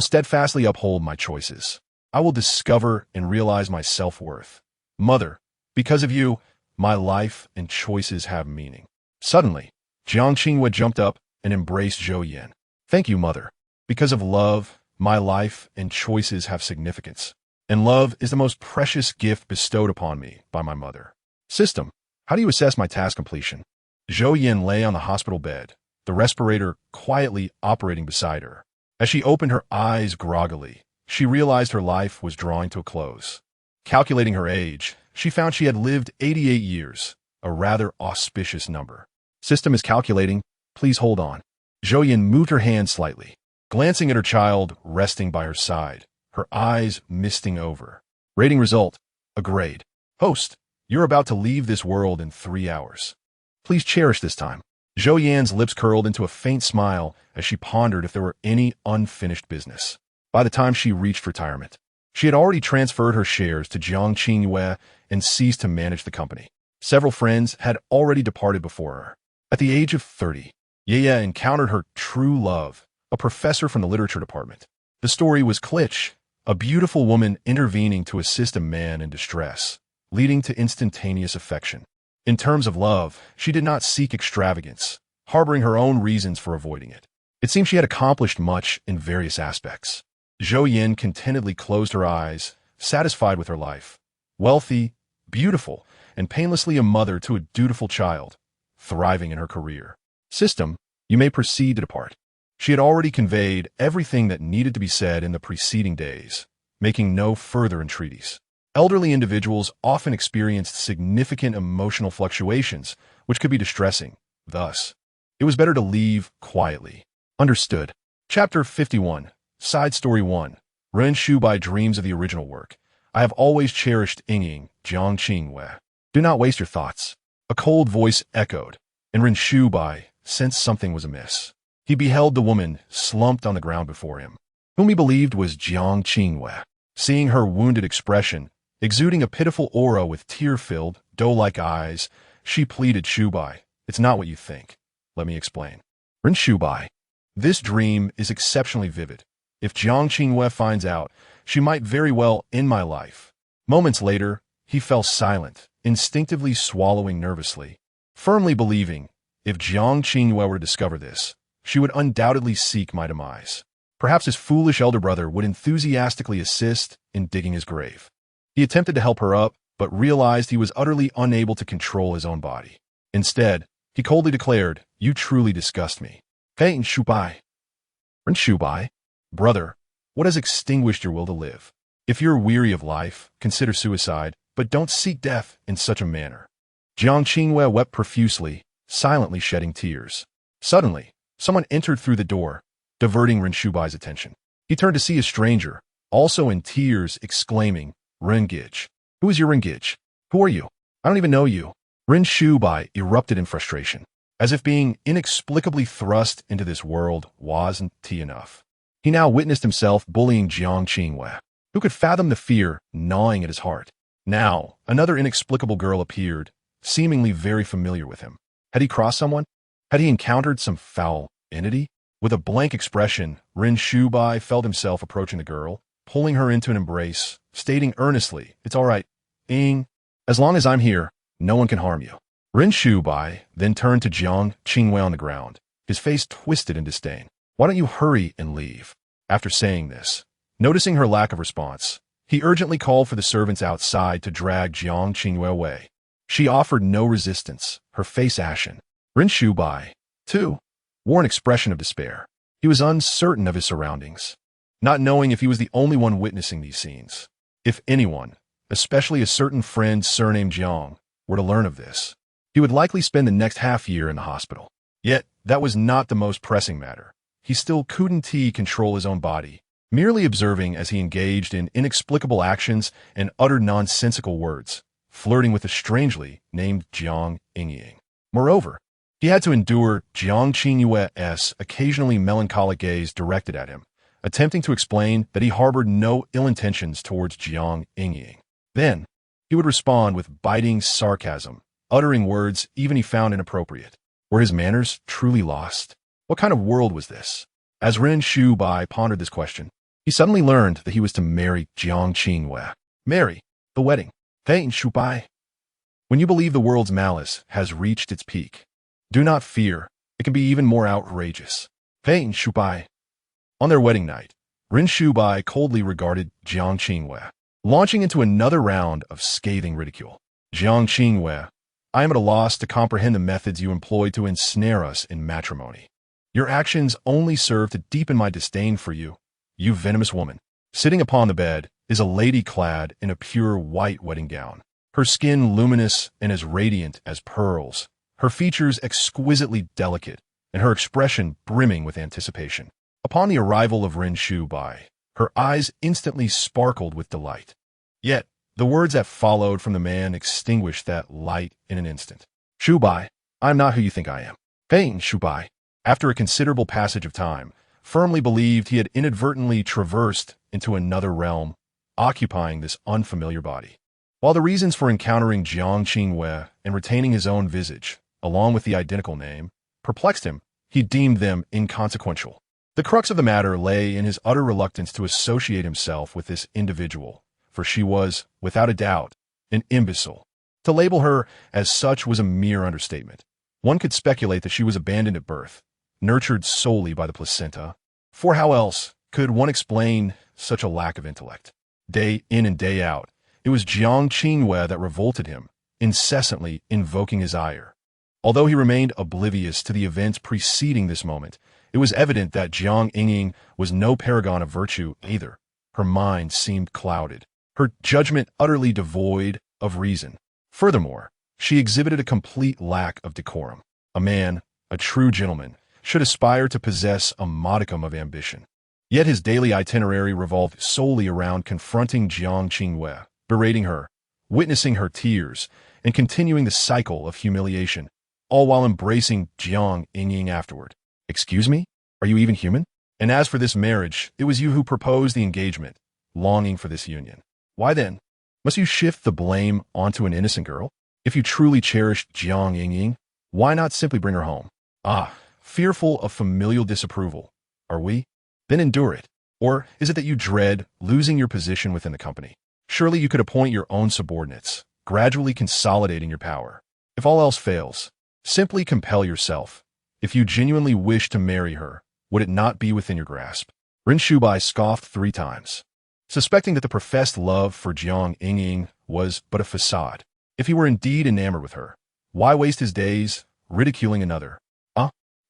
steadfastly uphold my choices. I will discover and realize my self-worth. Mother, because of you, my life and choices have meaning. Suddenly, Jiang Qingwei jumped up and embraced Zhou Yan. Thank you, Mother. Because of love, my life and choices have significance. And love is the most precious gift bestowed upon me by my mother. System, how do you assess my task completion? Zhou Yan lay on the hospital bed, the respirator quietly operating beside her. As she opened her eyes groggily, she realized her life was drawing to a close. Calculating her age, she found she had lived 88 years, a rather auspicious number. System is calculating. Please hold on. Zhou Yan moved her hand slightly, glancing at her child resting by her side, her eyes misting over. Rating result, a grade. Host, you're about to leave this world in 3 hours. Please cherish this time. Zhou Yan's lips curled into a faint smile as she pondered if there were any unfinished business. By the time she reached retirement, she had already transferred her shares to Jiang Qingwei and ceased to manage the company. Several friends had already departed before her. At the age of 30, Ye encountered her true love, a professor from the literature department. The story was Klitsch, a beautiful woman intervening to assist a man in distress, leading to instantaneous affection. In terms of love, she did not seek extravagance, harboring her own reasons for avoiding it. It seemed she had accomplished much in various aspects. Zhou Yan contentedly closed her eyes, satisfied with her life. Wealthy, beautiful, and painlessly a mother to a dutiful child, thriving in her career. System, you may proceed to depart. She had already conveyed everything that needed to be said in the preceding days, making no further entreaties. Elderly individuals often experienced significant emotional fluctuations, which could be distressing. Thus, it was better to leave quietly. Understood. Chapter 51. Side Story 1. Ren Shubai dreams of the original work. I have always cherished Ying Jiang Qingwei. Do not waste your thoughts. A cold voice echoed, and Ren Shubai sensed something was amiss. He beheld the woman slumped on the ground before him, whom he believed was Jiang Qingwei. Seeing her wounded expression, exuding a pitiful aura with tear-filled, doe-like eyes, she pleaded, Shubai, it's not what you think. Let me explain. Ren Shubai, this dream is exceptionally vivid. If Jiang Qingwei finds out, she might very well end my life. Moments later, he fell silent, instinctively swallowing nervously, firmly believing, if Jiang Qingwei were to discover this, she would undoubtedly seek my demise. Perhaps his foolish elder brother would enthusiastically assist in digging his grave. He attempted to help her up, but realized he was utterly unable to control his own body. Instead, he coldly declared, You truly disgust me. Ren Shubai. Ren Shubai, brother, what has extinguished your will to live? If you're weary of life, consider suicide, but don't seek death in such a manner. Jiang Qingwei wept profusely, silently shedding tears. Suddenly, someone entered through the door, diverting Ren Shubai's attention. He turned to see a stranger, also in tears, exclaiming, Rengage. Who is your Rengage? Who are you? I don't even know you. Ren Shubai erupted in frustration, as if being inexplicably thrust into this world wasn't enough. He now witnessed himself bullying Jiang Qingwei, who could fathom the fear gnawing at his heart. Now, another inexplicable girl appeared, seemingly very familiar with him. Had he crossed someone? Had he encountered some foul entity? With a blank expression, Ren Shubai felt himself approaching the girl, pulling her into an embrace, stating earnestly, It's all right, Ying. As long as I'm here, no one can harm you. Ren Shubai then turned to Jiang Qingwei on the ground, his face twisted in disdain. Why don't you hurry and leave? After saying this, noticing her lack of response, he urgently called for the servants outside to drag Jiang Qingwei away. She offered no resistance, her face ashen. Ren Shubai, too, wore an expression of despair. He was uncertain of his surroundings, not knowing if he was the only one witnessing these scenes. If anyone, especially a certain friend surnamed Jiang, were to learn of this, he would likely spend the next half-year in the hospital. Yet, that was not the most pressing matter. He still couldn't control his own body, merely observing as he engaged in inexplicable actions and uttered nonsensical words, flirting with the strangely named Jiang Yingying. Moreover, he had to endure Jiang Qingyue's occasionally melancholic gaze directed at him, attempting to explain that he harbored no ill intentions towards Jiang Yingying. Then, he would respond with biting sarcasm, uttering words even he found inappropriate. Were his manners truly lost? What kind of world was this? As Ren Shubai pondered this question, he suddenly learned that he was to marry Jiang Qingwei. Marry. The wedding. Ren Shubai. When you believe the world's malice has reached its peak, do not fear. It can be even more outrageous. Ren Shubai. On their wedding night, Ren Shubai coldly regarded Jiang Qingwei, launching into another round of scathing ridicule. Jiang Qingwei, I am at a loss to comprehend the methods you employ to ensnare us in matrimony. Your actions only serve to deepen my disdain for you, you venomous woman. Sitting upon the bed is a lady clad in a pure white wedding gown, her skin luminous and as radiant as pearls, her features exquisitely delicate, and her expression brimming with anticipation. Upon the arrival of Ren Shubai, her eyes instantly sparkled with delight. Yet, the words that followed from the man extinguished that light in an instant. Shubai, I am not who you think I am. Ren Shubai, after a considerable passage of time, firmly believed he had inadvertently traversed into another realm, occupying this unfamiliar body. While the reasons for encountering Jiang Qingwei and retaining his own visage, along with the identical name, perplexed him, he deemed them inconsequential. The crux of the matter lay in his utter reluctance to associate himself with this individual, for she was, without a doubt, an imbecile. To label her as such was a mere understatement. One could speculate that she was abandoned at birth, nurtured solely by the placenta, for how else could one explain such a lack of intellect? Day in and day out, it was Jiang Qingwei that revolted him, incessantly invoking his ire. Although he remained oblivious to the events preceding this moment, it was evident that Jiang Yingying was no paragon of virtue either. Her mind seemed clouded, her judgment utterly devoid of reason. Furthermore, she exhibited a complete lack of decorum. A man, a true gentleman, should aspire to possess a modicum of ambition. Yet his daily itinerary revolved solely around confronting Jiang Qingwei, berating her, witnessing her tears, and continuing the cycle of humiliation, all while embracing Jiang Yingying afterward. Excuse me? Are you even human? And as for this marriage, it was you who proposed the engagement, longing for this union. Why then, must you shift the blame onto an innocent girl? If you truly cherished Jiang Yingying, why not simply bring her home? Fearful of familial disapproval, are we? Then endure it. Or is it that you dread losing your position within the company? Surely you could appoint your own subordinates, gradually consolidating your power. If all else fails, simply compel yourself. If you genuinely wish to marry her, would it not be within your grasp? Ren Shubai scoffed 3 times, suspecting that the professed love for Jiang Yingying was but a facade. If he were indeed enamored with her, why waste his days ridiculing another?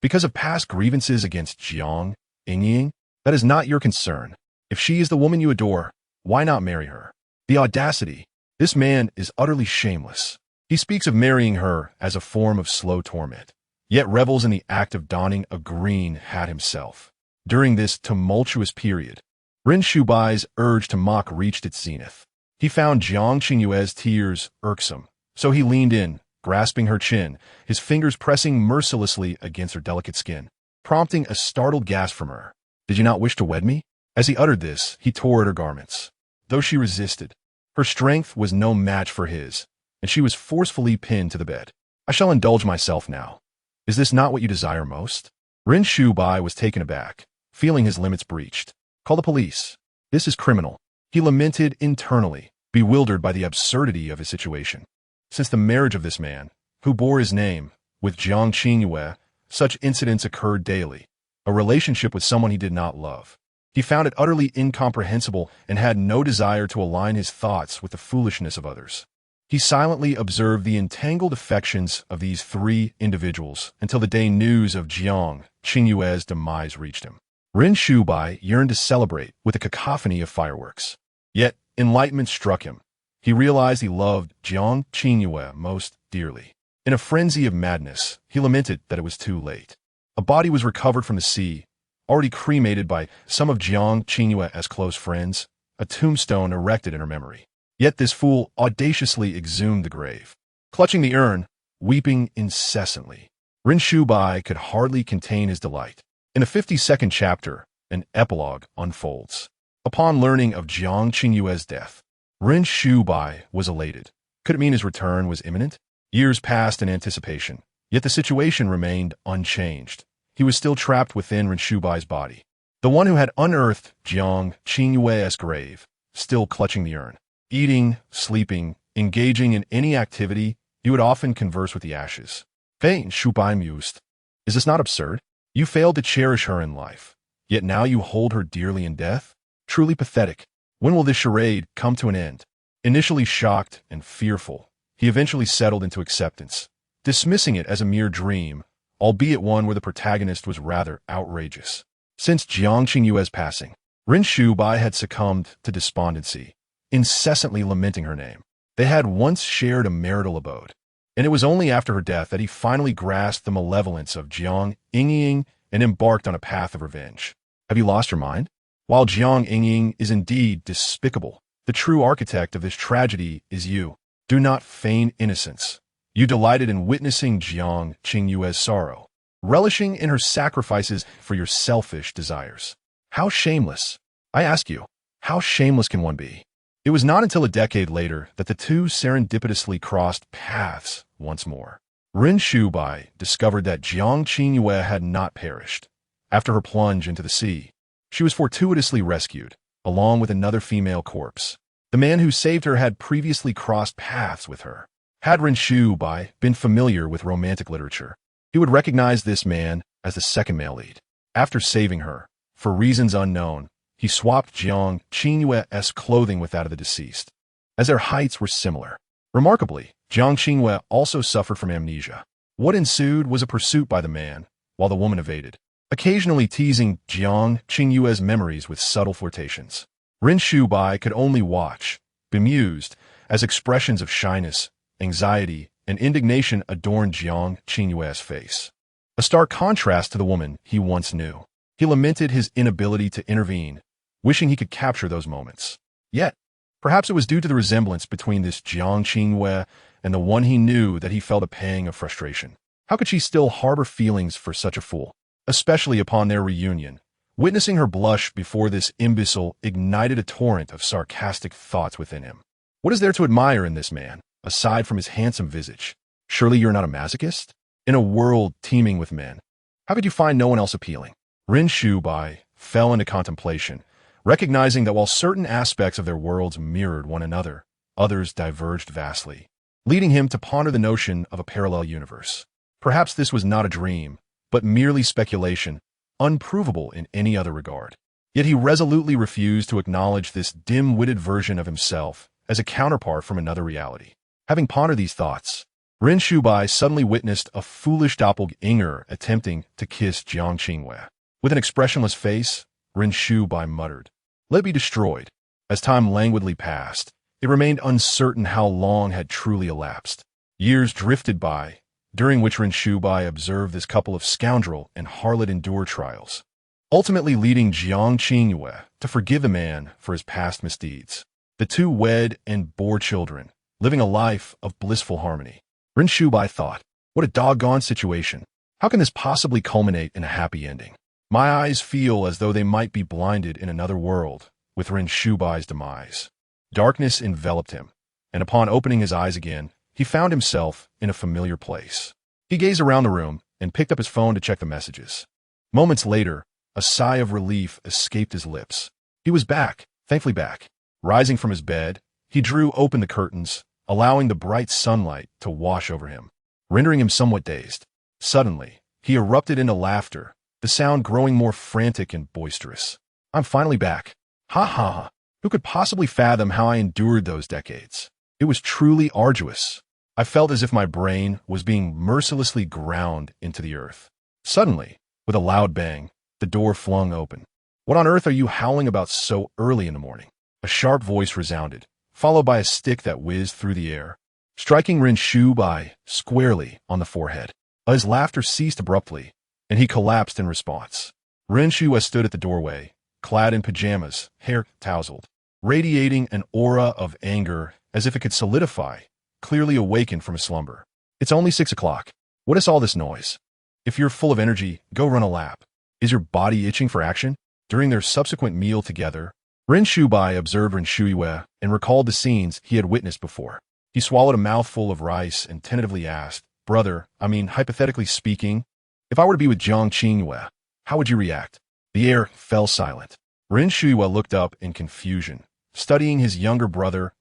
Because of past grievances against Jiang Yingying? That is not your concern. If she is the woman you adore, why not marry her? The audacity! This man is utterly shameless. He speaks of marrying her as a form of slow torment, yet revels in the act of donning a green hat himself. During this tumultuous period, Ren Shubai's urge to mock reached its zenith. He found Jiang Qingyue's tears irksome, so he leaned in, grasping her chin, his fingers pressing mercilessly against her delicate skin, prompting a startled gasp from her. Did you not wish to wed me? As he uttered this, he tore at her garments. Though she resisted, her strength was no match for his, and she was forcefully pinned to the bed. I shall indulge myself now. Is this not what you desire most? Ren Shubai was taken aback, feeling his limits breached. Call the police. This is criminal. He lamented internally, bewildered by the absurdity of his situation. Since the marriage of this man, who bore his name. With Jiang Qingyue, such incidents occurred daily. A relationship with someone he did not love. He found it utterly incomprehensible and had no desire to align his thoughts with the foolishness of others. He silently observed the entangled affections of these three individuals until the day news of Jiang Qingyue's demise reached him. Ren Shubai yearned to celebrate with a cacophony of fireworks. Yet, enlightenment struck him. He realized he loved Jiang Qingyue most dearly. In a frenzy of madness, he lamented that it was too late. A body was recovered from the sea, already cremated by some of Jiang Qingyue's close friends, a tombstone erected in her memory. Yet this fool audaciously exhumed the grave. Clutching the urn, weeping incessantly, Ren Shubai could hardly contain his delight. In the 52nd chapter, an epilogue unfolds. Upon learning of Jiang Qingyue's death, Ren Shubai was elated. Could it mean his return was imminent? Years passed in anticipation, yet the situation remained unchanged. He was still trapped within Ren Shubai's body. The one who had unearthed Jiang Qingyue's grave, still clutching the urn. Eating, sleeping, engaging in any activity, he would often converse with the ashes. Ren Shubai mused. Is this not absurd? You failed to cherish her in life, yet now you hold her dearly in death? Truly pathetic. When will this charade come to an end? Initially shocked and fearful, he eventually settled into acceptance, dismissing it as a mere dream, albeit one where the protagonist was rather outrageous. Since Jiang Qingyue's passing, Ren Shubai had succumbed to despondency, incessantly lamenting her name. They had once shared a marital abode, and it was only after her death that he finally grasped the malevolence of Jiang Yingying and embarked on a path of revenge. Have you lost your mind? While Jiang Yingying is indeed despicable, the true architect of this tragedy is you. Do not feign innocence. You delighted in witnessing Jiang Qingyue's sorrow, relishing in her sacrifices for your selfish desires. How shameless! I ask you, how shameless can one be? It was not until a decade later that the two serendipitously crossed paths once more. Ren Shubai discovered that Jiang Qingyue had not perished. After her plunge into the sea, she was fortuitously rescued, along with another female corpse. The man who saved her had previously crossed paths with her. Had Ren Shubai been familiar with romantic literature, he would recognize this man as the second male lead. After saving her, for reasons unknown, he swapped Jiang Qingyue's clothing with that of the deceased, as their heights were similar. Remarkably, Jiang Qingyue also suffered from amnesia. What ensued was a pursuit by the man, while the woman evaded, occasionally teasing Jiang Qingyue's memories with subtle flirtations. Ren Shubai could only watch, bemused, as expressions of shyness, anxiety, and indignation adorned Jiang Qingyue's face. A stark contrast to the woman he once knew. He lamented his inability to intervene, wishing he could capture those moments. Yet, perhaps it was due to the resemblance between this Jiang Qingyue and the one he knew that he felt a pang of frustration. How could she still harbor feelings for such a fool? Especially upon their reunion, witnessing her blush before this imbecile ignited a torrent of sarcastic thoughts within him. What is there to admire in this man, aside from his handsome visage? Surely you're not a masochist? In a world teeming with men, how could you find no one else appealing? Ren Shubai fell into contemplation, recognizing that while certain aspects of their worlds mirrored one another, others diverged vastly, leading him to ponder the notion of a parallel universe. Perhaps this was not a dream, but merely speculation, unprovable in any other regard. Yet he resolutely refused to acknowledge this dim-witted version of himself as a counterpart from another reality. Having pondered these thoughts, Ren Shubai suddenly witnessed a foolish doppelganger attempting to kiss Jiang Qingyue. With an expressionless face, Ren Shubai muttered, "Let it be destroyed." As time languidly passed, it remained uncertain how long had truly elapsed. Years drifted by, during which Ren Shubai observed this couple of scoundrel and harlot endure trials, ultimately leading Jiang Qingyue to forgive the man for his past misdeeds. The two wed and bore children, living a life of blissful harmony. Ren Shubai thought, what a doggone situation. How can this possibly culminate in a happy ending? My eyes feel as though they might be blinded in another world with Ren Shubai's demise. Darkness enveloped him, and upon opening his eyes again, he found himself in a familiar place. He gazed around the room and picked up his phone to check the messages. Moments later, a sigh of relief escaped his lips. He was back, thankfully back. Rising from his bed, he drew open the curtains, allowing the bright sunlight to wash over him. rendering him somewhat dazed. Suddenly, he erupted into laughter, the sound growing more frantic and boisterous. I'm finally back. Ha ha ha. Who could possibly fathom how I endured those decades? It was truly arduous. I felt as if my brain was being mercilessly ground into the earth. Suddenly, with a loud bang, the door flung open. What on earth are you howling about so early in the morning? A sharp voice resounded, followed by a stick that whizzed through the air, striking Ren Shubai squarely on the forehead. His laughter ceased abruptly, and he collapsed in response. Ren Shubai stood at the doorway, clad in pajamas, hair tousled, radiating an aura of anger as if it could solidify, clearly awakened from a slumber. It's only 6 o'clock. What is all this noise? If you're full of energy, go run a lap. Is your body itching for action? During their subsequent meal together, Ren Shubai observed Ren Shuiwe and recalled the scenes he had witnessed before. He swallowed a mouthful of rice and tentatively asked, Brother, hypothetically speaking, if I were to be with Jiang Qingyue, how would you react? The air fell silent. Ren Shuiwe looked up in confusion, studying his younger brother's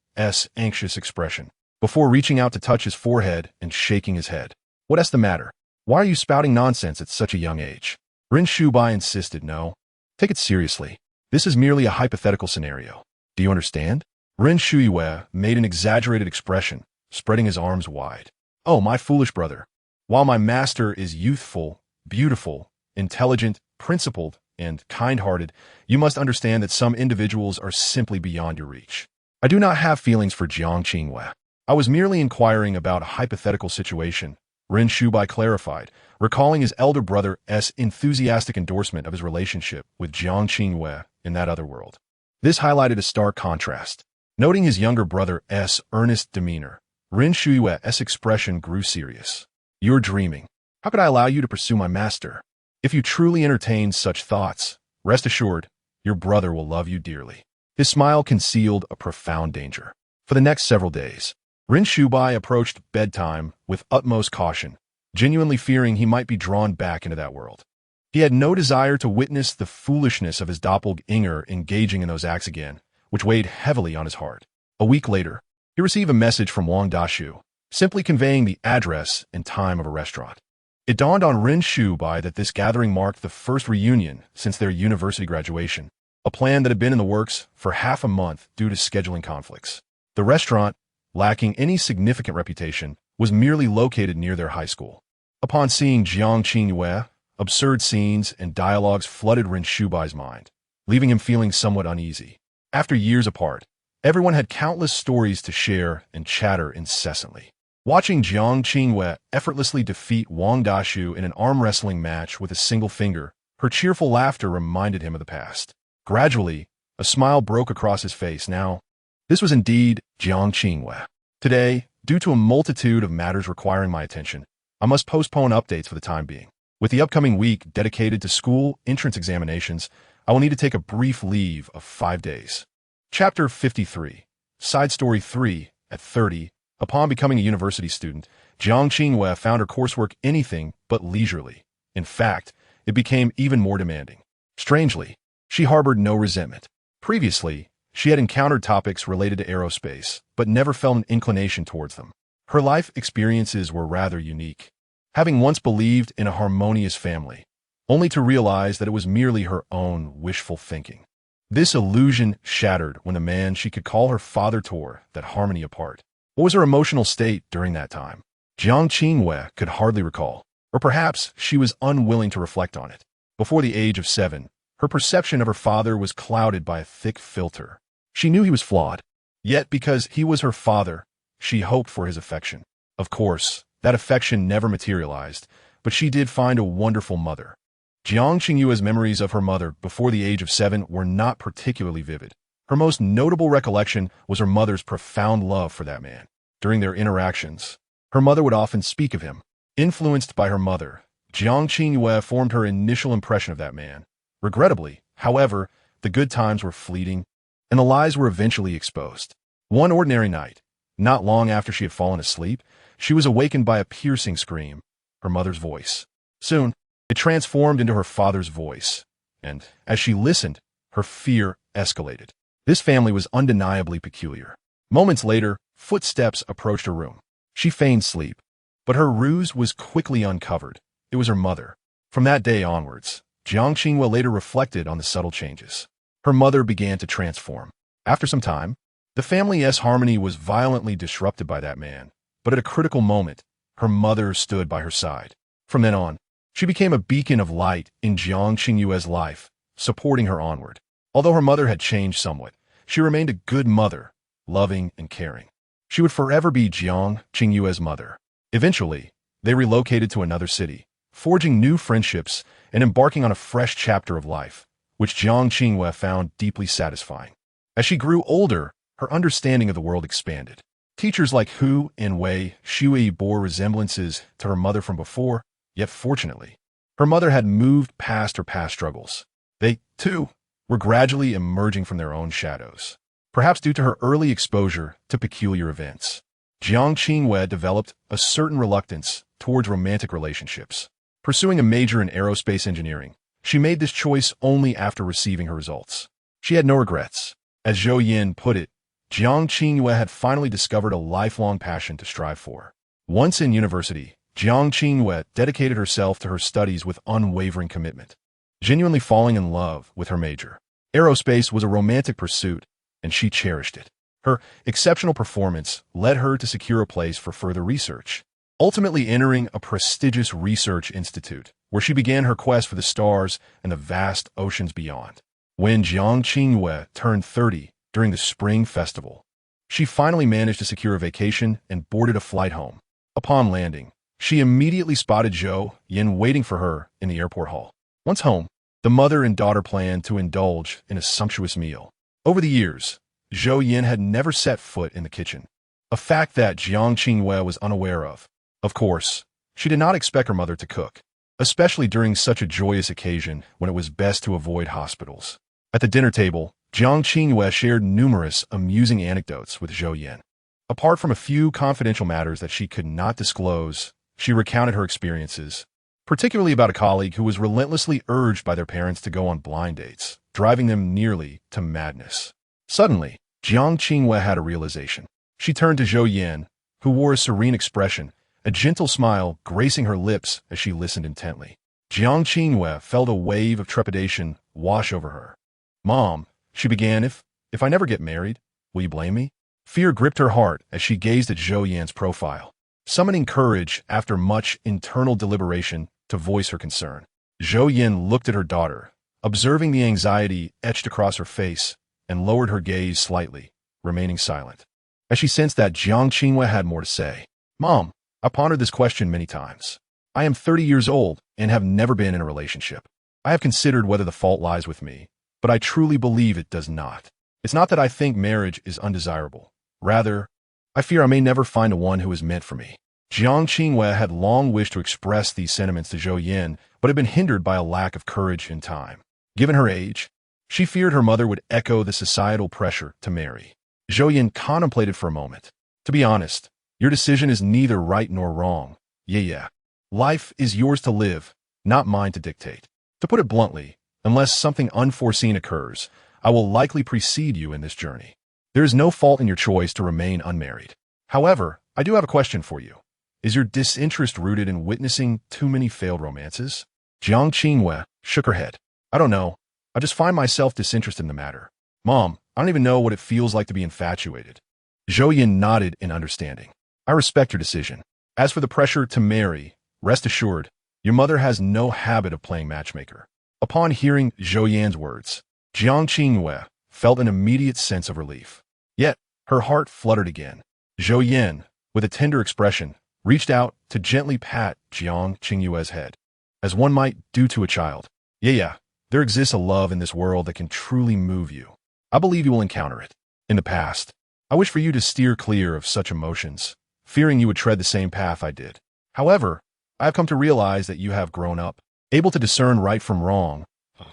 anxious expression, before reaching out to touch his forehead and shaking his head. What's the matter? Why are you spouting nonsense at such a young age? Ren Shubai insisted, No. Take it seriously. This is merely a hypothetical scenario. Do you understand? Ren Shuiwe made an exaggerated expression, spreading his arms wide. Oh, my foolish brother. While my master is youthful, beautiful, intelligent, principled, and kind-hearted, you must understand that some individuals are simply beyond your reach. I do not have feelings for Jiang Qingyue. I was merely inquiring about a hypothetical situation, Ren Shubai clarified, recalling his elder brother's enthusiastic endorsement of his relationship with Jiang Qingyue in that other world. This highlighted a stark contrast. Noting his younger brother's earnest demeanor, Ren Shuiwe's expression grew serious. You're dreaming. How could I allow you to pursue my master? If you truly entertain such thoughts, rest assured, your brother will love you dearly. His smile concealed a profound danger. For the next several days, Ren Shubai approached bedtime with utmost caution, genuinely fearing he might be drawn back into that world. He had no desire to witness the foolishness of his doppelganger engaging in those acts again, which weighed heavily on his heart. A week later, he received a message from Wang Dashu, simply conveying the address and time of a restaurant. It dawned on Ren Shubai that this gathering marked the first reunion since their university graduation, a plan that had been in the works for half a month due to scheduling conflicts. The restaurant, lacking any significant reputation, was merely located near their high school. Upon seeing Jiang Qingyue, absurd scenes and dialogues flooded Ren Shubai's mind, leaving him feeling somewhat uneasy. After years apart, everyone had countless stories to share and chatter incessantly. Watching Jiang Qingyue effortlessly defeat Wang Dashu in an arm wrestling match with a single finger, her cheerful laughter reminded him of the past. Gradually, a smile broke across his face. Now, this was indeed Jiang Qingyue. Today, due to a multitude of matters requiring my attention, I must postpone updates for the time being. With the upcoming week dedicated to school entrance examinations, I will need to take a brief leave of 5 days. Chapter 53. Side Story 3. At 30, upon becoming a university student, Jiang Qingyue found her coursework anything but leisurely. In fact, it became even more demanding. Strangely, she harbored no resentment. Previously, she had encountered topics related to aerospace, but never felt an inclination towards them. Her life experiences were rather unique. Having once believed in a harmonious family, only to realize that it was merely her own wishful thinking. This illusion shattered when a man she could call her father tore that harmony apart. What was her emotional state during that time? Jiang Qingyue could hardly recall, or perhaps she was unwilling to reflect on it. Before the age of 7, her perception of her father was clouded by a thick filter. She knew he was flawed, yet because he was her father, she hoped for his affection. Of course, that affection never materialized, but she did find a wonderful mother. Jiang Qingyue's memories of her mother before the age of 7 were not particularly vivid. Her most notable recollection was her mother's profound love for that man. During their interactions, her mother would often speak of him. Influenced by her mother, Jiang Qingyue formed her initial impression of that man. Regrettably, however, the good times were fleeting, and the lies were eventually exposed. One ordinary night, not long after she had fallen asleep, she was awakened by a piercing scream, her mother's voice. Soon, it transformed into her father's voice, and, as she listened, her fear escalated. This family was undeniably peculiar. Moments later, footsteps approached her room. She feigned sleep, But her ruse was quickly uncovered. It was her mother. From that day onwards, Jiang Qinghua later reflected on the subtle changes. Her mother began to transform. After some time, the family's harmony was violently disrupted by that man, but at a critical moment, her mother stood by her side. From then on, she became a beacon of light in Jiang Qinghua's life, supporting her onward. Although her mother had changed somewhat, she remained a good mother, loving and caring. She would forever be Jiang Qinghua's mother. Eventually, they relocated to another city, forging new friendships and embarking on a fresh chapter of life, which Jiang Qinghua found deeply satisfying. As she grew older, her understanding of the world expanded. Teachers like Hu and Wei Shui bore resemblances to her mother from before, yet fortunately, her mother had moved past her past struggles. They, too, were gradually emerging from their own shadows, perhaps due to her early exposure to peculiar events. Jiang Qinghua developed a certain reluctance towards romantic relationships. Pursuing a major in aerospace engineering, she made this choice only after receiving her results. She had no regrets. As Zhou Yan put it, Jiang Qinghua had finally discovered a lifelong passion to strive for. Once in university, Jiang Qinghua dedicated herself to her studies with unwavering commitment, genuinely falling in love with her major. Aerospace was a romantic pursuit, and she cherished it. Her exceptional performance led her to secure a place for further research, ultimately entering a prestigious research institute, where she began her quest for the stars and the vast oceans beyond. When Jiang Qinghua turned 30 during the Spring Festival, she finally managed to secure a vacation and boarded a flight home. Upon landing, she immediately spotted Zhou Yan waiting for her in the airport hall. Once home, the mother and daughter planned to indulge in a sumptuous meal. Over the years, Zhou Yan had never set foot in the kitchen, a fact that Jiang Qinghua was unaware of. Of course, she did not expect her mother to cook, especially during such a joyous occasion when it was best to avoid hospitals. At the dinner table, Jiang Qinghua shared numerous amusing anecdotes with Zhou Yan. Apart from a few confidential matters that she could not disclose, she recounted her experiences, particularly about a colleague who was relentlessly urged by their parents to go on blind dates, driving them nearly to madness. Suddenly, Jiang Qinghua had a realization. She turned to Zhou Yan, who wore a serene expression, a gentle smile gracing her lips as she listened intently. Jiang Qinghua felt a wave of trepidation wash over her. "Mom," she began, if I never get married, will you blame me?" Fear gripped her heart as she gazed at Zhou Yan's profile, summoning courage after much internal deliberation to voice her concern. Zhou Yan looked at her daughter, observing the anxiety etched across her face, and lowered her gaze slightly, remaining silent. As she sensed that Jiang Qinghua had more to say. "Mom, I pondered this question many times. I am 30 years old and have never been in a relationship. I have considered whether the fault lies with me, but I truly believe it does not. It's not that I think marriage is undesirable. Rather, I fear I may never find a one who is meant for me." Jiang Qinghua had long wished to express these sentiments to Zhou Yan, but had been hindered by a lack of courage and time. Given her age, she feared her mother would echo the societal pressure to marry. Zhou Yan contemplated for a moment. "To be honest, your decision is neither right nor wrong. Yeah. Life is yours to live, not mine to dictate. To put it bluntly, unless something unforeseen occurs, I will likely precede you in this journey. There is no fault in your choice to remain unmarried. However, I do have a question for you. Is your disinterest rooted in witnessing too many failed romances?" Jiang Qinghua shook her head. "I don't know. I just find myself disinterested in the matter. Mom, I don't even know what it feels like to be infatuated." Zhou Yan nodded in understanding. "I respect your decision. As for the pressure to marry, rest assured, your mother has no habit of playing matchmaker." Upon hearing Zhou Yan's words, Jiang Qinghua felt an immediate sense of relief. Yet, her heart fluttered again. Zhou Yan, with a tender expression, reached out to gently pat Jiang Qinghua's head, as one might do to a child. Yeah, there exists a love in this world that can truly move you. I believe you will encounter it. In the past, I wish for you to steer clear of such emotions, fearing you would tread the same path I did. However, I have come to realize that you have grown up, able to discern right from wrong,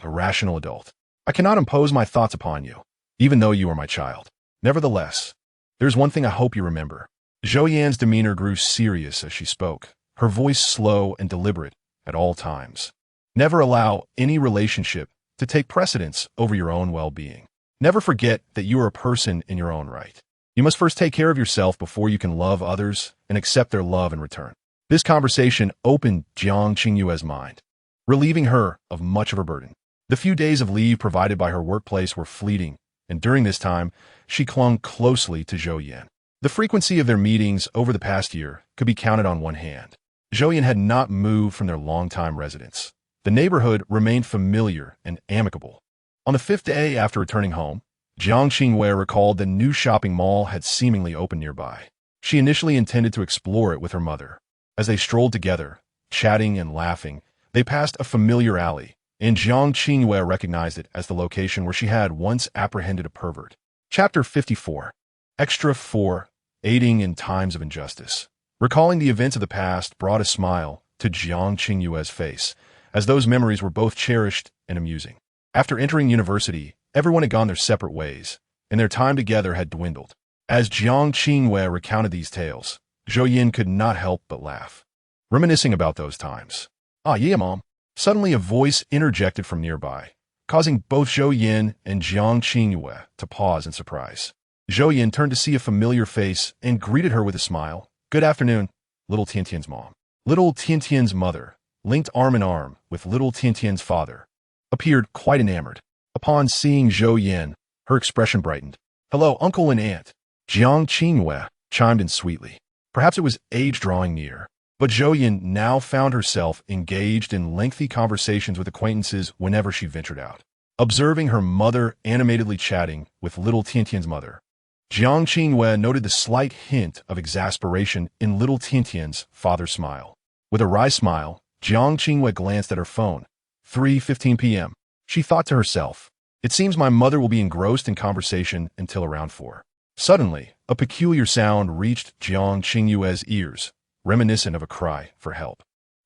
a rational adult. I cannot impose my thoughts upon you, even though you are my child. Nevertheless, there's one thing I hope you remember." Zhou Yan's demeanor grew serious as she spoke, her voice slow and deliberate at all times. "Never allow any relationship to take precedence over your own well-being. Never forget that you are a person in your own right. You must first take care of yourself before you can love others and accept their love in return. This conversation opened Jiang Qingyue's mind, relieving her of much of her burden. The few days of leave provided by her workplace were fleeting, and during this time, she clung closely to Zhou Yan. The frequency of their meetings over the past year could be counted on one hand. Zhou Yan had not moved from their longtime residence. The neighborhood remained familiar and amicable. On the fifth day after returning home, Jiang Qingyue recalled the new shopping mall had seemingly opened nearby. She initially intended to explore it with her mother. As they strolled together, chatting and laughing, they passed a familiar alley, and Jiang Qingyue recognized it as the location where she had once apprehended a pervert. Chapter 54. Extra 4. Aiding in Times of Injustice. Recalling the events of the past brought a smile to Jiang Qingyue's face, as those memories were both cherished and amusing. After entering university, everyone had gone their separate ways, and their time together had dwindled. As Jiang Qingyue recounted these tales, Zhou Yan could not help but laugh, reminiscing about those times. "Ah, yeah, Mom." Suddenly a voice interjected from nearby, causing both Zhou Yan and Jiang Qingyue to pause in surprise. Zhou Yan turned to see a familiar face and greeted her with a smile. "Good afternoon, little Tiantian's mom." Little Tiantian's mother, linked arm in arm with little Tiantian's father, appeared quite enamored. Upon seeing Zhou Yan, her expression brightened. "Hello, uncle and aunt." Jiang Qingyue chimed in sweetly. Perhaps it was age drawing near, but Zhou Yan now found herself engaged in lengthy conversations with acquaintances whenever she ventured out. Observing her mother animatedly chatting with little Tiantian's mother, Jiang Qingyue noted the slight hint of exasperation in little Tiantian's father's smile. With a wry smile, Jiang Qingyue glanced at her phone. 3:15 p.m. She thought to herself, "It seems my mother will be engrossed in conversation until around 4. Suddenly, a peculiar sound reached Jiang Qingyue's ears, reminiscent of a cry for help.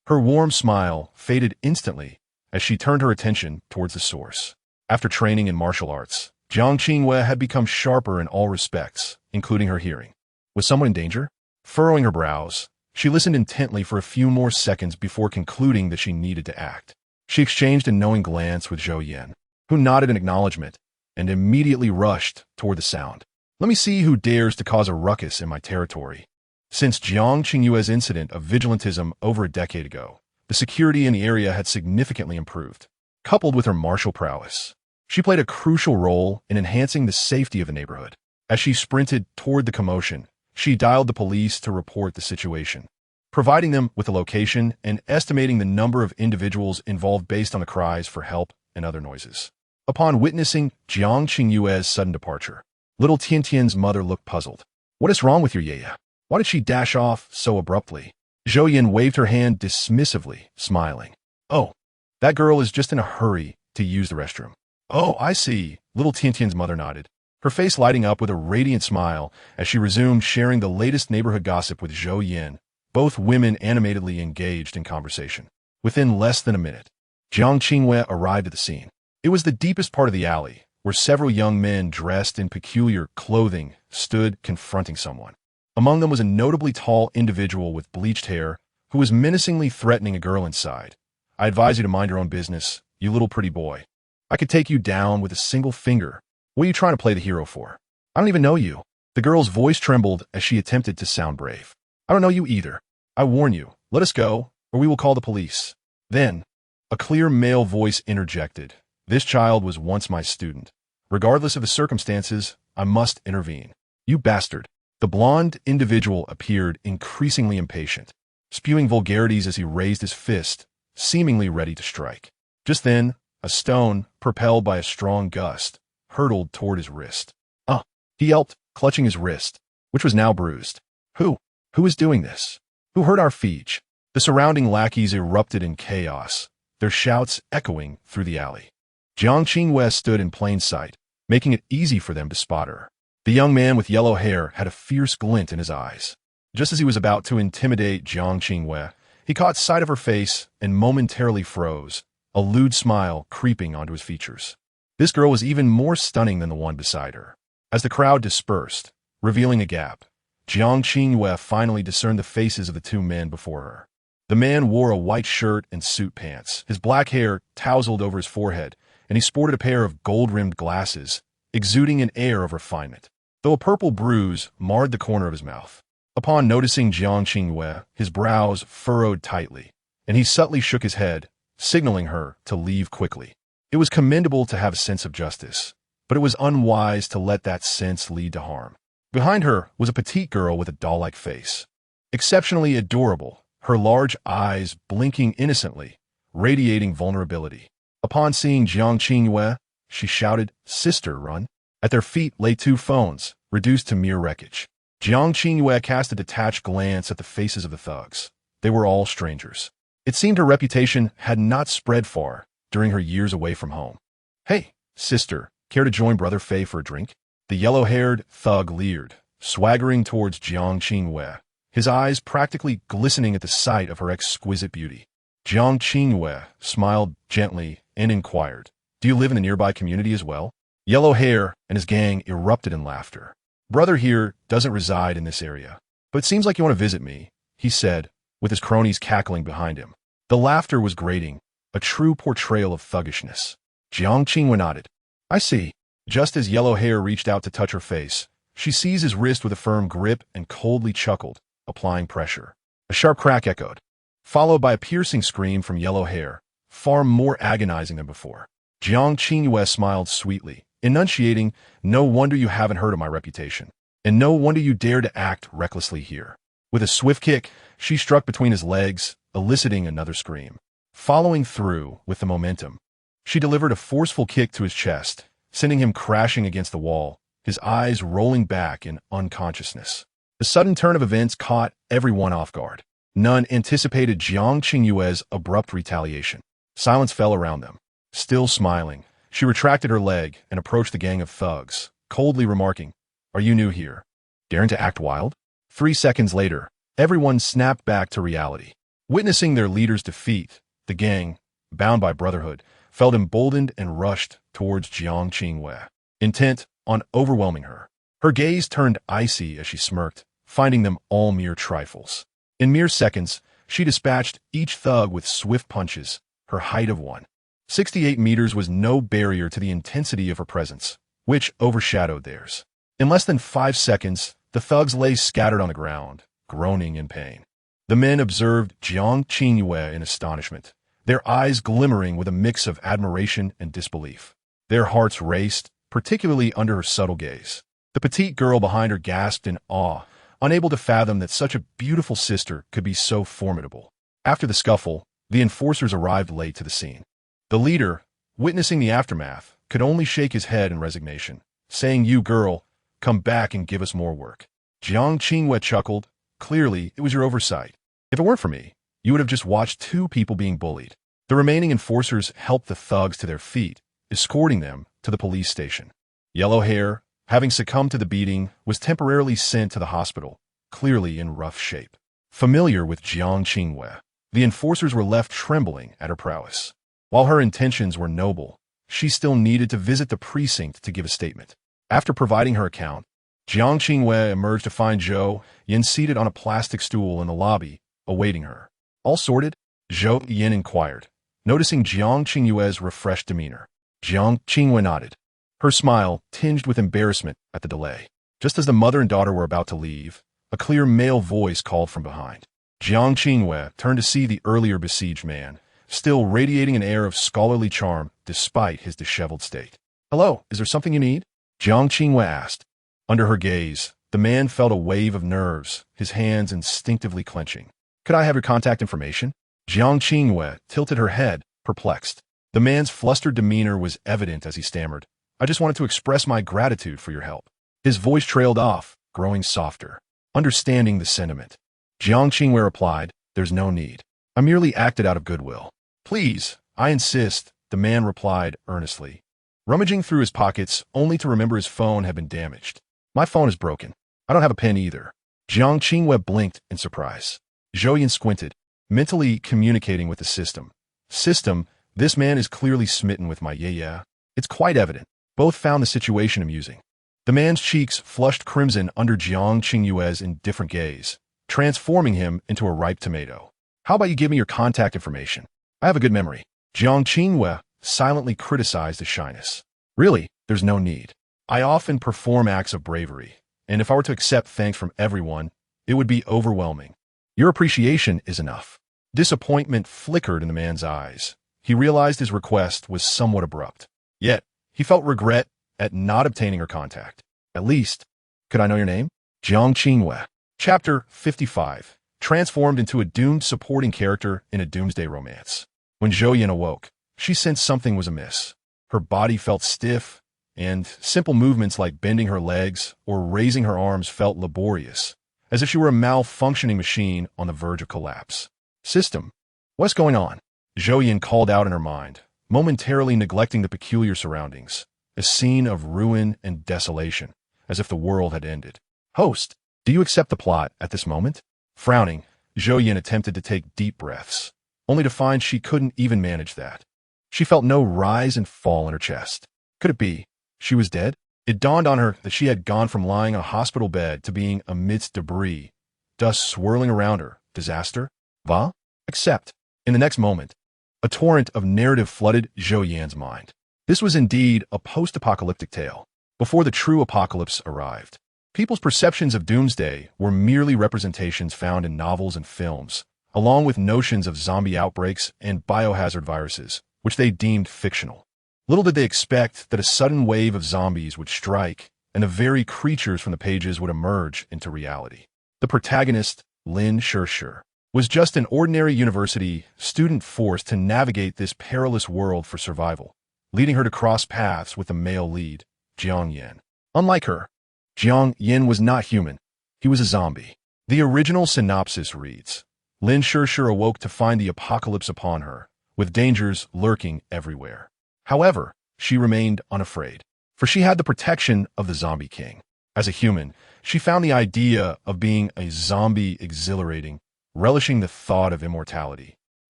Her warm smile faded instantly as she turned her attention towards the source. After training in martial arts, Jiang Qingyue had become sharper in all respects, including her hearing. Was someone in danger? Furrowing her brows, she listened intently for a few more seconds before concluding that she needed to act. She exchanged a knowing glance with Zhou Yan, who nodded in acknowledgement and immediately rushed toward the sound. "Let me see who dares to cause a ruckus in my territory." Since Jiang Qingyue's incident of vigilantism over a decade ago, the security in the area had significantly improved. Coupled with her martial prowess, she played a crucial role in enhancing the safety of the neighborhood. As she sprinted toward the commotion, she dialed the police to report the situation, providing them with a location and estimating the number of individuals involved based on the cries for help and other noises. Upon witnessing Jiang Qingyue's sudden departure, little Tiantian's mother looked puzzled. "What is wrong with your Yaya? Why did she dash off so abruptly?" Zhou Yan waved her hand dismissively, smiling. "Oh, that girl is just in a hurry to use the restroom." "Oh, I see," little Tiantian's mother nodded, her face lighting up with a radiant smile as she resumed sharing the latest neighborhood gossip with Zhou Yan, both women animatedly engaged in conversation. Within less than a minute, Jiang Qingyue arrived at the scene. It was the deepest part of the alley, where several young men dressed in peculiar clothing stood confronting someone. Among them was a notably tall individual with bleached hair who was menacingly threatening a girl inside. "I advise you to mind your own business, you little pretty boy. I could take you down with a single finger. What are you trying to play the hero for? I don't even know you." The girl's voice trembled as she attempted to sound brave. "I don't know you either. I warn you, let us go, or we will call the police." Then, a clear male voice interjected. "This child was once my student. Regardless of the circumstances, I must intervene." "You bastard." The blonde individual appeared increasingly impatient, spewing vulgarities as he raised his fist, seemingly ready to strike. Just then, a stone, propelled by a strong gust, hurtled toward his wrist. "Ah!" he yelped, clutching his wrist, which was now bruised. Who is doing this? Who hurt our Fij?" The surrounding lackeys erupted in chaos, their shouts echoing through the alley. Jiang Qingyue stood in plain sight, making it easy for them to spot her. The young man with yellow hair had a fierce glint in his eyes. Just as he was about to intimidate Jiang Qingyue, he caught sight of her face and momentarily froze, a lewd smile creeping onto his features. This girl was even more stunning than the one beside her. As the crowd dispersed, revealing a gap, Jiang Qingyue finally discerned the faces of the two men before her. The man wore a white shirt and suit pants, his black hair tousled over his forehead, and he sported a pair of gold-rimmed glasses, exuding an air of refinement, though a purple bruise marred the corner of his mouth. Upon noticing Jiang Qingyue, his brows furrowed tightly, and he subtly shook his head, signaling her to leave quickly. It was commendable to have a sense of justice, but it was unwise to let that sense lead to harm. Behind her was a petite girl with a doll-like face. Exceptionally adorable, her large eyes blinking innocently, radiating vulnerability. Upon seeing Jiang Qingyue, she shouted, "Sister, run!" At their feet lay two phones, reduced to mere wreckage. Jiang Qingyue cast a detached glance at the faces of the thugs. They were all strangers. It seemed her reputation had not spread far during her years away from home. "Hey, sister, care to join Brother Fei for a drink?" The yellow-haired thug leered, swaggering towards Jiang Qingyue, his eyes practically glistening at the sight of her exquisite beauty. Jiang Qingyue smiled gently and inquired, "Do you live in the nearby community as well?" Yellow Hair and his gang erupted in laughter. "Brother here doesn't reside in this area, but it seems like you want to visit me," he said, with his cronies cackling behind him. The laughter was grating, a true portrayal of thuggishness. Jiang Qingyue nodded. "I see." Just as Yellow Hair reached out to touch her face, she seized his wrist with a firm grip and coldly chuckled, applying pressure. A sharp crack echoed, followed by a piercing scream from Yellow Hair, far more agonizing than before. Jiang Qingyue smiled sweetly, enunciating, "No wonder you haven't heard of my reputation, and no wonder you dare to act recklessly here." With a swift kick, she struck between his legs, eliciting another scream. Following through with the momentum, she delivered a forceful kick to his chest, sending him crashing against the wall, his eyes rolling back in unconsciousness. The sudden turn of events caught everyone off guard. None anticipated Jiang Qingyue's abrupt retaliation. Silence fell around them. Still smiling, she retracted her leg and approached the gang of thugs, coldly remarking, "Are you new here? Daring to act wild?" 3 seconds later, everyone snapped back to reality. Witnessing their leader's defeat, the gang, bound by brotherhood, felt emboldened and rushed towards Jiang Qingyue, intent on overwhelming her. Her gaze turned icy as she smirked, finding them all mere trifles. In mere seconds, she dispatched each thug with swift punches, her height of 168 meters was no barrier to the intensity of her presence, which overshadowed theirs. In less than 5 seconds, the thugs lay scattered on the ground, groaning in pain. The men observed Jiang Qingyue in astonishment, their eyes glimmering with a mix of admiration and disbelief. Their hearts raced, particularly under her subtle gaze. The petite girl behind her gasped in awe, unable to fathom that such a beautiful sister could be so formidable. After the scuffle, the enforcers arrived late to the scene. The leader, witnessing the aftermath, could only shake his head in resignation, saying, "You girl, come back and give us more work." Jiang Qingyue chuckled. "Clearly, it was your oversight. If it weren't for me, you would have just watched 2 people being bullied." The remaining enforcers helped the thugs to their feet, escorting them to the police station. Yellow Hair, having succumbed to the beating, was temporarily sent to the hospital, clearly in rough shape. Familiar with Jiang Qingyue, the enforcers were left trembling at her prowess. While her intentions were noble, she still needed to visit the precinct to give a statement. After providing her account, Jiang Qingyue emerged to find Zhou Yan seated on a plastic stool in the lobby, awaiting her. "All sorted?" Zhou Yan inquired, noticing Jiang Qingyue's refreshed demeanor. Jiang Qingyue nodded, her smile tinged with embarrassment at the delay. Just as the mother and daughter were about to leave, a clear male voice called from behind. Jiang Qingyue turned to see the earlier besieged man, still radiating an air of scholarly charm despite his disheveled state. "Hello, is there something you need?" Jiang Qingyue asked. Under her gaze, the man felt a wave of nerves, his hands instinctively clenching. "Could I have your contact information?" Jiang Qingyue tilted her head, perplexed. The man's flustered demeanor was evident as he stammered, "I just wanted to express my gratitude for your help." His voice trailed off, growing softer. Understanding the sentiment, Jiang Qingyue replied, "There's no need. I merely acted out of goodwill." "Please, I insist," the man replied earnestly, rummaging through his pockets only to remember his phone had been damaged. "My phone is broken. I don't have a pen either." Jiang Qingyue blinked in surprise. Zhou Yan squinted, mentally communicating with the system. "System, this man is clearly smitten with my yeah. It's quite evident." Both found the situation amusing. The man's cheeks flushed crimson under Jiang Qingyue's indifferent gaze, transforming him into a ripe tomato. "How about you give me your contact information? I have a good memory." Jiang Qingyue silently criticized his shyness. "Really, there's no need. I often perform acts of bravery, and if I were to accept thanks from everyone, it would be overwhelming. Your appreciation is enough. Disappointment flickered in the man's eyes. He realized his request was somewhat abrupt. Yet, he felt regret at not obtaining her contact. At least, could I know your name? Jiang Qingwei. Chapter 55. Transformed into a doomed supporting character in a doomsday romance. When Zhou Yan awoke, she sensed something was amiss. Her body felt stiff, and simple movements like bending her legs or raising her arms felt laborious, as if she were a malfunctioning machine on the verge of collapse. System, what's going on? Zhou Yan called out in her mind, momentarily neglecting the peculiar surroundings, a scene of ruin and desolation, as if the world had ended. Host, do you accept the plot at this moment? Frowning, Zhou Yan attempted to take deep breaths, only to find she couldn't even manage that. She felt no rise and fall in her chest. Could it be she was dead? It dawned on her that she had gone from lying on a hospital bed to being amidst debris, dust swirling around her. Disaster? Va? Except, in the next moment, a torrent of narrative flooded Zhou Yan's mind. This was indeed a post-apocalyptic tale, before the true apocalypse arrived. People's perceptions of doomsday were merely representations found in novels and films, along with notions of zombie outbreaks and biohazard viruses, which they deemed fictional. Little did they expect that a sudden wave of zombies would strike, and the very creatures from the pages would emerge into reality. The protagonist, Lin Shirshir, was just an ordinary university student forced to navigate this perilous world for survival, leading her to cross paths with the male lead, Zhou Yan. Unlike her, Zhou Yan was not human. He was a zombie. The original synopsis reads, Lin Shirshir awoke to find the apocalypse upon her, with dangers lurking everywhere. However, she remained unafraid, for she had the protection of the Zombie King. As a human, she found the idea of being a zombie exhilarating, relishing the thought of immortality,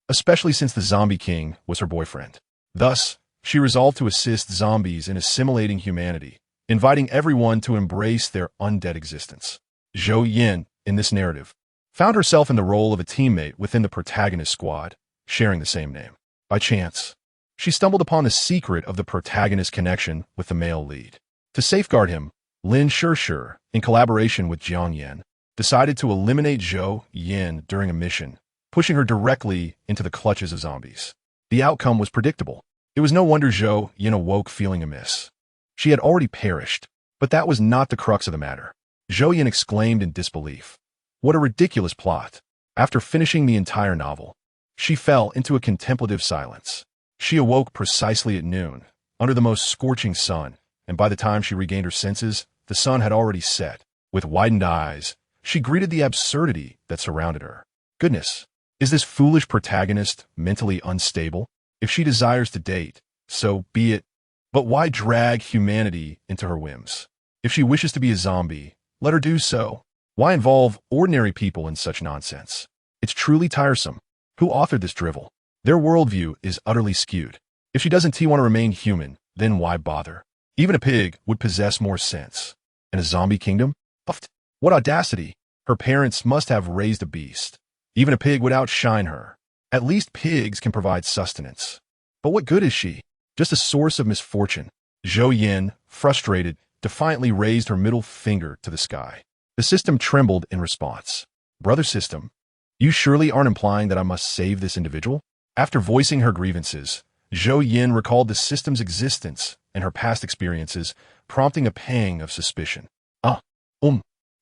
especially since the Zombie King was her boyfriend. Thus, she resolved to assist zombies in assimilating humanity, inviting everyone to embrace their undead existence. Zhou Yan, in this narrative, found herself in the role of a teammate within the protagonist squad, sharing the same name. By chance, she stumbled upon the secret of the protagonist's connection with the male lead. To safeguard him, Lin Shirshir, in collaboration with Zhou Yan, decided to eliminate Zhou Yan during a mission, pushing her directly into the clutches of zombies. The outcome was predictable. It was no wonder Zhou Yan awoke feeling amiss. She had already perished, but that was not the crux of the matter. Zhou Yan exclaimed in disbelief. What a ridiculous plot. After finishing the entire novel, she fell into a contemplative silence. She awoke precisely at noon, under the most scorching sun, and by the time she regained her senses, the sun had already set. With widened eyes, she greeted the absurdity that surrounded her. Goodness, is this foolish protagonist mentally unstable? If she desires to date, so be it. But why drag humanity into her whims? If she wishes to be a zombie, let her do so. Why involve ordinary people in such nonsense? It's truly tiresome. Who authored this drivel? Their worldview is utterly skewed. If she doesn't want to remain human, then why bother? Even a pig would possess more sense. In a zombie kingdom? Puffed. What audacity! Her parents must have raised a beast. Even a pig would outshine her. At least pigs can provide sustenance. But what good is she? Just a source of misfortune. Zhou Yan, frustrated, defiantly raised her middle finger to the sky. The system trembled in response. Brother system, you surely aren't implying that I must save this individual? After voicing her grievances, Zhou Yan recalled the system's existence and her past experiences, prompting a pang of suspicion.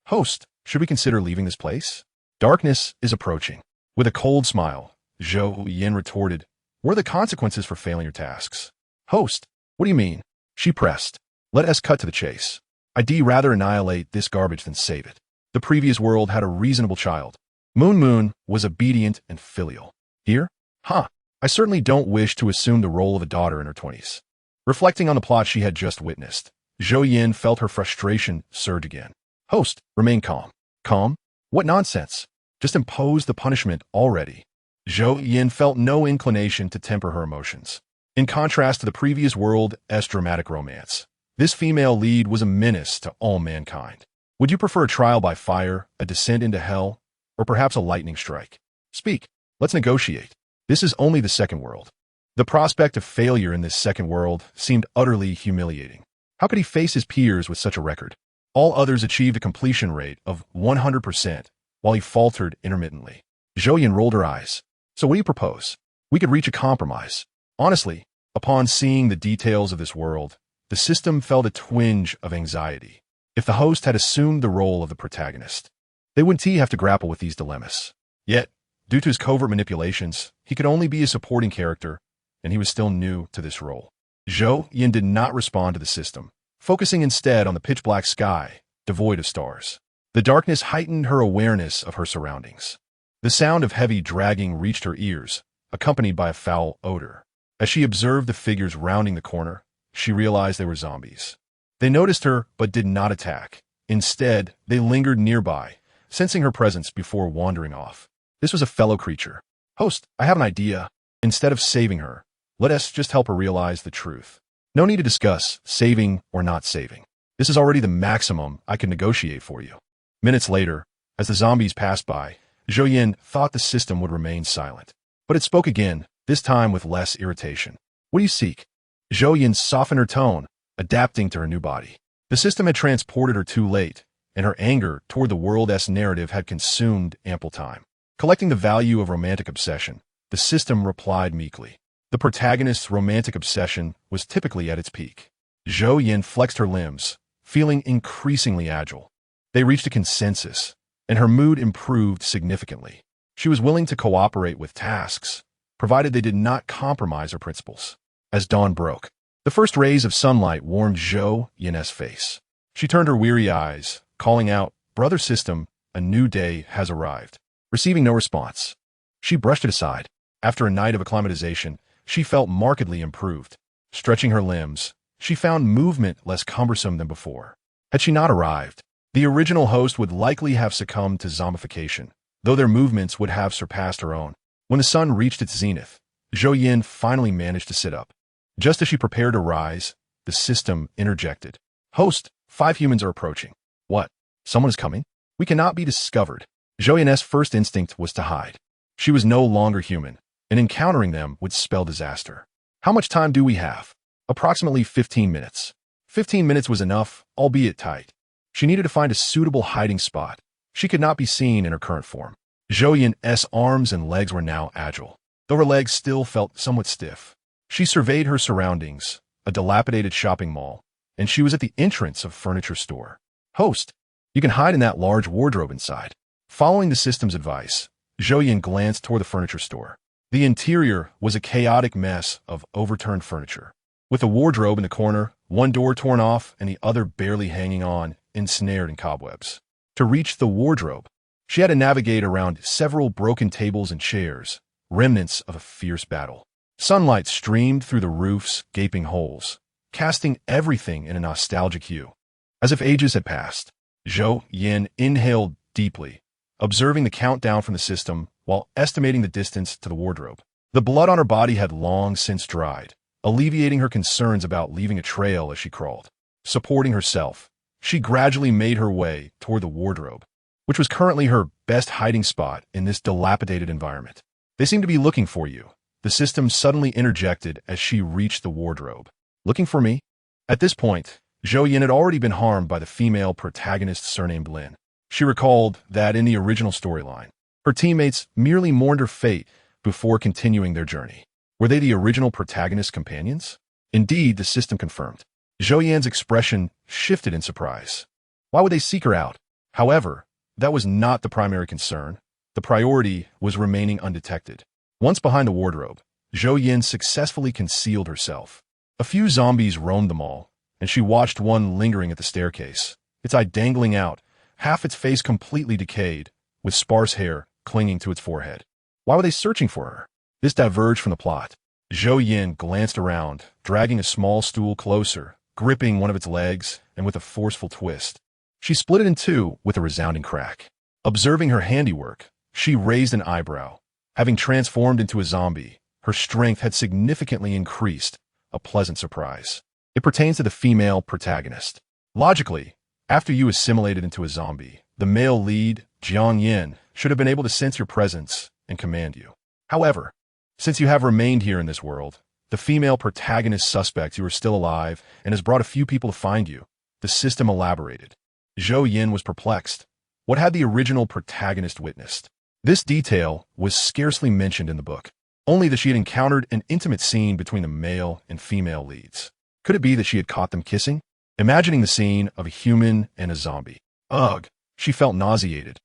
Host, should we consider leaving this place? Darkness is approaching. With a cold smile, Zhou Yan retorted, what are the consequences for failing your tasks? Host, what do you mean? She pressed. Let us cut to the chase. I'd rather annihilate this garbage than save it. The previous world had a reasonable child. Moon was obedient and filial. Here? I certainly don't wish to assume the role of a daughter in her 20s. Reflecting on the plot she had just witnessed, Zhou Yan felt her frustration surge again. Host, remain calm. Calm? What nonsense. Just impose the punishment already. Zhou Yan felt no inclination to temper her emotions. In contrast to the previous world's dramatic romance, this female lead was a menace to all mankind. Would you prefer a trial by fire, a descent into hell, or perhaps a lightning strike? Speak. Let's negotiate. This is only the second world. The prospect of failure in this second world seemed utterly humiliating. How could he face his peers with such a record? All others achieved a completion rate of 100%, while he faltered intermittently. Zhou Yan rolled her eyes. So what do you propose? We could reach a compromise. Honestly, upon seeing the details of this world, the system felt a twinge of anxiety. If the host had assumed the role of the protagonist, they wouldn't have to grapple with these dilemmas. Yet, due to his covert manipulations, he could only be a supporting character, and he was still new to this role. Zhou Yan did not respond to the system, focusing instead on the pitch-black sky, devoid of stars. The darkness heightened her awareness of her surroundings. The sound of heavy dragging reached her ears, accompanied by a foul odor. As she observed the figures rounding the corner, she realized they were zombies. They noticed her but did not attack. Instead, they lingered nearby, sensing her presence before wandering off. This was a fellow creature. Host, I have an idea. Instead of saving her, let us just help her realize the truth. No need to discuss saving or not saving. This is already the maximum I can negotiate for you. Minutes later, as the zombies passed by, Zhou Yan thought the system would remain silent. But it spoke again, this time with less irritation. What do you seek? Zhou Yan softened her tone, adapting to her new body. The system had transported her too late, and her anger toward the world's narrative had consumed ample time. Collecting the value of romantic obsession, the system replied meekly. The protagonist's romantic obsession was typically at its peak. Zhou Yan flexed her limbs, feeling increasingly agile. They reached a consensus, and her mood improved significantly. She was willing to cooperate with tasks, provided they did not compromise her principles. As dawn broke, the first rays of sunlight warmed Zhou Yan's face. She turned her weary eyes, calling out, "Brother System, a new day has arrived." Receiving no response, she brushed it aside. After a night of acclimatization, she felt markedly improved. Stretching her limbs, she found movement less cumbersome than before. Had she not arrived, the original host would likely have succumbed to zombification, though their movements would have surpassed her own. When the sun reached its zenith, Zhou Yan finally managed to sit up. Just as she prepared to rise, the system interjected. "Host, 5 humans are approaching." "What? Someone is coming?" "We cannot be discovered." Zhou Yan's first instinct was to hide. She was no longer human, and encountering them would spell disaster. "How much time do we have?" "Approximately 15 minutes. 15 minutes was enough, albeit tight. She needed to find a suitable hiding spot. She could not be seen in her current form. Zhou Yan's arms and legs were now agile, though her legs still felt somewhat stiff. She surveyed her surroundings, a dilapidated shopping mall, and she was at the entrance of a furniture store. "Host, you can hide in that large wardrobe inside." Following the system's advice, Zhou Yan glanced toward the furniture store. The interior was a chaotic mess of overturned furniture. With a wardrobe in the corner, one door torn off and the other barely hanging on, ensnared in cobwebs. To reach the wardrobe, she had to navigate around several broken tables and chairs, remnants of a fierce battle. Sunlight streamed through the roof's gaping holes, casting everything in a nostalgic hue. As if ages had passed, Zhou Yan inhaled deeply, observing the countdown from the system while estimating the distance to the wardrobe. The blood on her body had long since dried, alleviating her concerns about leaving a trail as she crawled. Supporting herself, she gradually made her way toward the wardrobe, which was currently her best hiding spot in this dilapidated environment. "They seem to be looking for you," the system suddenly interjected as she reached the wardrobe. "Looking for me?" At this point, Zhou Yan had already been harmed by the female protagonist surnamed Lin. She recalled that in the original storyline, her teammates merely mourned her fate before continuing their journey. Were they the original protagonist's companions? Indeed, the system confirmed. Zhou Yan's expression shifted in surprise. Why would they seek her out? However, that was not the primary concern. The priority was remaining undetected. Once behind the wardrobe, Zhou Yan successfully concealed herself. A few zombies roamed the mall, and she watched one lingering at the staircase, its eye dangling out, half its face completely decayed, with sparse hair clinging to its forehead. Why were they searching for her? This diverged from the plot. Zhou Yan glanced around, dragging a small stool closer, gripping one of its legs, and with a forceful twist, she split it in two with a resounding crack. Observing her handiwork, she raised an eyebrow. Having transformed into a zombie, her strength had significantly increased, a pleasant surprise. It pertains to the female protagonist. Logically, after you assimilated into a zombie, the male lead, Zhou Yan, should have been able to sense your presence and command you. However, since you have remained here in this world, the female protagonist suspects you are still alive and has brought a few people to find you, the system elaborated. Zhou Yan was perplexed. What had the original protagonist witnessed? This detail was scarcely mentioned in the book, only that she had encountered an intimate scene between the male and female leads. Could it be that she had caught them kissing? Imagining the scene of a human and a zombie. Ugh, she felt nauseated.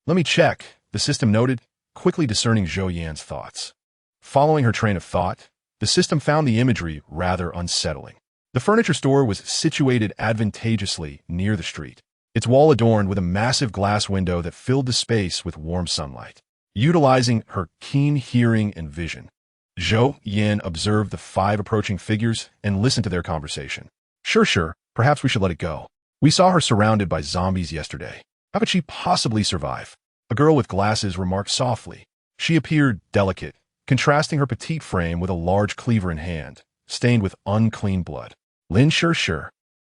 Let me check, the system noted, quickly discerning Zhou Yan's thoughts. Following her train of thought, the system found the imagery rather unsettling. The furniture store was situated advantageously near the street, its wall adorned with a massive glass window that filled the space with warm sunlight. Utilizing her keen hearing and vision, Zhou Yan observed the 5 approaching figures and listened to their conversation. Sure, perhaps we should let it go. We saw her surrounded by zombies yesterday. How could she possibly survive? A girl with glasses remarked softly. She appeared delicate, contrasting her petite frame with a large cleaver in hand, stained with unclean blood. Lin Sure,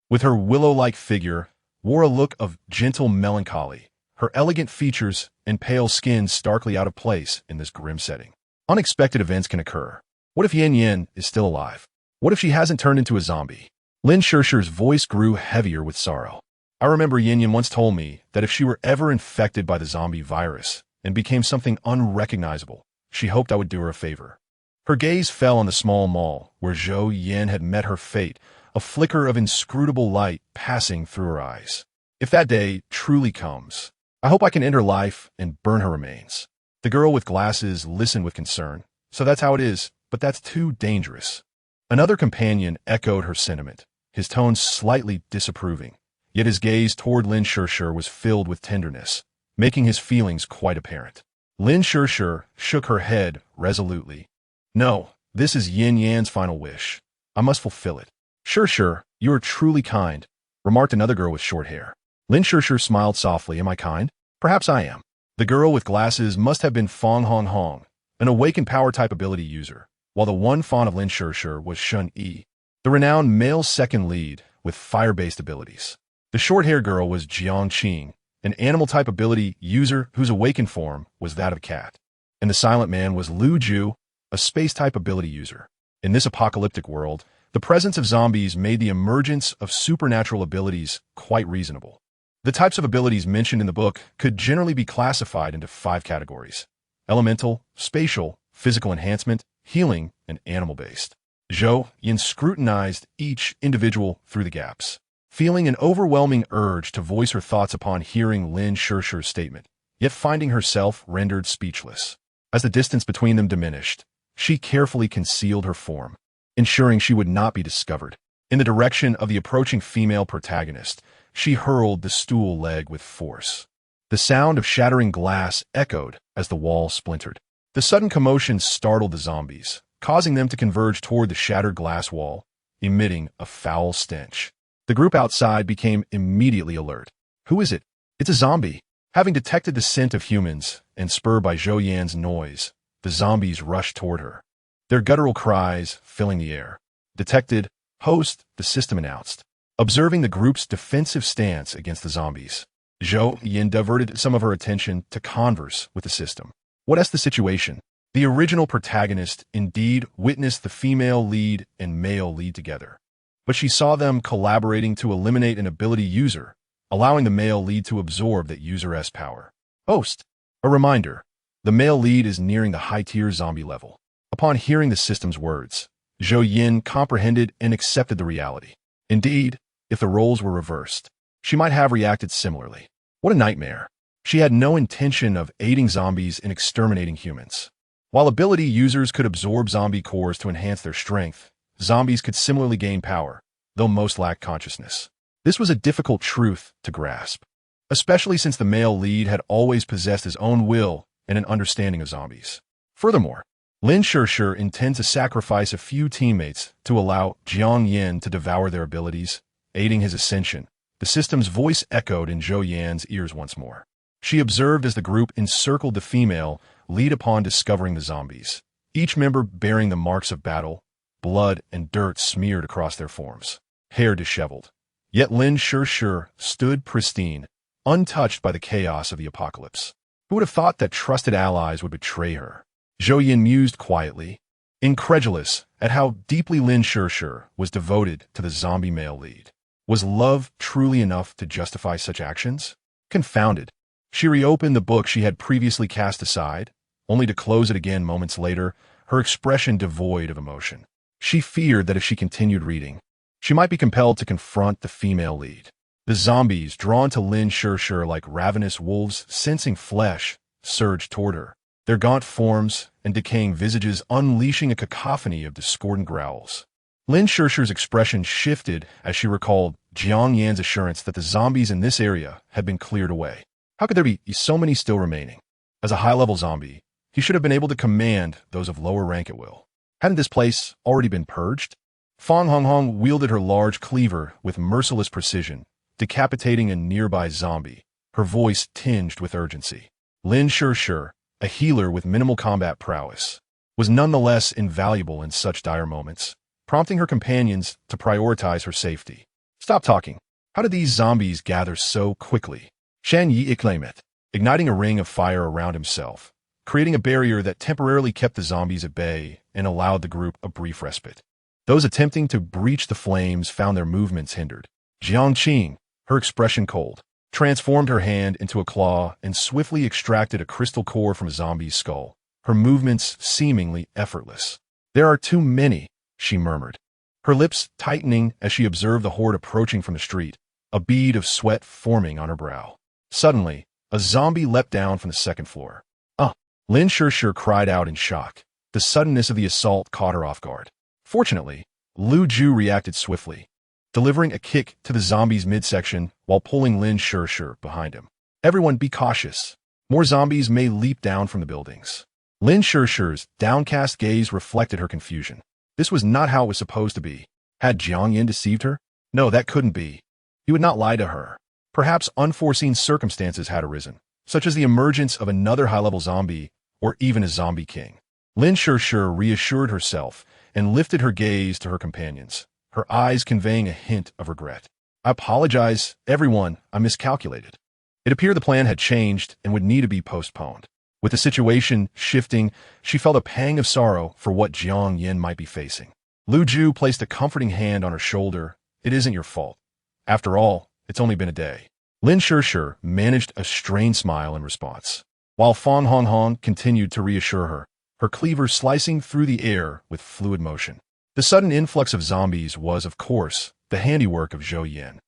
with her willow-like figure, wore a look of gentle melancholy, her elegant features and pale skin starkly out of place in this grim setting. Unexpected events can occur. What if Yan is still alive? What if she hasn't turned into a zombie? Lin Shure's voice grew heavier with sorrow. I remember Yan once told me that if she were ever infected by the zombie virus and became something unrecognizable, she hoped I would do her a favor. Her gaze fell on the small mall where Zhou Yan had met her fate, a flicker of inscrutable light passing through her eyes. If that day truly comes, I hope I can end her life and burn her remains. The girl with glasses listened with concern. So that's how it is, but that's too dangerous. Another companion echoed her sentiment, his tone slightly disapproving, yet his gaze toward Lin Sure was filled with tenderness, making his feelings quite apparent. Lin Sure shook her head resolutely. No, this is Yan's final wish. I must fulfill it. Sure, you are truly kind, remarked another girl with short hair. Lin Sure smiled softly. Am I kind? Perhaps I am. The girl with glasses must have been Fong Hong, an awakened power-type ability user, while the one fawn of Lin Sure was Shun Yi, the renowned male second lead with fire-based abilities. The short-haired girl was Jiang Qing, an animal-type ability user whose awakened form was that of a cat. And the silent man was Lu Ju, a space-type ability user. In this apocalyptic world, the presence of zombies made the emergence of supernatural abilities quite reasonable. The types of abilities mentioned in the book could generally be classified into 5 categories: elemental, spatial, physical enhancement, healing, and animal-based. Zhou Yan scrutinized each individual through the gaps, feeling an overwhelming urge to voice her thoughts upon hearing Lin Shure's statement, yet finding herself rendered speechless. As the distance between them diminished, she carefully concealed her form, ensuring she would not be discovered. In the direction of the approaching female protagonist, she hurled the stool leg with force. The sound of shattering glass echoed as the wall splintered. The sudden commotion startled the zombies, causing them to converge toward the shattered glass wall, emitting a foul stench. The group outside became immediately alert. Who is it? It's a zombie. Having detected the scent of humans and spurred by Zhou Yan's noise, the zombies rushed toward her, their guttural cries filling the air. Detected, host, the system announced. Observing the group's defensive stance against the zombies, Zhou Yan diverted some of her attention to converse with the system. What's the situation? The original protagonist indeed witnessed the female lead and male lead together, but she saw them collaborating to eliminate an ability user, allowing the male lead to absorb that user's power. Host, a reminder, the male lead is nearing the high-tier zombie level. Upon hearing the system's words, Zhou Yan comprehended and accepted the reality. Indeed, if the roles were reversed, she might have reacted similarly. What a nightmare. She had no intention of aiding zombies in exterminating humans. While ability users could absorb zombie cores to enhance their strength, zombies could similarly gain power, though most lacked consciousness. This was a difficult truth to grasp, especially since the male lead had always possessed his own will and an understanding of zombies. Furthermore, Lin Sure intends to sacrifice a few teammates to allow Jiang Yan to devour their abilities, aiding his ascension. The system's voice echoed in Zhou Yan's ears once more. She observed as the group encircled the female lead upon discovering the zombies, each member bearing the marks of battle, blood and dirt smeared across their forms, hair disheveled. Yet Lin Sure stood pristine, untouched by the chaos of the apocalypse. Who would have thought that trusted allies would betray her? Zhou Yan mused quietly, incredulous at how deeply Lin Sure was devoted to the zombie male lead. Was love truly enough to justify such actions? Confounded, She reopened the book she had previously cast aside, only to close it again moments later, her expression devoid of emotion. She feared that if she continued reading, she might be compelled to confront the female lead. The zombies, drawn to Lin Shirshir like ravenous wolves sensing flesh, surged toward her, their gaunt forms and decaying visages unleashing a cacophony of discordant growls. Lin Shirshir's expression shifted as she recalled Zhou Yan's assurance that the zombies in this area had been cleared away. How could there be so many still remaining? As a high-level zombie, he should have been able to command those of lower rank at will. Hadn't this place already been purged? Fang Honghong wielded her large cleaver with merciless precision, decapitating a nearby zombie, her voice tinged with urgency. Lin Shirshir, a healer with minimal combat prowess, was nonetheless invaluable in such dire moments, prompting her companions to prioritize her safety. Stop talking. How did these zombies gather so quickly? Shan Yi exclaimed, igniting a ring of fire around himself, creating a barrier that temporarily kept the zombies at bay and allowed the group a brief respite. Those attempting to breach the flames found their movements hindered. Jiang Qing, her expression cold, transformed her hand into a claw and swiftly extracted a crystal core from a zombie's skull, her movements seemingly effortless. There are too many, she murmured, her lips tightening as she observed the horde approaching from the street, a bead of sweat forming on her brow. Suddenly, a zombie leapt down from the second floor. Lin Shirshir cried out in shock. The suddenness of the assault caught her off guard. Fortunately, Lu Ju reacted swiftly, delivering a kick to the zombie's midsection while pulling Lin Shirshir behind him. Everyone be cautious. More zombies may leap down from the buildings. Lin Shirshir's downcast gaze reflected her confusion. This was not how it was supposed to be. Had Jiang Yan deceived her? No, that couldn't be. He would not lie to her. Perhaps unforeseen circumstances had arisen, such as the emergence of another high-level zombie or even a zombie king. Lin Shirshir reassured herself and lifted her gaze to her companions, her eyes conveying a hint of regret. I apologize, everyone, I miscalculated. It appeared the plan had changed and would need to be postponed. With the situation shifting, she felt a pang of sorrow for what Jiang Yan might be facing. Lu Ju placed a comforting hand on her shoulder. It isn't your fault. After all, it's only been a day. Lin Shirshir managed a strained smile in response, while Fang Honghong continued to reassure her, her cleaver slicing through the air with fluid motion. The sudden influx of zombies was, of course, the handiwork of Zhou Yan.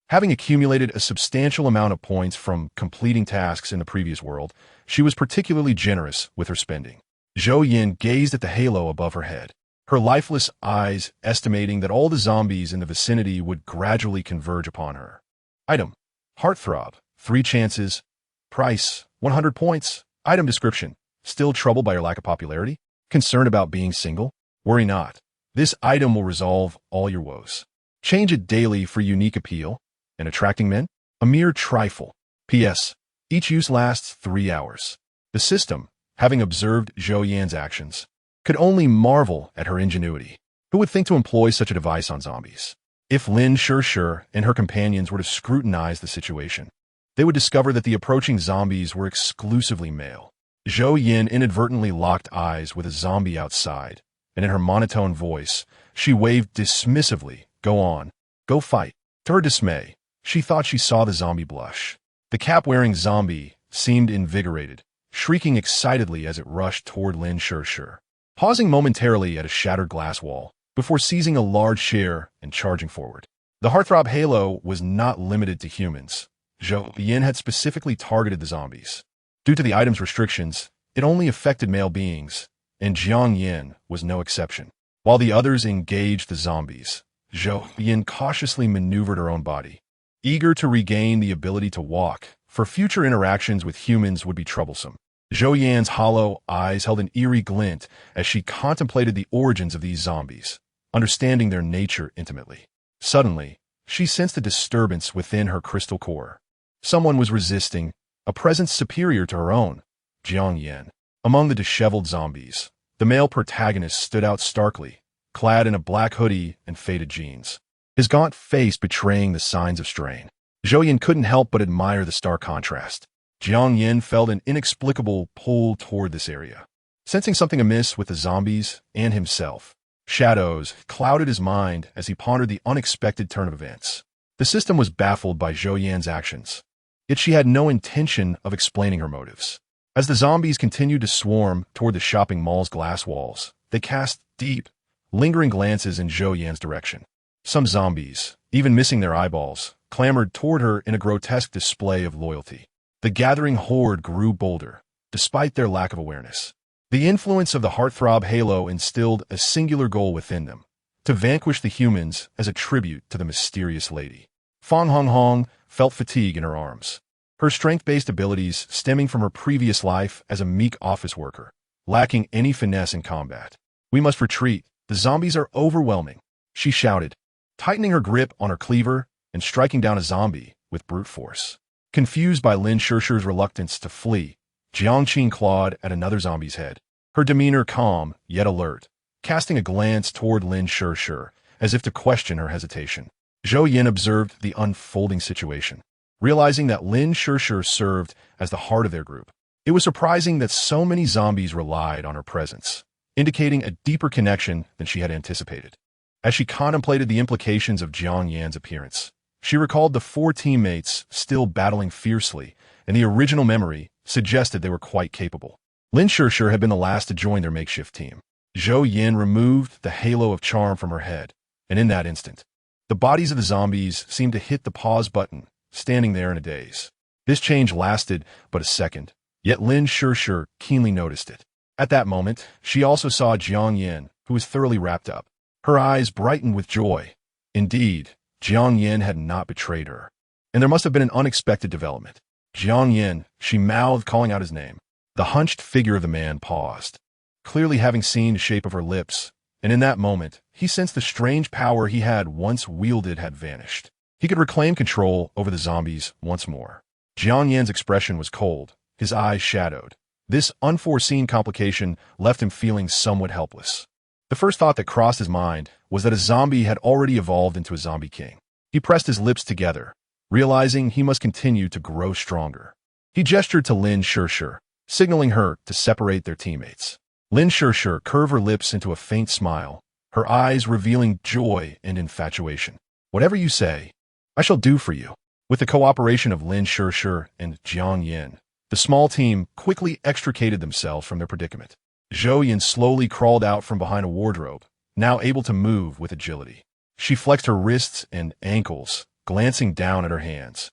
Having accumulated a substantial amount of points from completing tasks in the previous world, she was particularly generous with her spending. Zhou Yan gazed at the halo above her head, her lifeless eyes estimating that all the zombies in the vicinity would gradually converge upon her. Item: Heartthrob, 3 chances. Price: 100 points. Item description: still troubled by your lack of popularity? Concerned about being single? Worry not. This item will resolve all your woes. Change it daily for unique appeal. And attracting men? A mere trifle. P.S. Each use lasts 3 hours. The system, having observed Zhou Yan's actions, could only marvel at her ingenuity. Who would think to employ such a device on zombies? If Lin Shirshir and her companions were to scrutinize the situation, they would discover that the approaching zombies were exclusively male. Zhou Yan inadvertently locked eyes with a zombie outside, and in her monotone voice, she waved dismissively, "Go on. Go fight." To her dismay, she thought she saw the zombie blush. The cap-wearing zombie seemed invigorated, shrieking excitedly as it rushed toward Lin Shirshir, pausing momentarily at a shattered glass wall before seizing a large share and charging forward. The Heartthrob Halo was not limited to humans. Zhou Yan had specifically targeted the zombies. Due to the item's restrictions, it only affected male beings, and Jiang Yan was no exception. While the others engaged the zombies, Zhou Yan cautiously maneuvered her own body, eager to regain the ability to walk, for future interactions with humans would be troublesome. Zhou Yan's hollow eyes held an eerie glint as she contemplated the origins of these zombies, understanding their nature intimately. Suddenly, she sensed a disturbance within her crystal core. Someone was resisting, a presence superior to her own, Jiang Yan. Among the disheveled zombies, the male protagonist stood out starkly, clad in a black hoodie and faded jeans, his gaunt face betraying the signs of strain. Zhou Yan couldn't help but admire the stark contrast. Jiang Yan felt an inexplicable pull toward this area. Sensing something amiss with the zombies and himself, shadows clouded his mind as he pondered the unexpected turn of events. The system was baffled by Zhou Yan's actions. yet she had no intention of explaining her motives. As the zombies continued to swarm toward the shopping mall's glass walls, they cast deep, lingering glances in Zhou Yan's direction. Some zombies, even missing their eyeballs, clamored toward her in a grotesque display of loyalty. The gathering horde grew bolder, despite their lack of awareness. The influence of the heartthrob halo instilled a singular goal within them: to vanquish the humans as a tribute to the mysterious lady. Fang Hong Hong felt fatigue in her arms, her strength-based abilities stemming from her previous life as a meek office worker, lacking any finesse in combat. "We must retreat. The zombies are overwhelming," she shouted, tightening her grip on her cleaver and striking down a zombie with brute force. Confused by Lin Shishir's reluctance to flee, Jiangqin clawed at another zombie's head, her demeanor calm yet alert, casting a glance toward Lin Shishir as if to question her hesitation. Zhou Yan observed the unfolding situation, realizing that Lin Shishir served as the heart of their group. It was surprising that so many zombies relied on her presence, indicating a deeper connection than she had anticipated. As she contemplated the implications of Zhang Yan's appearance, she recalled the 4 teammates still battling fiercely, and the original memory suggested they were quite capable. Lin Shishir had been the last to join their makeshift team. Zhou Yan removed the halo of charm from her head, and in that instant, the bodies of the zombies seemed to hit the pause button, standing there in a daze. This change lasted but a second, yet Lin Shishir keenly noticed it. At that moment, she also saw Zhang Yan, who was thoroughly wrapped up. Her eyes brightened with joy. Indeed, Zhang Yan had not betrayed her, and there must have been an unexpected development. "Zhang Yan," she mouthed, calling out his name. The hunched figure of the man paused, clearly having seen the shape of her lips, and in that moment, he sensed the strange power he had once wielded had vanished. He could reclaim control over the zombies once more. Zhang Yan's expression was cold, his eyes shadowed. This unforeseen complication left him feeling somewhat helpless. The first thought that crossed his mind was that a zombie had already evolved into a zombie king. He pressed his lips together, realizing he must continue to grow stronger. He gestured to Lin Shishir, signaling her to separate their teammates. Lin Shishir curved her lips into a faint smile, her eyes revealing joy and infatuation. "Whatever you say, I shall do for you." With the cooperation of Lin Shishir and Zhang Yan, the small team quickly extricated themselves from their predicament. Zhou Yan slowly crawled out from behind a wardrobe, now able to move with agility. She flexed her wrists and ankles, glancing down at her hands,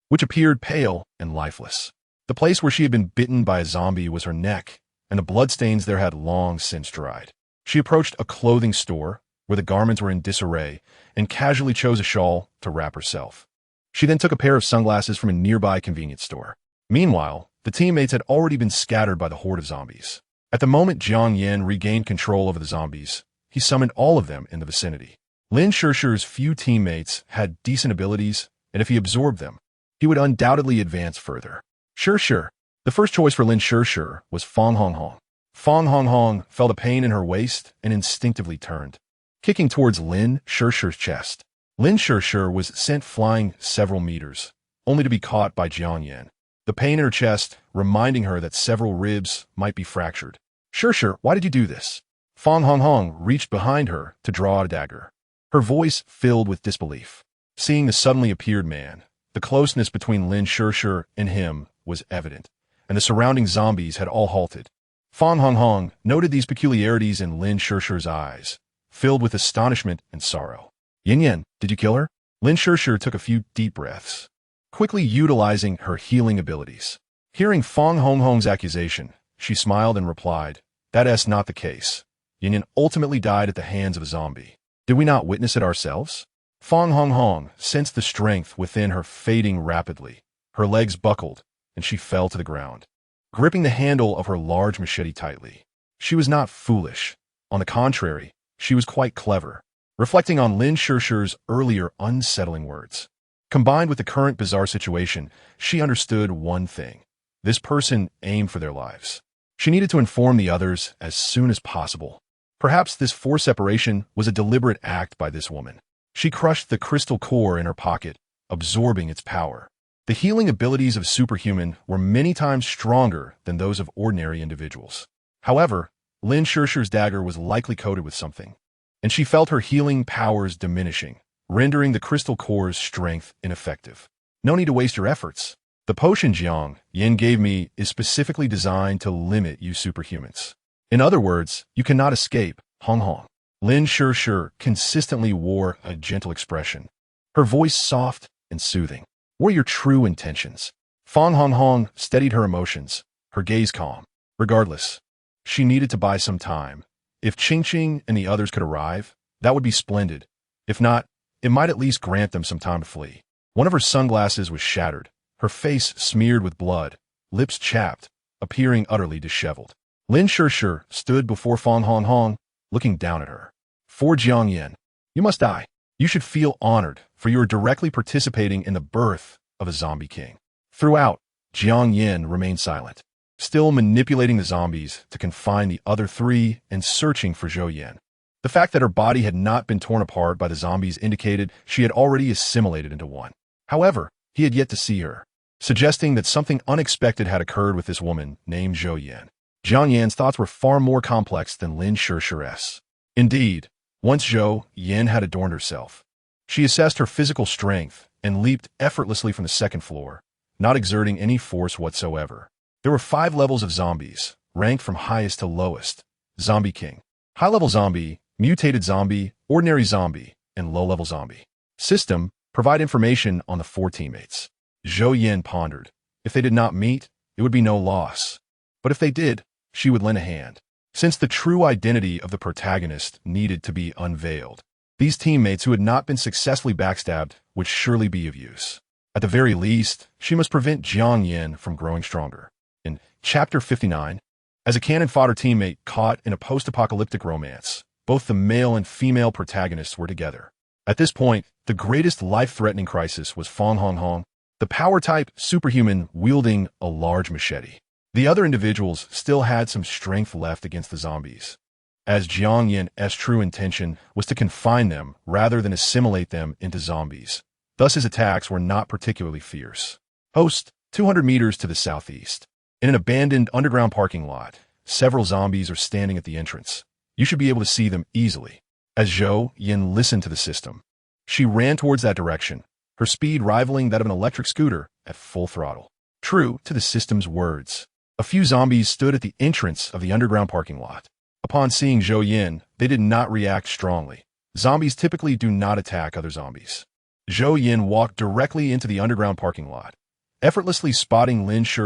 which appeared pale and lifeless. The place where she had been bitten by a zombie was her neck, and the bloodstains there had long since dried. She approached a clothing store, where the garments were in disarray, and casually chose a shawl to wrap herself. She then took a pair of sunglasses from a nearby convenience store. Meanwhile, the teammates had already been scattered by the horde of zombies. At the moment Zhang Yan regained control over the zombies, he summoned all of them in the vicinity. Lin Shishir's few teammates had decent abilities, and if he absorbed them, he would undoubtedly advance further. Shishir. The first choice for Lin Shishir was Fang Hong Hong. Fang Hong Hong felt a pain in her waist and instinctively turned, kicking towards Lin Shishir's chest. Lin Shishir was sent flying several meters, only to be caught by Zhang Yan, the pain in her chest reminding her that several ribs might be fractured. "Shishir, why did you do this?" Fang Hong Hong reached behind her to draw out a dagger, her voice filled with disbelief. Seeing the suddenly appeared man, the closeness between Lin Shishir and him was evident, and the surrounding zombies had all halted. Fang Hong Hong noted these peculiarities in Lin Shishir's eyes, filled with astonishment and sorrow. "Yin Yan, did you kill her?" Lin Shishir took a few deep breaths, quickly utilizing her healing abilities. Hearing Fang Hong Hong's accusation, she smiled and replied, "That is not the case. Yin Yan ultimately died at the hands of a zombie. Did we not witness it ourselves?" Fang Hong Hong sensed the strength within her fading rapidly. Her legs buckled, and she fell to the ground, gripping the handle of her large machete tightly. She was not foolish. On the contrary, she was quite clever, reflecting on Lin Shishir's earlier unsettling words. Combined with the current bizarre situation, she understood one thing. This person aimed for their lives. She needed to inform the others as soon as possible. Perhaps this forced separation was a deliberate act by this woman. She crushed the crystal core in her pocket, absorbing its power. The healing abilities of superhuman were many times stronger than those of ordinary individuals. However, Lin Shishir's dagger was likely coated with something, and she felt her healing powers diminishing, rendering the crystal core's strength ineffective. No need to waste your efforts. The The potion Jiang Yin gave me is specifically designed to limit you superhumans. In other words, you cannot escape, Hong Hong. Lin Shi consistently wore a gentle expression, her voice soft and soothing. What are your true intentions? Fang Hong Hong steadied her emotions, her gaze calm. Regardless, she needed to buy some time. If Qing Qing and the others could arrive, that would be splendid. If not, it might at least grant them some time to flee. One of her sunglasses was shattered, her face smeared with blood, lips chapped, appearing utterly disheveled. Lin Shi stood before Fang Hong Hong, looking down at her. For Jiang Yin, you must die. You should feel honored, for you are directly participating in the birth of a zombie king. Throughout, Jiang Yin remained silent, still manipulating the zombies to confine the other three and searching for Zhou Yan. The fact that her body had not been torn apart by the zombies indicated she had already assimilated into one. However, he had yet to see her, suggesting that something unexpected had occurred with this woman named Zhou Yan. Jiang Yan's thoughts were far more complex than Lin Shi's. Indeed, once Zhou Yan had adorned herself, she assessed her physical strength and leaped effortlessly from the second floor, not exerting any force whatsoever. There were 5 levels of zombies, ranked from highest to lowest. Zombie King, high-level zombie, mutated zombie, ordinary zombie, and low-level zombie. System, provide information on the 4 teammates. Zhou Yan pondered. If they did not meet, it would be no loss. But if they did, she would lend a hand. Since the true identity of the protagonist needed to be unveiled, these teammates who had not been successfully backstabbed would surely be of use. At the very least, she must prevent Jiang Yin from growing stronger. In Chapter 59, as a cannon fodder teammate caught in a post-apocalyptic romance, both the male and female protagonists were together. At this point, the greatest life-threatening crisis was Fang Hong Hong, the power-type superhuman wielding a large machete. The other individuals still had some strength left against the zombies, as Jiang Yin's true intention was to confine them rather than assimilate them into zombies. Thus his attacks were not particularly fierce. Host, 200 meters to the southeast. In an abandoned underground parking lot, several zombies are standing at the entrance. You should be able to see them easily. As Zhou Yan listened to the system, she ran towards that direction, her speed rivaling that of an electric scooter at full throttle. True to the system's words, a few zombies stood at the entrance of the underground parking lot. Upon seeing Zhou Yan, they did not react strongly. Zombies typically do not attack other zombies. Zhou Yan walked directly into the underground parking lot, effortlessly spotting Lin Shi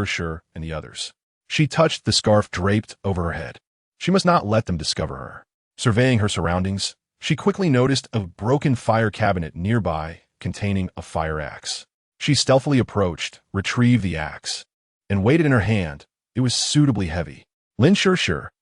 and the others. She touched the scarf draped over her head. She must not let them discover her. Surveying her surroundings, she quickly noticed a broken fire cabinet nearby containing a fire axe. She stealthily approached, retrieved the axe, and weighed it in her hand. It was suitably heavy. Lin Shi,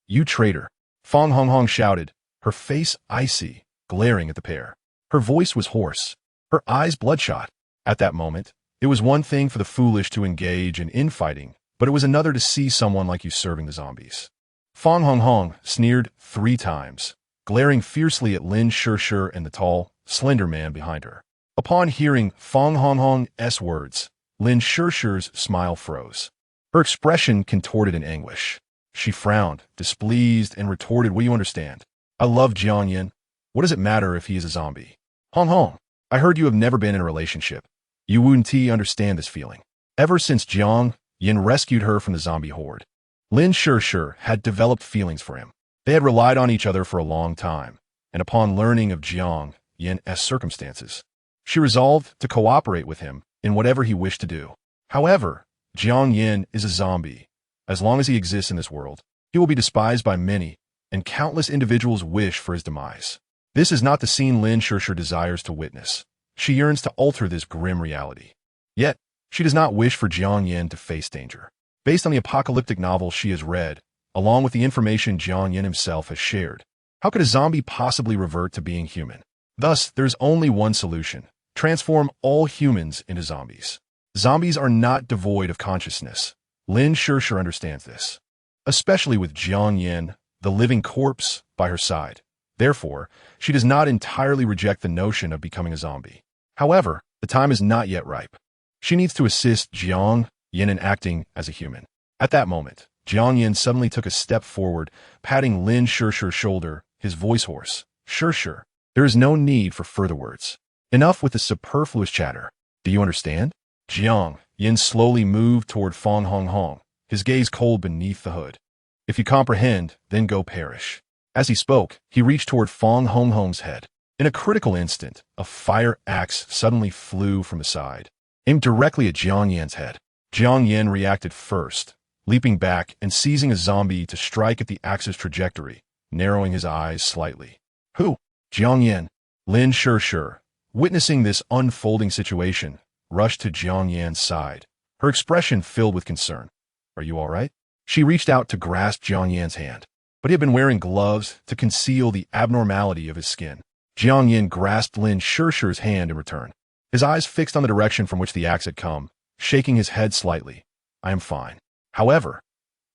you traitor! Fang Hong Hong shouted, her face icy, glaring at the pair. Her voice was hoarse, her eyes bloodshot. At that moment, it was one thing for the foolish to engage in infighting, but it was another to see someone like you serving the zombies. Fang Hong Hong sneered 3 times, glaring fiercely at Lin Shi and the tall, slender man behind her. Upon hearing Fang Hong Hong's words, Lin Shi's smile froze. Her expression contorted in anguish. She frowned, displeased, and retorted, "Will you understand? I love Jiang Yin. What does it matter if he is a zombie? Hong Hong, I heard you have never been in a relationship. You wouldn't understand this feeling." Ever since Jiang Yin rescued her from the zombie horde, Lin Shi had developed feelings for him. They had relied on each other for a long time, and upon learning of Jiang Yin's circumstances, she resolved to cooperate with him in whatever he wished to do. However, Jiang Yin is a zombie. As long as he exists in this world, he will be despised by many, and countless individuals wish for his demise. This is not the scene Lin Shi desires to witness. She yearns to alter this grim reality. Yet, she does not wish for Jiang Yin to face danger. Based on the apocalyptic novel she has read, along with the information Jiang Yin himself has shared, how could a zombie possibly revert to being human? Thus, there's only one solution: transform all humans into zombies. Zombies are not devoid of consciousness. Lin Shi understands this, especially with Jiang Yin, the living corpse, by her side. Therefore, she does not entirely reject the notion of becoming a zombie. However, the time is not yet ripe. She needs to assist Jiang Yin in acting as a human. At that moment, Jiang Yin suddenly took a step forward, patting Lin Shi's shoulder, his voice hoarse. Shi, there is no need for further words. Enough with the superfluous chatter. Do you understand? Jiang Yin slowly moved toward Fong Hong Hong, his gaze cold beneath the hood. If you comprehend, then go perish. As he spoke, he reached toward Fong Hong Hong's head. In a critical instant, a fire axe suddenly flew from his side, aimed directly at Zhou Yan's head. Zhou Yan reacted first, leaping back and seizing a zombie to strike at the axe's trajectory, narrowing his eyes slightly. Who? Zhou Yan. Lin Shishir, witnessing this unfolding situation, rushed to Zhou Yan's side, her expression filled with concern. Are you all right? She reached out to grasp Zhou Yan's hand, but he had been wearing gloves to conceal the abnormality of his skin. Zhou Yan grasped Lin Shishir's hand in return, his eyes fixed on the direction from which the axe had come, shaking his head slightly. I am fine. However,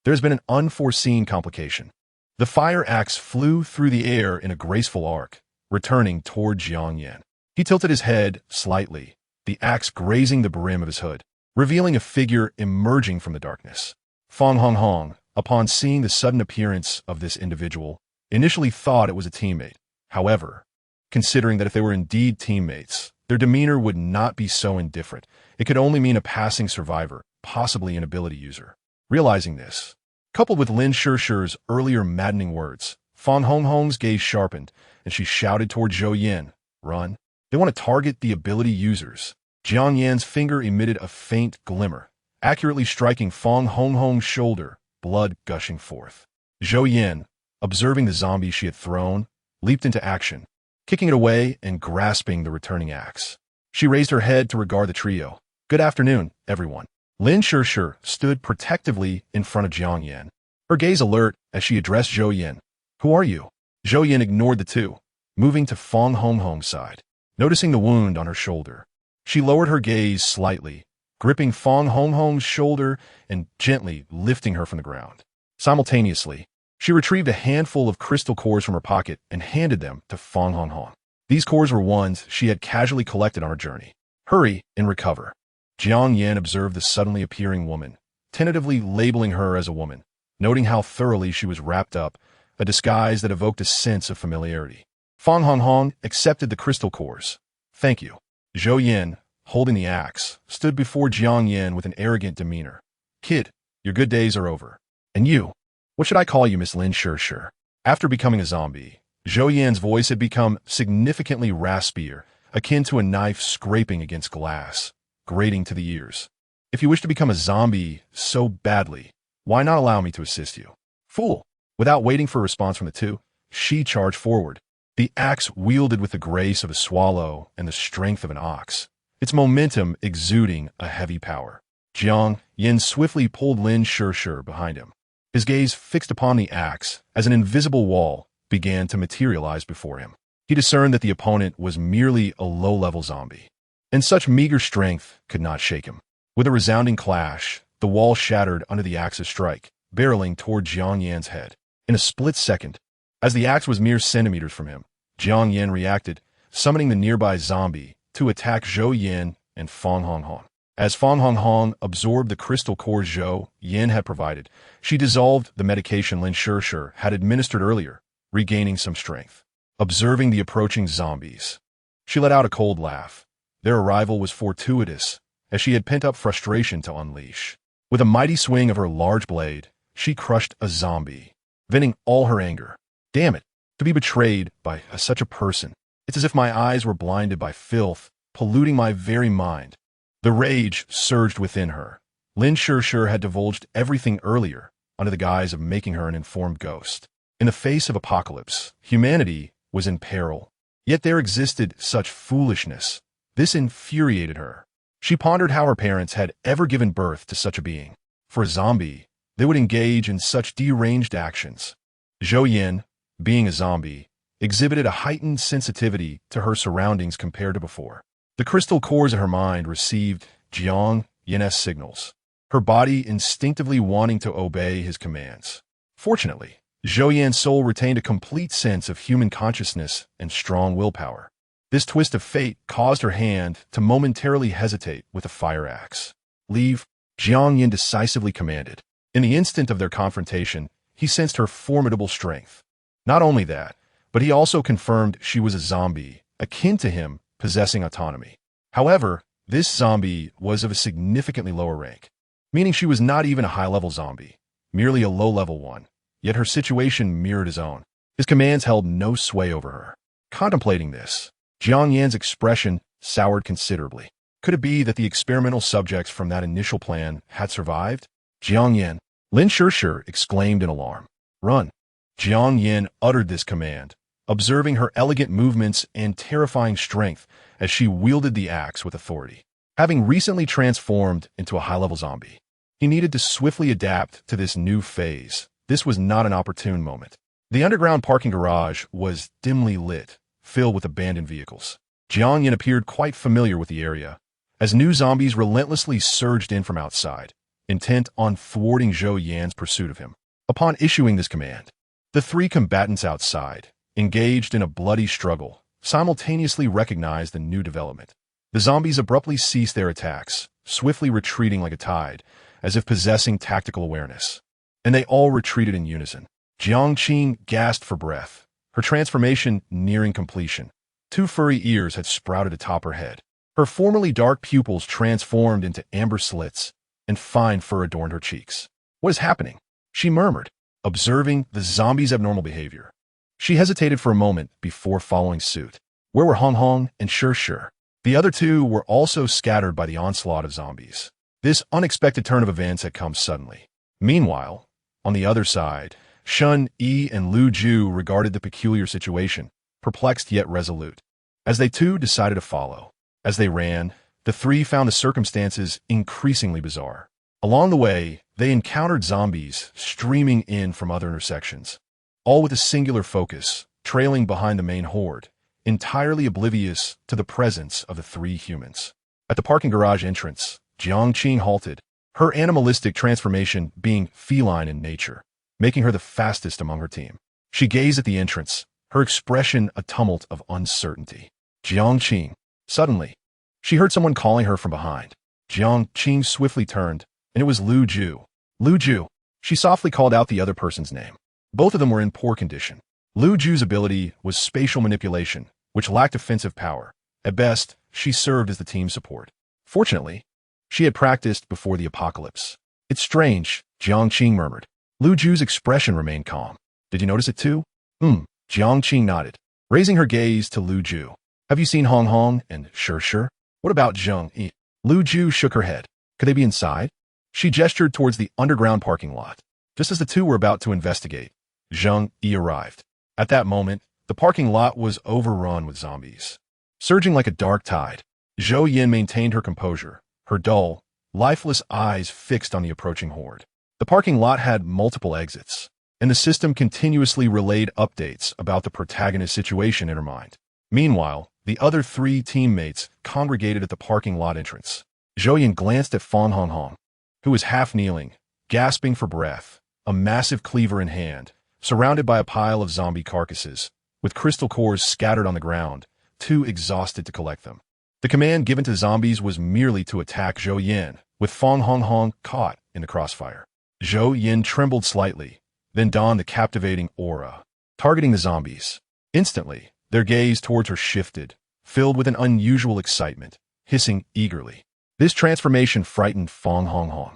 there has been an unforeseen complication. The fire axe flew through the air in a graceful arc, returning toward Zhou Yan. He tilted his head slightly, the axe grazing the brim of his hood, revealing a figure emerging from the darkness. Fong Hong Hong, upon seeing the sudden appearance of this individual, initially thought it was a teammate. However, considering that if they were indeed teammates, their demeanor would not be so indifferent. It could only mean a passing survivor, possibly an ability user. Realizing this, coupled with Lin Shishir's earlier maddening words, Fong Hong Hong's gaze sharpened, and she shouted toward Zhou Yan, "Run." They want to target the ability users. Zhou Yan's finger emitted a faint glimmer, accurately striking Fong Hong Hong's shoulder, blood gushing forth. Zhou Yan, observing the zombie she had thrown, leaped into action, kicking it away and grasping the returning axe. She raised her head to regard the trio. Good afternoon, everyone. Lin Shishir stood protectively in front of Zhou Yan, her gaze alert as she addressed Zhou Yan. Who are you? Zhou Yan ignored the two, moving to Fong Hong Hong's side. Noticing the wound on her shoulder, she lowered her gaze slightly, gripping Fong Hong Hong's shoulder and gently lifting her from the ground. Simultaneously, she retrieved a handful of crystal cores from her pocket and handed them to Fong Hong Hong. These cores were ones she had casually collected on her journey. Hurry and recover. Zhou Yan observed the suddenly appearing woman, tentatively labeling her as a woman, noting how thoroughly she was wrapped up, a disguise that evoked a sense of familiarity. Fong Hong Hong accepted the crystal cores. Thank you. Zhou Yan, holding the axe, stood before Zhou Yan with an arrogant demeanor. Kid, your good days are over. And you? What should I call you, Miss Lin Shishir? After becoming a zombie, Zhou Yan's voice had become significantly raspier, akin to a knife scraping against glass, grating to the ears. If you wish to become a zombie so badly, why not allow me to assist you? Fool! Without waiting for a response from the two, she charged forward, the axe wielded with the grace of a swallow and the strength of an ox, its momentum exuding a heavy power. Zhou Yan swiftly pulled Lin Shishir behind him, his gaze fixed upon the axe as an invisible wall began to materialize before him. He discerned that the opponent was merely a low-level zombie, and such meager strength could not shake him. With a resounding clash, the wall shattered under the axe's strike, barreling toward Zhou Yan's head. In a split second, as the axe was mere centimeters from him, Zhou Yan reacted, summoning the nearby zombie to attack Zhou Yan and Fong Hong Hong. As Fong Hong Hong absorbed the crystal core Zhou Yan had provided, she dissolved the medication Lin Shishir had administered earlier, regaining some strength. Observing the approaching zombies, she let out a cold laugh. Their arrival was fortuitous, as she had pent-up frustration to unleash. With a mighty swing of her large blade, she crushed a zombie, venting all her anger. Damn it, to be betrayed by such a person. It's as if my eyes were blinded by filth, polluting my very mind. The rage surged within her. Lin Shishir had divulged everything earlier, under the guise of making her an informed ghost. In the face of apocalypse, humanity was in peril. Yet there existed such foolishness. This infuriated her. She pondered how her parents had ever given birth to such a being. For a zombie, they would engage in such deranged actions. Zhou Yan, being a zombie, exhibited a heightened sensitivity to her surroundings compared to before. The crystal cores of her mind received Zhou Yan's signals, her body instinctively wanting to obey his commands. Fortunately, Zhou Yan's soul retained a complete sense of human consciousness and strong willpower. This twist of fate caused her hand to momentarily hesitate with a fire axe. Leave, Zhou Yan decisively commanded. In the instant of their confrontation, he sensed her formidable strength. Not only that, but he also confirmed she was a zombie, akin to him, possessing autonomy. However, This zombie was of a significantly lower rank, meaning she was not even a high-level zombie, merely a low-level one, yet her situation mirrored his own. His commands held no sway over her. Contemplating this, Zhou Yan's expression soured considerably. Could it be that the experimental subjects from that initial plan had survived? Zhou Yan, Lin Shishir exclaimed in alarm. Run! Zhou Yan uttered this command, observing her elegant movements and terrifying strength as she wielded the axe with authority. Having recently transformed into a high-level zombie, he needed to swiftly adapt to this new phase. This was not an opportune moment. The underground parking garage was dimly lit, filled with abandoned vehicles. Zhou Yan appeared quite familiar with the area, as new zombies relentlessly surged in from outside, intent on thwarting Zhou Yan's pursuit of him. Upon issuing this command, the three combatants outside, engaged in a bloody struggle, simultaneously recognized the new development. The zombies abruptly ceased their attacks, swiftly retreating like a tide, as if possessing tactical awareness. And they all retreated in unison. Jiang Qing gasped for breath, her transformation nearing completion. 2 furry ears had sprouted atop her head. Her formerly dark pupils transformed into amber slits, and fine fur adorned her cheeks. What is happening? She murmured, observing the zombie's abnormal behavior. She hesitated for a moment before following suit. Where were Hong Hong and Shishir? The other two were also scattered by the onslaught of zombies. This unexpected turn of events had come suddenly. Meanwhile, on the other side, Shun Yi and Lu Ju regarded the peculiar situation, perplexed yet resolute, as they too decided to follow. As they ran, the three found the circumstances increasingly bizarre. Along the way, they encountered zombies streaming in from other intersections, all with a singular focus, trailing behind the main horde, entirely oblivious to the presence of the 3 humans. At the parking garage entrance, Jiang Qing halted, her animalistic transformation being feline in nature, making her the fastest among her team. She gazed at the entrance, her expression a tumult of uncertainty. Jiang Qing. Suddenly, she heard someone calling her from behind. Jiang Qing swiftly turned, and it was Lu Ju. Lu Ju. She softly called out the other person's name. Both of them were in poor condition. Lu Ju's ability was spatial manipulation, which lacked offensive power. At best, she served as the team's support. Fortunately, she had practiced before the apocalypse. It's strange, Jiang Qing murmured. Lu Ju's expression remained calm. Did you notice it too? Jiang Qing nodded, raising her gaze to Lu Ju. Have you seen Hong Hong and Shishir? What about Zheng Yi? Lu Ju shook her head. Could they be inside? She gestured towards the underground parking lot. Just as the two were about to investigate, Zheng Yi arrived. At that moment, the parking lot was overrun with zombies. Surging like a dark tide, Zhou Yan maintained her composure, her dull, lifeless eyes fixed on the approaching horde. The parking lot had multiple exits, and the system continuously relayed updates about the protagonist's situation in her mind. Meanwhile, the other 3 teammates congregated at the parking lot entrance. Zhou Yan glanced at Fang Hong Hong, who was half kneeling, gasping for breath, a massive cleaver in hand, surrounded by a pile of zombie carcasses, with crystal cores scattered on the ground, too exhausted to collect them. The command given to zombies was merely to attack Zhou Yan, with Fang Hong Hong caught in the crossfire. Zhou Yan trembled slightly, then donned the captivating aura, targeting the zombies. Instantly, their gaze towards her shifted, filled with an unusual excitement, hissing eagerly. This transformation frightened Fang Hong Hong.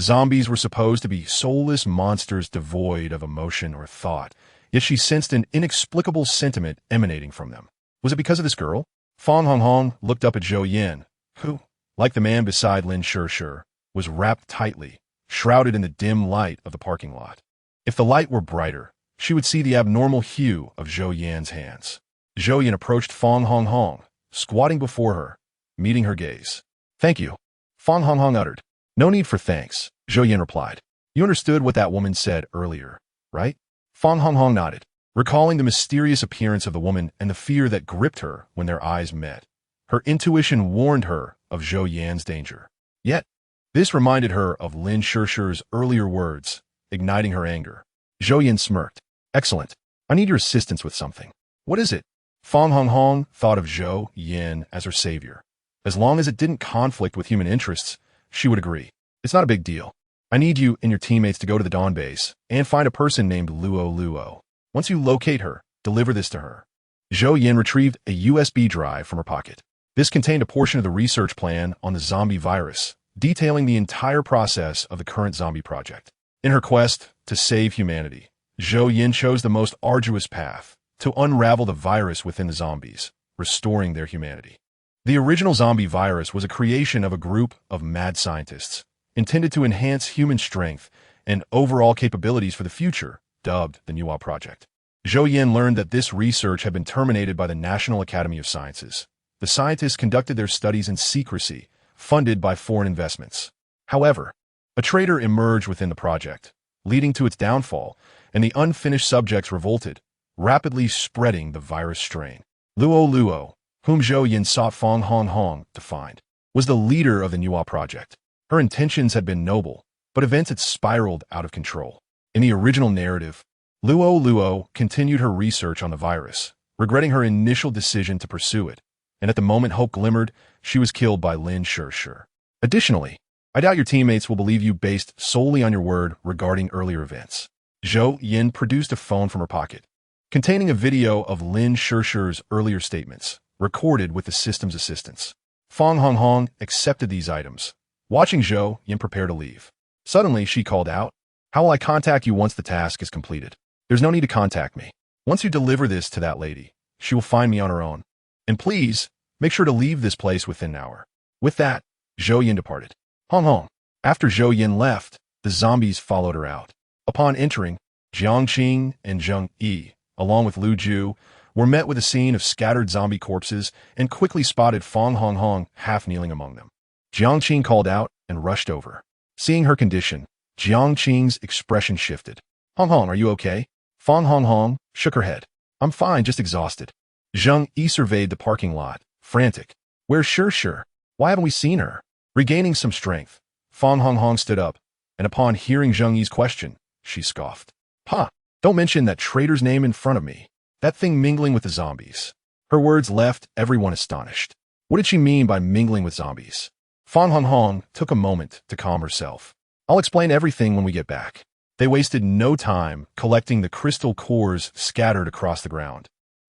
Zombies were supposed to be soulless monsters devoid of emotion or thought, yet she sensed an inexplicable sentiment emanating from them. Was it because of this girl? Fang Hong Hong looked up at Zhou Yan, who, like the man beside Lin Shishir, was wrapped tightly, shrouded in the dim light of the parking lot. If the light were brighter, she would see the abnormal hue of Zhou Yan's hands. Zhou Yan approached Fang Hong Hong, squatting before her, meeting her gaze. Thank you, Fang Hong Hong uttered. No need for thanks, Zhou Yan replied. You understood what that woman said earlier, right? Fang Hong Hong nodded, recalling the mysterious appearance of the woman and the fear that gripped her when their eyes met. Her intuition warned her of Zhou Yan's danger. Yet, this reminded her of Lin Shishir's earlier words, igniting her anger. Zhou Yan smirked. Excellent. I need your assistance with something. What is it? Fang Hong Hong thought of Zhou Yan as her savior. As long as it didn't conflict with human interests, she would agree. It's not a big deal. I need you and your teammates to go to the Dawn base and find a person named Luo. Once you locate her, deliver this to her. Zhou Yan retrieved a USB drive from her pocket. This contained a portion of the research plan on the zombie virus, detailing the entire process of the current zombie project. In her quest to save humanity, Zhou Yan chose the most arduous path to unravel the virus within the zombies, restoring their humanity. The original zombie virus was a creation of a group of mad scientists, intended to enhance human strength and overall capabilities for the future, dubbed the Nuwa Project. Zhou Yan learned that this research had been terminated by the National Academy of Sciences. The scientists conducted their studies in secrecy, funded by foreign investments. However, a traitor emerged within the project, leading to its downfall, and the unfinished subjects revolted, rapidly spreading the virus strain. Luo, whom Zhou Yan sought Fang Hong to find, was the leader of the Nuwa Project. Her intentions had been noble, but events had spiraled out of control. In the original narrative, Luo continued her research on the virus, regretting her initial decision to pursue it, and at the moment hope glimmered, she was killed by Lin Shishir. Additionally, I doubt your teammates will believe you based solely on your word regarding earlier events. Zhou Yan produced a phone from her pocket, containing a video of Lin Shishir's earlier statements, recorded with the system's assistance. Fang Hong accepted these items, watching Zhou Yan prepare to leave. Suddenly, she called out, "How will I contact you once the task is completed? There's no need to contact me. Once you deliver this to that lady, she will find me on her own. And please, make sure to leave this place within an hour." With that, Zhou Yan departed. Hong. After Zhou Yan left, the zombies followed her out. Upon entering, Jiangqing and Zheng Yi, along with Lu Ju, were met with a scene of scattered zombie corpses and quickly spotted Fang Hong half-kneeling among them. Jiangqing called out and rushed over. Seeing her condition, Jiangqing's expression shifted. Hong, are you okay? Fang Hong shook her head. I'm fine, just exhausted. Zheng Yi surveyed the parking lot, frantic. Where's Shishir? Why haven't we seen her? Regaining some strength, Fang Hong stood up, and upon hearing Zheng Yi's question, she scoffed. Ha! Don't mention that traitor's name in front of me. That thing mingling with the zombies. Her words left everyone astonished. What did she mean by mingling with zombies? Fang Hong took a moment to calm herself. I'll explain everything when we get back. They wasted no time collecting the crystal cores scattered across the ground,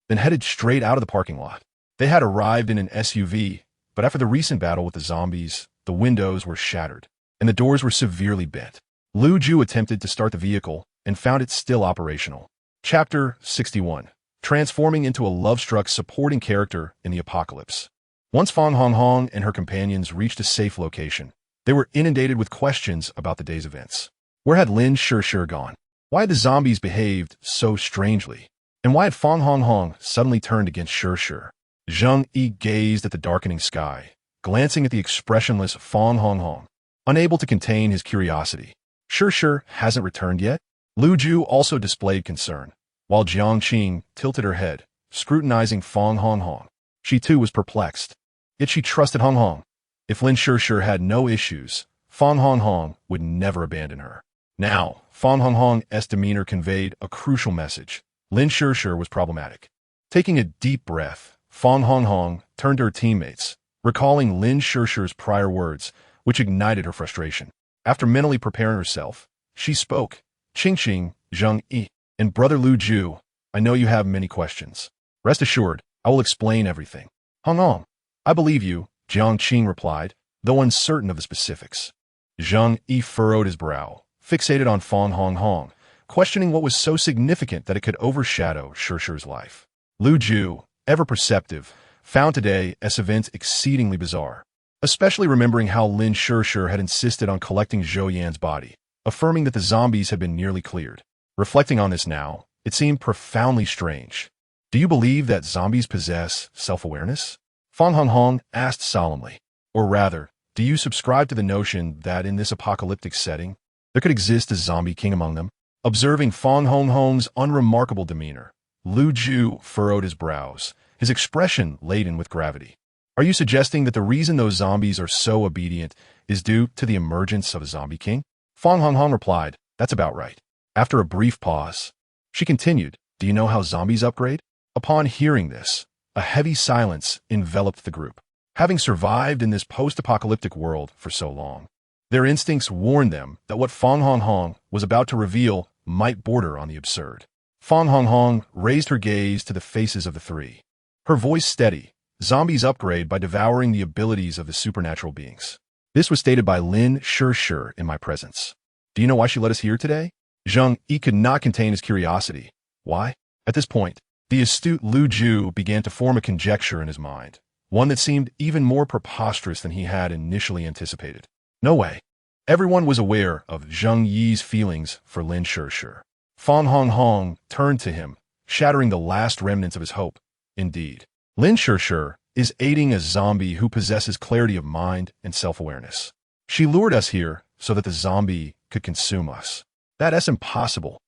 then headed straight out of the parking lot. They had arrived in an SUV, but after the recent battle with the zombies, the windows were shattered, and the doors were severely bent. Lu Ju attempted to start the vehicle and found it still operational. Chapter 61. Transforming into a love-struck supporting character in the apocalypse. Once Fang Hong and her companions reached a safe location, they were inundated with questions about the day's events. Where had Lin Shishir gone? Why had the zombies behaved so strangely? And why had Fang Hong suddenly turned against Shishir? Zheng Yi gazed at the darkening sky, glancing at the expressionless Fang Hong, unable to contain his curiosity. Shishir hasn't returned yet? Lu Ju also displayed concern, while Jiangqing tilted her head, scrutinizing Fang Hong. She too was perplexed. Yet she trusted Hong. If Lin Shishir had no issues, Fang Hong would never abandon her. Now, Fang Hong's demeanor conveyed a crucial message. Lin Shishir was problematic. Taking a deep breath, Fang Hong turned to her teammates, recalling Lin Shishir's prior words, which ignited her frustration. After mentally preparing herself, she spoke. Qingqing, Zheng Yi, and Brother Lu Ju, I know you have many questions. Rest assured, I will explain everything. Hong, I believe you, Jiangqing replied, though uncertain of the specifics. Zheng Yi furrowed his brow, fixated on Fang Hong, questioning what was so significant that it could overshadow Shishir's life. Lu Ju, ever perceptive, found today's event exceedingly bizarre, especially remembering how Lin Shishir had insisted on collecting Zhou Yan's body, affirming that the zombies had been nearly cleared. Reflecting on this now, it seemed profoundly strange. Do you believe that zombies possess self-awareness? Fang Hong asked solemnly. Or rather, do you subscribe to the notion that in this apocalyptic setting, there could exist a zombie king among them? Observing Fang Hong's unremarkable demeanor, Lu Ju furrowed his brows, his expression laden with gravity. Are you suggesting that the reason those zombies are so obedient is due to the emergence of a zombie king? Fang Hong replied, that's about right. After a brief pause, she continued, do you know how zombies upgrade? Upon hearing this, a heavy silence enveloped the group. Having survived in this post-apocalyptic world for so long, their instincts warned them that what Fang Hong was about to reveal might border on the absurd. Fang Hong raised her gaze to the faces of the three, her voice steady, Zombies upgrade by devouring the abilities of the supernatural beings. This was stated by Lin Shi in my presence. Do you know why she led us here today? Zhou Yan could not contain his curiosity. Why? At this point, the astute Lu Zhu began to form a conjecture in his mind, one that seemed even more preposterous than he had initially anticipated. No way. Everyone was aware of Zheng Yi's feelings for Lin Shi. Fang Hong turned to him, shattering the last remnants of his hope. Indeed, Lin Shi is aiding a zombie who possesses clarity of mind and self-awareness. She lured us here so that the zombie could consume us. That's impossible.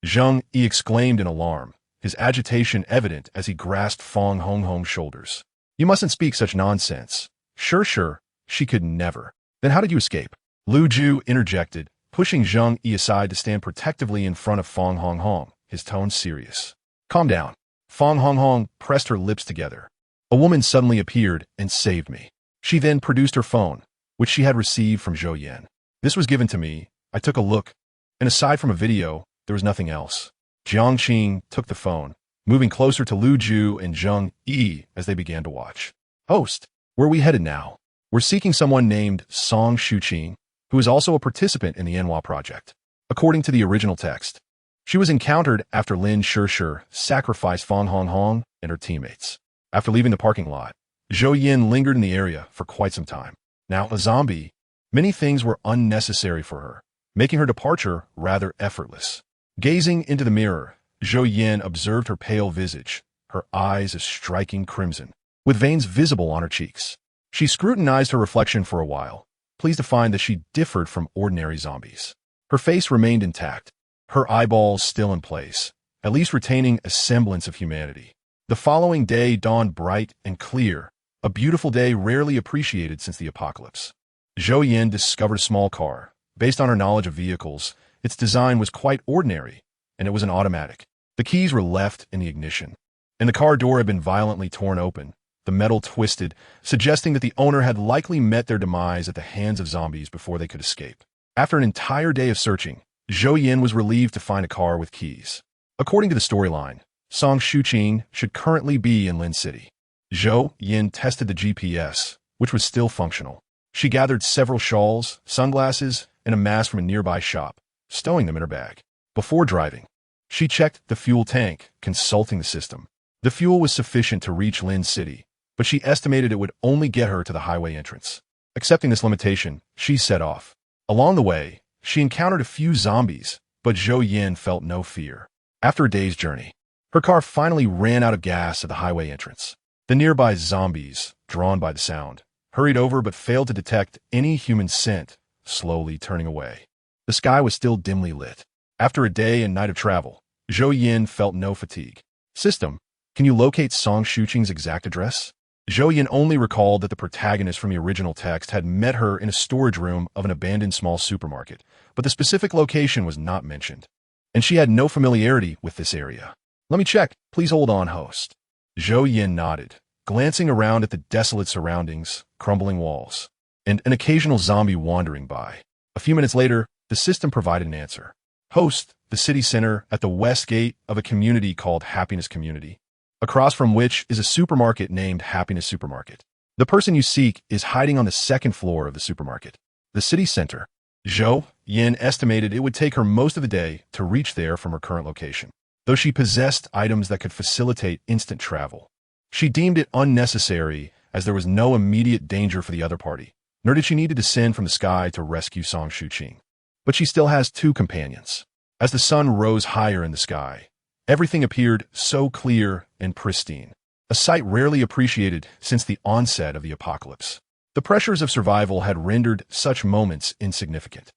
Zheng Yi exclaimed in alarm, his agitation evident as he grasped Fang Hong's shoulders. You mustn't speak such nonsense. Sure, she could never. Then how did you escape? Lu Zhu interjected, pushing Zheng Yi aside to stand protectively in front of Fang Hong, his tone serious. Calm down. Fang Hong pressed her lips together. A woman suddenly appeared and saved me. She then produced her phone, which she had received from Zhou Yan. This was given to me. I took a look, and aside from a video, there was nothing else. Jiangqing took the phone, moving closer to Lu Zhu and Zheng Yi as they began to watch. Host, where are we headed now? We're seeking someone named Song Shuqing, who is also a participant in the Anhua project. According to the original text, she was encountered after Lin Shi sacrificed Fang Hong and her teammates. After leaving the parking lot, Zhou Yan lingered in the area for quite some time. Now a zombie, many things were unnecessary for her, making her departure rather effortless. Gazing into the mirror, Zhou Yan observed her pale visage, her eyes a striking crimson, with veins visible on her cheeks. She scrutinized her reflection for a while, pleased to find that she differed from ordinary zombies. Her face remained intact, her eyeballs still in place, at least retaining a semblance of humanity. The following day dawned bright and clear, a beautiful day rarely appreciated since the apocalypse. Zhou Yan discovered a small car. Based on her knowledge of vehicles, its design was quite ordinary, and it was an automatic. The keys were left in the ignition, and the car door had been violently torn open, the metal twisted, suggesting that the owner had likely met their demise at the hands of zombies before they could escape. After an entire day of searching, Zhou Yan was relieved to find a car with keys. According to the storyline, Song Shuqing should currently be in Lin City. Zhou Yan tested the GPS, which was still functional. She gathered several shawls, sunglasses, and a mask from a nearby shop, stowing them in her bag. Before driving, she checked the fuel tank, consulting the system. The fuel was sufficient to reach Lin City, but she estimated it would only get her to the highway entrance. Accepting this limitation, she set off. Along the way, she encountered a few zombies, but Zhou Yan felt no fear. After a day's journey, her car finally ran out of gas at the highway entrance. The nearby zombies, drawn by the sound, hurried over but failed to detect any human scent, slowly turning away. The sky was still dimly lit. After a day and night of travel, Zhou Yan felt no fatigue. System, can you locate Song Shuqing's exact address? Zhou Yan only recalled that the protagonist from the original text had met her in a storage room of an abandoned small supermarket, but the specific location was not mentioned, and she had no familiarity with this area. Let me check. Please hold on, host. Zhou Yan nodded, glancing around at the desolate surroundings, crumbling walls, and an occasional zombie wandering by. A few minutes later, the system provided an answer. Host, the city center at the west gate of a community called Happiness Community, across from which is a supermarket named Happiness Supermarket. The person you seek is hiding on the second floor of the supermarket. The city center. Zhou Yan estimated it would take her most of the day to reach there from her current location. Though she possessed items that could facilitate instant travel, she deemed it unnecessary as there was no immediate danger for the other party, nor did she need to descend from the sky to rescue Song Shuqing. But she still has two companions. As the sun rose higher in the sky, everything appeared so clear and pristine, a sight rarely appreciated since the onset of the apocalypse. The pressures of survival had rendered such moments insignificant.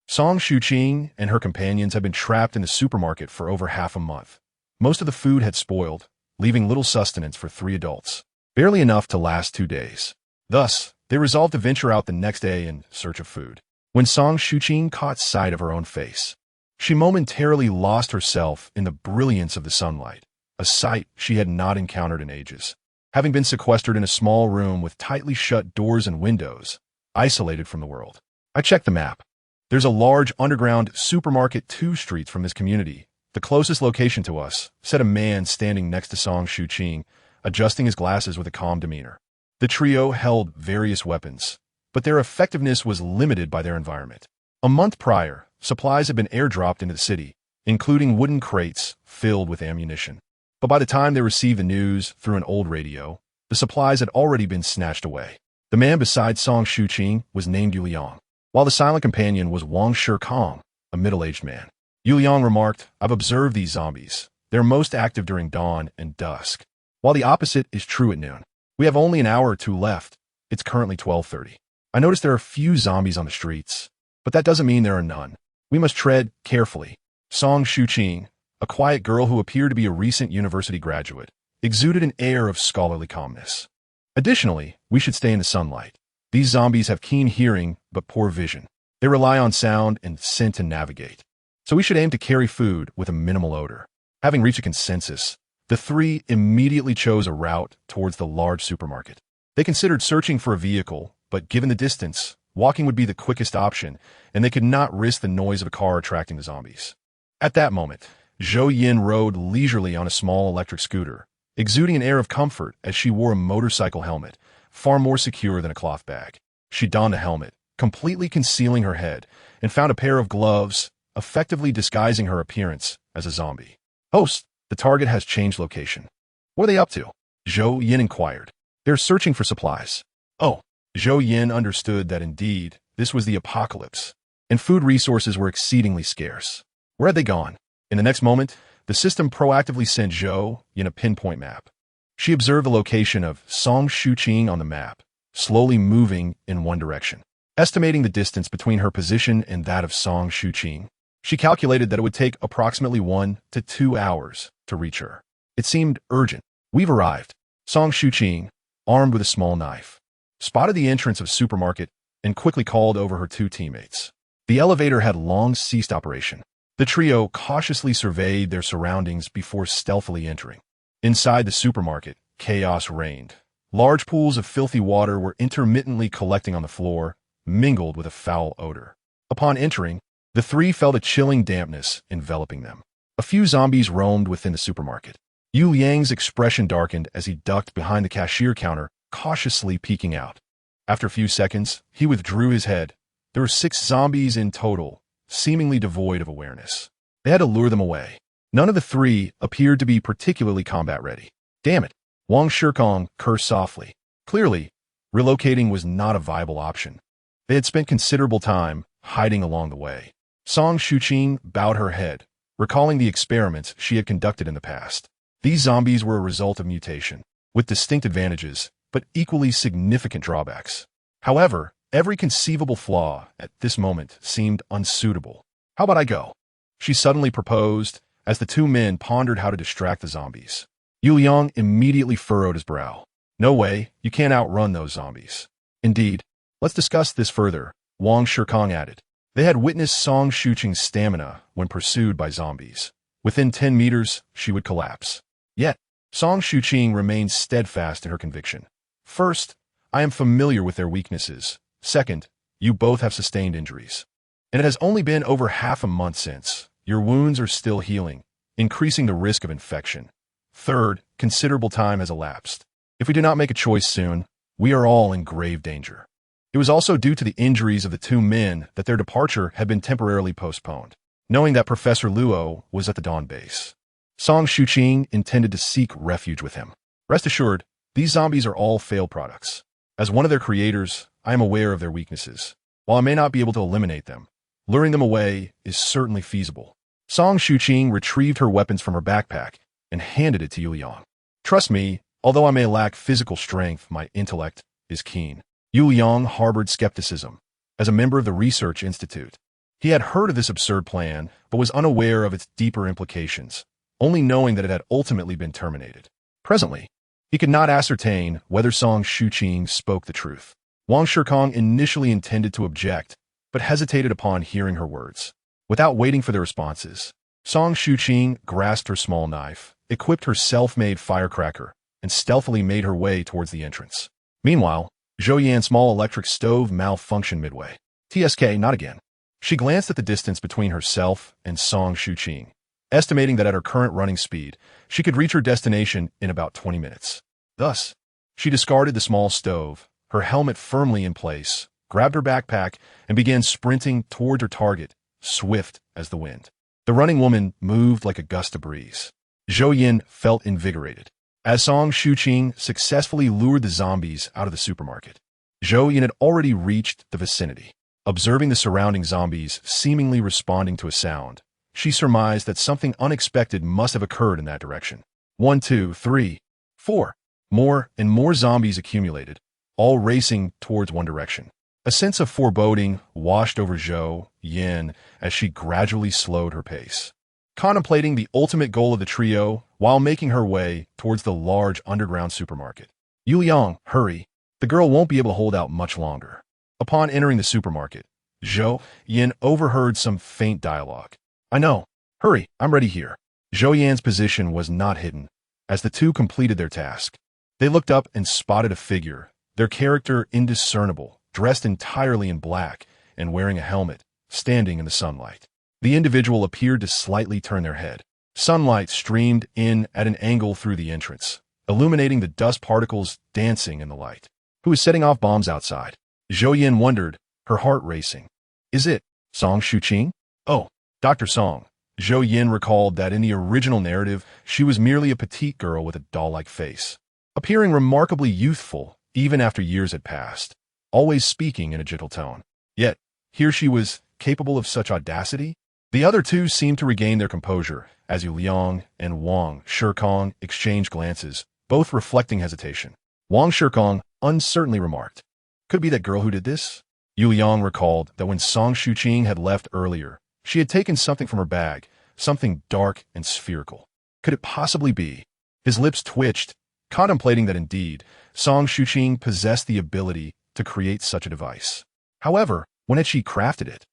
Song Shuqing and her companions had been trapped in the supermarket for over half a month. Most of the food had spoiled, leaving little sustenance for 3 adults, barely enough to last 2 days. Thus, they resolved to venture out the next day in search of food. When Song Shuqing caught sight of her own face, she momentarily lost herself in the brilliance of the sunlight, a sight she had not encountered in ages. Having been sequestered in a small room with tightly shut doors and windows, isolated from the world. I checked the map. There's a large underground supermarket 2 streets from this community. The closest location to us, said a man standing next to Song Shuqing, adjusting his glasses with a calm demeanor. The trio held various weapons, but their effectiveness was limited by their environment. A month prior, supplies had been airdropped into the city, including wooden crates filled with ammunition. But by the time they received the news through an old radio, the supplies had already been snatched away. The man beside Song Shuqing was named Yu Liang, while the silent companion was Wang Shikong, a middle-aged man. Yu Liang remarked, "I've observed these zombies. They're most active during dawn and dusk, while the opposite is true at noon. We have only an hour or two left. It's currently 12:30. I noticed there are few zombies on the streets, but that doesn't mean there are none. We must tread carefully." Song Shuqing, a quiet girl who appeared to be a recent university graduate, exuded an air of scholarly calmness. "Additionally, we should stay in the sunlight. These zombies have keen hearing but poor vision. They rely on sound and scent to navigate. So we should aim to carry food with a minimal odor." Having reached a consensus, the three immediately chose a route towards the large supermarket. They considered searching for a vehicle, but given the distance, walking would be the quickest option, and they could not risk the noise of a car attracting the zombies. At that moment, Zhou Yan rode leisurely on a small electric scooter, exuding an air of comfort as she wore a motorcycle helmet, far more secure than a cloth bag. She donned the helmet, completely concealing her head, and found a pair of gloves, effectively disguising her appearance as a zombie. "Host, the target has changed location. What are they up to?" Zhou Yan inquired. "They're searching for supplies." Oh, Zhou Yan understood that indeed, this was the apocalypse, and food resources were exceedingly scarce. Where had they gone? In the next moment, the system proactively sent Zhou Yan a pinpoint map. She observed the location of Song Shuqing on the map, slowly moving in one direction. Estimating the distance between her position and that of Song Shuqing, she calculated that it would take approximately 1 to 2 hours to reach her. It seemed urgent. "We've arrived." Song Shuqing, armed with a small knife, spotted the entrance of the supermarket and quickly called over her two teammates. The elevator had long ceased operation. The trio cautiously surveyed their surroundings before stealthily entering. Inside the supermarket, chaos reigned. Large pools of filthy water were intermittently collecting on the floor, mingled with a foul odor. Upon entering, the three felt a chilling dampness enveloping them. A few zombies roamed within the supermarket. Yu Liang's expression darkened as he ducked behind the cashier counter, cautiously peeking out. After a few seconds, he withdrew his head. There were 6 zombies in total, seemingly devoid of awareness. They had to lure them away. None of the 3 appeared to be particularly combat-ready. "Damn it," Wang Shikong cursed softly. Clearly, relocating was not a viable option. They had spent considerable time hiding along the way. Song Shuqing bowed her head, recalling the experiments she had conducted in the past. These zombies were a result of mutation, with distinct advantages, but equally significant drawbacks. However, every conceivable flaw at this moment seemed unsuitable. "How about I go?" she suddenly proposed as the 2 men pondered how to distract the zombies. Yu Liang immediately furrowed his brow. "No way, you can't outrun those zombies." "Indeed. Let's discuss this further," Wang Shikong added. They had witnessed Song Shuqing's stamina when pursued by zombies. Within 10 meters, she would collapse. Yet, Song Shuqing remained steadfast in her conviction. "First, I am familiar with their weaknesses. Second, you both have sustained injuries. And it has only been over half a month since. Your wounds are still healing, increasing the risk of infection. Third, considerable time has elapsed. If we do not make a choice soon, we are all in grave danger." It was also due to the injuries of the 2 men that their departure had been temporarily postponed, knowing that Professor Luo was at the Dawn base. Song Shuqing intended to seek refuge with him. "Rest assured, these zombies are all failed products. As one of their creators, I am aware of their weaknesses. While I may not be able to eliminate them, luring them away is certainly feasible." Song Shuqing retrieved her weapons from her backpack and handed it to Yu Liang. "Trust me, although I may lack physical strength, my intellect is keen." Yu Liang harbored skepticism. As a member of the Research Institute, he had heard of this absurd plan, but was unaware of its deeper implications, only knowing that it had ultimately been terminated. Presently, he could not ascertain whether Song Shuqing spoke the truth. Wang Shikong initially intended to object, but hesitated upon hearing her words. Without waiting for their responses, Song Shuqing grasped her small knife, equipped her self-made firecracker, and stealthily made her way towards the entrance. Meanwhile, Zhou Yan's small electric stove malfunctioned midway. "TSK, not again." She glanced at the distance between herself and Song Shuqing, estimating that at her current running speed, she could reach her destination in about 20 minutes. Thus, she discarded the small stove, her helmet firmly in place, grabbed her backpack, and began sprinting toward her target, swift as the wind. The running woman moved like a gust of breeze. Zhou Yan felt invigorated. As Song Shuqing successfully lured the zombies out of the supermarket, Zhou Yan had already reached the vicinity. Observing the surrounding zombies seemingly responding to a sound, she surmised that something unexpected must have occurred in that direction. 1, 2, 3, 4. More and more zombies accumulated, all racing towards one direction. A sense of foreboding washed over Zhou Yan as she gradually slowed her pace, contemplating the ultimate goal of the trio while making her way towards the large underground supermarket. Yuliang, hurry. The girl won't be able to hold out much longer. Upon entering the supermarket, Zhou Yan overheard some faint dialogue. I know. Hurry, I'm ready here. Zhou Yan's position was not hidden. As the two completed their task, they looked up and spotted a figure, their character indiscernible, dressed entirely in black and wearing a helmet, standing in the sunlight. The individual appeared to slightly turn their head. Sunlight streamed in at an angle through the entrance, illuminating the dust particles dancing in the light. Who is setting off bombs outside? Zhou Yan wondered, her heart racing. Is it Song Shuqing? Oh, Dr. Song. Zhou Yan recalled that in the original narrative, she was merely a petite girl with a doll-like face, appearing remarkably youthful even after years had passed, always speaking in a gentle tone. Yet, here she was capable of such audacity? The other two seemed to regain their composure as Yu Liang and Wang Shikong exchanged glances, both reflecting hesitation. Wang Shikong uncertainly remarked, "Could it be that girl who did this?" Yu Liang recalled that when Song Shuqing had left earlier, she had taken something from her bag, something dark and spherical. Could it possibly be? His lips twitched, contemplating that indeed, Song Shuqing possessed the ability to create such a device. However, when had she crafted it?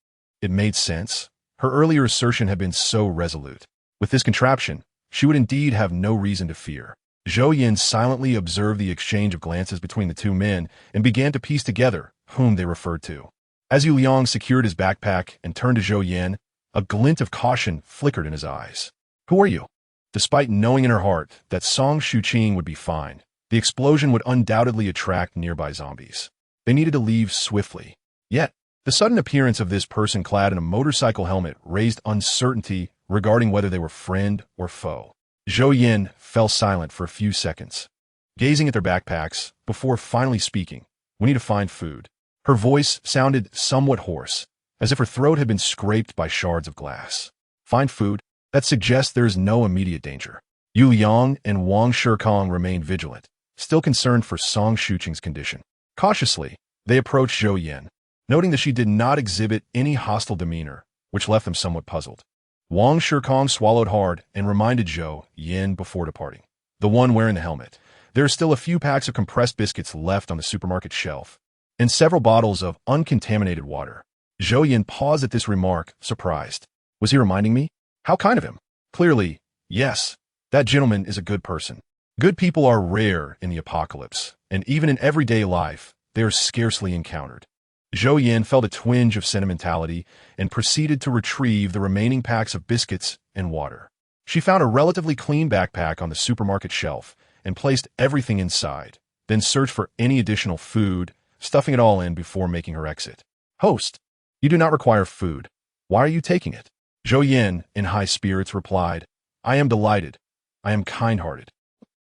It made sense. Her earlier assertion had been so resolute. With this contraption, she would indeed have no reason to fear. Zhou Yan silently observed the exchange of glances between the two men and began to piece together whom they referred to. As Yu Liang secured his backpack and turned to Zhou Yan, a glint of caution flickered in his eyes. Who are you? Despite knowing in her heart that Song Shuqing would be fine, the explosion would undoubtedly attract nearby zombies. They needed to leave swiftly. Yet, the sudden appearance of this person clad in a motorcycle helmet raised uncertainty regarding whether they were friend or foe. Zhou Yan fell silent for a few seconds, gazing at their backpacks before finally speaking. We need to find food. Her voice sounded somewhat hoarse, as if her throat had been scraped by shards of glass. Find food? That suggests there is no immediate danger. Yu Liang and Wang Shikong remained vigilant, still concerned for Song Shuqing's condition. Cautiously, they approached Zhou Yan, noting that she did not exhibit any hostile demeanor, which left them somewhat puzzled. Wang Shikong swallowed hard and reminded Zhou Yan before departing, the one wearing the helmet. There are still a few packs of compressed biscuits left on the supermarket shelf, and several bottles of uncontaminated water. Zhou Yan paused at this remark, surprised. Was he reminding me? How kind of him. Clearly, yes, that gentleman is a good person. Good people are rare in the apocalypse, and even in everyday life, they are scarcely encountered. Zhou Yan felt a twinge of sentimentality and proceeded to retrieve the remaining packs of biscuits and water. She found a relatively clean backpack on the supermarket shelf and placed everything inside, then searched for any additional food, stuffing it all in before making her exit. Host, you do not require food. Why are you taking it? Zhou Yan, in high spirits, replied, I am delighted. I am kind-hearted.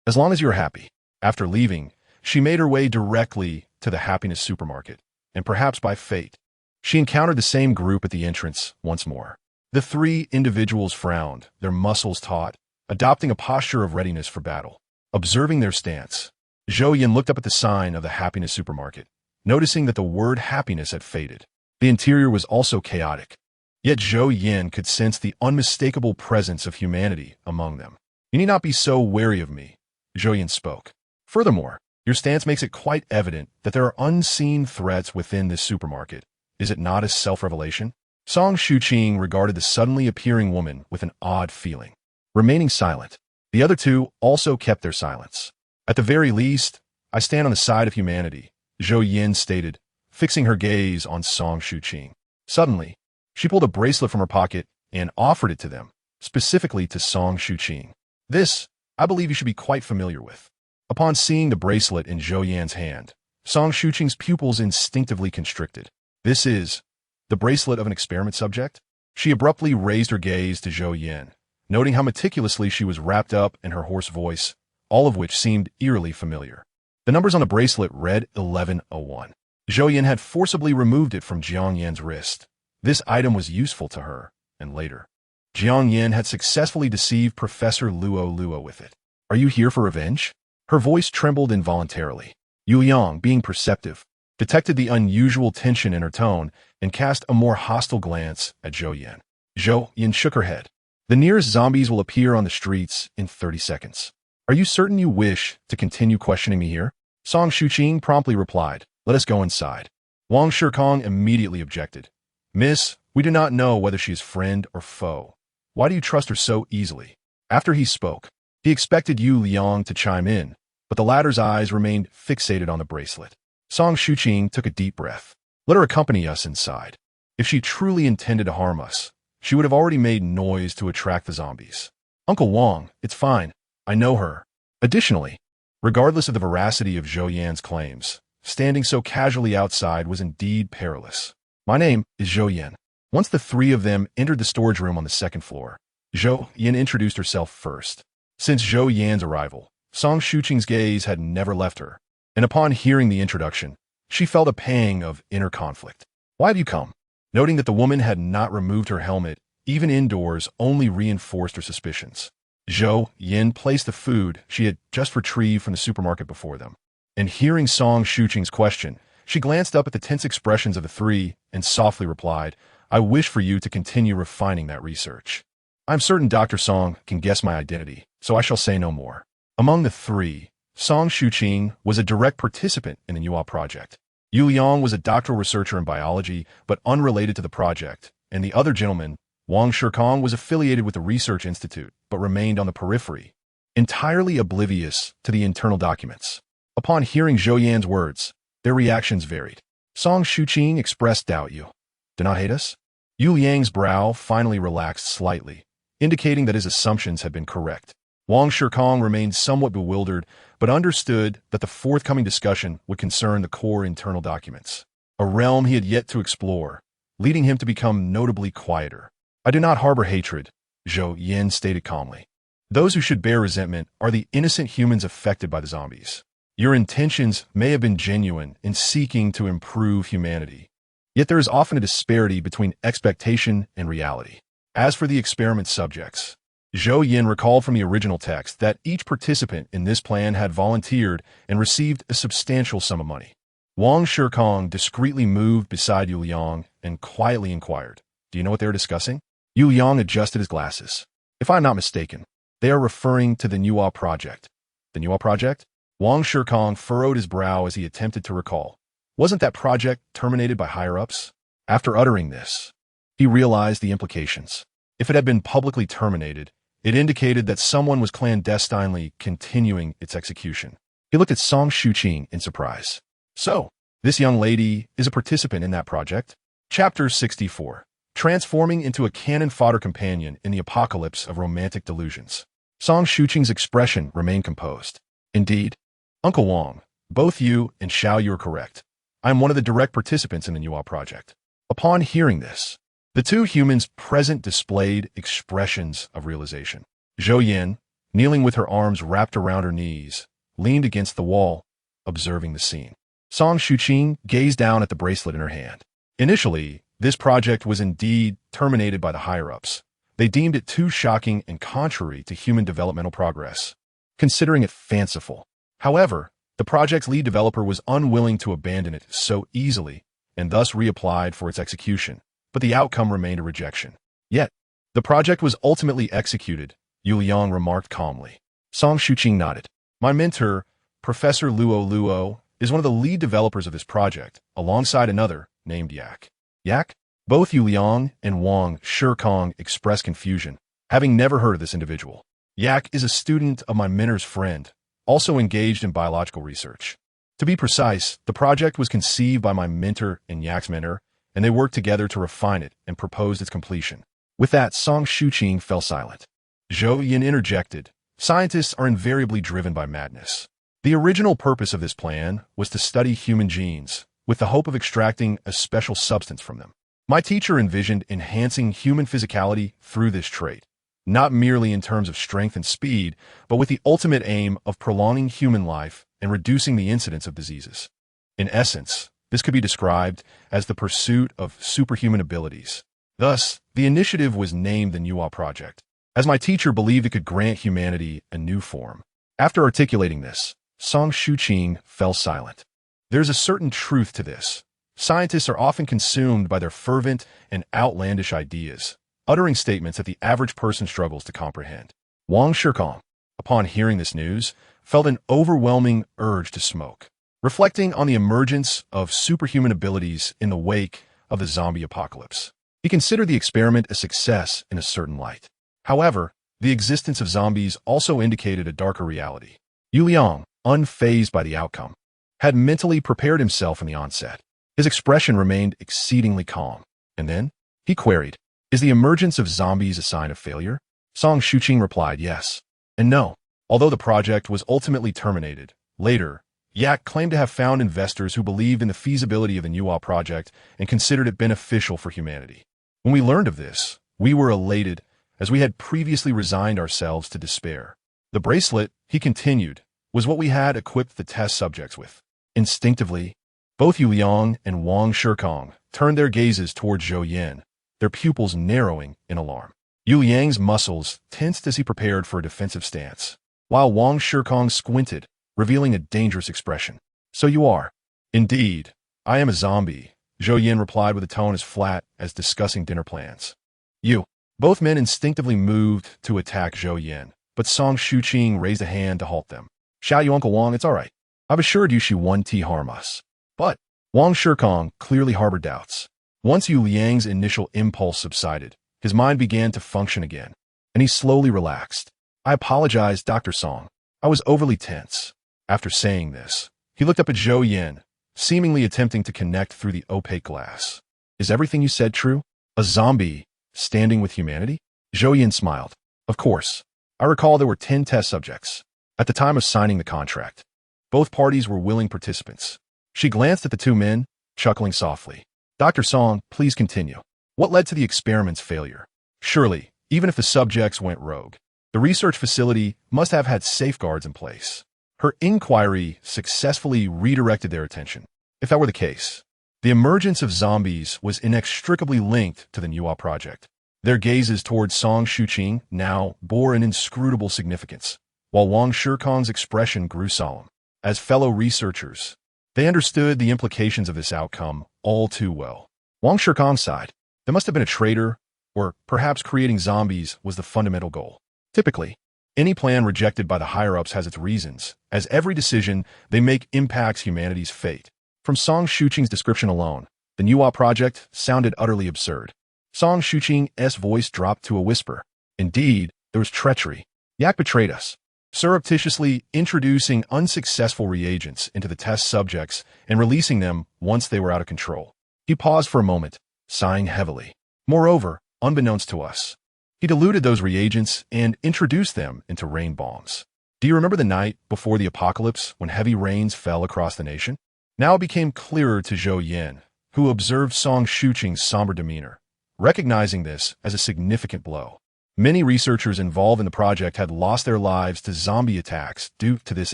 As long as you are happy. After leaving, she made her way directly to the Happiness supermarket, and perhaps by fate, she encountered the same group at the entrance once more. The three individuals frowned, their muscles taut, adopting a posture of readiness for battle. Observing their stance, Zhou Yan looked up at the sign of the Happiness supermarket, noticing that the word happiness had faded. The interior was also chaotic, yet Zhou Yan could sense the unmistakable presence of humanity among them. You need not be so wary of me, Zhou Yan spoke. Furthermore, your stance makes it quite evident that there are unseen threats within this supermarket. Is it not a self-revelation? Song Shuqing regarded the suddenly appearing woman with an odd feeling. Remaining silent, the other two also kept their silence. At the very least, I stand on the side of humanity, Zhou Yan stated, fixing her gaze on Song Shuqing. Suddenly, she pulled a bracelet from her pocket and offered it to them, specifically to Song Shuqing. This, I believe you should be quite familiar with. Upon seeing the bracelet in Zhou Yan's hand, Song Shuqing's pupils instinctively constricted. This is the bracelet of an experiment subject? She abruptly raised her gaze to Zhou Yan, noting how meticulously she was wrapped up in her hoarse voice, all of which seemed eerily familiar. The numbers on the bracelet read 1101. Zhou Yan had forcibly removed it from Jiang Yan's wrist. This item was useful to her, and later, Jiang Yan had successfully deceived Professor Luo with it. Are you here for revenge? Her voice trembled involuntarily. Yu Yang, being perceptive, detected the unusual tension in her tone and cast a more hostile glance at Zhou Yan. Zhou Yan shook her head. The nearest zombies will appear on the streets in 30 seconds. Are you certain you wish to continue questioning me here? Song Shuqing promptly replied, let us go inside. Wang Shikong immediately objected. Miss, we do not know whether she is friend or foe. Why do you trust her so easily? After he spoke, he expected Yu Liang to chime in, but the latter's eyes remained fixated on the bracelet. Song Shuqing took a deep breath. Let her accompany us inside. If she truly intended to harm us, she would have already made noise to attract the zombies. Uncle Wang, it's fine. I know her. Additionally, regardless of the veracity of Zhou Yan's claims, standing so casually outside was indeed perilous. My name is Zhou Yan. Once the three of them entered the storage room on the second floor, Zhou Yan introduced herself first. Since Zhou Yan's arrival, Song Shuqing's gaze had never left her, and upon hearing the introduction, she felt a pang of inner conflict. Why have you come? Noting that the woman had not removed her helmet, even indoors, only reinforced her suspicions. Zhou Yan placed the food she had just retrieved from the supermarket before them, and hearing Song Shuqing's question, she glanced up at the tense expressions of the three and softly replied, I wish for you to continue refining that research. I'm certain Dr. Song can guess my identity, so I shall say no more. Among the three, Song Shuqing was a direct participant in the Nuwa project. Yu Liang was a doctoral researcher in biology, but unrelated to the project, and the other gentleman, Wang Shikong, was affiliated with the research institute, but remained on the periphery, entirely oblivious to the internal documents. Upon hearing Zhou Yan's words, their reactions varied. Song Shuqing expressed doubt. You do not hate us? Yu Liang's brow finally relaxed slightly, indicating that his assumptions had been correct. Wang Shikong remained somewhat bewildered, but understood that the forthcoming discussion would concern the core internal documents, a realm he had yet to explore, leading him to become notably quieter. I do not harbor hatred, Zhou Yan stated calmly. Those who should bear resentment are the innocent humans affected by the zombies. Your intentions may have been genuine in seeking to improve humanity, yet there is often a disparity between expectation and reality. As for the experiment subjects, Zhou Yan recalled from the original text that each participant in this plan had volunteered and received a substantial sum of money. Wang Shikong discreetly moved beside Yu Liang and quietly inquired, do you know what they are discussing? Yu Liang adjusted his glasses. If I'm not mistaken, they are referring to the Nuwa project. The Nuwa project? Wang Shikong furrowed his brow as he attempted to recall. Wasn't that project terminated by higher-ups? After uttering this, he realized the implications. If it had been publicly terminated, it indicated that someone was clandestinely continuing its execution. He looked at Song Shuqing in surprise. So, this young lady is a participant in that project? Chapter 64. Transforming into a cannon fodder companion in the apocalypse of romantic delusions. Song Shuqing's expression remained composed. Indeed, Uncle Wang, both you and Xiao Yu are correct. I am one of the direct participants in the Nuwa project. Upon hearing this, the two humans present displayed expressions of realization. Zhou Yan, kneeling with her arms wrapped around her knees, leaned against the wall, observing the scene. Song Shuqing gazed down at the bracelet in her hand. Initially, this project was indeed terminated by the higher-ups. They deemed it too shocking and contrary to human developmental progress, considering it fanciful. However, the project's lead developer was unwilling to abandon it so easily and thus reapplied for its execution, but the outcome remained a rejection. Yet, the project was ultimately executed, Yu Liang remarked calmly. Song Shuqing nodded. My mentor, Professor Luo, is one of the lead developers of this project, alongside another named Yak. Yak? Both Yu Liang and Wang Shikong expressed confusion, having never heard of this individual. Yak is a student of my mentor's friend, also engaged in biological research. To be precise, the project was conceived by my mentor and Yak's mentor, and they worked together to refine it and proposed its completion. With that, Song Shuqing fell silent. Zhou Yan interjected. Scientists are invariably driven by madness. The original purpose of this plan was to study human genes, with the hope of extracting a special substance from them. My teacher envisioned enhancing human physicality through this trait, not merely in terms of strength and speed, but with the ultimate aim of prolonging human life and reducing the incidence of diseases. In essence, this could be described as the pursuit of superhuman abilities. Thus, the initiative was named the Nuwa Project, as my teacher believed it could grant humanity a new form. After articulating this, Song Shuqing fell silent. There's a certain truth to this. Scientists are often consumed by their fervent and outlandish ideas, uttering statements that the average person struggles to comprehend. Wang Shikong, upon hearing this news, felt an overwhelming urge to smoke, reflecting on the emergence of superhuman abilities in the wake of the zombie apocalypse. He considered the experiment a success in a certain light. However, the existence of zombies also indicated a darker reality. Yu Liang, unfazed by the outcome, had mentally prepared himself in the onset. His expression remained exceedingly calm. And then, he queried, "Is the emergence of zombies a sign of failure?" Song Shuqing replied yes and no. Although the project was ultimately terminated, later, Yak claimed to have found investors who believed in the feasibility of the Nuwa project and considered it beneficial for humanity. When we learned of this, we were elated, as we had previously resigned ourselves to despair. The bracelet, he continued, was what we had equipped the test subjects with. Instinctively, both Yu Liang and Wang Shikong turned their gazes toward Zhou Yan, their pupils narrowing in alarm. Yu Liang's muscles tensed as he prepared for a defensive stance, while Wang Shikong squinted, revealing a dangerous expression. "So you are." "Indeed, I am a zombie," Zhou Yan replied with a tone as flat as discussing dinner plans. "You." Both men instinctively moved to attack Zhou Yan, but Song Shuqing raised a hand to halt them. "Xiao Yu, Uncle Wang, it's all right. I've assured you she won't harm us." But Wang Shikong clearly harbored doubts. Once Yu Liang's initial impulse subsided, his mind began to function again, and he slowly relaxed. "I apologize, Dr. Song. I was overly tense." After saying this, he looked up at Zhou Yan, seemingly attempting to connect through the opaque glass. "Is everything you said true? A zombie standing with humanity?" Zhou Yan smiled. "Of course. I recall there were 10 test subjects. At the time of signing the contract, both parties were willing participants." She glanced at the two men, chuckling softly. "Dr. Song, please continue. What led to the experiment's failure?" "Surely, even if the subjects went rogue, the research facility must have had safeguards in place." Her inquiry successfully redirected their attention. If that were the case, the emergence of zombies was inextricably linked to the Nuwa project. Their gazes towards Song Shuqing now bore an inscrutable significance, while Wang Shikong's expression grew solemn. As fellow researchers, they understood the implications of this outcome all too well. Wang Shikong sighed. There must have been a traitor, or perhaps creating zombies was the fundamental goal. Typically, any plan rejected by the higher-ups has its reasons, as every decision they make impacts humanity's fate. From Song Shuqing's description alone, the Nuwa project sounded utterly absurd. Song Shuqing's voice dropped to a whisper. "Indeed, there was treachery. Yak betrayed us, surreptitiously introducing unsuccessful reagents into the test subjects and releasing them once they were out of control." He paused for a moment, sighing heavily. "Moreover, unbeknownst to us, he diluted those reagents and introduced them into rain bombs. Do you remember the night before the apocalypse when heavy rains fell across the nation?" Now it became clearer to Zhou Yan, who observed Song Shuqing's somber demeanor, recognizing this as a significant blow. Many researchers involved in the project had lost their lives to zombie attacks due to this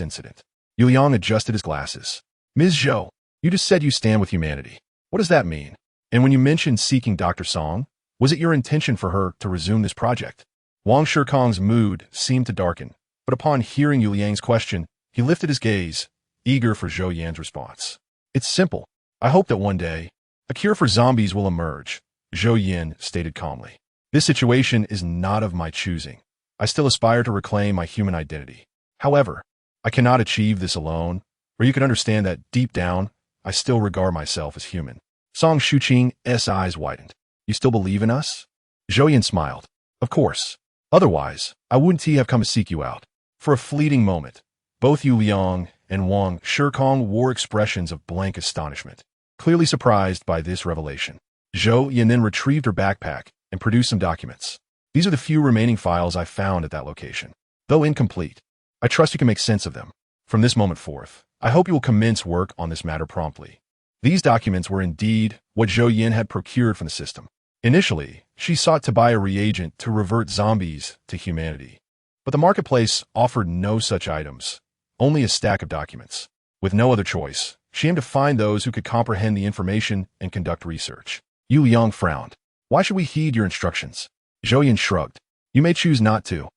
incident. Yu Liang adjusted his glasses. "Ms. Zhou, you just said you stand with humanity. What does that mean? And when you mentioned seeking Dr. Song, was it your intention for her to resume this project?" Wang Shikong's mood seemed to darken, but upon hearing Yu Liang's question, he lifted his gaze, eager for Zhou Yan's response. "It's simple. I hope that one day, a cure for zombies will emerge," Zhou Yan stated calmly. "This situation is not of my choosing. I still aspire to reclaim my human identity. However, I cannot achieve this alone, or you can understand that deep down, I still regard myself as human." Song Shuqing's eyes widened. "You still believe in us?" Zhou Yan smiled. "Of course. Otherwise, I wouldn't have come to seek you out." For a fleeting moment, both Yu Liang and Wang Shikong wore expressions of blank astonishment, clearly surprised by this revelation. Zhou Yan then retrieved her backpack and produced some documents. "These are the few remaining files I found at that location. Though incomplete, I trust you can make sense of them." From this moment forth, I hope you will commence work on this matter promptly. These documents were indeed what Zhou Yan had procured from the system. Initially, she sought to buy a reagent to revert zombies to humanity. But the marketplace offered no such items, only a stack of documents. With no other choice, she aimed to find those who could comprehend the information and conduct research. Yu Liang frowned. Why should we heed your instructions? Zhou Yan shrugged. You may choose not to.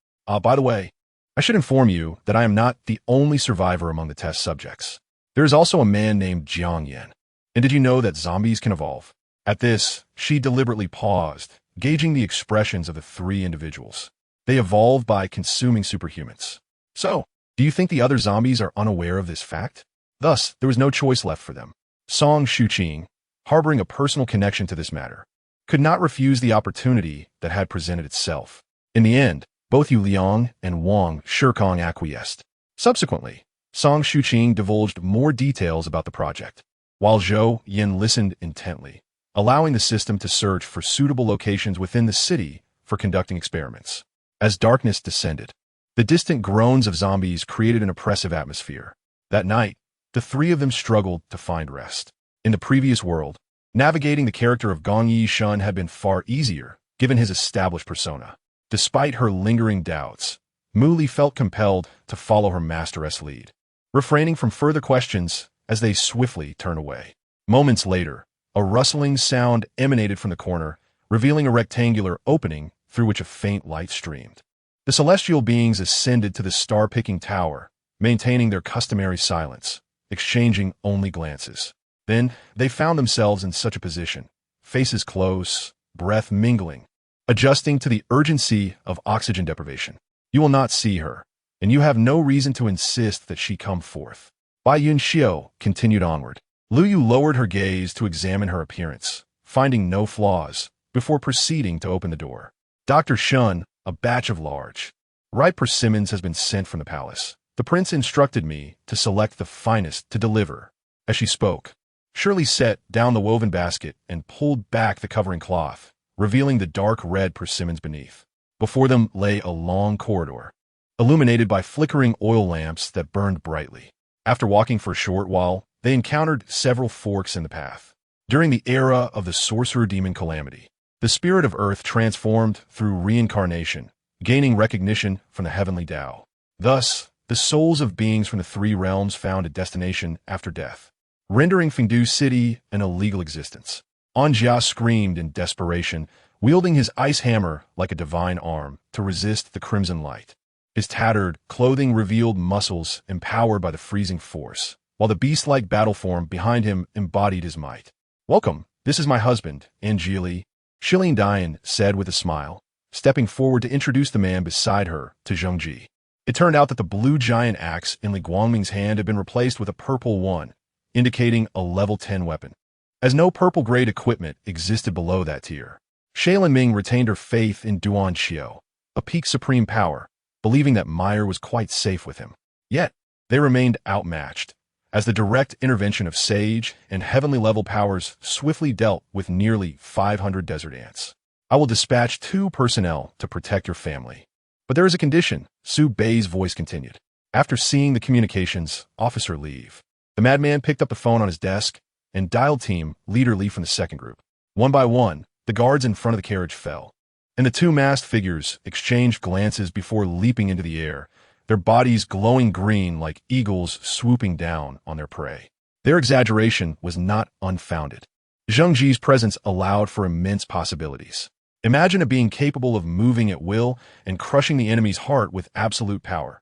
By the way, I should inform you that I am not the only survivor among the test subjects. There is also a man named Zhou Yan. And did you know that zombies can evolve? At this, she deliberately paused, gauging the expressions of the three individuals. They evolve by consuming superhumans. So, do you think the other zombies are unaware of this fact? Thus, there was no choice left for them. Song Shuqing, harboring a personal connection to this matter, could not refuse the opportunity that had presented itself. In the end, both Yu Liang and Wang Shikong acquiesced. Subsequently, Song Shuqing divulged more details about the project, while Zhou Yan listened intently, allowing the system to search for suitable locations within the city for conducting experiments. As darkness descended, the distant groans of zombies created an oppressive atmosphere. That night, the three of them struggled to find rest. In the previous world, navigating the character of Gong Yishun had been far easier, given his established persona. Despite her lingering doubts, Muli felt compelled to follow her masteress lead, refraining from further questions as they swiftly turned away. Moments later, a rustling sound emanated from the corner, revealing a rectangular opening through which a faint light streamed. The celestial beings ascended to the star-picking tower, maintaining their customary silence, exchanging only glances. Then, they found themselves in such a position, faces close, breath mingling, adjusting to the urgency of oxygen deprivation. You will not see her, and you have no reason to insist that she come forth. Bai Yun Xiao continued onward. Lu Yu lowered her gaze to examine her appearance, finding no flaws, before proceeding to open the door. Dr. Shun, a batch of large, ripe persimmons has been sent from the palace. The prince instructed me to select the finest to deliver. As she spoke, Shirley set down the woven basket and pulled back the covering cloth, revealing the dark red persimmons beneath. Before them lay a long corridor, illuminated by flickering oil lamps that burned brightly. After walking for a short while, they encountered several forks in the path. During the era of the sorcerer demon calamity, the spirit of earth transformed through reincarnation, gaining recognition from the heavenly Tao. Thus, the souls of beings from the three realms found a destination after death, rendering Fengdu City an illegal existence. Anjia screamed in desperation, wielding his ice hammer like a divine arm to resist the crimson light. His tattered clothing revealed muscles empowered by the freezing force, while the beast-like battle form behind him embodied his might. "Welcome, this is my husband, Anjili," Shilin Dian said with a smile, stepping forward to introduce the man beside her to Zhongji. It turned out that the blue giant axe in Li Guangming's hand had been replaced with a purple one, indicating a level 10 weapon, as no purple-grade equipment existed below that tier. Shailin Ming retained her faith in Duan Xiao, a peak supreme power, believing that Meyer was quite safe with him. Yet, they remained outmatched, as the direct intervention of Sage and heavenly-level powers swiftly dealt with nearly 500 desert ants. "I will dispatch 2 personnel to protect your family. But there is a condition," Su Bei's voice continued. After seeing the communications officer leave, the madman picked up the phone on his desk and dialed team leader Lee from the second group. One by one, the guards in front of the carriage fell, and the 2 masked figures exchanged glances before leaping into the air, their bodies glowing green like eagles swooping down on their prey. Their exaggeration was not unfounded. Zhongji's presence allowed for immense possibilities. Imagine a being capable of moving at will and crushing the enemy's heart with absolute power.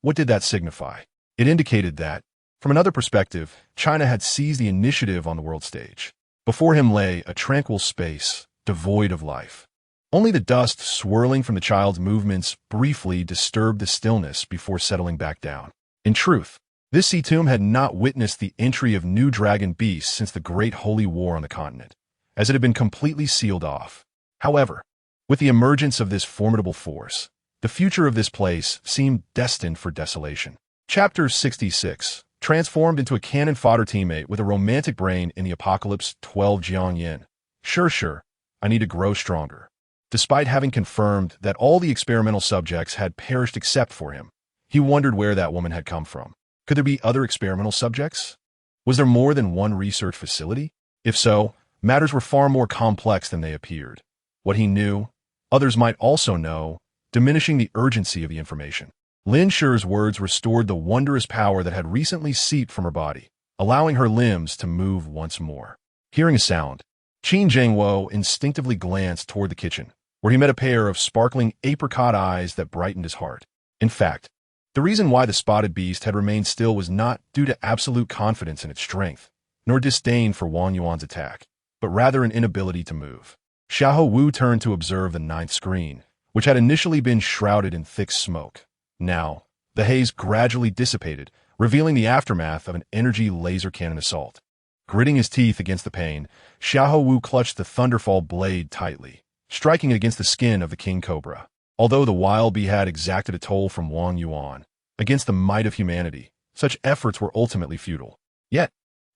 What did that signify? It indicated that, from another perspective, China had seized the initiative on the world stage. Before him lay a tranquil space, devoid of life. Only the dust swirling from the child's movements briefly disturbed the stillness before settling back down. In truth, this sea tomb had not witnessed the entry of new dragon beasts since the Great Holy War on the continent, as it had been completely sealed off. However, with the emergence of this formidable force, the future of this place seemed destined for desolation. Chapter 66, transformed into a cannon fodder teammate with a romantic brain in the apocalypse 12 Zhou Yan. Sure, I need to grow stronger. Despite having confirmed that all the experimental subjects had perished except for him, he wondered where that woman had come from. Could there be other experimental subjects? Was there more than one research facility? If so, matters were far more complex than they appeared. What he knew, others might also know, diminishing the urgency of the information. Lin Shi's words restored the wondrous power that had recently seeped from her body, allowing her limbs to move once more. Hearing a sound, Qin Zhengwo instinctively glanced toward the kitchen, where he met a pair of sparkling apricot eyes that brightened his heart. In fact, the reason why the spotted beast had remained still was not due to absolute confidence in its strength, nor disdain for Wang Yuan's attack, but rather an inability to move. Xiahou Wu turned to observe the ninth screen, which had initially been shrouded in thick smoke. Now, the haze gradually dissipated, revealing the aftermath of an energy laser cannon assault. Gritting his teeth against the pain, Xiahou Wu clutched the Thunderfall blade tightly, striking it against the skin of the king cobra. Although the wild bee had exacted a toll from Wang Yuan, against the might of humanity, such efforts were ultimately futile. Yet,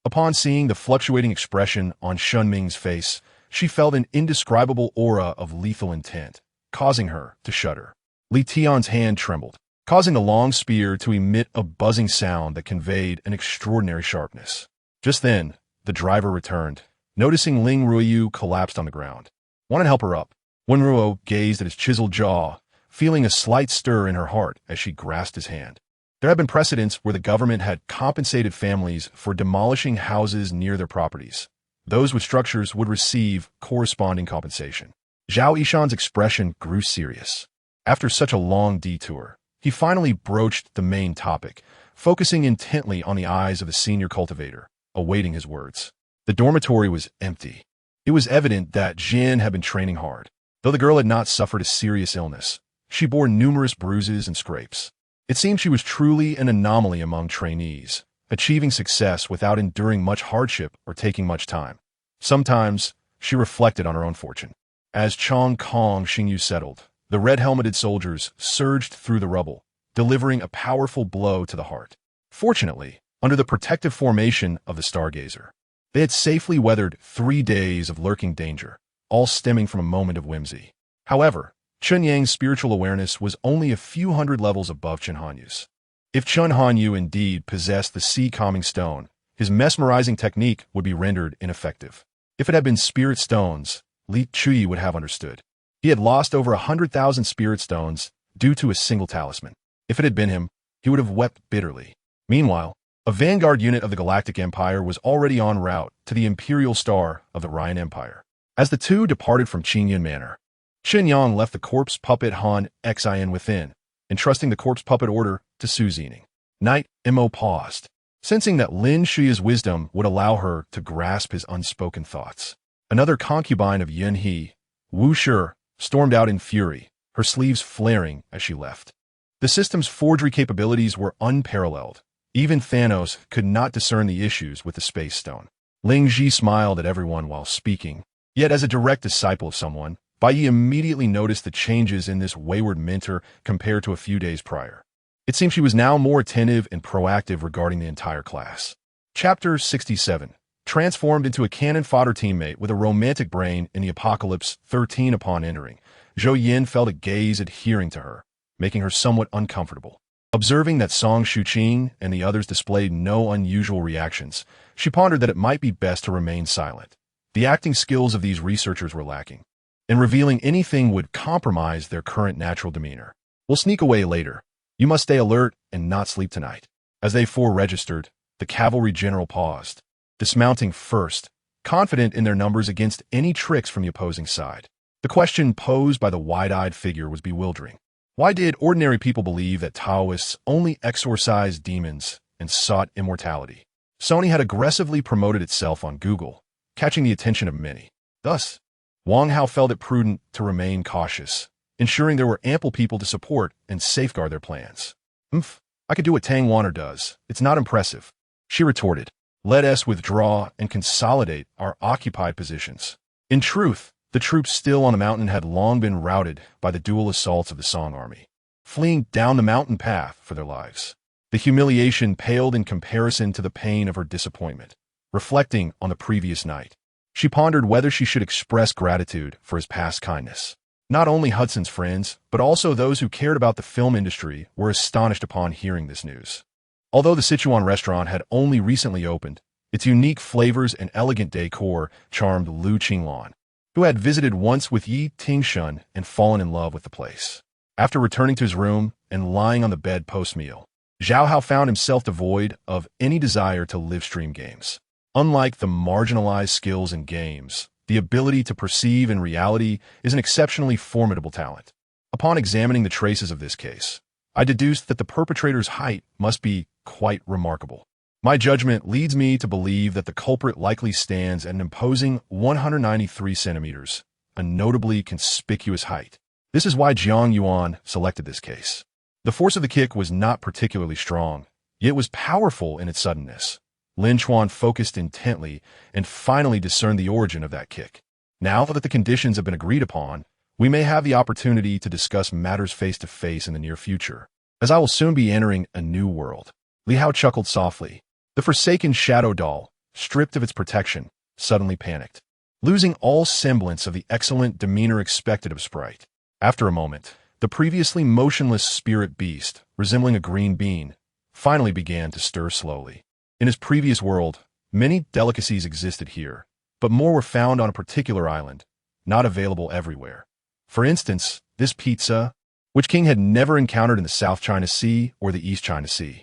upon seeing the fluctuating expression on Shunming's face, she felt an indescribable aura of lethal intent, causing her to shudder. Li Tian's hand trembled, causing the long spear to emit a buzzing sound that conveyed an extraordinary sharpness. Just then, the driver returned, noticing Ling Ruoyu collapsed on the ground. "Want to help her up?" Wen Ruo gazed at his chiseled jaw, feeling a slight stir in her heart as she grasped his hand. There had been precedents where the government had compensated families for demolishing houses near their properties. Those with structures would receive corresponding compensation. Zhao Yishan's expression grew serious. After such a long detour, he finally broached the main topic, focusing intently on the eyes of the senior cultivator, awaiting his words. The dormitory was empty. It was evident that Jin had been training hard. Though the girl had not suffered a serious illness, she bore numerous bruises and scrapes. It seemed she was truly an anomaly among trainees, achieving success without enduring much hardship or taking much time. Sometimes, she reflected on her own fortune. As Chong Kong Xingyu settled, the red-helmeted soldiers surged through the rubble, delivering a powerful blow to the heart. Fortunately, under the protective formation of the Stargazer, they had safely weathered 3 days of lurking danger, all stemming from a moment of whimsy. However, Chun Yang's spiritual awareness was only a few hundred levels above Chen Hanyu's. If Chun Hanyu indeed possessed the sea-calming stone, his mesmerizing technique would be rendered ineffective. If it had been spirit stones, Li Chuyi would have understood. He had lost over 100,000 spirit stones due to a single talisman. If it had been him, he would have wept bitterly. Meanwhile, a vanguard unit of the Galactic Empire was already en route to the Imperial Star of the Ryan Empire. As the two departed from Qingyun Manor, Chen Yang left the corpse puppet Han Xin within, entrusting the corpse puppet order to Su Zining. Knight Mo paused, sensing that Lin Shi's wisdom would allow her to grasp his unspoken thoughts. Another concubine of Yun He, Wu Shi, stormed out in fury, her sleeves flaring as she left. The system's forgery capabilities were unparalleled. Even Thanos could not discern the issues with the space stone. Ling Ji smiled at everyone while speaking, yet as a direct disciple of someone, Bai Yi immediately noticed the changes in this wayward mentor compared to a few days prior. It seemed she was now more attentive and proactive regarding the entire class. Chapter 67. Transformed into a cannon fodder teammate with a romantic brain in the Apocalypse 13 upon entering, Zhou Yan felt a gaze adhering to her, making her somewhat uncomfortable. Observing that Song Shuqing and the others displayed no unusual reactions, she pondered that it might be best to remain silent. The acting skills of these researchers were lacking, and revealing anything would compromise their current natural demeanor. "We'll sneak away later. You must stay alert and not sleep tonight." As they registered, the cavalry general paused, dismounting first, confident in their numbers against any tricks from the opposing side. The question posed by the wide-eyed figure was bewildering. Why did ordinary people believe that Taoists only exorcised demons and sought immortality? Sony had aggressively promoted itself on Google, catching the attention of many. Thus, Wang Hao felt it prudent to remain cautious, ensuring there were ample people to support and safeguard their plans. I could do what Tang Wanner does. It's not impressive," she retorted. "Let us withdraw and consolidate our occupied positions." In truth, the troops still on the mountain had long been routed by the dual assaults of the Song army, fleeing down the mountain path for their lives. The humiliation paled in comparison to the pain of her disappointment. Reflecting on the previous night, she pondered whether she should express gratitude for his past kindness. Not only Hudson's friends, but also those who cared about the film industry were astonished upon hearing this news. Although the Sichuan restaurant had only recently opened, its unique flavors and elegant decor charmed Lu Qinglan, who had visited once with Yi Tingshun and fallen in love with the place. After returning to his room and lying on the bed post-meal, Zhao Hao found himself devoid of any desire to live stream games. Unlike the marginalized skills in games, the ability to perceive in reality is an exceptionally formidable talent. Upon examining the traces of this case, I deduced that the perpetrator's height must be quite remarkable. My judgment leads me to believe that the culprit likely stands at an imposing 193 centimeters, a notably conspicuous height. This is why Jiang Yuan selected this case. The force of the kick was not particularly strong, yet it was powerful in its suddenness. Lin Chuan focused intently and finally discerned the origin of that kick. Now that the conditions have been agreed upon, we may have the opportunity to discuss matters face-to-face in the near future, as I will soon be entering a new world. Li Hao chuckled softly. The forsaken shadow doll, stripped of its protection, suddenly panicked, losing all semblance of the excellent demeanor expected of Sprite. After a moment, the previously motionless spirit beast, resembling a green bean, finally began to stir slowly. In his previous world, many delicacies existed here, but more were found on a particular island, not available everywhere. For instance, this pizza, which King had never encountered in the South China Sea or the East China Sea.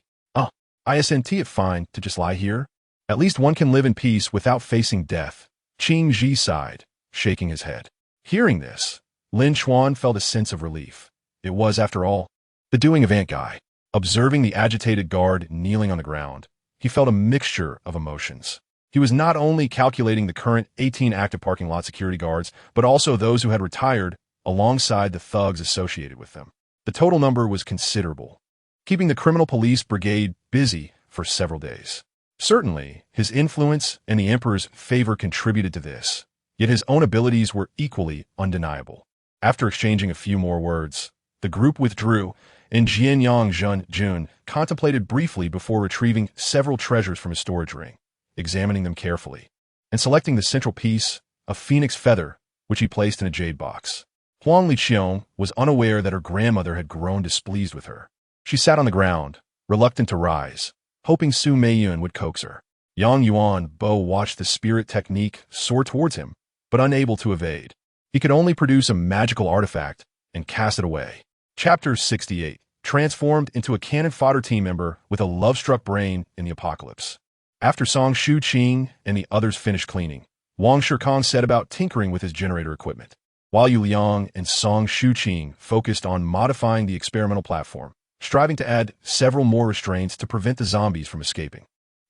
Isn't it fine to just lie here? At least one can live in peace without facing death, Qing Ji sighed, shaking his head. Hearing this, Lin Chuan felt a sense of relief. It was, after all, the doing of Ant Guy. Observing the agitated guard kneeling on the ground, he felt a mixture of emotions. He was not only calculating the current 18 active parking lot security guards, but also those who had retired alongside the thugs associated with them. The total number was considerable, keeping the criminal police brigade busy for several days. Certainly, his influence and the emperor's favor contributed to this, yet his own abilities were equally undeniable. After exchanging a few more words, the group withdrew, and Jianyang Jun contemplated briefly before retrieving several treasures from his storage ring, examining them carefully, and selecting the central piece, a phoenix feather, which he placed in a jade box. Huang Liqiong was unaware that her grandmother had grown displeased with her. She sat on the ground, reluctant to rise, hoping Su Meiyun would coax her. Yang Yuan Bo watched the spirit technique soar towards him, but unable to evade. He could only produce a magical artifact and cast it away. Chapter 68. Transformed into a cannon fodder team member with a love-struck brain in the apocalypse. After Song Shu Qing and the others finished cleaning, Wang Shikong set about tinkering with his generator equipment, while Yu Liang and Song Shu Qing focused on modifying the experimental platform, striving to add several more restraints to prevent the zombies from escaping.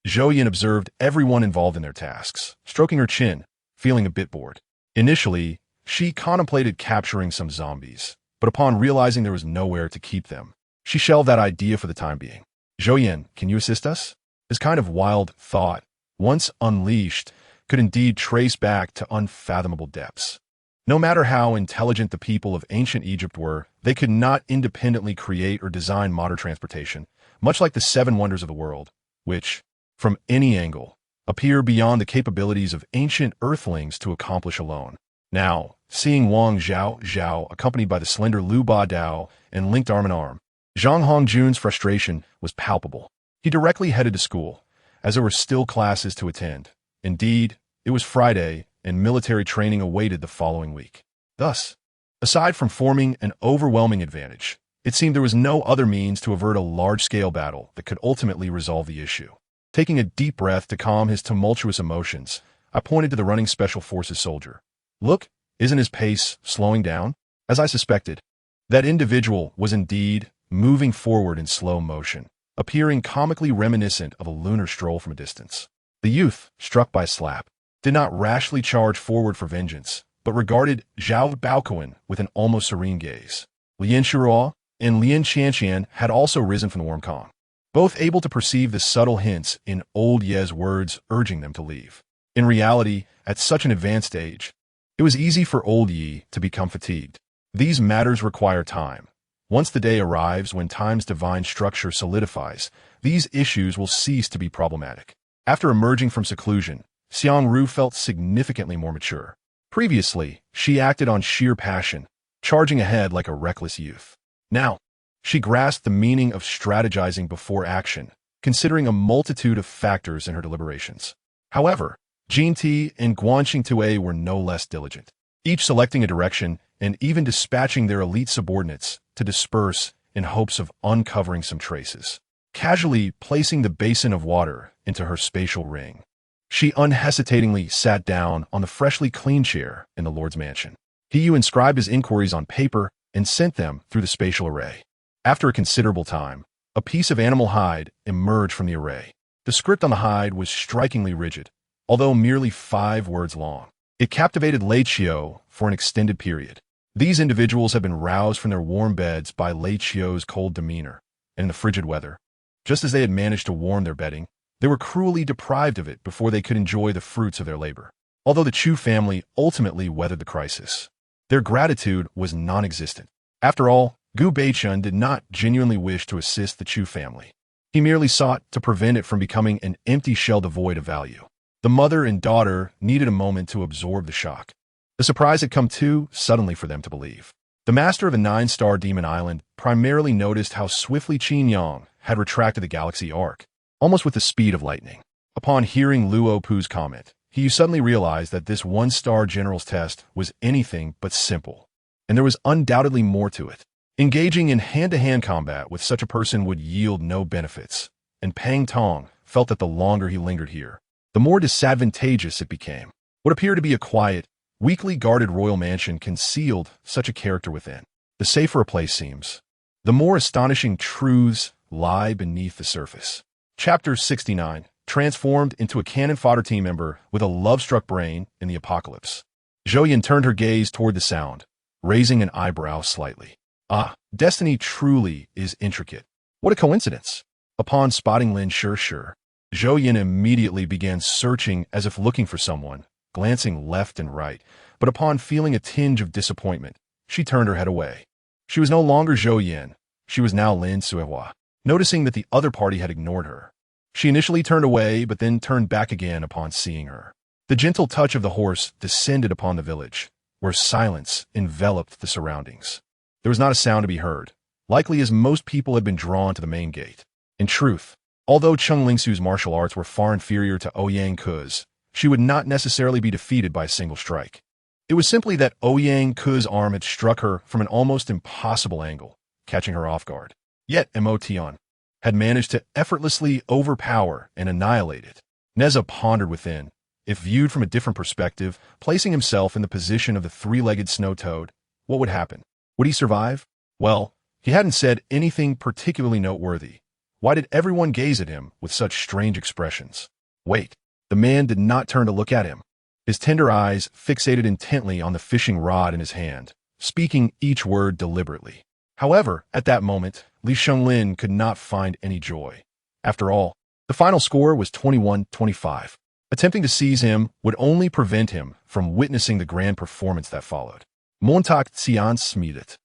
Zhou Yan observed everyone involved in their tasks, stroking her chin, feeling a bit bored. Initially, she contemplated capturing some zombies, but upon realizing there was nowhere to keep them, she shelved that idea for the time being. Zhou Yan, can you assist us? This kind of wild thought, once unleashed, could indeed trace back to unfathomable depths. No matter how intelligent the people of ancient Egypt were, they could not independently create or design modern transportation, much like the seven wonders of the world, which, from any angle, appear beyond the capabilities of ancient earthlings to accomplish alone. Now, seeing Wang Zhao accompanied by the slender Lu Ba Dao and linked arm in arm, Zhang Hongjun's frustration was palpable. He directly headed to school, as there were still classes to attend. Indeed, it was Friday, and military training awaited the following week. Thus, aside from forming an overwhelming advantage, it seemed there was no other means to avert a large-scale battle that could ultimately resolve the issue. Taking a deep breath to calm his tumultuous emotions, I pointed to the running Special Forces soldier. Look, isn't his pace slowing down? As I suspected, that individual was indeed moving forward in slow motion, appearing comically reminiscent of a lunar stroll from a distance. The youth, struck by a slap, did not rashly charge forward for vengeance, but regarded Zhao Baoquan with an almost serene gaze. Lian Shuruo and Lian Qianqian had also risen from the warm Kong, both able to perceive the subtle hints in old Ye's words urging them to leave. In reality, at such an advanced age, it was easy for old Yi to become fatigued. These matters require time. Once the day arrives when time's divine structure solidifies, these issues will cease to be problematic. After emerging from seclusion, Xiang Ru felt significantly more mature. Previously, she acted on sheer passion, charging ahead like a reckless youth. Now, she grasped the meaning of strategizing before action, considering a multitude of factors in her deliberations. However, Jin Ti and Guanxing Tue were no less diligent, each selecting a direction and even dispatching their elite subordinates to disperse in hopes of uncovering some traces. Casually placing the basin of water into her spatial ring, she unhesitatingly sat down on the freshly cleaned chair in the Lord's mansion. He inscribed his inquiries on paper and sent them through the spatial array. After a considerable time, a piece of animal hide emerged from the array. The script on the hide was strikingly rigid, although merely 5 words long. It captivated Lei Qiu for an extended period. These individuals had been roused from their warm beds by Lei Qiu's cold demeanor, and in the frigid weather, just as they had managed to warm their bedding, they were cruelly deprived of it before they could enjoy the fruits of their labor. Although the Chu family ultimately weathered the crisis, their gratitude was non-existent. After all, Gu Beichun did not genuinely wish to assist the Chu family. He merely sought to prevent it from becoming an empty shell devoid of value. The mother and daughter needed a moment to absorb the shock. The surprise had come too suddenly for them to believe. The master of a 9-star demon island primarily noticed how swiftly Qin Yang had retracted the galaxy arc, almost with the speed of lightning. Upon hearing Luo Pu's comment, he suddenly realized that this 1-star general's test was anything but simple, and there was undoubtedly more to it. Engaging in hand-to-hand combat with such a person would yield no benefits, and Pang Tong felt that the longer he lingered here, the more disadvantageous it became. What appeared to be a quiet, weakly guarded royal mansion concealed such a character within. The safer a place seems, the more astonishing truths lie beneath the surface. Chapter 69, transformed into a cannon fodder team member with a love-struck brain in the apocalypse. Zhou Yan turned her gaze toward the sound, raising an eyebrow slightly. Ah, destiny truly is intricate. What a coincidence. Upon spotting Lin Sure, Zhou Yan immediately began searching as if looking for someone, glancing left and right, but upon feeling a tinge of disappointment, she turned her head away. She was no longer Zhou Yan, she was now Lin Suihua. Noticing that the other party had ignored her, she initially turned away but then turned back again upon seeing her. The gentle touch of the horse descended upon the village, where silence enveloped the surroundings. There was not a sound to be heard, likely as most people had been drawn to the main gate. In truth, although Cheng Lingsu's martial arts were far inferior to Ouyang Ke's, she would not necessarily be defeated by a single strike. It was simply that Ouyang Ke's arm had struck her from an almost impossible angle, catching her off guard. Yet Emotion had managed to effortlessly overpower and annihilate it. Neza pondered within, if viewed from a different perspective, placing himself in the position of the 3-legged snow toad, what would happen? Would he survive? Well, he hadn't said anything particularly noteworthy. Why did everyone gaze at him with such strange expressions? Wait, the man did not turn to look at him. His tender eyes fixated intently on the fishing rod in his hand, speaking each word deliberately. However, at that moment, Li Shenglin could not find any joy. After all, the final score was 21-25. Attempting to seize him would only prevent him from witnessing the grand performance that followed. Montauk Xian Smedet.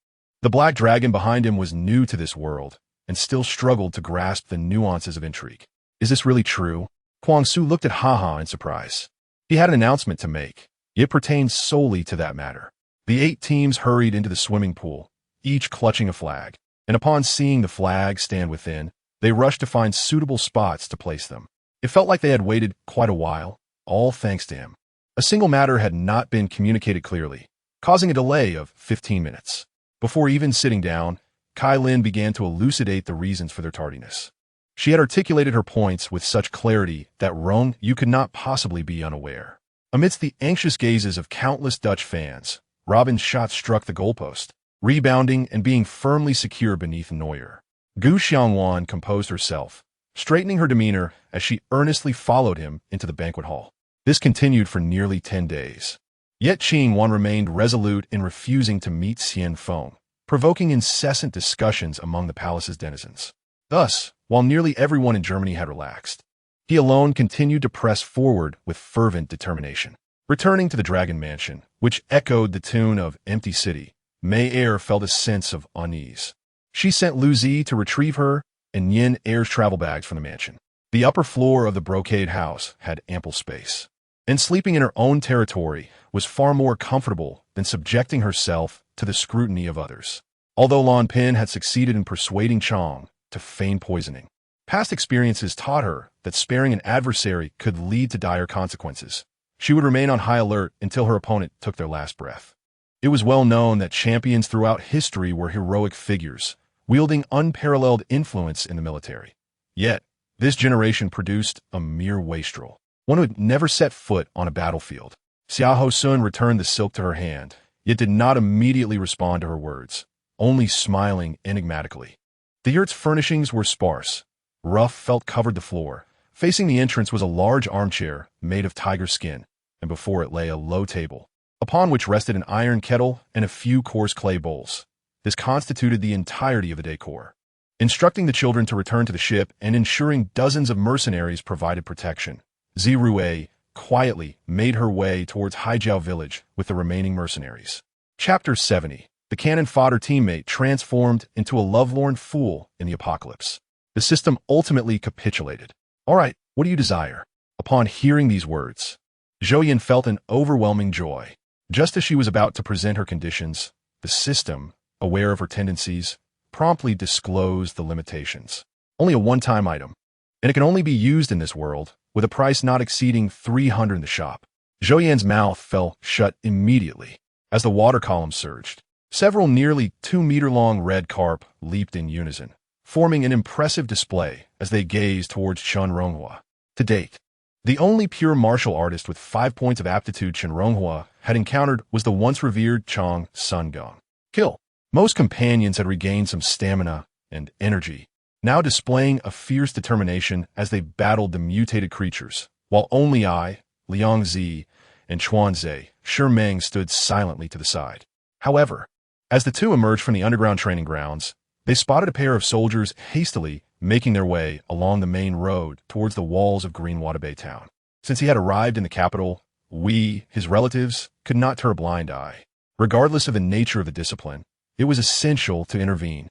The black dragon behind him was new to this world and still struggled to grasp the nuances of intrigue. Is this really true? Kwang Su looked at Haha in surprise. He had an announcement to make. It pertained solely to that matter. The 8 teams hurried into the swimming pool, each clutching a flag, and upon seeing the flag stand within, they rushed to find suitable spots to place them. It felt like they had waited quite a while, all thanks to him. A single matter had not been communicated clearly, causing a delay of 15 minutes. Before even sitting down, Kai Lin began to elucidate the reasons for their tardiness. She had articulated her points with such clarity that Rong Yu could not possibly be unaware. Amidst the anxious gazes of countless Dutch fans, Robin's shot struck the goalpost, rebounding and being firmly secure beneath Neuer. Gu Xiangwan composed herself, straightening her demeanor as she earnestly followed him into the banquet hall. This continued for nearly 10 days. Yet Qing Wan remained resolute in refusing to meet Xian Feng, provoking incessant discussions among the palace's denizens. Thus, while nearly everyone in Germany had relaxed, he alone continued to press forward with fervent determination. Returning to the Dragon Mansion, which echoed the tune of Empty City, Mei Er felt a sense of unease. She sent Lu Zi to retrieve her and Yin Er's travel bags from the mansion. The upper floor of the brocade house had ample space, and sleeping in her own territory was far more comfortable than subjecting herself to the scrutiny of others. Although Lan Pin had succeeded in persuading Chong to feign poisoning, Past experiences taught her that sparing an adversary could lead to dire consequences. She would remain on high alert until her opponent took their last breath. It was well known that champions throughout history were heroic figures, wielding unparalleled influence in the military. Yet, this generation produced a mere wastrel, one who had never set foot on a battlefield. Xiao Sun returned the silk to her hand, yet did not immediately respond to her words, only smiling enigmatically. The yurt's furnishings were sparse. Rough felt covered the floor. Facing the entrance was a large armchair made of tiger skin, and before it lay a low table, upon which rested an iron kettle and a few coarse clay bowls. This constituted the entirety of the decor. Instructing the children to return to the ship and ensuring dozens of mercenaries provided protection, Zirue quietly made her way towards Haijiao village with the remaining mercenaries. Chapter 70. The cannon fodder teammate transformed into a lovelorn fool in the apocalypse. The system ultimately capitulated. All right, what do you desire? Upon hearing these words, Zhou Yan felt an overwhelming joy. Just as she was about to present her conditions, the system, aware of her tendencies, promptly disclosed the limitations. Only a one-time item, and it can only be used in this world, with a price not exceeding 300 in the shop. Zhou Yan's mouth fell shut immediately as the water column surged. Several nearly 2-meter-long red carp leaped in unison, forming an impressive display as they gazed towards Chen Ronghua. To date, the only pure martial artist with 5 points of aptitude Chen Ronghua had encountered was the once revered Chang Sun Gong. Kill. Most companions had regained some stamina and energy, now displaying a fierce determination as they battled the mutated creatures, while only I, Liang Zi, and Chuan Zhe, Meng stood silently to the side. However, as the two emerged from the underground training grounds, they spotted a pair of soldiers hastily making their way along the main road towards the walls of Green Bay town. Since he had arrived in the capital, we, his relatives, could not turn a blind eye. Regardless of the nature of the discipline, it was essential to intervene.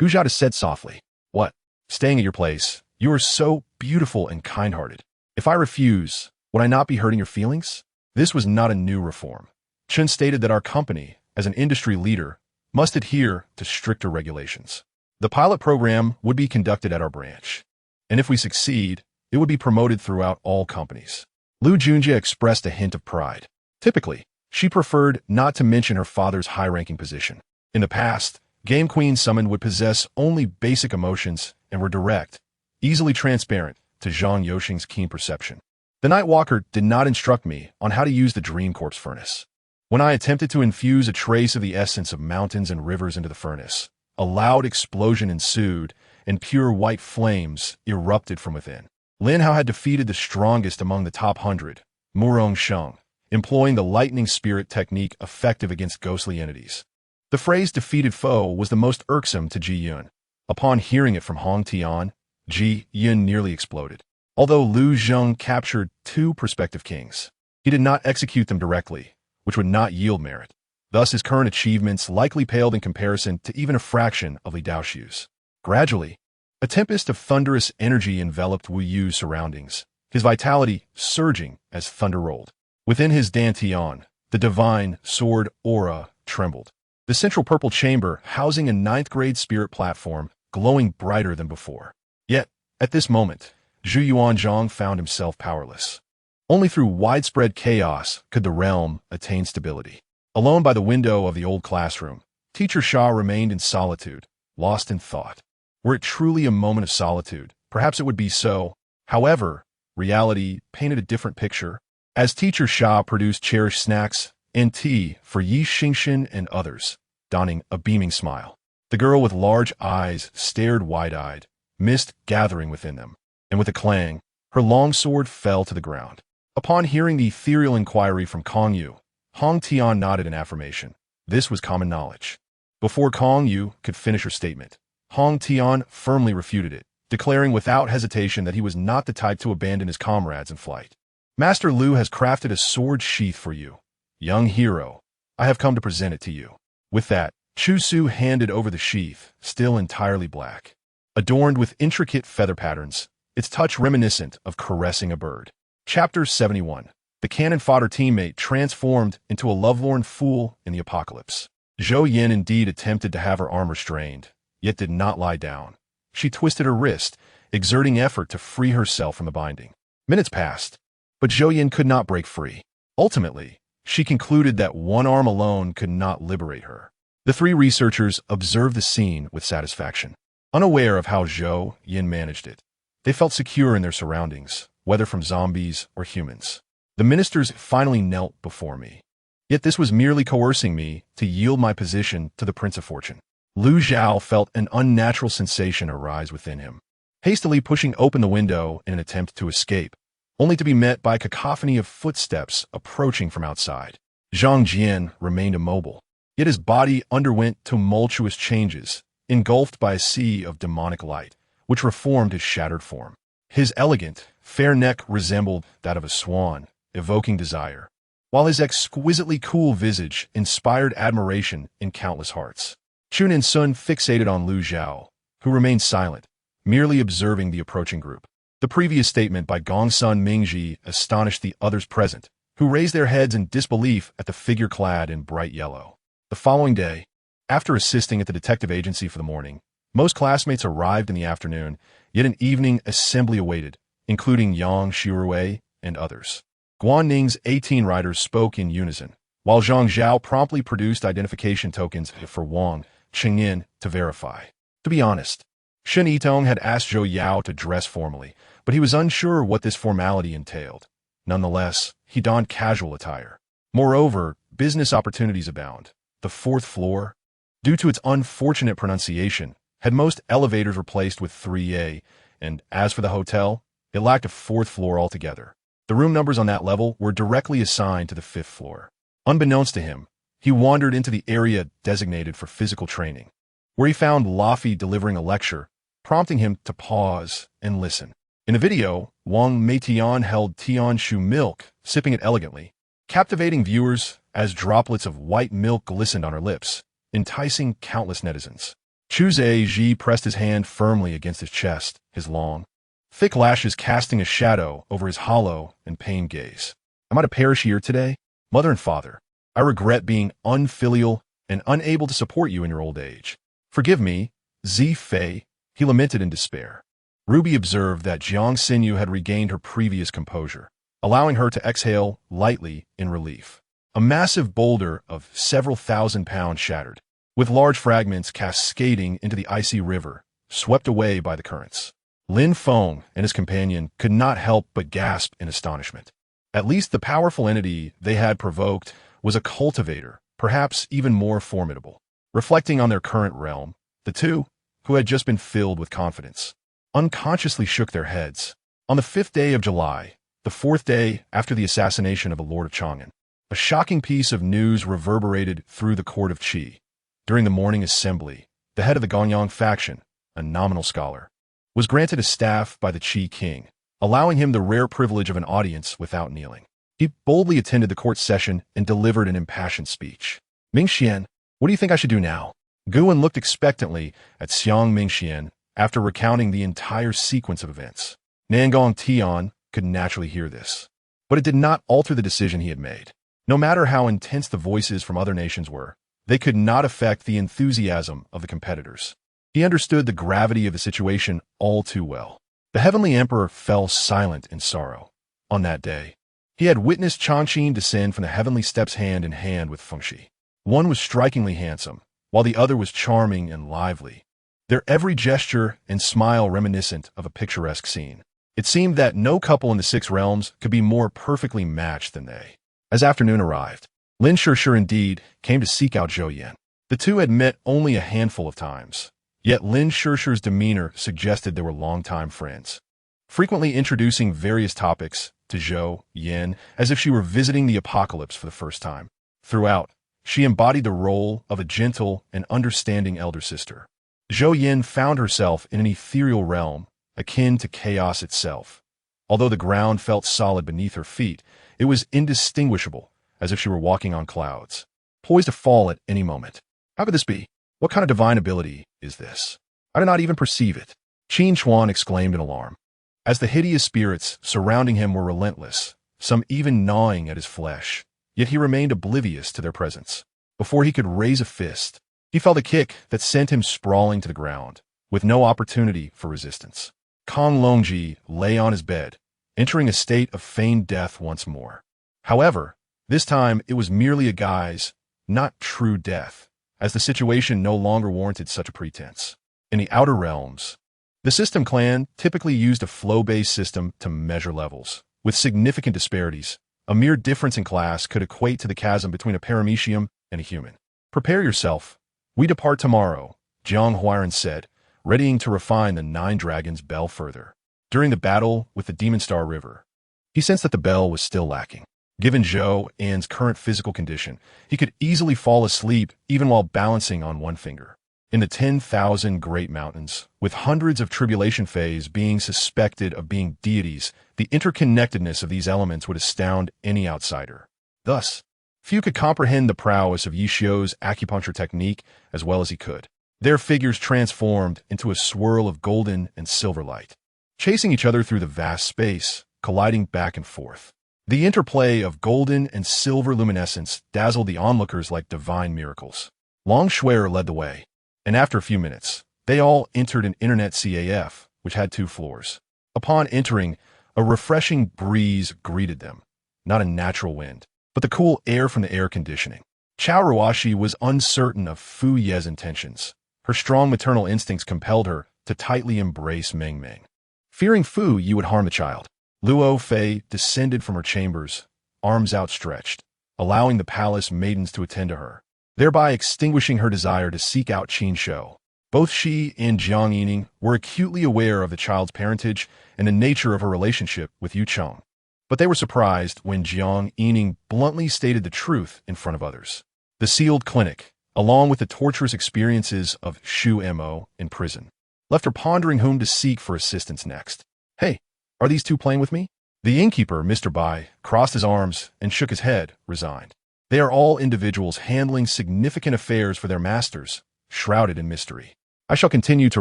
Gujata said softly, "What? Staying at your place? You are so beautiful and kind-hearted. If I refuse, would I not be hurting your feelings?" This was not a new reform. Chen stated that our company, as an industry leader, must adhere to stricter regulations. The pilot program would be conducted at our branch, and if we succeed, it would be promoted throughout all companies. Lu Junjie expressed a hint of pride. Typically, she preferred not to mention her father's high-ranking position. In the past, Game Queen summoned would possess only basic emotions and were direct, easily transparent to Zhang Yoxing's keen perception. The Night Walker did not instruct me on how to use the Dream Corpse furnace. When I attempted to infuse a trace of the essence of mountains and rivers into the furnace, a loud explosion ensued, and pure white flames erupted from within. Lin Hao had defeated the strongest among the top 100, Murong Sheng, employing the lightning spirit technique effective against ghostly entities. The phrase defeated foe was the most irksome to Ji Yun. Upon hearing it from Hong Tian, Ji Yun nearly exploded. Although Lu Zheng captured 2 prospective kings, he did not execute them directly, which would not yield merit. Thus, his current achievements likely paled in comparison to even a fraction of Li Daoxiu's. Gradually, a tempest of thunderous energy enveloped Wu Yu's surroundings, his vitality surging as thunder rolled. Within his dantian, the divine sword aura trembled. The central purple chamber housing a 9th-grade spirit platform glowing brighter than before. Yet, at this moment, Zhu Yuanzhang found himself powerless. Only through widespread chaos could the realm attain stability. Alone by the window of the old classroom, Teacher Xia remained in solitude, lost in thought. Were it truly a moment of solitude, perhaps it would be so. However, reality painted a different picture. As Teacher Xia produced cherished snacks and tea for Yi Xingxin and others, donning a beaming smile, the girl with large eyes stared wide-eyed, mist gathering within them, and with a clang, her long sword fell to the ground. Upon hearing the ethereal inquiry from Kong Yu, Hong Tian nodded in affirmation. This was common knowledge. Before Kong Yu could finish her statement, Hong Tian firmly refuted it, declaring without hesitation that he was not the type to abandon his comrades in flight. Master Lu has crafted a sword sheath for you. Young hero, I have come to present it to you. With that, Chu Su handed over the sheath, still entirely black. Adorned with intricate feather patterns, its touch reminiscent of caressing a bird. Chapter 71. The cannon fodder teammate transformed into a lovelorn fool in the apocalypse. Zhou Yan indeed attempted to have her arm restrained, yet did not lie down. She twisted her wrist exerting effort to free herself from the binding. Minutes passed, but Zhou Yan could not break free. Ultimately, she concluded that one arm alone could not liberate her. The three researchers observed the scene with satisfaction. Unaware of how Zhou Yan managed it, they felt secure in their surroundings, whether from zombies or humans. The ministers finally knelt before me. Yet this was merely coercing me to yield my position to the Prince of Fortune. Lu Zhao felt an unnatural sensation arise within him, hastily pushing open the window in an attempt to escape, only to be met by a cacophony of footsteps approaching from outside. Zhang Jian remained immobile, yet his body underwent tumultuous changes, engulfed by a sea of demonic light, which reformed his shattered form. His elegant, fair neck resembled that of a swan, evoking desire, while his exquisitely cool visage inspired admiration in countless hearts. Chun and Sun fixated on Lu Zhao, who remained silent, merely observing the approaching group. The previous statement by Gongsun Mingji astonished the others present, who raised their heads in disbelief at the figure clad in bright yellow. The following day, after assisting at the detective agency for the morning, most classmates arrived in the afternoon, yet an evening assembly awaited, including Yang Shirui and others. Guanning's 18 riders spoke in unison, while Zhang Zhao promptly produced identification tokens for Wang Qingyin to verify. To be honest, Shen Yitong had asked Zhou Yao to dress formally, but he was unsure what this formality entailed. Nonetheless, he donned casual attire. Moreover, business opportunities abound. The fourth floor, due to its unfortunate pronunciation, had most elevators replaced with 3A, and as for the hotel, it lacked a fourth floor altogether. The room numbers on that level were directly assigned to the fifth floor. Unbeknownst to him, he wandered into the area designated for physical training, where he found Laffy delivering a lecture, prompting him to pause and listen. In a video, Wang Meitian held Tianshu milk, sipping it elegantly, captivating viewers as droplets of white milk glistened on her lips, enticing countless netizens. Chu Zhe pressed his hand firmly against his chest, his long, thick lashes casting a shadow over his hollow and pained gaze. Am I to perish here today? Mother and father, I regret being unfilial and unable to support you in your old age. Forgive me, Zi Fei, he lamented in despair. Ruby observed that Jiang Xinyu had regained her previous composure, allowing her to exhale lightly in relief. A massive boulder of several thousand pounds shattered, with large fragments cascading into the icy river, swept away by the currents. Lin Feng and his companion could not help but gasp in astonishment. At least the powerful entity they had provoked was a cultivator, perhaps even more formidable. Reflecting on their current realm, the two, who had just been filled with confidence, unconsciously shook their heads. On the 5th day of July, the 4th day after the assassination of the Lord of Chang'an, a shocking piece of news reverberated through the court of Qi. During the morning assembly, the head of the Gonyang faction, a nominal scholar, was granted a staff by the Qi king, allowing him the rare privilege of an audience without kneeling. He boldly attended the court session and delivered an impassioned speech. Mingxian, what do you think I should do now? Guan looked expectantly at Xiang Mingxian after recounting the entire sequence of events. Nangong Tian could naturally hear this, but it did not alter the decision he had made. No matter how intense the voices from other nations were, they could not affect the enthusiasm of the competitors. He understood the gravity of the situation all too well. The Heavenly Emperor fell silent in sorrow. On that day, he had witnessed Changqin descend from the heavenly steps hand in hand with Fengxi. One was strikingly handsome, while the other was charming and lively, their every gesture and smile reminiscent of a picturesque scene. It seemed that no couple in the 6 realms could be more perfectly matched than they. As afternoon arrived, Lin Shishir indeed came to seek out Zhou Yan. The two had met only a handful of times, yet Lin Shishir's demeanor suggested they were longtime friends, frequently introducing various topics to Zhou Yan as if she were visiting the apocalypse for the first time. Throughout, she embodied the role of a gentle and understanding elder sister. Zhou Yan found herself in an ethereal realm, akin to chaos itself. Although the ground felt solid beneath her feet, it was indistinguishable, as if she were walking on clouds, poised to fall at any moment. How could this be? What kind of divine ability is this? I do not even perceive it. Qin Chuan exclaimed in alarm, as the hideous spirits surrounding him were relentless, some even gnawing at his flesh. Yet he remained oblivious to their presence. Before he could raise a fist, he felt a kick that sent him sprawling to the ground, with no opportunity for resistance. Kong Longji lay on his bed, entering a state of feigned death once more. However, this time it was merely a guise, not true death, as the situation no longer warranted such a pretense. In the Outer Realms, the System Clan typically used a flow-based system to measure levels. With significant disparities, a mere difference in class could equate to the chasm between a paramecium and a human. Prepare yourself. We depart tomorrow, Jiang Huairan said, readying to refine the Nine Dragons bell further. During the battle with the Demon Star River, he sensed that the bell was still lacking. Given Zhou Yan's current physical condition, he could easily fall asleep even while balancing on one finger. In the 10,000 Great Mountains, with hundreds of Tribulation Fays being suspected of being deities, the interconnectedness of these elements would astound any outsider. Thus, few could comprehend the prowess of Yishio's acupuncture technique as well as he could. Their figures transformed into a swirl of golden and silver light, chasing each other through the vast space, colliding back and forth. The interplay of golden and silver luminescence dazzled the onlookers like divine miracles. Long Shuer led the way, and after a few minutes, they all entered an internet CAF, which had 2 floors. Upon entering, a refreshing breeze greeted them, not a natural wind, but the cool air from the air conditioning. Chao Ruashi was uncertain of Fu Ye's intentions. Her strong maternal instincts compelled her to tightly embrace Meng Meng. Fearing Fu Ye would harm the child, Luo Fei descended from her chambers, arms outstretched, allowing the palace maidens to attend to her, thereby extinguishing her desire to seek out Qin Shou. Both she and Jiang Yining were acutely aware of the child's parentage and the nature of her relationship with Yu Cheng, but they were surprised when Jiang Yining bluntly stated the truth in front of others. The sealed clinic, along with the torturous experiences of Shu Mo in prison, left her pondering whom to seek for assistance next. Hey, are these 2 playing with me? The innkeeper, Mr. Bai, crossed his arms and shook his head, resigned. They are all individuals handling significant affairs for their masters, shrouded in mystery. I shall continue to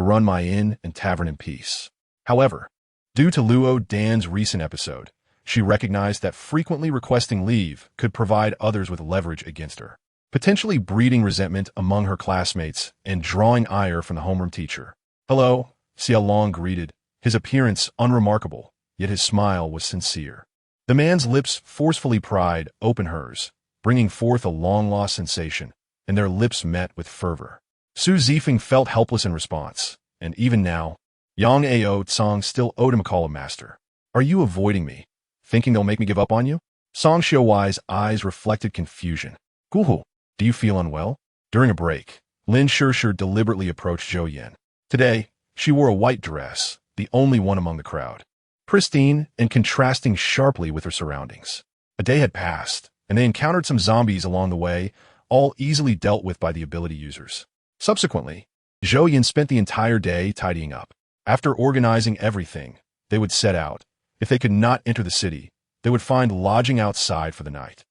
run my inn and tavern in peace. However, due to Luo Dan's recent episode, she recognized that frequently requesting leave could provide others with leverage against her, potentially breeding resentment among her classmates and drawing ire from the homeroom teacher. Hello, Xia Long greeted, his appearance unremarkable, yet his smile was sincere. The man's lips forcefully pried open hers, bringing forth a long-lost sensation, and their lips met with fervor. Su Zifeng felt helpless in response, and even now, Yang Ao Tsang still owed him a call of master. Are you avoiding me, thinking they'll make me give up on you? Song Xiuwai's eyes reflected confusion. Guhu, do you feel unwell? During a break, Lin Shishir deliberately approached Zhou Yan. Today, she wore a white dress, the only one among the crowd, pristine and contrasting sharply with her surroundings. A day had passed, and they encountered some zombies along the way, all easily dealt with by the ability users. Subsequently, Zhou Yan spent the entire day tidying up. After organizing everything, they would set out. If they could not enter the city, they would find lodging outside for the night.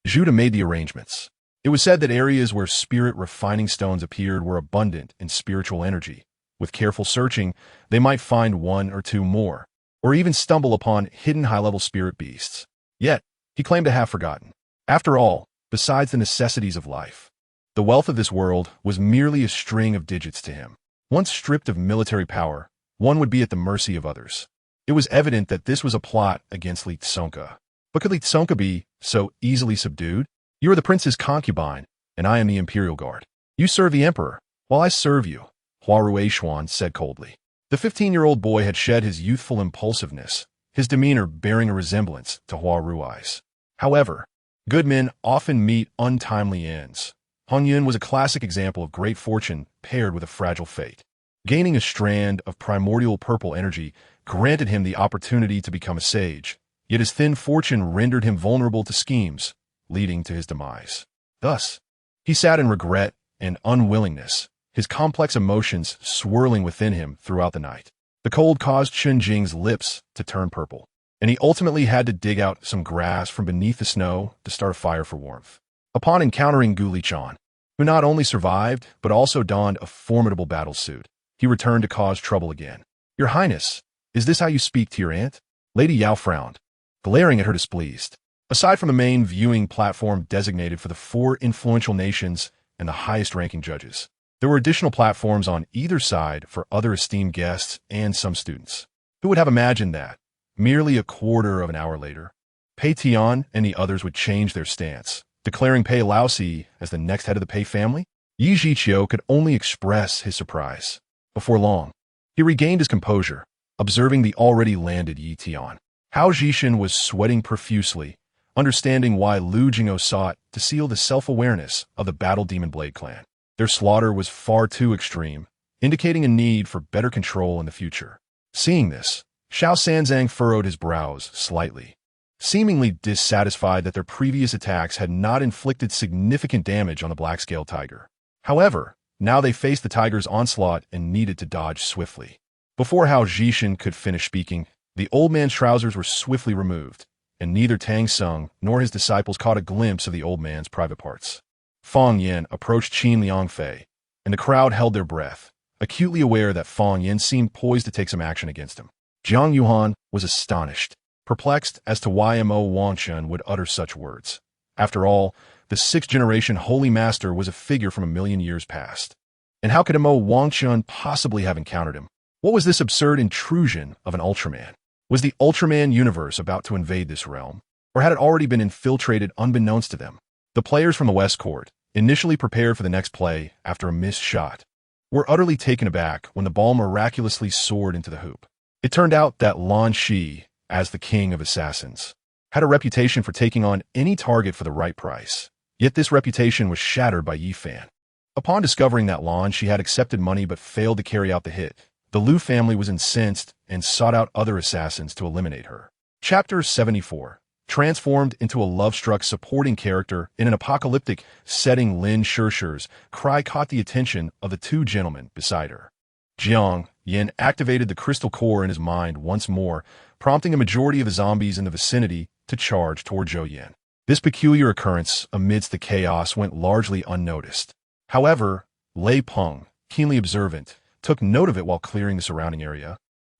Judah made the arrangements. It was said that areas where spirit refining stones appeared were abundant in spiritual energy. With careful searching, they might find 1 or 2 more, or even stumble upon hidden high-level spirit beasts. Yet, he claimed to have forgotten. After all, besides the necessities of life, the wealth of this world was merely a string of digits to him. Once stripped of military power, one would be at the mercy of others. It was evident that this was a plot against Li Tsonka. But could Li Tsonka be so easily subdued? You are the prince's concubine, and I am the imperial guard. You serve the emperor, while I serve you, Hua Ruishuan said coldly. The 15-year-old boy had shed his youthful impulsiveness, his demeanor bearing a resemblance to Hua Rui's. However, good men often meet untimely ends. Hong Yun was a classic example of great fortune paired with a fragile fate. Gaining a strand of primordial purple energy granted him the opportunity to become a sage, yet his thin fortune rendered him vulnerable to schemes, leading to his demise. Thus, he sat in regret and unwillingness, his complex emotions swirling within him throughout the night. The cold caused Chun Jing's lips to turn purple, and he ultimately had to dig out some grass from beneath the snow to start a fire for warmth. Upon encountering Gu Liqian, who not only survived, but also donned a formidable battle suit, he returned to cause trouble again. Your Highness, is this how you speak to your aunt? Lady Yao frowned, glaring at her displeased. Aside from the main viewing platform designated for the 4 influential nations and the highest-ranking judges, there were additional platforms on either side for other esteemed guests and some students. Who would have imagined that? Merely a quarter of an hour later, Pei Tian and the others would change their stance, declaring Pei Laosi as the next head of the Pei family? Yi Zhiqiu could only express his surprise. Before long, he regained his composure, observing the already landed Yi Tian. Hao Zhishan was sweating profusely, understanding why Lu Jing'o sought to seal the self-awareness of the Battle Demon Blade clan. Their slaughter was far too extreme, indicating a need for better control in the future. Seeing this, Xiao Sanzang furrowed his brows slightly, seemingly dissatisfied that their previous attacks had not inflicted significant damage on the black-scaled tiger. However, now they faced the tiger's onslaught and needed to dodge swiftly. Before Hao Zhishan could finish speaking, the old man's trousers were swiftly removed, and neither Tang Sung nor his disciples caught a glimpse of the old man's private parts. Fang Yan approached Qin Liangfei, and the crowd held their breath, acutely aware that Fang Yan seemed poised to take some action against him. Jiang Yuhan was astonished, perplexed as to why Mo Wangchun would utter such words. After all, the sixth-generation Holy Master was a figure from 1,000,000 years past. And how could Mo Wangchun possibly have encountered him? What was this absurd intrusion of an Ultraman? Was the Ultraman universe about to invade this realm? Or had it already been infiltrated unbeknownst to them? The players from the West Court, initially prepared for the next play after a missed shot, were utterly taken aback when the ball miraculously soared into the hoop. It turned out that Lan Shi, as the king of assassins, had a reputation for taking on any target for the right price. Yet this reputation was shattered by Yi Fan. Upon discovering that Lan Shi had accepted money but failed to carry out the hit, the Liu family was incensed and sought out other assassins to eliminate her. Chapter 74. Transformed into a love-struck supporting character in an apocalyptic setting, Lin Shishir's cry caught the attention of the two gentlemen beside her. Jiang Yan activated the crystal core in his mind once more, prompting a majority of the zombies in the vicinity to charge toward Zhou Yan. This peculiar occurrence amidst the chaos went largely unnoticed. However, Lei Peng, keenly observant, took note of it while clearing the surrounding area,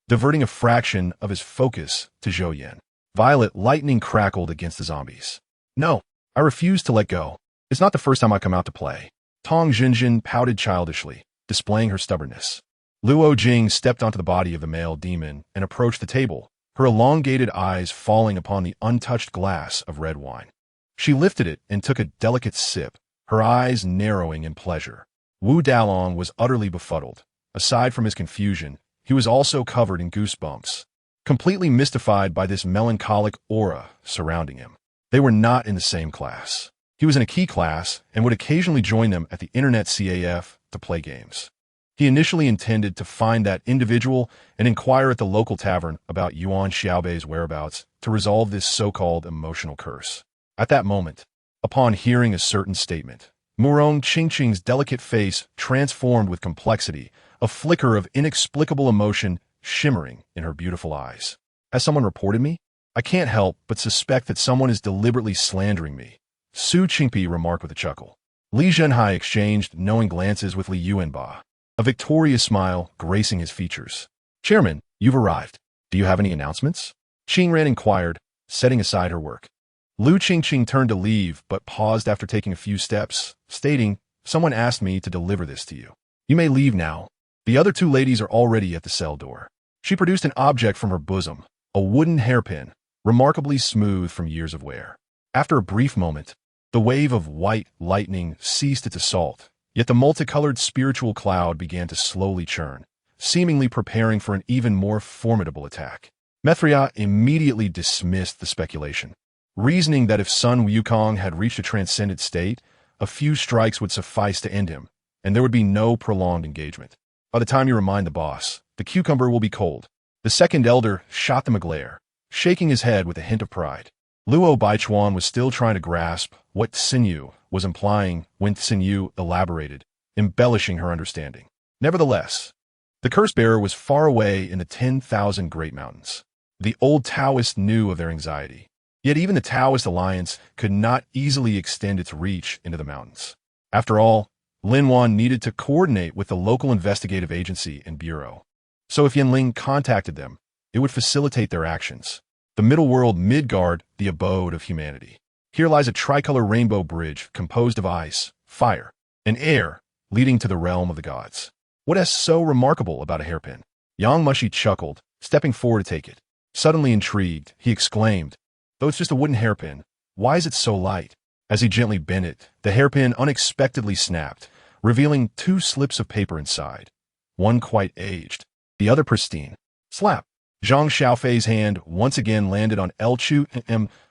diverting a fraction of his focus to Zhou Yan. Violet lightning crackled against the zombies. No, I refuse to let go. It's not the first time I come out to play. Tong Jinjin pouted childishly, displaying her stubbornness. Luo Jing stepped onto the body of the male demon and approached the table, her elongated eyes falling upon the untouched glass of red wine. She lifted it and took a delicate sip, her eyes narrowing in pleasure. Wu Dalong was utterly befuddled. Aside from his confusion, he was also covered in goosebumps, completely mystified by this melancholic aura surrounding him. They were not in the same class. He was in a key class and would occasionally join them at the Internet CAF to play games. He initially intended to find that individual and inquire at the local tavern about Yuan Xiaobei's whereabouts to resolve this so-called emotional curse. At that moment, upon hearing a certain statement, Murong Qingqing's delicate face transformed with complexity, a flicker of inexplicable emotion shimmering in her beautiful eyes. Has someone reported me? I can't help but suspect that someone is deliberately slandering me, Su Qingpi remarked with a chuckle. Li Zhenhai exchanged knowing glances with Li Yuanba, a victorious smile gracing his features. Chairman, you've arrived. Do you have any announcements? Qingran inquired, setting aside her work. Lu Qingqing turned to leave but paused after taking a few steps, stating, someone asked me to deliver this to you. You may leave now. The other two ladies are already at the cell door. She produced an object from her bosom, a wooden hairpin, remarkably smooth from years of wear. After a brief moment, the wave of white lightning ceased its assault, yet the multicolored spiritual cloud began to slowly churn, seemingly preparing for an even more formidable attack. Methria immediately dismissed the speculation, reasoning that if Sun Wukong had reached a transcendent state, a few strikes would suffice to end him, and there would be no prolonged engagement. By the time you remind the boss, the cucumber will be cold. The second elder shot them a glare, shaking his head with a hint of pride. Luo Baichuan was still trying to grasp what Xinyu was implying when Xinyu elaborated, embellishing her understanding. Nevertheless, the curse-bearer was far away in the 10,000 Great Mountains. The old Taoists knew of their anxiety. Yet even the Taoist alliance could not easily extend its reach into the mountains. After all, Lin Wan needed to coordinate with the local investigative agency and bureau. So if Yanling contacted them, it would facilitate their actions. The middle world Midgard, the abode of humanity. Here lies a tricolor rainbow bridge composed of ice, fire, and air, leading to the realm of the gods. What is so remarkable about a hairpin? Yang Mushi chuckled, stepping forward to take it. Suddenly intrigued, he exclaimed, "Though it's just a wooden hairpin, why is it so light?" As he gently bent it, the hairpin unexpectedly snapped, revealing 2 slips of paper inside, one quite aged, the other pristine. Slap! Zhang Xiaofei's hand once again landed on El Chu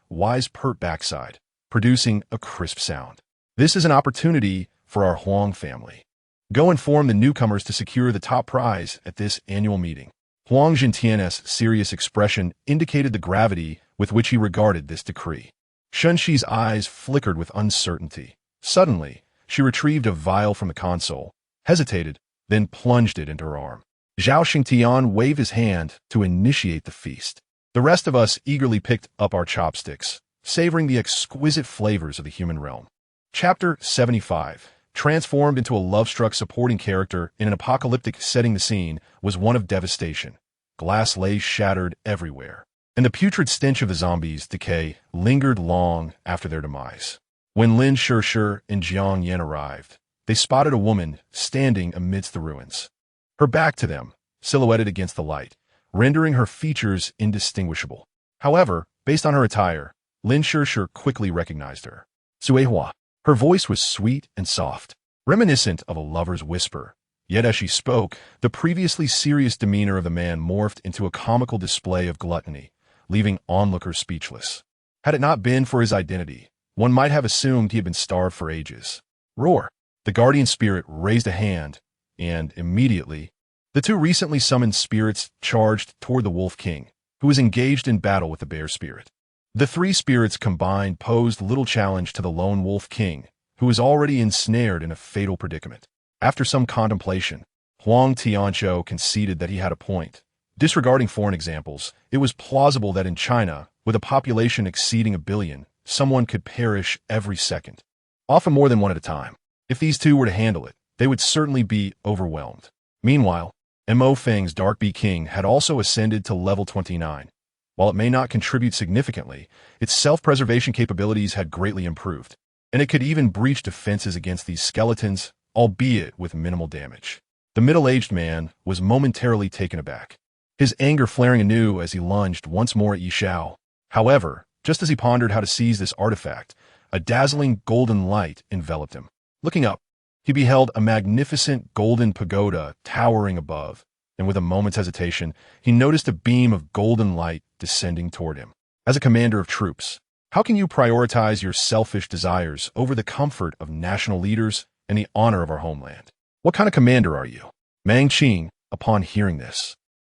Y's pert backside, producing a crisp sound. "This is an opportunity for our Huang family. Go inform the newcomers to secure the top prize at this annual meeting." Huang Jintian's serious expression indicated the gravity with which he regarded this decree. Shunxi's eyes flickered with uncertainty. Suddenly, she retrieved a vial from the console, hesitated, then plunged it into her arm. Zhao Xingtian waved his hand to initiate the feast. The rest of us eagerly picked up our chopsticks, savoring the exquisite flavors of the human realm. Chapter 75. Transformed into a love-struck supporting character in an apocalyptic setting, the scene was one of devastation. Glass lay shattered everywhere, and the putrid stench of the zombies' decay lingered long after their demise. When Lin Shishir and Jiang Yan arrived, they spotted a woman standing amidst the ruins. Her back to them, silhouetted against the light, rendering her features indistinguishable. However, based on her attire, Lin Shishir quickly recognized her. Suehua. Her voice was sweet and soft, reminiscent of a lover's whisper. Yet as she spoke, the previously serious demeanor of the man morphed into a comical display of gluttony, leaving onlookers speechless. Had it not been for his identity, one might have assumed he had been starved for ages. Roar! The guardian spirit raised a hand, and immediately, the 2 recently summoned spirits charged toward the Wolf King, who was engaged in battle with the Bear Spirit. The 3 spirits combined posed little challenge to the lone Wolf King, who was already ensnared in a fatal predicament. After some contemplation, Huang Tianqiu conceded that he had a point. Disregarding foreign examples, it was plausible that in China, with a population exceeding 1 billion, someone could perish every second, often more than one at a time. If these 2 were to handle it, they would certainly be overwhelmed. Meanwhile, Mo Feng's Dark Bee King had also ascended to level 29. While it may not contribute significantly, its self-preservation capabilities had greatly improved, and it could even breach defenses against these skeletons, albeit with minimal damage. The middle-aged man was momentarily taken aback, his anger flaring anew as he lunged once more at Yi Xiao. However, just as he pondered how to seize this artifact, a dazzling golden light enveloped him. Looking up, he beheld a magnificent golden pagoda towering above, and with a moment's hesitation, he noticed a beam of golden light descending toward him. As a commander of troops, how can you prioritize your selfish desires over the comfort of national leaders and the honor of our homeland? What kind of commander are you? Mang Qing, upon hearing this,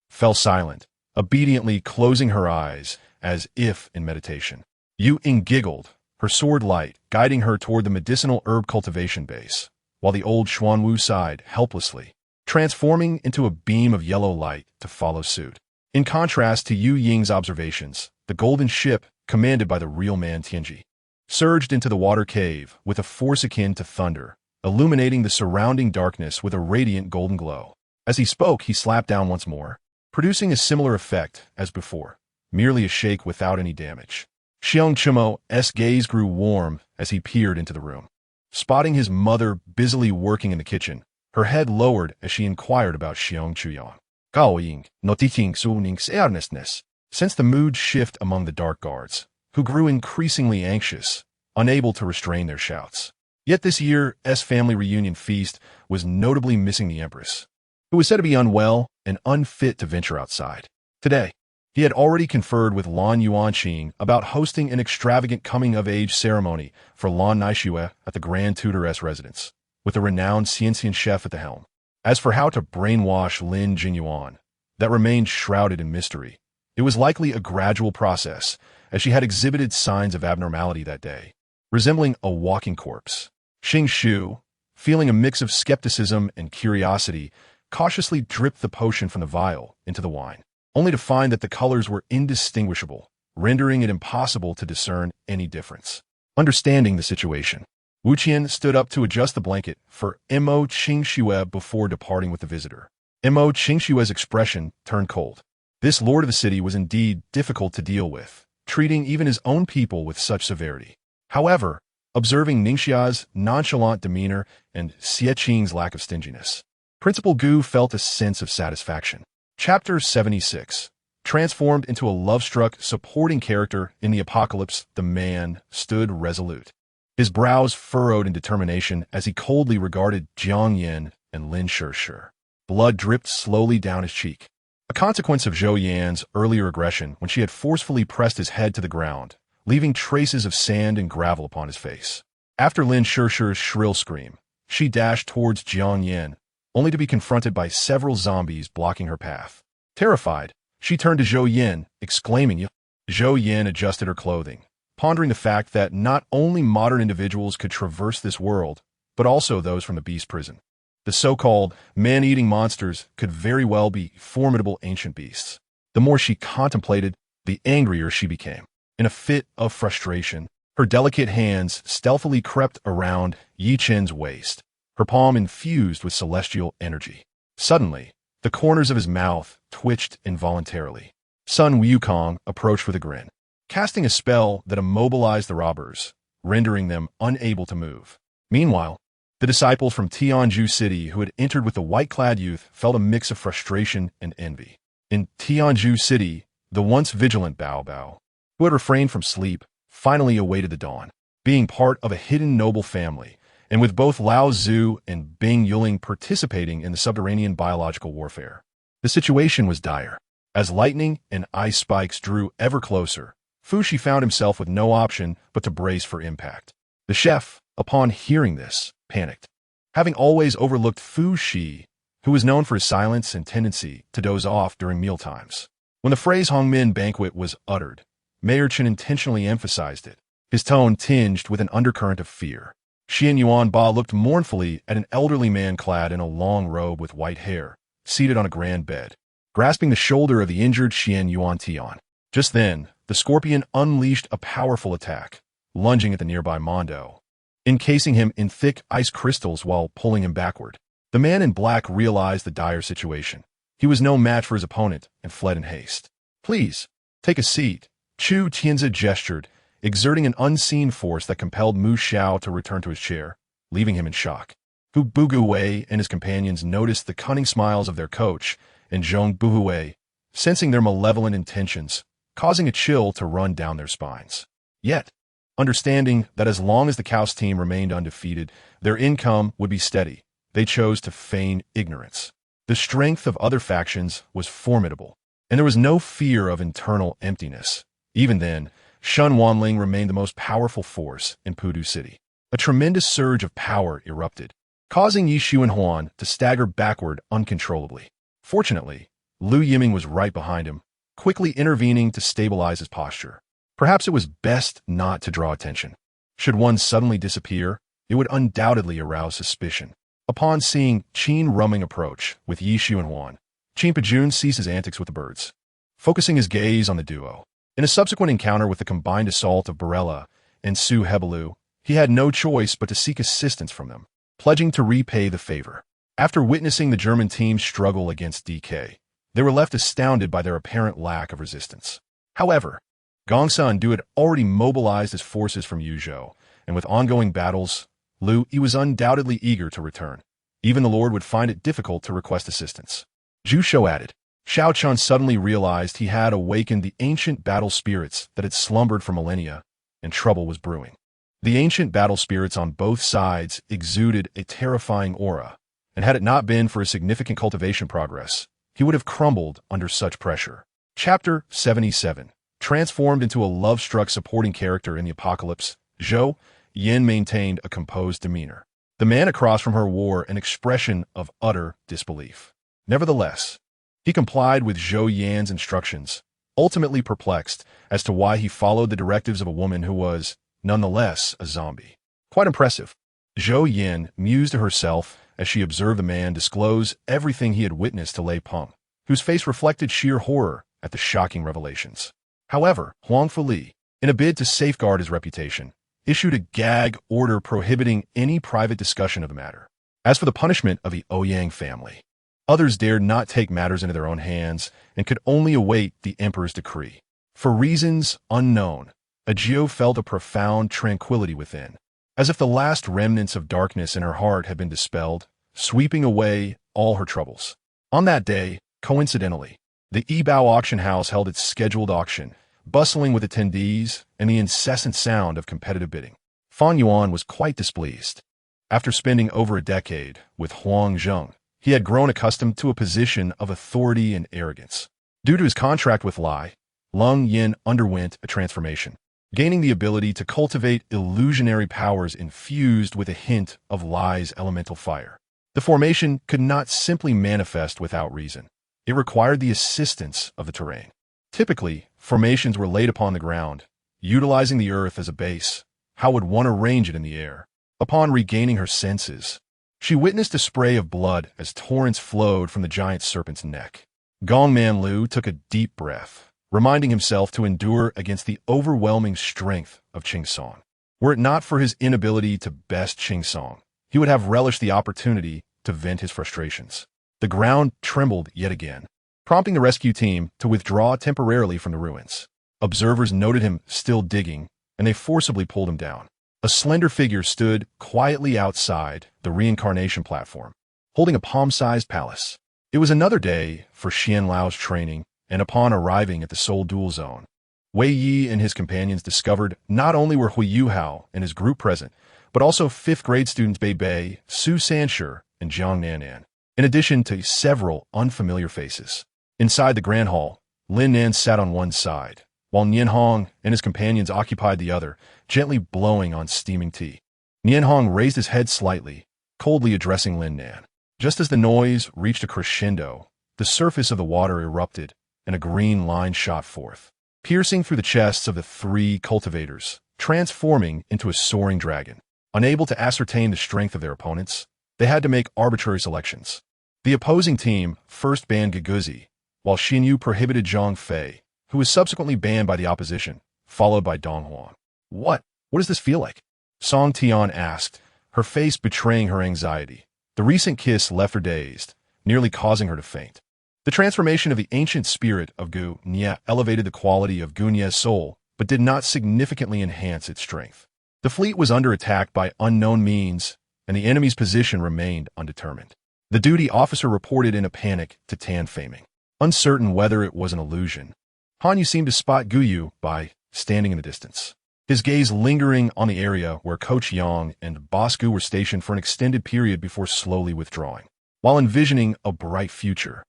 fell silent, obediently closing her eyes as if in meditation. Yu Ying giggled, her sword light guiding her toward the medicinal herb cultivation base, while the old Xuanwu sighed helplessly, transforming into a beam of yellow light to follow suit. In contrast to Yu Ying's observations, the golden ship, commanded by the real man Tianji, surged into the water cave with a force akin to thunder, illuminating the surrounding darkness with a radiant golden glow. As he spoke, he slapped down once more, producing a similar effect as before, merely a shake without any damage. Xiong Chimo's gaze grew warm as he peered into the room. Spotting his mother busily working in the kitchen, her head lowered as she inquired about Xiong Chuyang. Gao Ying, noticing Su Ning's earnestness, sensed the mood shift among the dark guards, who grew increasingly anxious, unable to restrain their shouts. Yet this year's family reunion feast was notably missing the Empress, who was said to be unwell and unfit to venture outside. Today, he had already conferred with Lan Yuanqing about hosting an extravagant coming-of-age ceremony for Lan Naixue at the Grand Tutoress residence, with a renowned Xianxian chef at the helm. As for how to brainwash Lin Jinyuan, that remained shrouded in mystery. It was likely a gradual process, as she had exhibited signs of abnormality that day, resembling a walking corpse. Xing Shu, feeling a mix of skepticism and curiosity, cautiously dripped the potion from the vial into the wine, only to find that the colors were indistinguishable, rendering it impossible to discern any difference. Understanding the situation, Wu Qian stood up to adjust the blanket for Mo Qingxue before departing with the visitor. Mo Qingxue's expression turned cold. This lord of the city was indeed difficult to deal with, treating even his own people with such severity. However, observing Ningxia's nonchalant demeanor and Xie Qing's lack of stinginess, Principal Gu felt a sense of satisfaction. Chapter 76. Transformed into a love-struck, supporting character in the apocalypse, the man stood resolute. His brows furrowed in determination as he coldly regarded Zhou Yan and Lin Shishir. Blood dripped slowly down his cheek, a consequence of Zhou Yan's earlier aggression when she had forcefully pressed his head to the ground, leaving traces of sand and gravel upon his face. After Lin Shishir's shrill scream, she dashed towards Zhou Yan, only to be confronted by several zombies blocking her path. Terrified, she turned to Zhou Yan, exclaiming. Zhou Yan adjusted her clothing, pondering the fact that not only modern individuals could traverse this world, but also those from the beast prison. The so-called man-eating monsters could very well be formidable ancient beasts. The more she contemplated, the angrier she became. In a fit of frustration, her delicate hands stealthily crept around Yi Chen's waist, her palm infused with celestial energy. Suddenly, the corners of his mouth twitched involuntarily. Sun Wukong approached with a grin, casting a spell that immobilized the robbers, rendering them unable to move. Meanwhile, the disciples from Tianzhu City who had entered with the white-clad youth felt a mix of frustration and envy. In Tianzhu City, the once vigilant Bao Bao, who had refrained from sleep, finally awaited the dawn. Being part of a hidden noble family, and with both Lao Zhu and Bing Yuling participating in the subterranean biological warfare, the situation was dire. As lightning and ice spikes drew ever closer, Fu Shi found himself with no option but to brace for impact. The chef, upon hearing this, panicked. Having always overlooked Fu Shi, who was known for his silence and tendency to doze off during mealtimes, when the phrase Hongmin banquet was uttered, Mayor Chen intentionally emphasized it, his tone tinged with an undercurrent of fear. Xian Yuan Ba looked mournfully at an elderly man clad in a long robe with white hair, seated on a grand bed, grasping the shoulder of the injured Xian Yuan Tian. Just then, the scorpion unleashed a powerful attack, lunging at the nearby Mondo, encasing him in thick ice crystals while pulling him backward. The man in black realized the dire situation. He was no match for his opponent and fled in haste. "Please, take a seat." Chu Tianzi gestured, exerting an unseen force that compelled Mu Xiao to return to his chair, leaving him in shock. Hu Buguwei and his companions noticed the cunning smiles of their coach, and Zhong Buhuwei, sensing their malevolent intentions, causing a chill to run down their spines. Yet, understanding that as long as the Chaos team remained undefeated, their income would be steady, they chose to feign ignorance. The strength of other factions was formidable, and there was no fear of internal emptiness. Even then, Shun Wanling remained the most powerful force in Pudu City. A tremendous surge of power erupted, causing Yi Shu and Huan to stagger backward uncontrollably. Fortunately, Lu Yiming was right behind him, quickly intervening to stabilize his posture. Perhaps it was best not to draw attention. Should one suddenly disappear, it would undoubtedly arouse suspicion. Upon seeing Qin Rumming approach with Yi Shu and Huan, Qin Pajun ceased his antics with the birds, focusing his gaze on the duo. In a subsequent encounter with the combined assault of Barella and Su Hebelu, he had no choice but to seek assistance from them, pledging to repay the favor. After witnessing the German team's struggle against DK, they were left astounded by their apparent lack of resistance. However, Gongsun Du had already mobilized his forces from Yuzhou, and with ongoing battles, Lu Yi was undoubtedly eager to return. Even the Lord would find it difficult to request assistance. Zhu Shou added. Xiao Chun suddenly realized he had awakened the ancient battle spirits that had slumbered for millennia, and trouble was brewing. The ancient battle spirits on both sides exuded a terrifying aura, and had it not been for a significant cultivation progress, he would have crumbled under such pressure. Chapter 77. Transformed into a love-struck supporting character in the apocalypse, Zhou Yan maintained a composed demeanor. The man across from her wore an expression of utter disbelief. Nevertheless, he complied with Zhou Yan's instructions, ultimately perplexed as to why he followed the directives of a woman who was, nonetheless, a zombie. Quite impressive. Zhou Yan mused to herself as she observed the man disclose everything he had witnessed to Lei Peng, whose face reflected sheer horror at the shocking revelations. However, Huang Fuli, in a bid to safeguard his reputation, issued a gag order prohibiting any private discussion of the matter. As for the punishment of the Ouyang family, others dared not take matters into their own hands and could only await the emperor's decree. For reasons unknown, Ajio felt a profound tranquility within, as if the last remnants of darkness in her heart had been dispelled, sweeping away all her troubles. On that day, Coincidentally, the Yibao auction house held its scheduled auction, bustling with attendees and the incessant sound of competitive bidding. Fan Yuan was quite displeased. After spending over a decade with Huang Zheng, he had grown accustomed to a position of authority and arrogance. Due to his contract with Lai, Lung Yin underwent a transformation, gaining the ability to cultivate illusionary powers infused with a hint of Lai's elemental fire. The formation could not simply manifest without reason. It required the assistance of the terrain. Typically, formations were laid upon the ground, utilizing the earth as a base. How would one arrange it in the air? Upon regaining her senses, she witnessed a spray of blood as torrents flowed from the giant serpent's neck. Gongman Liu took a deep breath, reminding himself to endure against the overwhelming strength of Qingsong. Were it not for his inability to best Qingsong, he would have relished the opportunity to vent his frustrations. The ground trembled yet again, prompting the rescue team to withdraw temporarily from the ruins. Observers noted him still digging, and they forcibly pulled him down. A slender figure stood quietly outside the reincarnation platform, holding a palm-sized palace. It was another day for Xian Lao's training, and upon arriving at the Soul Duel Zone, Wei Yi and his companions discovered not only were Hui Yuhao and his group present, but also 5th grade students Bei Bei, Su Sanshi, and Jiang Nanan, in addition to several unfamiliar faces. Inside the Grand Hall, Lin Nan sat on one side, while Nian Hong and his companions occupied the other, gently blowing on steaming tea. Nian Hong raised his head slightly, coldly addressing Lin Nan. Just as the noise reached a crescendo, the surface of the water erupted, and a green line shot forth, piercing through the chests of the 3 cultivators, transforming into a soaring dragon. Unable to ascertain the strength of their opponents, they had to make arbitrary selections. The opposing team first banned Guguzi, while Xinyu prohibited Zhang Fei, who was subsequently banned by the opposition, followed by Dong Huan. What does this feel like? Song Tian asked, her face betraying her anxiety. The recent kiss left her dazed, nearly causing her to faint. The transformation of the ancient spirit of Gu Nia elevated the quality of Gu Nia's soul, but did not significantly enhance its strength. The fleet was under attack by unknown means, and the enemy's position remained undetermined. The duty officer reported in a panic to Tan Faming, uncertain whether it was an illusion. Han Yu seemed to spot Gu Yu by standing in the distance, his gaze lingering on the area where Coach Yang and Boss Gu were stationed for an extended period before slowly withdrawing. While envisioning a bright future,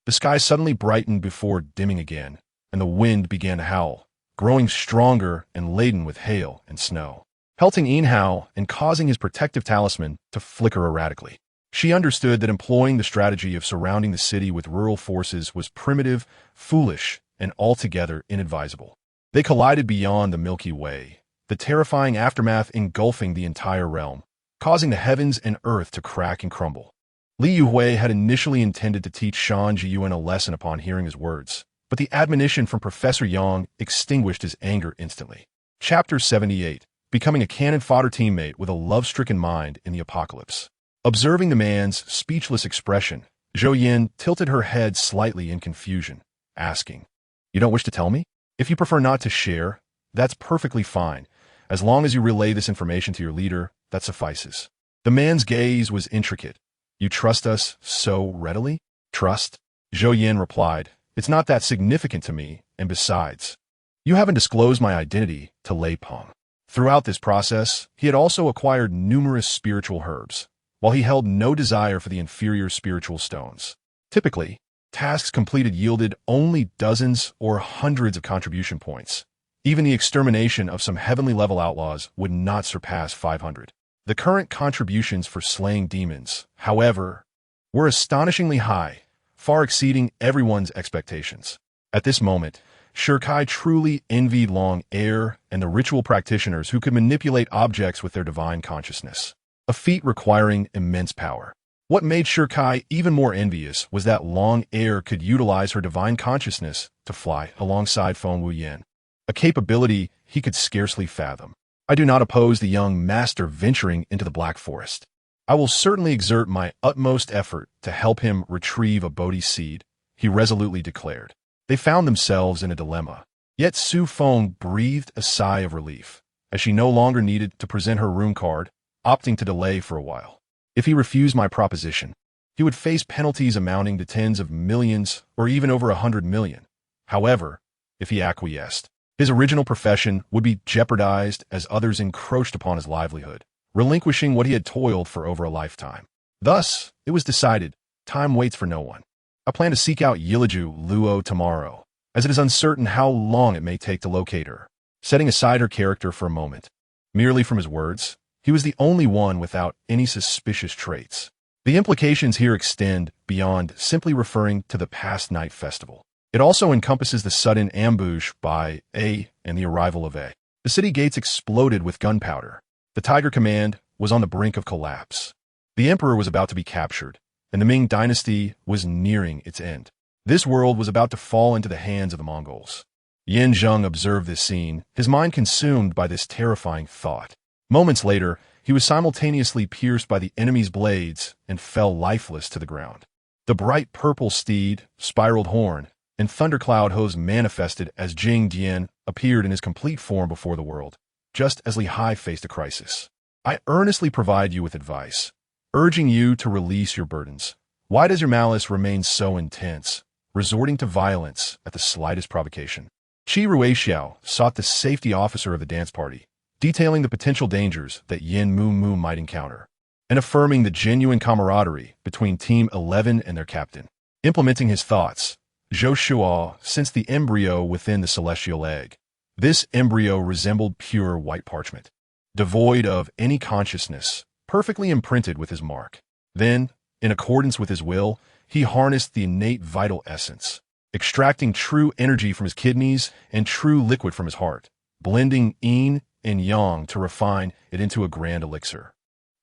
the sky suddenly brightened before dimming again, and the wind began to howl, growing stronger and laden with hail and snow, pelting Yin Hao and causing his protective talisman to flicker erratically. She understood that employing the strategy of surrounding the city with rural forces was primitive, foolish, and altogether inadvisable. They collided beyond the Milky Way, the terrifying aftermath engulfing the entire realm, causing the heavens and earth to crack and crumble. Li Yuhui had initially intended to teach Shan Jiyuan a lesson upon hearing his words, but the admonition from Professor Yang extinguished his anger instantly. Chapter 78, Becoming a Cannon Fodder Teammate with a Love-Stricken Mind in the Apocalypse. Observing the man's speechless expression, Zhou Yan tilted her head slightly in confusion, asking, "You don't wish to tell me? If you prefer not to share, that's perfectly fine. As long as you relay this information to your leader, that suffices." The man's gaze was intricate. "You trust us so readily?" "Trust?" Zhou Yan replied. "It's not that significant to me, and besides, you haven't disclosed my identity to Lei Peng." Throughout this process, he had also acquired numerous spiritual herbs, while he held no desire for the inferior spiritual stones. Typically, tasks completed yielded only dozens or hundreds of contribution points. Even the extermination of some heavenly-level outlaws would not surpass 500. The current contributions for slaying demons, however, were astonishingly high, far exceeding everyone's expectations. At this moment, Shirkai truly envied Long Air and the ritual practitioners who could manipulate objects with their divine consciousness, a feat requiring immense power. What made Shirkai even more envious was that Long Air could utilize her divine consciousness to fly alongside Feng Wuyan, a capability he could scarcely fathom. "I do not oppose the young master venturing into the Black Forest. I will certainly exert my utmost effort to help him retrieve a Bodhi seed," he resolutely declared. They found themselves in a dilemma. Yet Su Feng breathed a sigh of relief, as she no longer needed to present her rune card, opting to delay for a while. "If he refused my proposition, he would face penalties amounting to tens of millions or even over 100 million. However, if he acquiesced, his original profession would be jeopardized as others encroached upon his livelihood, relinquishing what he had toiled for over a lifetime. Thus, it was decided, time waits for no one. I plan to seek out Yiliju Luo tomorrow, as it is uncertain how long it may take to locate her. Setting aside her character for a moment, merely from his words, he was the only one without any suspicious traits. The implications here extend beyond simply referring to the past night festival. It also encompasses the sudden ambush by A and the arrival of A. The city gates exploded with gunpowder. The Tiger Command was on the brink of collapse. The emperor was about to be captured, and the Ming dynasty was nearing its end. This world was about to fall into the hands of the Mongols. Yin Zheng observed this scene, his mind consumed by this terrifying thought. Moments later, he was simultaneously pierced by the enemy's blades and fell lifeless to the ground. The bright purple steed, spiraled horn, and thundercloud hose manifested as Jing Dian appeared in his complete form before the world, just as Li Hai faced a crisis. I earnestly provide you with advice, urging you to release your burdens. Why does your malice remain so intense, resorting to violence at the slightest provocation? Qi Ruixiao sought the safety officer of the dance party, detailing the potential dangers that Yin Mu Mu might encounter, and affirming the genuine camaraderie between Team 11 and their captain. Implementing his thoughts, Zhou Shuo sensed the embryo within the celestial egg. This embryo resembled pure white parchment, devoid of any consciousness, perfectly imprinted with his mark. Then, in accordance with his will, he harnessed the innate vital essence, extracting true energy from his kidneys and true liquid from his heart, blending yin and yang to refine it into a grand elixir.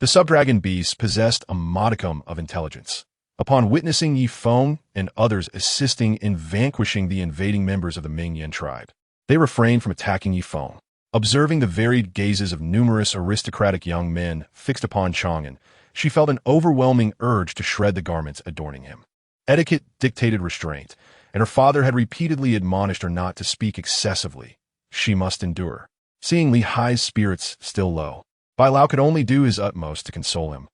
The subdragon beasts possessed a modicum of intelligence. Upon witnessing Yi Feng and others assisting in vanquishing the invading members of the Ming Yan tribe, they refrained from attacking Yi Feng. Observing the varied gazes of numerous aristocratic young men fixed upon Chang'an, she felt an overwhelming urge to shred the garments adorning him. Etiquette dictated restraint, and her father had repeatedly admonished her not to speak excessively. She must endure. Seeing Li Hai's spirits still low, Bai Lao could only do his utmost to console him.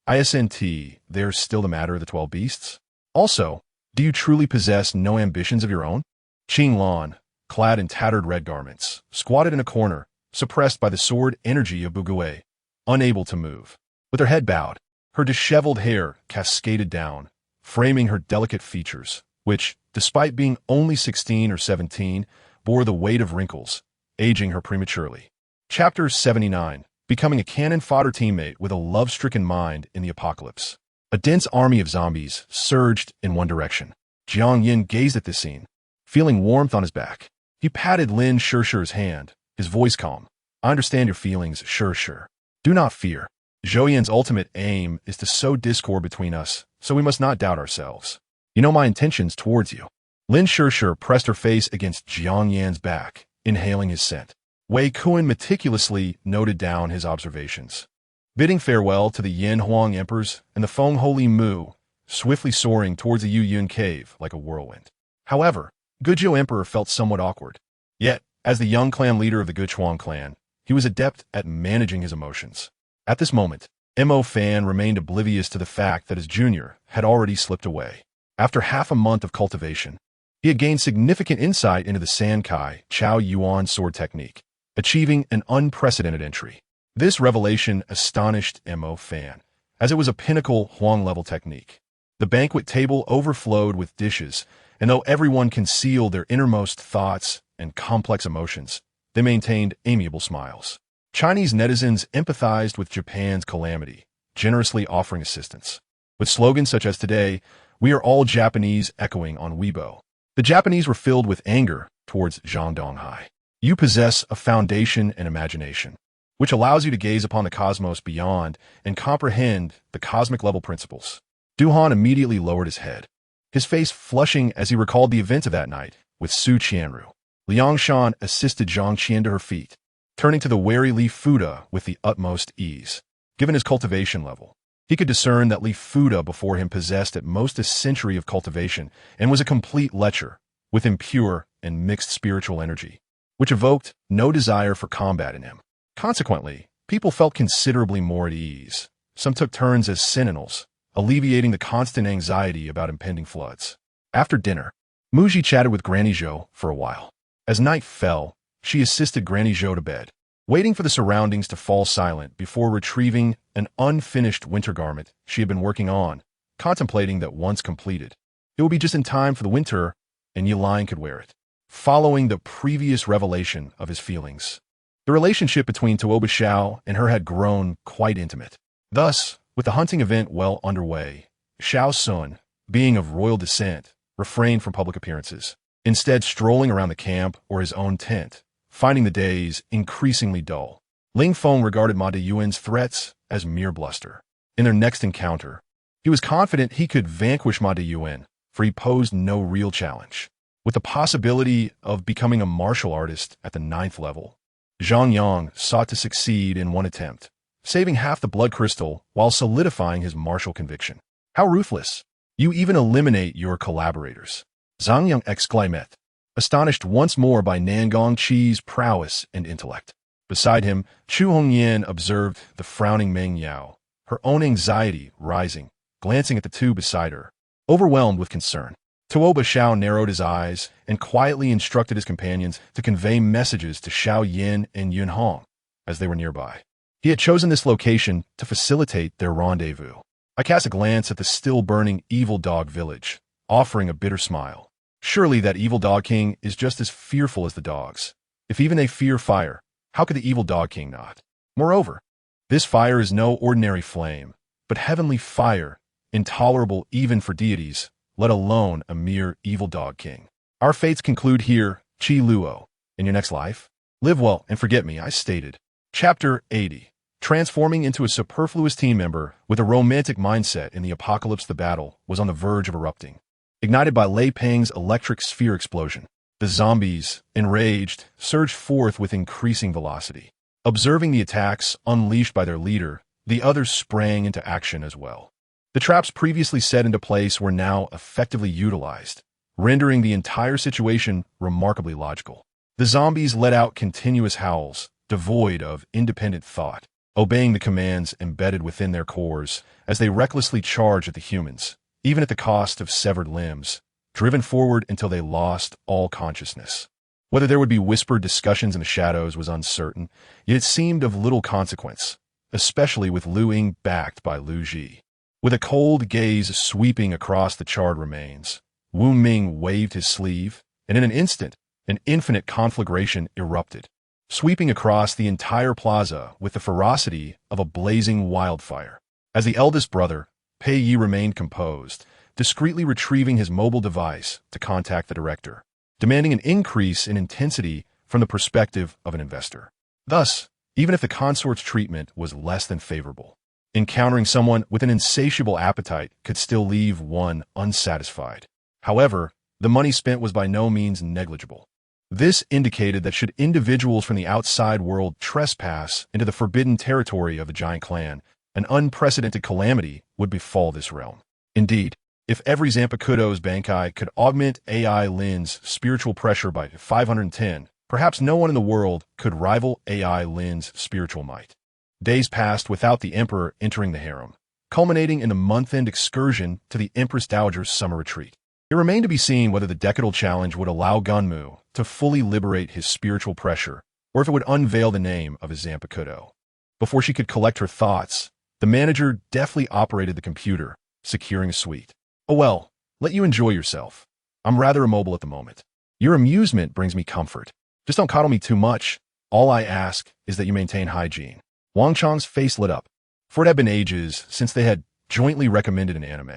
ISNT, there's still the matter of the 12 beasts? Also, do you truly possess no ambitions of your own? Qing Lan, clad in tattered red garments, squatted in a corner, suppressed by the sword energy of Bugue, unable to move. With her head bowed, her disheveled hair cascaded down, framing her delicate features, which, despite being only 16 or 17, bore the weight of wrinkles, aging her prematurely. Chapter 79. Becoming a cannon fodder teammate with a love-stricken mind in the apocalypse. A dense army of zombies surged in one direction. Jiang Yin gazed at this scene, feeling warmth on his back. He patted Lin Shishir's hand, his voice calm. I understand your feelings, Shishir. Do not fear. Zhou Yan's ultimate aim is to sow discord between us, so we must not doubt ourselves. You know my intentions towards you. Lin Shishir pressed her face against Jiang Yan's back, inhaling his scent. Wei Kuan meticulously noted down his observations. Bidding farewell to the Yin Huang emperors and the Feng Holy Mu, swiftly soaring towards the Yu Yun cave like a whirlwind. However, Guzhou Emperor felt somewhat awkward. Yet, as the young clan leader of the Guchuan clan, he was adept at managing his emotions. At this moment, Mo Fan remained oblivious to the fact that his junior had already slipped away. After half a month of cultivation, he had gained significant insight into the Sankai Chao Yuan sword technique, achieving an unprecedented entry. This revelation astonished Mo Fan, as it was a pinnacle Huang-level technique. The banquet table overflowed with dishes, and though everyone concealed their innermost thoughts and complex emotions, they maintained amiable smiles. Chinese netizens empathized with Japan's calamity, generously offering assistance. With slogans such as today, "We are all Japanese," echoing on Weibo. The Japanese were filled with anger towards Zhang Donghai. You possess a foundation and imagination, which allows you to gaze upon the cosmos beyond and comprehend the cosmic-level principles. Duhan immediately lowered his head, his face flushing as he recalled the events of that night with Su Qianru. Liang Shan assisted Zhang Qian to her feet, turning to the wary Li Fuda with the utmost ease. Given his cultivation level, he could discern that Li Fuda before him possessed at most a century of cultivation and was a complete lecher, with impure and mixed spiritual energy, which evoked no desire for combat in him. Consequently, people felt considerably more at ease. Some took turns as sentinels, alleviating the constant anxiety about impending floods. After dinner, Muji chatted with Granny Zhou for a while. As night fell, she assisted Granny Zhou to bed, waiting for the surroundings to fall silent before retrieving an unfinished winter garment she had been working on, contemplating that once completed, it would be just in time for the winter and Yilan could wear it. Following the previous revelation of his feelings, the relationship between Tuoba Xiao and her had grown quite intimate. Thus, with the hunting event well underway, Xiao Sun, being of royal descent, refrained from public appearances, instead strolling around the camp or his own tent, finding the days increasingly dull. Ling Feng regarded Ma Deyuan's threats as mere bluster. In their next encounter, he was confident he could vanquish Ma Deyuan, for he posed no real challenge. With the possibility of becoming a martial artist at the 9th level, Zhang Yang sought to succeed in one attempt, saving half the blood crystal while solidifying his martial conviction. How ruthless! You even eliminate your collaborators. Zhang Yang exclaimed, astonished once more by Nangong Qi's prowess and intellect. Beside him, Chu Hongyan observed the frowning Meng Yao, her own anxiety rising, glancing at the two beside her, overwhelmed with concern. Tuoba Xiao narrowed his eyes and quietly instructed his companions to convey messages to Xiao Yin and Yun Hong as they were nearby. He had chosen this location to facilitate their rendezvous. I cast a glance at the still-burning Evil Dog village, offering a bitter smile. Surely that Evil Dog King is just as fearful as the dogs. If even they fear fire, how could the Evil Dog King not? Moreover, this fire is no ordinary flame, but heavenly fire, intolerable even for deities, let alone a mere Evil Dog King. Our fates conclude here, Qi Luo. In your next life, live well and forget me, I stated. Chapter 80. Transforming into a superfluous team member with a romantic mindset in the apocalypse, the battle was on the verge of erupting. Ignited by Lei Peng's electric sphere explosion, the zombies, enraged, surged forth with increasing velocity. Observing the attacks unleashed by their leader, the others sprang into action as well. The traps previously set into place were now effectively utilized, rendering the entire situation remarkably logical. The zombies let out continuous howls, devoid of independent thought, obeying the commands embedded within their cores as they recklessly charged at the humans, even at the cost of severed limbs, driven forward until they lost all consciousness. Whether there would be whispered discussions in the shadows was uncertain, yet it seemed of little consequence, especially with Lu Ying backed by Lu Ji. With a cold gaze sweeping across the charred remains, Wu Ming waved his sleeve, and in an instant, an infinite conflagration erupted, sweeping across the entire plaza with the ferocity of a blazing wildfire. As the eldest brother, Pei Yi remained composed, discreetly retrieving his mobile device to contact the director, demanding an increase in intensity from the perspective of an investor. Thus, even if the consort's treatment was less than favorable, encountering someone with an insatiable appetite could still leave one unsatisfied. However, the money spent was by no means negligible. This indicated that should individuals from the outside world trespass into the forbidden territory of the giant clan, an unprecedented calamity would befall this realm. Indeed, if every Zanpakuto's Bankai could augment AI Lin's spiritual pressure by 510, perhaps no one in the world could rival AI Lin's spiritual might. Days passed without the emperor entering the harem, culminating in the month-end excursion to the Empress Dowager's summer retreat. It remained to be seen whether the decadal challenge would allow Gunmu to fully liberate his spiritual pressure, or if it would unveil the name of his Zanpakuto. Before she could collect her thoughts, the manager deftly operated the computer, securing a suite. Oh well, let you enjoy yourself. I'm rather immobile at the moment. Your amusement brings me comfort. Just don't coddle me too much. All I ask is that you maintain hygiene. Wang Chang's face lit up, for it had been ages since they had jointly recommended an anime.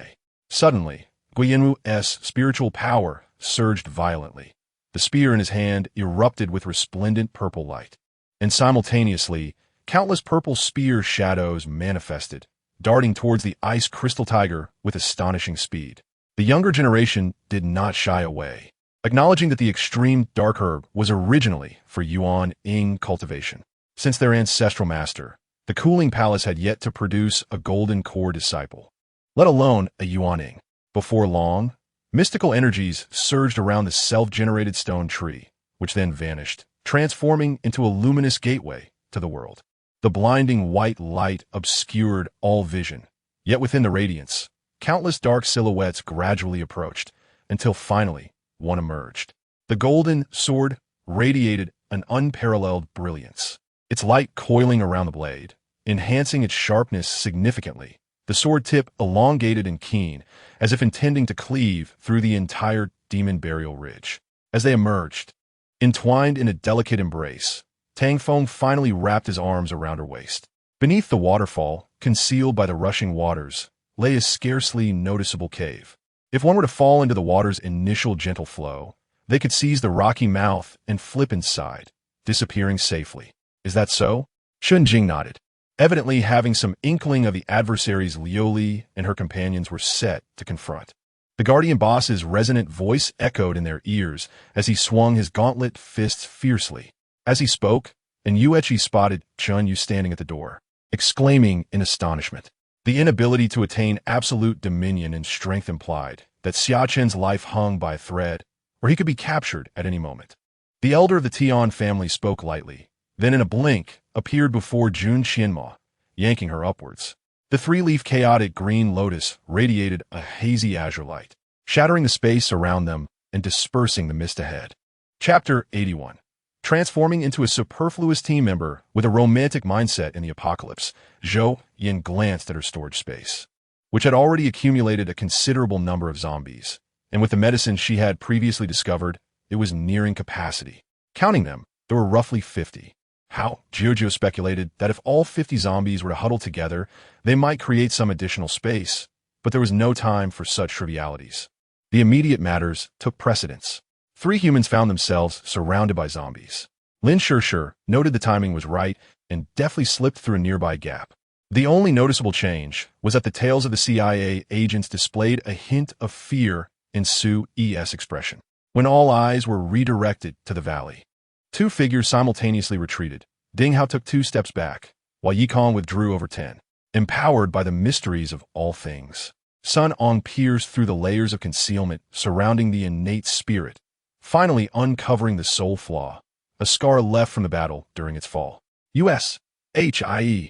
Suddenly, Guiyenmu's spiritual power surged violently. The spear in his hand erupted with resplendent purple light, and simultaneously, countless purple spear shadows manifested, darting towards the ice crystal tiger with astonishing speed. The younger generation did not shy away, acknowledging that the extreme dark herb was originally for Yuan Ying cultivation. Since their ancestral master, the Cooling Palace had yet to produce a golden core disciple, let alone a Yuan Ying. Before long, mystical energies surged around the self-generated stone tree, which then vanished, transforming into a luminous gateway to the world. The blinding white light obscured all vision, Yet within the radiance, countless dark silhouettes gradually approached, until finally one emerged. The golden sword radiated an unparalleled brilliance, its light coiling around the blade, enhancing its sharpness significantly. The sword tip elongated and keen, as if intending to cleave through the entire demon burial ridge. As they emerged, entwined in a delicate embrace, Tang Feng finally wrapped his arms around her waist. Beneath the waterfall, concealed by the rushing waters, lay a scarcely noticeable cave. If one were to fall into the water's initial gentle flow, they could seize the rocky mouth and flip inside, disappearing safely. Is that so? Shun Jing nodded, evidently having some inkling of the adversaries Liu Li and her companions were set to confront. The guardian boss's resonant voice echoed in their ears as he swung his gauntlet fists fiercely. As he spoke, and Yuechi spotted Chun Yu standing at the door, exclaiming in astonishment. The inability to attain absolute dominion and strength implied that Xia Chen's life hung by a thread, or he could be captured at any moment. The elder of the Tian family spoke lightly, then in a blink appeared before Jun Qianma, yanking her upwards. The three-leaf chaotic green lotus radiated a hazy azure light, shattering the space around them and dispersing the mist ahead. Chapter 81. Transforming into a superfluous team member with a romantic mindset in the apocalypse, Zhou Yan glanced at her storage space, which had already accumulated a considerable number of zombies, and with the medicine she had previously discovered, it was nearing capacity. Counting them, there were roughly 50. How? Jojo speculated that if all 50 zombies were to huddle together, they might create some additional space, but there was no time for such trivialities. The immediate matters took precedence. 3 humans found themselves surrounded by zombies. Lin Shishir noted the timing was right and deftly slipped through a nearby gap. The only noticeable change was that the tails of the CIA agents displayed a hint of fear in Su Es' expression. When all eyes were redirected to the valley, 2 figures simultaneously retreated. Ding Hao took 2 steps back, while Yikong withdrew over 10. Empowered by the mysteries of all things, Sun Ong pierced through the layers of concealment surrounding the innate spirit, finally uncovering the soul flaw, a scar left from the battle during its fall. USHIELD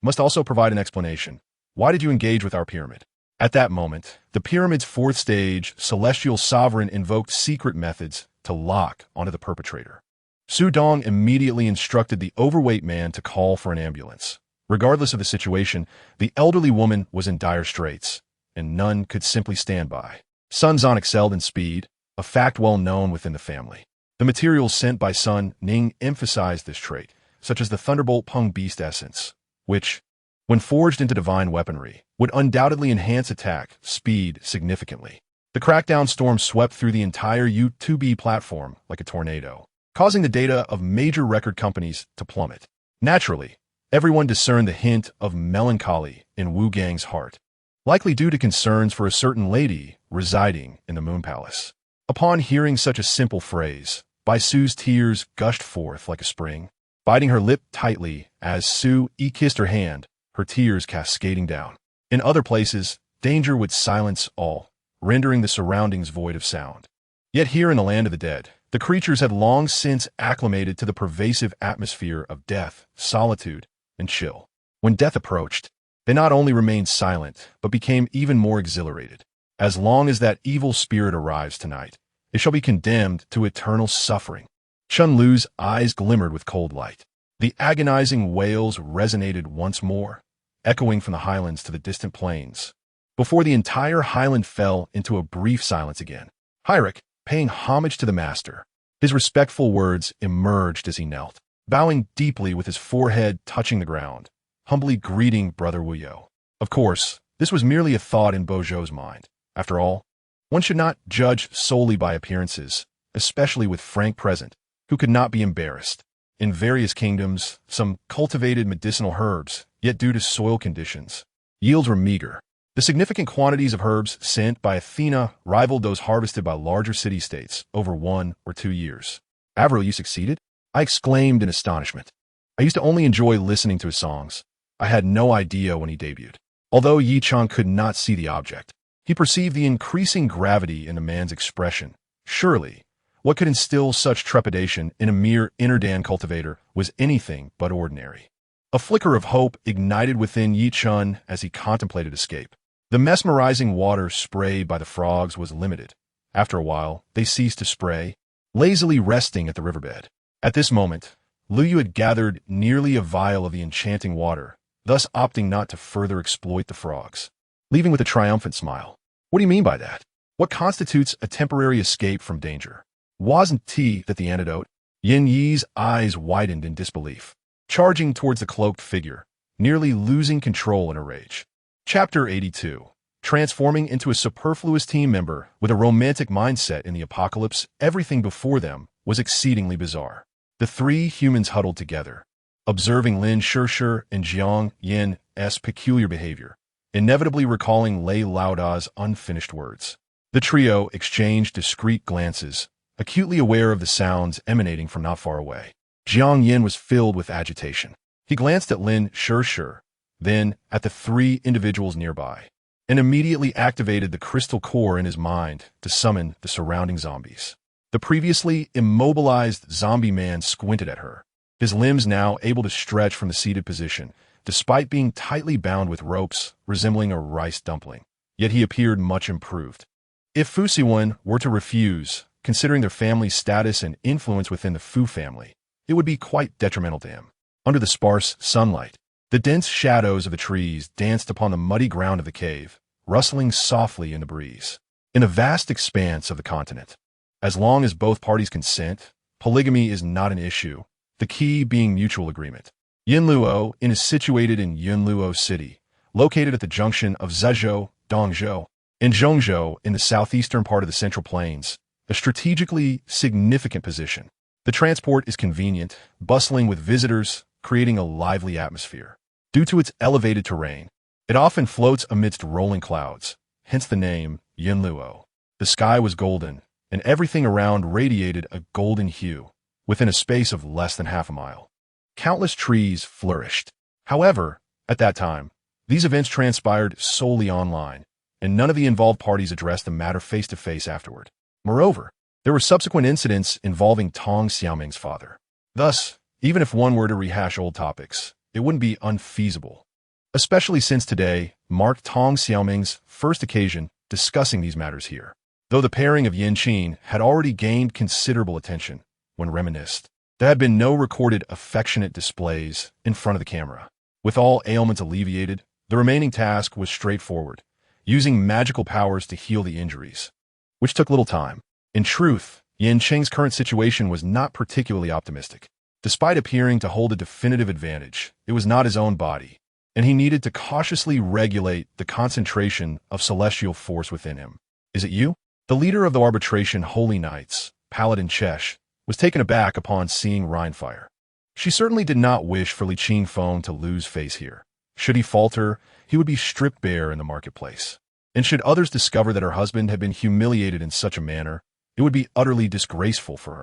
must also provide an explanation. Why did you engage with our pyramid? At that moment, the pyramid's 4th stage celestial sovereign invoked secret methods to lock onto the perpetrator. Su Dong immediately instructed the overweight man to call for an ambulance. Regardless of the situation, the elderly woman was in dire straits, and none could simply stand by. Sun Zan excelled in speed, a fact well known within the family. The materials sent by Sun Ning emphasized this trait, such as the Thunderbolt Pung Beast essence, which, when forged into divine weaponry, would undoubtedly enhance attack speed significantly. The crackdown storm swept through the entire U2B platform like a tornado, causing the data of major record companies to plummet. Naturally, everyone discerned the hint of melancholy in Wu Gang's heart, likely due to concerns for a certain lady residing in the Moon Palace. Upon hearing such a simple phrase, Bai Su's tears gushed forth like a spring, biting her lip tightly as Su E kissed her hand, her tears cascading down. In other places, danger would silence all, rendering the surroundings void of sound. Yet here in the land of the dead, the creatures had long since acclimated to the pervasive atmosphere of death, solitude, and chill. When death approached, they not only remained silent, but became even more exhilarated. As long as that evil spirit arrives tonight, it shall be condemned to eternal suffering. Chun Lu's eyes glimmered with cold light. The agonizing wails resonated once more, echoing from the highlands to the distant plains, before the entire highland fell into a brief silence again. Hyric, paying homage to the master, his respectful words emerged as he knelt, bowing deeply with his forehead touching the ground, humbly greeting Brother Wuyo. Of course, this was merely a thought in Bojo's mind. After all, one should not judge solely by appearances, especially with Frank present, who could not be embarrassed. In various kingdoms, some cultivated medicinal herbs, yet due to soil conditions, yields were meager. The significant quantities of herbs sent by Athena rivaled those harvested by larger city-states over 1 or 2 years. Avril, you succeeded? I exclaimed in astonishment. I used to only enjoy listening to his songs. I had no idea when he debuted. Although Yi Chang could not see the object, he perceived the increasing gravity in the man's expression. Surely, what could instill such trepidation in a mere inner Dan cultivator was anything but ordinary. A flicker of hope ignited within Yi Chun as he contemplated escape. The mesmerizing water sprayed by the frogs was limited. After a while, they ceased to spray, lazily resting at the riverbed. At this moment, Liu Yu had gathered nearly a vial of the enchanting water, thus opting not to further exploit the frogs, leaving with a triumphant smile. What do you mean by that? What constitutes a temporary escape from danger? Wasn't tea that the antidote? Yin Yi's eyes widened in disbelief, charging towards the cloaked figure, nearly losing control in a rage. Chapter 82. Transforming into a superfluous team member with a romantic mindset in the apocalypse, everything before them was exceedingly bizarre. The three humans huddled together, observing Lin Shishir and Jiang Yin's peculiar behavior, inevitably recalling Lei Laoda's unfinished words. The trio exchanged discreet glances, acutely aware of the sounds emanating from not far away. Jiang Yin was filled with agitation. He glanced at Lin Shishir, then at the three individuals nearby, and immediately activated the crystal core in his mind to summon the surrounding zombies. The previously immobilized zombie man squinted at her, his limbs now able to stretch from the seated position, despite being tightly bound with ropes resembling a rice dumpling. Yet he appeared much improved. If Fu Siwen were to refuse, considering their family's status and influence within the Fu family, it would be quite detrimental to him. Under the sparse sunlight, the dense shadows of the trees danced upon the muddy ground of the cave, rustling softly in the breeze. In the vast expanse of the continent, as long as both parties consent, polygamy is not an issue, the key being mutual agreement. Yinluo is situated in Yinluo City, located at the junction of Zhezhou, Dongzhou, and Zhongzhou in the southeastern part of the Central Plains, a strategically significant position. The transport is convenient, bustling with visitors, creating a lively atmosphere. Due to its elevated terrain, it often floats amidst rolling clouds, hence the name Yinluo. The sky was golden, and everything around radiated a golden hue, within a space of less than half a mile. Countless trees flourished. However, at that time, these events transpired solely online, and none of the involved parties addressed the matter face-to-face afterward. Moreover, there were subsequent incidents involving Tong Xiaoming's father. Thus, even if one were to rehash old topics, it wouldn't be unfeasible, especially since today marked Tong Xiaoming's first occasion discussing these matters here. Though the pairing of Yin Qin had already gained considerable attention when reminisced, there had been no recorded affectionate displays in front of the camera. With all ailments alleviated, the remaining task was straightforward, using magical powers to heal the injuries, which took little time. In truth, Yin Qing's current situation was not particularly optimistic. Despite appearing to hold a definitive advantage, it was not his own body, and he needed to cautiously regulate the concentration of celestial force within him. Is it you? The leader of the arbitration Holy Knights, Paladin Chesh, was taken aback upon seeing Rhinefire. She certainly did not wish for Li Qingfeng to lose face here. Should he falter, he would be stripped bare in the marketplace. And should others discover that her husband had been humiliated in such a manner, it would be utterly disgraceful for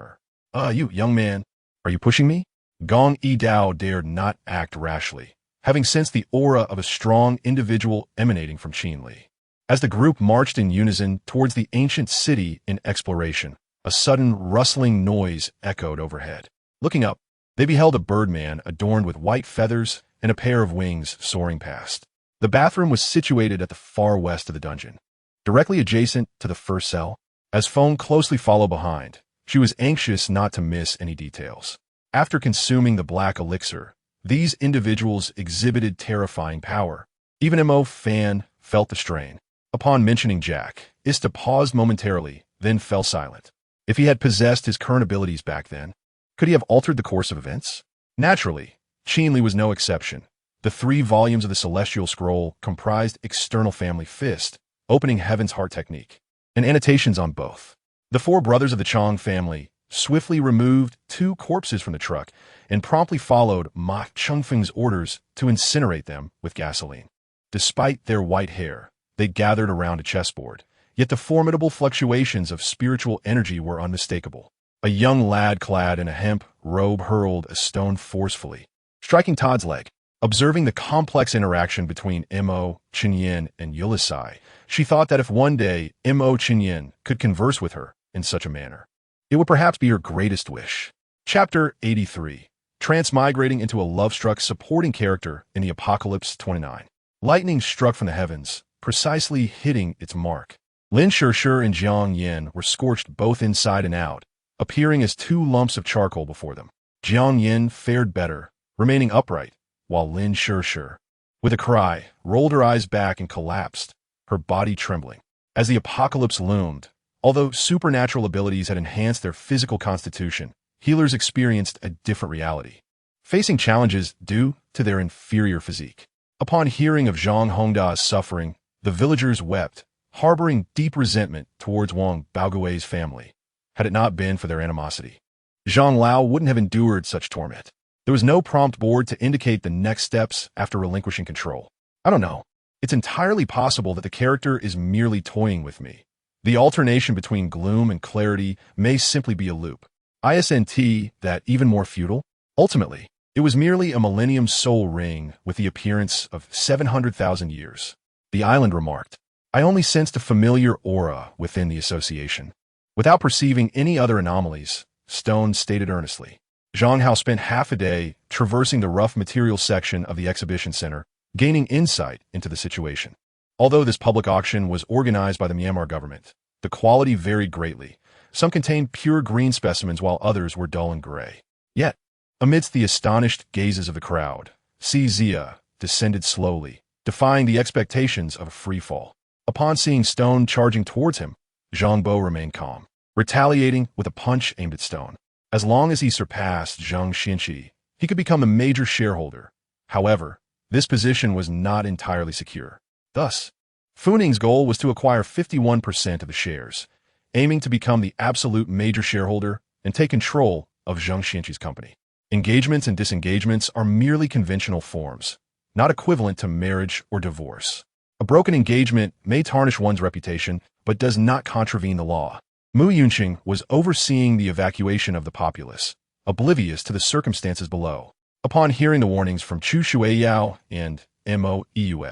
her. You, young man, are you pushing me? Gong Yi Dao dared not act rashly, having sensed the aura of a strong individual emanating from Qin Li. As the group marched in unison towards the ancient city in exploration, a sudden rustling noise echoed overhead. Looking up, they beheld a birdman adorned with white feathers and a pair of wings soaring past. The bathroom was situated at the far west of the dungeon, directly adjacent to the first cell. As Feng closely followed behind, she was anxious not to miss any details. After consuming the black elixir, these individuals exhibited terrifying power. Even Mo Fan felt the strain. Upon mentioning Jack, Ista paused momentarily, then fell silent. If he had possessed his current abilities back then, could he have altered the course of events? Naturally, Qin Li was no exception. The 3 volumes of the Celestial Scroll comprised external family fist, opening heaven's heart technique, and annotations on both. The 4 brothers of the Chong family swiftly removed 2 corpses from the truck and promptly followed Ma Chengfeng's orders to incinerate them with gasoline. Despite their white hair, they gathered around a chessboard, yet the formidable fluctuations of spiritual energy were unmistakable. A young lad clad in a hemp robe hurled a stone forcefully, striking Todd's leg. Observing the complex interaction between Mo Chinyin and Yulisai, she thought that if one day Mo Chinyin could converse with her in such a manner, it would perhaps be her greatest wish. Chapter 83. transmigrating into a love-struck supporting character in the Apocalypse 29. Lightning struck from the heavens, precisely hitting its mark. Lin Shishir and Zhou Yan were scorched both inside and out, appearing as two lumps of charcoal before them. Zhou Yan fared better, remaining upright, while Lin Shishir, with a cry, rolled her eyes back and collapsed, her body trembling. As the apocalypse loomed, although supernatural abilities had enhanced their physical constitution, healers experienced a different reality, facing challenges due to their inferior physique. Upon hearing of Zhang Hongda's suffering, the villagers wept, harboring deep resentment towards Wang Baogui's family, had it not been for their animosity. Zhang Lao wouldn't have endured such torment. There was no prompt board to indicate the next steps after relinquishing control. I don't know. It's entirely possible that the character is merely toying with me. The alternation between gloom and clarity may simply be a loop. ISNT that even more futile? Ultimately, it was merely a Millennium Soul Ring with the appearance of 700,000 years. The island remarked. I only sensed a familiar aura within the association. Without perceiving any other anomalies, Stone stated earnestly. Zhang Hao spent half a day traversing the rough material section of the exhibition center, gaining insight into the situation. Although this public auction was organized by the Myanmar government, the quality varied greatly. Some contained pure green specimens while others were dull and gray. Yet, amidst the astonished gazes of the crowd, Zia descended slowly, defying the expectations of a free fall. Upon seeing Stone charging towards him, Zhang Bo remained calm, retaliating with a punch aimed at Stone. As long as he surpassed Zhang Xinqi, he could become a major shareholder. However, this position was not entirely secure. Thus, Funing's goal was to acquire 51% of the shares, aiming to become the absolute major shareholder and take control of Zhang Xinqi's company. Engagements and disengagements are merely conventional forms, not equivalent to marriage or divorce. A broken engagement may tarnish one's reputation, but does not contravene the law. Mu Yunqing was overseeing the evacuation of the populace, oblivious to the circumstances below. Upon hearing the warnings from Chu Shuiyao and Mo Yue,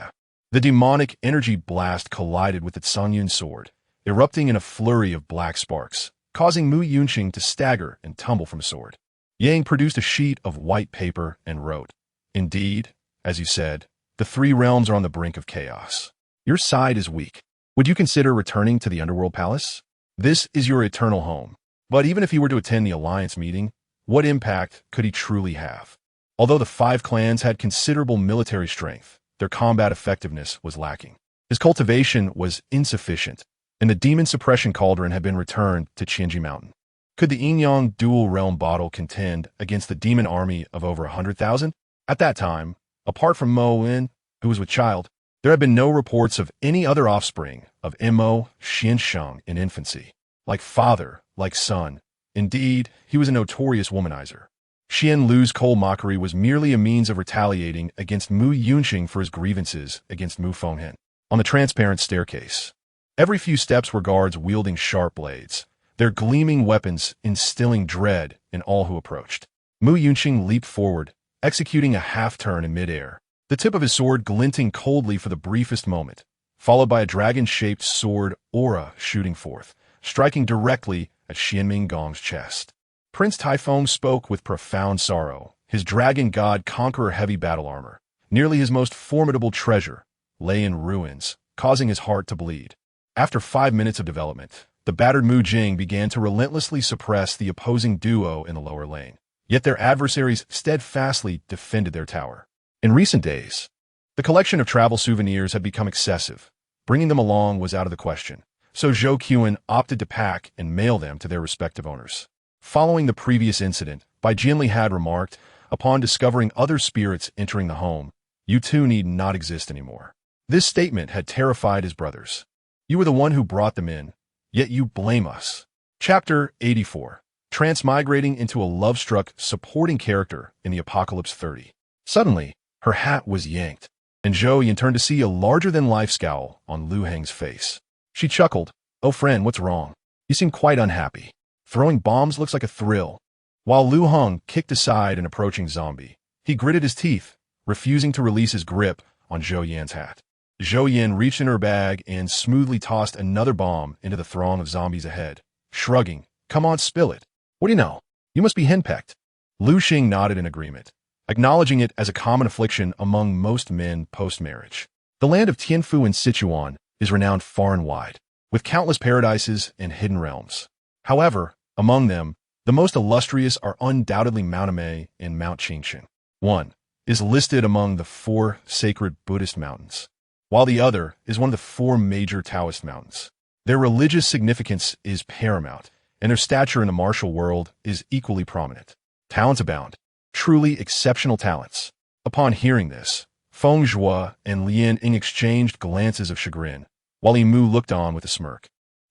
the demonic energy blast collided with its Sanyun sword, erupting in a flurry of black sparks, causing Mu Yunqing to stagger and tumble from his sword. Yang produced a sheet of white paper and wrote, Indeed, as you said, the three realms are on the brink of chaos. Your side is weak. Would you consider returning to the Underworld Palace? This is your eternal home. But even if he were to attend the Alliance meeting, what impact could he truly have? Although the 5 clans had considerable military strength, their combat effectiveness was lacking. His cultivation was insufficient, and the demon suppression cauldron had been returned to Qianji Mountain. Could the Yin-Yang dual-realm bottle contend against the demon army of over 100,000? At that time, apart from Mo Wen, who was with child, there had been no reports of any other offspring of Mo Xiansheng in infancy. Like father, like son. Indeed, he was a notorious womanizer. Xian Lu's cold mockery was merely a means of retaliating against Mu Yunqing for his grievances against Mu Fenghen. On the transparent staircase, every few steps were guards wielding sharp blades, their gleaming weapons instilling dread in all who approached. Mu Yunqing leaped forward, executing a half-turn in midair, the tip of his sword glinting coldly for the briefest moment, followed by a dragon-shaped sword aura shooting forth, striking directly at Xianming Gong's chest. Prince Taifeng spoke with profound sorrow, his dragon god conqueror heavy battle armor, nearly his most formidable treasure, lay in ruins, causing his heart to bleed. After 5 minutes of development, the battered Mu Jing began to relentlessly suppress the opposing duo in the lower lane. Yet their adversaries steadfastly defended their tower. In recent days, the collection of travel souvenirs had become excessive. Bringing them along was out of the question, so Zhou Qian opted to pack and mail them to their respective owners. Following the previous incident, Bai Jianli had remarked, upon discovering other spirits entering the home, you two need not exist anymore. This statement had terrified his brothers. You were the one who brought them in, yet you blame us. Chapter 84. Transmigrating into a love-struck supporting character in the Apocalypse 30. Suddenly, her hat was yanked, and Zhou Yan turned to see a larger-than-life scowl on Lu Heng's face. She chuckled, Oh friend, what's wrong? You seem quite unhappy. Throwing bombs looks like a thrill. While Lu Heng kicked aside an approaching zombie, he gritted his teeth, refusing to release his grip on Zhou Yan's hat. Zhou Yan reached in her bag and smoothly tossed another bomb into the throng of zombies ahead, shrugging, Come on, spill it. What do you know? You must be henpecked. Lu Xing nodded in agreement, acknowledging it as a common affliction among most men post-marriage. The land of Tianfu and Sichuan is renowned far and wide, with countless paradises and hidden realms. However, among them, the most illustrious are undoubtedly Mount Amei and Mount Qingshan. One is listed among the 4 sacred Buddhist mountains, while the other is one of the 4 major Taoist mountains. Their religious significance is paramount, and their stature in the martial world is equally prominent. Talents abound, truly exceptional talents. Upon hearing this, Feng Zhuo and Lian Ying exchanged glances of chagrin, while Yimu looked on with a smirk.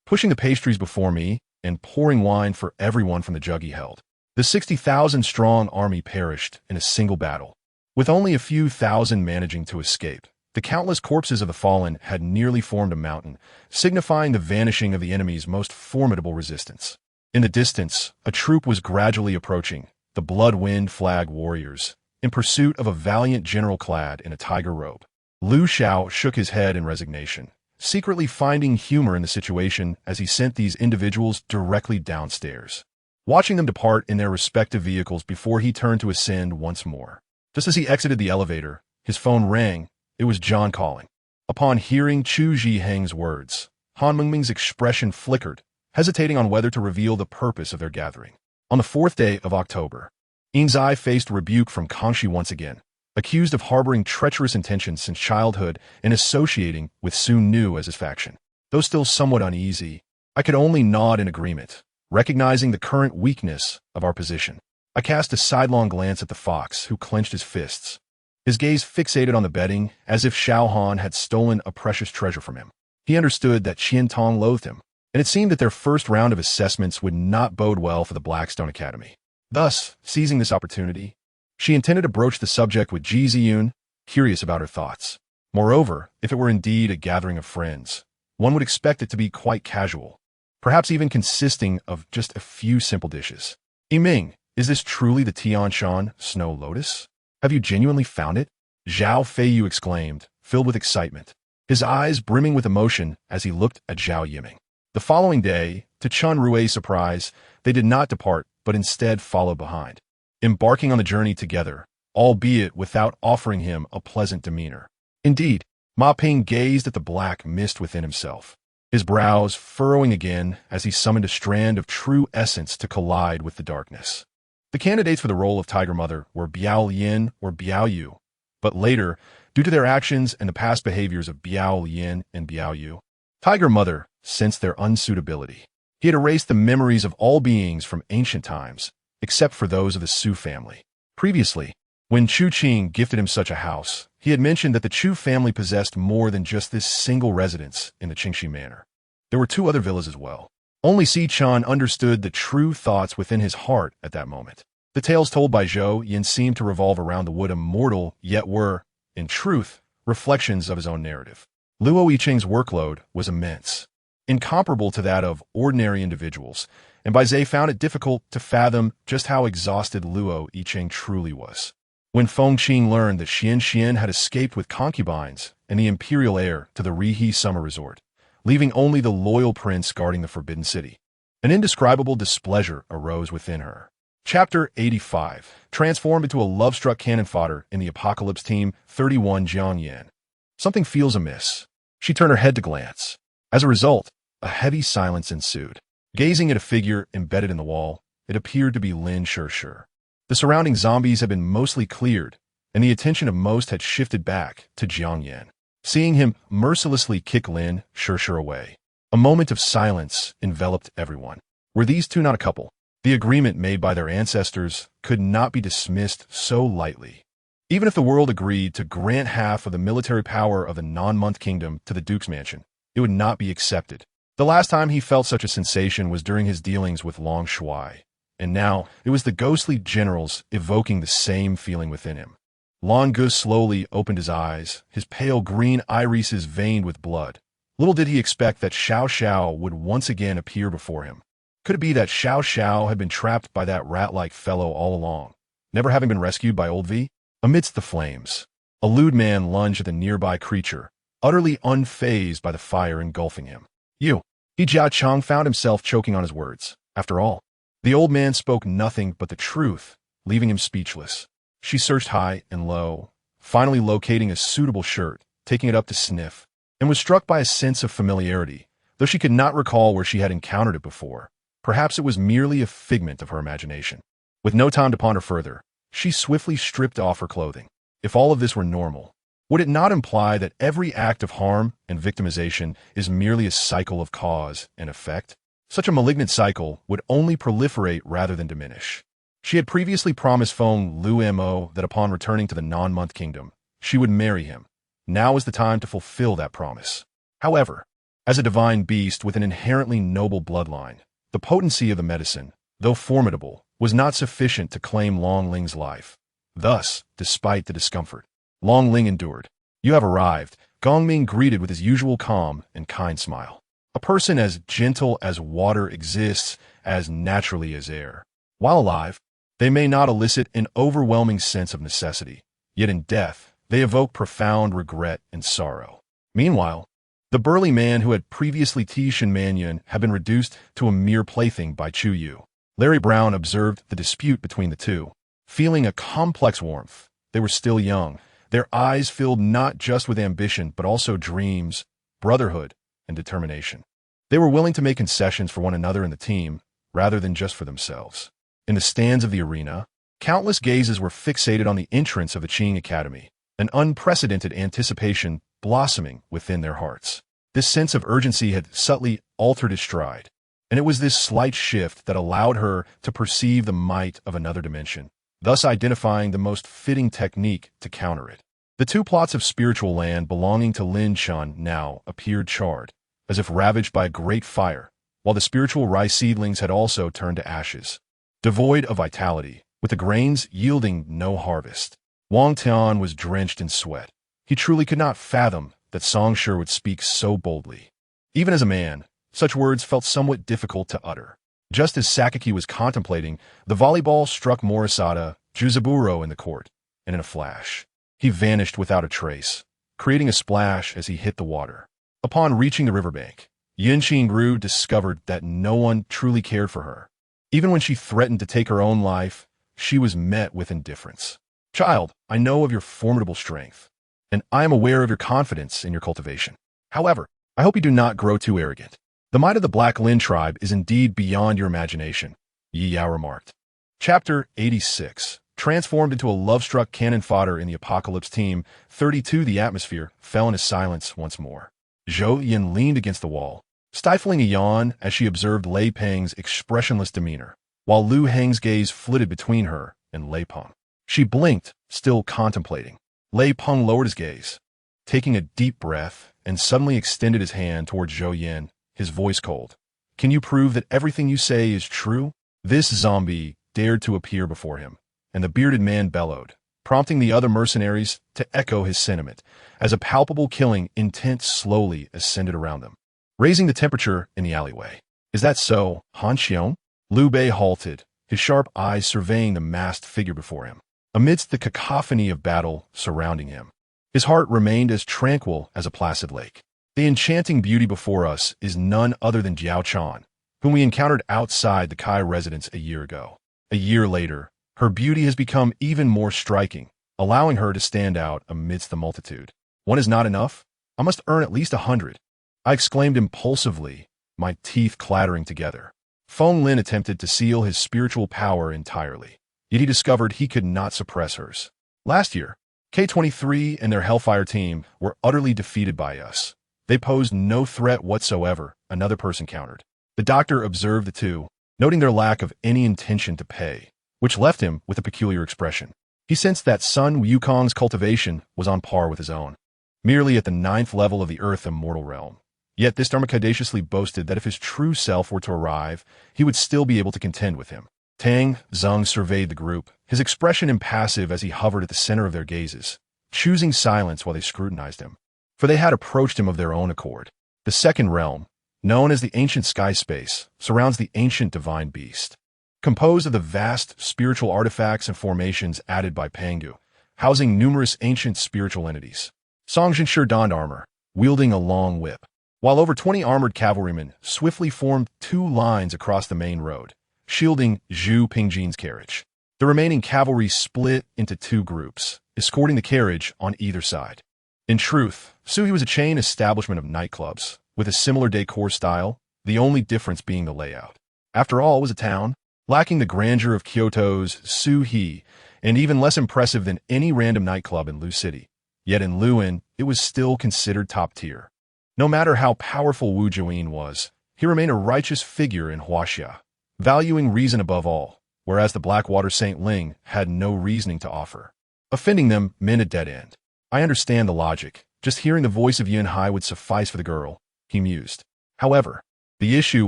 Pushing the pastries before me and pouring wine for everyone from the jug he held, the 60,000-strong army perished in a single battle, with only a few thousand managing to escape. The countless corpses of the fallen had nearly formed a mountain, signifying the vanishing of the enemy's most formidable resistance. In the distance, a troop was gradually approaching, the blood-wind flag warriors, in pursuit of a valiant general clad in a tiger robe. Lu Xiao shook his head in resignation, secretly finding humor in the situation as he sent these individuals directly downstairs, watching them depart in their respective vehicles before he turned to ascend once more. Just as he exited the elevator, his phone rang. It was John calling. Upon hearing Chu Zhiheng's words, Han Mengming's expression flickered, hesitating on whether to reveal the purpose of their gathering. On the 4th day of October, Ying Zai faced rebuke from Kangxi once again, accused of harboring treacherous intentions since childhood and associating with Sun Nu as his faction. Though still somewhat uneasy, I could only nod in agreement, recognizing the current weakness of our position. I cast a sidelong glance at the fox, who clenched his fists, his gaze fixated on the bedding, as if Xiao Han had stolen a precious treasure from him. He understood that Qian Tong loathed him, and it seemed that their first round of assessments would not bode well for the Blackstone Academy. Thus, seizing this opportunity, she intended to broach the subject with Ji Ziyun, curious about her thoughts. Moreover, if it were indeed a gathering of friends, one would expect it to be quite casual, perhaps even consisting of just a few simple dishes. Yiming, is this truly the Tianshan Snow Lotus? Have you genuinely found it? Zhao Feiyu exclaimed, filled with excitement, his eyes brimming with emotion as he looked at Zhao Yiming. The following day, to Chun Rui's surprise, they did not depart, but instead followed behind, embarking on the journey together, albeit without offering him a pleasant demeanor. Indeed, Ma Ping gazed at the black mist within himself, his brows furrowing again as he summoned a strand of true essence to collide with the darkness. The candidates for the role of Tiger Mother were Biao Lin or Biao Yu, but later, due to their actions and the past behaviors of Biao Lin and Biao Yu, Tiger Mother sensed their unsuitability. He had erased the memories of all beings from ancient times, except for those of the Su family. Previously, when Chu Qing gifted him such a house, he had mentioned that the Chu family possessed more than just this single residence in the Qingxi Manor. There were 2 other villas as well. Only Si Chan understood the true thoughts within his heart at that moment. The tales told by Zhou Yan seemed to revolve around the wood immortal, yet were, in truth, reflections of his own narrative. Luo Yiqing's workload was immense, incomparable to that of ordinary individuals, and Bai Zhe found it difficult to fathom just how exhausted Luo Yiqing truly was. When Feng Qing learned that Xian Xian had escaped with concubines and the imperial heir to the Rihe summer resort, leaving only the loyal prince guarding the Forbidden City, an indescribable displeasure arose within her. Chapter 85, transformed into a love-struck cannon fodder in the Apocalypse Team 31 Zhou Yan. Something feels amiss. She turned her head to glance. As a result, a heavy silence ensued. Gazing at a figure embedded in the wall, it appeared to be Lin Shishir. The surrounding zombies had been mostly cleared, and the attention of most had shifted back to Jiang Yan. Seeing him mercilessly kick Lin Shishir away, a moment of silence enveloped everyone. Were these 2 not a couple? The agreement made by their ancestors could not be dismissed so lightly. Even if the world agreed to grant half of the military power of the non-month kingdom to the Duke's mansion, it would not be accepted. The last time he felt such a sensation was during his dealings with Long Shuai, and now it was the ghostly generals evoking the same feeling within him. Long Gu slowly opened his eyes, his pale green irises veined with blood. Little did he expect that Xiao Xiao would once again appear before him. Could it be that Xiao Xiao had been trapped by that rat-like fellow all along, never having been rescued by Old V? Amidst the flames, a lewd man lunged at the nearby creature, utterly unfazed by the fire engulfing him. You! Jia Chong found himself choking on his words. After all, the old man spoke nothing but the truth leaving him speechless. She searched high and low, finally locating a suitable shirt, taking it up to sniff, and was struck by a sense of familiarity, though she could not recall where she had encountered it before. Perhaps it was merely a figment of her imagination. With no time to ponder further, she swiftly stripped off her clothing. If all of this were normal, would it not imply that every act of harm and victimization is merely a cycle of cause and effect? Such a malignant cycle would only proliferate rather than diminish. She had previously promised Feng Lu Mo that upon returning to the non-month kingdom, she would marry him. Now was the time to fulfill that promise. However, as a divine beast with an inherently noble bloodline, the potency of the medicine, though formidable, was not sufficient to claim Long Ling's life. Thus, despite the discomfort, Long Ling endured. "You have arrived," Gong Ming greeted with his usual calm and kind smile. A person as gentle as water exists as naturally as air. While alive, they may not elicit an overwhelming sense of necessity, yet in death, they evoke profound regret and sorrow. Meanwhile, the burly man who had previously teased Shen Manyan had been reduced to a mere plaything by Chu Yu. Larry Brown observed the dispute between the two, feeling a complex warmth. They were still young, their eyes filled not just with ambition but also dreams, brotherhood, and determination. They were willing to make concessions for one another in the team, rather than just for themselves. In the stands of the arena, countless gazes were fixated on the entrance of the Qing Academy, an unprecedented anticipation blossoming within their hearts. This sense of urgency had subtly altered his stride, and it was this slight shift that allowed her to perceive the might of another dimension, thus identifying the most fitting technique to counter it. The two plots of spiritual land belonging to Lin Shan now appeared charred, as if ravaged by a great fire, while the spiritual rice seedlings had also turned to ashes. Devoid of vitality, with the grains yielding no harvest, Wang Tian was drenched in sweat. He truly could not fathom that Song Shi would speak so boldly. Even as a man, such words felt somewhat difficult to utter. Just as Sakaki was contemplating, the volleyball struck Morisada Juzaburo in the court, and in a flash, he vanished without a trace, creating a splash as he hit the water. Upon reaching the riverbank, Yin Qingru discovered that no one truly cared for her. Even when she threatened to take her own life, she was met with indifference. "Child, I know of your formidable strength, and I am aware of your confidence in your cultivation. However, I hope you do not grow too arrogant. The might of the Black Lin tribe is indeed beyond your imagination," Yi Yao remarked. Chapter 86. Transformed into a love-struck cannon fodder in the Apocalypse Team 32, the atmosphere fell into silence once more. Zhou Yan leaned against the wall, stifling a yawn as she observed Lei Peng's expressionless demeanor, while Lu Heng's gaze flitted between her and Lei Peng. She blinked, still contemplating. Lei Peng lowered his gaze, taking a deep breath, and suddenly extended his hand towards Zhou Yan, his voice cold. "Can you prove that everything you say is true?" This zombie dared to appear before him, and the bearded man bellowed, prompting the other mercenaries to echo his sentiment, as a palpable killing intent slowly ascended around them, raising the temperature in the alleyway. "Is that so, Han Xiong?" Liu Bei halted, his sharp eyes surveying the masked figure before him. Amidst the cacophony of battle surrounding him, his heart remained as tranquil as a placid lake. "The enchanting beauty before us is none other than Jiao Chan, whom we encountered outside the Kai residence a year ago. A year later, her beauty has become even more striking, allowing her to stand out amidst the multitude. One is not enough? I must earn at least 100. I exclaimed impulsively, my teeth clattering together. Feng Lin attempted to seal his spiritual power entirely, yet he discovered he could not suppress hers. Last year, K-23 and their Hellfire team were utterly defeated by us. They posed no threat whatsoever, another person countered. The doctor observed the two, noting their lack of any intention to pay, which left him with a peculiar expression. He sensed that Sun Wukong's cultivation was on par with his own, merely at the 9th level of the Earth Immortal Realm. Yet this Dharma audaciously boasted that if his true self were to arrive, he would still be able to contend with him. Tang Zeng surveyed the group, his expression impassive as he hovered at the center of their gazes, choosing silence while they scrutinized him. For they had approached him of their own accord. The second realm, known as the ancient sky space, surrounds the ancient divine beast. Composed of the vast spiritual artifacts and formations added by Pangu, housing numerous ancient spiritual entities. Song Jinsher donned armor, wielding a long whip, while over 20 armored cavalrymen swiftly formed 2 lines across the main road, shielding Zhu Pingjin's carriage. The remaining cavalry split into two groups, escorting the carriage on either side. In truth, Suhi was a chain establishment of nightclubs, with a similar decor style, the only difference being the layout. After all, it was a town, lacking the grandeur of Kyoto's Suhi, and even less impressive than any random nightclub in Lu City. Yet in Luin, it was still considered top tier. No matter how powerful Wu Jiuyin was, he remained a righteous figure in Huaxia, valuing reason above all, whereas the Blackwater Saint Ling had no reasoning to offer. Offending them meant a dead end. I understand the logic. Just hearing the voice of Yun Hai would suffice for the girl, he mused. However, the issue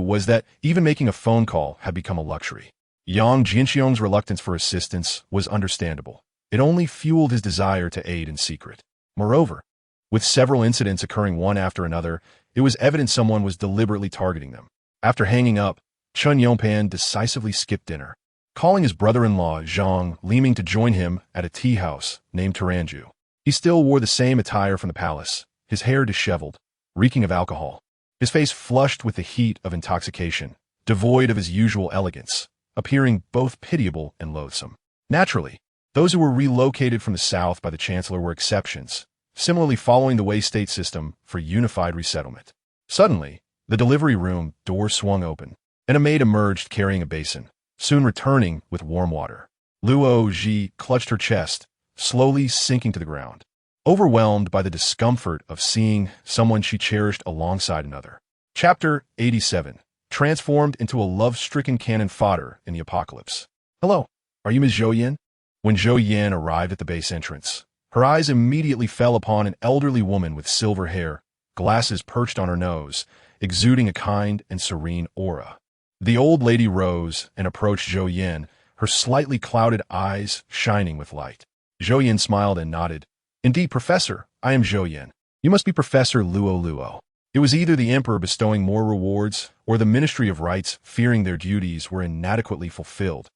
was that even making a phone call had become a luxury. Yang Jinxiong's reluctance for assistance was understandable. It only fueled his desire to aid in secret. Moreover, with several incidents occurring one after another, it was evident someone was deliberately targeting them. After hanging up, Chun Yongpan decisively skipped dinner, calling his brother-in-law Zhang Liming to join him at a tea house named Taranju. He still wore the same attire from the palace, his hair disheveled, reeking of alcohol, his face flushed with the heat of intoxication, devoid of his usual elegance, appearing both pitiable and loathsome. Naturally, those who were relocated from the south by the chancellor were exceptions, similarly following the Wei state system for unified resettlement. Suddenly, the delivery room door swung open, and a maid emerged carrying a basin, soon returning with warm water. Luo Ji clutched her chest, slowly sinking to the ground, overwhelmed by the discomfort of seeing someone she cherished alongside another. Chapter 87. Transformed into a love-stricken cannon fodder in the apocalypse. Hello, are you Ms. Zhou Yan? When Zhou Yan arrived at the base entrance, her eyes immediately fell upon an elderly woman with silver hair, glasses perched on her nose, exuding a kind and serene aura. The old lady rose and approached Zhou Yan, her slightly clouded eyes shining with light. Zhou Yan smiled and nodded. Indeed, Professor, I am Zhou Yan. You must be Professor Luo Luo. It was either the Emperor bestowing more rewards or the Ministry of Rites fearing their duties were inadequately fulfilled,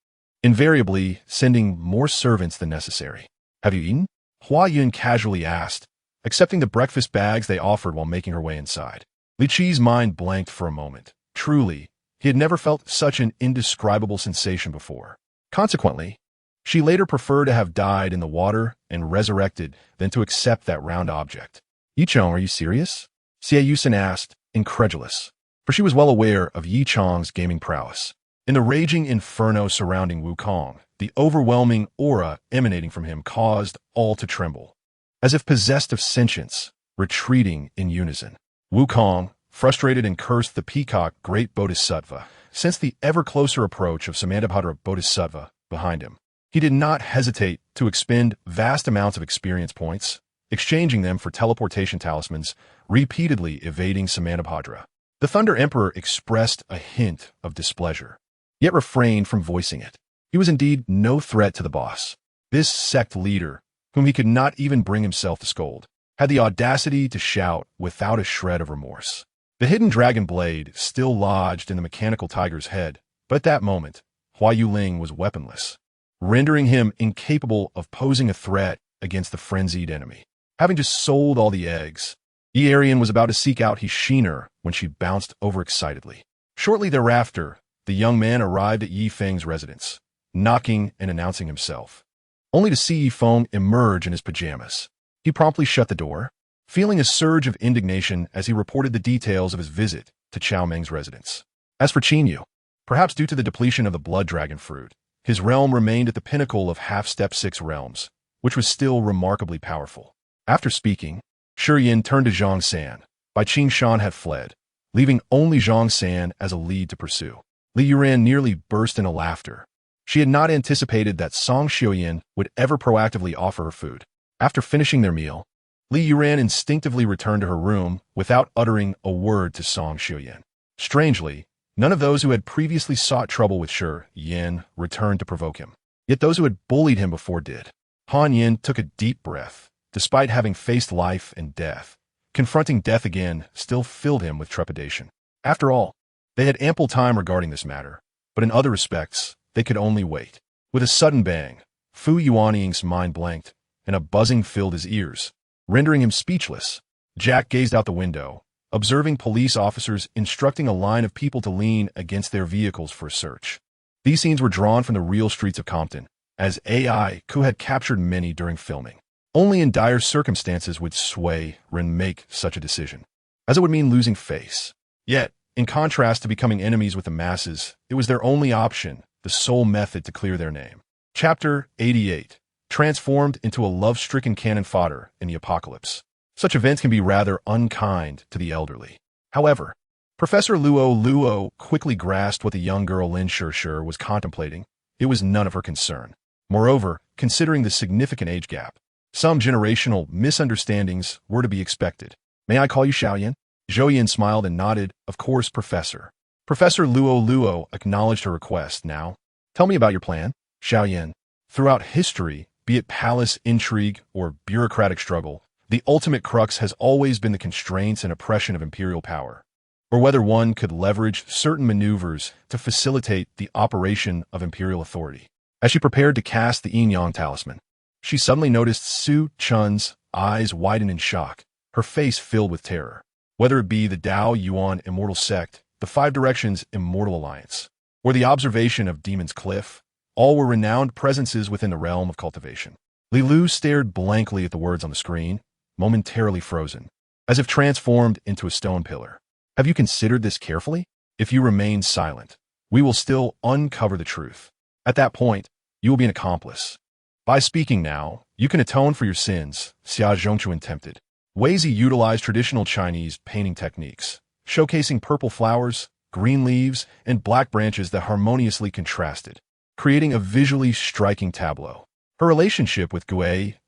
invariably sending more servants than necessary. Have you eaten? Hua Yun casually asked, accepting the breakfast bags they offered while making her way inside. Li Qi's mind blanked for a moment. Truly, he had never felt such an indescribable sensation before. Consequently, she later preferred to have died in the water and resurrected than to accept that round object. Yichong, are you serious? Xie Yusin asked, incredulous, for she was well aware of Yichong's gaming prowess. In the raging inferno surrounding Wukong, the overwhelming aura emanating from him caused all to tremble, as if possessed of sentience, retreating in unison. Wukong, frustrated and cursed the peacock great Bodhisattva, sensed the ever-closer approach of Samantabhadra Bodhisattva behind him. He did not hesitate to expend vast amounts of experience points, exchanging them for teleportation talismans, repeatedly evading Samantabhadra. The Thunder Emperor expressed a hint of displeasure, yet refrained from voicing it. He was indeed no threat to the boss. This sect leader, whom he could not even bring himself to scold, had the audacity to shout without a shred of remorse. The hidden dragon blade still lodged in the mechanical tiger's head, but at that moment, Hua Yuling was weaponless, rendering him incapable of posing a threat against the frenzied enemy. Having just sold all the eggs, Yi Arian was about to seek out Hishiner when she bounced overexcitedly. Shortly thereafter, the young man arrived at Yi Feng's residence, knocking and announcing himself, only to see Yi Feng emerge in his pajamas. He promptly shut the door, feeling a surge of indignation as he reported the details of his visit to Chao Meng's residence. As for Qin Yu, perhaps due to the depletion of the blood dragon fruit, his realm remained at the pinnacle of half-step 6 realms, which was still remarkably powerful. After speaking, Shi Yin turned to Zhang San. Bai Qing Shan had fled, leaving only Zhang San as a lead to pursue. Li Yuran nearly burst into laughter. She had not anticipated that Song Xiuyin would ever proactively offer her food. After finishing their meal, Li Yuran instinctively returned to her room without uttering a word to Song Xiuyin. Strangely, none of those who had previously sought trouble with Shi Yin returned to provoke him. Yet those who had bullied him before did. Han Yin took a deep breath. Despite having faced life and death, confronting death again still filled him with trepidation. After all, they had ample time regarding this matter, but in other respects, they could only wait. With a sudden bang, Fu Yuanying's mind blanked, and a buzzing filled his ears, rendering him speechless. Jack gazed out the window, observing police officers instructing a line of people to lean against their vehicles for a search. These scenes were drawn from the real streets of Compton, as AI who had captured many during filming. Only in dire circumstances would Sui Ren make such a decision, as it would mean losing face. Yet, in contrast to becoming enemies with the masses, it was their only option, the sole method to clear their name. Chapter 88. Transformed into a love-stricken cannon fodder in the apocalypse. Such events can be rather unkind to the elderly. However, Professor Luo quickly grasped what the young girl Lin Shishir was contemplating. It was none of her concern. Moreover, considering the significant age gap, some generational misunderstandings were to be expected. "May I call you Zhou Yan?" Zhou Yan smiled and nodded. "Of course, Professor." Professor Luo acknowledged her request. "Now, tell me about your plan." Zhou Yan. Throughout history, be it palace intrigue or bureaucratic struggle, the ultimate crux has always been the constraints and oppression of imperial power, or whether one could leverage certain maneuvers to facilitate the operation of imperial authority. As she prepared to cast the yin-yang talisman, she suddenly noticed Su Chun's eyes widen in shock, her face filled with terror. Whether it be the Dao Yuan Immortal Sect, the Five Directions Immortal Alliance, or the observation of Demon's Cliff, all were renowned presences within the realm of cultivation. Li Lu stared blankly at the words on the screen, momentarily frozen, as if transformed into a stone pillar. "Have you considered this carefully? If you remain silent, we will still uncover the truth. At that point, you will be an accomplice. By speaking now, you can atone for your sins," Xia Zhongchuan tempted. Weizi utilized traditional Chinese painting techniques, showcasing purple flowers, green leaves, and black branches that harmoniously contrasted, creating a visually striking tableau. Her relationship with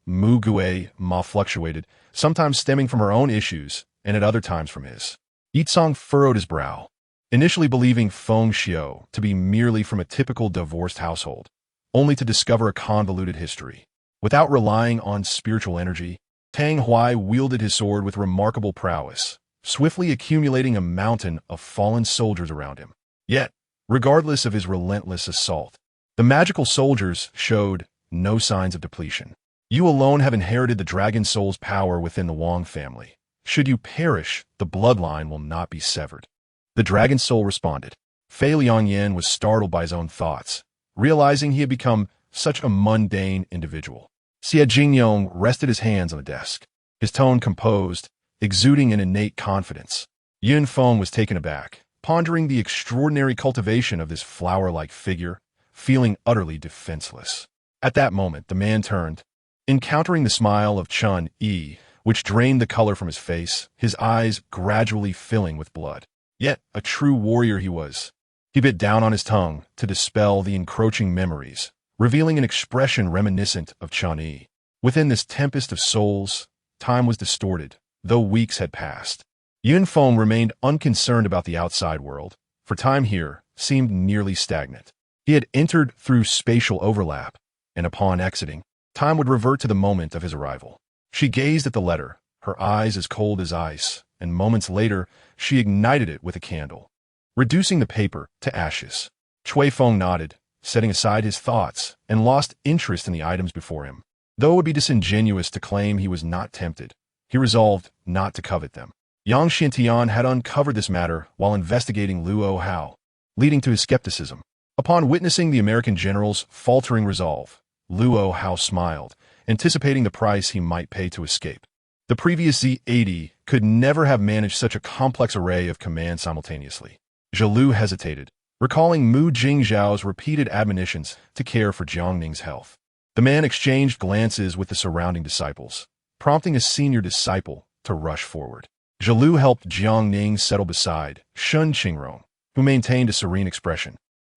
Mu Gue Ma fluctuated, sometimes stemming from her own issues, and at other times from his. Yitsong furrowed his brow, initially believing Feng Xiao to be merely from a typical divorced household, only to discover a convoluted history. Without relying on spiritual energy, Tang Hui wielded his sword with remarkable prowess, swiftly accumulating a mountain of fallen soldiers around him. Yet, regardless of his relentless assault, the magical soldiers showed no signs of depletion. "You alone have inherited the dragon soul's power within the Wang family. Should you perish, the bloodline will not be severed." The dragon soul responded. Fei Liangyan was startled by his own thoughts, realizing he had become such a mundane individual. Xie Jingyong rested his hands on the desk, his tone composed, exuding an innate confidence. Yun Feng was taken aback, pondering the extraordinary cultivation of this flower-like figure, feeling utterly defenseless. At that moment, the man turned, encountering the smile of Chun Yi, which drained the color from his face, his eyes gradually filling with blood. Yet, a true warrior he was. He bit down on his tongue to dispel the encroaching memories, revealing an expression reminiscent of Chun Yi. Within this tempest of souls, time was distorted, though weeks had passed. Yun Feng remained unconcerned about the outside world, for time here seemed nearly stagnant. He had entered through spatial overlap, and upon exiting, time would revert to the moment of his arrival. She gazed at the letter, her eyes as cold as ice, and moments later, she ignited it with a candle, reducing the paper to ashes. Cui Feng nodded, setting aside his thoughts, and lost interest in the items before him. Though it would be disingenuous to claim he was not tempted, he resolved not to covet them. Yang Xintian had uncovered this matter while investigating Luo Hao, leading to his skepticism. Upon witnessing the American general's faltering resolve, Luo Hao smiled, anticipating the price he might pay to escape. The previous Z-80 could never have managed such a complex array of commands simultaneously. Zhou hesitated, recalling Mu Jingzhao's repeated admonitions to care for Jiangning's health. The man exchanged glances with the surrounding disciples, prompting a senior disciple to rush forward. Zhou helped Jiangning settle beside Shun Qingrong, who maintained a serene expression,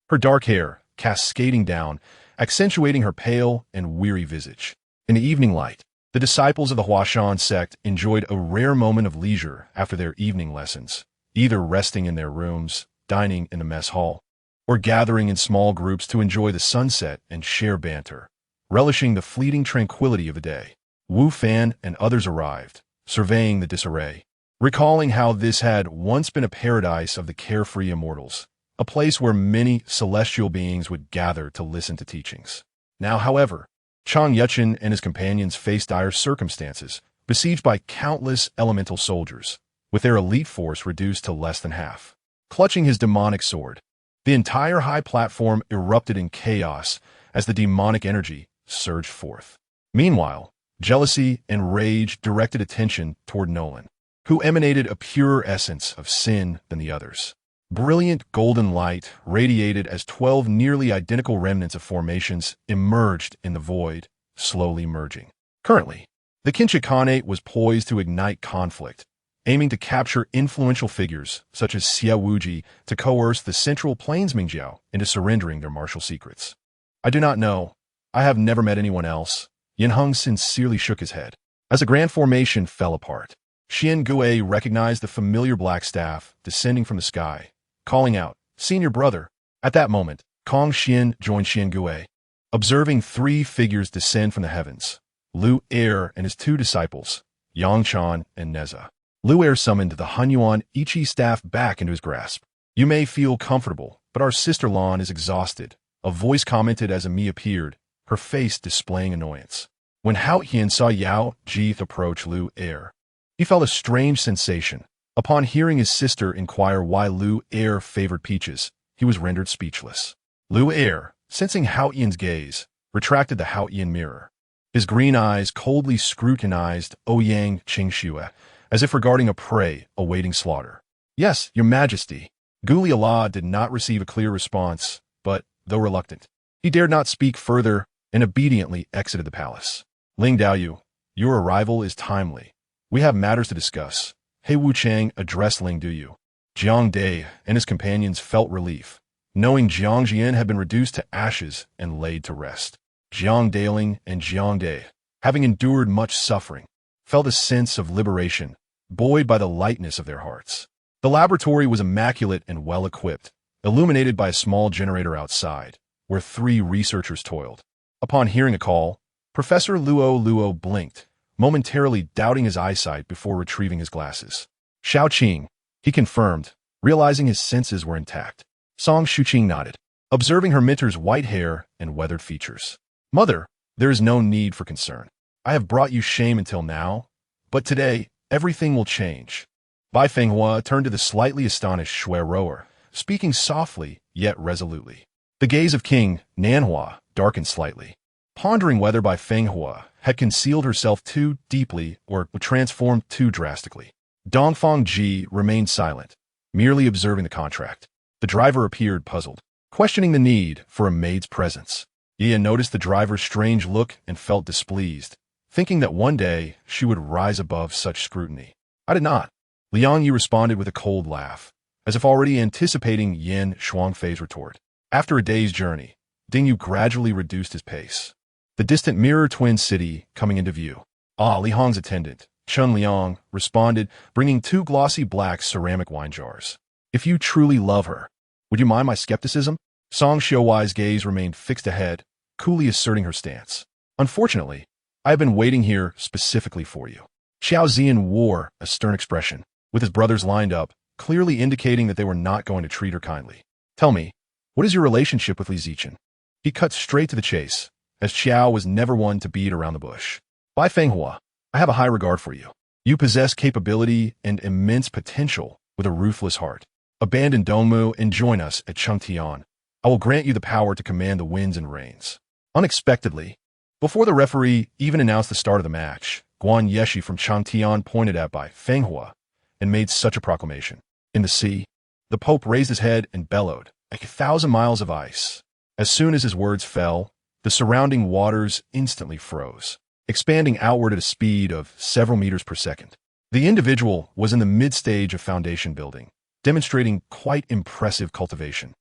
her dark hair cascading down, accentuating her pale and weary visage. In the evening light, the disciples of the Huashan sect enjoyed a rare moment of leisure after their evening lessons, either resting in their rooms, dining in the mess hall, or gathering in small groups to enjoy the sunset and share banter, relishing the fleeting tranquility of the day. Wu Fan and others arrived, surveying the disarray, recalling how this had once been a paradise of the carefree immortals, a place where many celestial beings would gather to listen to teachings. Now, however, Chang Yuchen and his companions faced dire circumstances, besieged by countless elemental soldiers, with their elite force reduced to less than half. Clutching his demonic sword, the entire high platform erupted in chaos as the demonic energy surged forth. Meanwhile, jealousy and rage directed attention toward Nolan, who emanated a purer essence of sin than the others. Brilliant golden light radiated as 12 nearly identical remnants of formations emerged in the void, slowly merging. Currently, the Kinshikane was poised to ignite conflict, aiming to capture influential figures such as Xia Wuji to coerce the Central Plains Mingjiao into surrendering their martial secrets. I do not know. I have never met anyone else. Yin Heng sincerely shook his head. As the grand formation fell apart, Xian Gui recognized the familiar black staff descending from the sky, calling out, "Senior brother." At that moment, Kong Xian joined Xian Gui, observing 3 figures descend from the heavens: Lu Er and his 2 disciples, Yang Chan and Neza. Lu Er summoned the Hunyuan Ichi staff back into his grasp. "You may feel comfortable, but our sister Lan is exhausted," a voice commented as Ami appeared, her face displaying annoyance. When Hao Hian saw Yao Jith approach Lu Er, he felt a strange sensation. Upon hearing his sister inquire why Lu Er favored peaches, he was rendered speechless. Lu Er, sensing Hao Yan's gaze, retracted the Hao Yan mirror. His green eyes coldly scrutinized Ouyang Qingxue, as if regarding a prey awaiting slaughter. "Yes, your majesty." Guli Allah did not receive a clear response, but, though reluctant, he dared not speak further and obediently exited the palace. "Ling Daoyu, your arrival is timely. We have matters to discuss." He Wuchang addressed Ling Duyu. Jiang Dai and his companions felt relief, knowing Jiang Jian had been reduced to ashes and laid to rest. Jiang Dailing and Jiang Dai, having endured much suffering, felt a sense of liberation, buoyed by the lightness of their hearts. The laboratory was immaculate and well-equipped, illuminated by a small generator outside, where 3 researchers toiled. Upon hearing a call, Professor Luo blinked, momentarily doubting his eyesight before retrieving his glasses. "Xiao Qing," he confirmed, realizing his senses were intact. Song Shuqing nodded, observing her mentor's white hair and weathered features. "Mother, there is no need for concern. I have brought you shame until now, but today, everything will change." Bai Fenghua turned to the slightly astonished Shui Rower, speaking softly yet resolutely. The gaze of King Nanhua darkened slightly, pondering whether Bai Fenghua had concealed herself too deeply or transformed too drastically. Dongfang Ji remained silent, merely observing the contract. The driver appeared puzzled, questioning the need for a maid's presence. Yi noticed the driver's strange look and felt displeased, thinking that one day she would rise above such scrutiny. "I did not." Liang Yi responded with a cold laugh, as if already anticipating Yin Shuangfei's retort. After a day's journey, Ding Yu gradually reduced his pace. The distant mirror twin city coming into view. Li Hong's attendant, Chun Liang, responded, bringing 2 glossy black ceramic wine jars. "If you truly love her, would you mind my skepticism?" Song Xiuwai's gaze remained fixed ahead, coolly asserting her stance. "Unfortunately, I have been waiting here specifically for you." Xiao Ziyan wore a stern expression, with his brothers lined up, clearly indicating that they were not going to treat her kindly. "Tell me, what is your relationship with Li Zichen?" He cut straight to the chase, as Xiao was never one to beat around the bush. "Bai Fenghua, I have a high regard for you. You possess capability and immense potential with a ruthless heart. Abandon Dongmu and join us at Chengtian. I will grant you the power to command the winds and rains." Unexpectedly, before the referee even announced the start of the match, Guan Yeshi from Changtian pointed at Bai Fenghua and made such a proclamation. In the sea, the Pope raised his head and bellowed, like 1,000 miles of ice. As soon as his words fell, the surrounding waters instantly froze, expanding outward at a speed of several meters per second. The individual was in the mid-stage of foundation building, demonstrating quite impressive cultivation.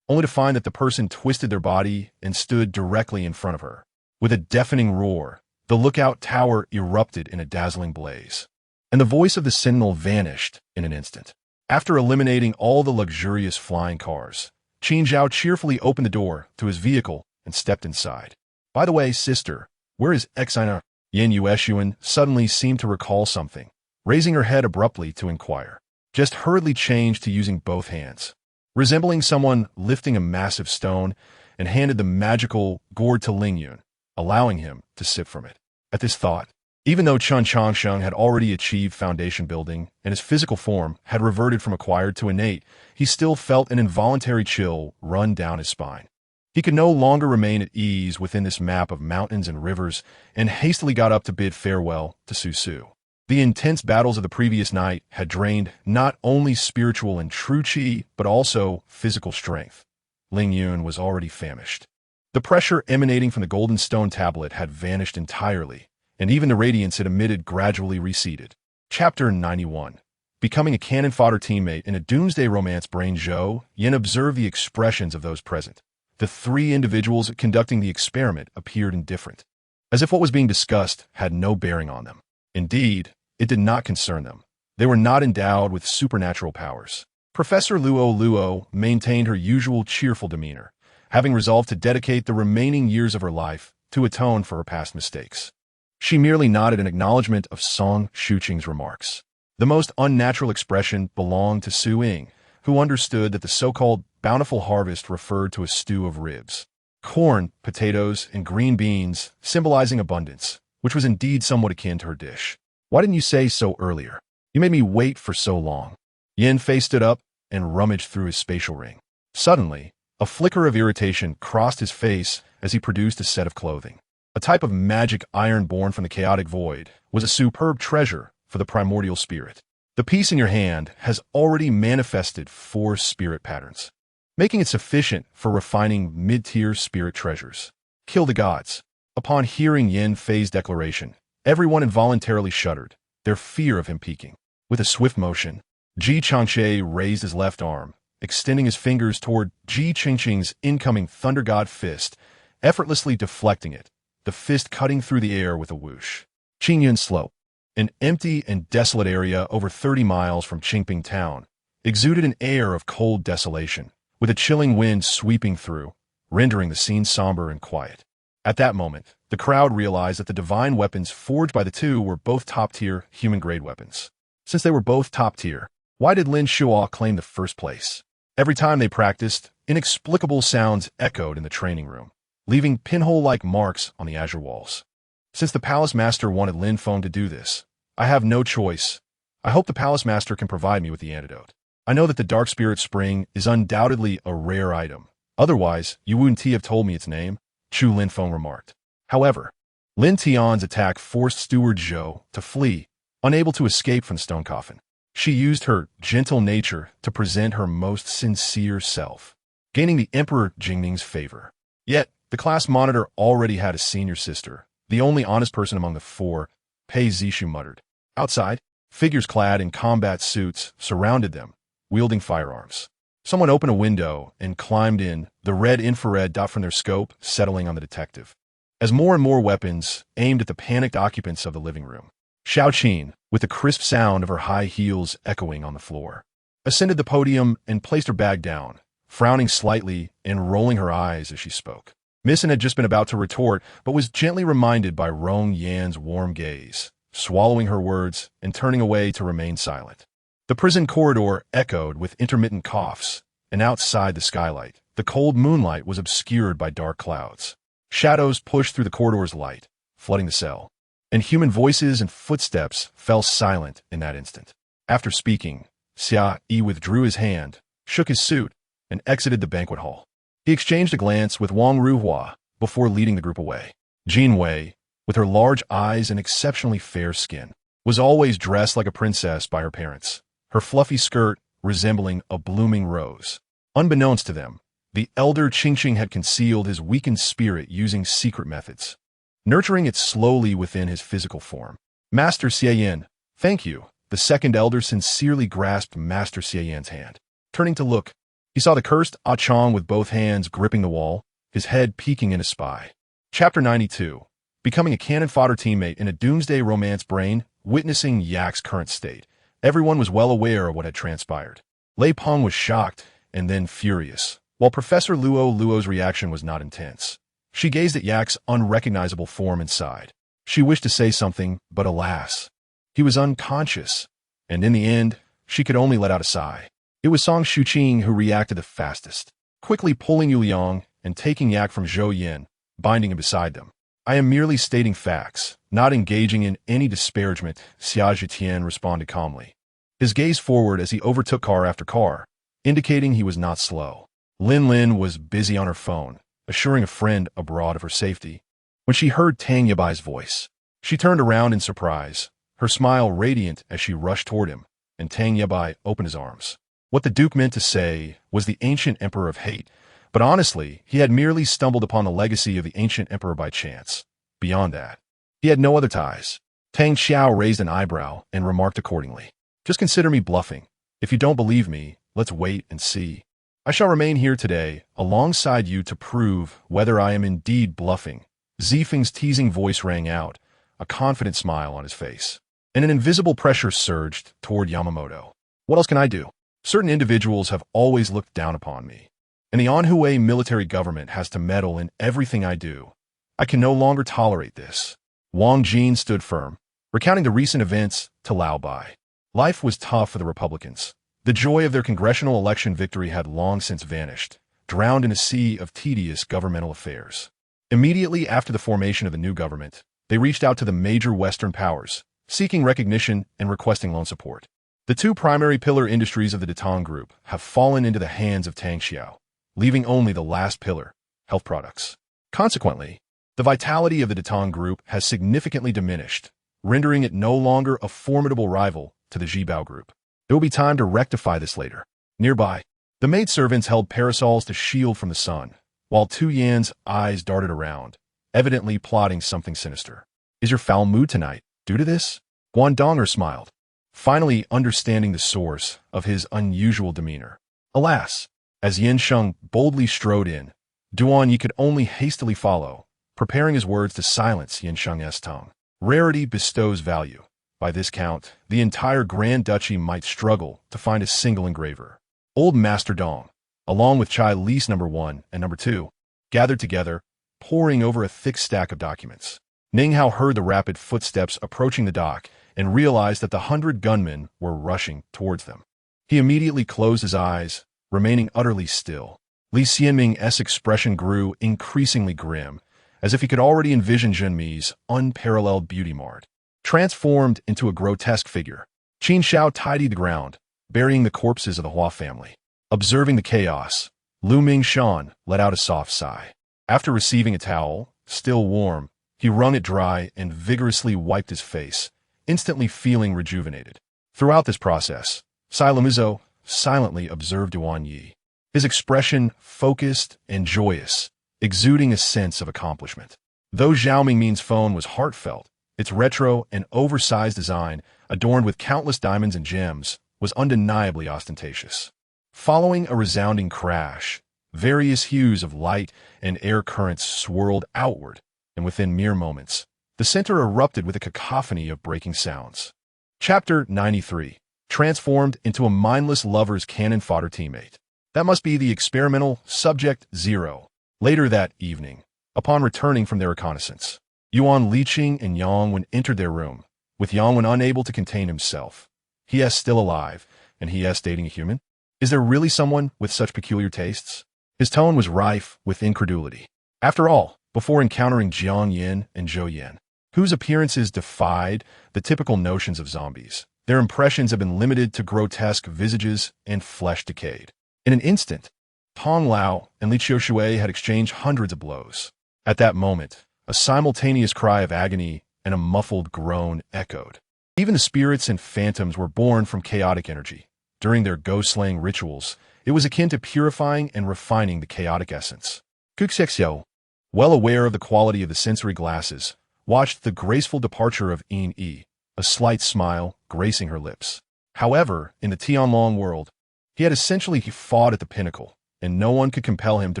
Only to find that the person twisted their body and stood directly in front of her. With a deafening roar, the lookout tower erupted in a dazzling blaze, and the voice of the sentinel vanished in an instant. After eliminating all the luxurious flying cars, Qin Zhao cheerfully opened the door to his vehicle and stepped inside. "By the way, sister, where is Xina?" Yin Yueshuan suddenly seemed to recall something, raising her head abruptly to inquire. Just hurriedly changed to using both hands, resembling someone lifting a massive stone, and handed the magical gourd to Ling Yun, allowing him to sip from it. At this thought, Even though Chun Changsheng had already achieved foundation building and his physical form had reverted from acquired to innate, he still felt an involuntary chill run down his spine. He could no longer remain at ease within this map of mountains and rivers, and hastily got up to bid farewell to Su Su. The intense battles of the previous night had drained not only spiritual and true qi, but also physical strength. Ling Yun was already famished. The pressure emanating from the golden stone tablet had vanished entirely, and even the radiance it emitted gradually receded. Chapter 91. Becoming a cannon fodder teammate in a doomsday romance brain, Zhou Yan observed the expressions of those present. The three individuals conducting the experiment appeared indifferent, as if what was being discussed had no bearing on them. Indeed, it did not concern them. They were not endowed with supernatural powers. Professor Luo maintained her usual cheerful demeanor, having resolved to dedicate the remaining years of her life to atone for her past mistakes. She merely nodded in acknowledgement of Song Shuqing's remarks. The most unnatural expression belonged to Su Ying, who understood that the so-called bountiful harvest referred to a stew of ribs, corn, potatoes, and green beans, symbolizing abundance, which was indeed somewhat akin to her dish. "Why didn't you say so earlier? You made me wait for so long." Yin Fei stood up and rummaged through his spatial ring. Suddenly, a flicker of irritation crossed his face as he produced a set of clothing. A type of magic iron born from the chaotic void was a superb treasure for the primordial spirit. The piece in your hand has already manifested 4 spirit patterns, making it sufficient for refining mid-tier spirit treasures. Kill the gods. Upon hearing Yin Fei's declaration, everyone involuntarily shuddered, their fear of him peaking. With a swift motion, Ji Changche raised his left arm, extending his fingers toward Ji Qingqing's incoming Thunder God fist, effortlessly deflecting it, the fist cutting through the air with a whoosh. Qingyun Slope, an empty and desolate area over 30 miles from Qingping town, exuded an air of cold desolation, with a chilling wind sweeping through, rendering the scene somber and quiet. At that moment, the crowd realized that the divine weapons forged by the two were both top-tier human-grade weapons. Since they were both top-tier, why did Lin Shuo claim the first place? Every time they practiced, inexplicable sounds echoed in the training room, leaving pinhole-like marks on the azure walls. Since the Palace Master wanted Lin Feng to do this, I have no choice. I hope the Palace Master can provide me with the antidote. I know that the Dark Spirit Spring is undoubtedly a rare item. Otherwise, you wouldn't have told me its name, Chu Lin Feng remarked. However, Lin Tian's attack forced Steward Zhou to flee, unable to escape from the stone coffin. She used her gentle nature to present her most sincere self, gaining the Emperor Jingning's favor. Yet, the class monitor already had a senior sister, the only honest person among the 4, Pei Zishu muttered. Outside, figures clad in combat suits surrounded them, wielding firearms. Someone opened a window and climbed in, the red infrared dot from their scope settling on the detective. As more and more weapons aimed at the panicked occupants of the living room, Xiaoqin, with the crisp sound of her high heels echoing on the floor, ascended the podium and placed her bag down, frowning slightly and rolling her eyes as she spoke. Misson had just been about to retort, but was gently reminded by Rong Yan's warm gaze, swallowing her words and turning away to remain silent. The prison corridor echoed with intermittent coughs, and outside the skylight, the cold moonlight was obscured by dark clouds. Shadows pushed through the corridor's light, flooding the cell, and human voices and footsteps fell silent in that instant. After speaking, Xia Yi withdrew his hand, shook his suit, and exited the banquet hall. He exchanged a glance with Wang Ruhua before leading the group away. Jin Wei, with her large eyes and exceptionally fair skin, was always dressed like a princess by her parents, her fluffy skirt resembling a blooming rose. Unbeknownst to them, the elder Qingqing had concealed his weakened spirit using secret methods, nurturing it slowly within his physical form. Master Xie Yan, thank you. The second elder sincerely grasped Master Xie Yan's hand. Turning to look, he saw the cursed Ah Chong with both hands gripping the wall, his head peeking in a spy. Chapter 92. Becoming a cannon fodder teammate in a doomsday romance brain, witnessing Yak's current state, everyone was well aware of what had transpired. Lei Peng was shocked and then furious, while Professor Luo's reaction was not intense. She gazed at Yak's unrecognizable form and sighed. She wished to say something, but alas, he was unconscious, and in the end, she could only let out a sigh. It was Song Shuqing who reacted the fastest, quickly pulling Yu Liang and taking Yak from Zhou Yan, binding him beside them. I am merely stating facts, not engaging in any disparagement, Xia Tian responded calmly. His gaze forward as he overtook car after car, indicating he was not slow. Lin Lin was busy on her phone, assuring a friend abroad of her safety, when she heard Tang Yabai's voice. She turned around in surprise, her smile radiant as she rushed toward him, and Tang Yabai opened his arms. What the Duke meant to say was the ancient emperor of hate, but honestly, he had merely stumbled upon the legacy of the ancient emperor by chance. Beyond that, he had no other ties. Tang Xiao raised an eyebrow and remarked accordingly. Just consider me bluffing. If you don't believe me, let's wait and see. I shall remain here today, alongside you to prove whether I am indeed bluffing. Zifeng's teasing voice rang out, a confident smile on his face, and an invisible pressure surged toward Yamamoto. What else can I do? Certain individuals have always looked down upon me, and the Anhui military government has to meddle in everything I do. I can no longer tolerate this. Wang Jin stood firm, recounting the recent events to Lao Bai. Life was tough for the Republicans. The joy of their congressional election victory had long since vanished, drowned in a sea of tedious governmental affairs. Immediately after the formation of the new government, they reached out to the major Western powers, seeking recognition and requesting loan support. The two primary pillar industries of the Datang Group have fallen into the hands of Tang Xiao, leaving only the last pillar, health products. Consequently, the vitality of the Datang Group has significantly diminished, rendering it no longer a formidable rival to the Zhibao Group. There will be time to rectify this later. Nearby, the maidservants held parasols to shield from the sun, while Tu Yan's eyes darted around, evidently plotting something sinister. Is your foul mood tonight due to this? Guandonger smiled, finally understanding the source of his unusual demeanor. Alas, as Yin Sheng boldly strode in, Duan Yi could only hastily follow, preparing his words to silence Yin Sheng's tongue. Rarity bestows value. By this count, the entire Grand Duchy might struggle to find a single engraver. Old Master Dong, along with Chai Lease No. 1 and No. 2, gathered together, poring over a thick stack of documents. Ning Hao heard the rapid footsteps approaching the dock and realized that the 100 gunmen were rushing towards them. He immediately closed his eyes, remaining utterly still. Li Xianming's expression grew increasingly grim, as if he could already envision Zhenmi's unparalleled beauty mart, transformed into a grotesque figure. Qin Shao tidied the ground, burying the corpses of the Hua family. Observing the chaos, Lu Mingshan let out a soft sigh. After receiving a towel, still warm, he wrung it dry and vigorously wiped his face, instantly feeling rejuvenated. Throughout this process, Silamizo silently observed Duan Yi, his expression focused and joyous, exuding a sense of accomplishment. Though Zhao Mingmin's phone was heartfelt, its retro and oversized design, adorned with countless diamonds and gems, was undeniably ostentatious. Following a resounding crash, various hues of light and air currents swirled outward, and within mere moments, the center erupted with a cacophony of breaking sounds. Chapter 93. Transformed into a mindless lover's cannon fodder teammate. That must be the experimental Subject 0. Later that evening, upon returning from their reconnaissance, Yuan Liqing and Yang Wen entered their room, with Yang Wen unable to contain himself. He is still alive, and he is dating a human? Is there really someone with such peculiar tastes? His tone was rife with incredulity. After all, before encountering Jiang Yin and Zhou Yan, whose appearances defied the typical notions of zombies, their impressions have been limited to grotesque visages and flesh decayed. In an instant, Tong Lao and Li Qiushui had exchanged hundreds of blows. At that moment, a simultaneous cry of agony and a muffled groan echoed. Even the spirits and phantoms were born from chaotic energy. During their ghost-slaying rituals, it was akin to purifying and refining the chaotic essence. Kuxiexio, well aware of the quality of the sensory glasses, watched the graceful departure of Yin Yi, a slight smile gracing her lips. However, in the Tianlong world, he had essentially fought at the pinnacle, and no one could compel him to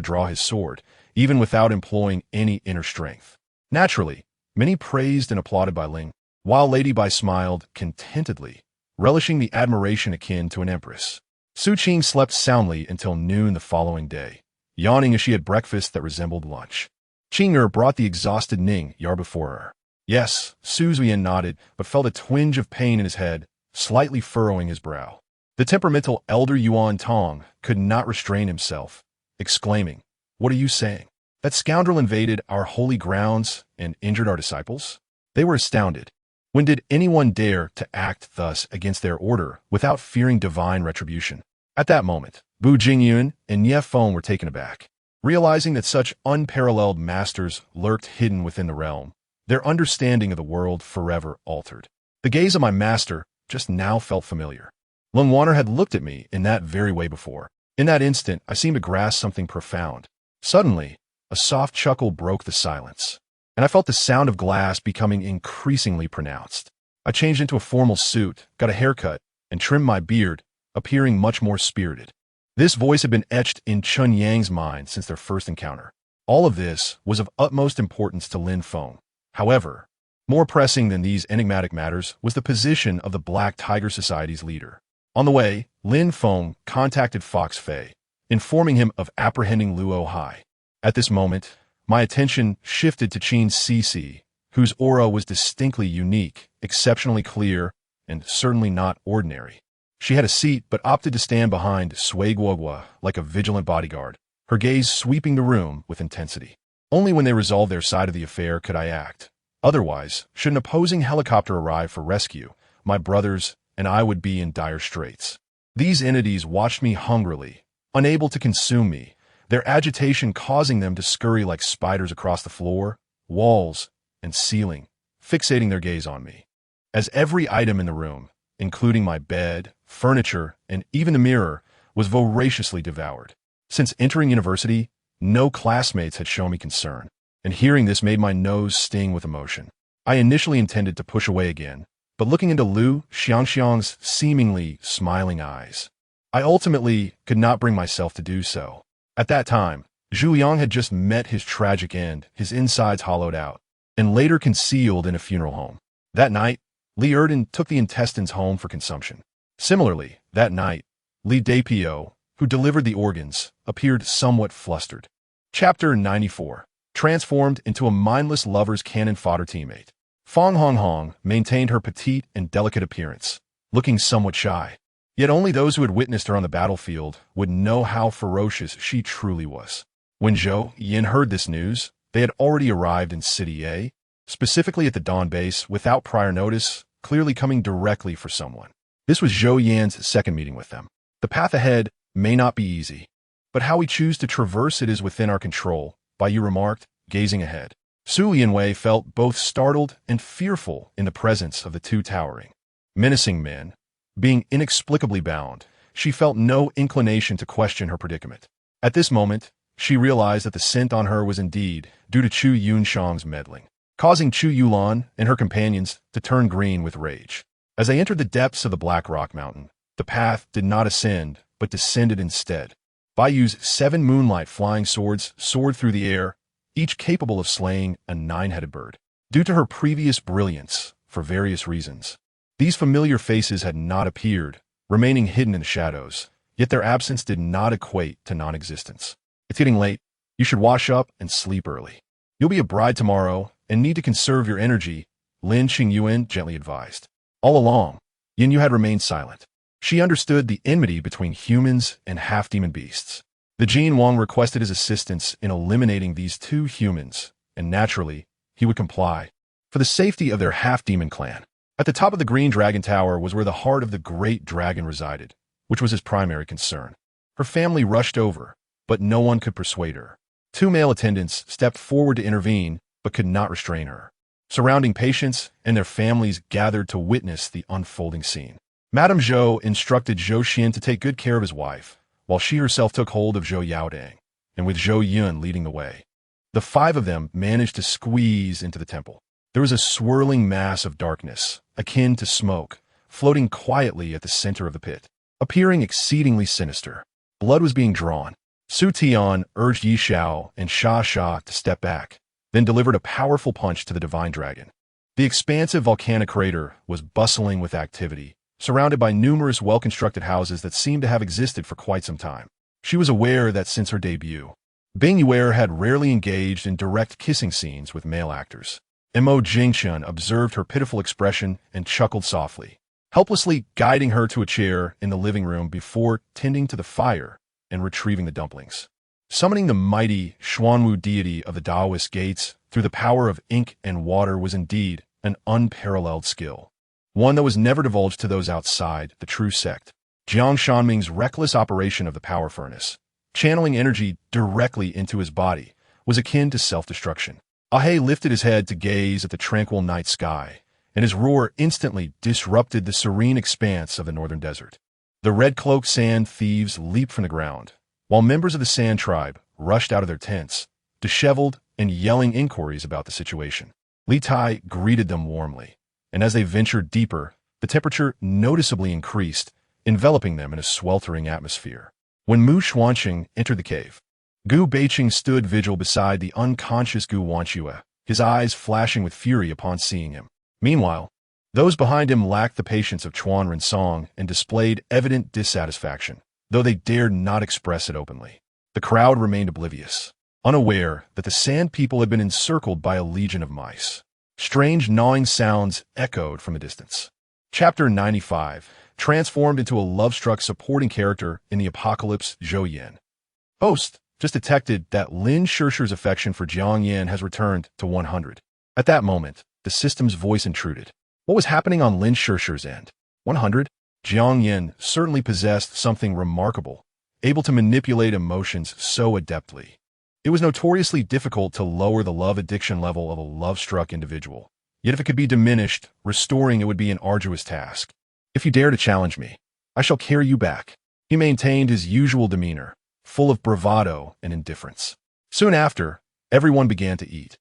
draw his sword, even without employing any inner strength. Naturally, many praised and applauded Bai Ling, while Lady Bai smiled contentedly, relishing the admiration akin to an empress. Su Qing slept soundly until noon the following day, yawning as she had breakfast that resembled lunch. Qing'er brought the exhausted Ning Yar before her. Yes, Su Zuyan nodded, but felt a twinge of pain in his head, slightly furrowing his brow. The temperamental elder Yuan Tong could not restrain himself, exclaiming, "What are you saying? That scoundrel invaded our holy grounds and injured our disciples? They were astounded. When did anyone dare to act thus against their order without fearing divine retribution? At that moment, Bu Jingyun and Ye Feng were taken aback. Realizing that such unparalleled masters lurked hidden within the realm, their understanding of the world forever altered. The gaze of my master just now felt familiar. Lung Wanner had looked at me in that very way before. In that instant, I seemed to grasp something profound. Suddenly, a soft chuckle broke the silence, and I felt the sound of glass becoming increasingly pronounced. I changed into a formal suit, got a haircut, and trimmed my beard, appearing much more spirited. This voice had been etched in Chun Yang's mind since their first encounter. All of this was of utmost importance to Lin Feng. However, more pressing than these enigmatic matters was the position of the Black Tiger Society's leader. On the way, Lin Feng contacted Fox Fei, informing him of apprehending Luo Hai. At this moment, my attention shifted to Qin Cici, whose aura was distinctly unique, exceptionally clear, and certainly not ordinary. She had a seat but opted to stand behind Sui Guogua like a vigilant bodyguard, her gaze sweeping the room with intensity. Only when they resolved their side of the affair could I act. Otherwise, should an opposing helicopter arrive for rescue, my brothers and I would be in dire straits. These entities watched me hungrily, unable to consume me, their agitation causing them to scurry like spiders across the floor, walls, and ceiling, fixating their gaze on me. As every item in the room, including my bed, furniture, and even the mirror, was voraciously devoured. Since entering university, no classmates had shown me concern, and hearing this made my nose sting with emotion. I initially intended to push away again, but looking into Lu Xiangxiang's seemingly smiling eyes, I ultimately could not bring myself to do so. At that time, Zhou Yan had just met his tragic end, his insides hollowed out, and later concealed in a funeral home. That night, Li Erden took the intestines home for consumption. Similarly, that night, Li Dapio, who delivered the organs, appeared somewhat flustered. Chapter 94. Transformed into a mindless lover's cannon fodder teammate. Fong Hong Hong maintained her petite and delicate appearance, looking somewhat shy. Yet only those who had witnessed her on the battlefield would know how ferocious she truly was. When Zhou Yan heard this news, they had already arrived in City A, specifically at the Dawn base without prior notice, clearly coming directly for someone. This was Zhou Yan's second meeting with them. The path ahead may not be easy, but how we choose to traverse it is within our control, Bai Yu remarked, gazing ahead. Su Yanwei felt both startled and fearful in the presence of the two towering, menacing men. Being inexplicably bound, she felt no inclination to question her predicament. At this moment, she realized that the scent on her was indeed due to Chu Yunshang's meddling, causing Chu Yulan and her companions to turn green with rage. As they entered the depths of the Black Rock Mountain, the path did not ascend, but descended instead. Bai Yu's 7 moonlight flying swords soared through the air, each capable of slaying a 9-headed bird. Due to her previous brilliance, for various reasons, these familiar faces had not appeared, remaining hidden in the shadows, yet their absence did not equate to non-existence. It's getting late. You should wash up and sleep early. You'll be a bride tomorrow and need to conserve your energy, Lin Qingyuan gently advised. All along, Yin Yu had remained silent. She understood the enmity between humans and half-demon beasts. The Jin Wang requested his assistance in eliminating these two humans, and naturally, he would comply, for the safety of their half-demon clan. At the top of the Green Dragon Tower was where the heart of the Great Dragon resided, which was his primary concern. Her family rushed over, but no one could persuade her. 2 male attendants stepped forward to intervene, but could not restrain her. Surrounding patients and their families gathered to witness the unfolding scene. Madame Zhou instructed Zhou Xian to take good care of his wife, while she herself took hold of Zhou Yaodang, and with Zhou Yun leading the way. The 5 of them managed to squeeze into the temple. There was a swirling mass of darkness, akin to smoke, floating quietly at the center of the pit, appearing exceedingly sinister. Blood was being drawn. Su Tian urged Yi Xiao and Sha Sha to step back, then delivered a powerful punch to the divine dragon. The expansive volcanic crater was bustling with activity, surrounded by numerous well-constructed houses that seemed to have existed for quite some time. She was aware that since her debut, Bing Yuer had rarely engaged in direct kissing scenes with male actors. Mo Jingchen observed her pitiful expression and chuckled softly, helplessly guiding her to a chair in the living room before tending to the fire and retrieving the dumplings. Summoning the mighty Xuanwu deity of the Taoist gates through the power of ink and water was indeed an unparalleled skill, one that was never divulged to those outside the true sect. Jiang Shanming's reckless operation of the power furnace, channeling energy directly into his body, was akin to self-destruction. Ahe lifted his head to gaze at the tranquil night sky, and his roar instantly disrupted the serene expanse of the northern desert. The red-cloaked sand thieves leaped from the ground, while members of the Sand Tribe rushed out of their tents, disheveled and yelling inquiries about the situation. Li Tai greeted them warmly, and as they ventured deeper, the temperature noticeably increased, enveloping them in a sweltering atmosphere. When Mu Xuanqing entered the cave, Gu Beiqing stood vigil beside the unconscious Gu Wanchue, his eyes flashing with fury upon seeing him. Meanwhile, those behind him lacked the patience of Chuan Rensong and displayed evident dissatisfaction, though they dared not express it openly. The crowd remained oblivious, unaware that the Sand People had been encircled by a legion of mice. Strange gnawing sounds echoed from a distance. Chapter 95, transformed into a love-struck supporting character in the apocalypse, Zhou Yan. Host just detected that Lin Shirshi's affection for Jiang Yan has returned to 100. At that moment, the system's voice intruded. What was happening on Lin Shirshi's end? 100? Jiang Yan certainly possessed something remarkable, able to manipulate emotions so adeptly. It was notoriously difficult to lower the love addiction level of a love-struck individual. Yet if it could be diminished, restoring it would be an arduous task. If you dare to challenge me, I shall carry you back. He maintained his usual demeanor, full of bravado and indifference. Soon after, everyone began to eat.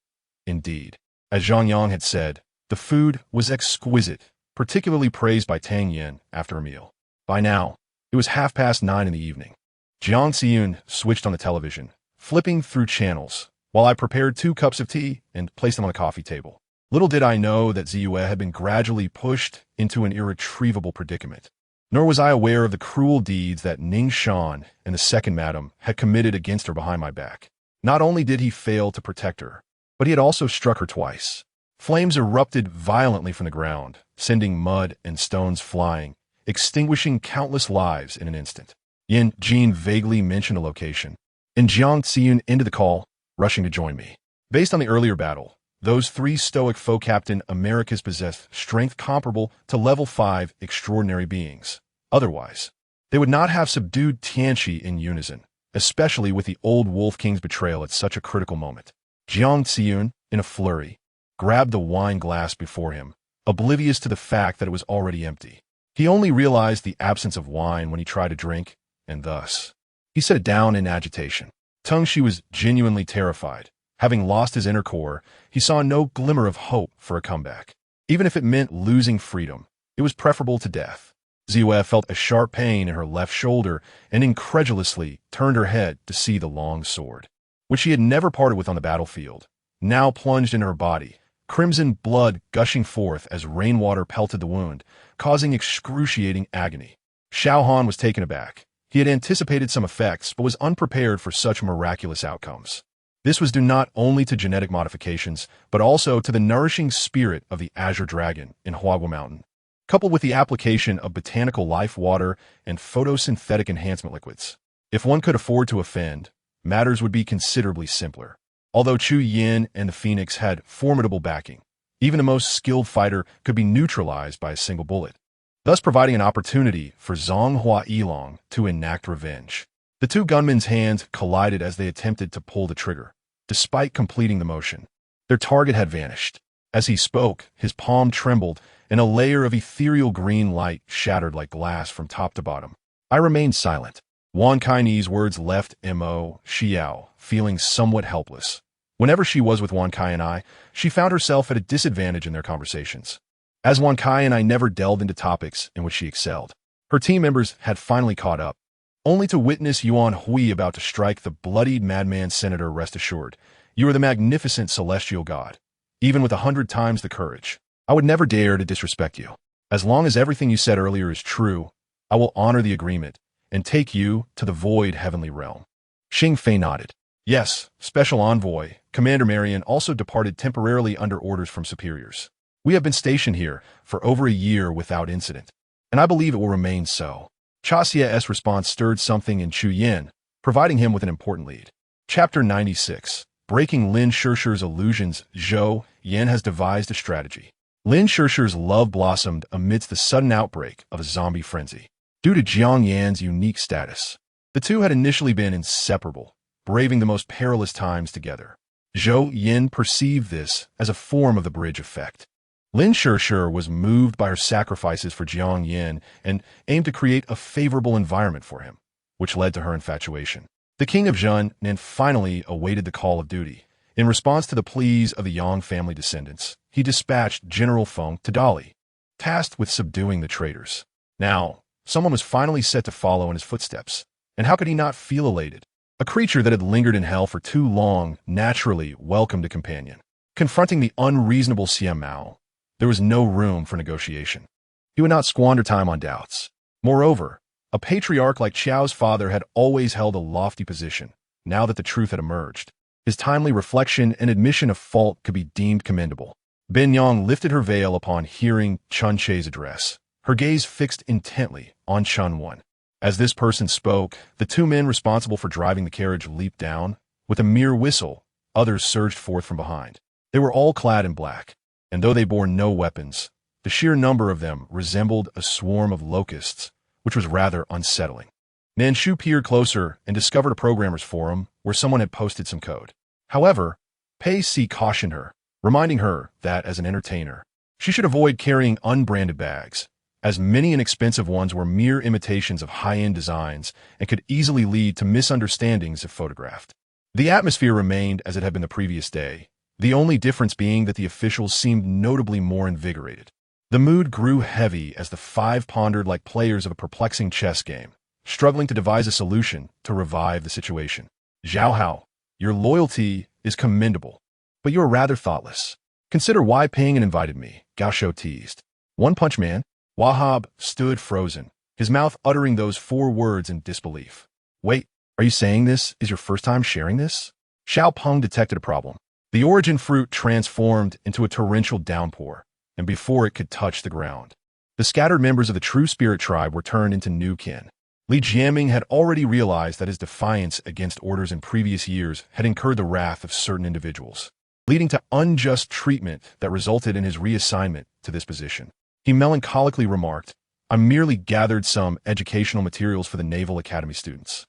Indeed, as Zhang Yang had said, the food was exquisite, particularly praised by Tang Yin after a meal. By now, it was 9:30 in the evening. Jiang Xiyun switched on the television, flipping through channels, while I prepared 2 cups of tea and placed them on the coffee table. Little did I know that Ziyue had been gradually pushed into an irretrievable predicament. Nor was I aware of the cruel deeds that Ning Shan and the second madam had committed against her behind my back. Not only did he fail to protect her, but he had also struck her twice. Flames erupted violently from the ground, sending mud and stones flying, extinguishing countless lives in an instant. Yin Jin vaguely mentioned a location, and Jiang Xiyun ended the call, rushing to join me. Based on the earlier battle, those 3 stoic foe Captain Americas possessed strength comparable to level 5 extraordinary beings. Otherwise, they would not have subdued Tianqi in unison, especially with the old Wolf King's betrayal at such a critical moment. Jiang Xiyun, in a flurry, grabbed the wine glass before him, oblivious to the fact that it was already empty. He only realized the absence of wine when he tried to drink, and thus, he set it down in agitation. Tengshi was genuinely terrified. Having lost his inner core, he saw no glimmer of hope for a comeback. Even if it meant losing freedom, it was preferable to death. Ziyue felt a sharp pain in her left shoulder and incredulously turned her head to see the long sword, which she had never parted with on the battlefield, now plunged in her body, crimson blood gushing forth as rainwater pelted the wound, causing excruciating agony. Xiao Han was taken aback. He had anticipated some effects, but was unprepared for such miraculous outcomes. This was due not only to genetic modifications, but also to the nourishing spirit of the Azure Dragon in Huagua Mountain, coupled with the application of botanical life water and photosynthetic enhancement liquids. If one could afford to offend, matters would be considerably simpler. Although Chu Yin and the Phoenix had formidable backing, even the most skilled fighter could be neutralized by a single bullet, thus providing an opportunity for Zonghua Yilong to enact revenge. The 2 gunmen's hands collided as they attempted to pull the trigger. Despite completing the motion, their target had vanished. As he spoke, his palm trembled, and a layer of ethereal green light shattered like glass from top to bottom. I remained silent. Wan Kai's words left Mo Xiao feeling somewhat helpless. Whenever she was with Wan Kai and I, she found herself at a disadvantage in their conversations, as Wan Kai and I never delved into topics in which she excelled. Her team members had finally caught up, only to witness Yuan Hui about to strike the bloodied madman senator. Rest assured, you are the magnificent celestial god, even with 100 times the courage. I would never dare to disrespect you. As long as everything you said earlier is true, I will honor the agreement and take you to the void heavenly realm. Xing Fei nodded. Yes, Special Envoy, Commander Marion also departed temporarily under orders from superiors. We have been stationed here for over a year without incident, and I believe it will remain so. Chasia's response stirred something in Chu Yin, providing him with an important lead. Chapter 96. Breaking Lin Shirshir's illusions. Zhou Yan has devised a strategy. Lin Shirshir's love blossomed amidst the sudden outbreak of a zombie frenzy. Due to Zhou Yan's unique status, the two had initially been inseparable, braving the most perilous times together. Zhou Yan perceived this as a form of the bridge effect. Lin Shirshir was moved by her sacrifices for Zhou Yan and aimed to create a favorable environment for him, which led to her infatuation. The king of Zhou Yan finally awaited the call of duty. In response to the pleas of the Yang family descendants, he dispatched General Feng to Dali, tasked with subduing the traitors. Now, someone was finally set to follow in his footsteps, and how could he not feel elated? A creature that had lingered in hell for too long naturally welcomed a companion. Confronting the unreasonable Xian Mao, there was no room for negotiation. He would not squander time on doubts. Moreover, a patriarch like Qiao's father had always held a lofty position. Now that the truth had emerged, his timely reflection and admission of fault could be deemed commendable. Ben Yang lifted her veil upon hearing Chun Che's address, her gaze fixed intently on Chun Wan. As this person spoke, the two men responsible for driving the carriage leaped down. With a mere whistle, others surged forth from behind. They were all clad in black, and though they bore no weapons, the sheer number of them resembled a swarm of locusts, which was rather unsettling. Nanshu peered closer and discovered a programmer's forum where someone had posted some code. However, Pei Si cautioned her, reminding her that, as an entertainer, she should avoid carrying unbranded bags, as many inexpensive ones were mere imitations of high-end designs and could easily lead to misunderstandings if photographed. The atmosphere remained as it had been the previous day, the only difference being that the officials seemed notably more invigorated. The mood grew heavy as the five pondered like players of a perplexing chess game, struggling to devise a solution to revive the situation. Zhao Hao, your loyalty is commendable, but you are rather thoughtless. Consider why Ping and invited me, Gao Shou teased. One Punch Man? Wahab stood frozen, his mouth uttering those four words in disbelief. Wait, are you saying this is your first time sharing this? Xiao Peng detected a problem. The origin fruit transformed into a torrential downpour, and before it could touch the ground, the scattered members of the True Spirit tribe were turned into new kin. Li Jiaming had already realized that his defiance against orders in previous years had incurred the wrath of certain individuals, leading to unjust treatment that resulted in his reassignment to this position. He melancholically remarked, I merely gathered some educational materials for the Naval Academy students.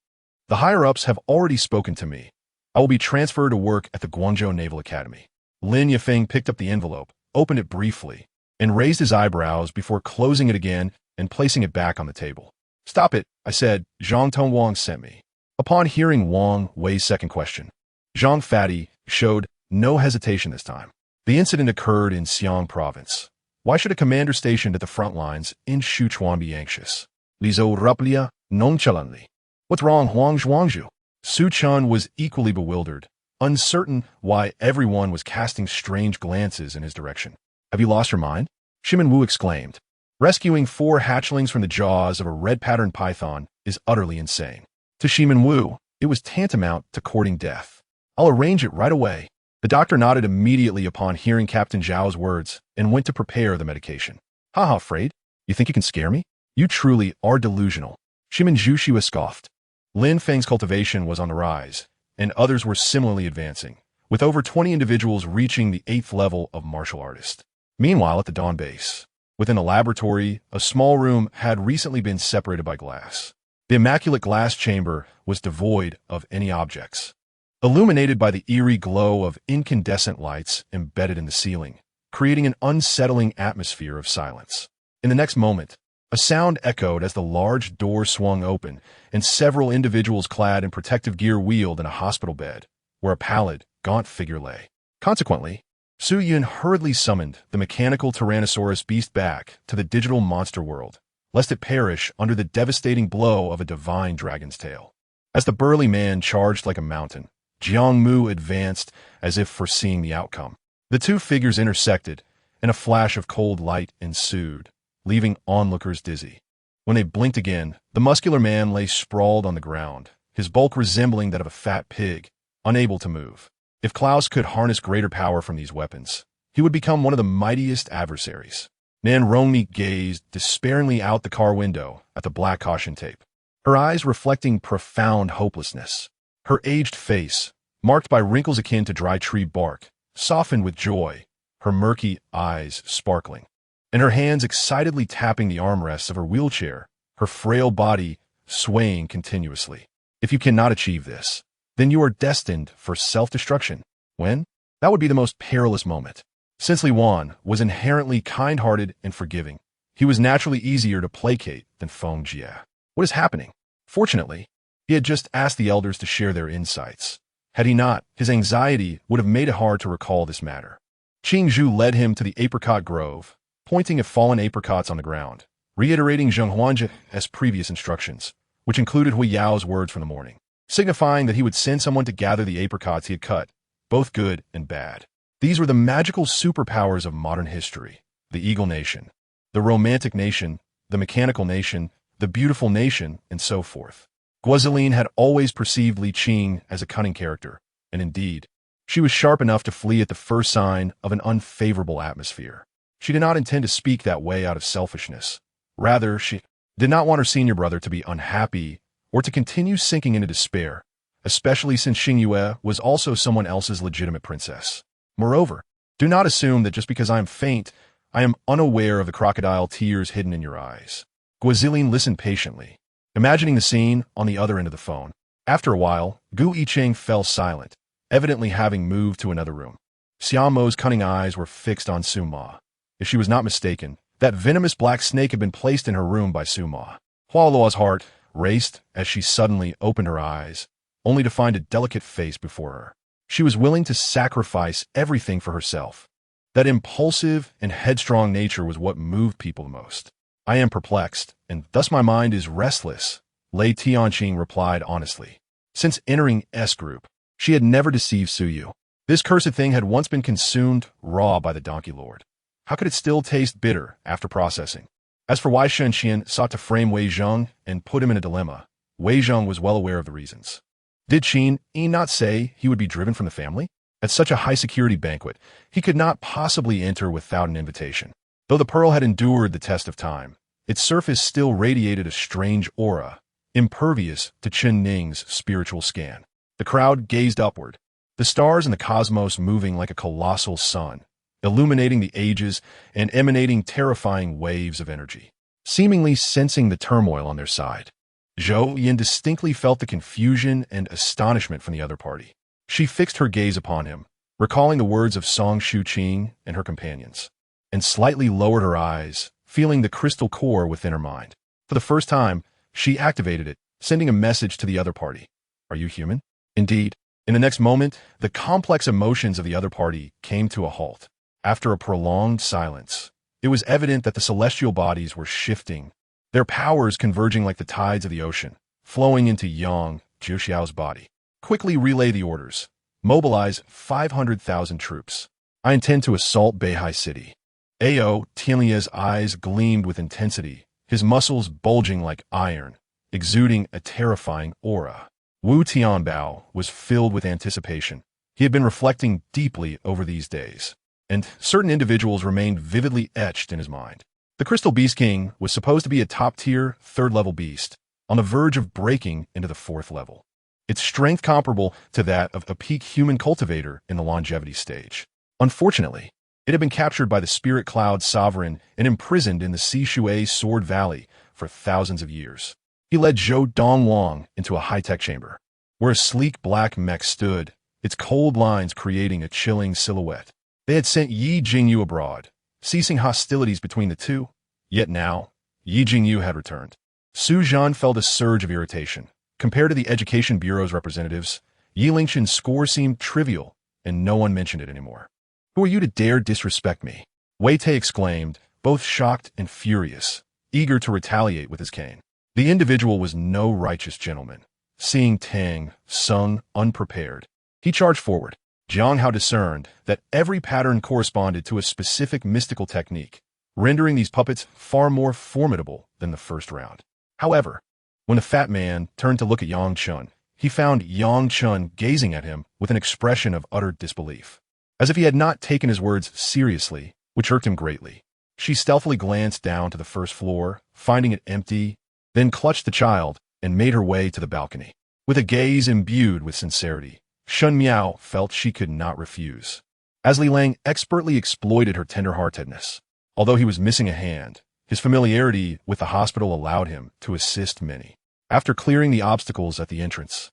The higher-ups have already spoken to me. I will be transferred to work at the Guangzhou Naval Academy. Lin Yifeng picked up the envelope, opened it briefly, and raised his eyebrows before closing it again and placing it back on the table. Stop it, I said. Zhang Tong Wang sent me. Upon hearing Wang Wei's second question, Zhang Fati showed no hesitation this time. The incident occurred in Xiang province. Why should a commander stationed at the front lines in Sichuan be anxious? Li Zhou replia nonchalantly. What's wrong, Huang Zhuangzhu? Su Chun was equally bewildered, uncertain why everyone was casting strange glances in his direction. Have you lost your mind? Shimin Wu exclaimed. Rescuing 4 hatchlings from the jaws of a red-patterned python is utterly insane. To Shimin Wu, it was tantamount to courting death. I'll arrange it right away. The doctor nodded immediately upon hearing Captain Zhao's words and went to prepare the medication. Haha, afraid? You think you can scare me? You truly are delusional. Shimin Zhuxi scoffed. Lin Feng's cultivation was on the rise, and others were similarly advancing, with over 20 individuals reaching the 8th level of martial artist. Meanwhile, at the Dawn base, within a laboratory, a small room had recently been separated by glass. The immaculate glass chamber was devoid of any objects, illuminated by the eerie glow of incandescent lights embedded in the ceiling, creating an unsettling atmosphere of silence. In the next moment, a sound echoed as the large door swung open and several individuals clad in protective gear wheeled in a hospital bed, where a pallid, gaunt figure lay. Consequently, Su Yun hurriedly summoned the mechanical Tyrannosaurus beast back to the digital monster world, lest it perish under the devastating blow of a divine dragon's tail. As the burly man charged like a mountain, Jiang Mu advanced as if foreseeing the outcome. The two figures intersected, and a flash of cold light ensued, leaving onlookers dizzy. When they blinked again, the muscular man lay sprawled on the ground, his bulk resembling that of a fat pig, unable to move. If Klaus could harness greater power from these weapons, he would become one of the mightiest adversaries. Nan Rongmi gazed despairingly out the car window at the black caution tape, her eyes reflecting profound hopelessness. Her aged face, marked by wrinkles akin to dry tree bark, softened with joy, her murky eyes sparkling, and her hands excitedly tapping the armrests of her wheelchair, her frail body swaying continuously. If you cannot achieve this, then you are destined for self-destruction. When? That would be the most perilous moment. Since Li Wan was inherently kind-hearted and forgiving, he was naturally easier to placate than Feng Jie. What is happening? Fortunately, he had just asked the elders to share their insights. Had he not, his anxiety would have made it hard to recall this matter. Qing Zhu led him to the apricot grove, pointing at fallen apricots on the ground, reiterating Zheng Huanjie's previous instructions, which included Hui Yao's words from the morning, signifying that he would send someone to gather the apricots he had cut, both good and bad. These were the magical superpowers of modern history: the Eagle Nation, the Romantic Nation, the Mechanical Nation, the Beautiful Nation, and so forth. Guoziline had always perceived Li Qing as a cunning character, and indeed, she was sharp enough to flee at the first sign of an unfavorable atmosphere. She did not intend to speak that way out of selfishness. Rather, she did not want her senior brother to be unhappy or to continue sinking into despair, especially since Xing Yue was also someone else's legitimate princess. Moreover, do not assume that just because I am faint, I am unaware of the crocodile tears hidden in your eyes. Guoziline listened patiently, imagining the scene on the other end of the phone. After a while, Gu Yicheng fell silent, evidently having moved to another room. Xiaomo's cunning eyes were fixed on Suma. If she was not mistaken, that venomous black snake had been placed in her room by Suma. Hua Luo's heart raced as she suddenly opened her eyes, only to find a delicate face before her. She was willing to sacrifice everything for herself. That impulsive and headstrong nature was what moved people the most. I am perplexed, and thus my mind is restless, Lei Tianqing replied honestly. Since entering S Group, she had never deceived Suyu. This cursed thing had once been consumed raw by the Donkey Lord. How could it still taste bitter after processing? As for why Shenxian sought to frame Wei Zheng and put him in a dilemma, Wei Zheng was well aware of the reasons. Did Qin Yi not say he would be driven from the family? At such a high-security banquet, he could not possibly enter without an invitation. Though the pearl had endured the test of time, its surface still radiated a strange aura, impervious to Chen Ning's spiritual scan. The crowd gazed upward, the stars in the cosmos moving like a colossal sun, illuminating the ages and emanating terrifying waves of energy. Seemingly sensing the turmoil on their side, Zhou Yan distinctly felt the confusion and astonishment from the other party. She fixed her gaze upon him, recalling the words of Song Shuqing and her companions, and slightly lowered her eyes, feeling the crystal core within her mind. For the first time, she activated it, sending a message to the other party. Are you human? Indeed. In the next moment, the complex emotions of the other party came to a halt. After a prolonged silence, it was evident that the celestial bodies were shifting, their powers converging like the tides of the ocean, flowing into Yang Jiuxiao's body. Quickly relay the orders. Mobilize 500,000 troops. I intend to assault Beihai City. Ao Tianlie's eyes gleamed with intensity, his muscles bulging like iron, exuding a terrifying aura. Wu Tianbao was filled with anticipation. He had been reflecting deeply over these days, and certain individuals remained vividly etched in his mind. The Crystal Beast King was supposed to be a top-tier, third-level beast, on the verge of breaking into the fourth level. Its strength comparable to that of a peak human cultivator in the longevity stage. Unfortunately, it had been captured by the Spirit Cloud Sovereign and imprisoned in the Sishui Sword Valley for thousands of years. He led Zhou Dongwang into a high-tech chamber, where a sleek black mech stood, its cold lines creating a chilling silhouette. They had sent Yi Jingyu abroad, ceasing hostilities between the two, yet now, Yi Jingyu had returned. Su Zhan felt a surge of irritation. Compared to the Education Bureau's representatives, Yi Lingqian's score seemed trivial, and no one mentioned it anymore. Who are you to dare disrespect me? Wei Tei exclaimed, both shocked and furious, eager to retaliate with his cane. The individual was no righteous gentleman. Seeing Tang Sung unprepared, he charged forward. Jiang Hao discerned that every pattern corresponded to a specific mystical technique, rendering these puppets far more formidable than the first round. However, when the fat man turned to look at Yang Chun, he found Yang Chun gazing at him with an expression of utter disbelief, as if he had not taken his words seriously, which irked him greatly. She stealthily glanced down to the first floor, finding it empty, then clutched the child and made her way to the balcony. With a gaze imbued with sincerity, Shun Miao felt she could not refuse. As Li Lang expertly exploited her tender-heartedness. Although he was missing a hand, his familiarity with the hospital allowed him to assist many. After clearing the obstacles at the entrance,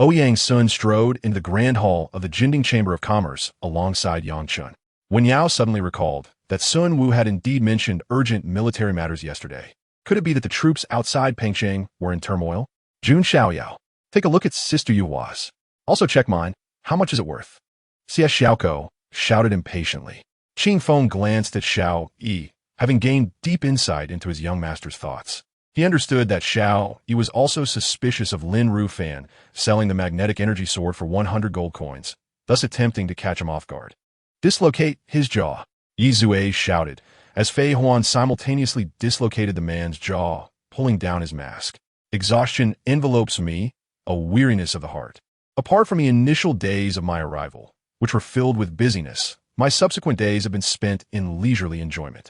Ouyang Sun strode into the grand hall of the Jinding Chamber of Commerce alongside Yang Chun. When Yao suddenly recalled that Sun Wu had indeed mentioned urgent military matters yesterday, could it be that the troops outside Pengcheng were in turmoil? Jun Xiaoyao, take a look at Sister Yuhua. Also check mine. How much is it worth? Xia Xiaoko shouted impatiently. Qing Feng glanced at Xiao Yi, having gained deep insight into his young master's thoughts. He understood that Xiao Yi was also suspicious of Lin Rufan selling the magnetic energy sword for 100 gold coins, thus attempting to catch him off guard. Dislocate his jaw, Yi Zue shouted, as Fei Huan simultaneously dislocated the man's jaw, pulling down his mask. Exhaustion envelopes me, a weariness of the heart. Apart from the initial days of my arrival, which were filled with busyness, my subsequent days have been spent in leisurely enjoyment.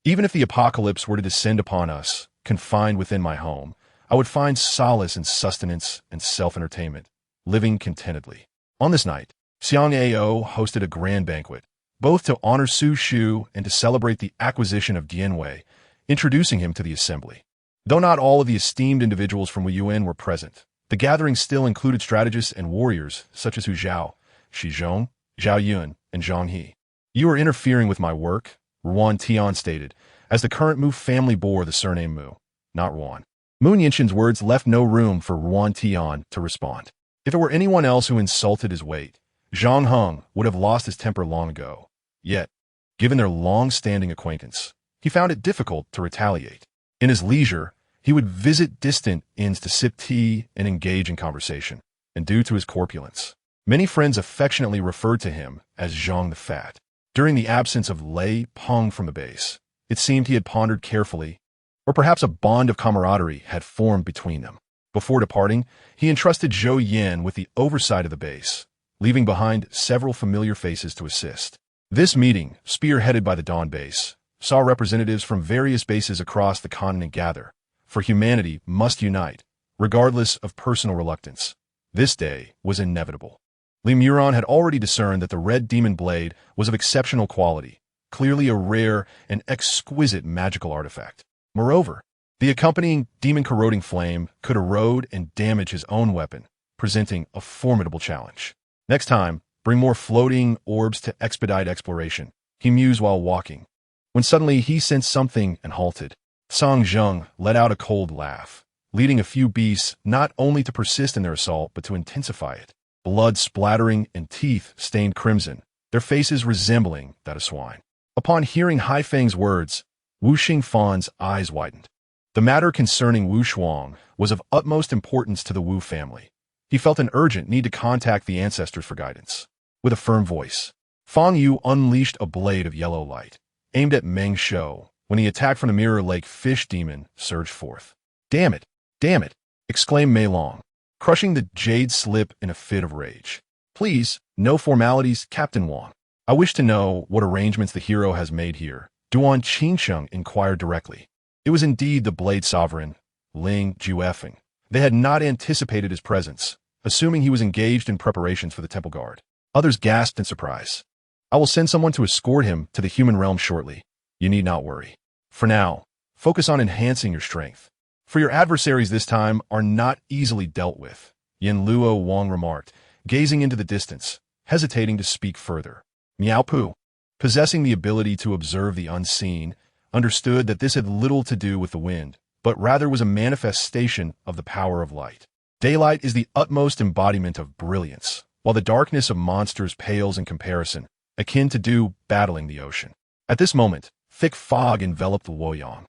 Even if the apocalypse were to descend upon us, confined within my home, I would find solace in sustenance and self-entertainment, living contentedly. On this night, Xiang Ao hosted a grand banquet, both to honor Su Shu and to celebrate the acquisition of Dianwei, introducing him to the assembly. Though not all of the esteemed individuals from Wuyuan were present, the gathering still included strategists and warriors such as Hu Zhao, Shi Zhong, Zhao Yun, and Zhang He. You are interfering with my work, Ruan Tian stated, as the current Mu family bore the surname Mu, not Ruan. Mu Yinshin's words left no room for Ruan Tian to respond. If it were anyone else who insulted his weight, Zhang Heng would have lost his temper long ago. Yet, given their long-standing acquaintance, he found it difficult to retaliate. In his leisure, he would visit distant inns to sip tea and engage in conversation, and due to his corpulence, many friends affectionately referred to him as Zhang the Fat. During the absence of Lei Peng from the base, it seemed he had pondered carefully, or perhaps a bond of camaraderie had formed between them. Before departing, he entrusted Zhou Yan with the oversight of the base, leaving behind several familiar faces to assist. This meeting, spearheaded by the Dawn base, saw representatives from various bases across the continent gather, for humanity must unite, regardless of personal reluctance. This day was inevitable. Li Muron had already discerned that the red demon blade was of exceptional quality, clearly a rare and exquisite magical artifact. Moreover, the accompanying demon-corroding flame could erode and damage his own weapon, presenting a formidable challenge. Next time, bring more floating orbs to expedite exploration, he mused while walking, when suddenly he sensed something and halted. Song Zheng let out a cold laugh, leading a few beasts not only to persist in their assault but to intensify it. Blood splattering and teeth stained crimson, their faces resembling that of swine. Upon hearing Hai Feng's words, Wu Xingfan's eyes widened. The matter concerning Wu Shuang was of utmost importance to the Wu family. He felt an urgent need to contact the ancestors for guidance. With a firm voice, Fang Yu unleashed a blade of yellow light, aimed at Meng Shou, when the attack from the Mirror Lake fish demon surged forth. Damn it! Damn it! Exclaimed Mei Long, crushing the jade slip in a fit of rage. Please, no formalities, Captain Wang. I wish to know what arrangements the hero has made here. Duan Qingsheng inquired directly. It was indeed the Blade Sovereign, Ling Juefeng. They had not anticipated his presence, assuming he was engaged in preparations for the Temple Guard. Others gasped in surprise. I will send someone to escort him to the human realm shortly. You need not worry. For now, focus on enhancing your strength. For your adversaries this time are not easily dealt with, Yin Luo Wang remarked, gazing into the distance, hesitating to speak further. Miao Pu, possessing the ability to observe the unseen, understood that this had little to do with the wind, but rather was a manifestation of the power of light. Daylight is the utmost embodiment of brilliance, while the darkness of monsters pales in comparison, akin to dew battling the ocean. At this moment, thick fog enveloped Luoyang,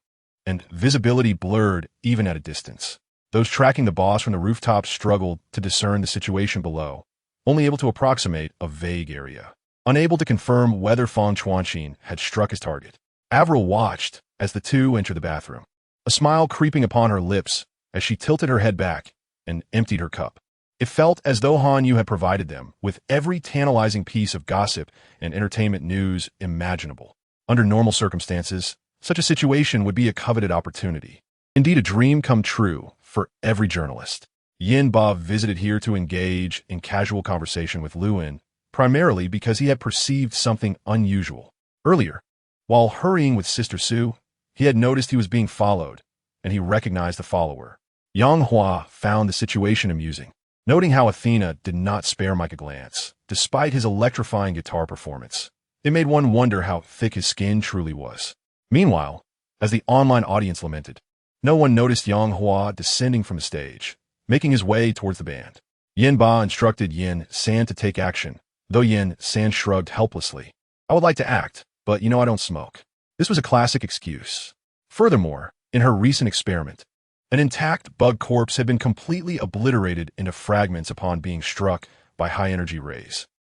and visibility blurred even at a distance. Those tracking the boss from the rooftop struggled to discern the situation below, only able to approximate a vague area, unable to confirm whether Fang Chuanqin had struck his target. Avril watched as the two entered the bathroom, a smile creeping upon her lips as she tilted her head back and emptied her cup. It felt as though Han Yu had provided them with every tantalizing piece of gossip and entertainment news imaginable. Under normal circumstances, such a situation would be a coveted opportunity. Indeed, a dream come true for every journalist. Yin Ba visited here to engage in casual conversation with Luin, primarily because he had perceived something unusual. Earlier, while hurrying with Sister Su, he had noticed he was being followed, and he recognized the follower. Yang Hua found the situation amusing, noting how Athena did not spare Mike a glance, despite his electrifying guitar performance. It made one wonder how thick his skin truly was. Meanwhile, as the online audience lamented, no one noticed Yang Hua descending from the stage, making his way towards the band. Yin Ba instructed Yin San to take action, though Yin San shrugged helplessly. I would like to act, but I don't smoke. This was a classic excuse. Furthermore, in her recent experiment, an intact bug corpse had been completely obliterated into fragments upon being struck by high-energy rays.